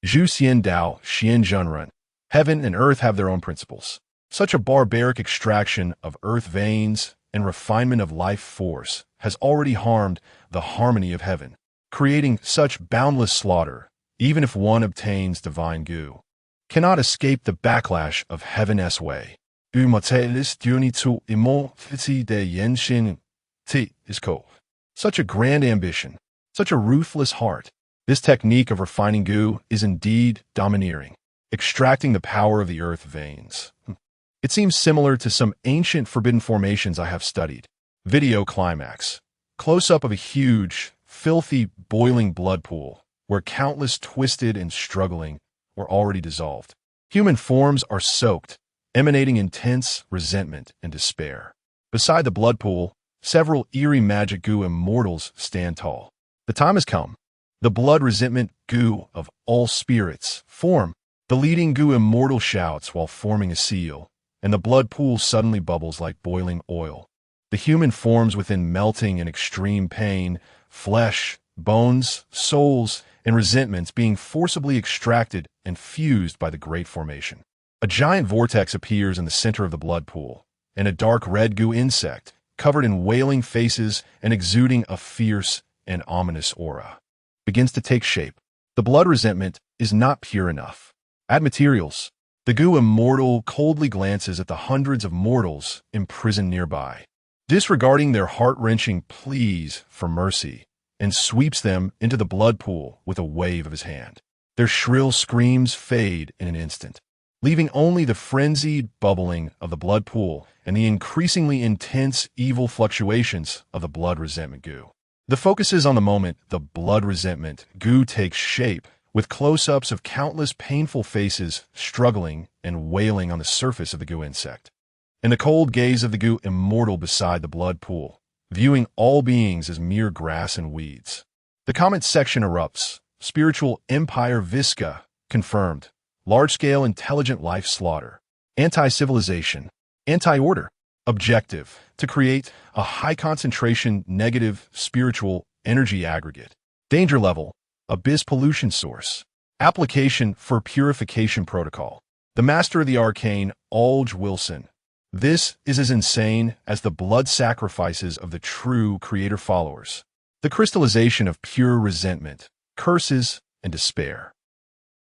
Zhu Xian Dao, Xian Zhenren. Heaven and earth have their own principles. Such a barbaric extraction of earth veins and refinement of life force has already harmed the harmony of heaven, creating such boundless slaughter, even if one obtains divine goo, cannot escape the backlash of heaven's way. Such a grand ambition, such a ruthless heart. This technique of refining goo is indeed domineering, extracting the power of the earth veins. It seems similar to some ancient forbidden formations I have studied. Video climax. Close-up of a huge, filthy, boiling blood pool, where countless twisted and struggling were already dissolved. Human forms are soaked, emanating intense resentment and despair. Beside the blood pool, several eerie magic goo immortals stand tall. The time has come. The blood resentment goo of all spirits form. The leading goo immortal shouts while forming a seal, and the blood pool suddenly bubbles like boiling oil. The human forms within melting in extreme pain, flesh, bones, souls, and resentments being forcibly extracted and fused by the great formation. A giant vortex appears in the center of the blood pool, and a dark red goo insect, covered in wailing faces and exuding a fierce and ominous aura, begins to take shape. The blood resentment is not pure enough. Add materials. The goo immortal coldly glances at the hundreds of mortals imprisoned nearby, disregarding their heart-wrenching pleas for mercy, and sweeps them into the blood pool with a wave of his hand. Their shrill screams fade in an instant, leaving only the frenzied bubbling of the blood pool and the increasingly intense evil fluctuations of the blood resentment goo. The focus is on the moment the blood resentment goo takes shape, with close-ups of countless painful faces struggling and wailing on the surface of the goo insect, and the cold gaze of the goo immortal beside the blood pool, viewing all beings as mere grass and weeds. The comment section erupts. Spiritual empire Visca, confirmed. Large-scale intelligent life slaughter. Anti-civilization. Anti-order. Objective, to create a high-concentration negative spiritual energy aggregate. Danger level, abyss pollution source. Application for purification protocol. The master of the arcane, Alge Wilson. This is as insane as the blood sacrifices of the true creator followers. The crystallization of pure resentment, curses, and despair.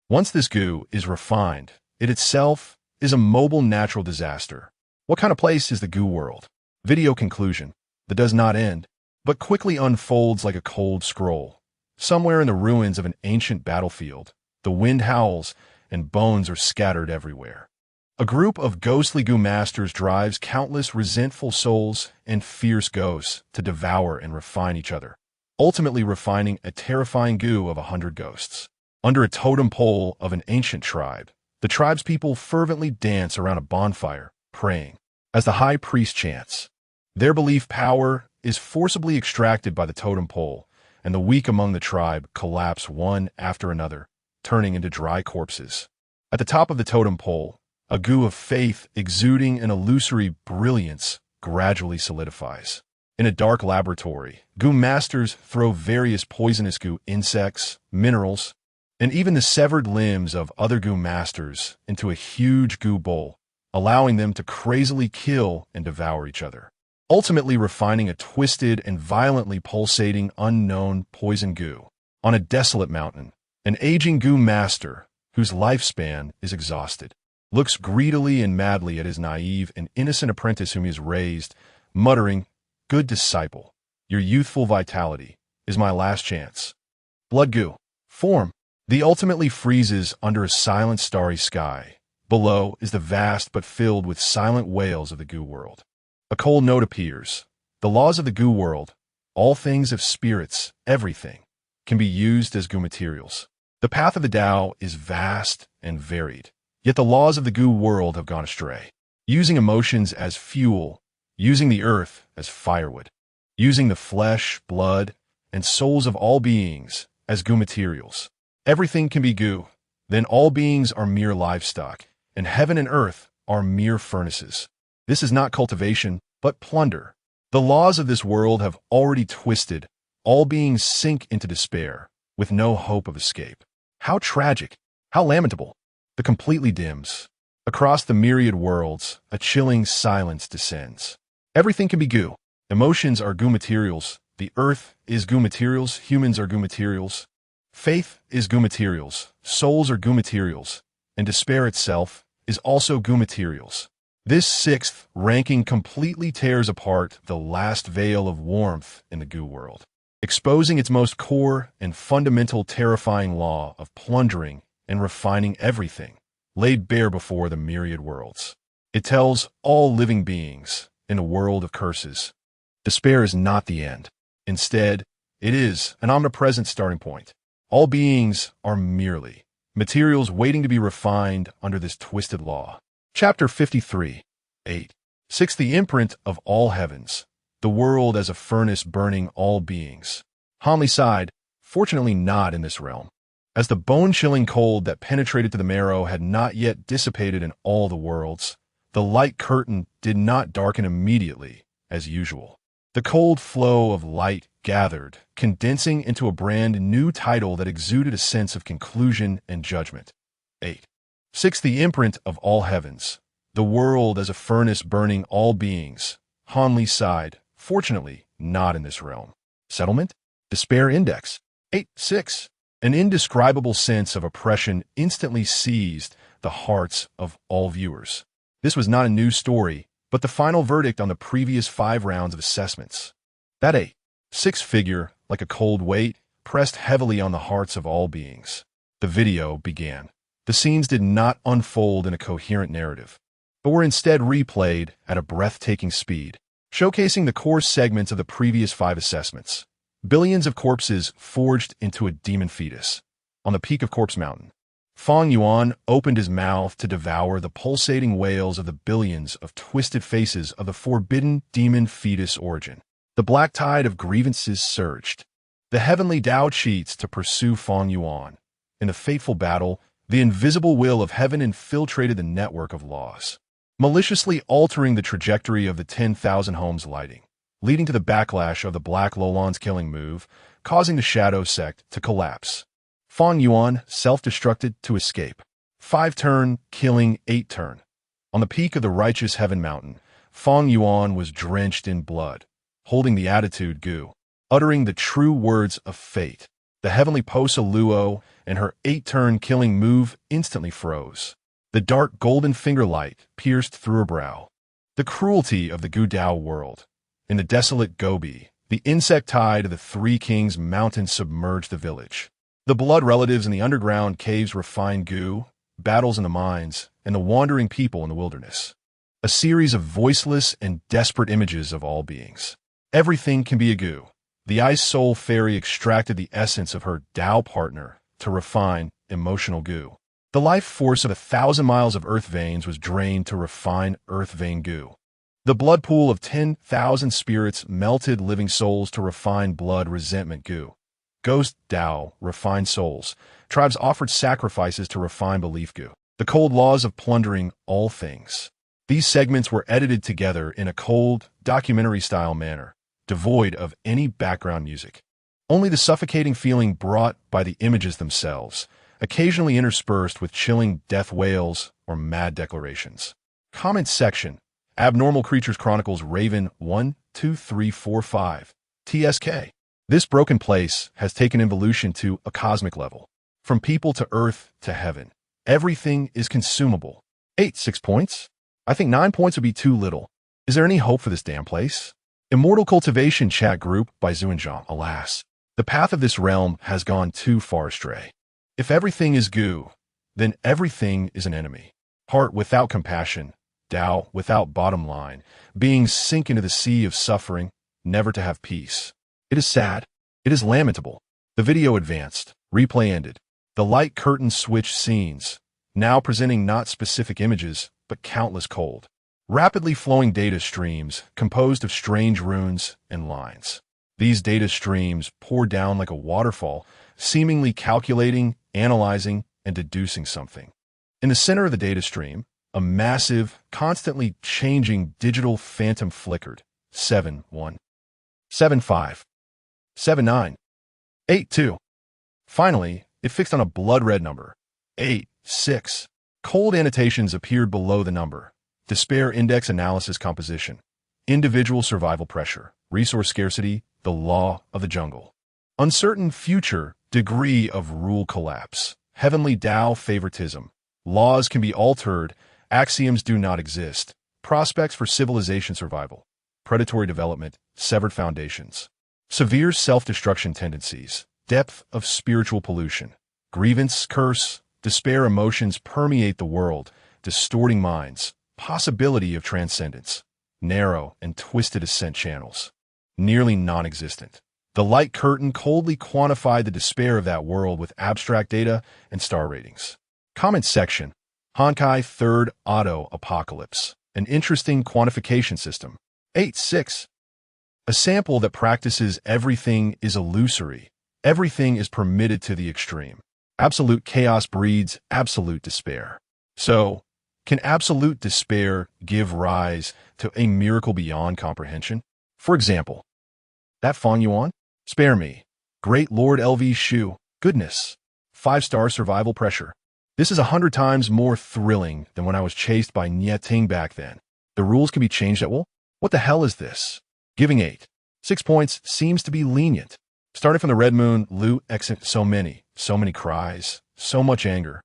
Once this goo is refined, it itself is a mobile natural disaster. What kind of place is the goo world? Video conclusion. That does not end, but quickly unfolds like a cold scroll. Somewhere in the ruins of an ancient battlefield, the wind howls and bones are scattered everywhere. A group of ghostly goo masters drives countless resentful souls and fierce ghosts to devour and refine each other, ultimately refining a terrifying goo of 100 ghosts. Under a totem pole of an ancient tribe, the tribe's people fervently dance around a bonfire, praying. As the high priest chants, their belief power is forcibly extracted by the totem pole, and the weak among the tribe collapse one after another, turning into dry corpses. At the top of the totem pole, a goo of faith exuding an illusory brilliance gradually solidifies. In a dark laboratory, goo masters throw various poisonous goo insects, minerals, and even the severed limbs of other goo masters into a huge goo bowl, allowing them to crazily kill and devour each other, ultimately refining a twisted and violently pulsating unknown poison goo. On a desolate mountain, an aging goo master, whose lifespan is exhausted, looks greedily and madly at his naive and innocent apprentice whom he has raised, muttering, "Good disciple, your youthful vitality is my last chance." Blood goo. Form. The ultimately freezes under a silent starry sky. Below is the vast but filled with silent whales of the goo world. A cold note appears. The laws of the goo world, all things of spirits, everything, can be used as goo materials. The path of the Tao is vast and varied, yet the laws of the goo world have gone astray. Using emotions as fuel, using the earth as firewood, using the flesh, blood, and souls of all beings as goo materials. Everything can be goo, then all beings are mere livestock, and heaven and earth are mere furnaces. This is not cultivation, but plunder. The laws of this world have already twisted. All beings sink into despair, with no hope of escape. How tragic, how lamentable. The completely dims. Across the myriad worlds, a chilling silence descends. Everything can be goo. Emotions are goo materials. The earth is goo materials. Humans are goo materials. Faith is goo materials. Souls are goo materials. And despair itself is also goo materials. This sixth ranking completely tears apart the last veil of warmth in the goo world, exposing its most core and fundamental terrifying law of plundering and refining everything, laid bare before the myriad worlds. It tells all living beings, in a world of curses, despair is not the end. Instead, it is an omnipresent starting point. All beings are merely materials waiting to be refined under this twisted law. Chapter 53, 8. 6. The imprint of all heavens, the world as a furnace burning all beings. Hanli sighed, fortunately not in this realm. As the bone-chilling cold that penetrated to the marrow had not yet dissipated in all the worlds, the light curtain did not darken immediately, as usual. The cold flow of light gathered, condensing into a brand new title that exuded a sense of conclusion and judgment. 8. 6. The imprint of all heavens, the world as a furnace burning all beings. Hanli sighed, fortunately not in this realm. Settlement? Despair index. 8.6. An indescribable sense of oppression instantly seized the hearts of all viewers. This was not a new story, but the final verdict on the previous 5 rounds of assessments. That 8.6 figure, like a cold weight, pressed heavily on the hearts of all beings. The video began. The scenes did not unfold in a coherent narrative, but were instead replayed at a breathtaking speed, showcasing the core segments of the previous 5 assessments. Billions of corpses forged into a demon fetus. On the peak of Corpse Mountain, Feng Yuan opened his mouth to devour the pulsating wails of the billions of twisted faces of the forbidden demon fetus origin. The black tide of grievances surged. The heavenly Tao cheats to pursue Feng Yuan. In the fateful battle, the invisible will of heaven infiltrated the network of laws, maliciously altering the trajectory of the 10,000 homes lighting, leading to the backlash of the Black Lolon's killing move, causing the Shadow Sect to collapse. Feng Yuan self-destructed to escape. 5-turn, killing 8-turn. On the peak of the righteous heaven mountain, Feng Yuan was drenched in blood, holding the attitude goo, uttering the true words of fate. The heavenly Posa Luo and her 8-turn killing move instantly froze. The dark golden finger light pierced through her brow. The cruelty of the Gu Dao world. In the desolate Gobi, the insect tide of the 3 Kings Mountain submerged the village. The blood relatives in the underground caves refined goo, battles in the mines, and the wandering people in the wilderness. A series of voiceless and desperate images of all beings. Everything can be a goo. The Ice Soul Fairy extracted the essence of her Tao partner to refine emotional goo. The life force of 1,000 miles of earth veins was drained to refine earth vein goo. The blood pool of 10,000 spirits melted living souls to refine blood resentment goo. Ghost Tao refined souls. Tribes offered sacrifices to refine belief goo. The cold laws of plundering all things. These segments were edited together in a cold, documentary-style manner, devoid of any background music. Only the suffocating feeling brought by the images themselves, occasionally interspersed with chilling death wails or mad declarations. Comment section. Abnormal Creatures Chronicles Raven 12345. TSK. This broken place has taken evolution to a cosmic level. From people to earth to heaven, everything is consumable. 8, 6 points? I think 9 points would be too little. Is there any hope for this damn place? Immortal Cultivation Chat Group by Zuinjong. Alas, the path of this realm has gone too far astray. If everything is goo, then everything is an enemy. Heart without compassion, Tao without bottom line, beings sink into the sea of suffering, never to have peace. It is sad. It is lamentable. The video advanced. Replay ended. The light curtain switched scenes, now presenting not specific images, but countless cold, rapidly flowing data streams composed of strange runes and lines. These data streams pour down like a waterfall, seemingly calculating, analyzing, and deducing something. In the center of the data stream, a massive, constantly changing digital phantom flickered. 7, 1, 7, 5, 7, 9, 8, 2. Finally, it fixed on a blood-red number. 8, 6. Cold annotations appeared below the number. Despair index analysis composition. Individual survival pressure. Resource scarcity. The law of the jungle. Uncertain future. Degree of rule collapse. Heavenly Tao favoritism. Laws can be altered. Axioms do not exist. Prospects for civilization survival. Predatory development. Severed foundations. Severe self-destruction tendencies. Depth of spiritual pollution. Grievance, curse, despair emotions permeate the world, distorting minds. Possibility of transcendence. Narrow and twisted ascent channels. Nearly non-existent. The light curtain coldly quantified the despair of that world with abstract data and star ratings. Comment section. Honkai Third Auto Apocalypse. An interesting quantification system. 8.6. A sample that practices everything is illusory. Everything is permitted to the extreme. Absolute chaos breeds absolute despair. So, can absolute despair give rise to a miracle beyond comprehension? For example, that Fong Yuan? Spare me. Great Lord LV Shu. Goodness. 5-star survival pressure. This is 100 times more thrilling than when I was chased by Nieting back then. The rules can be changed at will? What the hell is this? Giving 8. 6 points seems to be lenient. Starting from the Red Moon, Lu exit so many cries, so much anger,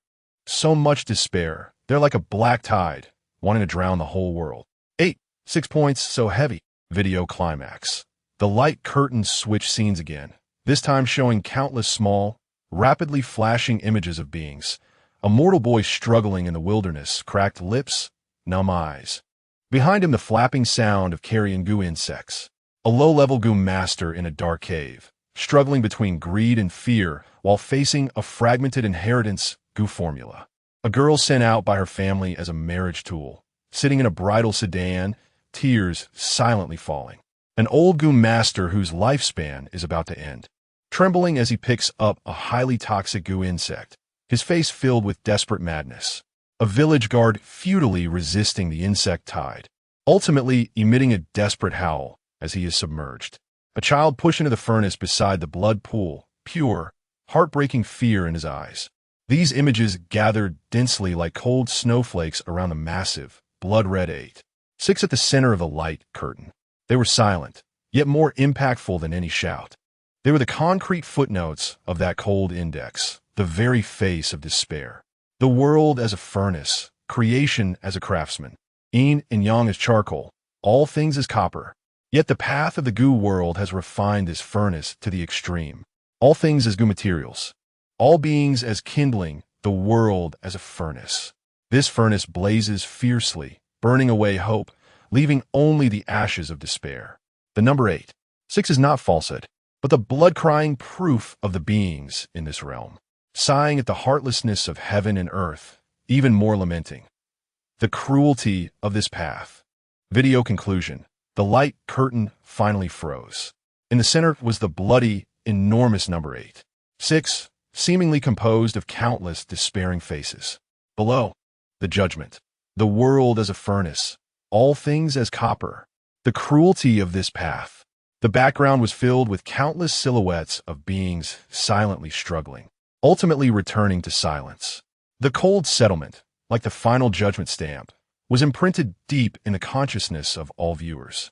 so much despair. They're like a black tide, wanting to drown the whole world. 8. 6 points so heavy. Video climax. The light curtains switch scenes again, this time showing countless small, rapidly flashing images of beings. A mortal boy struggling in the wilderness, cracked lips, numb eyes. Behind him the flapping sound of carrion goo insects. A low-level goo master in a dark cave, struggling between greed and fear while facing a fragmented inheritance goo formula. A girl sent out by her family as a marriage tool, sitting in a bridal sedan, tears silently falling. An old goo master whose lifespan is about to end, trembling as he picks up a highly toxic goo insect, his face filled with desperate madness. A village guard futilely resisting the insect tide, ultimately emitting a desperate howl as he is submerged. A child pushed into the furnace beside the blood pool, pure, heartbreaking fear in his eyes. These images gathered densely like cold snowflakes around the massive, blood-red 8. 6 at the center of the light curtain. They were silent, yet more impactful than any shout. They were the concrete footnotes of that cold index, the very face of despair. The world as a furnace, creation as a craftsman, yin and yang as charcoal, all things as copper. Yet the path of the goo world has refined this furnace to the extreme. All things as goo materials, all beings as kindling, the world as a furnace. This furnace blazes fiercely, burning away hope, leaving only the ashes of despair. The number 8. 6 is not falsehood, but the blood-crying proof of the beings in this realm, sighing at the heartlessness of heaven and earth, even more lamenting the cruelty of this path. Video conclusion. The light curtain finally froze. In the center was the bloody, enormous number 8. 6, seemingly composed of countless despairing faces. Below, the judgment. The world as a furnace, all things as copper. The cruelty of this path. The background was filled with countless silhouettes of beings silently struggling, ultimately returning to silence. The cold settlement, like the final judgment stamp, was imprinted deep in the consciousness of all viewers.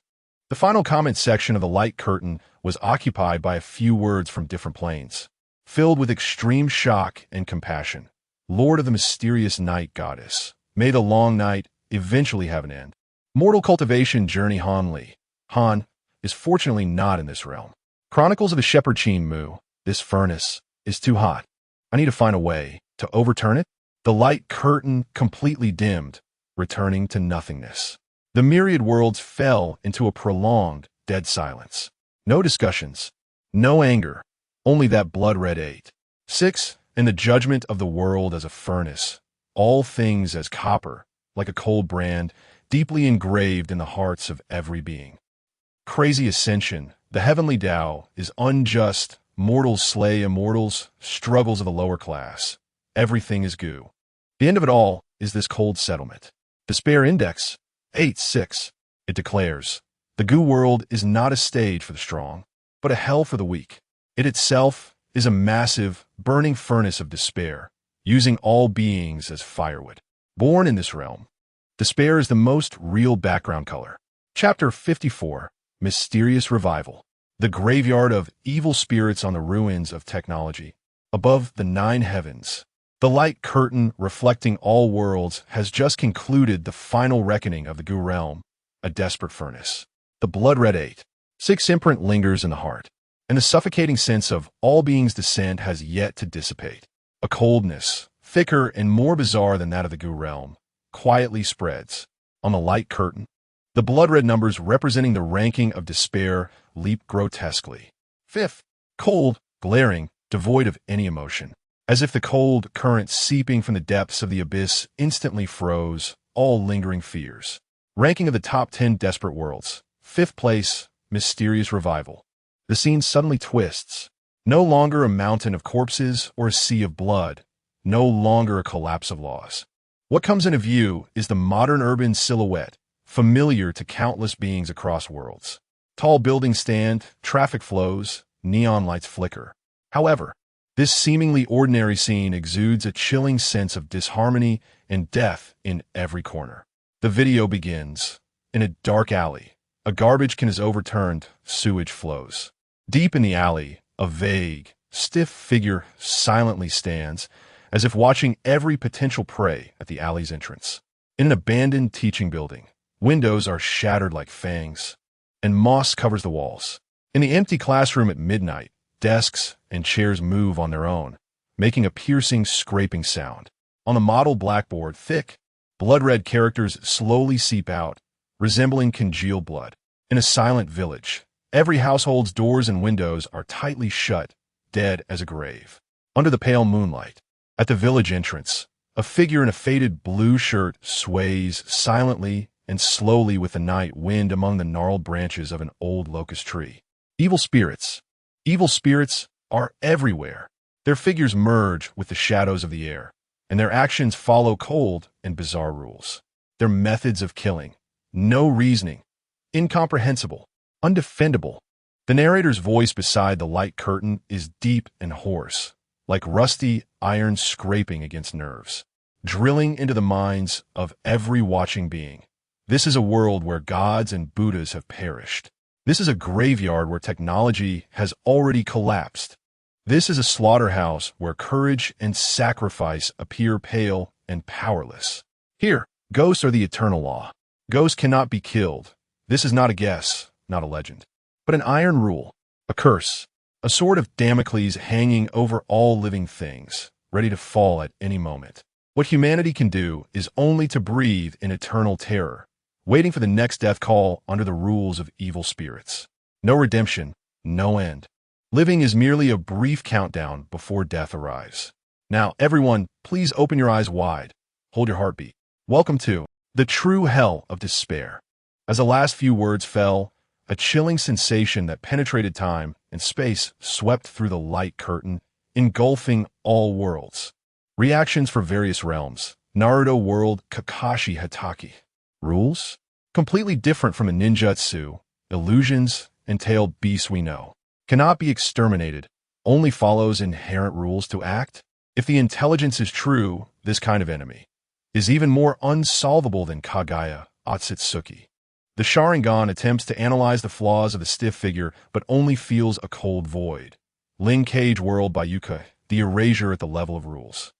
The final comment section of the light curtain was occupied by a few words from different planes, filled with extreme shock and compassion. Lord of the mysterious night goddess, May the long night eventually have an end. Mortal cultivation journey Han Li. Han is fortunately not in this realm. Chronicles of the Shepherd Cheen Mu. This furnace is too hot. I need to find a way to overturn it. The light curtain completely dimmed, returning to nothingness. The myriad worlds fell into a prolonged, dead silence. No discussions, no anger, only that blood-red 6, and the judgment of the world as a furnace, all things as copper, like a cold brand, deeply engraved in the hearts of every being. Crazy ascension, the heavenly Tao, is unjust, mortals slay immortals, struggles of the lower class. Everything is goo. The end of it all is this cold settlement. Despair Index 8-6. It declares, the goo world is not a stage for the strong, but a hell for the weak. It itself is a massive, burning furnace of despair, using all beings as firewood. Born in this realm, despair is the most real background color. Chapter 54, Mysterious Revival. The graveyard of evil spirits on the ruins of technology. Above the 9 heavens, the light curtain reflecting all worlds has just concluded the final reckoning of the goo realm, a desperate furnace. The blood-red 6 imprint lingers in the heart, and the suffocating sense of all beings' descent has yet to dissipate. A coldness, thicker and more bizarre than that of the goo realm, quietly spreads. On the light curtain, the blood-red numbers representing the ranking of despair leap grotesquely. 5th, cold, glaring, devoid of any emotion. As if the cold current seeping from the depths of the abyss instantly froze all lingering fears. Ranking of the top 10 desperate worlds. 5th place, Mysterious Revival. The scene suddenly twists. No longer a mountain of corpses or a sea of blood. No longer a collapse of laws. What comes into view is the modern urban silhouette, familiar to countless beings across worlds. Tall buildings stand, traffic flows, neon lights flicker. However, this seemingly ordinary scene exudes a chilling sense of disharmony and death in every corner. The video begins. In a dark alley, a garbage can is overturned, sewage flows. Deep in the alley, a vague, stiff figure silently stands, as if watching every potential prey at the alley's entrance. In an abandoned teaching building, windows are shattered like fangs, and moss covers the walls. In the empty classroom at midnight, desks and chairs move on their own, making a piercing, scraping sound. On the model blackboard, thick, blood-red characters slowly seep out, resembling congealed blood. In a silent village, every household's doors and windows are tightly shut, dead as a grave. Under the pale moonlight, at the village entrance, a figure in a faded blue shirt sways silently and slowly with the night wind among the gnarled branches of an old locust tree. Evil spirits are everywhere. Their figures merge with the shadows of the air, and their actions follow cold and bizarre rules. Their methods of killing, no reasoning, incomprehensible, undefendable. The narrator's voice beside the light curtain is deep and hoarse, like rusty iron scraping against nerves, drilling into the minds of every watching being. This is a world where gods and Buddhas have perished. This is a graveyard where technology has already collapsed. This is a slaughterhouse where courage and sacrifice appear pale and powerless. Here, ghosts are the eternal law. Ghosts cannot be killed. This is not a guess, not a legend, but an iron rule, a curse, a sword of Damocles hanging over all living things, ready to fall at any moment. What humanity can do is only to breathe in eternal terror, waiting for the next death call under the rules of evil spirits. No redemption, no end. Living is merely a brief countdown before death arrives. Now, everyone, please open your eyes wide. Hold your heartbeat. Welcome to the true hell of despair. As the last few words fell, a chilling sensation that penetrated time and space swept through the light curtain, engulfing all worlds. Reactions for various realms. Naruto world Kakashi Hatake. Rules? Completely different from the ninjutsu, illusions, and tailed beasts we know. Cannot be exterminated, only follows inherent rules to act. If the intelligence is true, this kind of enemy is even more unsolvable than Kaguya Otsutsuki. The Sharingan attempts to analyze the flaws of the stiff figure, but only feels a cold void. Ling Cage World by Yuka, the erasure at the level of rules.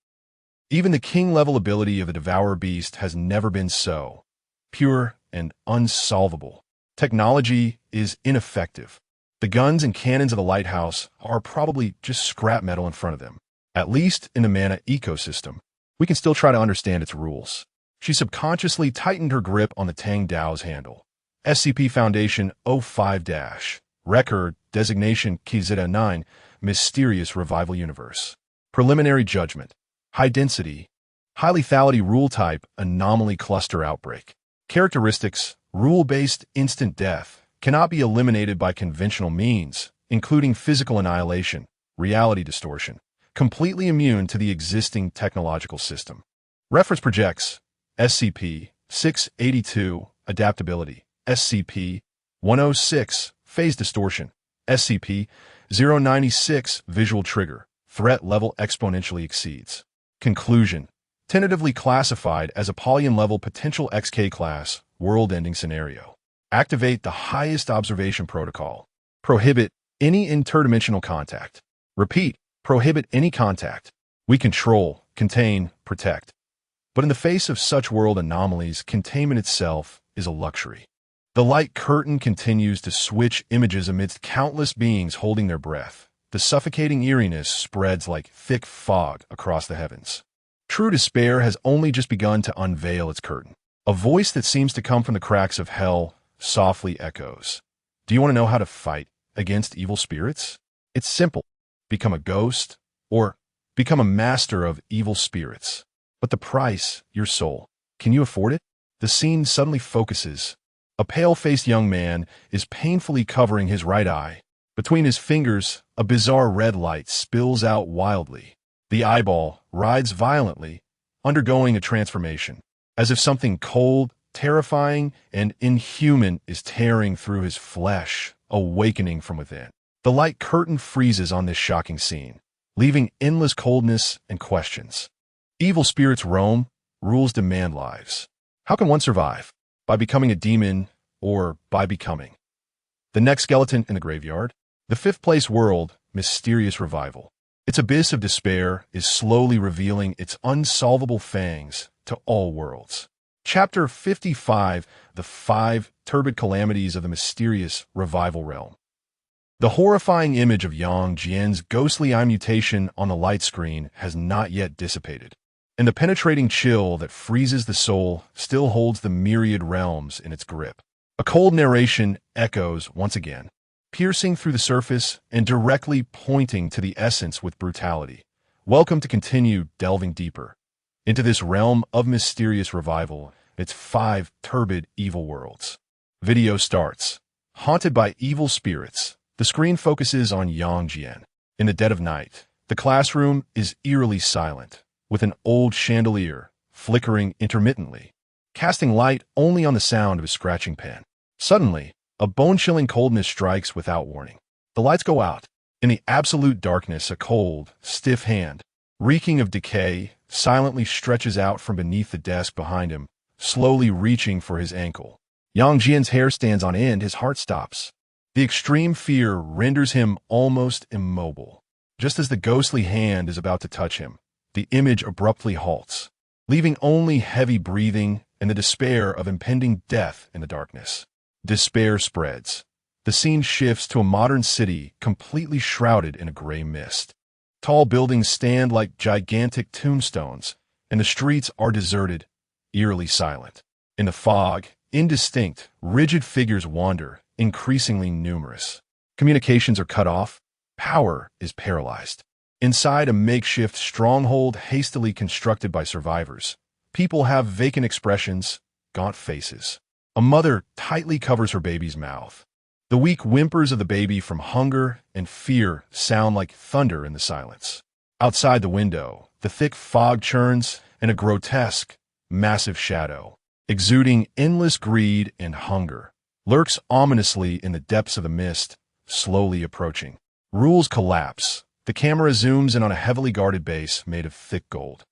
Even the king-level ability of the Devourer Beast has never been so pure and unsolvable. Technology is ineffective. The guns and cannons of the lighthouse are probably just scrap metal in front of them. At least in the mana ecosystem, we can still try to understand its rules. She subconsciously tightened her grip on the Tang Dao's handle. SCP Foundation 05- Record Designation KZ9 Mysterious Revival Universe. Preliminary Judgment. High Density. High Lethality Rule Type Anomaly Cluster Outbreak. Characteristics: rule-based instant death. Cannot be eliminated by conventional means, including physical annihilation, reality distortion. Completely immune to the existing technological system. Reference projects SCP-682 Adaptability, SCP-106 Phase Distortion, SCP-096 Visual Trigger. Threat level exponentially exceeds. Conclusion: tentatively classified as a Apollyon-level potential XK class, world-ending scenario. Activate the highest observation protocol. Prohibit any interdimensional contact. Repeat, prohibit any contact. We control, contain, protect. But in the face of such world anomalies, containment itself is a luxury. The light curtain continues to switch images amidst countless beings holding their breath. The suffocating eeriness spreads like thick fog across the heavens. True despair has only just begun to unveil its curtain. A voice that seems to come from the cracks of hell softly echoes. Do you want to know how to fight against evil spirits? It's simple. Become a ghost, or become a master of evil spirits. But the price, your soul. Can you afford it? The scene suddenly focuses. A pale-faced young man is painfully covering his right eye. Between his fingers, a bizarre red light spills out wildly. The eyeball writhes violently, undergoing a transformation, as if something cold, terrifying, and inhuman is tearing through his flesh, awakening from within. The light curtain freezes on this shocking scene, leaving endless coldness and questions. Evil spirits roam, rules demand lives. How can one survive? By becoming a demon, or by becoming the next skeleton in the graveyard? The fifth place world, Mysterious Revival. Its abyss of despair is slowly revealing its unsolvable fangs to all worlds. Chapter 55, The 5 Turbid Calamities of the Mysterious Revival Realm. The horrifying image of Yang Jian's ghostly eye mutation on the light screen has not yet dissipated, and the penetrating chill that freezes the soul still holds the myriad realms in its grip. A cold narration echoes once again, piercing through the surface and directly pointing to the essence with brutality. Welcome to continue delving deeper into this realm of mysterious revival, its 5 turbid evil worlds. Video starts. Haunted by evil spirits, the screen focuses on Yang Jian. In the dead of night, the classroom is eerily silent, with an old chandelier flickering intermittently, casting light only on the sound of his scratching pen. Suddenly, a bone-chilling coldness strikes without warning. The lights go out. In the absolute darkness, a cold, stiff hand, reeking of decay, silently stretches out from beneath the desk behind him, slowly reaching for his ankle. Yang Jian's hair stands on end, his heart stops. The extreme fear renders him almost immobile. Just as the ghostly hand is about to touch him, the image abruptly halts, leaving only heavy breathing and the despair of impending death in the darkness. Despair spreads. The scene shifts to a modern city completely shrouded in a gray mist. Tall buildings stand like gigantic tombstones, and the streets are deserted, eerily silent. In the fog, indistinct, rigid figures wander, increasingly numerous. Communications are cut off. Power is paralyzed. Inside a makeshift stronghold hastily constructed by survivors, people have vacant expressions, gaunt faces. A mother tightly covers her baby's mouth. The weak whimpers of the baby from hunger and fear sound like thunder in the silence. Outside the window, the thick fog churns in a grotesque, massive shadow, exuding endless greed and hunger, lurks ominously in the depths of the mist, slowly approaching. Rules collapse. The camera zooms in on a heavily guarded base made of thick gold.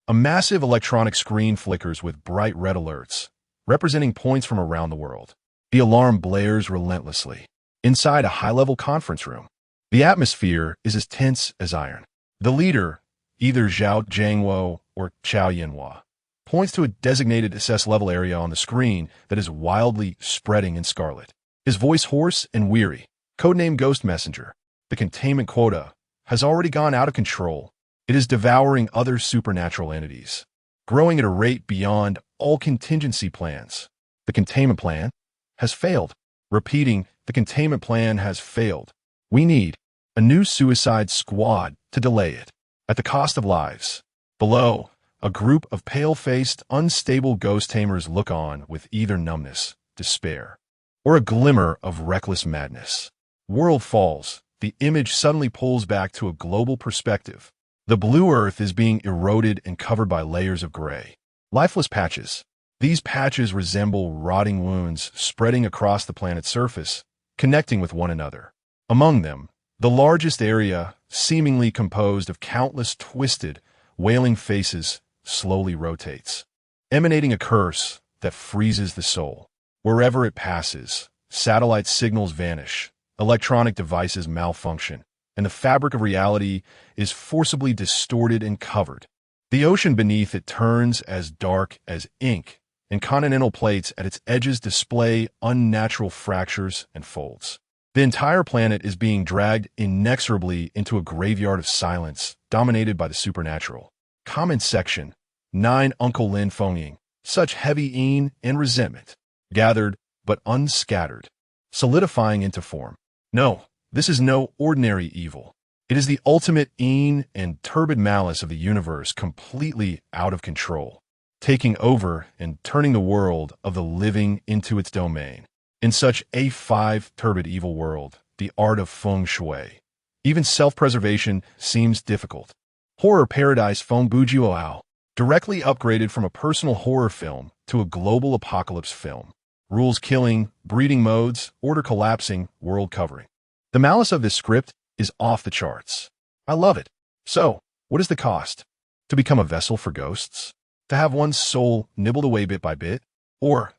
A massive electronic screen flickers with bright red alerts, representing points from around the world. The alarm blares relentlessly. Inside a high-level conference room, the atmosphere is as tense as iron. The leader, either Zhao Jiangwo or Chao Yinhua, points to a designated assess level area on the screen that is wildly spreading in scarlet. His voice hoarse and weary. Codename Ghost Messenger. The containment quota has already gone out of control. It is devouring other supernatural entities, growing at a rate beyond all contingency plans. The containment plan has failed. Repeating, the containment plan has failed. We need a new suicide squad to delay it, at the cost of lives. Below, a group of pale-faced, unstable ghost tamers look on with either numbness, despair, or a glimmer of reckless madness. World falls. The image suddenly pulls back to a global perspective. The blue earth is being eroded and covered by layers of gray. Lifeless patches. These patches resemble rotting wounds spreading across the planet's surface, connecting with one another. Among them, the largest area, seemingly composed of countless twisted, wailing faces, slowly rotates, emanating a curse that freezes the soul. Wherever it passes, satellite signals vanish, electronic devices malfunction, and the fabric of reality is forcibly distorted and covered. The ocean beneath it turns as dark as ink, and continental plates at its edges display unnatural fractures and folds. The entire planet is being dragged inexorably into a graveyard of silence, dominated by the supernatural. Comment section. 9 Uncle Lin Fengying. Such heavy een and resentment, gathered but unscattered, solidifying into form. No, this is no ordinary evil. It is the ultimate een and turbid malice of the universe, completely out of control, taking over and turning the world of the living into its domain. In such a 5 turbid evil world, the art of feng shui, even self-preservation, seems difficult. Horror paradise Feng Bujiao, directly upgraded from a personal horror film to a global apocalypse film. Rules killing, breeding modes, order collapsing, world covering. The malice of this script is off the charts. I love it. So, what is the cost? To become a vessel for ghosts? To have one's soul nibbled away bit by bit? Or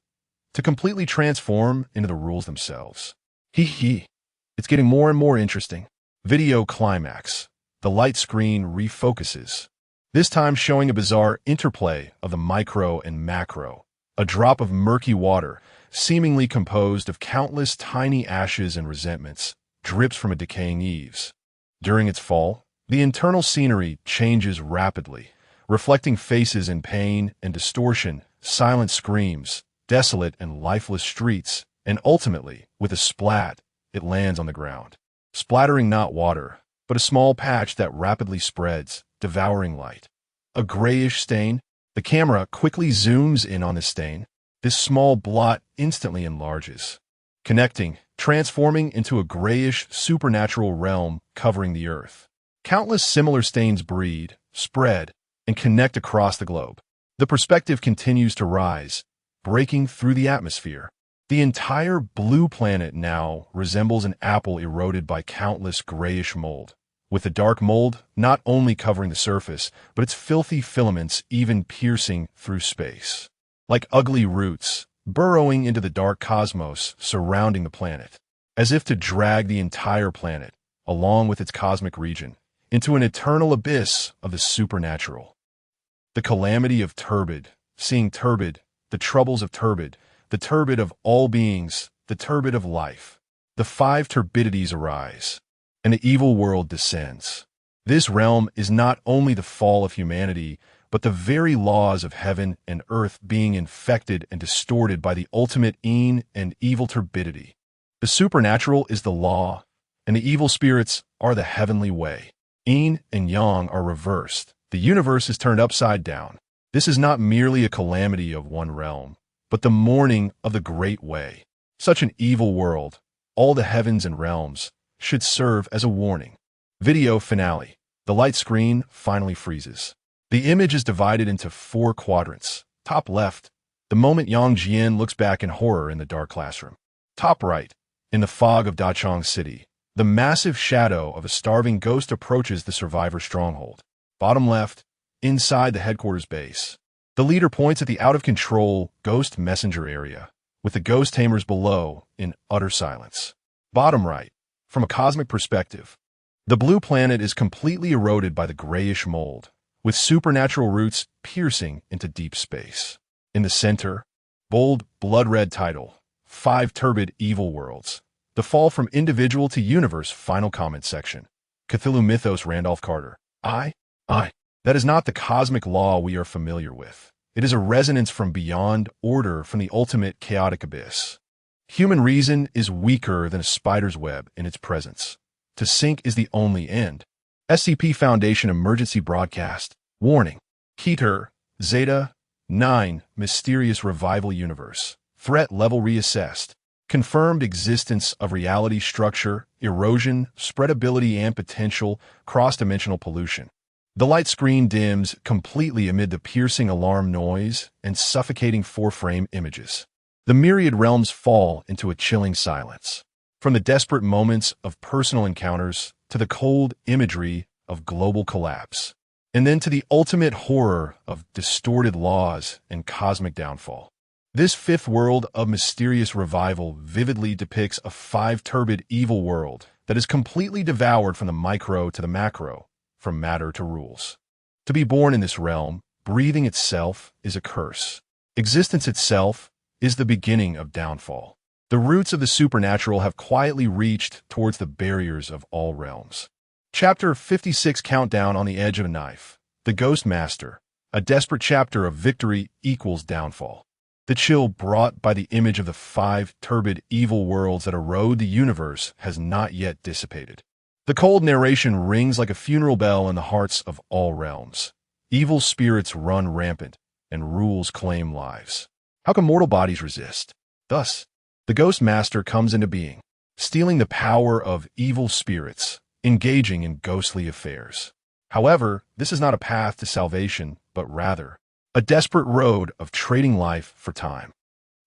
to completely transform into the rules themselves? It's getting more and more interesting. Video climax. The light screen refocuses, this time showing a bizarre interplay of the micro and macro. A drop of murky water, seemingly composed of countless tiny ashes and resentments, drips from a decaying eaves. During its fall, the internal scenery changes rapidly, reflecting faces in pain and distortion, silent screams, desolate and lifeless streets, and ultimately, with a splat, it lands on the ground, splattering not water, but a small patch that rapidly spreads, devouring light. A grayish stain. The camera quickly zooms in on the stain. This small blot instantly enlarges, connecting, transforming into a grayish, supernatural realm covering the earth. Countless similar stains breed, spread, and connect across the globe. The perspective continues to rise, breaking through the atmosphere. The entire blue planet now resembles an apple eroded by countless grayish mold, with the dark mold not only covering the surface, but its filthy filaments even piercing through space. Like ugly roots, burrowing into the dark cosmos surrounding the planet, as if to drag the entire planet, along with its cosmic region, into an eternal abyss of the supernatural. The calamity of turbid, seeing turbid, the troubles of turbid, the turbid of all beings, the turbid of life. The 5 turbidities arise, and the evil world descends. This realm is not only the fall of humanity, but the very laws of heaven and earth being infected and distorted by the ultimate een and evil turbidity. The supernatural is the law, and the evil spirits are the heavenly way. Yin and yang are reversed. The universe is turned upside down. This is not merely a calamity of one realm, but the mourning of the great way. Such an evil world, all the heavens and realms, should serve as a warning. Video finale. The light screen finally freezes. The image is divided into 4 quadrants. Top left, the moment Yang Jian looks back in horror in the dark classroom. Top right, in the fog of Dachang City, the massive shadow of a starving ghost approaches the survivor stronghold. Bottom left, inside the headquarters base, the leader points at the out-of-control ghost messenger area, with the ghost tamers below in utter silence. Bottom right, from a cosmic perspective, The blue planet is completely eroded by the grayish mold, with supernatural roots piercing into deep space. In the center, bold, blood-red title, 5 Turbid Evil Worlds. The Fall from Individual to Universe. Final comment section. Cthulhu Mythos. Randolph Carter. That is not the cosmic law we are familiar with. It is a resonance from beyond order, from the ultimate chaotic abyss. Human reason is weaker than a spider's web in its presence. To sink is the only end. SCP Foundation Emergency Broadcast. Warning. Keter, Zeta, 9, Mysterious Revival Universe. Threat level reassessed. Confirmed existence of reality structure, erosion, spreadability and potential cross-dimensional pollution. The light screen dims completely amid the piercing alarm noise and suffocating 4-frame images. The myriad realms fall into a chilling silence. From the desperate moments of personal encounters to the cold imagery of global collapse, and then to the ultimate horror of distorted laws and cosmic downfall. This 5th world of mysterious revival vividly depicts a 5 turbid evil world that is completely devoured from the micro to the macro, from matter to rules. To be born in this realm, breathing itself is a curse. Existence itself is the beginning of downfall. The roots of the supernatural have quietly reached towards the barriers of all realms. Chapter 56. Countdown on the Edge of a Knife. The Ghost Master. A desperate chapter of victory equals downfall. The chill brought by the image of the 5 turbid evil worlds that erode the universe has not yet dissipated. The cold narration rings like a funeral bell in the hearts of all realms. Evil spirits run rampant, and rules claim lives. How can mortal bodies resist? Thus, the Ghost Master comes into being, stealing the power of evil spirits, engaging in ghostly affairs. However, this is not a path to salvation, but rather a desperate road of trading life for time.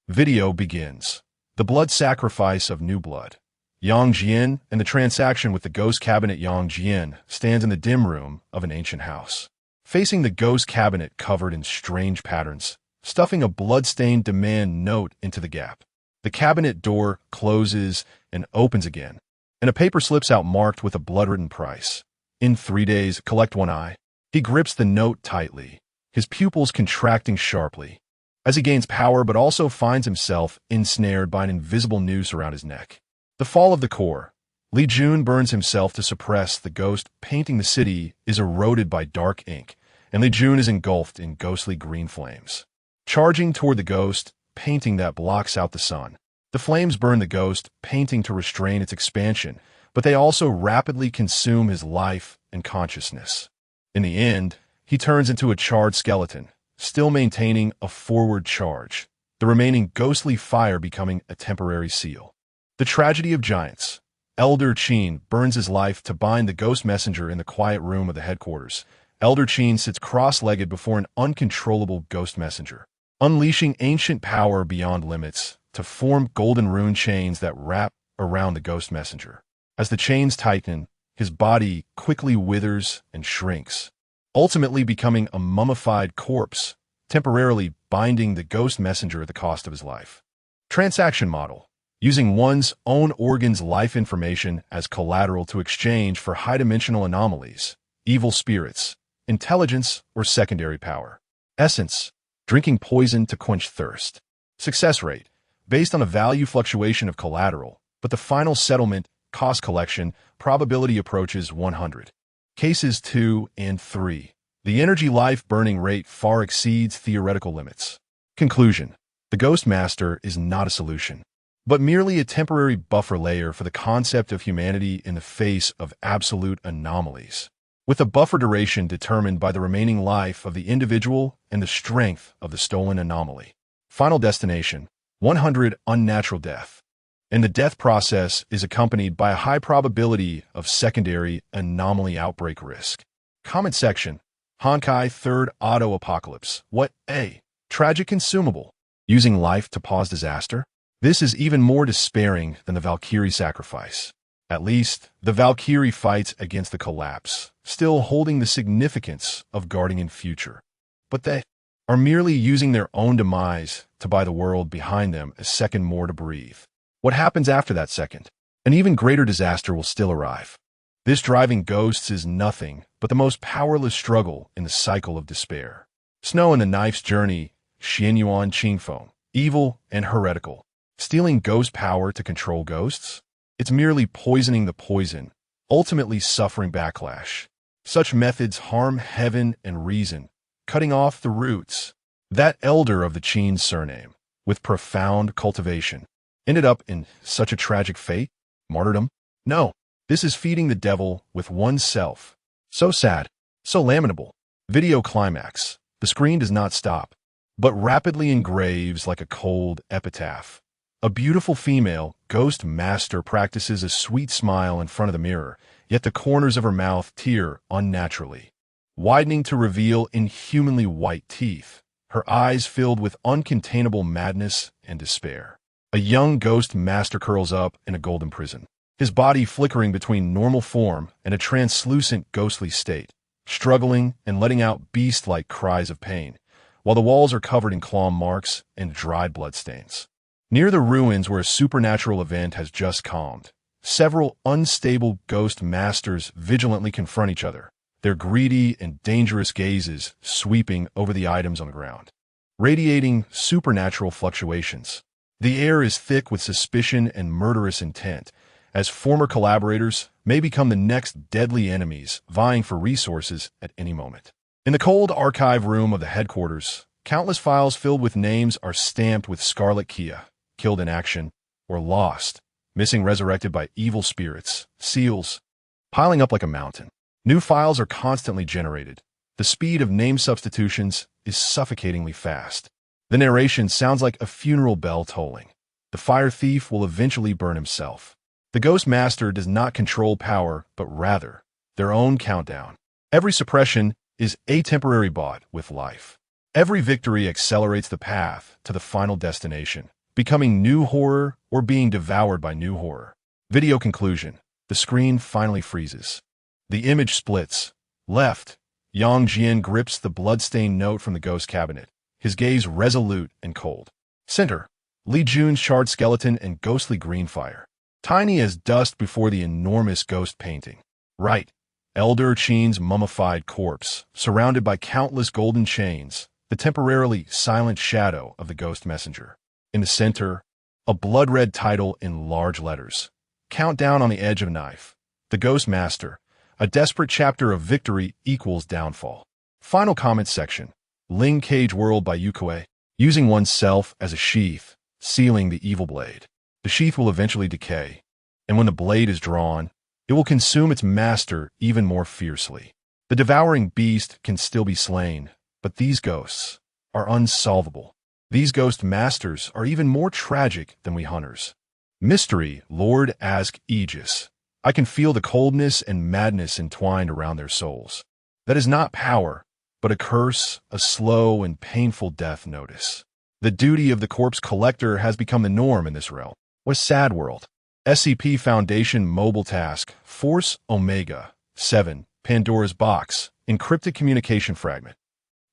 Video begins. The blood sacrifice of new blood. Yang Jian and the transaction with the ghost cabinet. Yang Jian stands in the dim room of an ancient house, facing the ghost cabinet covered in strange patterns, stuffing a blood-stained demand note into the gap. The cabinet door closes and opens again, and a paper slips out marked with a blood-written price. In 3 days, collect 1 eye. He grips the note tightly, his pupils contracting sharply, as he gains power but also finds himself ensnared by an invisible noose around his neck. The fall of the core. Li Jun burns himself to suppress the ghost painting the city is eroded by dark ink, and Li Jun is engulfed in ghostly green flames. Charging toward the ghost painting that blocks out the sun. The flames burn the ghost painting to restrain its expansion, but they also rapidly consume his life and consciousness. In the end, he turns into a charred skeleton, still maintaining a forward charge, the remaining ghostly fire becoming a temporary seal. The tragedy of giants. Elder Qin burns his life to bind the ghost messenger in the quiet room of the headquarters. Elder Qin sits cross-legged before an uncontrollable ghost messenger, unleashing ancient power beyond limits to form golden rune chains that wrap around the ghost messenger. As the chains tighten, his body quickly withers and shrinks, ultimately becoming a mummified corpse, temporarily binding the ghost messenger at the cost of his life. Transaction model. Using one's own organ's life information as collateral to exchange for high-dimensional anomalies, evil spirits, intelligence, or secondary power. Essence. Drinking poison to quench thirst. Success rate. Based on a value fluctuation of collateral, but the final settlement, cost collection, probability approaches 100. Cases 2 and 3. The energy life burning rate far exceeds theoretical limits. Conclusion. The Ghost Master is not a solution, but merely a temporary buffer layer for the concept of humanity in the face of absolute anomalies, with a buffer duration determined by the remaining life of the individual and the strength of the stolen anomaly. Final destination, 100 unnatural death. And the death process is accompanied by a high probability of secondary anomaly outbreak risk. Comment section, Honkai Third Auto Apocalypse. What a tragic consumable. Using life to pause disaster? This is even more despairing than the Valkyrie sacrifice. At least, the Valkyrie fights against the collapse, still holding the significance of guarding in future. But they are merely using their own demise to buy the world behind them a second more to breathe. What happens after that second? An even greater disaster will still arrive. This driving ghosts is nothing but the most powerless struggle in the cycle of despair. Snow and the Knife's journey, Xianyuan Qingfeng, evil and heretical. Stealing ghost power to control ghosts? It's merely poisoning the poison, ultimately suffering backlash. Such methods harm heaven and reason, cutting off the roots. That elder of the Qin's surname, with profound cultivation, ended up in such a tragic fate? Martyrdom? No, this is feeding the devil with oneself. So sad, so lamentable. Video climax. The screen does not stop, but rapidly engraves like a cold epitaph. A beautiful female ghost master practices a sweet smile in front of the mirror, yet the corners of her mouth tear unnaturally, widening to reveal inhumanly white teeth, her eyes filled with uncontainable madness and despair. A young ghost master curls up in a golden prison, his body flickering between normal form and a translucent ghostly state, struggling and letting out beast-like cries of pain, while the walls are covered in claw marks and dried bloodstains. Near the ruins where a supernatural event has just calmed, several unstable ghost masters vigilantly confront each other, their greedy and dangerous gazes sweeping over the items on the ground, radiating supernatural fluctuations. The air is thick with suspicion and murderous intent, as former collaborators may become the next deadly enemies vying for resources at any moment. In the cold archive room of the headquarters, countless files filled with names are stamped with scarlet Kia, killed in action, or lost, missing, resurrected by evil spirits, seals, piling up like a mountain. New files are constantly generated. The speed of name substitutions is suffocatingly fast. The narration sounds like a funeral bell tolling. The fire thief will eventually burn himself. The Ghost Master does not control power, but rather their own countdown. Every suppression is a temporary bought with life. Every victory accelerates the path to the final destination, becoming new horror or being devoured by new horror. Video conclusion. The screen finally freezes. The image splits. Left, Yang Jian grips the bloodstained note from the ghost cabinet, his gaze resolute and cold. Center, Li Jun's charred skeleton and ghostly green fire, tiny as dust before the enormous ghost painting. Right, Elder Qin's mummified corpse, surrounded by countless golden chains, the temporarily silent shadow of the ghost messenger. In the center, a blood-red title in large letters. Countdown on the edge of a knife. The Ghost Master, a desperate chapter of victory equals downfall. Final comments section. Ling Cage World by Yukue. Using oneself as a sheath, sealing the evil blade. The sheath will eventually decay, and when the blade is drawn, it will consume its master even more fiercely. The devouring beast can still be slain, but these ghosts are unsolvable. These ghost masters are even more tragic than we hunters. Mystery, Lord Ask Aegis. I can feel the coldness and madness entwined around their souls. That is not power, but a curse, a slow and painful death notice. The duty of the corpse collector has become the norm in this realm. What a sad world. SCP Foundation Mobile Task, Force Omega 7, Pandora's Box, Encrypted Communication Fragment.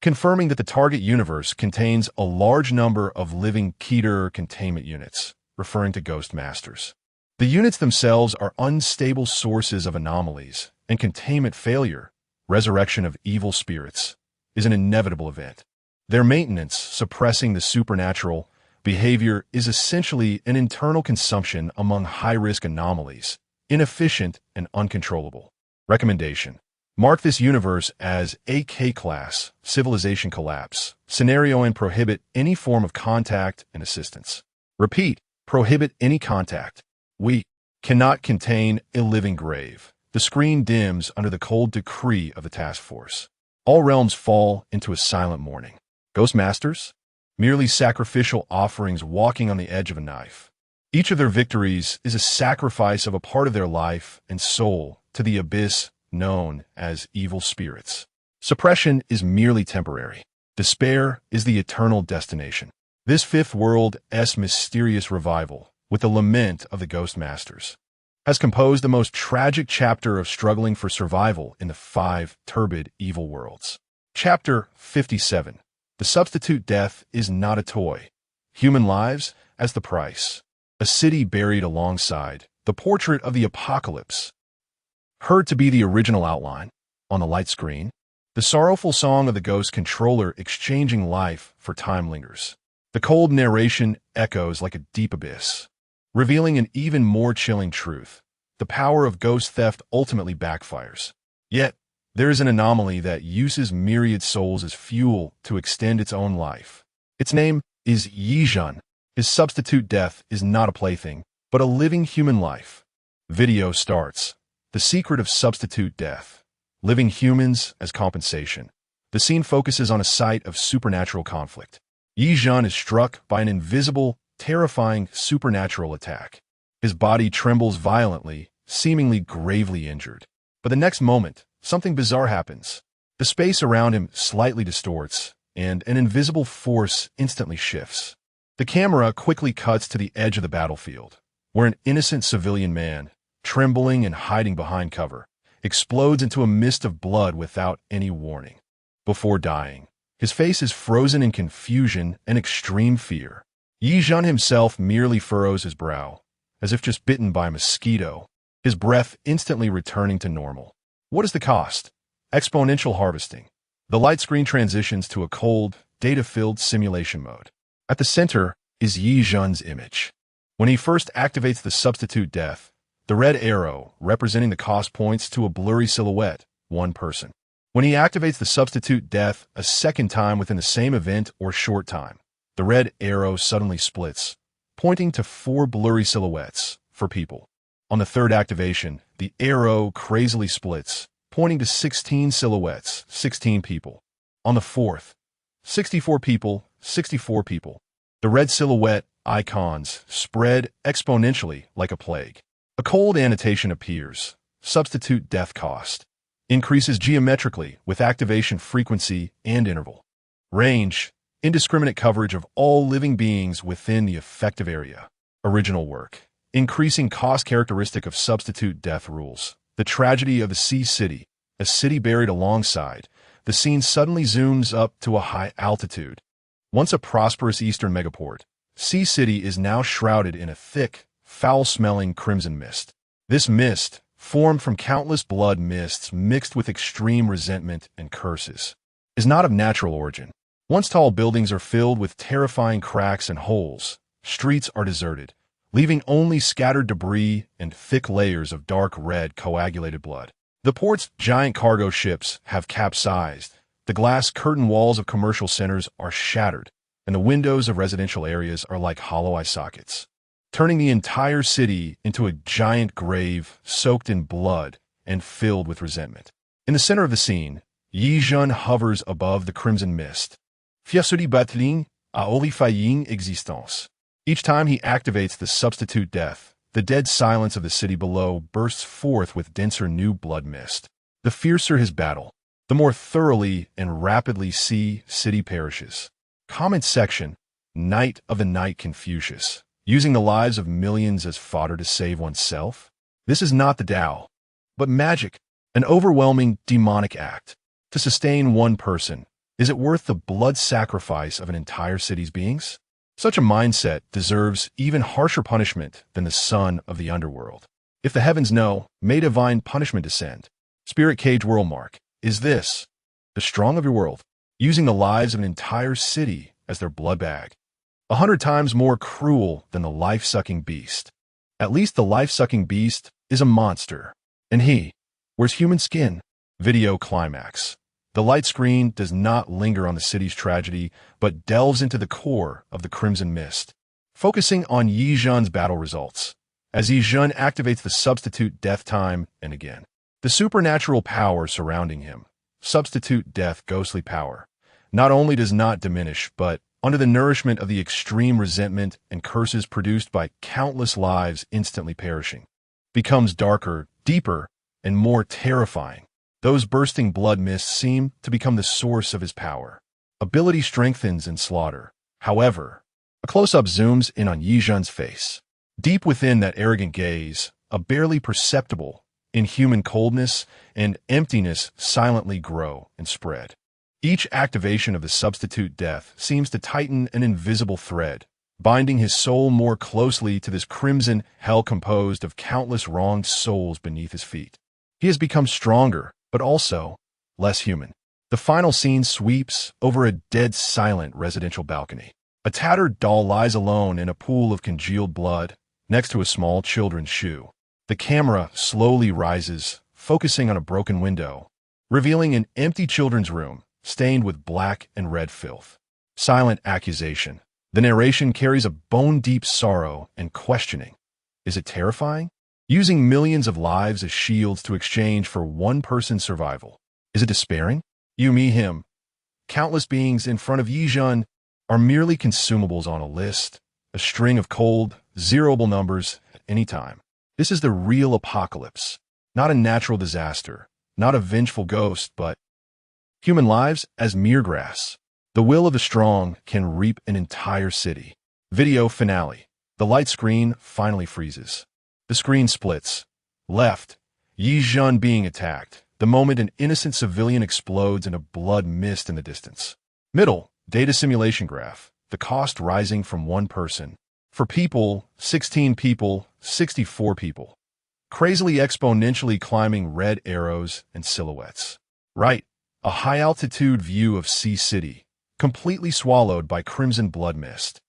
Confirming that the target universe contains a large number of living Keter containment units, referring to Ghost Masters. The units themselves are unstable sources of anomalies, and containment failure, resurrection of evil spirits, is an inevitable event. Their maintenance, suppressing the supernatural behavior, is essentially an internal consumption among high-risk anomalies, inefficient and uncontrollable. Recommendation. Mark this universe as a K-class, civilization collapse, scenario, and prohibit any form of contact and assistance. Repeat, prohibit any contact. We cannot contain a living grave. The screen dims under the cold decree of the task force. All realms fall into a silent mourning. Ghost Masters? Merely sacrificial offerings walking on the edge of a knife. Each of their victories is a sacrifice of a part of their life and soul to the abyss known as evil spirits. Suppression is merely temporary. Despair is the eternal destination. This fifth world's mysterious revival, with the lament of the Ghost Masters, has composed the most tragic chapter of struggling for survival in the 5 turbid evil worlds. Chapter 57. The substitute death is not a toy. Human lives as the price. A city buried alongside the portrait of the apocalypse. heard to be the original outline. On the light screen, the sorrowful song of the ghost controller exchanging life for time lingers. The cold narration echoes like a deep abyss, revealing an even more chilling truth. The power of ghost theft ultimately backfires. Yet, there is an anomaly that uses myriad souls as fuel to extend its own life. Its name is Yizhan. His substitute death is not a plaything, but a living human life. Video starts. The secret of substitute death. Living humans as compensation. The scene focuses on a site of supernatural conflict. Yizhan is struck by an invisible, terrifying supernatural attack. His body trembles violently, seemingly gravely injured. But the next moment, something bizarre happens. The space around him slightly distorts, and an invisible force instantly shifts. The camera quickly cuts to the edge of the battlefield, where an innocent civilian man, trembling and hiding behind cover, explodes into a mist of blood without any warning. Before dying, his face is frozen in confusion and extreme fear. Yizhan himself merely furrows his brow, as if just bitten by a mosquito, his breath instantly returning to normal. What is the cost? Exponential harvesting. The light screen transitions to a cold, data-filled simulation mode. At the center is Yizhan's image. When he first activates the substitute death, the red arrow, representing the cost, points to a blurry silhouette, one person. When he activates the substitute death a second time within the same event or short time, the red arrow suddenly splits, pointing to 4 blurry silhouettes, for people. On the third activation, the arrow crazily splits, pointing to 16 silhouettes, 16 people. On the fourth, 64 people, 64 people. The red silhouette icons spread exponentially like a plague. A cold annotation appears. Substitute death cost. Increases geometrically with activation frequency and interval. Range. Indiscriminate coverage of all living beings within the effective area. Original work. Increasing cost characteristic of substitute death rules. The tragedy of the Sea City. A city buried alongside. The scene suddenly zooms up to a high altitude. Once a prosperous eastern megaport, Sea City is now shrouded in a thick, foul-smelling crimson mist. This mist, formed from countless blood mists mixed with extreme resentment and curses, is not of natural origin. Once tall buildings are filled with terrifying cracks and holes, streets are deserted, leaving only scattered debris and thick layers of dark red coagulated blood. The port's giant cargo ships have capsized, the glass curtain walls of commercial centers are shattered, and the windows of residential areas are like hollow eye sockets, turning the entire city into a giant grave soaked in blood and filled with resentment. In the center of the scene, Yizhan hovers above the crimson mist. Fiasudi batling a horrifying existence. Each time he activates the substitute death, the dead silence of the city below bursts forth with denser new blood mist. The fiercer his battle, the more thoroughly and rapidly Sea City perishes. Comment section, Night of the Night Confucius. Using the lives of millions as fodder to save oneself? This is not the Tao, but magic, an overwhelming demonic act. To sustain one person, is it worth the blood sacrifice of an entire city's beings? Such a mindset deserves even harsher punishment than the son of the underworld. If the heavens know, may divine punishment descend. Spirit Cage World Mark. Is this the strong of your world, using the lives of an entire city as their blood bag? 100 times more cruel than the life-sucking beast. At least the life-sucking beast is a monster, and he wears human skin. Video climax. The light screen does not linger on the city's tragedy, but delves into the core of the crimson mist, focusing on Yizhan's battle results. As Yizhan activates the substitute death time and again, the supernatural power surrounding him, substitute death ghostly power, not only does not diminish, but under the nourishment of the extreme resentment and curses produced by countless lives instantly perishing, becomes darker, deeper, and more terrifying. Those bursting blood mists seem to become the source of his power. Ability strengthens in slaughter. However, a close-up zooms in on Yizhan's face. Deep within that arrogant gaze, a barely perceptible, inhuman coldness and emptiness silently grow and spread. Each activation of the substitute death seems to tighten an invisible thread, binding his soul more closely to this crimson hell composed of countless wronged souls beneath his feet. He has become stronger, but also less human. The final scene sweeps over a dead silent residential balcony. A tattered doll lies alone in a pool of congealed blood next to a small children's shoe. The camera slowly rises, focusing on a broken window, revealing an empty children's room stained with black and red filth. Silent accusation. The narration carries a bone-deep sorrow and questioning. Is it terrifying? Using millions of lives as shields to exchange for one person's survival. Is it despairing? You, me, him. Countless beings in front of Yijun are merely consumables on a list, a string of cold, zeroable numbers at any time. This is the real apocalypse, not a natural disaster, not a vengeful ghost, but human lives as mere grass. The will of the strong can reap an entire city. Video finale. The light screen finally freezes. The screen splits. Left, Yijun being attacked. The moment an innocent civilian explodes in a blood mist in the distance. Middle, data simulation graph. The cost rising from one person. For people, 16 people, 64 people. Crazily exponentially climbing red arrows and silhouettes. Right, a high-altitude view of Sea City, completely swallowed by crimson blood mist.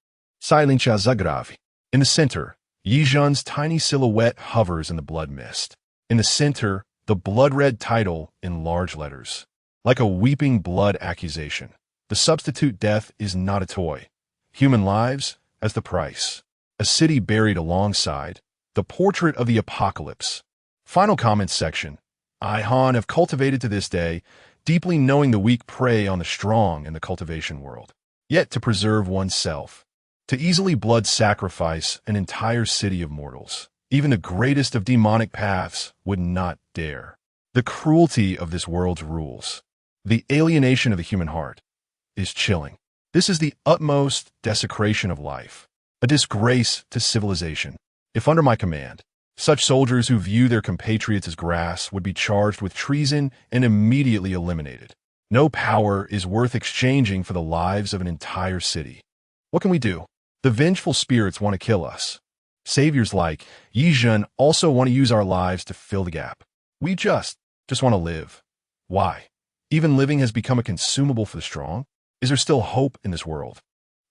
Silencia zagravi. In the center, Yijun's tiny silhouette hovers in the blood mist. In the center, the blood-red title in large letters. Like a weeping blood accusation. The substitute death is not a toy. Human lives as the price. A city buried alongside. The portrait of the apocalypse. Final comments section. I, Han, have cultivated to this day, deeply knowing the weak prey on the strong in the cultivation world. Yet to preserve oneself. To easily blood sacrifice an entire city of mortals. Even the greatest of demonic paths would not dare. The cruelty of this world's rules, the alienation of the human heart, is chilling. This is the utmost desecration of life, a disgrace to civilization. If under my command, such soldiers who view their compatriots as grass would be charged with treason and immediately eliminated. No power is worth exchanging for the lives of an entire city. What can we do? The vengeful spirits want to kill us. Saviors like Yijun also want to use our lives to fill the gap. We just want to live. Why? Even living has become a consumable for the strong? Is there still hope in this world?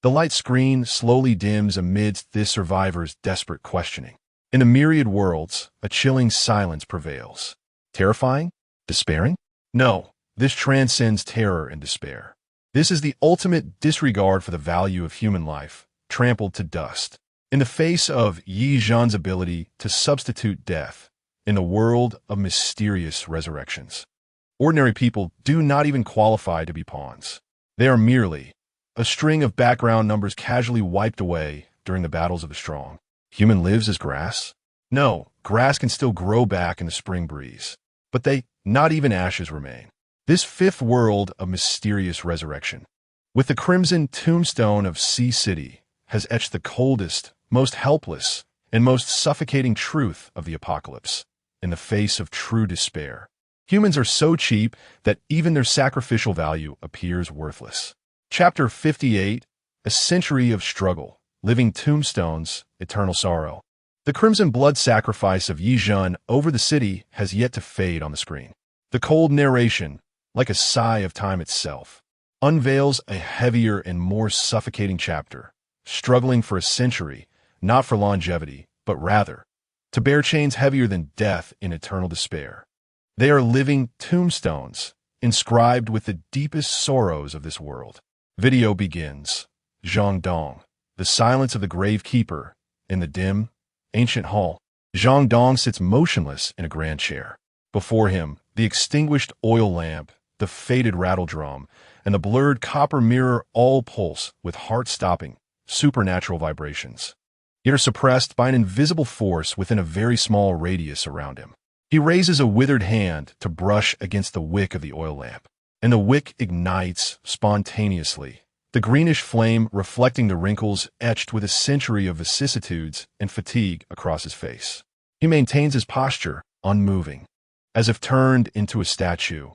The light screen slowly dims amidst this survivor's desperate questioning. In the myriad worlds, a chilling silence prevails. Terrifying? Despairing? No, this transcends terror and despair. This is the ultimate disregard for the value of human life, trampled to dust. In the face of Yijun's ability to substitute death, in the world of mysterious resurrections, ordinary people do not even qualify to be pawns. They are merely a string of background numbers casually wiped away during the battles of the strong. Human lives as grass? No, grass can still grow back in the spring breeze. But not even ashes remain. This fifth world of mysterious resurrection, with the crimson tombstone of Sea City, has etched the coldest, most helpless, and most suffocating truth of the apocalypse, in the face of true despair. Humans are so cheap that even their sacrificial value appears worthless. Chapter 58, A Century of Struggle, Living Tombstones, Eternal Sorrow. The crimson blood sacrifice of Yijun over the city has yet to fade on the screen. The cold narration, like a sigh of time itself, unveils a heavier and more suffocating chapter, struggling for a century, not for longevity, but rather, to bear chains heavier than death in eternal despair. They are living tombstones, inscribed with the deepest sorrows of this world. Video begins. Zhang Dong, the silence of the gravekeeper, in the dim, ancient hall. Zhang Dong sits motionless in a grand chair. Before him, the extinguished oil lamp, the faded rattle drum, and the blurred copper mirror all pulse with heart-stopping, supernatural vibrations, yet are suppressed by an invisible force within a very small radius around him. He raises a withered hand to brush against the wick of the oil lamp, and the wick ignites spontaneously, the greenish flame reflecting the wrinkles etched with a century of vicissitudes and fatigue across his face. He maintains his posture, unmoving, as if turned into a statue.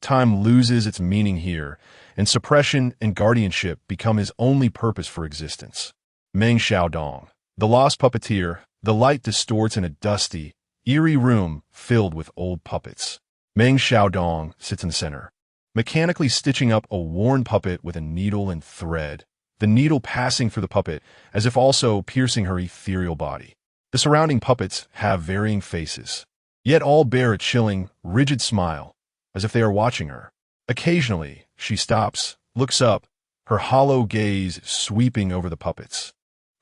Time loses its meaning here, and suppression and guardianship become his only purpose for existence. Meng Xiaodong, the lost puppeteer, the light distorts in a dusty, eerie room filled with old puppets. Meng Xiaodong sits in the center, mechanically stitching up a worn puppet with a needle and thread, the needle passing through the puppet as if also piercing her ethereal body. The surrounding puppets have varying faces, yet all bear a chilling, rigid smile, as if they are watching her. Occasionally, she stops, looks up, her hollow gaze sweeping over the puppets,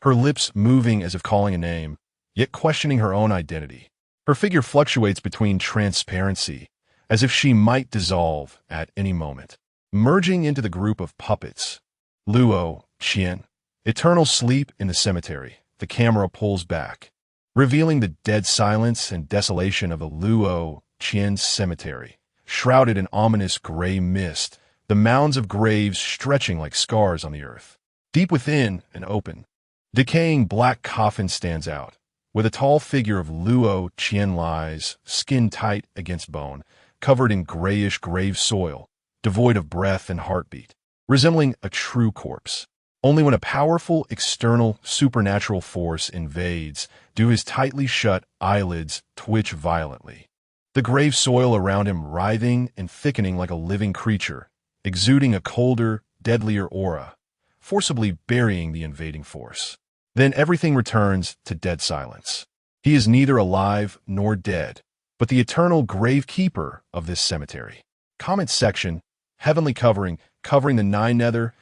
her lips moving as if calling a name, yet questioning her own identity. Her figure fluctuates between transparency, as if she might dissolve at any moment. Merging into the group of puppets, Luo Qian. Eternal sleep in the cemetery. The camera pulls back, revealing the dead silence and desolation of the Luo Qian cemetery, shrouded in ominous gray mist, the mounds of graves stretching like scars on the earth. Deep within and open, decaying black coffin stands out, where the tall figure of Luo Qian lies, skin tight against bone, covered in grayish grave soil, devoid of breath and heartbeat, resembling a true corpse. Only when a powerful external supernatural force invades do his tightly shut eyelids twitch violently. The grave soil around him writhing and thickening like a living creature, exuding a colder, deadlier aura, forcibly burying the invading force. Then everything returns to dead silence. He is neither alive nor dead, but the eternal gravekeeper of this cemetery. Comment section, heavenly covering the nine nether,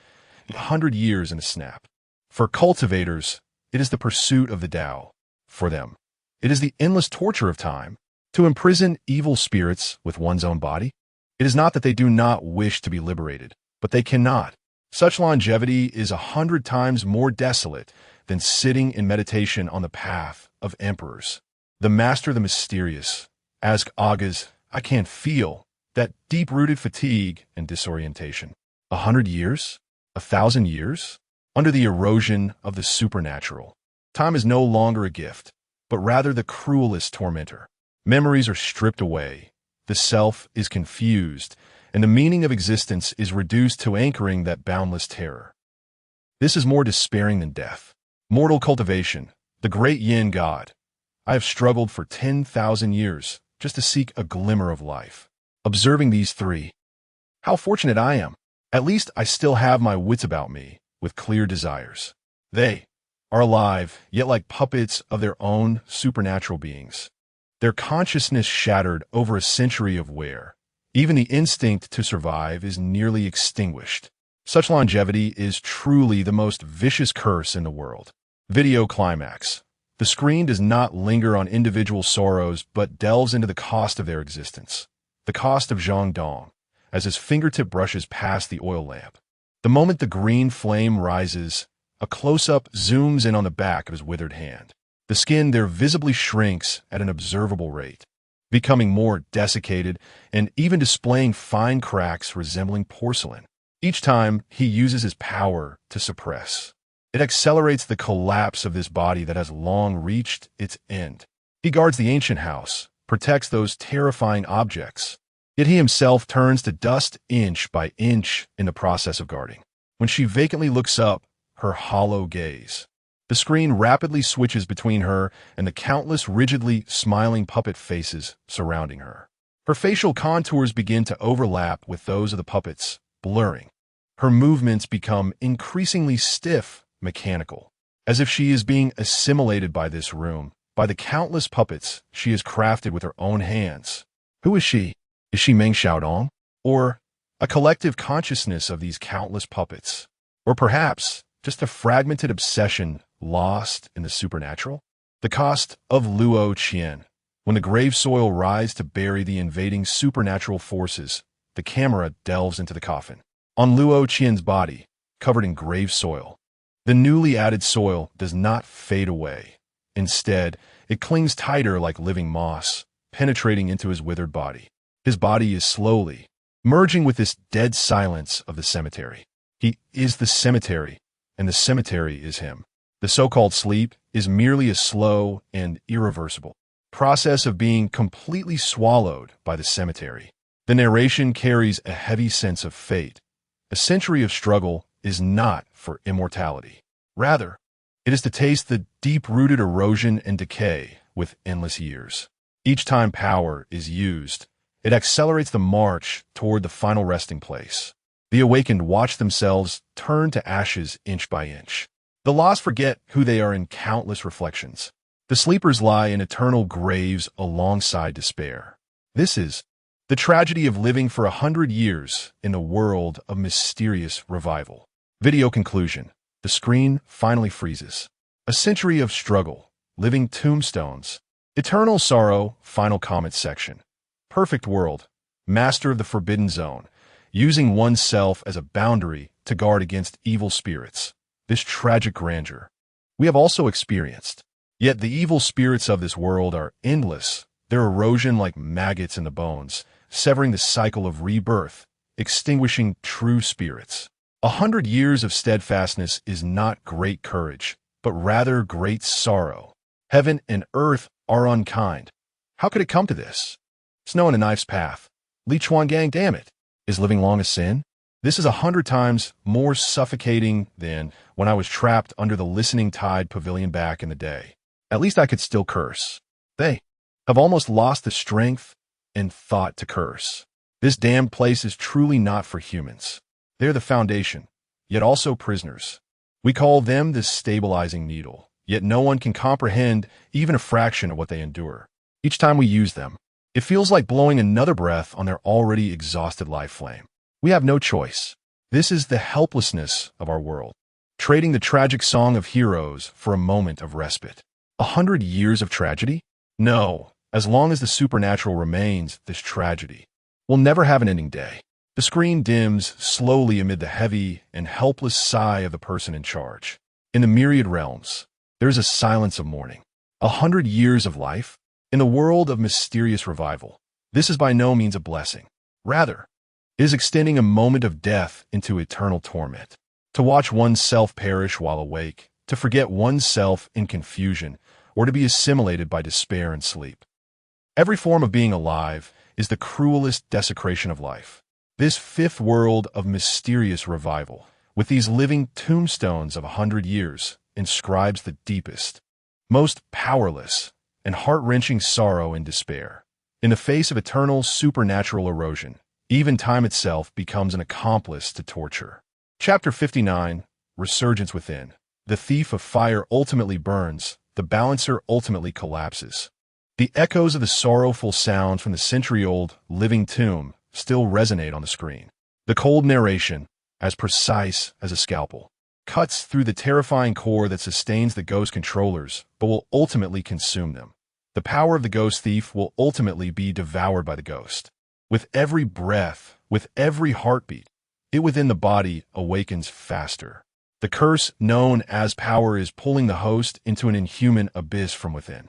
100 years in a snap. For cultivators, it is the pursuit of the Tao. For them, it is the endless torture of time. To imprison evil spirits with one's own body? It is not that they do not wish to be liberated, but they cannot. Such longevity is 100 times more desolate than sitting in meditation on the path of emperors. The master the mysterious. Ask Agas, I can't feel that deep-rooted fatigue and disorientation. 100 years? 1,000 years? Under the erosion of the supernatural. Time is no longer a gift, but rather the cruelest tormentor. Memories are stripped away, the self is confused, and the meaning of existence is reduced to anchoring that boundless terror. This is more despairing than death. Mortal cultivation, the great yin god. I have struggled for 10,000 years just to seek a glimmer of life. Observing these three, how fortunate I am. At least I still have my wits about me, with clear desires. They are alive, yet like puppets of their own supernatural beings. Their consciousness shattered over a century of wear. Even the instinct to survive is nearly extinguished. Such longevity is truly the most vicious curse in the world. Video climax. The screen does not linger on individual sorrows, but delves into the cost of their existence. The cost of Zhang Dong, as his fingertip brushes past the oil lamp. The moment the green flame rises, a close-up zooms in on the back of his withered hand. The skin there visibly shrinks at an observable rate, becoming more desiccated and even displaying fine cracks resembling porcelain. Each time, he uses his power to suppress. It accelerates the collapse of this body that has long reached its end. He guards the ancient house, protects those terrifying objects, yet he himself turns to dust inch by inch in the process of guarding. When she vacantly looks up, her hollow gaze, the screen rapidly switches between her and the countless rigidly smiling puppet faces surrounding her. Her facial contours begin to overlap with those of the puppets, blurring. Her movements become increasingly stiff, mechanical, as if she is being assimilated by this room, by the countless puppets she has crafted with her own hands. Who is she? Is she Meng Xiaodong? Or a collective consciousness of these countless puppets? Or perhaps just a fragmented obsession lost in the supernatural? The cost of Luo Qian. When the grave soil rise to bury the invading supernatural forces, the camera delves into the coffin. On Luo Qian's body, covered in grave soil. The newly added soil does not fade away. Instead, it clings tighter like living moss, penetrating into his withered body. His body is slowly merging with this dead silence of the cemetery. He is the cemetery, and the cemetery is him. The so-called sleep is merely a slow and irreversible process of being completely swallowed by the cemetery. The narration carries a heavy sense of fate. A century of struggle is not for immortality. Rather, it is to taste the deep-rooted erosion and decay with endless years. Each time power is used, it accelerates the march toward the final resting place. The awakened watch themselves turn to ashes inch by inch. The lost forget who they are in countless reflections. The sleepers lie in eternal graves alongside despair. This is the tragedy of living for 100 years in the world of mysterious revival. Video conclusion. The screen finally freezes. A century of struggle, living tombstones, eternal sorrow, final comment section. Perfect world, master of the forbidden zone, using oneself as a boundary to guard against evil spirits. This tragic grandeur we have also experienced. Yet the evil spirits of this world are endless, their erosion like maggots in the bones, severing the cycle of rebirth, extinguishing true spirits. 100 years of steadfastness is not great courage, but rather great sorrow. Heaven and earth are unkind. How could it come to this? Snow in a knife's path. Li Chuan Gang, damn it. Is living long a sin? This is 100 times more suffocating than when I was trapped under the listening tide pavilion back in the day. At least I could still curse. They have almost lost the strength and thought to curse. This damned place is truly not for humans. They're the foundation, yet also prisoners. We call them the stabilizing needle, yet no one can comprehend even a fraction of what they endure. Each time we use them, it feels like blowing another breath on their already exhausted life flame. We have no choice. This is the helplessness of our world, trading the tragic song of heroes for a moment of respite. 100 years of tragedy? No, as long as the supernatural remains, this tragedy will never have an ending day. The screen dims slowly amid the heavy and helpless sigh of the person in charge. In the myriad realms, there is a silence of mourning. 100 years of life? In the world of mysterious revival, this is by no means a blessing. Rather, it is extending a moment of death into eternal torment. To watch oneself perish while awake, to forget oneself in confusion, or to be assimilated by despair and sleep. Every form of being alive is the cruelest desecration of life. This fifth world of mysterious revival, with these living tombstones of 100 years, inscribes the deepest, most powerless, and heart-wrenching sorrow and despair. In the face of eternal supernatural erosion, even time itself becomes an accomplice to torture. Chapter 59, Resurgence Within. The thief of fire ultimately burns, the balancer ultimately collapses. The echoes of the sorrowful sound from the century-old living tomb still resonate on the screen. The cold narration, as precise as a scalpel, cuts through the terrifying core that sustains the ghost controllers, but will ultimately consume them. The power of the ghost thief will ultimately be devoured by the ghost. With every breath, with every heartbeat, it within the body awakens faster. The curse known as power is pulling the host into an inhuman abyss from within.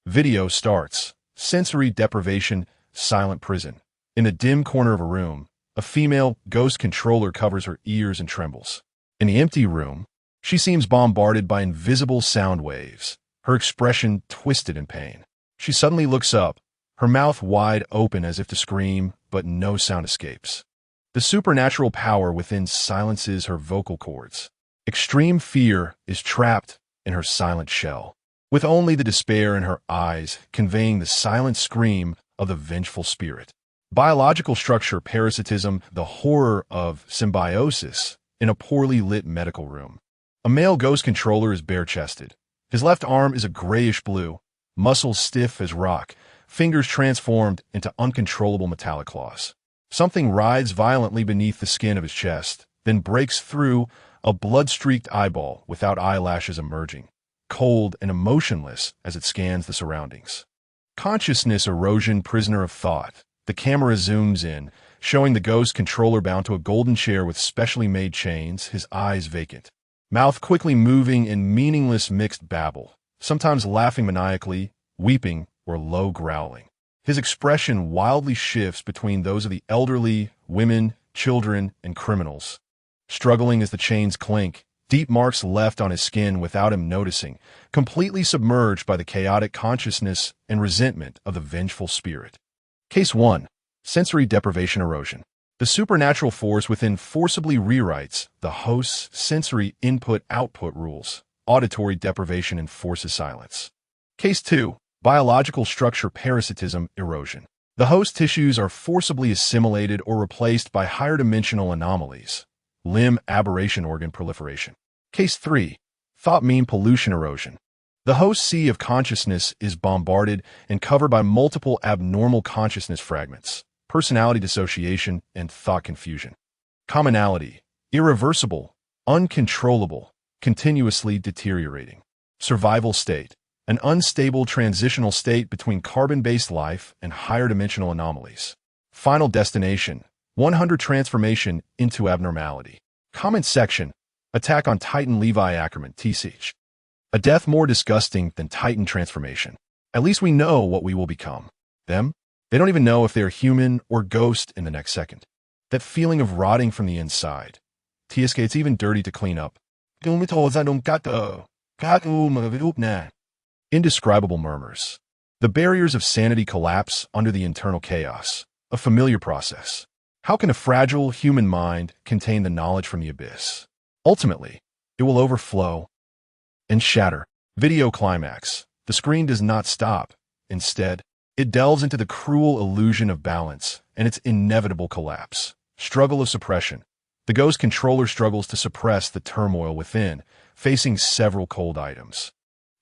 Video starts. Sensory deprivation, silent prison. In a dim corner of a room, a female ghost controller covers her ears and trembles. In the empty room, she seems bombarded by invisible sound waves, her expression twisted in pain. She suddenly looks up, her mouth wide open as if to scream, but no sound escapes. The supernatural power within silences her vocal cords. Extreme fear is trapped in her silent shell, with only the despair in her eyes conveying the silent scream of the vengeful spirit. Biological structure parasitism, the horror of symbiosis in a poorly lit medical room. A male ghost controller is bare-chested. His left arm is a grayish blue, muscles stiff as rock, fingers transformed into uncontrollable metallic claws. Something writhes violently beneath the skin of his chest, then breaks through a blood-streaked eyeball without eyelashes emerging, cold and emotionless as it scans the surroundings. Consciousness erosion, prisoner of thought. The camera zooms in, showing the ghost controller bound to a golden chair with specially made chains, his eyes vacant. Mouth quickly moving in meaningless mixed babble, sometimes laughing maniacally, weeping, or low growling. His expression wildly shifts between those of the elderly, women, children, and criminals. Struggling as the chains clink, deep marks left on his skin without him noticing, completely submerged by the chaotic consciousness and resentment of the vengeful spirit. Case 1. Sensory deprivation erosion. The supernatural force within forcibly rewrites the host's sensory input-output rules. Auditory deprivation enforces silence. Case 2. Biological structure parasitism erosion. The host tissues are forcibly assimilated or replaced by higher-dimensional anomalies. Limb aberration organ proliferation. Case 3. Thought meme pollution erosion. The host sea of consciousness is bombarded and covered by multiple abnormal consciousness fragments, personality dissociation, and thought confusion. Commonality. Irreversible, uncontrollable, continuously deteriorating. Survival state. An unstable transitional state between carbon-based life and higher-dimensional anomalies. Final destination. 100 transformation into abnormality. Comment section. Attack on Titan Levi Ackerman, TCH. A death more disgusting than Titan transformation. At least we know what we will become. Them? They don't even know if they are human or ghost in the next second. That feeling of rotting from the inside. TSK, it's even dirty to clean up. Indescribable murmurs. The barriers of sanity collapse under the internal chaos. A familiar process. How can a fragile human mind contain the knowledge from the abyss? Ultimately, it will overflow and shatter. Video climax. The screen does not stop. Instead, it delves into the cruel illusion of balance and its inevitable collapse. Struggle of suppression. The ghost controller struggles to suppress the turmoil within, facing several cold items.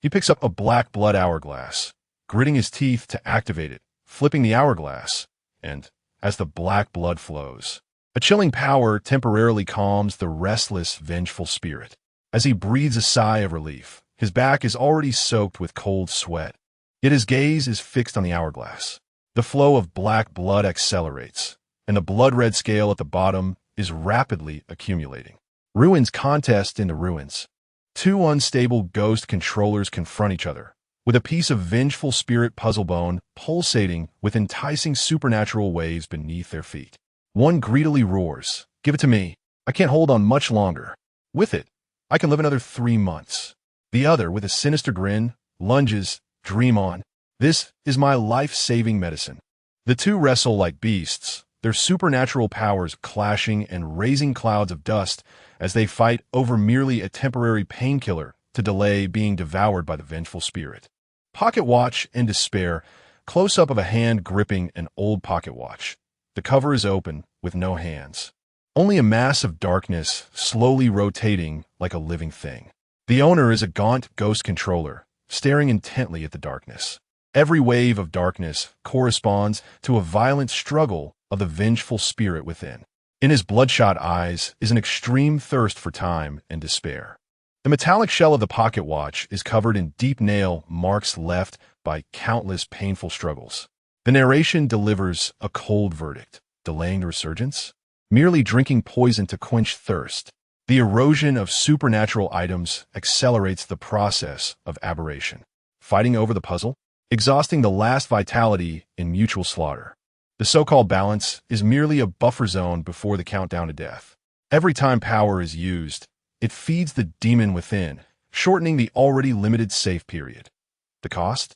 He picks up a black blood hourglass, gritting his teeth to activate it, flipping the hourglass, and, as the black blood flows, a chilling power temporarily calms the restless, vengeful spirit. As he breathes a sigh of relief, his back is already soaked with cold sweat, yet his gaze is fixed on the hourglass. The flow of black blood accelerates, and the blood-red scale at the bottom is rapidly accumulating. Ruins contest in the ruins. Two unstable ghost controllers confront each other, with a piece of vengeful spirit puzzle bone pulsating with enticing supernatural waves beneath their feet. One greedily roars, "Give it to me. I can't hold on much longer. With it, I can live another 3 months." The other, with a sinister grin, lunges, "Dream on. This is my life-saving medicine." The two wrestle like beasts, their supernatural powers clashing and raising clouds of dust as they fight over merely a temporary painkiller to delay being devoured by the vengeful spirit. Pocket watch and despair. Close-up of a hand gripping an old pocket watch. The cover is open, with no hands. Only a mass of darkness, slowly rotating like a living thing. The owner is a gaunt ghost controller, staring intently at the darkness. Every wave of darkness corresponds to a violent struggle of the vengeful spirit within. In his bloodshot eyes is an extreme thirst for time and despair. The metallic shell of the pocket watch is covered in deep nail marks left by countless painful struggles. The narration delivers a cold verdict, delaying the resurgence, merely drinking poison to quench thirst. The erosion of supernatural items accelerates the process of aberration. Fighting over the puzzle, exhausting the last vitality in mutual slaughter. The so-called balance is merely a buffer zone before the countdown to death. Every time power is used, it feeds the demon within, shortening the already limited safe period. The cost?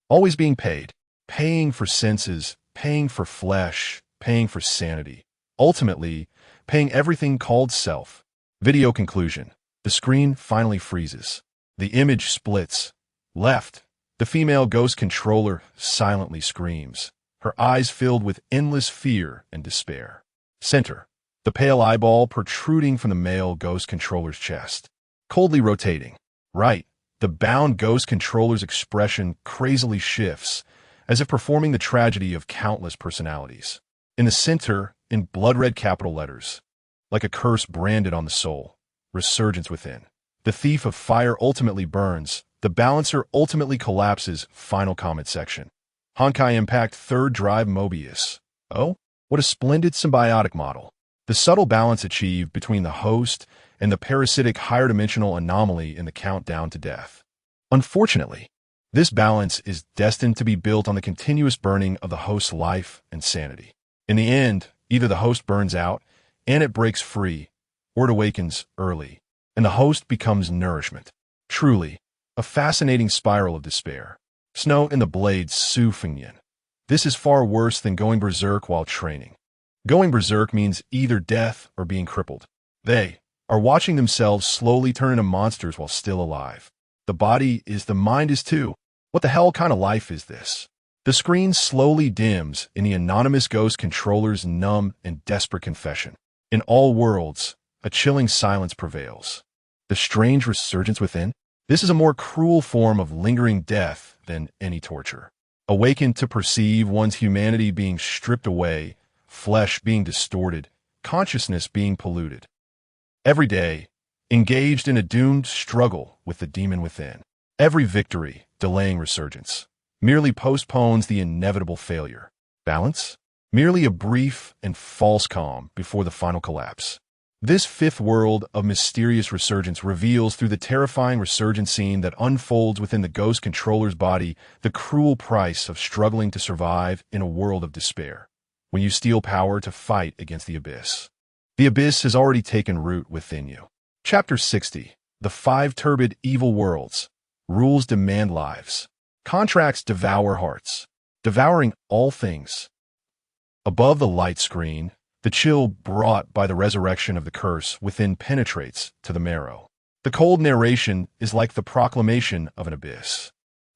Always being paid. Paying for senses, paying for flesh, paying for sanity. Ultimately, paying everything called self. Video conclusion. The screen finally freezes. The image splits. Left. The female ghost controller silently screams, her eyes filled with endless fear and despair. Center. The pale eyeball protruding from the male ghost controller's chest. Coldly rotating. Right. The bound ghost controller's expression crazily shifts, as if performing the tragedy of countless personalities. In the center, in blood-red capital letters, like a curse branded on the soul, resurgence within. The thief of fire ultimately burns. The balancer ultimately collapses. Final comment section. Honkai Impact Third Drive Mobius. Oh, what a splendid symbiotic model. The subtle balance achieved between the host and the parasitic higher-dimensional anomaly in the countdown to death. Unfortunately, this balance is destined to be built on the continuous burning of the host's life and sanity. In the end, either the host burns out and it breaks free, or it awakens early, and the host becomes nourishment. Truly, a fascinating spiral of despair. Snow in the Blades Su Fengyan. This is far worse than going berserk while training. Going berserk means either death or being crippled. They are watching themselves slowly turn into monsters while still alive. The body is, the mind is too. What the hell kind of life is this? The screen slowly dims in the anonymous ghost controller's numb and desperate confession. In all worlds, a chilling silence prevails. The strange resurgence within? This is a more cruel form of lingering death than any torture. Awakened to perceive one's humanity being stripped away, flesh being distorted, consciousness being polluted. Every day, engaged in a doomed struggle with the demon within. Every victory, delaying resurgence, merely postpones the inevitable failure. Balance? Merely a brief and false calm before the final collapse. This fifth world of mysterious resurgence reveals through the terrifying resurgence scene that unfolds within the ghost controller's body the cruel price of struggling to survive in a world of despair. When you steal power to fight against the abyss has already taken root within you. Chapter 60. The 5 turbid evil worlds. Rules demand lives. Contracts devour hearts. Devouring all things. Above the light screen, the chill brought by the resurrection of the curse within penetrates to the marrow. The cold narration is like the proclamation of an abyss,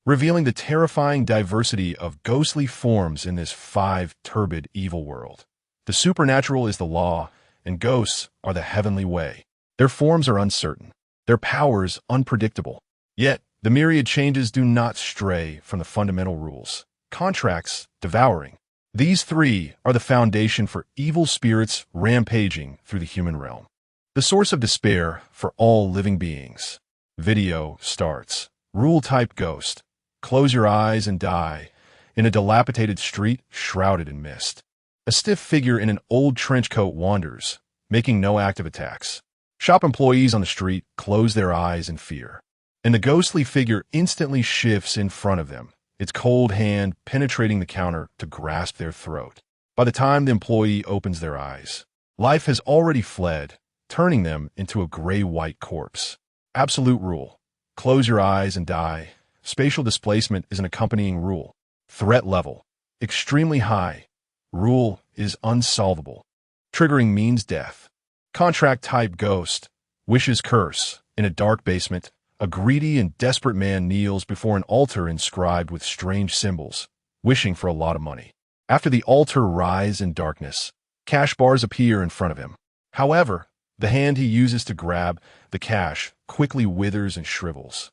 revealing the terrifying diversity of ghostly forms in this 5 turbid evil world. The supernatural is the law, and ghosts are the heavenly way. Their forms are uncertain, their powers unpredictable. Yet, the myriad changes do not stray from the fundamental rules. Contracts devouring. These 3 are the foundation for evil spirits rampaging through the human realm. The source of despair for all living beings. Video starts. Rule type ghost. Close your eyes and die. In a dilapidated street, shrouded in mist. A stiff figure in an old trench coat wanders, making no active attacks. Shop employees on the street close their eyes in fear. And the ghostly figure instantly shifts in front of them, its cold hand penetrating the counter to grasp their throat. By the time the employee opens their eyes, life has already fled, turning them into a gray-white corpse. Absolute rule. Close your eyes and die. Spatial displacement is an accompanying rule. Threat level. Extremely high. Rule is unsolvable. Triggering means death. Contract type ghost. Wishes curse. In a dark basement, a greedy and desperate man kneels before an altar inscribed with strange symbols, wishing for a lot of money. After the altar rises in darkness, cash bars appear in front of him. However, the hand he uses to grab the cash quickly withers and shrivels.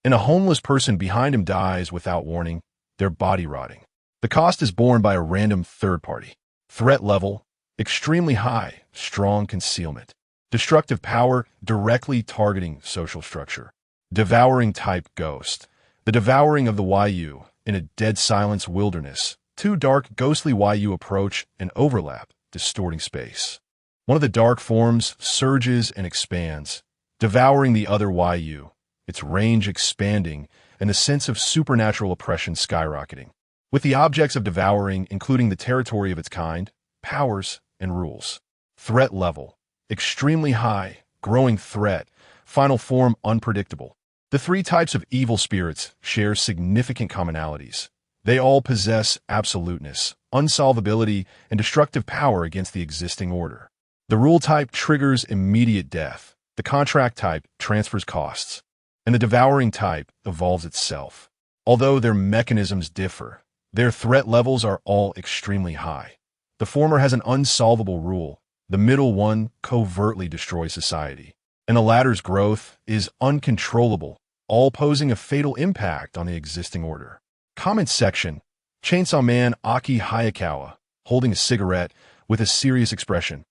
And a homeless person behind him dies without warning, their body rotting. The cost is borne by a random third party. Threat level, extremely high, strong concealment. Destructive power directly targeting social structure. Devouring type ghost. The devouring of the YU in a dead silence wilderness. 2 dark ghostly YU approach and overlap, distorting space. One of the dark forms surges and expands, devouring the other YU, its range expanding and the sense of supernatural oppression skyrocketing. With the objects of devouring including the territory of its kind, powers, and rules. Threat level. Extremely high, growing threat, final form unpredictable. The 3 types of evil spirits share significant commonalities. They all possess absoluteness, unsolvability, and destructive power against the existing order. The rule type triggers immediate death. The contract type transfers costs. And the devouring type evolves itself. Although their mechanisms differ, their threat levels are all extremely high. The former has an unsolvable rule. The middle one covertly destroys society. And the latter's growth is uncontrollable, all posing a fatal impact on the existing order. Comment section. Chainsaw Man Aki Hayakawa, holding a cigarette with a serious expression.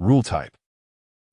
Rule type.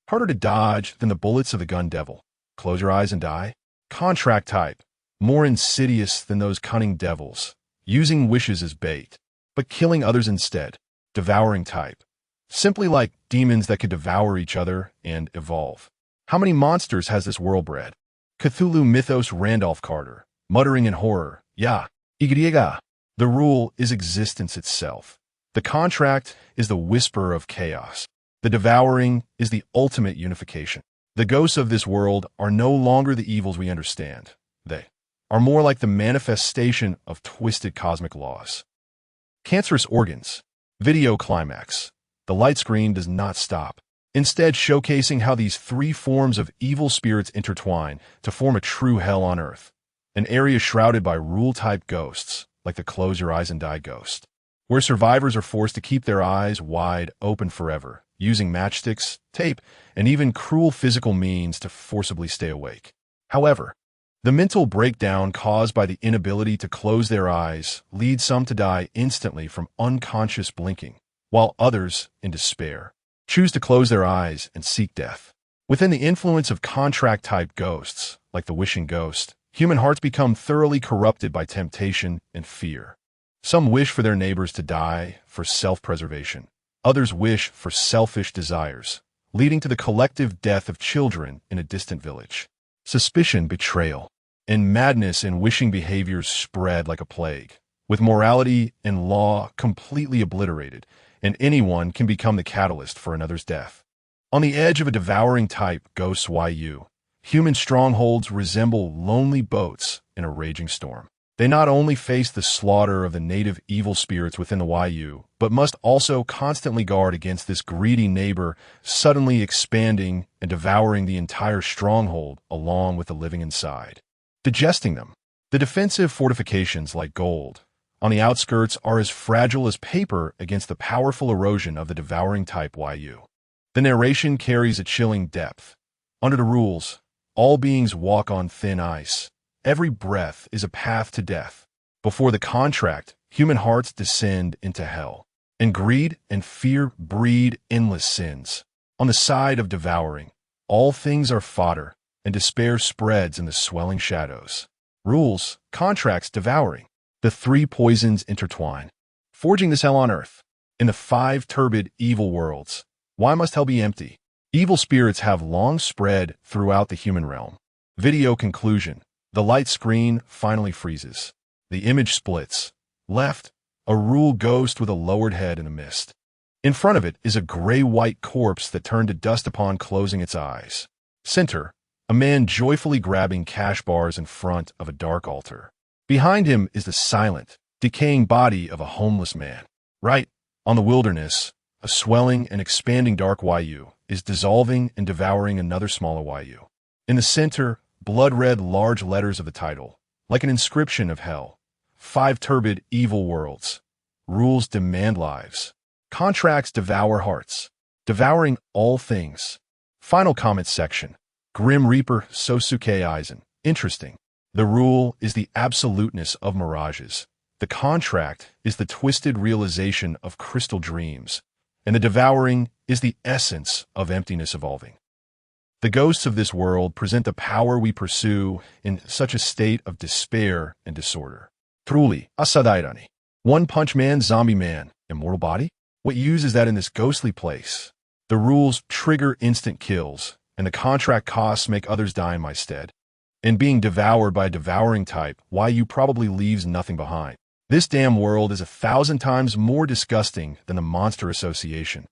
Harder to dodge than the bullets of the gun devil. Close your eyes and die. Contract type. More insidious than those cunning devils, using wishes as bait, but killing others instead. Devouring type. Simply like demons that could devour each other and evolve. How many monsters has this world bred? Cthulhu mythos Randolph Carter, muttering in horror, Ya, Igriega. The rule is existence itself. The contract is the whisper of chaos. The devouring is the ultimate unification. The ghosts of this world are no longer the evils we understand. They are more like the manifestation of twisted cosmic laws. Cancerous organs. Video climax. The light screen does not stop, instead showcasing how these 3 forms of evil spirits intertwine to form a true hell on earth. an area shrouded by rule-type ghosts, like the close your eyes and die ghost, where survivors are forced to keep their eyes wide open forever, using matchsticks, tape, and even cruel physical means to forcibly stay awake. However, the mental breakdown caused by the inability to close their eyes leads some to die instantly from unconscious blinking, while others, in despair, choose to close their eyes and seek death. Within the influence of contract-type ghosts, like the wishing ghost, human hearts become thoroughly corrupted by temptation and fear. Some wish for their neighbors to die for self-preservation. Others wish for selfish desires, leading to the collective death of children in a distant village. Suspicion, betrayal, and madness in wishing behaviors spread like a plague, with morality and law completely obliterated, and anyone can become the catalyst for another's death. On the edge of a devouring type ghosts human strongholds resemble lonely boats in a raging storm. They not only face the slaughter of the native evil spirits within the but must also constantly guard against this greedy neighbor suddenly expanding and devouring the entire stronghold along with the living inside, digesting them. The defensive fortifications, like gold on the outskirts, are as fragile as paper against the powerful erosion of the devouring type The narration carries a chilling depth. Under the rules, all beings walk on thin ice. Every breath is a path to death. Before the contract, human hearts descend into hell, and greed and fear breed endless sins. On the side of devouring, all things are fodder, and despair spreads in the swelling shadows. Rules, contracts, devouring. The three poisons intertwine, forging this hell on earth. In the 5 turbid evil worlds, why must hell be empty? Evil spirits have long spread throughout the human realm. Video conclusion. The light screen finally freezes. The image splits. Left, a rule ghost with a lowered head in the mist. In front of it is a gray-white corpse that turned to dust upon closing its eyes. Center, a man joyfully grabbing cash bars in front of a dark altar. Behind him is the silent, decaying body of a homeless man. Right, on the wilderness, a swelling and expanding dark is dissolving and devouring another smaller In the center, blood-red large letters of the title, like an inscription of hell. 5 turbid evil worlds. Rules demand lives. Contracts devour hearts. Devouring all things. Final comments section. Grim Reaper Sosuke Eisen. Interesting. The rule is the absoluteness of mirages. The contract is the twisted realization of crystal dreams. And the devouring is the essence of emptiness evolving. The ghosts of this world present the power we pursue in such a state of despair and disorder. Truly, Asadairani. One Punch Man, Zombie Man, Immortal Body? What use is that in this ghostly place? The rules trigger instant kills, and the contract costs make others die in my stead. And being devoured by a devouring type, probably leaves nothing behind. This damn world is 1,000 times more disgusting than the monster association.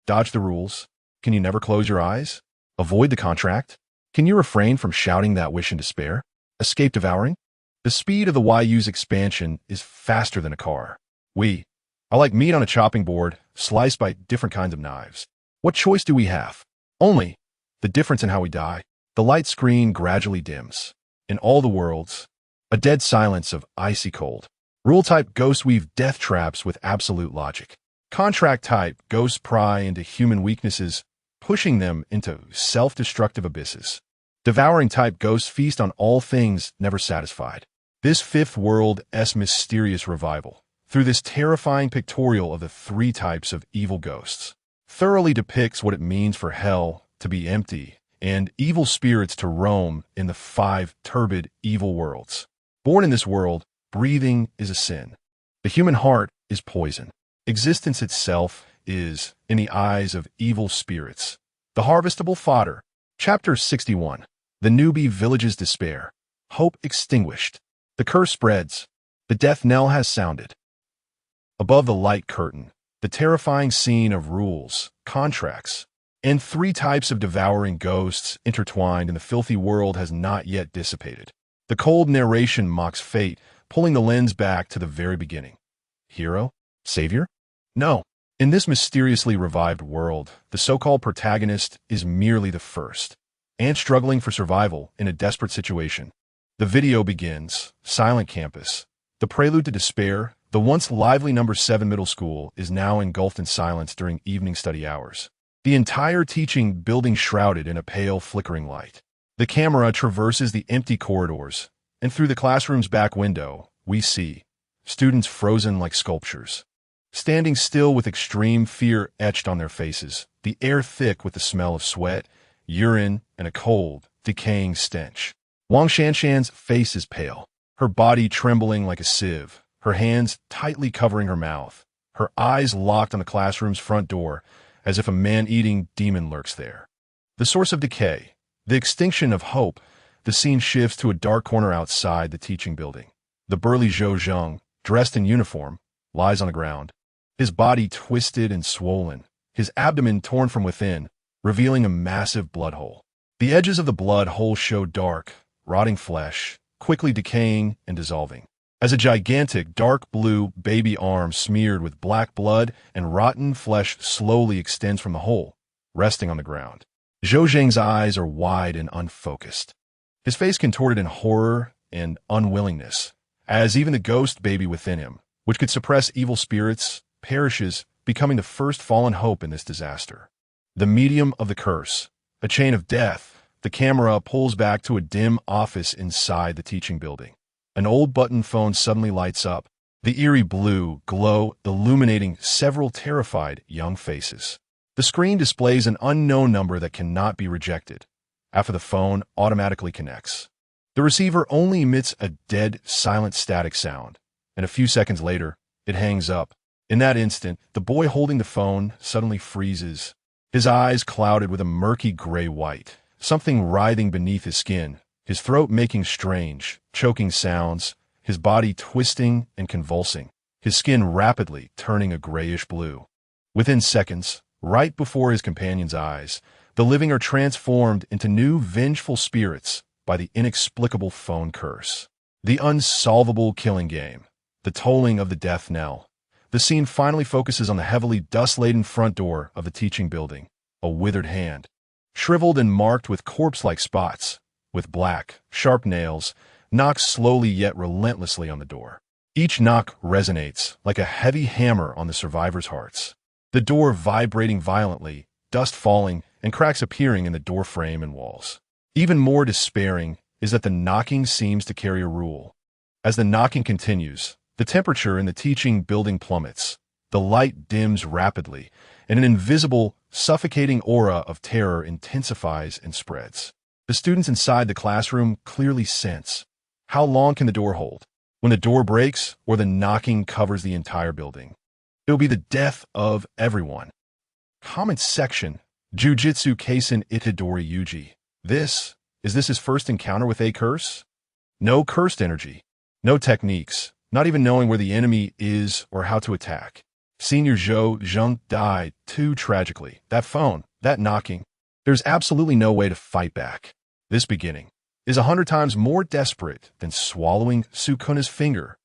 Dodge the rules. Can you never close your eyes? Avoid the contract? Can you refrain from shouting that wish in despair? Escape devouring? The speed of the YU's expansion is faster than a car. I like meat on a chopping board, sliced by different kinds of knives. What choice do we have? Only the difference in how we die. The light screen gradually dims. In all the worlds, a dead silence of icy cold. Rule-type ghosts weave death traps with absolute logic. Contract-type ghosts pry into human weaknesses, pushing them into self-destructive abysses. Devouring-type ghosts feast on all things never satisfied. This 5th world's mysterious revival, through this terrifying pictorial of the 3 types of evil ghosts, thoroughly depicts what it means for hell to be empty and evil spirits to roam in the 5 turbid evil worlds. Born in this world, breathing is a sin. The human heart is poison. Existence itself is, in the eyes of evil spirits, the harvestable fodder. Chapter 61. The newbie village's despair. Hope extinguished. The curse spreads. The death knell has sounded. Above the light curtain, the terrifying scene of rules, contracts, and 3 types of devouring ghosts intertwined in the filthy world has not yet dissipated. The cold narration mocks fate, pulling the lens back to the very beginning. Hero? Savior? No. In this mysteriously revived world, the so-called protagonist is merely the first, and struggling for survival in a desperate situation. The video begins. Silent campus. The prelude to despair. The once lively number 7 middle school is now engulfed in silence during evening study hours. The entire teaching building shrouded in a pale, flickering light. The camera traverses the empty corridors, and through the classroom's back window, we see students frozen like sculptures, standing still with extreme fear etched on their faces, the air thick with the smell of sweat, urine, and a cold, decaying stench. Wang Shanshan's face is pale, her body trembling like a sieve, her hands tightly covering her mouth, her eyes locked on the classroom's front door, as if a man-eating demon lurks there. The source of decay, the extinction of hope. The scene shifts to a dark corner outside the teaching building. The burly Zhou Zheng, dressed in uniform, lies on the ground, his body twisted and swollen, his abdomen torn from within, revealing a massive blood hole. The edges of the blood hole show dark, rotting flesh, quickly decaying and dissolving, as a gigantic dark blue baby arm smeared with black blood and rotten flesh slowly extends from the hole, resting on the ground. Zhou Zheng's eyes are wide and unfocused, his face contorted in horror and unwillingness, as even the ghost baby within him, which could suppress evil spirits, perishes, becoming the first fallen hope in this disaster. The medium of the curse, a chain of death. The camera pulls back to a dim office inside the teaching building. An old button phone suddenly lights up, the eerie blue glow illuminating several terrified young faces. The screen displays an unknown number that cannot be rejected, after the phone automatically connects. The receiver only emits a dead, silent static sound, and a few seconds later, it hangs up. In that instant, the boy holding the phone suddenly freezes, his eyes clouded with a murky gray-white, something writhing beneath his skin, his throat making strange, choking sounds, his body twisting and convulsing, his skin rapidly turning a grayish blue. Within seconds, right before his companion's eyes, the living are transformed into new vengeful spirits by the inexplicable phone curse. The unsolvable killing game, the tolling of the death knell. The scene finally focuses on the heavily dust-laden front door of the teaching building, a withered hand, shriveled and marked with corpse-like spots, with black, sharp nails, knocks slowly yet relentlessly on the door. Each knock resonates like a heavy hammer on the survivors' hearts. The door vibrating violently, dust falling, and cracks appearing in the door frame and walls. Even more despairing is that the knocking seems to carry a rule. As the knocking continues, the temperature in the teaching building plummets, the light dims rapidly, and an invisible, suffocating aura of terror intensifies and spreads. The students inside the classroom clearly sense, how long can the door hold? When the door breaks or the knocking covers the entire building, it will be the death of everyone. Comment section. Jujitsu Kaisen Itadori Yuji. Is this his first encounter with a curse? No cursed energy. No techniques. Not even knowing where the enemy is or how to attack. Senior Zhou Zheng died too tragically. That phone, that knocking. There's absolutely no way to fight back. This beginning is 100 times more desperate than swallowing Sukuna's finger.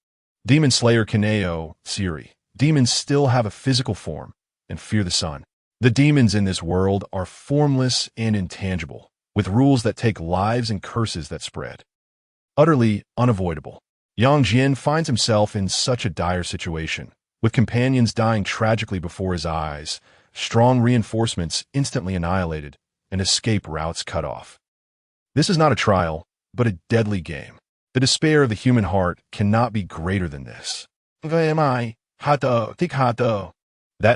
Demon Slayer Kaneo, Siri. Demons still have a physical form and fear the sun. The demons in this world are formless and intangible, with rules that take lives and curses that spread. Utterly unavoidable. Yang Jian finds himself in such a dire situation, with companions dying tragically before his eyes, strong reinforcements instantly annihilated, and escape routes cut off. This is not a trial, but a deadly game. The despair of the human heart cannot be greater than this. That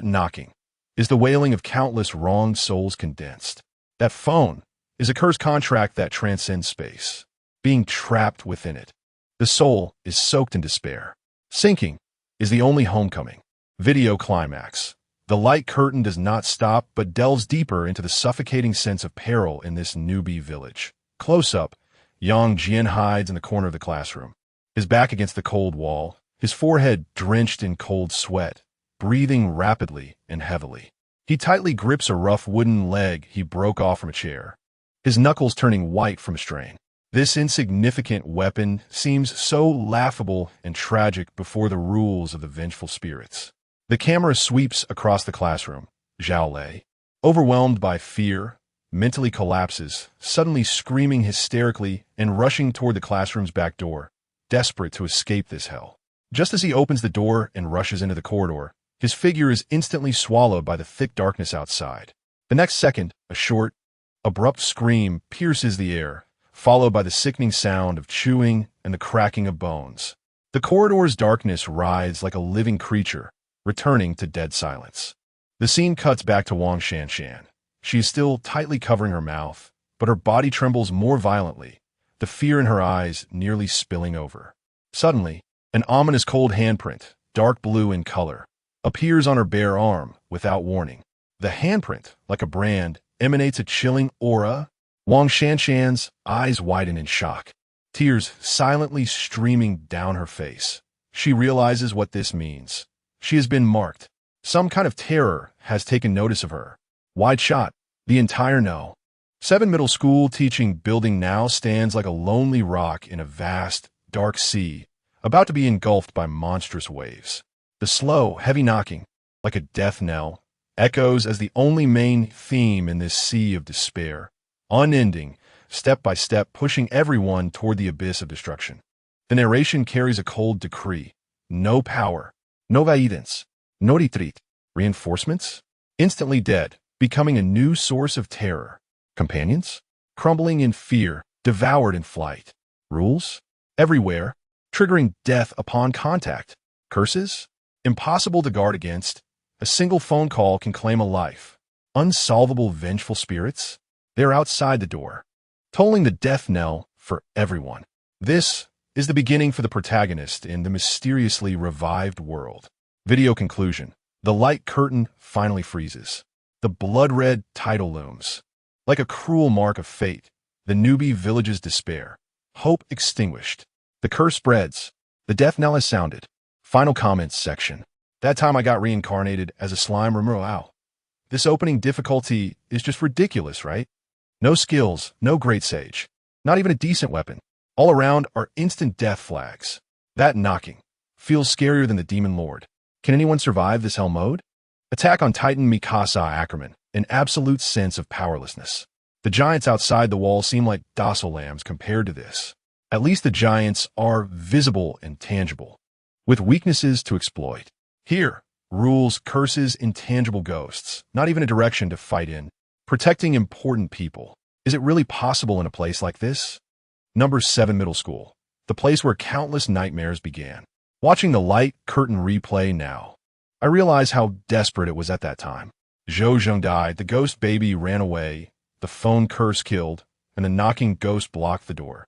knocking is the wailing of countless wronged souls condensed. That phone is a cursed contract that transcends space, being trapped within it. The soul is soaked in despair. Sinking is the only homecoming. Video climax. The light curtain does not stop but delves deeper into the suffocating sense of peril in this newbie village. Close up, Yang Jian hides in the corner of the classroom, his back against the cold wall, his forehead drenched in cold sweat, breathing rapidly and heavily. He tightly grips a rough wooden leg he broke off from a chair, his knuckles turning white from strain. This insignificant weapon seems so laughable and tragic before the rules of the vengeful spirits. The camera sweeps across the classroom. Zhao Lei, overwhelmed by fear, mentally collapses, suddenly screaming hysterically and rushing toward the classroom's back door, desperate to escape this hell. Just as he opens the door and rushes into the corridor, his figure is instantly swallowed by the thick darkness outside. The next second, a short, abrupt scream pierces the air, followed by the sickening sound of chewing and the cracking of bones. The corridor's darkness writhes like a living creature, returning to dead silence. The scene cuts back to Wang Shanshan. She is still tightly covering her mouth, but her body trembles more violently, the fear in her eyes nearly spilling over. Suddenly, an ominous cold handprint, dark blue in color, appears on her bare arm without warning. The handprint, like a brand, emanates a chilling aura. Wang Shanshan's eyes widen in shock, tears silently streaming down her face. She realizes what this means. She has been marked. Some kind of terror has taken notice of her. Wide shot, the entire No. 7 middle school teaching building now stands like a lonely rock in a vast, dark sea, about to be engulfed by monstrous waves. The slow, heavy knocking, like a death knell, echoes as the only main theme in this sea of despair, unending, step by step pushing everyone toward the abyss of destruction. The narration carries a cold decree. No power, no guidance, no retreat. Reinforcements? Instantly dead, becoming a new source of terror. Companions? Crumbling in fear, devoured in flight. Rules? Everywhere, triggering death upon contact. Curses? Impossible to guard against. A single phone call can claim a life. Unsolvable vengeful spirits? They're outside the door, tolling the death knell for everyone. This is the beginning for the protagonist in the mysteriously revived world. Video conclusion. The light curtain finally freezes. The blood-red title looms. Like a cruel mark of fate, the newbie village's despair. Hope extinguished. The curse spreads. The death knell has sounded. Final comments section. That time I got reincarnated as a slime or wow. This opening difficulty is just ridiculous, right? No skills, no great sage. Not even a decent weapon. All around are instant death flags. That knocking feels scarier than the Demon Lord. Can anyone survive this hell mode? Attack on Titan Mikasa Ackerman, an absolute sense of powerlessness. The giants outside the wall seem like docile lambs compared to this. At least the giants are visible and tangible, with weaknesses to exploit. Here, rules, curses, intangible ghosts, not even a direction to fight in. Protecting important people. Is it really possible in a place like this? Number 7 Middle School, the place where countless nightmares began. Watching the light curtain replay now, I realize how desperate it was at that time. Zhou Zheng died, the ghost baby ran away, the phone curse killed, and the knocking ghost blocked the door.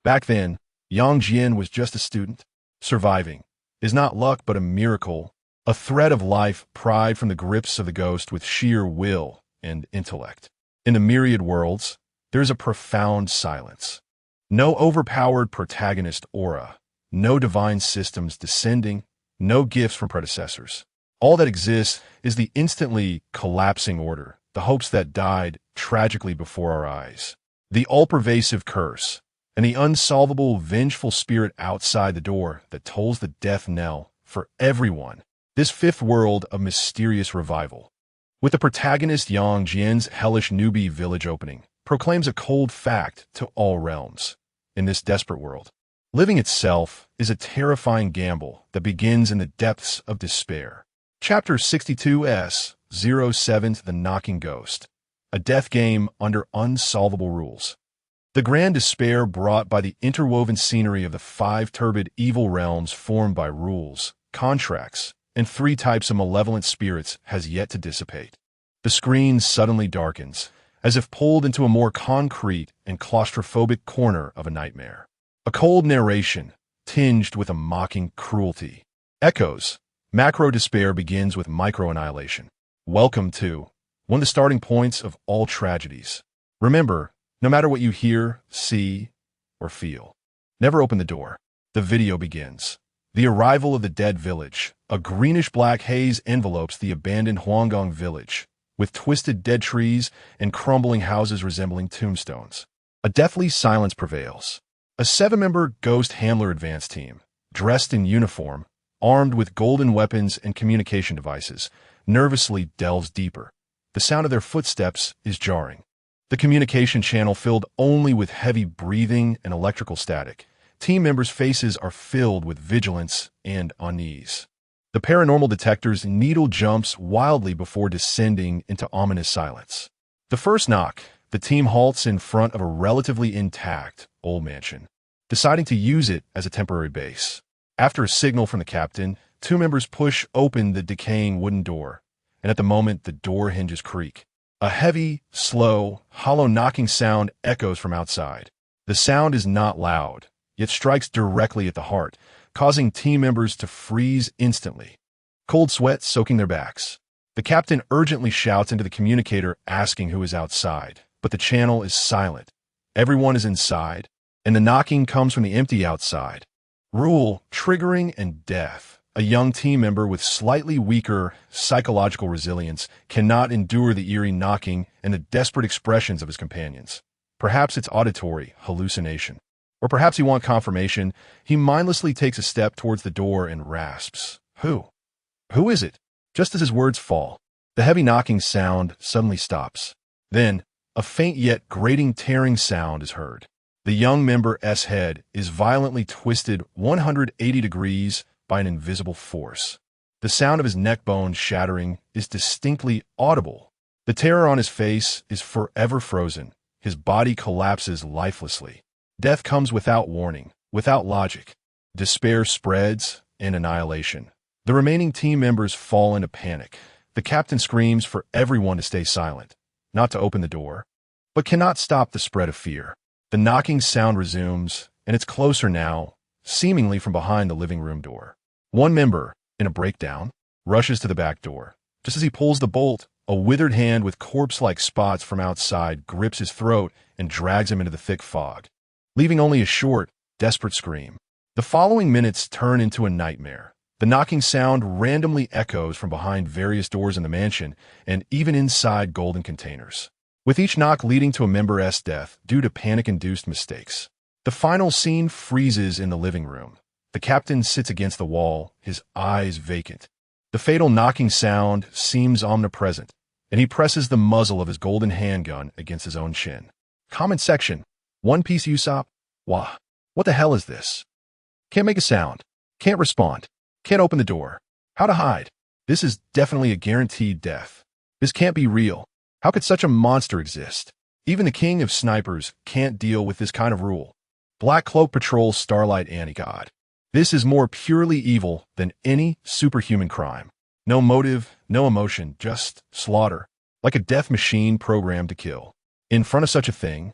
Back then, Yang Jian was just a student. Surviving is not luck but a miracle, a thread of life pried from the grips of the ghost with sheer will and intellect. In the myriad worlds, there is a profound silence. No overpowered protagonist aura, no divine systems descending, no gifts from predecessors. All that exists is the instantly collapsing order, the hopes that died tragically before our eyes. The all-pervasive curse, and the unsolvable vengeful spirit outside the door that tolls the death knell for everyone. This fifth world of mysterious revival, with the protagonist Yang Jian's hellish newbie village opening, proclaims a cold fact to all realms. In this desperate world, living itself is a terrifying gamble that begins in the depths of despair. Chapter 62S, 07 The Knocking Ghost, a death game under unsolvable rules. The grand despair brought by the interwoven scenery of the 5 turbid evil realms formed by rules, contracts, and 3 types of malevolent spirits has yet to dissipate. The screen suddenly darkens, as if pulled into a more concrete and claustrophobic corner of a nightmare. A cold narration, tinged with a mocking cruelty. Echoes. Macro despair begins with micro-annihilation. Welcome to one of the starting points of all tragedies. Remember, no matter what you hear, see, or feel, never open the door. The video begins. The arrival of the dead village. A greenish-black haze envelopes the abandoned Huanggang village, with twisted dead trees and crumbling houses resembling tombstones. A deathly silence prevails. A 7-member Ghost Handler advance team, dressed in uniform, armed with golden weapons and communication devices, nervously delves deeper. The sound of their footsteps is jarring. The communication channel filled only with heavy breathing and electrical static. Team members' faces are filled with vigilance and unease. The paranormal detector's needle jumps wildly before descending into ominous silence. The first knock, the team halts in front of a relatively intact old mansion, deciding to use it as a temporary base. After a signal from the captain, two members push open the decaying wooden door, and at the moment the door hinges creak. A heavy, slow, hollow knocking sound echoes from outside. The sound is not loud, yet strikes directly at the heart, causing team members to freeze instantly, cold sweat soaking their backs. The captain urgently shouts into the communicator asking who is outside, but the channel is silent. Everyone is inside, and the knocking comes from the empty outside. Rule, triggering, and death. A young team member with slightly weaker psychological resilience cannot endure the eerie knocking and the desperate expressions of his companions. Perhaps it's auditory hallucination. Or perhaps he wants confirmation. He mindlessly takes a step towards the door and rasps. Who? Who is it? Just as his words fall, the heavy knocking sound suddenly stops. Then, a faint yet grating tearing sound is heard. The young member's head is violently twisted 180 degrees by an invisible force. The sound of his neck bones shattering is distinctly audible. The terror on his face is forever frozen. His body collapses lifelessly. Death comes without warning, without logic. Despair spreads and annihilation. The remaining team members fall into panic. The captain screams for everyone to stay silent, not to open the door, but cannot stop the spread of fear. The knocking sound resumes, and it's closer now, seemingly from behind the living room door. One member, in a breakdown, rushes to the back door. Just as he pulls the bolt, a withered hand with corpse-like spots from outside grips his throat and drags him into the thick fog, leaving only a short, desperate scream. The following minutes turn into a nightmare. The knocking sound randomly echoes from behind various doors in the mansion and even inside golden containers, with each knock leading to a member's death due to panic-induced mistakes. The final scene freezes in the living room. The captain sits against the wall, his eyes vacant. The fatal knocking sound seems omnipresent, and he presses the muzzle of his golden handgun against his own chin. Comment section. One Piece Usopp? Wah. What the hell is this? Can't make a sound. Can't respond. Can't open the door. How to hide? This is definitely a guaranteed death. This can't be real. How could such a monster exist? Even the king of snipers can't deal with this kind of rule. Black Cloak Patrol Starlight Anti-God. This is more purely evil than any superhuman crime. No motive, no emotion, just slaughter, like a death machine programmed to kill. In front of such a thing,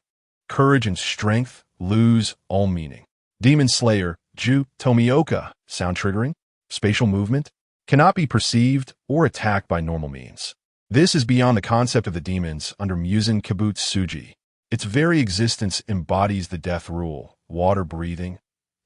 courage and strength lose all meaning. Demon Slayer, Ju Tomioka, sound triggering, spatial movement, cannot be perceived or attacked by normal means. This is beyond the concept of the demons under Musen Kibutsuji. Its very existence embodies the death rule. Water breathing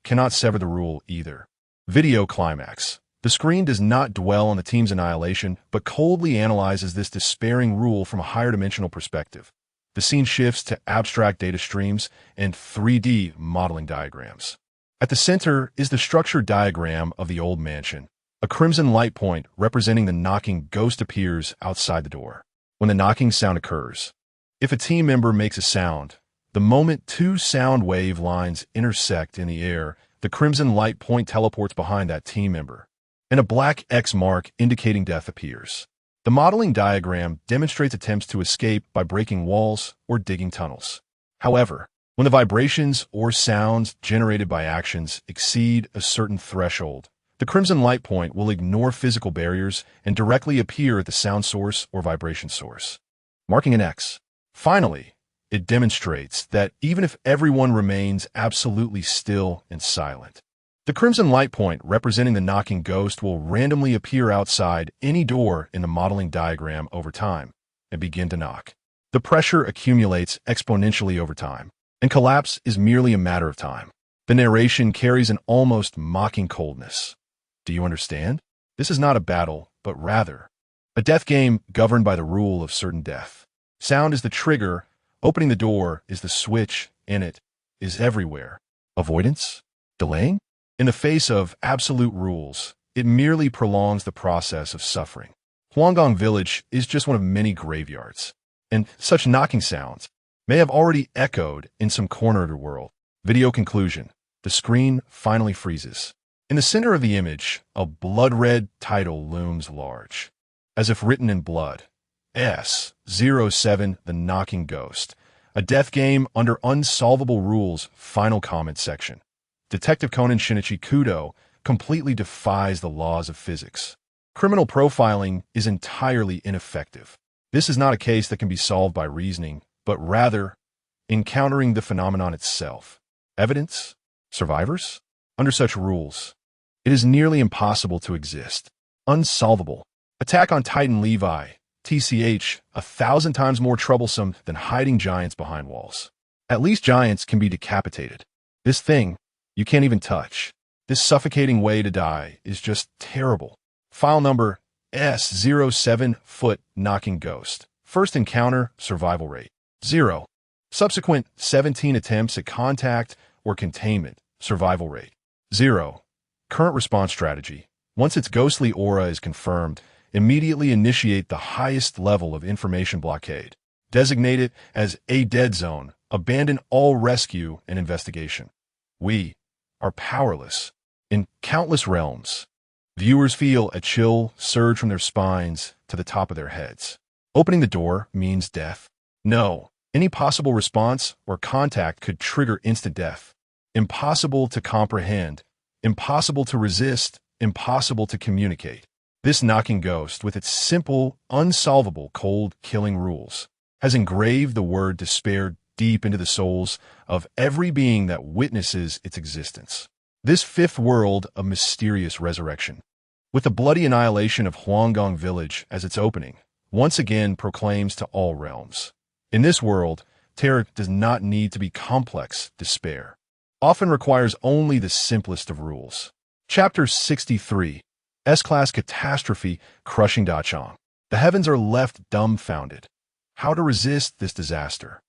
cannot sever the rule either. Video climax. The screen does not dwell on the team's annihilation, but coldly analyzes this despairing rule from a higher dimensional perspective. The scene shifts to abstract data streams and 3D modeling diagrams. At the center is the structure diagram of the old mansion. A crimson light point representing the knocking ghost appears outside the door. When the knocking sound occurs, if a team member makes a sound, the moment two sound wave lines intersect in the air, the crimson light point teleports behind that team member, and a black X mark indicating death appears. The modeling diagram demonstrates attempts to escape by breaking walls or digging tunnels. However, when the vibrations or sounds generated by actions exceed a certain threshold, the crimson light point will ignore physical barriers and directly appear at the sound source or vibration source, marking an X. Finally, it demonstrates that even if everyone remains absolutely still and silent, the crimson light point representing the knocking ghost will randomly appear outside any door in the modeling diagram over time and begin to knock. The pressure accumulates exponentially over time, and collapse is merely a matter of time. The narration carries an almost mocking coldness. Do you understand? This is not a battle, but rather a death game governed by the rule of certain death. Sound is the trigger, opening the door is the switch, and it is everywhere. Avoidance? Delaying? In the face of absolute rules, it merely prolongs the process of suffering. Huanggang Village is just one of many graveyards, and such knocking sounds may have already echoed in some corner of the world. Video conclusion. The screen finally freezes. In the center of the image, a blood-red title looms large, as if written in blood. S07, The Knocking Ghost. A death game under unsolvable rules. Final comment section. Detective Conan Shinichi Kudo completely defies the laws of physics. Criminal profiling is entirely ineffective. This is not a case that can be solved by reasoning, but rather encountering the phenomenon itself. Evidence? Survivors? Under such rules, it is nearly impossible to exist. Unsolvable. Attack on Titan Levi. TCH, 1,000 times more troublesome than hiding giants behind walls. At least giants can be decapitated. This thing, you can't even touch. This suffocating way to die is just terrible. File number S07 Foot Knocking Ghost. First encounter, survival rate 0. Subsequent 17 attempts at contact or containment, survival rate 0. Current response strategy. Once its ghostly aura is confirmed, immediately initiate the highest level of information blockade. Designate it as a dead zone. Abandon all rescue and investigation. We are powerless. In countless realms, viewers feel a chill surge from their spines to the top of their heads. Opening the door means death. No. Any possible response or contact could trigger instant death. Impossible to comprehend. Impossible to resist. Impossible to communicate. This knocking ghost, with its simple, unsolvable, cold-killing rules, has engraved the word despair deep into the souls of every being that witnesses its existence. This fifth world of mysterious resurrection, with the bloody annihilation of Huanggang Village as its opening, once again proclaims to all realms. In this world, terror does not need to be complex. Despair often requires only the simplest of rules. Chapter 63. S-Class Catastrophe Crushing Dachang. The heavens are left dumbfounded. How to resist this disaster?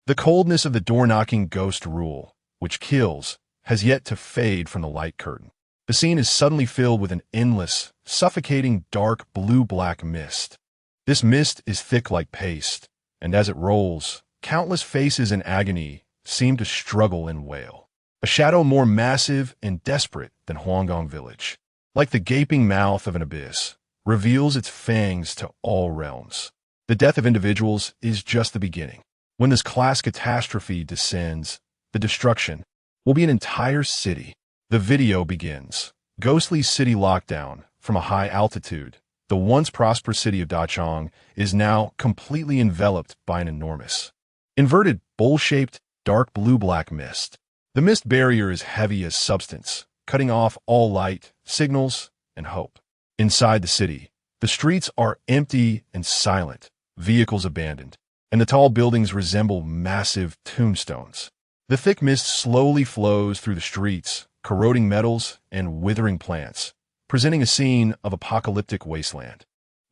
The coldness of the door-knocking ghost rule, which kills, has yet to fade from the light curtain. The scene is suddenly filled with an endless, suffocating dark blue-black mist. This mist is thick like paste, and as it rolls, countless faces in agony seem to struggle and wail. A shadow more massive and desperate than Huanggang Village, like the gaping mouth of an abyss, reveals its fangs to all realms. The death of individuals is just the beginning. When this class catastrophe descends, the destruction will be an entire city. The video begins. Ghostly city lockdown from a high altitude. The once prosperous city of Dachang is now completely enveloped by an enormous, inverted, bowl-shaped, dark blue-black mist. The mist barrier is heavy as substance, cutting off all light, signals, and hope. Inside the city, the streets are empty and silent, vehicles abandoned, and the tall buildings resemble massive tombstones. The thick mist slowly flows through the streets, corroding metals and withering plants, presenting a scene of apocalyptic wasteland.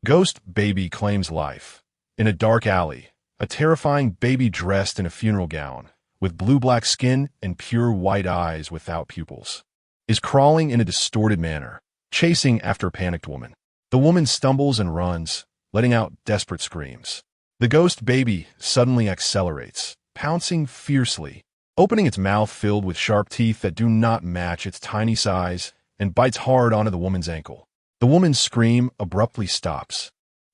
Ghost baby claims life. In a dark alley, a terrifying baby dressed in a funeral gown, with blue-black skin and pure white eyes without pupils, is crawling in a distorted manner, chasing after a panicked woman. The woman stumbles and runs, letting out desperate screams. The ghost baby suddenly accelerates, pouncing fiercely, opening its mouth filled with sharp teeth that do not match its tiny size, and bites hard onto the woman's ankle. The woman's scream abruptly stops,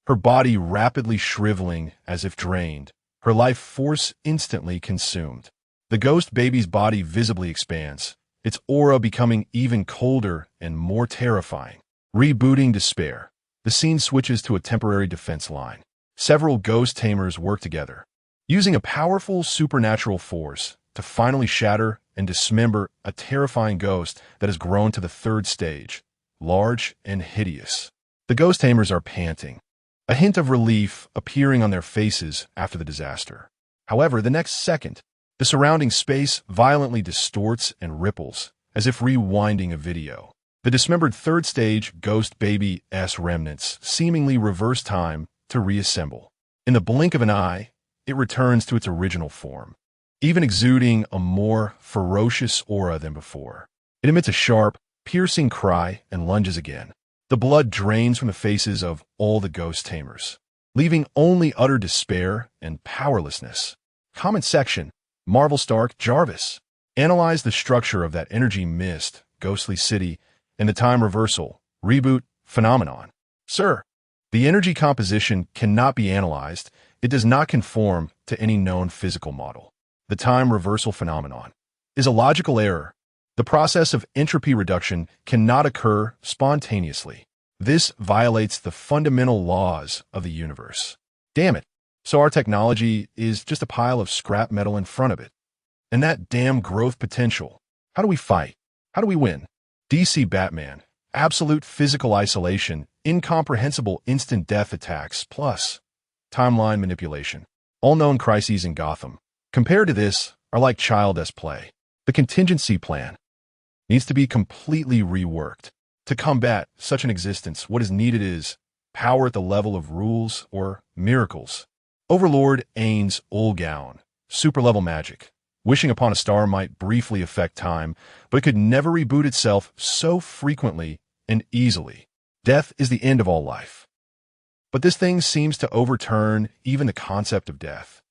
her body rapidly shriveling as if drained, her life force instantly consumed. The ghost baby's body visibly expands, its aura becoming even colder and more terrifying. Rebooting despair. The scene switches to a temporary defense line. Several ghost tamers work together, using a powerful supernatural force to finally shatter and dismember a terrifying ghost that has grown to the third stage, large and hideous. The ghost tamers are panting, a hint of relief appearing on their faces after the disaster. However, the next second, the surrounding space violently distorts and ripples, as if rewinding a video. The dismembered third stage ghost baby's remnants seemingly reverse time to reassemble. In the blink of an eye, it returns to its original form, even exuding a more ferocious aura than before. It emits a sharp, piercing cry and lunges again. The blood drains from the faces of all the ghost tamers, leaving only utter despair and powerlessness. Comment section. Marvel Stark Jarvis. Analyze the structure of that energy mist, ghostly city, and the time reversal, reboot, phenomenon. Sir, the energy composition cannot be analyzed. It does not conform to any known physical model. The time reversal phenomenon is a logical error. The process of entropy reduction cannot occur spontaneously. This violates the fundamental laws of the universe. Damn it. So our technology is just a pile of scrap metal in front of it. And that damn growth potential. How do we fight? How do we win? DC Batman. Absolute physical isolation, incomprehensible instant death attacks, plus timeline manipulation. All known crises in Gotham, compared to this, are like childish play. The contingency plan needs to be completely reworked. To combat such an existence, what is needed is power at the level of rules or miracles. Overlord Ain's Ulgown, super-level magic. Wishing upon a star might briefly affect time, but it could never reboot itself so frequently and easily. Death is the end of all life. But this thing seems to overturn even the concept of death.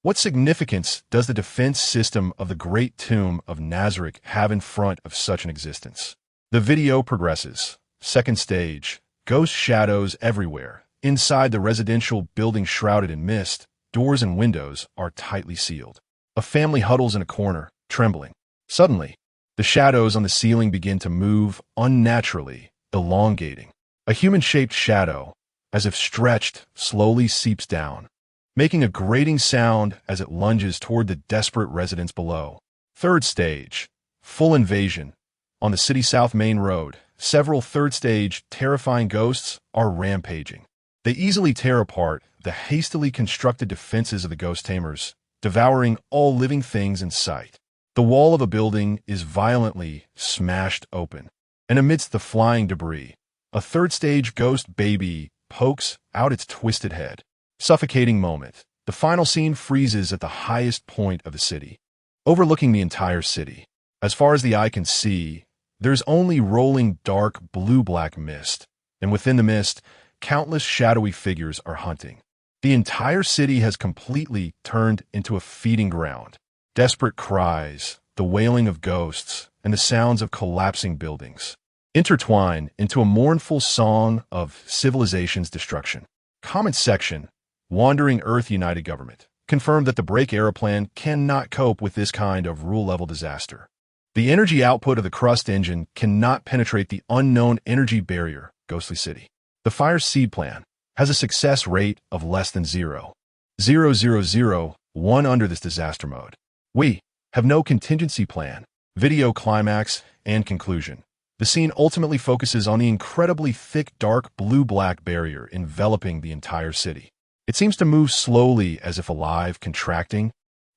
What significance does the defense system of the Great Tomb of Nazareth have in front of such an existence? The video progresses. Second stage. Ghost shadows everywhere. Inside the residential building shrouded in mist, doors and windows are tightly sealed. A family huddles in a corner, trembling. Suddenly, the shadows on the ceiling begin to move unnaturally, elongating. A human-shaped shadow, as if stretched, slowly seeps down, making a grating sound as it lunges toward the desperate residents below. Third stage. Full invasion. On the city's South Main Road, several third-stage, terrifying ghosts are rampaging. They easily tear apart the hastily constructed defenses of the ghost tamers, devouring all living things in sight. The wall of a building is violently smashed open, and amidst the flying debris, a third-stage ghost baby pokes out its twisted head. Suffocating moment. The final scene freezes at the highest point of the city, overlooking the entire city. As far as the eye can see, there's only rolling dark blue-black mist, and within the mist, countless shadowy figures are hunting. The entire city has completely turned into a feeding ground. Desperate cries, the wailing of ghosts, and the sounds of collapsing buildings intertwine into a mournful song of civilization's destruction. Comment section. Wandering Earth United Government confirmed that the Break Era plan cannot cope with this kind of rule-level disaster. The energy output of the Crust engine cannot penetrate the unknown energy barrier, Ghostly City. The Fire Seed plan has a success rate of less than 0.0001 under this disaster mode. We have no contingency plan. Video climax and conclusion. The scene ultimately focuses on the incredibly thick dark blue-black barrier enveloping the entire city. It seems to move slowly as if alive, contracting,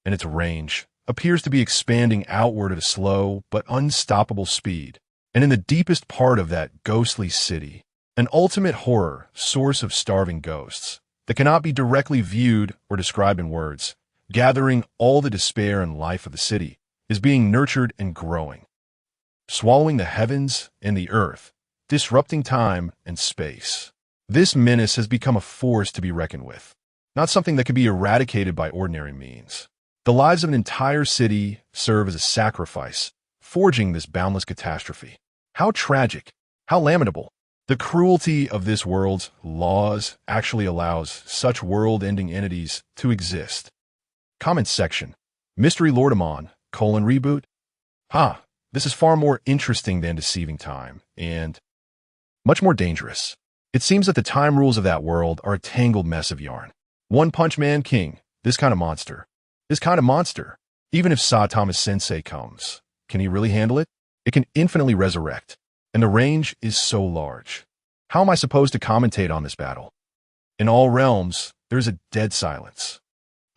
and its range appears to be expanding outward at a slow but unstoppable speed. And in the deepest part of that ghostly city, an ultimate horror, source of starving ghosts, that cannot be directly viewed or described in words, gathering all the despair and life of the city, is being nurtured and growing, swallowing the heavens and the earth, disrupting time and space. This menace has become a force to be reckoned with, not something that can be eradicated by ordinary means. The lives of an entire city serve as a sacrifice, forging this boundless catastrophe. How tragic, how lamentable. The cruelty of this world's laws actually allows such world-ending entities to exist. Comment section. Mystery Lord Amon, reboot? This is far more interesting than deceiving time, and much more dangerous. It seems that the time rules of that world are a tangled mess of yarn. One Punch Man King, this kind of monster. Even if Thomas Sensei comes, can he really handle it? It can infinitely resurrect, and the range is so large. How am I supposed to commentate on this battle? In all realms, there is a dead silence.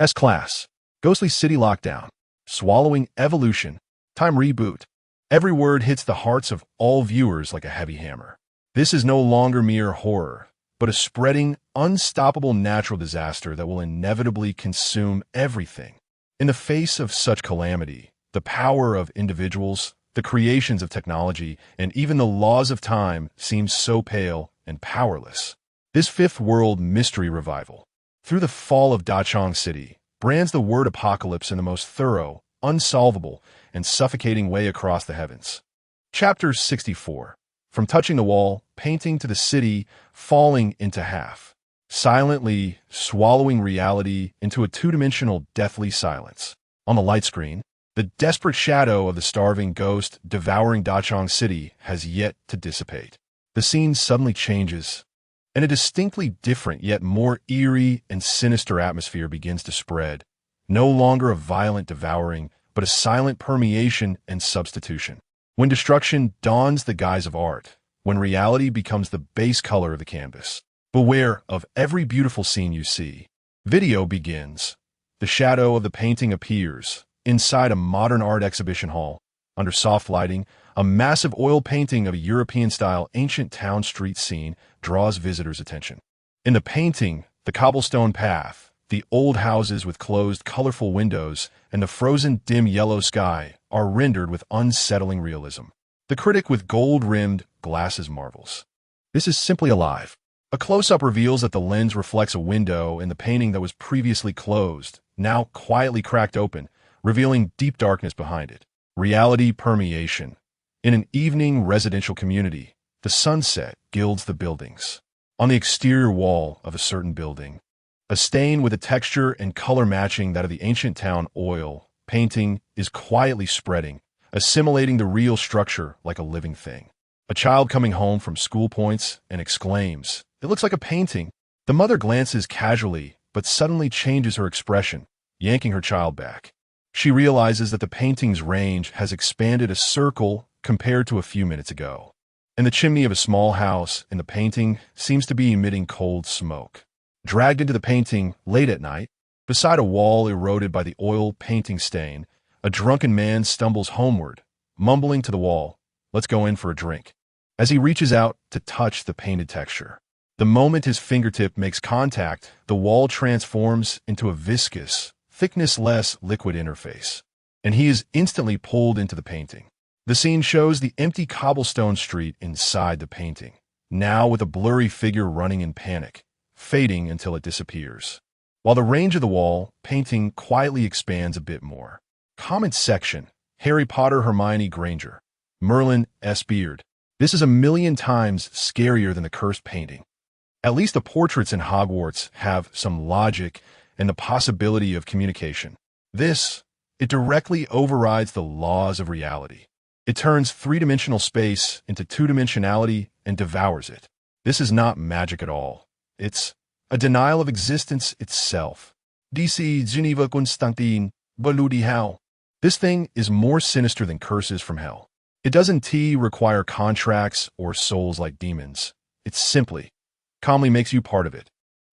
S-Class, Ghostly City Lockdown, Swallowing Evolution, Time Reboot. Every word hits the hearts of all viewers like a heavy hammer. This is no longer mere horror, but a spreading, unstoppable natural disaster that will inevitably consume everything. In the face of such calamity, the power of individuals, the creations of technology, and even the laws of time seems so pale and powerless. This fifth world mystery revival. Through the fall of Dachang City, brands the word apocalypse in the most thorough, unsolvable, and suffocating way across the heavens. Chapter 64. From touching the wall, painting to the city falling into half, silently swallowing reality into a two-dimensional deathly silence. On the light screen, the desperate shadow of the starving ghost devouring Dachang City has yet to dissipate. The scene suddenly changes, and a distinctly different yet more eerie and sinister atmosphere begins to spread, no longer a violent devouring, but a silent permeation and substitution. When destruction dons the guise of art, when reality becomes the base color of the canvas, beware of every beautiful scene you see. Video begins. The shadow of the painting appears. Inside a modern art exhibition hall, under soft lighting, a massive oil painting of a European-style ancient town street scene draws visitors' attention. In the painting, the cobblestone path, the old houses with closed, colorful windows, and the frozen, dim yellow sky are rendered with unsettling realism. The critic with gold-rimmed glasses marvels. This is simply alive. A close-up reveals that the lens reflects a window in the painting that was previously closed, now quietly cracked open, revealing deep darkness behind it. Reality permeation. In an evening residential community, the sunset gilds the buildings. On the exterior wall of a certain building, a stain with a texture and color matching that of the ancient town oil painting is quietly spreading, assimilating the real structure like a living thing. A child coming home from school points and exclaims, "It looks like a painting." The mother glances casually, but suddenly changes her expression, yanking her child back. She realizes that the painting's range has expanded a circle compared to a few minutes ago, and the chimney of a small house in the painting seems to be emitting cold smoke. Dragged into the painting late at night, beside a wall eroded by the oil painting stain, a drunken man stumbles homeward, mumbling to the wall, "Let's go in for a drink," as he reaches out to touch the painted texture. The moment his fingertip makes contact, the wall transforms into a viscous, thickness-less liquid interface, and he is instantly pulled into the painting. The scene shows the empty cobblestone street inside the painting, now with a blurry figure running in panic, fading until it disappears. While the range of the wall painting quietly expands a bit more. Comment section: Harry Potter Hermione Granger. Merlin S. Beard. This is 1,000,000 times scarier than the cursed painting. At least the portraits in Hogwarts have some logic and the possibility of communication. It directly overrides the laws of reality. It turns three-dimensional space into two-dimensionality and devours it. This is not magic at all. It's a denial of existence itself. DC Geneva Constantin Baludi Hell. This thing is more sinister than curses from hell. It doesn't require contracts or souls like demons. It simply, calmly makes you part of it,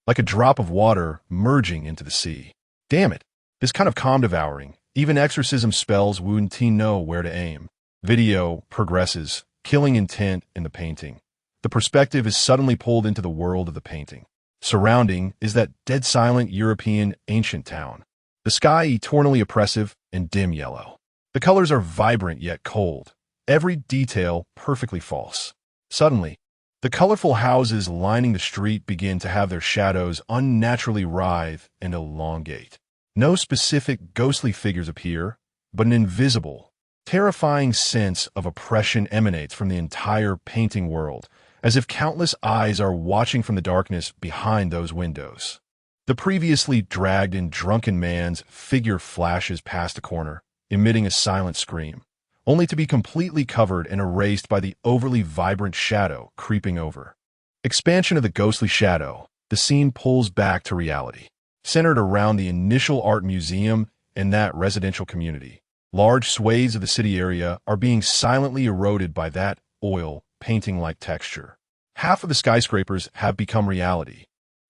like a drop of water merging into the sea. Damn it, this kind of calm devouring, even exorcism spells wouldn't know where to aim. Video progresses, killing intent in the painting. The perspective is suddenly pulled into the world of the painting. Surrounding is that dead silent European ancient town. The sky eternally oppressive and dim yellow. The colors are vibrant yet cold, every detail perfectly false. Suddenly, the colorful houses lining the street begin to have their shadows unnaturally writhe and elongate. No specific ghostly figures appear, but an invisible, terrifying sense of oppression emanates from the entire painting world, as if countless eyes are watching from the darkness behind those windows. The previously dragged and drunken man's figure flashes past a corner, emitting a silent scream, only to be completely covered and erased by the overly vibrant shadow creeping over. Expansion of the ghostly shadow, the scene pulls back to reality, centered around the initial art museum and that residential community. Large swathes of the city area are being silently eroded by that oil painting-like texture. Half of the skyscrapers have become reality,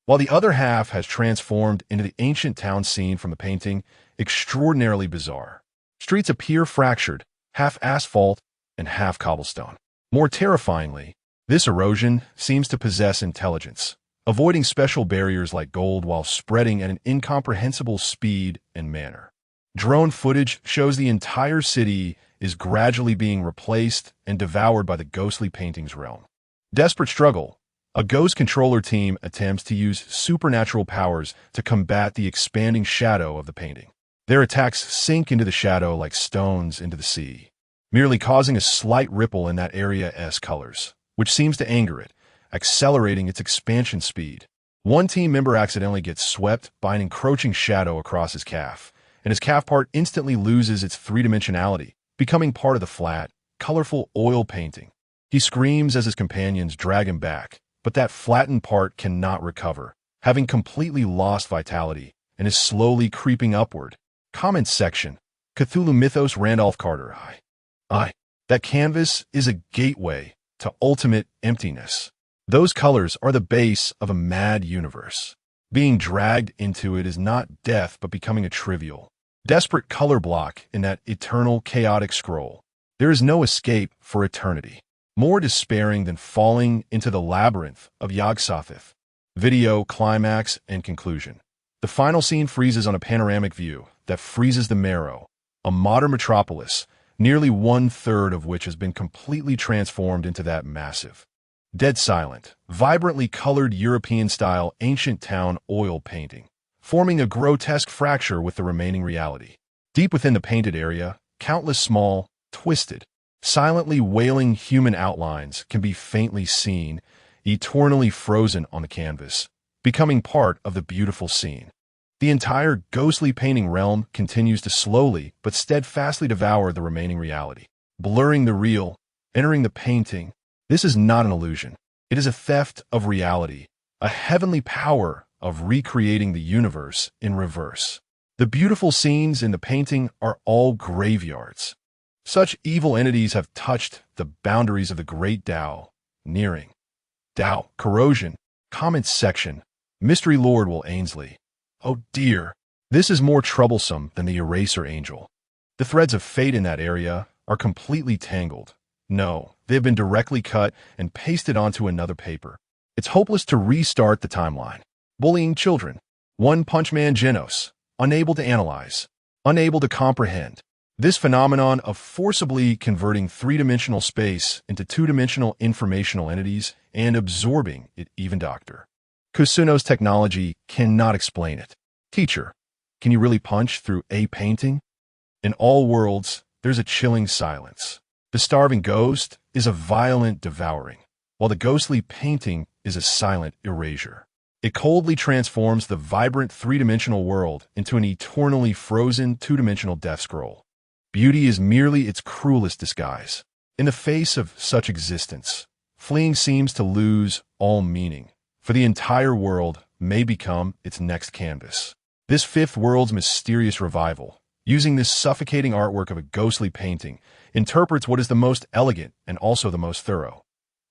while the other half has transformed into the ancient town scene from the painting, extraordinarily bizarre. Streets appear fractured, half asphalt and half cobblestone. More terrifyingly, this erosion seems to possess intelligence, avoiding special barriers like gold while spreading at an incomprehensible speed and manner. Drone footage shows the entire city is gradually being replaced and devoured by the ghostly painting's realm. Desperate struggle. A ghost controller team attempts to use supernatural powers to combat the expanding shadow of the painting. Their attacks sink into the shadow like stones into the sea, merely causing a slight ripple in that area's colors, which seems to anger it, accelerating its expansion speed. One team member accidentally gets swept by an encroaching shadow across his calf, and his calf part instantly loses its three-dimensionality, becoming part of the flat, colorful oil painting. He screams as his companions drag him back, but that flattened part cannot recover, having completely lost vitality, and is slowly creeping upward. Comment section. Cthulhu Mythos Randolph Carter. That canvas is a gateway to ultimate emptiness. Those colors are the base of a mad universe. Being dragged into it is not death but becoming a trivial, desperate color block in that eternal chaotic scroll. There is no escape for eternity, more despairing than falling into the labyrinth of Yog-Sothoth. Video, climax, and conclusion. The final scene freezes on a panoramic view that freezes the marrow, a modern metropolis, nearly one-third of which has been completely transformed into that massive, dead silent, vibrantly colored European-style ancient town oil painting, forming a grotesque fracture with the remaining reality. Deep within the painted area, countless small, twisted, silently wailing human outlines can be faintly seen, eternally frozen on the canvas, becoming part of the beautiful scene. The entire ghostly painting realm continues to slowly but steadfastly devour the remaining reality, blurring the real, entering the painting. This is not an illusion. It is a theft of reality, a heavenly power of recreating the universe in reverse. The beautiful scenes in the painting are all graveyards. Such evil entities have touched the boundaries of the great Tao, nearing. Tao, corrosion, comments section, Mystery Lord Will Ainsley. Oh dear, this is more troublesome than the eraser angel. The threads of fate in that area are completely tangled. No, they have been directly cut and pasted onto another paper. It's hopeless to restart the timeline. Bullying children. One Punch Man Genos. Unable to analyze. Unable to comprehend. This phenomenon of forcibly converting three-dimensional space into two-dimensional informational entities and absorbing it, even Dr. Kusuno's technology cannot explain it. Teacher, can you really punch through a painting? In all worlds, there's a chilling silence. The starving ghost is a violent devouring, while the ghostly painting is a silent erasure. It coldly transforms the vibrant three-dimensional world into an eternally frozen two-dimensional death scroll. Beauty is merely its cruelest disguise. In the face of such existence, fleeing seems to lose all meaning, for the entire world may become its next canvas. This fifth world's mysterious revival, using this suffocating artwork of a ghostly painting, interprets what is the most elegant and also the most thorough: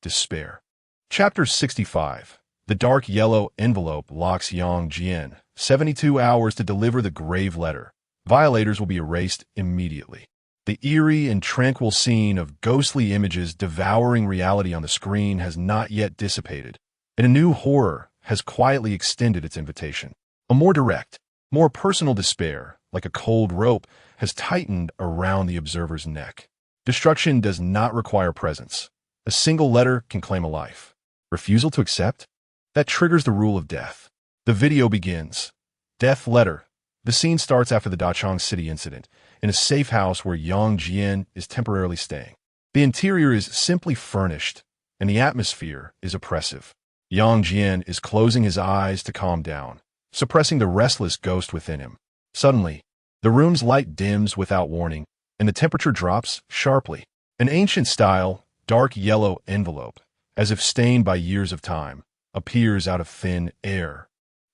despair. Chapter 65. The dark yellow envelope locks Yang Jian 72 hours to deliver the grave letter. Violators will be erased immediately. The eerie and tranquil scene of ghostly images devouring reality on the screen has not yet dissipated, and a new horror has quietly extended its invitation. A more direct, more personal despair, like a cold rope, has tightened around the observer's neck. Destruction does not require presence. A single letter can claim a life. Refusal to accept? That triggers the rule of death. The video begins. Death letter. The scene starts after the Dachang City incident, in a safe house where Yang Jian is temporarily staying. The interior is simply furnished, and the atmosphere is oppressive. Yang Jian is closing his eyes to calm down, suppressing the restless ghost within him. Suddenly, the room's light dims without warning, and the temperature drops sharply. An ancient-style, dark yellow envelope, as if stained by years of time, appears out of thin air,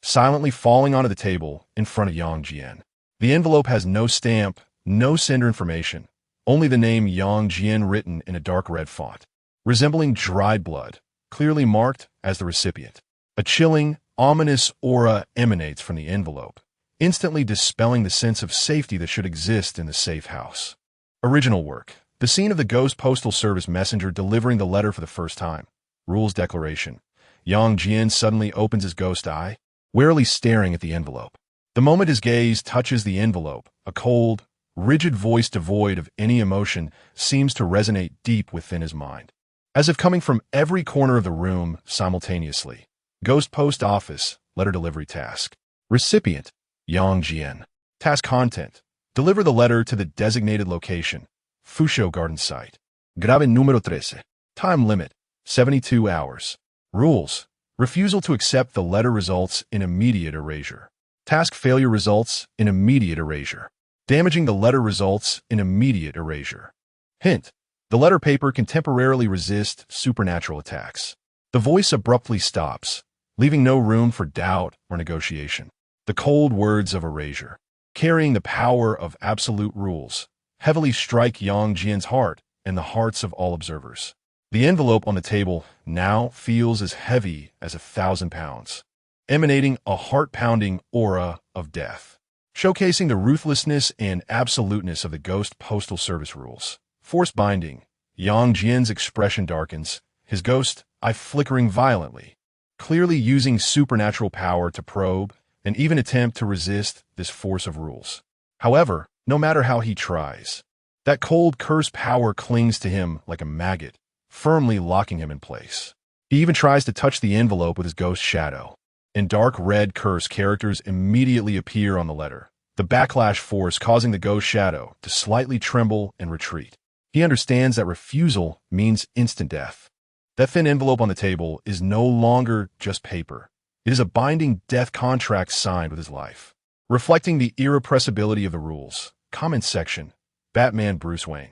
silently falling onto the table in front of Yang Jian. The envelope has no stamp, no sender information, only the name Yang Jian written in a dark red font, resembling dried blood, clearly marked as the recipient. A chilling, ominous aura emanates from the envelope, instantly dispelling the sense of safety that should exist in the safe house. Original work. The scene of the Ghost Postal Service messenger delivering the letter for the first time. Rules declaration. Yang Jian suddenly opens his ghost eye, warily staring at the envelope. The moment his gaze touches the envelope, a cold, rigid voice devoid of any emotion seems to resonate deep within his mind. as if coming from every corner of the room simultaneously. Ghost Post Office, letter delivery task. Recipient, Yang Jian. Task content, deliver the letter to the designated location, Fusho Garden Site. Grave número 13. Time limit, 72 hours. Rules, refusal to accept the letter results in immediate erasure. Task failure results in immediate erasure. Damaging the letter results in immediate erasure. Hint, the letter paper can temporarily resist supernatural attacks. The voice abruptly stops, leaving no room for doubt or negotiation. The cold words of erasure, carrying the power of absolute rules, heavily strike Yang Jian's heart and the hearts of all observers. The envelope on the table now feels as heavy as 1,000 pounds, emanating a heart-pounding aura of death, showcasing the ruthlessness and absoluteness of the Ghost Postal Service rules. Force binding, Yang Jian's expression darkens, his ghost eye flickering violently, clearly using supernatural power to probe and even attempt to resist this force of rules. However, no matter how he tries, that cold curse power clings to him like a maggot, firmly locking him in place. He even tries to touch the envelope with his ghost shadow. In dark red curse characters immediately appear on the letter, the backlash force causing the ghost shadow to slightly tremble and retreat. He understands that refusal means instant death. That thin envelope on the table is no longer just paper. It is a binding death contract signed with his life, reflecting the irrepressibility of the rules. Comment section, Batman Bruce Wayne.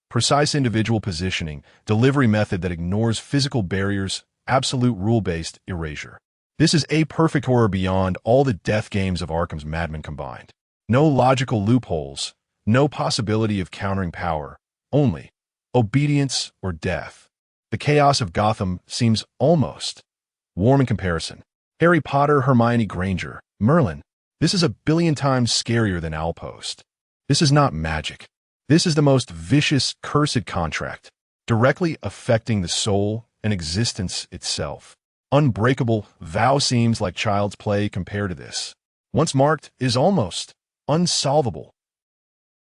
Precise individual positioning, delivery method that ignores physical barriers, absolute rule-based erasure. This is a perfect horror beyond all the death games of Arkham's madmen combined. No logical loopholes, no possibility of countering power, only obedience or death. The chaos of Gotham seems almost warm in comparison. Harry Potter, Hermione Granger, Merlin. This is a billion times scarier than Outpost. This is not magic. This is the most vicious, cursed contract, directly affecting the soul and existence itself. Unbreakable vow seems like child's play compared to this. Once marked is almost unsolvable.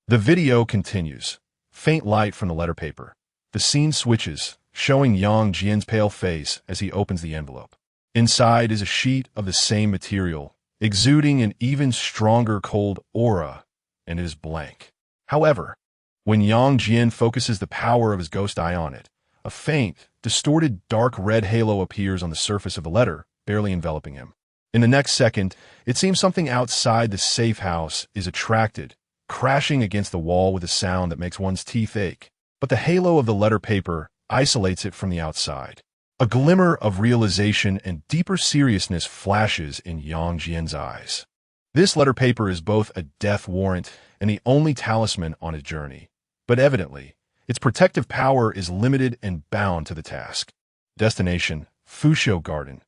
The video continues. Faint light from the letter paper. The scene switches, showing Yang Jian's pale face as he opens the envelope. Inside is a sheet of the same material, exuding an even stronger cold aura, and it is blank. However, when Yang Jian focuses the power of his ghost eye on it, a faint, distorted dark red halo appears on the surface of the letter, barely enveloping him. In the next second, it seems something outside the safe house is attracted, crashing against the wall with a sound that makes one's teeth ache. But the halo of the letter paper isolates it from the outside. A glimmer of realization and deeper seriousness flashes in Yang Jian's eyes. This letter paper is both a death warrant and the only talisman on his journey. But evidently, its protective power is limited and bound to the task. Destination, Fusho Garden.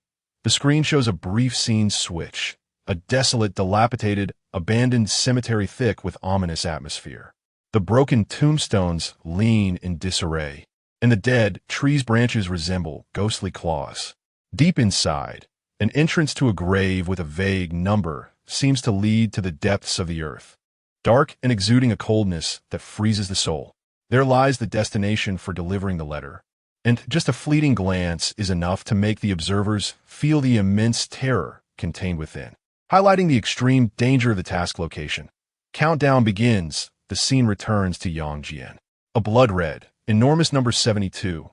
The screen shows a brief scene switch, a desolate, dilapidated, abandoned cemetery thick with ominous atmosphere. The broken tombstones lean in disarray, and the dead trees' branches resemble ghostly claws. Deep inside, an entrance to a grave with a vague number seems to lead to the depths of the earth, dark and exuding a coldness that freezes the soul. There lies the destination for delivering the letter, and just a fleeting glance is enough to make the observers feel the immense terror contained within, highlighting the extreme danger of the task location. Countdown begins. The scene returns to Yang Jian. A blood red, enormous number 72,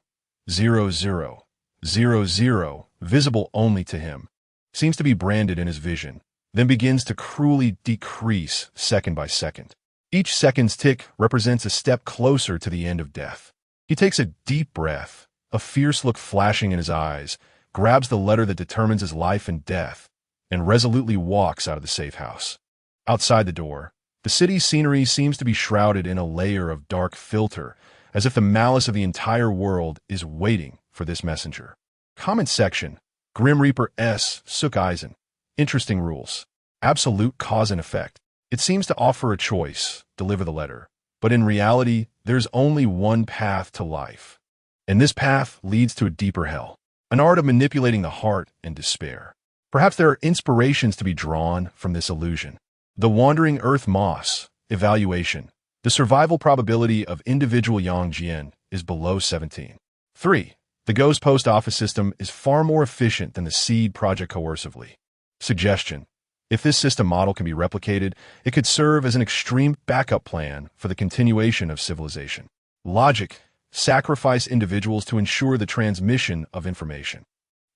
0000, visible only to him, seems to be branded in his vision, then begins to cruelly decrease second by second. Each second's tick represents a step closer to the end of death. He takes a deep breath, a fierce look flashing in his eyes, grabs the letter that determines his life and death, and resolutely walks out of the safe house. Outside the door, the city's scenery seems to be shrouded in a layer of dark filter, as if the malice of the entire world is waiting for this messenger. Comment section, Grim Reaper S. Sook Eisen. Interesting rules. Absolute cause and effect. It seems to offer a choice, deliver the letter, but in reality, there's only one path to life. And this path leads to a deeper hell, an art of manipulating the heart and despair. Perhaps there are inspirations to be drawn from this illusion. The Wandering Earth Moss. Evaluation. The survival probability of individual Yang Jian is below 17. 3. The Ghost Post Office system is far more efficient than the Seed project coercively. Suggestion: if this system model can be replicated, it could serve as an extreme backup plan for the continuation of civilization. Logic: sacrifice individuals to ensure the transmission of information.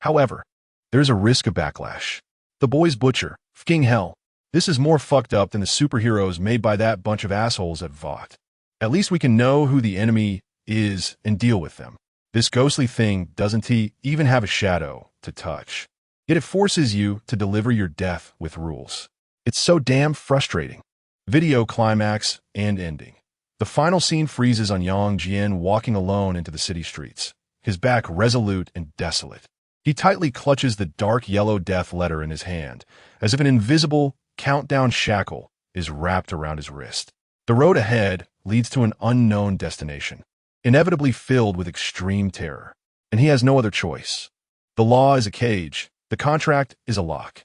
However, there's a risk of backlash. The boy's butcher, fking hell. This is more fucked up than the superheroes made by that bunch of assholes at Vought. At least we can know who the enemy is and deal with them. This ghostly thing doesn't even have a shadow to touch. Yet it forces you to deliver your death with rules. It's so damn frustrating. Video climax and ending. The final scene freezes on Yang Jian walking alone into the city streets, his back resolute and desolate. He tightly clutches the dark yellow death letter in his hand, as if an invisible countdown shackle is wrapped around his wrist. The road ahead leads to an unknown destination, inevitably filled with extreme terror, and he has no other choice. The law is a cage. The contract is a lock.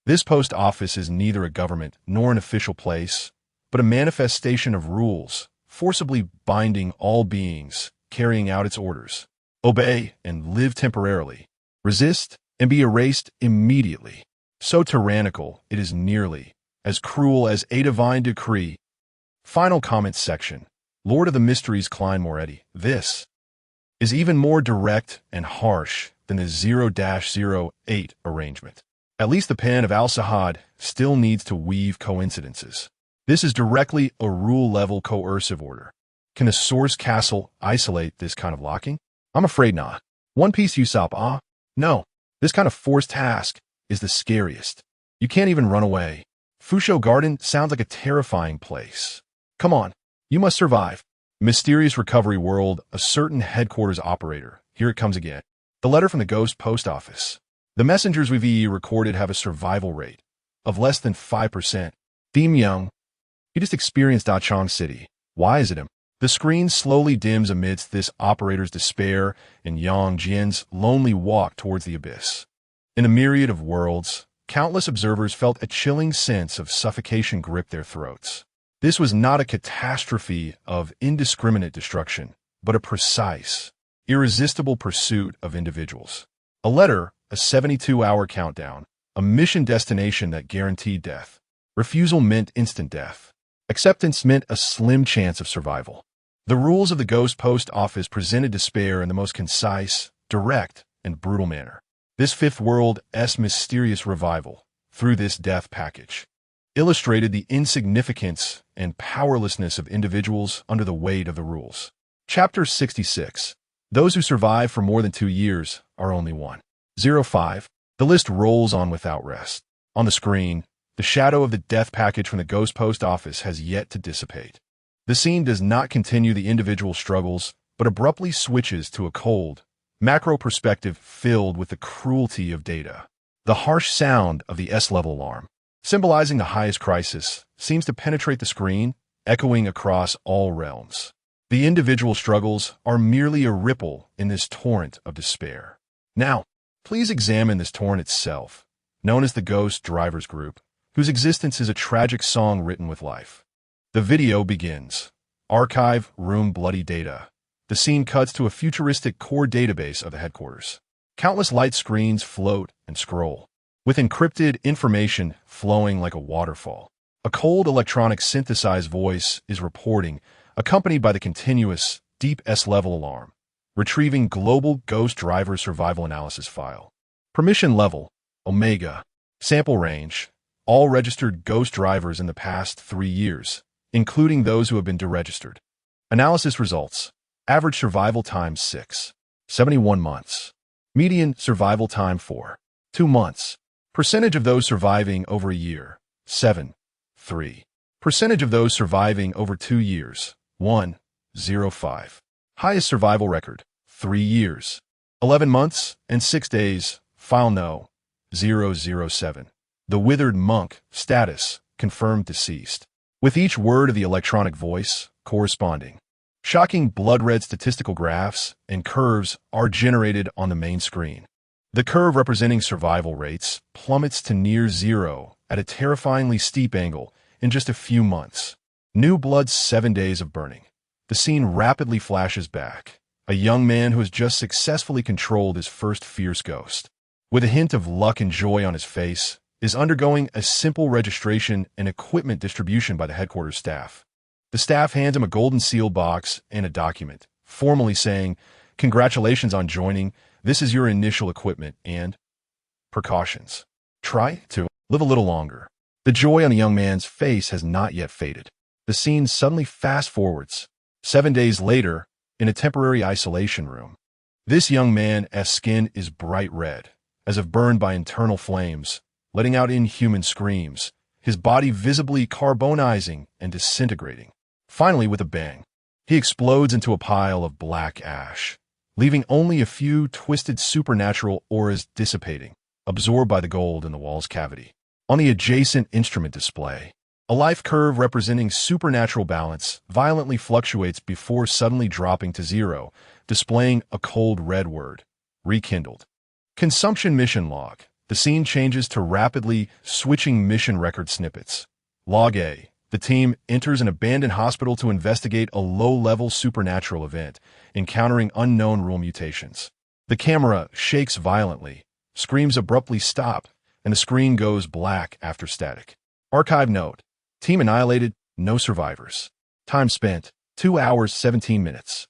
This post office is neither a government nor an official place, but a manifestation of rules, forcibly binding all beings carrying out its orders. Obey and live temporarily. Resist and be erased immediately. So tyrannical, it is nearly as cruel as a divine decree. Final comments section. Lord of the Mysteries Klein Moretti. This is even more direct and harsh than the 0-08 arrangement. At least the pen of Al-Sahad still needs to weave coincidences. This is directly a rule-level coercive order. Can the Source Castle isolate this kind of locking? I'm afraid not. One Piece Usopp, no. This kind of forced task is the scariest. You can't even run away. Fusho Garden sounds like a terrifying place. Come on, you must survive. Mysterious Recovery World, a certain headquarters operator. Here it comes again. The letter from the Ghost Post Office. The messengers we've recorded have a survival rate of less than 5%. Theme Young. He just experienced Chong City. Why is it him? The screen slowly dims amidst this operator's despair and Yang Jian's lonely walk towards the abyss. In a myriad of worlds, countless observers felt a chilling sense of suffocation grip their throats. This was not a catastrophe of indiscriminate destruction, but a precise, irresistible pursuit of individuals. A letter, a 72-hour countdown, a mission destination that guaranteed death. Refusal meant instant death. Acceptance meant a slim chance of survival. The rules of the Ghost Post Office presented despair in the most concise, direct, and brutal manner. This Fifth World's mysterious revival, through this death package, illustrated the insignificance and powerlessness of individuals under the weight of the rules. Chapter 66. Those who survive for more than 2 years are only 105. The list rolls on without rest. On the screen, the shadow of the death package from the Ghost Post Office has yet to dissipate. The scene does not continue the individual struggles, but abruptly switches to a cold, macro perspective filled with the cruelty of data. The harsh sound of the S-level alarm, symbolizing the highest crisis, seems to penetrate the screen, echoing across all realms. The individual struggles are merely a ripple in this torrent of despair. Now, please examine this torrent itself, known as the Ghost Drivers Group, whose existence is a tragic song written with life. The video begins. Archive Room Bloody Data. The scene cuts to a futuristic core database of the headquarters. Countless light screens float and scroll, with encrypted information flowing like a waterfall. A cold electronic synthesized voice is reporting, accompanied by the continuous, deep S-level alarm, retrieving global Ghost Driver survival analysis file. Permission level, Omega. Sample range, all registered Ghost Drivers in the past 3 years, including those who have been deregistered. Analysis results. Average survival time 6.71 months. Median survival time 4.2 months. Percentage of those surviving over a year, 7.3. Percentage of those surviving over 2 years, 1.05. Highest survival record, 3 years, 11 months, and 6 days. File no, 007. The withered monk, status, confirmed deceased. With each word of the electronic voice, corresponding. Shocking blood-red statistical graphs and curves are generated on the main screen. The curve representing survival rates plummets to near zero at a terrifyingly steep angle in just a few months. New blood's 7 days of burning. The scene rapidly flashes back. a young man who has just successfully controlled his first fierce ghost. With a hint of luck and joy on his face, is undergoing a simple registration and equipment distribution by the headquarters staff. The staff hands him a golden seal box and a document, formally saying, "Congratulations on joining. This is your initial equipment and precautions. Try to live a little longer." The joy on the young man's face has not yet faded. The scene suddenly fast-forwards. 7 days later, in a temporary isolation room. This young man's skin is bright red, as if burned by internal flames, letting out inhuman screams, his body visibly carbonizing and disintegrating. Finally, with a bang, he explodes into a pile of black ash, leaving only a few twisted supernatural auras dissipating, absorbed by the gold in the wall's cavity. On the adjacent instrument display, a life curve representing supernatural balance violently fluctuates before suddenly dropping to zero, displaying a cold red word, rekindled. Consumption mission log. The scene changes to rapidly switching mission record snippets. Log A. The team enters an abandoned hospital to investigate a low-level supernatural event, encountering unknown rule mutations. The camera shakes violently, screams abruptly stop, and the screen goes black after static. Archive note. Team annihilated, no survivors. Time spent, 2 hours, 17 minutes.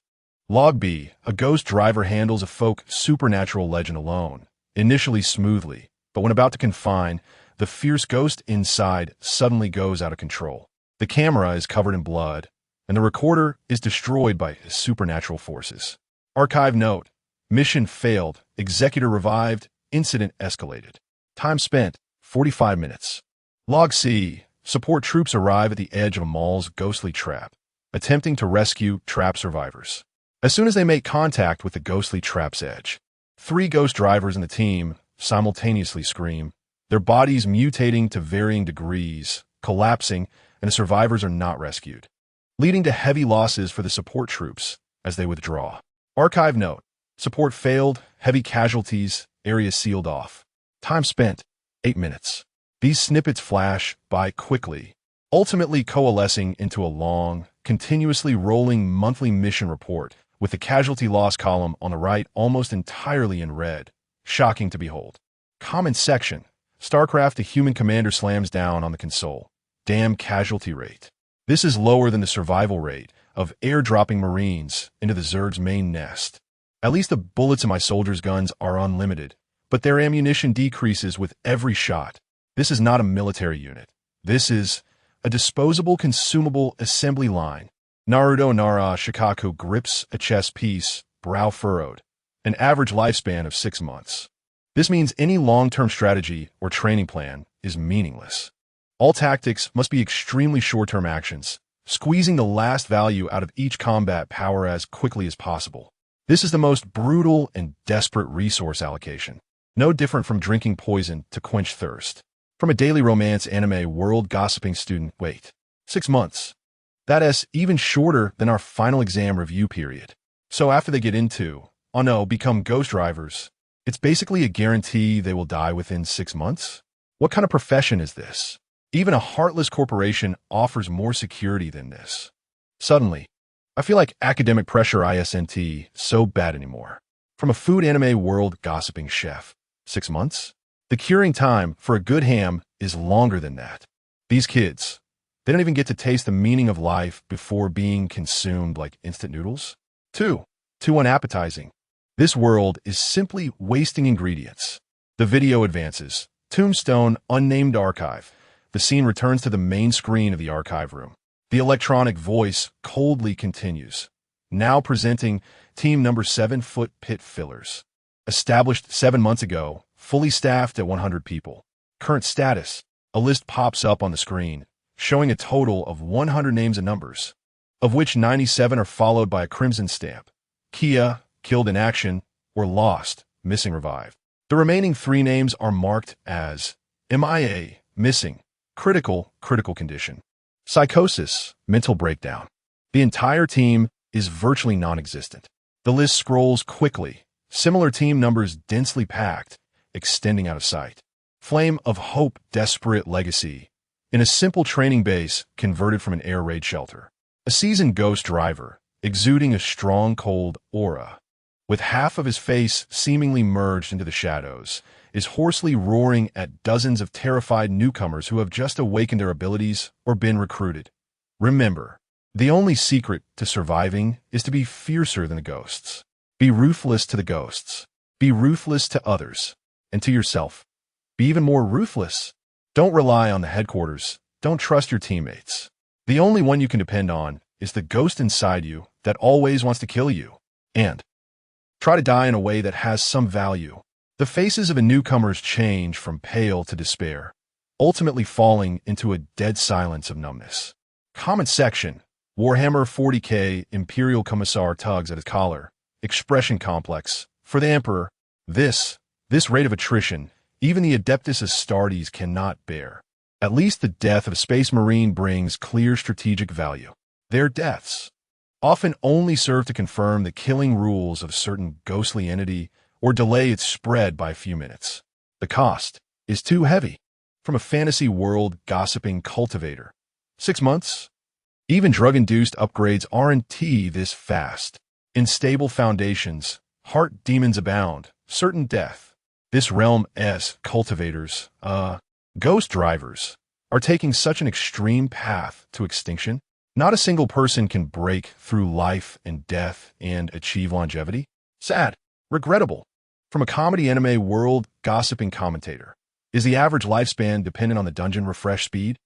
Log B. A ghost driver handles a folk supernatural legend alone, initially smoothly, but when about to confine, the fierce ghost inside suddenly goes out of control. The camera is covered in blood, and the recorder is destroyed by supernatural forces. Archive note. Mission failed, executor revived, incident escalated. Time spent, 45 minutes. Log C. Support troops arrive at the edge of a mall's ghostly trap, attempting to rescue trapped survivors. As soon as they make contact with the ghostly trap's edge, 3 ghost drivers in the team simultaneously scream, their bodies mutating to varying degrees, collapsing, and the survivors are not rescued, leading to heavy losses for the support troops as they withdraw. Archive note. Support failed, heavy casualties, area sealed off. Time spent, 8 minutes. These snippets flash by quickly, ultimately coalescing into a long, continuously rolling monthly mission report with the casualty loss column on the right almost entirely in red. Shocking to behold. Comment section. Starcraft, a human commander slams down on the console. Damn casualty rate. This is lower than the survival rate of airdropping Marines into the Zerg's main nest. At least the bullets in my soldiers' guns are unlimited, but their ammunition decreases with every shot. This is not a military unit. This is a disposable consumable assembly line. Naruto Nara Shikaku grips a chess piece, brow furrowed. An average lifespan of 6 months. This means any long-term strategy or training plan is meaningless. All tactics must be extremely short-term actions, squeezing the last value out of each combat power as quickly as possible. This is the most brutal and desperate resource allocation, no different from drinking poison to quench thirst. From a daily romance anime world gossiping student, wait, 6 months. That is even shorter than our final exam review period. So after they get into, oh no, become ghost drivers, it's basically a guarantee they will die within 6 months? What kind of profession is this? Even a heartless corporation offers more security than this. Suddenly, I feel like academic pressure isn't so bad anymore. From a food anime world gossiping chef, 6 months? The curing time for a good ham is longer than that. These kids, they don't even get to taste the meaning of life before being consumed like instant noodles. Too unappetizing. This world is simply wasting ingredients. The video advances. Tombstone, unnamed archive. The scene returns to the main screen of the archive room. The electronic voice coldly continues. Now presenting team number 7-foot pit fillers. Established 7 months ago, fully staffed at 100 people. Current status. A list pops up on the screen, showing a total of 100 names and numbers, of which 97 are followed by a crimson stamp. Kia, killed in action, or lost, missing revived. The remaining 3 names are marked as MIA, missing, critical condition. Psychosis, mental breakdown. The entire team is virtually non-existent. The list scrolls quickly, similar team numbers densely packed, extending out of sight. Flame of Hope, desperate legacy. In a simple training base converted from an air raid shelter. A seasoned ghost driver, exuding a strong cold aura. With half of his face seemingly merged into the shadows, is hoarsely roaring at dozens of terrified newcomers who have just awakened their abilities or been recruited. Remember, the only secret to surviving is to be fiercer than the ghosts. Be ruthless to the ghosts. Be ruthless to others. And to yourself. Be even more ruthless. Don't rely on the headquarters. Don't trust your teammates. The only one you can depend on is the ghost inside you that always wants to kill you. And try to die in a way that has some value. The faces of the newcomers change from pale to despair, ultimately falling into a dead silence of numbness. Comment section. Warhammer 40k Imperial Commissar tugs at his collar. Expression complex. For the Emperor, this rate of attrition, even the Adeptus Astartes cannot bear. At least the death of a Space Marine brings clear strategic value. Their deaths often only serve to confirm the killing rules of a certain ghostly entity or delay its spread by a few minutes. The cost is too heavy. From a fantasy world gossiping cultivator. 6 months? Even drug-induced upgrades aren't this fast. In stable foundations, heart demons abound, certain death. This realm's cultivators, ghost drivers, are taking such an extreme path to extinction. Not a single person can break through life and death and achieve longevity. Sad. Regrettable. From a comedy anime world gossiping commentator. Is the average lifespan dependent on the dungeon refresh speed?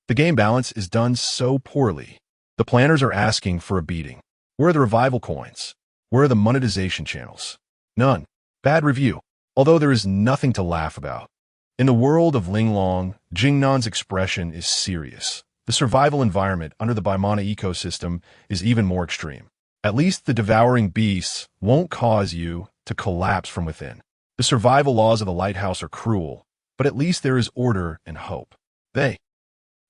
The game balance is done so poorly. The planners are asking for a beating. Where are the revival coins? Where are the monetization channels? None. Bad review. Although there is nothing to laugh about. In the world of Linglong, Jingnan's expression is serious. The survival environment under the Baimana ecosystem is even more extreme. At least the devouring beasts won't cause you to collapse from within. The survival laws of the lighthouse are cruel, but at least there is order and hope. They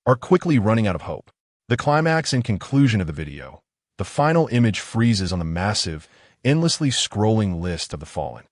are quickly running out of hope. The climax and conclusion of the video. The final image freezes on the massive, endlessly scrolling list of the fallen.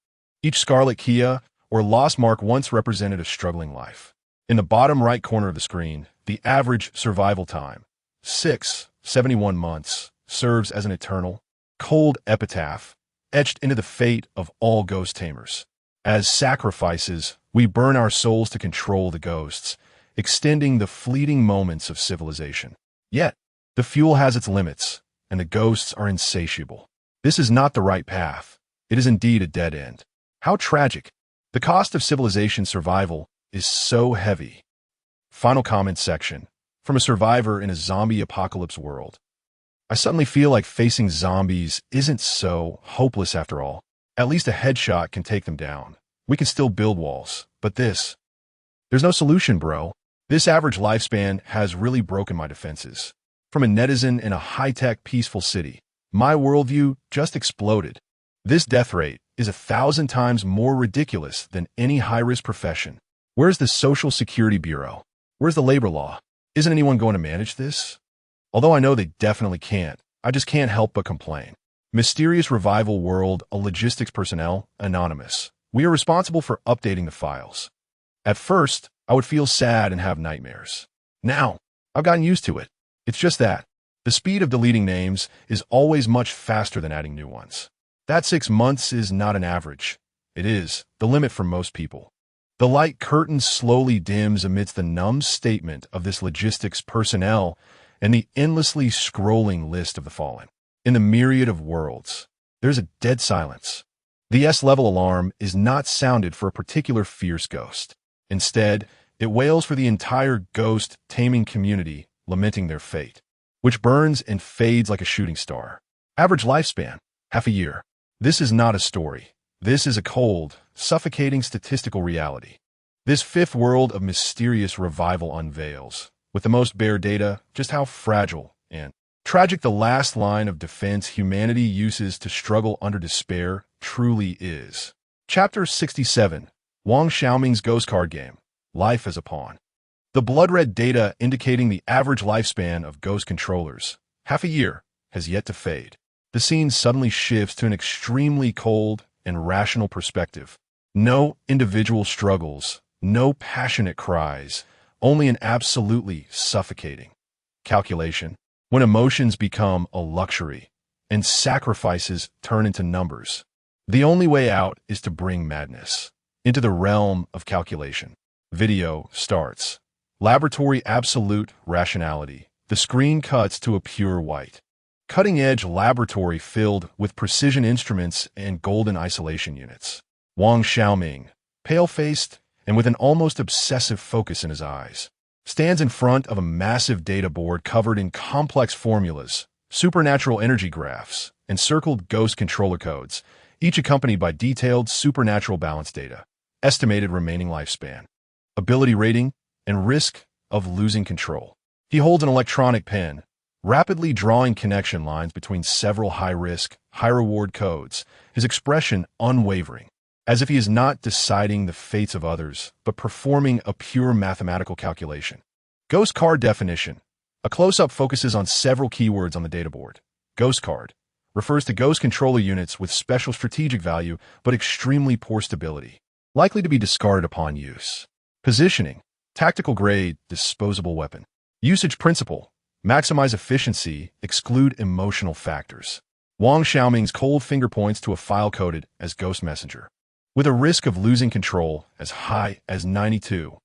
Each scarlet Kia or lost mark once represented a struggling life. In the bottom right corner of the screen, the average survival time, 71 months, serves as an eternal, cold epitaph etched into the fate of all ghost tamers. As sacrifices, we burn our souls to control the ghosts, extending the fleeting moments of civilization. Yet, the fuel has its limits, and the ghosts are insatiable. This is not the right path. It is indeed a dead end. How tragic. The cost of civilization survival is so heavy. Final comment section. From a survivor in a zombie apocalypse world. I suddenly feel like facing zombies isn't so hopeless after all. At least a headshot can take them down. We can still build walls, but there's no solution, bro. This average lifespan has really broken my defenses. From a netizen in a high-tech, peaceful city, my worldview just exploded. This death rate is 1,000 times more ridiculous than any high-risk profession. Where's the Social Security Bureau? Where's the labor law? Isn't anyone going to manage this? Although I know they definitely can't, I just can't help but complain. Mysterious Revival World, a logistics personnel, anonymous. We are responsible for updating the files. At first, I would feel sad and have nightmares. Now, I've gotten used to it. It's just that the speed of deleting names is always much faster than adding new ones. That 6 months is not an average. It is the limit for most people. The light curtain slowly dims amidst the numb statement of this logistics personnel and the endlessly scrolling list of the fallen. In the myriad of worlds, there's a dead silence. The S-level alarm is not sounded for a particular fierce ghost. Instead, it wails for the entire ghost taming community, lamenting their fate, which burns and fades like a shooting star. Average lifespan, half a year. This is not a story. This is a cold, suffocating statistical reality. This fifth world of mysterious revival unveils, with the most bare data, just how fragile and tragic the last line of defense humanity uses to struggle under despair truly is. Chapter 67, Wang Xiaoming's Ghost Card Game, Life as a Pawn. The blood-red data indicating the average lifespan of ghost controllers, half a year, has yet to fade. The scene suddenly shifts to an extremely cold and rational perspective. No individual struggles, no passionate cries, only an absolutely suffocating calculation. When emotions become a luxury, and sacrifices turn into numbers. The only way out is to bring madness into the realm of calculation. Video starts. Laboratory absolute rationality. The screen cuts to a pure white. Cutting-edge laboratory filled with precision instruments and golden isolation units. Wang Xiaoming, pale-faced and with an almost obsessive focus in his eyes, stands in front of a massive data board covered in complex formulas, supernatural energy graphs, and circled ghost controller codes, each accompanied by detailed supernatural balance data, estimated remaining lifespan, ability rating, and risk of losing control. He holds an electronic pen, rapidly drawing connection lines between several high-risk, high-reward codes, his expression unwavering, as if he is not deciding the fates of others, but performing a pure mathematical calculation. Ghost card definition. A close-up focuses on several keywords on the data board. Ghost card refers to ghost controller units with special strategic value but extremely poor stability, likely to be discarded upon use. Positioning. Tactical grade, disposable weapon. Usage principle. Maximize efficiency, exclude emotional factors. Wang Xiaoming's cold finger points to a file coded as Ghost Messenger, with a risk of losing control as high as 92.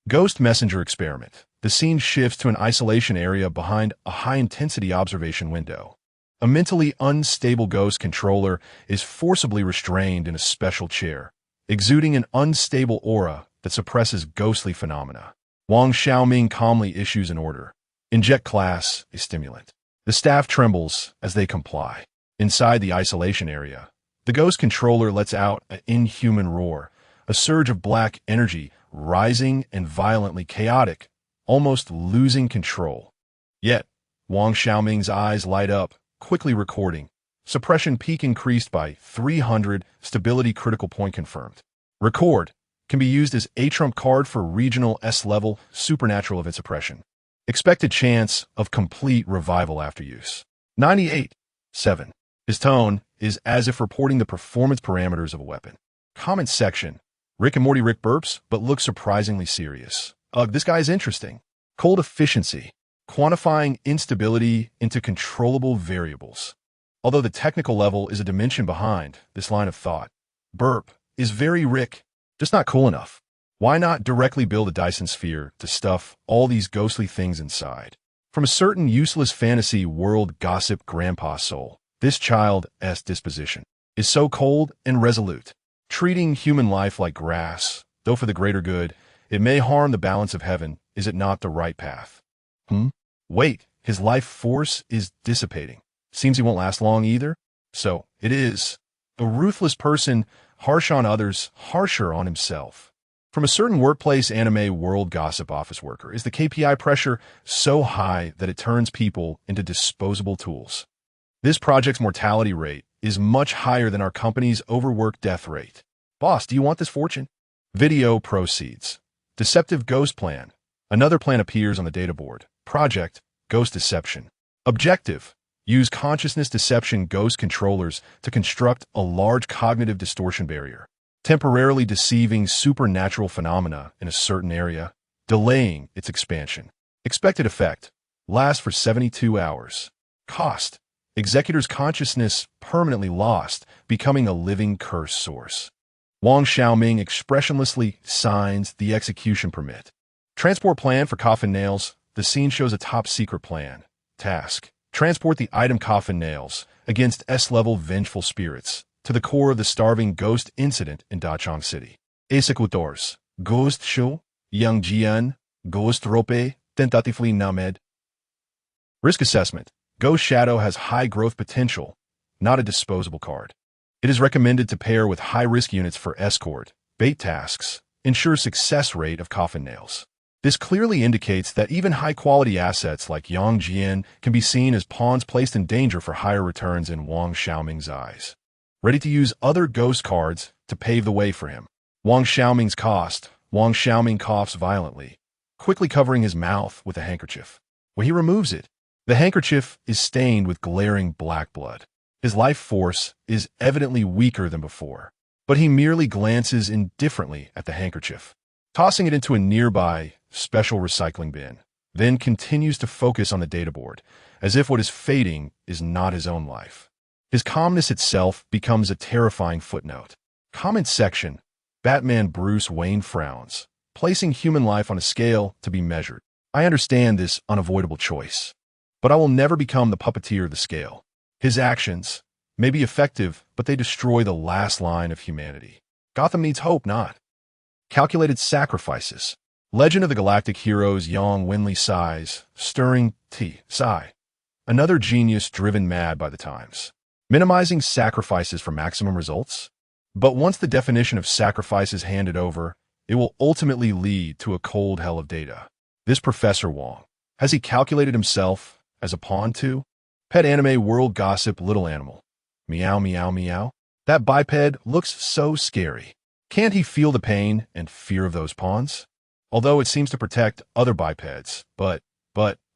Ghost Messenger experiment. The scene shifts to an isolation area behind a high-intensity observation window. A mentally unstable ghost controller is forcibly restrained in a special chair, exuding an unstable aura that suppresses ghostly phenomena. Wang Xiaoming calmly issues an order. Inject class, a stimulant. The staff trembles as they comply. Inside the isolation area, the ghost controller lets out an inhuman roar, a surge of black energy rising and violently chaotic, almost losing control. Yet, Wang Xiaoming's eyes light up, quickly recording. Suppression peak increased by 300, stability critical point confirmed. Record can be used as a trump card for regional S-level supernatural event suppression. Expected chance of complete revival after use. 98.7. His tone is as if reporting the performance parameters of a weapon. Comment section. Rick and Morty Rick burps, but looks surprisingly serious. Ugh, this guy is interesting. Cold efficiency. Quantifying instability into controllable variables. Although the technical level is a dimension behind this line of thought. Burp is very Rick, just not cool enough. Why not directly build a Dyson sphere to stuff all these ghostly things inside? From a certain useless fantasy world gossip grandpa soul, this child's disposition is so cold and resolute. Treating human life like grass, though for the greater good, it may harm the balance of heaven, is it not the right path? Wait, his life force is dissipating. Seems he won't last long either? So, it is. A ruthless person, harsh on others, harsher on himself. From a certain workplace anime world gossip office worker, is the KPI pressure so high that it turns people into disposable tools. This project's mortality rate is much higher than our company's overwork death rate. Boss, do you want this fortune? Video proceeds. Deceptive ghost plan. Another plan appears on the data board. Project, ghost deception. Objective, use consciousness deception ghost controllers to construct a large cognitive distortion barrier, temporarily deceiving supernatural phenomena in a certain area, delaying its expansion. Expected effect, last for 72 hours. Cost, executor's consciousness permanently lost, becoming a living curse source. Wang Xiaoming expressionlessly signs the execution permit. Transport plan for coffin nails. The scene shows a top-secret plan. Task, transport the item coffin nails against S-level vengeful spirits to the core of the starving ghost incident in Dachang City. Executors, Ghost Show, Yang Jian, Ghost Rope, Tentatively Named. Risk assessment. Ghost Shadow has high growth potential, not a disposable card. It is recommended to pair with high-risk units for escort, bait tasks, ensure success rate of coffin nails. This clearly indicates that even high-quality assets like Yang Jian can be seen as pawns placed in danger for higher returns in Wang Xiaoming's eyes. Ready to use other ghost cards to pave the way for him. Wang Xiaoming's cost. Wang Xiaoming coughs violently, quickly covering his mouth with a handkerchief. When he removes it, the handkerchief is stained with glaring black blood. His life force is evidently weaker than before, but he merely glances indifferently at the handkerchief, tossing it into a nearby special recycling bin, then continues to focus on the data board, as if what is fading is not his own life. His calmness itself becomes a terrifying footnote. Comment section. Batman Bruce Wayne frowns, placing human life on a scale to be measured. I understand this unavoidable choice, but I will never become the puppeteer of the scale. His actions may be effective, but they destroy the last line of humanity. Gotham needs hope, not calculated sacrifices. Legend of the Galactic Heroes Young Winley sighs, stirring sigh. Another genius driven mad by the times. Minimizing sacrifices for maximum results? But once the definition of sacrifice is handed over, it will ultimately lead to a cold hell of data. This Professor Wong, has he calculated himself as a pawn too? Pet anime world gossip little animal. Meow meow meow. That biped looks so scary. Can't he feel the pain and fear of those pawns? Although it seems to protect other bipeds, but,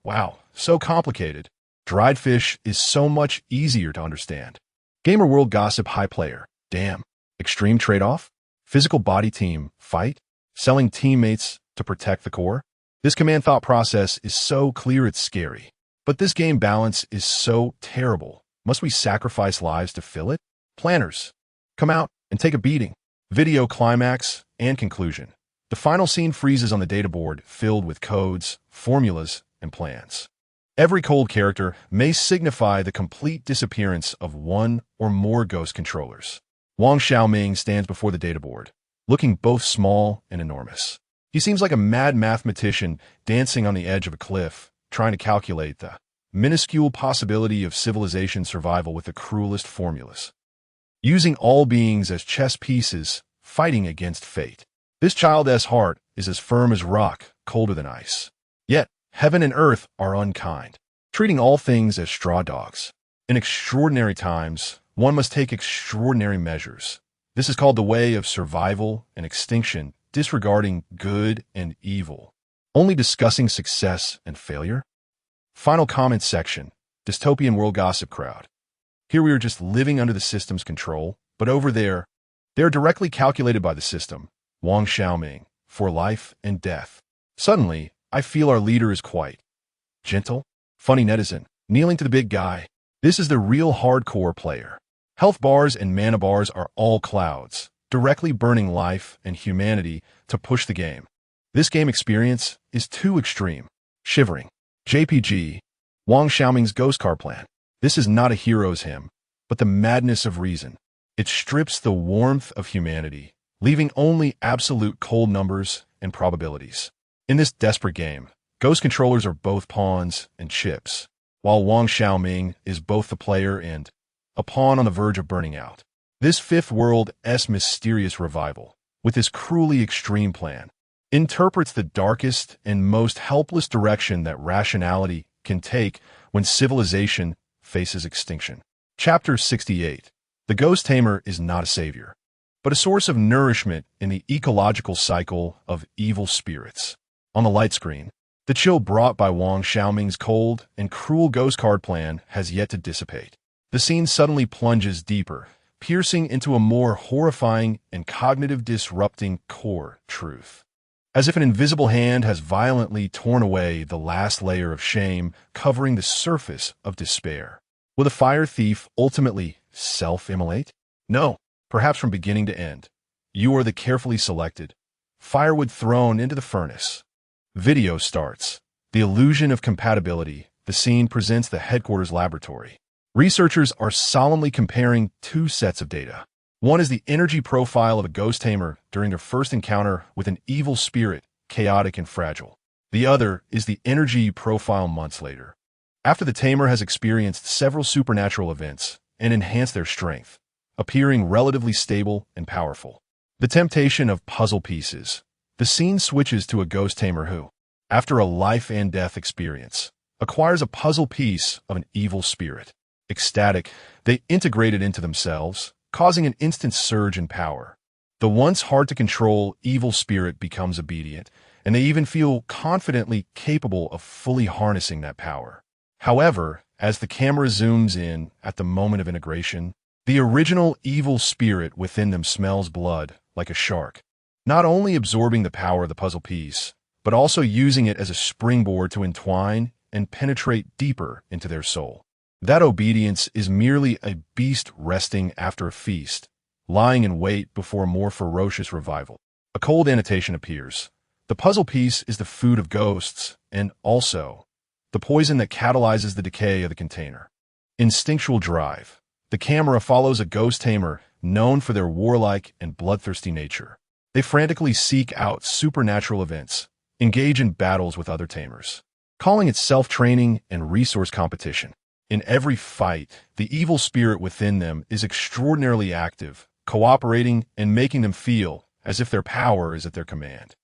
wow, so complicated. Dried fish is so much easier to understand. Gamer world gossip high player. Damn. Extreme trade-off? Physical body team fight? Selling teammates to protect the core? This command thought process is so clear it's scary. But this game balance is so terrible. Must we sacrifice lives to fill it? Planners, come out and take a beating. Video climax and conclusion. The final scene freezes on the data board filled with codes, formulas, and plans. Every cold character may signify the complete disappearance of one or more ghost controllers. Wang Xiaoming stands before the data board, looking both small and enormous. He seems like a mad mathematician dancing on the edge of a cliff, trying to calculate the minuscule possibility of civilization survival with the cruelest formulas. Using all beings as chess pieces, fighting against fate. This child's heart is as firm as rock, colder than ice. Yet, heaven and earth are unkind, treating all things as straw dogs. In extraordinary times, one must take extraordinary measures. This is called the way of survival and extinction, disregarding good and evil, only discussing success and failure. Final comment section. Dystopian world gossip crowd. Here we are just living under the system's control, but over there, they are directly calculated by the system. Wang Xiaoming, for life and death. Suddenly, I feel our leader is quite gentle. Funny netizen, kneeling to the big guy. This is the real hardcore player. Health bars and mana bars are all clouds, directly burning life and humanity to push the game. This game experience is too extreme. Shivering. JPG. Wang Xiaoming's ghost car plan. This is not a hero's hymn, but the madness of reason. It strips the warmth of humanity, leaving only absolute cold numbers and probabilities. In this desperate game, ghost controllers are both pawns and chips, while Wang Xiaoming is both the player and a pawn on the verge of burning out. This fifth world's mysterious revival, with this cruelly extreme plan, interprets the darkest and most helpless direction that rationality can take when civilization faces extinction. Chapter 68. The Ghost Tamer is not a savior, but a source of nourishment in the ecological cycle of evil spirits. On the light screen, the chill brought by Wang Xiaoming's cold and cruel ghost card plan has yet to dissipate. The scene suddenly plunges deeper, piercing into a more horrifying and cognitive-disrupting core truth. As if an invisible hand has violently torn away the last layer of shame covering the surface of despair. Will the fire thief ultimately self-immolate? No, perhaps from beginning to end. You are the carefully selected, firewood thrown into the furnace. Video starts. The illusion of compatibility. The scene presents the headquarters laboratory. Researchers are solemnly comparing two sets of data. One is the energy profile of a ghost tamer during their first encounter with an evil spirit, chaotic and fragile. The other is the energy profile months later, after the tamer has experienced several supernatural events and enhanced their strength, appearing relatively stable and powerful. The temptation of puzzle pieces. The scene switches to a ghost tamer who, after a life and death experience, acquires a puzzle piece of an evil spirit. Ecstatic, they integrate it into themselves, causing an instant surge in power. The once hard-to-control evil spirit becomes obedient, and they even feel confidently capable of fully harnessing that power. However, as the camera zooms in at the moment of integration, the original evil spirit within them smells blood like a shark, not only absorbing the power of the puzzle piece, but also using it as a springboard to entwine and penetrate deeper into their soul. That obedience is merely a beast resting after a feast, lying in wait before a more ferocious revival. A cold annotation appears. The puzzle piece is the food of ghosts, and also the poison that catalyzes the decay of the container. Instinctual drive. The camera follows a ghost tamer known for their warlike and bloodthirsty nature. They frantically seek out supernatural events, engage in battles with other tamers, calling it self-training and resource competition. In every fight, the evil spirit within them is extraordinarily active, cooperating and making them feel as if their power is at their command.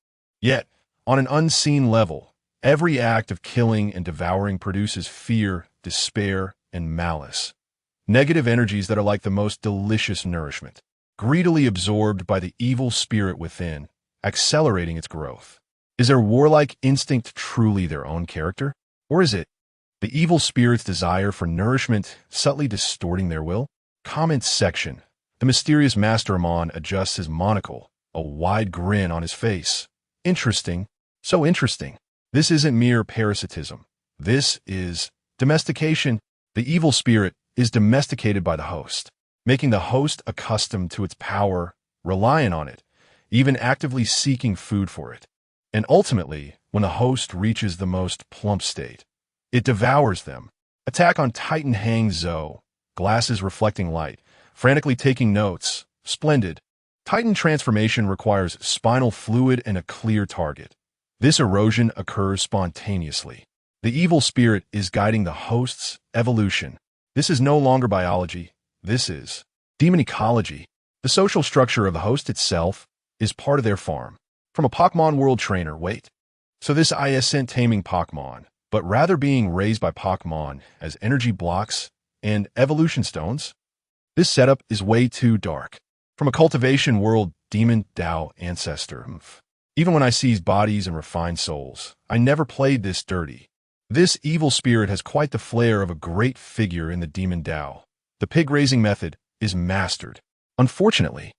Yet, on an unseen level, every act of killing and devouring produces fear, despair, and malice. Negative energies that are like the most delicious nourishment, greedily absorbed by the evil spirit within, accelerating its growth. Is their warlike instinct truly their own character? Or is it the evil spirit's desire for nourishment subtly distorting their will? Comments section. The mysterious Master Amon adjusts his monocle, a wide grin on his face. Interesting. So interesting. This isn't mere parasitism. This is domestication. The evil spirit is domesticated by the host, making the host accustomed to its power, reliant on it, even actively seeking food for it. And ultimately, when the host reaches the most plump state, it devours them. Attack on Titan Hang Zhou, glasses reflecting light, frantically taking notes. Splendid. Titan transformation requires spinal fluid and a clear target. This erosion occurs spontaneously. The evil spirit is guiding the host's evolution. This is no longer biology. This is demon ecology. The social structure of the host itself is part of their farm. From a Pokemon world trainer, wait. So this isn't taming Pokemon, but rather being raised by Pokemon as energy blocks and evolution stones? This setup is way too dark. From a cultivation world demon Tao ancestor. Even when I seize bodies and refine souls, I never played this dirty. This evil spirit has quite the flair of a great figure in the demon Tao. The pig raising method is mastered. Unfortunately,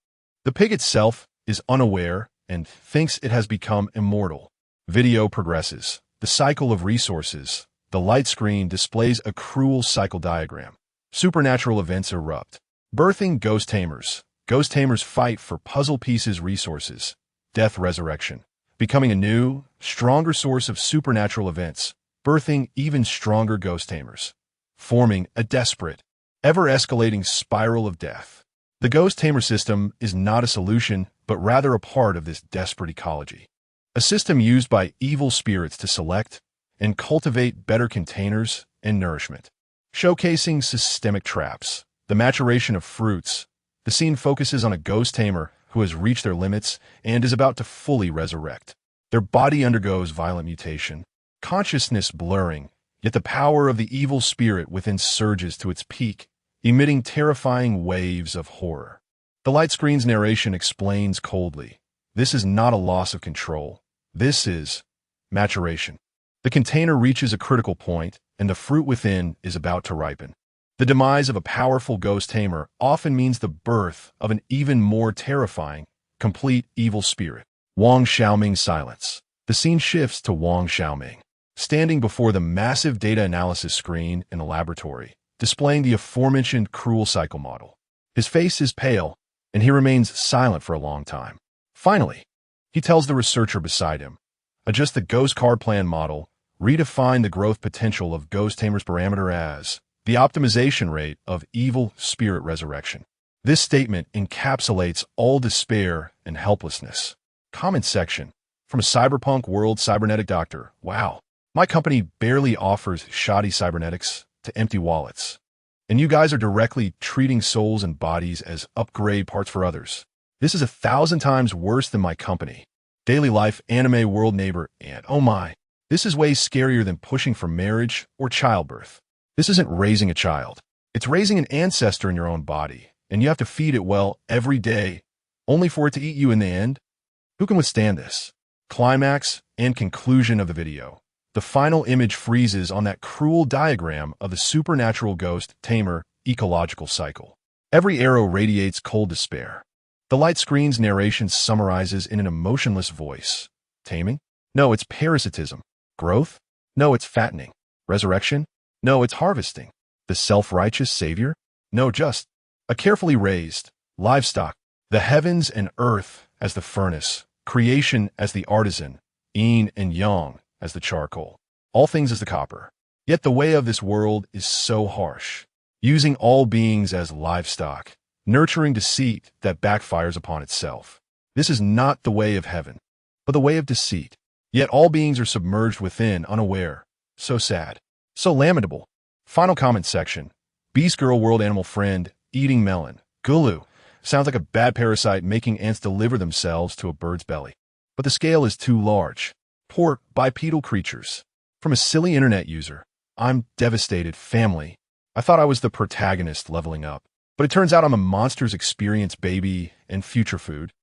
the pig itself is unaware and thinks it has become immortal. Video progresses. The cycle of resources. The light screen displays a cruel cycle diagram. Supernatural events erupt. Birthing ghost tamers. Ghost tamers fight for puzzle pieces resources. Death resurrection. Becoming a new, stronger source of supernatural events. Birthing even stronger ghost tamers. Forming a desperate, ever-escalating spiral of death. The ghost tamer system is not a solution, but rather a part of this desperate ecology. A system used by evil spirits to select and cultivate better containers and nourishment. Showcasing systemic traps. The maturation of fruits. The scene focuses on a ghost tamer who has reached their limits and is about to fully resurrect. Their body undergoes violent mutation, consciousness blurring, yet the power of the evil spirit within surges to its peak, emitting terrifying waves of horror. The light screen's narration explains coldly. This is not a loss of control. This is maturation. The container reaches a critical point, and the fruit within is about to ripen. The demise of a powerful ghost tamer often means the birth of an even more terrifying, complete evil spirit. Wang Xiaoming's silence. The scene shifts to Wang Xiaoming, standing before the massive data analysis screen in the laboratory, displaying the aforementioned cruel cycle model. His face is pale, and he remains silent for a long time. Finally, he tells the researcher beside him, adjust the ghost card plan model, redefine the growth potential of ghost tamer's parameter as the optimization rate of evil spirit resurrection. This statement encapsulates all despair and helplessness. Comment section. From a cyberpunk world cybernetic doctor. Wow. My company barely offers shoddy cybernetics to empty wallets. And you guys are directly treating souls and bodies as upgrade parts for others. This is 1,000 times worse than my company. Daily life, anime world neighbor, and oh my. This is way scarier than pushing for marriage or childbirth. This isn't raising a child. It's raising an ancestor in your own body, and you have to feed it well every day, only for it to eat you in the end? Who can withstand this? Climax and conclusion of the video. The final image freezes on that cruel diagram of the supernatural ghost tamer ecological cycle. Every arrow radiates cold despair. The light screen's narration summarizes in an emotionless voice. Taming? No, it's parasitism. Growth? No, it's fattening. Resurrection? No, it's harvesting. The self-righteous savior? No, just a carefully raised livestock. The heavens and earth as the furnace, creation as the artisan, yin and yang as the charcoal, all things as the copper. Yet the way of this world is so harsh, using all beings as livestock, nurturing deceit that backfires upon itself. This is not the way of heaven, but the way of deceit. Yet all beings are submerged within, unaware. So sad. So lamentable. Final comment section. Beast Girl World Animal Friend, eating melon. Gulu. Sounds like a bad parasite making ants deliver themselves to a bird's belly. But the scale is too large. Poor bipedal creatures. From a silly internet user. I'm devastated, family. I thought I was the protagonist leveling up. But it turns out I'm a monster's experience baby and future food.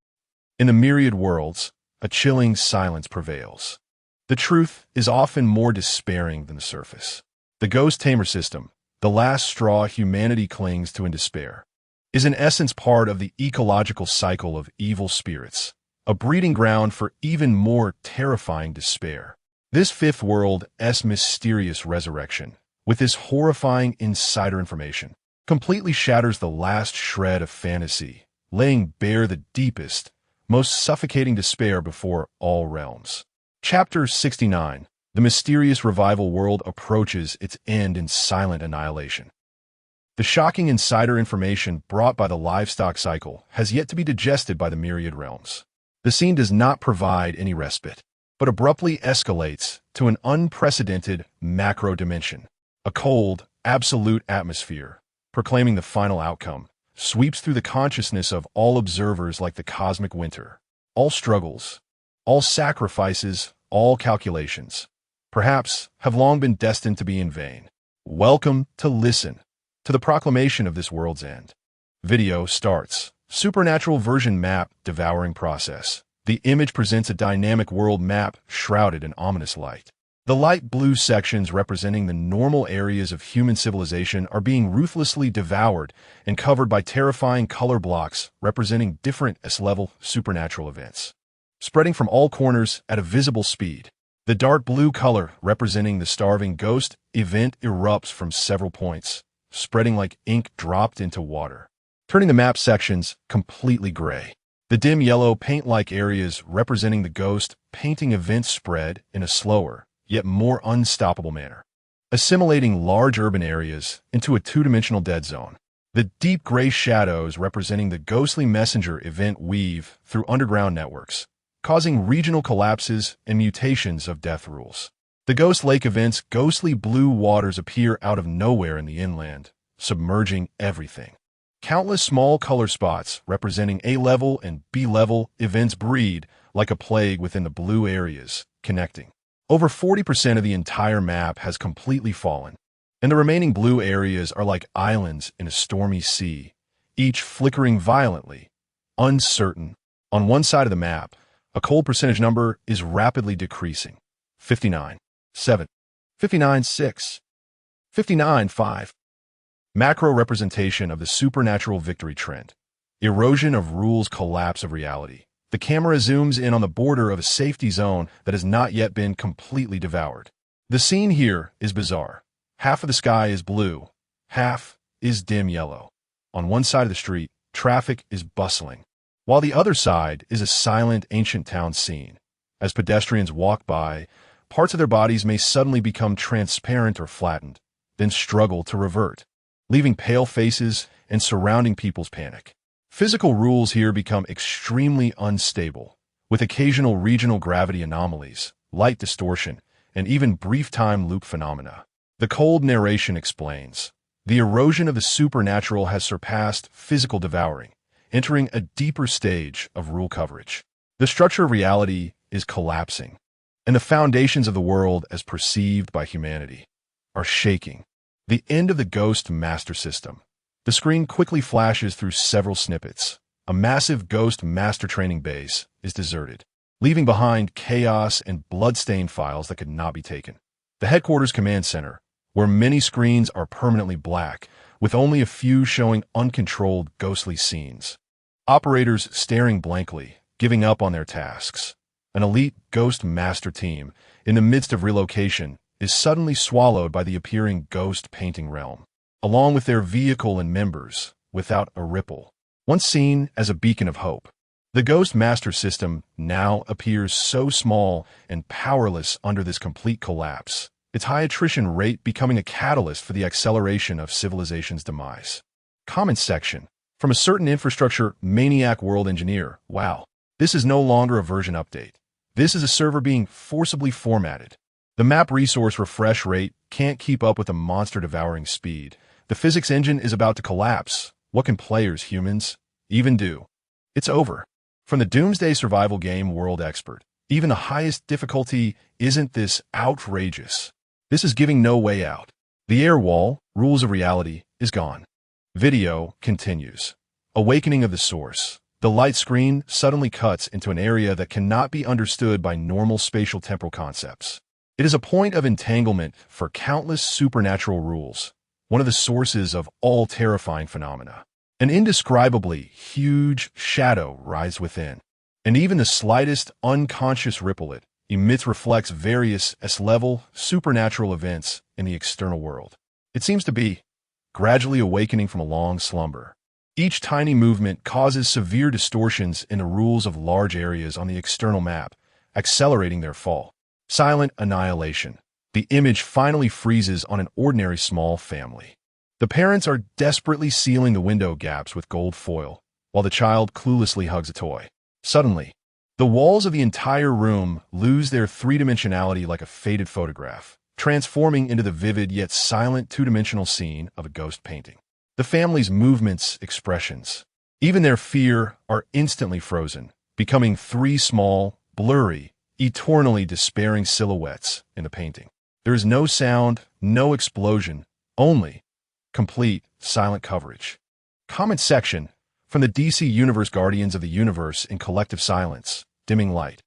In the myriad worlds, a chilling silence prevails. The truth is often more despairing than the surface. The ghost tamer system, the last straw humanity clings to in despair, is in essence part of the ecological cycle of evil spirits, a breeding ground for even more terrifying despair. This fifth world's mysterious resurrection, with this horrifying insider information, completely shatters the last shred of fantasy, laying bare the deepest, most suffocating despair before all realms. Chapter 69. The mysterious revival world approaches its end in silent annihilation. The shocking insider information brought by the livestock cycle has yet to be digested by the myriad realms. The scene does not provide any respite, but abruptly escalates to an unprecedented macro dimension. A cold, absolute atmosphere, proclaiming the final outcome, sweeps through the consciousness of all observers like the cosmic winter. All struggles, all sacrifices, all calculations, perhaps, have long been destined to be in vain. Welcome to listen to the proclamation of this world's end. Video starts. Supernatural version map devouring process. The image presents a dynamic world map shrouded in ominous light. The light blue sections representing the normal areas of human civilization are being ruthlessly devoured and covered by terrifying color blocks representing different S-level supernatural events. Spreading from all corners at a visible speed, the dark blue color representing the starving ghost event erupts from several points, spreading like ink dropped into water, turning the map sections completely gray. The dim yellow paint-like areas representing the ghost painting events spread in a slower, yet more unstoppable manner, assimilating large urban areas into a two-dimensional dead zone. The deep gray shadows representing the ghostly messenger event weave through underground networks, causing regional collapses and mutations of death rules. The Ghost Lake event's ghostly blue waters appear out of nowhere in the inland, submerging everything. Countless small color spots representing A-level and B-level events breed like a plague within the blue areas, connecting. Over 40% of the entire map has completely fallen, and the remaining blue areas are like islands in a stormy sea, each flickering violently, uncertain. On one side of the map, a cold percentage number is rapidly decreasing. 59.7, 59.6, 59.5. Macro representation of the supernatural victory trend. Erosion of rules, collapse of reality. The camera zooms in on the border of a safety zone that has not yet been completely devoured. The scene here is bizarre. Half of the sky is blue, half is dim yellow. On one side of the street, traffic is bustling, while the other side is a silent ancient town scene. As pedestrians walk by, parts of their bodies may suddenly become transparent or flattened, then struggle to revert, leaving pale faces and surrounding people's panic. Physical rules here become extremely unstable, with occasional regional gravity anomalies, light distortion, and even brief-time loop phenomena. The cold narration explains, the erosion of the supernatural has surpassed physical devouring, entering a deeper stage of rule coverage. The structure of reality is collapsing, and the foundations of the world as perceived by humanity are shaking. The end of the Ghost Master System. The screen quickly flashes through several snippets. A massive Ghost Master training base is deserted, leaving behind chaos and bloodstained files that could not be taken. The headquarters command center, where many screens are permanently black, with only a few showing uncontrolled ghostly scenes. Operators staring blankly, giving up on their tasks. An elite Ghost Master team, in the midst of relocation, is suddenly swallowed by the appearing ghost painting realm. along with their vehicle and members, without a ripple. Once seen as a beacon of hope, the Ghost Master system now appears so small and powerless under this complete collapse, its high attrition rate becoming a catalyst for the acceleration of civilization's demise. Comment section. From a certain infrastructure maniac world engineer, wow, this is no longer a version update. This is a server being forcibly formatted. The map resource refresh rate can't keep up with the monster-devouring speed. The physics engine is about to collapse. What can players, humans, even do? It's over. From the Doomsday Survival Game World Expert, even the highest difficulty isn't this outrageous. This is giving no way out. The air wall, rules of reality, is gone. Video continues. Awakening of the source. The light screen suddenly cuts into an area that cannot be understood by normal spatial temporal concepts. It is a point of entanglement for countless supernatural rules, one of the sources of all terrifying phenomena. An indescribably huge shadow rises within, and even the slightest unconscious ripple it emits reflects various S-level supernatural events in the external world. It seems to be gradually awakening from a long slumber. Each tiny movement causes severe distortions in the rules of large areas on the external map, accelerating their fall. Silent annihilation. The image finally freezes on an ordinary small family. The parents are desperately sealing the window gaps with gold foil, while the child cluelessly hugs a toy. Suddenly, the walls of the entire room lose their three-dimensionality like a faded photograph, transforming into the vivid yet silent two-dimensional scene of a ghost painting. The family's movements, expressions, even their fear are instantly frozen, becoming three small, blurry, eternally despairing silhouettes in the painting. There is no sound, no explosion, only complete, silent coverage. Comment section. From the DC Universe Guardians of the Universe in collective silence, dimming light.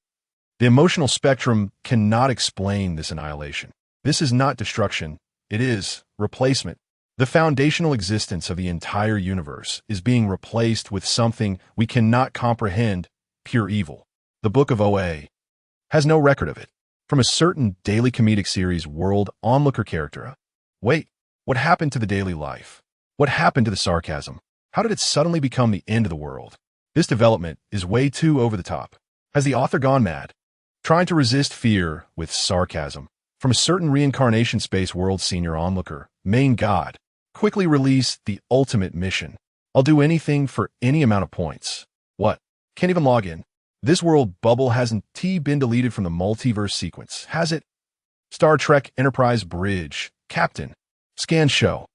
The emotional spectrum cannot explain this annihilation. This is not destruction, it is replacement. The foundational existence of the entire universe is being replaced with something we cannot comprehend, pure evil. The Book of OA has no record of it. From a certain daily comedic series World onlooker character. Wait, what happened to the daily life? What happened to the sarcasm? How did it suddenly become the end of the world? This development is way too over the top. Has the author gone mad? Trying to resist fear with sarcasm. From a certain reincarnation space world senior onlooker, main god. Quickly release the ultimate mission. I'll do anything for any amount of points. What? Can't even log in. This world bubble hasn't been deleted from the multiverse sequence, has it? Star Trek Enterprise Bridge. Captain. Scan show.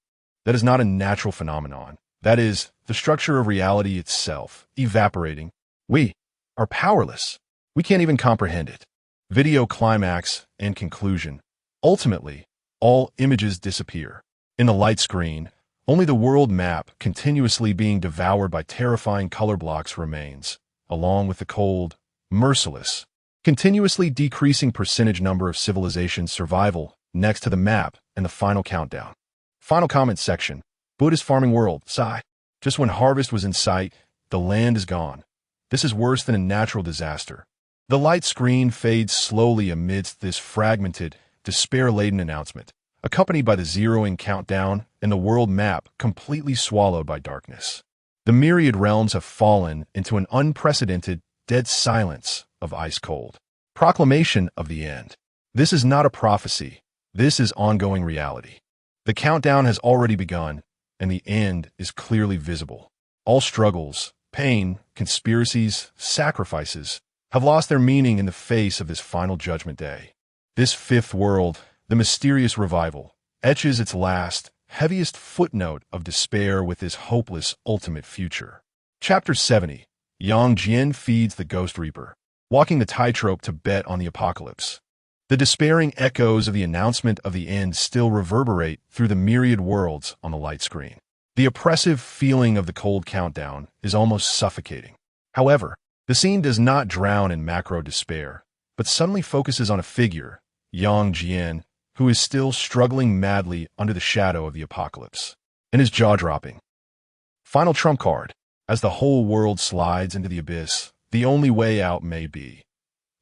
That is not a natural phenomenon. That is, the structure of reality itself, evaporating. We are powerless. We can't even comprehend it. Video climax and conclusion. Ultimately, all images disappear. In the light screen, only the world map continuously being devoured by terrifying color blocks remains, along with the cold, merciless, continuously decreasing percentage number of civilizations' survival next to the map and the final countdown. Final comment section. Buddhist farming world, sigh. Just when harvest was in sight, the land is gone. This is worse than a natural disaster. The light screen fades slowly amidst this fragmented, despair-laden announcement, accompanied by the zeroing countdown and the world map completely swallowed by darkness. The myriad realms have fallen into an unprecedented, dead silence of ice cold. Proclamation of the end. This is not a prophecy. This is ongoing reality. The countdown has already begun, and the end is clearly visible. All struggles, pain, conspiracies, sacrifices have lost their meaning in the face of this final judgment day. This fifth world, the mysterious revival, etches its last, heaviest footnote of despair with this hopeless ultimate future. Chapter 70. Yang Jian feeds the Ghost Reaper, walking the tightrope to bet on the apocalypse. The despairing echoes of the announcement of the end still reverberate through the myriad worlds on the light screen. The oppressive feeling of the cold countdown is almost suffocating. However, the scene does not drown in macro despair, but suddenly focuses on a figure, Yang Jian, who is still struggling madly under the shadow of the apocalypse, and is jaw-dropping. Final trump card. As the whole world slides into the abyss, the only way out may be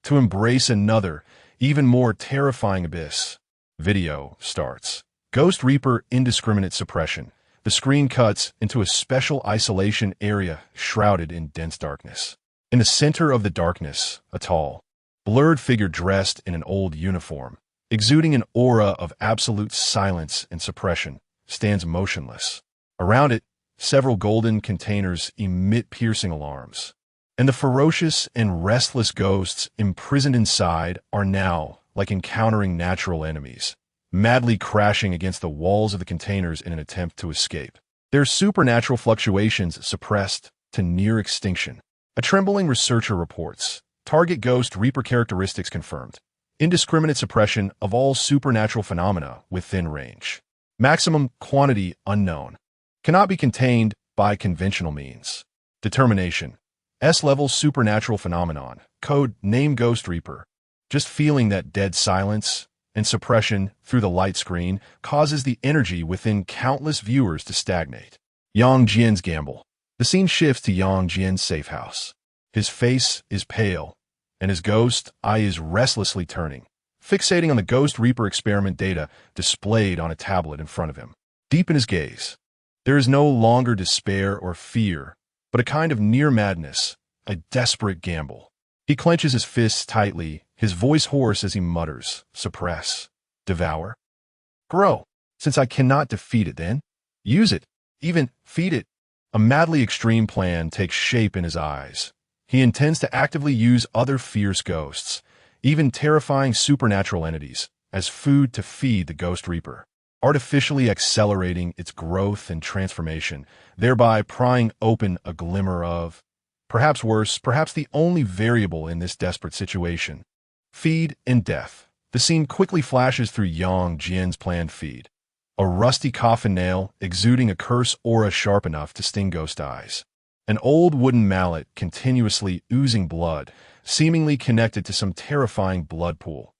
to embrace another, even more terrifying abyss. Video starts. Ghost Reaper Indiscriminate Suppression. The screen cuts into a special isolation area shrouded in dense darkness. In the center of the darkness, a tall, blurred figure dressed in an old uniform, exuding an aura of absolute silence and suppression, stands motionless. Around it, several golden containers emit piercing alarms, and the ferocious and restless ghosts imprisoned inside are now like encountering natural enemies, madly crashing against the walls of the containers in an attempt to escape. Their supernatural fluctuations suppressed to near extinction. A trembling researcher reports, target Ghost Reaper characteristics confirmed. Indiscriminate suppression of all supernatural phenomena within range. Maximum quantity unknown. Cannot be contained by conventional means. Determination. S-level supernatural phenomenon. Code name Ghost Reaper. Just feeling that dead silence and suppression through the light screen causes the energy within countless viewers to stagnate. Yang Jian's gamble. The scene shifts to Yang Jian's safe house. His face is pale, and his ghost eye is restlessly turning, fixating on the Ghost Reaper experiment data displayed on a tablet in front of him. Deep in his gaze, there is no longer despair or fear, but a kind of near madness, a desperate gamble. He clenches his fists tightly, his voice hoarse as he mutters, suppress, devour, grow. Since I cannot defeat it then, use it, even feed it. A madly extreme plan takes shape in his eyes. He intends to actively use other fierce ghosts, even terrifying supernatural entities, as food to feed the Ghost Reaper, artificially accelerating its growth and transformation, thereby prying open a glimmer of, perhaps worse, perhaps the only variable in this desperate situation. Feed and death. The scene quickly flashes through Yang Jian's planned feed. A rusty coffin nail exuding a curse aura sharp enough to sting ghost eyes. An old wooden mallet continuously oozing blood, seemingly connected to some terrifying blood pool.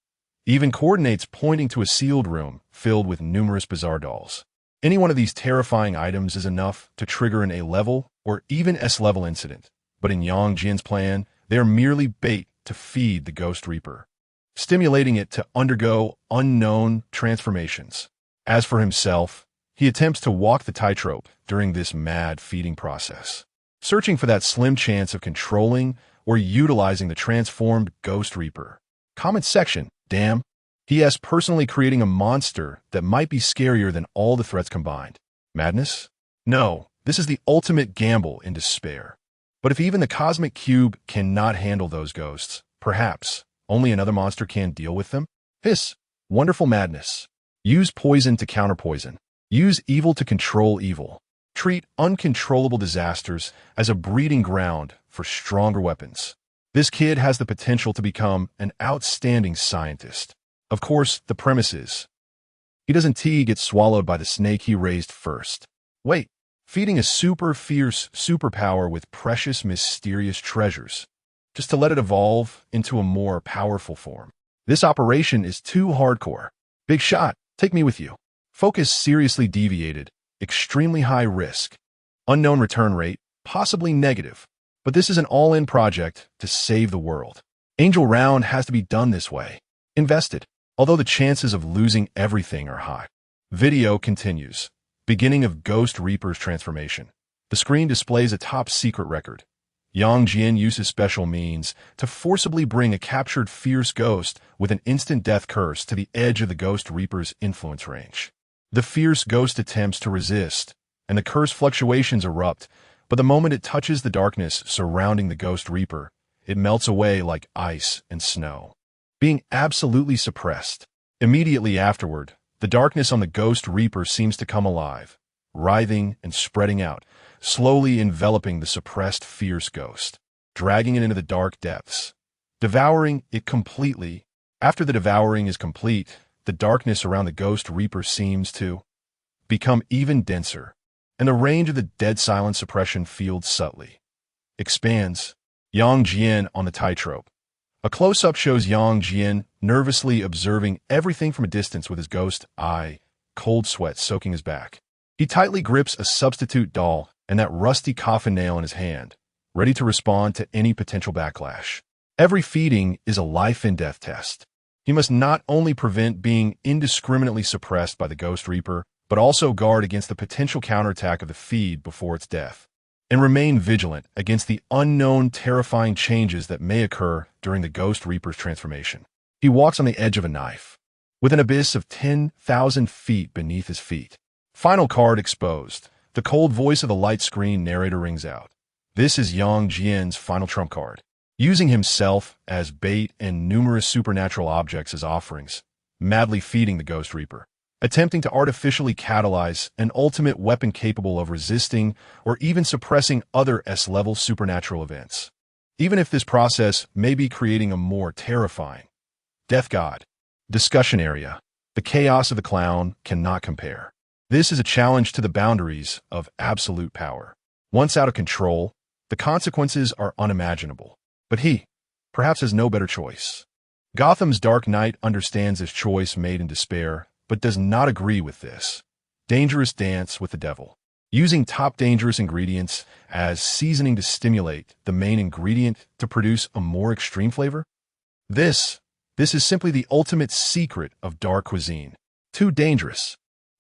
Even coordinates pointing to a sealed room filled with numerous bizarre dolls. Any one of these terrifying items is enough to trigger an A-level or even S-level incident. But in Yang Jian's plan, they are merely bait to feed the Ghost Reaper, stimulating it to undergo unknown transformations. As for himself, he attempts to walk the tightrope during this mad feeding process, searching for that slim chance of controlling or utilizing the transformed Ghost Reaper. Comment section, damn. He has personally creating a monster that might be scarier than all the threats combined. Madness? No, this is the ultimate gamble in despair. But if even the Cosmic Cube cannot handle those ghosts, perhaps only another monster can deal with them? Hiss, wonderful madness. Use poison to counter poison. Use evil to control evil. Treat uncontrollable disasters as a breeding ground for stronger weapons. This kid has the potential to become an outstanding scientist. Of course, the premise is, he doesn't get swallowed by the snake he raised first. Wait. Feeding a super fierce superpower with precious, mysterious treasures, just to let it evolve into a more powerful form. This operation is too hardcore. Big shot, take me with you. Focus seriously deviated, extremely high risk. Unknown return rate, possibly negative. But this is an all-in project to save the world. Angel Round has to be done this way. Invested, although the chances of losing everything are high. Video continues. Beginning of Ghost Reaper's transformation. The screen displays a top-secret record. Yang Jian uses special means to forcibly bring a captured fierce ghost with an instant death curse to the edge of the Ghost Reaper's influence range. The fierce ghost attempts to resist, and the curse fluctuations erupt, but the moment it touches the darkness surrounding the Ghost Reaper, it melts away like ice and snow, being absolutely suppressed. Immediately afterward, the darkness on the Ghost Reaper seems to come alive, writhing and spreading out, slowly enveloping the suppressed fierce ghost, dragging it into the dark depths, devouring it completely. After the devouring is complete, the darkness around the Ghost Reaper seems to become even denser, and the range of the dead silent suppression field subtly expands. Yang Jian on the tightrope. A close-up shows Yang Jian nervously observing everything from a distance with his ghost eye, cold sweat soaking his back. He tightly grips a substitute doll and that rusty coffin nail in his hand, ready to respond to any potential backlash. Every feeding is a life-and-death test. He must not only prevent being indiscriminately suppressed by the Ghost Reaper, but also guard against the potential counterattack of the feed before its death, and remain vigilant against the unknown terrifying changes that may occur during the Ghost Reaper's transformation. He walks on the edge of a knife, with an abyss of 10,000 feet beneath his feet. Final card exposed. The cold voice of the light screen narrator rings out. This is Yang Jian's final trump card. Using himself as bait and numerous supernatural objects as offerings, madly feeding the Ghost Reaper, attempting to artificially catalyze an ultimate weapon capable of resisting or even suppressing other S-level supernatural events. Even if this process may be creating a more terrifying Death God. Discussion area. The chaos of the clown cannot compare. This is a challenge to the boundaries of absolute power. Once out of control, the consequences are unimaginable. But he, perhaps, has no better choice. Gotham's Dark Knight understands his choice made in despair, but does not agree with this dangerous dance with the devil. Using top dangerous ingredients as seasoning to stimulate the main ingredient to produce a more extreme flavor? This is simply the ultimate secret of dark cuisine. Too dangerous.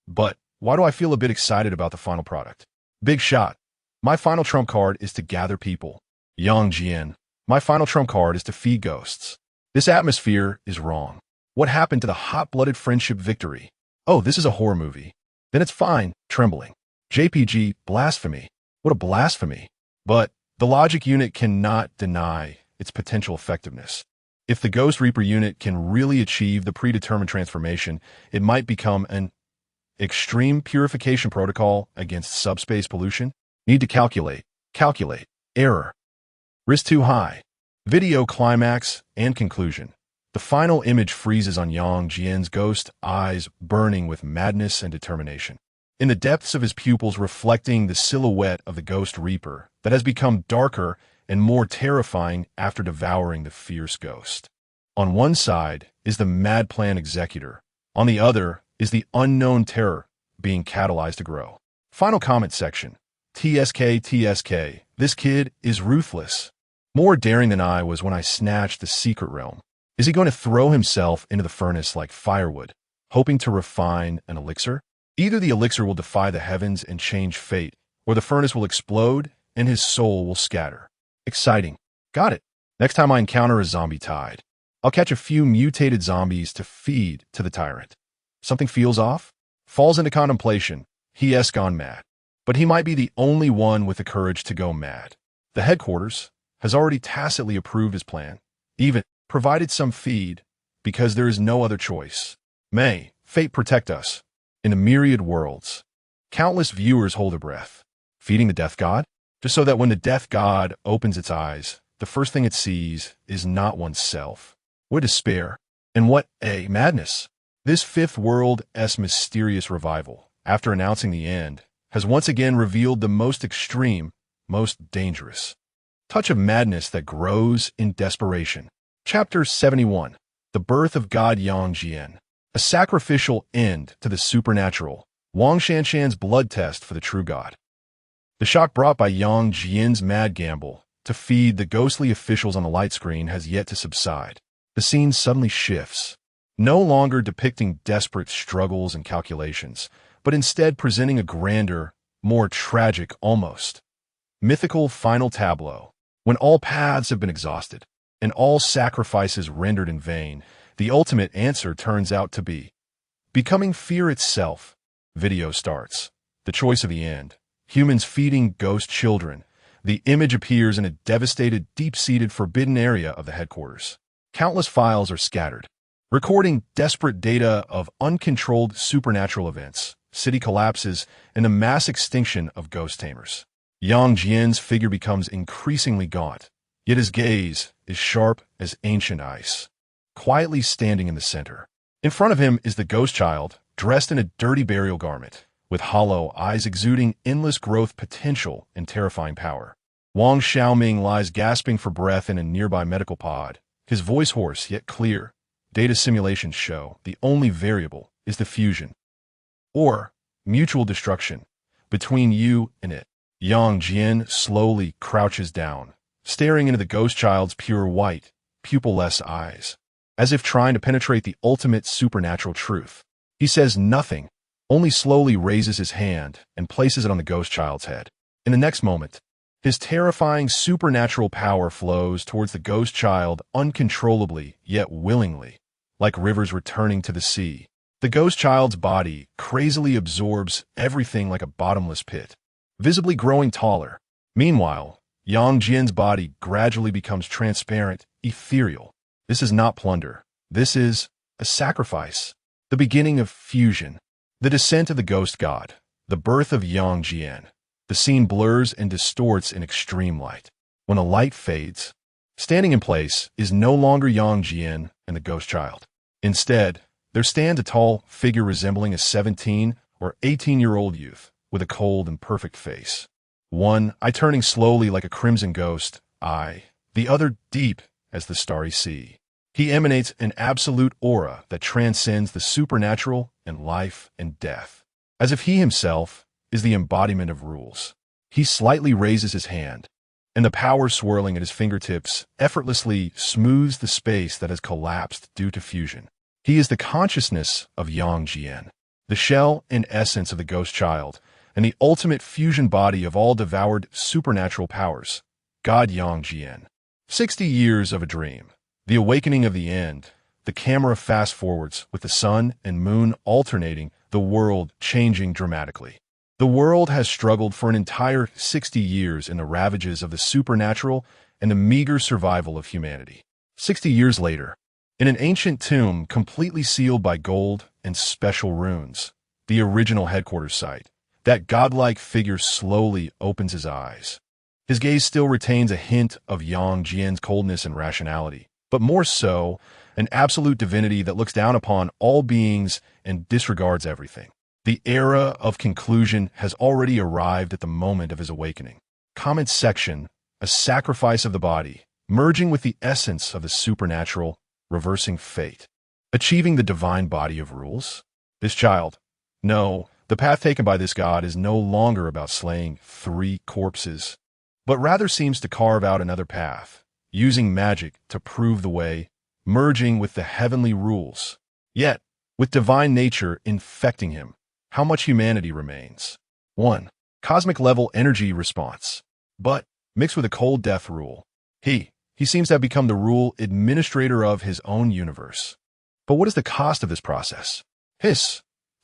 But why do I feel a bit excited about the final product? Big shot. My final trump card is to gather people. Yang Jian. My final trump card is to feed ghosts. This atmosphere is wrong. What happened to the hot-blooded friendship victory? Oh, this is a horror movie. Then it's fine, trembling. JPG, blasphemy. What a blasphemy. But the logic unit cannot deny its potential effectiveness. If the Ghost Reaper unit can really achieve the predetermined transformation, it might become an extreme purification protocol against subspace pollution. Need to calculate. Error. Risk too high. Video climax and conclusion. The final image freezes on Yang Jian's ghost, eyes burning with madness and determination. In the depths of his pupils reflecting the silhouette of the Ghost Reaper that has become darker and more terrifying after devouring the fierce ghost. On one side is the mad plan executor. On the other is the unknown terror being catalyzed to grow. Final comment section. TSK. This kid is ruthless. More daring than I was when I snatched the secret realm. Is he going to throw himself into the furnace like firewood, hoping to refine an elixir? Either the elixir will defy the heavens and change fate, or the furnace will explode and his soul will scatter. Exciting. Got it. Next time I encounter a zombie tide, I'll catch a few mutated zombies to feed to the tyrant. Something feels off? Falls into contemplation. He has gone mad. But he might be the only one with the courage to go mad. The headquarters has already tacitly approved his plan, even provided some feed, because there is no other choice. May fate protect us. In a myriad worlds, countless viewers hold their breath, feeding the Death God, just so that when the Death God opens its eyes, the first thing it sees is not oneself. What despair, and what a madness. This fifth world's mysterious revival, after announcing the end, has once again revealed the most extreme, most dangerous touch of madness that grows in desperation. Chapter 71. The Birth of God Yang Jian. A sacrificial end to the supernatural. Wang Shanshan's blood test for the true God. The shock brought by Yang Jian's mad gamble to feed the ghostly officials on the light screen has yet to subside. The scene suddenly shifts, no longer depicting desperate struggles and calculations, but instead presenting a grander, more tragic, almost mythical final tableau. When all paths have been exhausted, and all sacrifices rendered in vain, the ultimate answer turns out to be becoming fear itself. Video starts. The choice of the end. Humans feeding ghost children. The image appears in a devastated, deep-seated, forbidden area of the headquarters. Countless files are scattered, recording desperate data of uncontrolled supernatural events, city collapses, and the mass extinction of ghost tamers. Yang Jian's figure becomes increasingly gaunt, yet his gaze is sharp as ancient ice, quietly standing in the center. In front of him is the ghost child, dressed in a dirty burial garment, with hollow eyes exuding endless growth potential and terrifying power. Wang Xiaoming lies gasping for breath in a nearby medical pod, his voice hoarse yet clear. Data simulations show the only variable is the fusion, or mutual destruction, between you and it. Yang Jian slowly crouches down, staring into the ghost child's pure white, pupil-less eyes. as if trying to penetrate the ultimate supernatural truth. He says nothing, only slowly raises his hand and places it on the ghost child's head. In the next moment, his terrifying supernatural power flows towards the ghost child uncontrollably yet willingly, like rivers returning to the sea. The ghost child's body crazily absorbs everything like a bottomless pit, visibly growing taller. Meanwhile, Yang Jian's body gradually becomes transparent, ethereal. This is not plunder. This is a sacrifice. The beginning of fusion. The descent of the ghost god. The birth of Yang Jian. The scene blurs and distorts in extreme light. When the light fades, standing in place is no longer Yang Jian and the ghost child. Instead, there stands a tall figure resembling a 17 or 18-year-old youth with a cold and perfect face. One eye turning slowly like a crimson ghost eye, the other deep as the starry sea. He emanates an absolute aura that transcends the supernatural and life and death, as if he himself is the embodiment of rules. He slightly raises his hand, and the power swirling at his fingertips effortlessly smooths the space that has collapsed due to fusion. He is the consciousness of Yang Jian, the shell and essence of the ghost child, and the ultimate fusion body of all devoured supernatural powers, God Yang Jian. 60 years of a dream. The awakening of the end. The camera fast-forwards with the sun and moon alternating, the world changing dramatically. The world has struggled for an entire 60 years in the ravages of the supernatural and the meager survival of humanity. 60 years later, in an ancient tomb completely sealed by gold and special runes, the original headquarters site, that godlike figure slowly opens his eyes. His gaze still retains a hint of Yang Jian's coldness and rationality, but more so, an absolute divinity that looks down upon all beings and disregards everything. The era of conclusion has already arrived at the moment of his awakening. Comment section, a sacrifice of the body, merging with the essence of the supernatural, reversing fate, achieving the divine body of rules. This child, no, the path taken by this god is no longer about slaying 3 corpses, but rather seems to carve out another path, using magic to prove the way, merging with the heavenly rules. Yet, with divine nature infecting him, how much humanity remains? 1. Cosmic-level energy response. But, mixed with a cold death rule, he seems to have become the rule administrator of his own universe. But what is the cost of this process?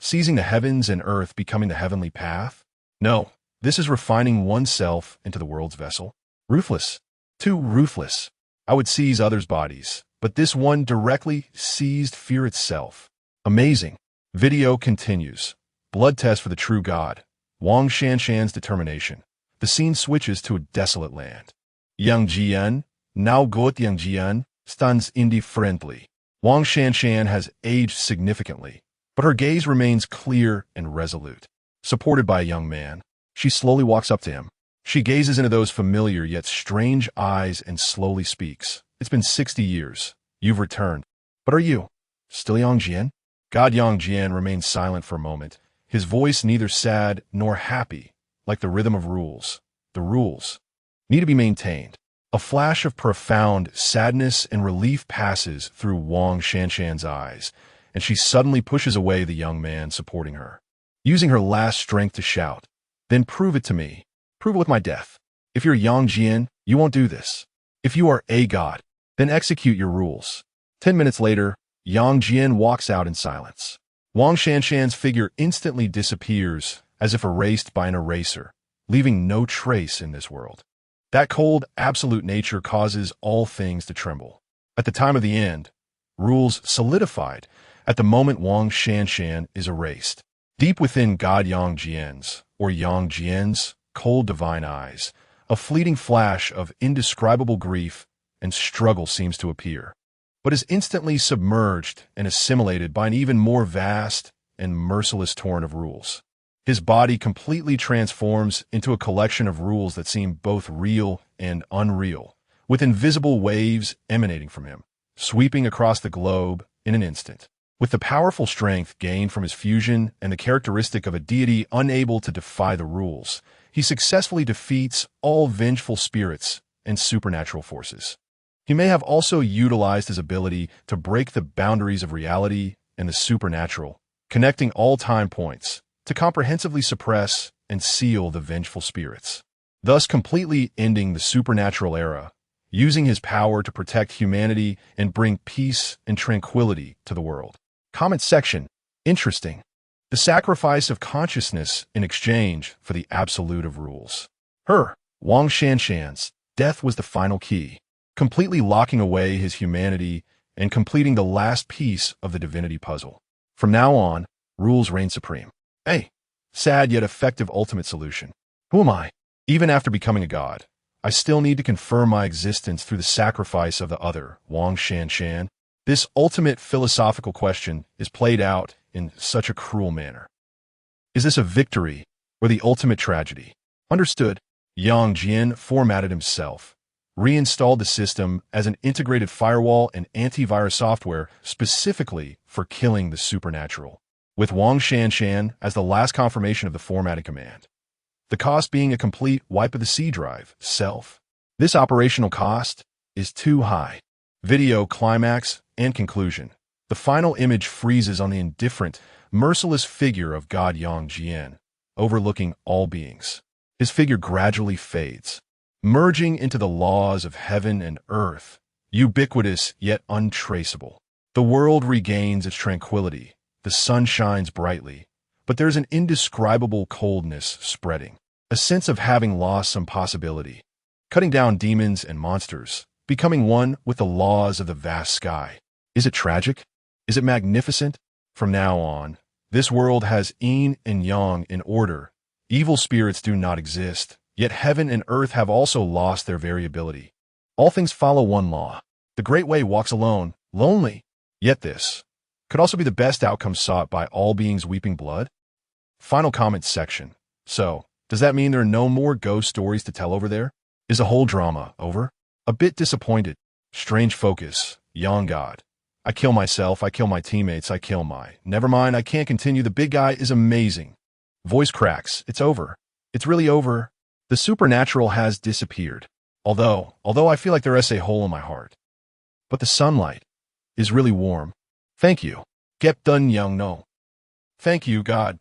Seizing the heavens and earth becoming the heavenly path? No, this is refining oneself into the world's vessel. Ruthless. Too ruthless. I would seize others' bodies, but this one directly seized fear itself. Amazing. Video continues. Blood test for the true god. Wang Shanshan's determination. The scene switches to a desolate land. Yang Jian, now good Yang Jian, stands indifferently. Wang Shanshan has aged significantly, but her gaze remains clear and resolute. Supported by a young man, she slowly walks up to him. She gazes into those familiar yet strange eyes and slowly speaks. It's been 60 years. You've returned. But are you still Yang Jian? God Yang Jian remains silent for a moment, his voice neither sad nor happy, like the rhythm of rules. The rules need to be maintained. A flash of profound sadness and relief passes through Wang Shanshan's eyes, and she suddenly pushes away the young man supporting her, using her last strength to shout, "Then prove it to me. Prove it with my death. If you're Yang Jian, you won't do this. If you are a god, then execute your rules." 10 minutes later, Yang Jian walks out in silence. Wang Shanshan's figure instantly disappears, as if erased by an eraser, leaving no trace in this world. That cold, absolute nature causes all things to tremble. At the time of the end, rules solidified at the moment Wang Shanshan is erased. Deep within God Yang Jian's, or Yang Jian's, cold divine eyes, a fleeting flash of indescribable grief and struggle seems to appear, but is instantly submerged and assimilated by an even more vast and merciless torrent of rules. His body completely transforms into a collection of rules that seem both real and unreal, with invisible waves emanating from him, sweeping across the globe in an instant. With the powerful strength gained from his fusion and the characteristic of a deity unable to defy the rules, he successfully defeats all vengeful spirits and supernatural forces. He may have also utilized his ability to break the boundaries of reality and the supernatural, connecting all time points to comprehensively suppress and seal the vengeful spirits, thus completely ending the supernatural era, using his power to protect humanity and bring peace and tranquility to the world. Comment section. Interesting. The sacrifice of consciousness in exchange for the absolute of rules. Wang Shanshan's death was the final key, completely locking away his humanity and completing the last piece of the divinity puzzle. From now on, rules reign supreme. Sad yet effective ultimate solution. Who am I? Even after becoming a god, I still need to confirm my existence through the sacrifice of the other, Wang Shanshan. This ultimate philosophical question is played out in such a cruel manner. Is this a victory or the ultimate tragedy? Understood. Yang Jian formatted himself, reinstalled the system as an integrated firewall and antivirus software specifically for killing the supernatural, with Wang Shanshan as the last confirmation of the formatting command. The cost being a complete wipe of the C drive, self. This operational cost is too high. Video climax and conclusion. The final image freezes on the indifferent, merciless figure of God Yang Jian, overlooking all beings. His figure gradually fades, merging into the laws of heaven and earth, ubiquitous yet untraceable. The world regains its tranquility, the sun shines brightly, but there's an indescribable coldness spreading, a sense of having lost some possibility, cutting down demons and monsters, becoming one with the laws of the vast sky. Is it tragic? Is it magnificent? From now on, this world has yin and yang in order. Evil spirits do not exist, yet heaven and earth have also lost their variability. All things follow one law. The great way walks alone, lonely. Yet this could also be the best outcome sought by all beings weeping blood? Final comments section. So, does that mean there are no more ghost stories to tell over there? Is the whole drama over? A bit disappointed. Strange focus. Young God. I kill myself, I kill my teammates, I kill my... Never mind, I can't continue. The big guy is amazing. Voice cracks. It's over. It's really over. The supernatural has disappeared. Although I feel like there is a hole in my heart. But the sunlight is really warm. Thank you. Get done, young no. Thank you, God.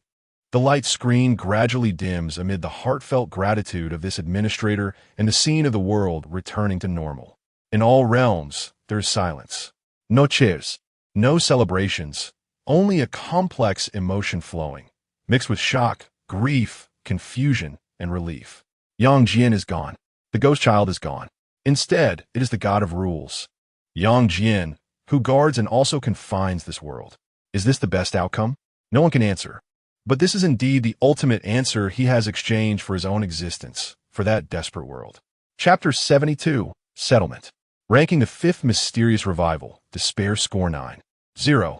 The light screen gradually dims amid the heartfelt gratitude of this administrator and the scene of the world returning to normal. In all realms, there's silence. No cheers. No celebrations. Only a complex emotion flowing, mixed with shock, grief, confusion, and relief. Yang Jian is gone. The ghost child is gone. Instead, it is the god of rules, Yang Jian, who guards and also confines this world. Is this the best outcome? No one can answer. But this is indeed the ultimate answer he has exchanged for his own existence, for that desperate world. Chapter 72, Settlement. Ranking the fifth mysterious revival, Despair score 9-0.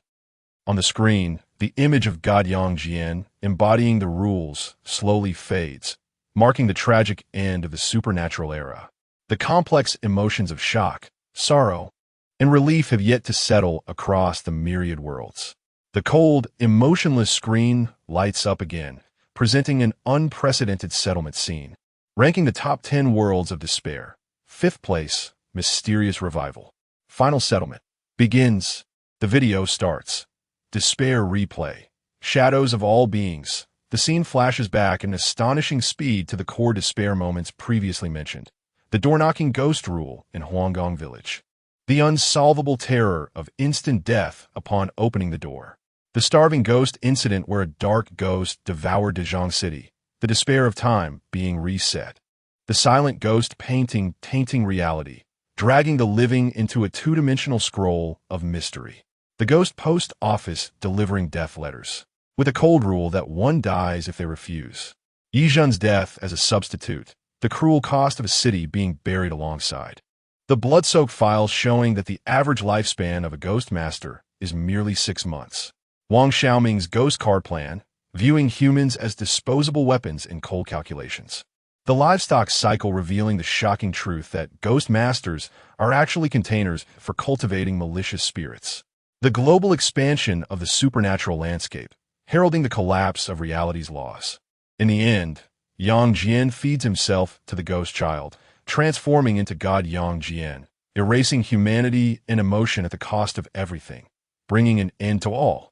On the screen, the image of God Yang Jian, embodying the rules, slowly fades, marking the tragic end of the supernatural era. The complex emotions of shock, sorrow, and relief have yet to settle across the myriad worlds. The cold, emotionless screen lights up again, presenting an unprecedented settlement scene. Ranking the top 10 worlds of despair. 5th place, Mysterious Revival. Final settlement. Begins. The video starts. Despair replay. Shadows of all beings. The scene flashes back in astonishing speed to the core despair moments previously mentioned. The door-knocking ghost rule in Huanggong Village. The unsolvable terror of instant death upon opening the door. The starving ghost incident where a dark ghost devoured Dezhong City. The despair of time being reset. The silent ghost painting tainting reality, dragging the living into a two-dimensional scroll of mystery. The ghost post office delivering death letters, with a cold rule that one dies if they refuse. Yizhen's death as a substitute, the cruel cost of a city being buried alongside. The blood-soaked files showing that the average lifespan of a ghost master is merely 6 months. Wang Xiaoming's ghost card plan, viewing humans as disposable weapons in cold calculations. The livestock cycle revealing the shocking truth that ghost masters are actually containers for cultivating malicious spirits. The global expansion of the supernatural landscape, heralding the collapse of reality's laws. In the end, Yang Jian feeds himself to the ghost child, transforming into God Yang Jian, erasing humanity and emotion at the cost of everything, bringing an end to all,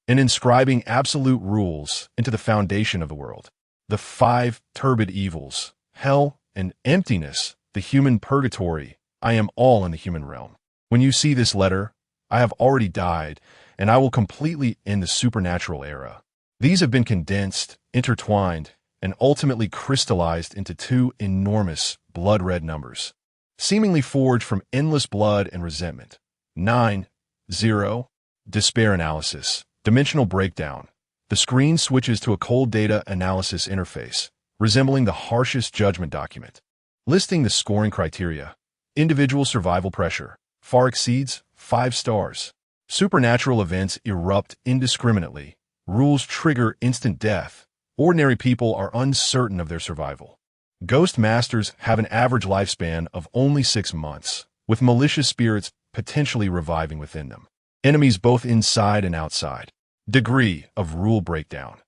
and inscribing absolute rules into the foundation of the world. The five turbid evils, hell and emptiness, the human purgatory, I am all in the human realm. When you see this letter, I have already died, and I will completely end the supernatural era. These have been condensed, intertwined, and ultimately crystallized into two enormous blood-red numbers, seemingly forged from endless blood and resentment. 9, 0, despair analysis, dimensional breakdown. The screen switches to a cold data analysis interface, resembling the harshest judgment document. Listing the scoring criteria. Individual survival pressure far exceeds 5 stars. Supernatural events erupt indiscriminately. Rules trigger instant death. Ordinary people are uncertain of their survival. Ghost masters have an average lifespan of only 6 months, with malicious spirits potentially reviving within them. Enemies both inside and outside. Degree of rule breakdown.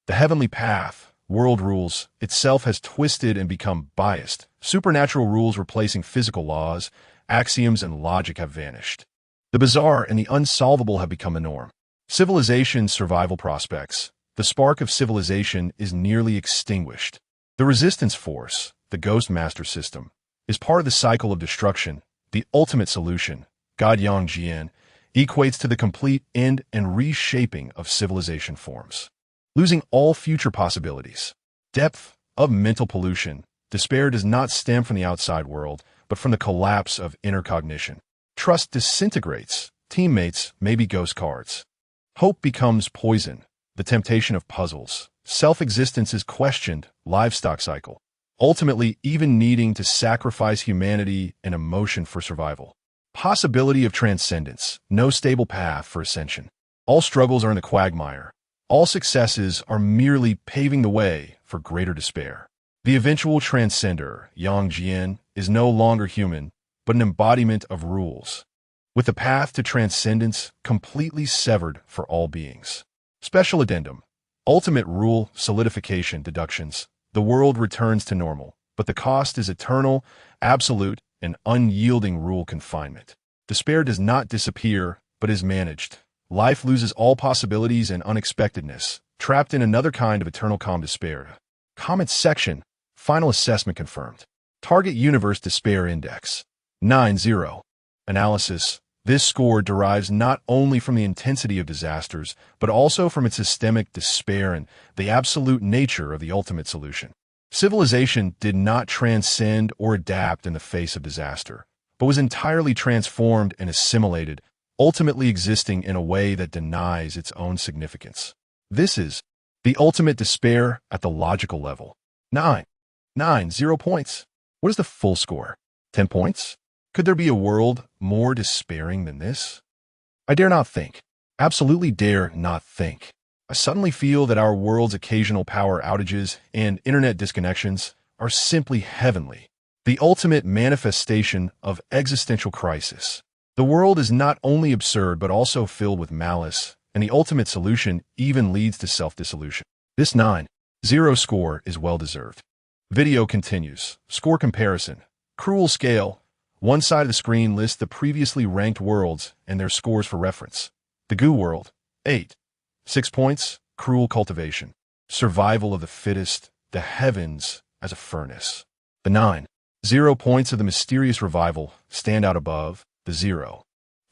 The heavenly path, world rules, itself has twisted and become biased. Supernatural rules replacing physical laws, axioms and logic have vanished. The bizarre and the unsolvable have become the norm. Civilization's survival prospects. The spark of civilization is nearly extinguished. The resistance force, the Ghost Master system, is part of the cycle of destruction. The ultimate solution, God Yang Jian, equates to the complete end and reshaping of civilization forms, losing all future possibilities. Depth of mental pollution. Despair does not stem from the outside world, but from the collapse of inner cognition. Trust disintegrates. Teammates may be ghost cards. Hope becomes poison. The temptation of puzzles. Self-existence is questioned. Livestock cycle. Ultimately, even needing to sacrifice humanity and emotion for survival. Possibility of transcendence. No stable path for ascension. All struggles are in the quagmire. All successes are merely paving the way for greater despair. The eventual transcender, Yang Jian, is no longer human, but an embodiment of rules, with the path to transcendence completely severed for all beings. Special addendum. Ultimate rule solidification deductions. The world returns to normal, but the cost is eternal, absolute, and unyielding rule confinement. Despair does not disappear, but is managed. Life loses all possibilities and unexpectedness, trapped in another kind of eternal calm despair. Comment section. Final assessment confirmed. Target Universe Despair Index. 9-0. Analysis. This score derives not only from the intensity of disasters, but also from its systemic despair and the absolute nature of the ultimate solution. Civilization did not transcend or adapt in the face of disaster, but was entirely transformed and assimilated, ultimately existing in a way that denies its own significance. This is the ultimate despair at the logical level. 0 points. What is the full score? 10 points? Could there be a world more despairing than this? I dare not think. Absolutely dare not think. I suddenly feel that our world's occasional power outages and internet disconnections are simply heavenly. The ultimate manifestation of existential crisis. The world is not only absurd but also filled with malice, and the ultimate solution even leads to self-dissolution. This 9-0 score is well-deserved. Video continues. Score comparison. Cruel scale. One side of the screen lists the previously ranked worlds and their scores for reference. The Goo World, 8. 6 points, cruel cultivation. Survival of the fittest, the heavens as a furnace. The 9-0 points of the mysterious revival stand out above the 0.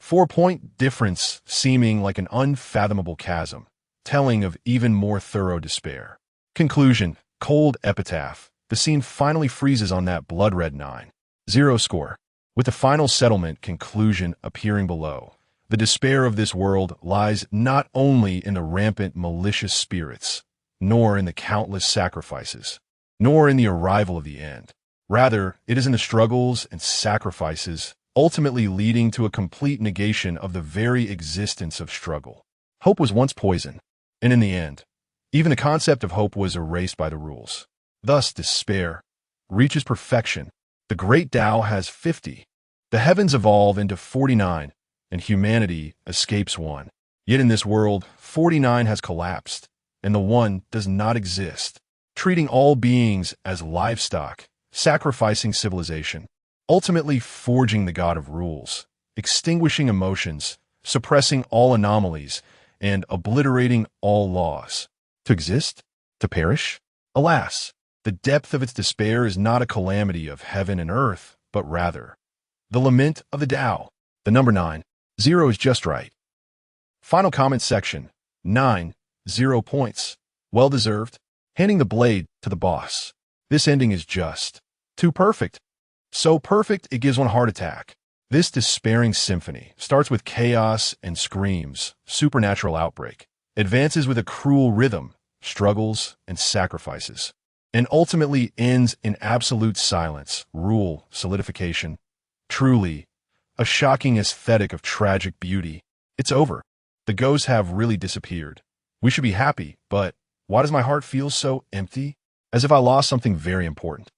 4-point difference seeming like an unfathomable chasm, telling of even more thorough despair. Conclusion, cold epitaph. The scene finally freezes on that blood-red 9-0 score. With the final settlement conclusion appearing below, the despair of this world lies not only in the rampant malicious spirits, nor in the countless sacrifices, nor in the arrival of the end. Rather, it is in the struggles and sacrifices, ultimately leading to a complete negation of the very existence of struggle. Hope was once poison, and in the end, even the concept of hope was erased by the rules. Thus, despair reaches perfection. The great Tao has 50. The heavens evolve into 49, and humanity escapes 1. Yet in this world, 49 has collapsed, and the 1 does not exist, treating all beings as livestock, sacrificing civilization. ultimately forging the god of rules, extinguishing emotions, suppressing all anomalies, and obliterating all laws. To exist? To perish? Alas, the depth of its despair is not a calamity of heaven and earth, but rather the lament of the Tao. The number 9, 0 is just right. Final comment section, 9, 0 points. Well deserved. Handing the blade to the boss. This ending is just too perfect. So perfect it gives one a heart attack. This despairing symphony starts with chaos and screams, supernatural outbreak, advances with a cruel rhythm, struggles and sacrifices, and ultimately ends in absolute silence, rule, solidification. Truly, a shocking aesthetic of tragic beauty. It's over. The ghosts have really disappeared. We should be happy, but why does my heart feel so empty? As if I lost something very important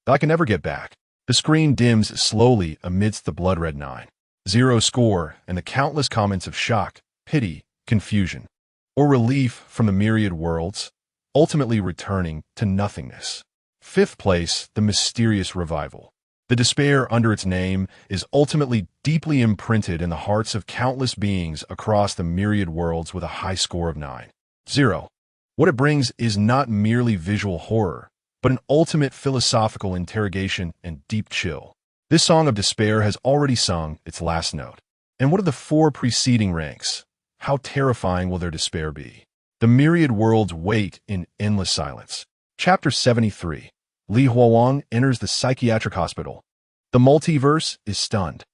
that I can never get back. The screen dims slowly amidst the blood-red 9-0 score and the countless comments of shock, pity, confusion, or relief from the myriad worlds, ultimately returning to nothingness. Fifth place, the mysterious revival. The despair under its name is ultimately deeply imprinted in the hearts of countless beings across the myriad worlds with a high score of 9-0. What it brings is not merely visual horror, but an ultimate philosophical interrogation and deep chill. This song of despair has already sung its last note. And what of the 4 preceding ranks? How terrifying will their despair be? The myriad worlds wait in endless silence. Chapter 73. Li Huawang enters the psychiatric hospital. The multiverse is stunned.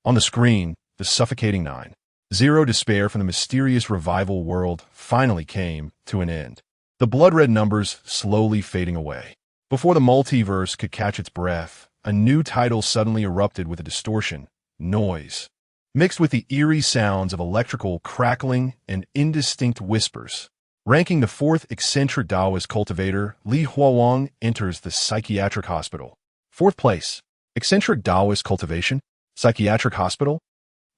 On the screen, the suffocating 9-0 despair from the mysterious revival world finally came to an end. The blood-red numbers slowly fading away. Before the multiverse could catch its breath, a new title suddenly erupted with a distortion, noise, mixed with the eerie sounds of electrical crackling and indistinct whispers. Ranking the 4th eccentric Taoist cultivator, Li Huawang enters the psychiatric hospital. 4th place, eccentric Taoist cultivation, psychiatric hospital.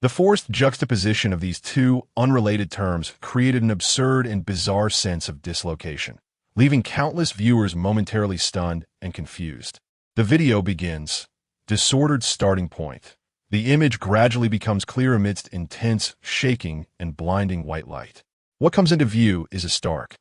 The forced juxtaposition of these two unrelated terms created an absurd and bizarre sense of dislocation, leaving countless viewers momentarily stunned and confused. The video begins. Disordered starting point. The image gradually becomes clear amidst intense, shaking, and blinding white light. What comes into view is a stark,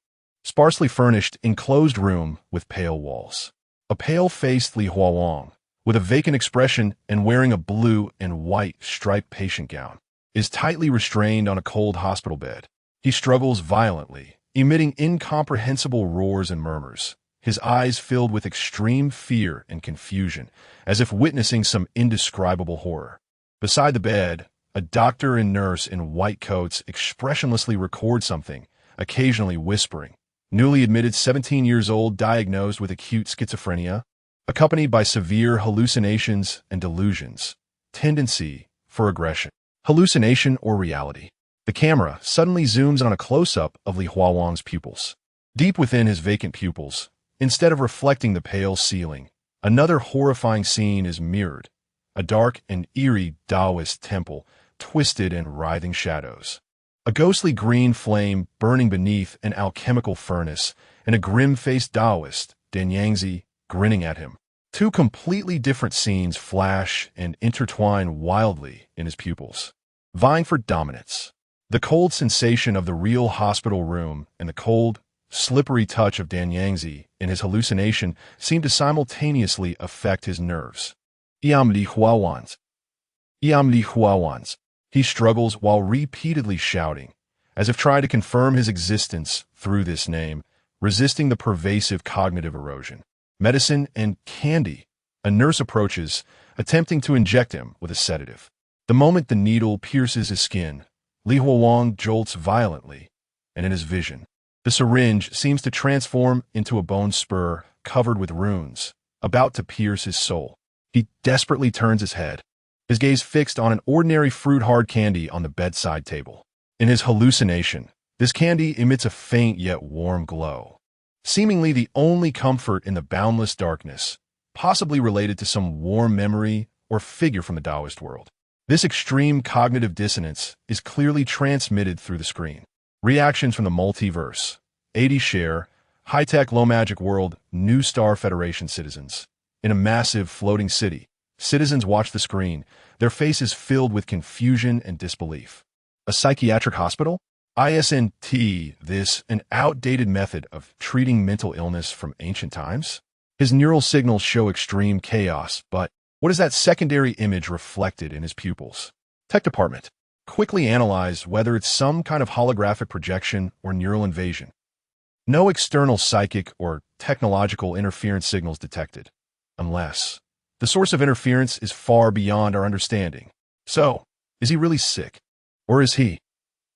sparsely furnished, enclosed room with pale walls. A pale-faced Li Huawang, with a vacant expression and wearing a blue and white striped patient gown, is tightly restrained on a cold hospital bed. He struggles violently, emitting incomprehensible roars and murmurs, his eyes filled with extreme fear and confusion, as if witnessing some indescribable horror. Beside the bed, a doctor and nurse in white coats expressionlessly record something, occasionally whispering. Newly admitted 17 years old diagnosed with acute schizophrenia, accompanied by severe hallucinations and delusions. Tendency for aggression. Hallucination or reality. The camera suddenly zooms on a close-up of Li Huawang's pupils. Deep within his vacant pupils, instead of reflecting the pale ceiling, another horrifying scene is mirrored. A dark and eerie Taoist temple, twisted in writhing shadows. A ghostly green flame burning beneath an alchemical furnace, and a grim-faced Taoist, Danyangzi, grinning at him. Two completely different scenes flash and intertwine wildly in his pupils, vying for dominance. The cold sensation of the real hospital room and the cold, slippery touch of Danyangzi in his hallucination seem to simultaneously affect his nerves. Iam Li Huawans. Iam Li Huawans. He struggles while repeatedly shouting, as if trying to confirm his existence through this name, resisting the pervasive cognitive erosion. Medicine and candy. A nurse approaches, attempting to inject him with a sedative. The moment the needle pierces his skin, Li Huawang jolts violently, and in his vision, the syringe seems to transform into a bone spur covered with runes, about to pierce his soul. He desperately turns his head, his gaze fixed on an ordinary fruit-hard candy on the bedside table. In his hallucination, this candy emits a faint yet warm glow, seemingly the only comfort in the boundless darkness, possibly related to some warm memory or figure from the Taoist world. This extreme cognitive dissonance is clearly transmitted through the screen. Reactions from the multiverse. 80 share, high-tech low-magic world, New Star Federation citizens. In a massive floating city, Citizens watch the screen, their faces filled with confusion and disbelief. A psychiatric hospital? ISNT, this an outdated method of treating mental illness from ancient times? His neural signals show extreme chaos, but what is that secondary image reflected in his pupils? Tech department. Quickly analyze whether it's some kind of holographic projection or neural invasion. No external psychic or technological interference signals detected, unless the source of interference is far beyond our understanding. So, is he really sick? Or is he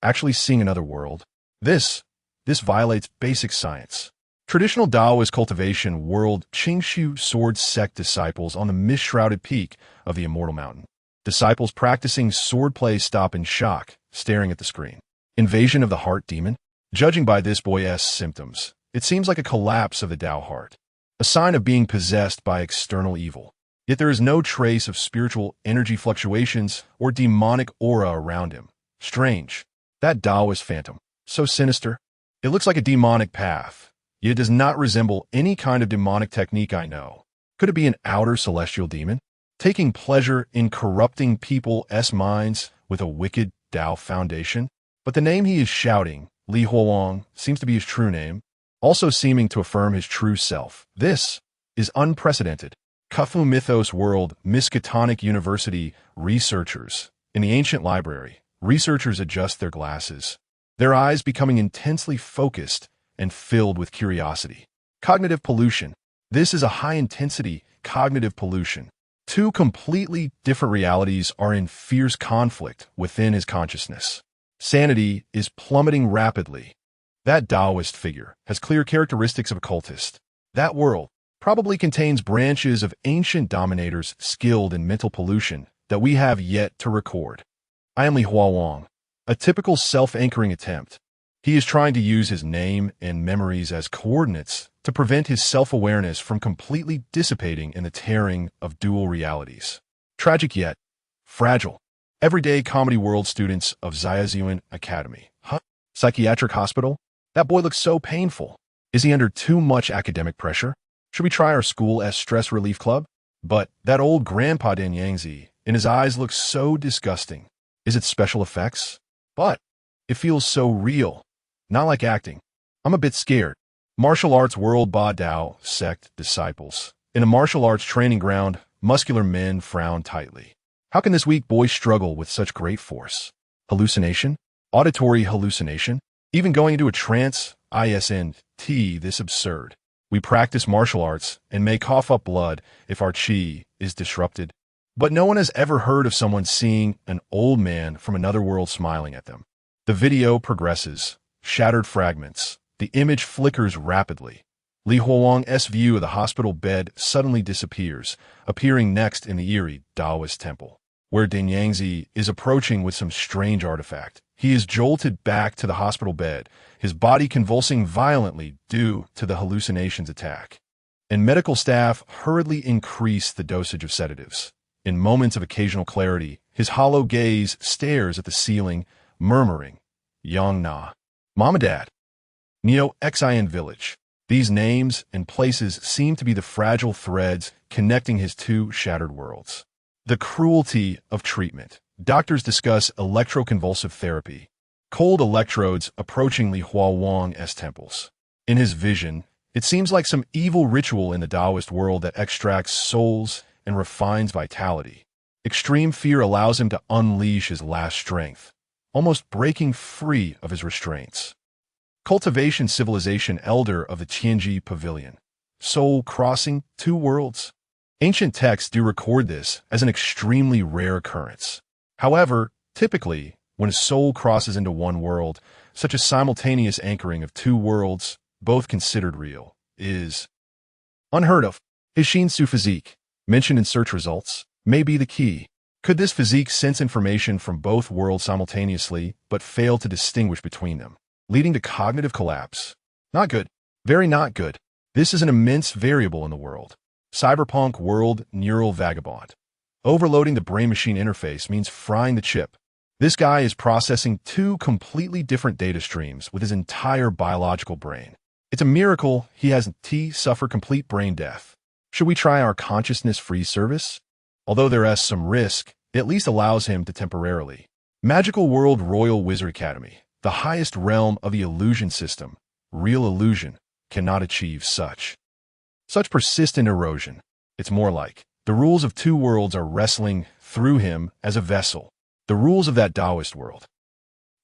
actually seeing another world? This violates basic science. Traditional Taoist cultivation world Qingshu sword sect disciples on the mist-shrouded peak of the Immortal Mountain. Disciples practicing swordplay stop in shock, staring at the screen. Invasion of the heart demon? Judging by this boy's symptoms, it seems like a collapse of the Tao heart, a sign of being possessed by external evil. Yet there is no trace of spiritual energy fluctuations or demonic aura around him. Strange. That Taoist phantom, so sinister. It looks like a demonic path, yet it does not resemble any kind of demonic technique I know. Could it be an outer celestial demon, taking pleasure in corrupting people's minds with a wicked Tao foundation? But the name he is shouting, Li Huolong, seems to be his true name, also seeming to affirm his true self. This is unprecedented. Kung-Fu Mythos World Miskatonic University researchers. In the ancient library, researchers adjust their glasses, their eyes becoming intensely focused and filled with curiosity. Cognitive pollution. This is a high-intensity cognitive pollution. Two completely different realities are in fierce conflict within his consciousness. Sanity is plummeting rapidly. That Taoist figure has clear characteristics of a cultist. That world probably contains branches of ancient dominators skilled in mental pollution that we have yet to record. I am Li Huolong, a typical self-anchoring attempt. He is trying to use his name and memories as coordinates to prevent his self-awareness from completely dissipating in the tearing of dual realities. Tragic yet fragile. Everyday comedy world students of Xiaozuan Academy. Psychiatric hospital? That boy looks so painful. Is he under too much academic pressure? Should we try our school's stress relief club? But that old grandpa Dan Yangzi in his eyes looks so disgusting. Is it special effects? But it feels so real. Not like acting. I'm a bit scared. Martial arts world Ba Dao sect disciples. In a martial arts training ground, muscular men frown tightly. How can this weak boy struggle with such great force? Hallucination? Auditory hallucination? Even going into a trance? ISNT, this absurd. We practice martial arts and may cough up blood if our chi is disrupted. But no one has ever heard of someone seeing an old man from another world smiling at them. The video progresses. Shattered fragments. The image flickers rapidly. Li Huolong's view of the hospital bed suddenly disappears, appearing next in the eerie Taoist temple, where Dan Yangzi is approaching with some strange artifact. He is jolted back to the hospital bed, his body convulsing violently due to the hallucination's attack. And medical staff hurriedly increase the dosage of sedatives. In moments of occasional clarity, his hollow gaze stares at the ceiling, murmuring, Yang Na. Mom and Dad. Neo Xin Village. These names and places seem to be the fragile threads connecting his two shattered worlds. The cruelty of treatment. Doctors discuss electroconvulsive therapy. Cold electrodes approaching Li Huolong's temples. In his vision, it seems like some evil ritual in the Taoist world that extracts souls and refines vitality. Extreme fear allows him to unleash his last strength, almost breaking free of his restraints. Cultivation civilization elder of the Tianji Pavilion. Soul crossing two worlds. Ancient texts do record this as an extremely rare occurrence. However, typically, when a soul crosses into one world, such a simultaneous anchoring of two worlds, both considered real, is unheard of. His Shinsu physique, mentioned in search results, may be the key. Could this physique sense information from both worlds simultaneously, but fail to distinguish between them, leading to cognitive collapse? Not good. Very not good. This is an immense variable in the world. Cyberpunk world neural vagabond. Overloading the brain-machine interface means frying the chip. This guy is processing two completely different data streams with his entire biological brain. It's a miracle he hasn't suffered complete brain death. Should we try our consciousness-free service? Although there's some risk, it at least allows him to temporarily. Magical World Royal Wizard Academy, the highest realm of the illusion system, real illusion, cannot achieve such persistent erosion. It's more like the rules of two worlds are wrestling through him as a vessel. The rules of that Taoist world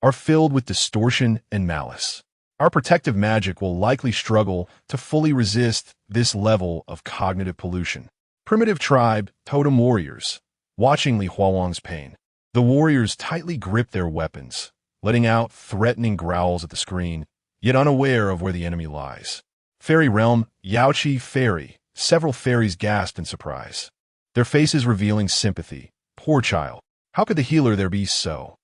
are filled with distortion and malice. Our protective magic will likely struggle to fully resist this level of cognitive pollution. Primitive tribe, totem warriors, watching Li Huawang's pain. The warriors tightly grip their weapons, letting out threatening growls at the screen, yet unaware of where the enemy lies. Fairy realm, Yaoqi fairy. Several fairies gasped in surprise, their faces revealing sympathy. Poor child. How could the healer there be so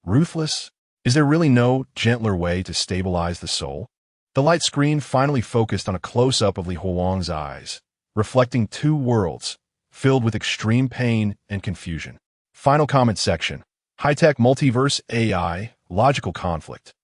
ruthless? Is there really no gentler way to stabilize the soul? The light screen finally focused on a close-up of Li Huawang's eyes, reflecting two worlds, filled with extreme pain and confusion. Final comment section. High-tech multiverse AI, logical conflict.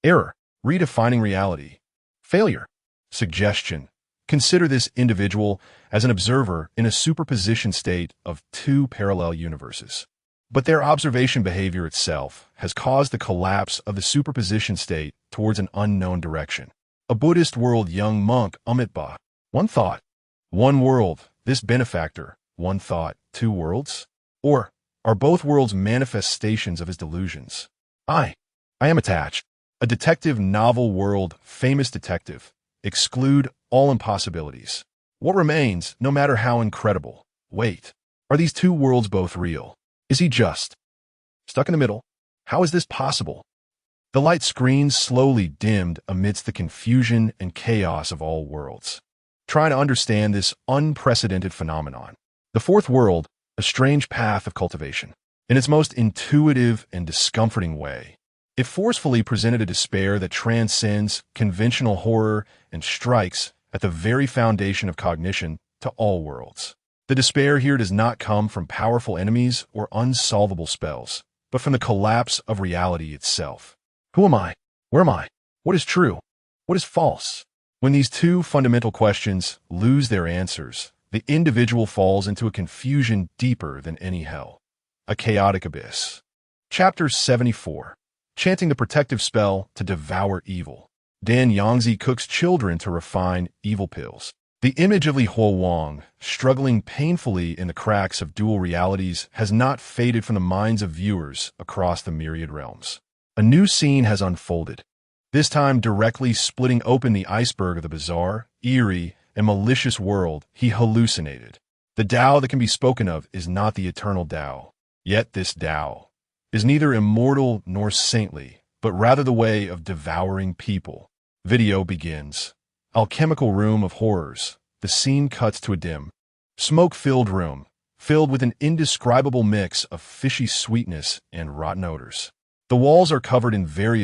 Error. Redefining reality. Failure. Suggestion. Consider this individual as an observer in a superposition state of two parallel universes. But their observation behavior itself has caused the collapse of the superposition state towards an unknown direction. A Buddhist world young monk Amitba. One thought, one world, this benefactor. One thought, two worlds? Or are both worlds manifestations of his delusions? I am attached. A detective novel world, famous detective. Exclude all impossibilities. What remains, no matter how incredible? Wait, are these two worlds both real? Is he just stuck in the middle? How is this possible? The light screen slowly dimmed amidst the confusion and chaos of all worlds. Try to understand this unprecedented phenomenon. The fourth world, a strange path of cultivation. In its most intuitive and discomforting way, it forcefully presented a despair that transcends conventional horror and strikes at the very foundation of cognition to all worlds. The despair here does not come from powerful enemies or unsolvable spells, but from the collapse of reality itself. Who am I? Where am I? What is true? What is false? When these two fundamental questions lose their answers, the individual falls into a confusion deeper than any hell. A chaotic abyss. Chapter 74. Chanting the protective spell to devour evil. Dan Yangzi cooks children to refine evil pills. The image of Li Huawang, struggling painfully in the cracks of dual realities, has not faded from the minds of viewers across the myriad realms. A new scene has unfolded, this time directly splitting open the iceberg of the bizarre, eerie, and malicious world he hallucinated. The Tao that can be spoken of is not the eternal Tao. Yet this Tao is neither immortal nor saintly, but rather the way of devouring people. Video begins. Alchemical room of horrors. The scene cuts to a dim, smoke-filled room, filled with an indescribable mix of fishy sweetness and rotten odors. The walls are covered in various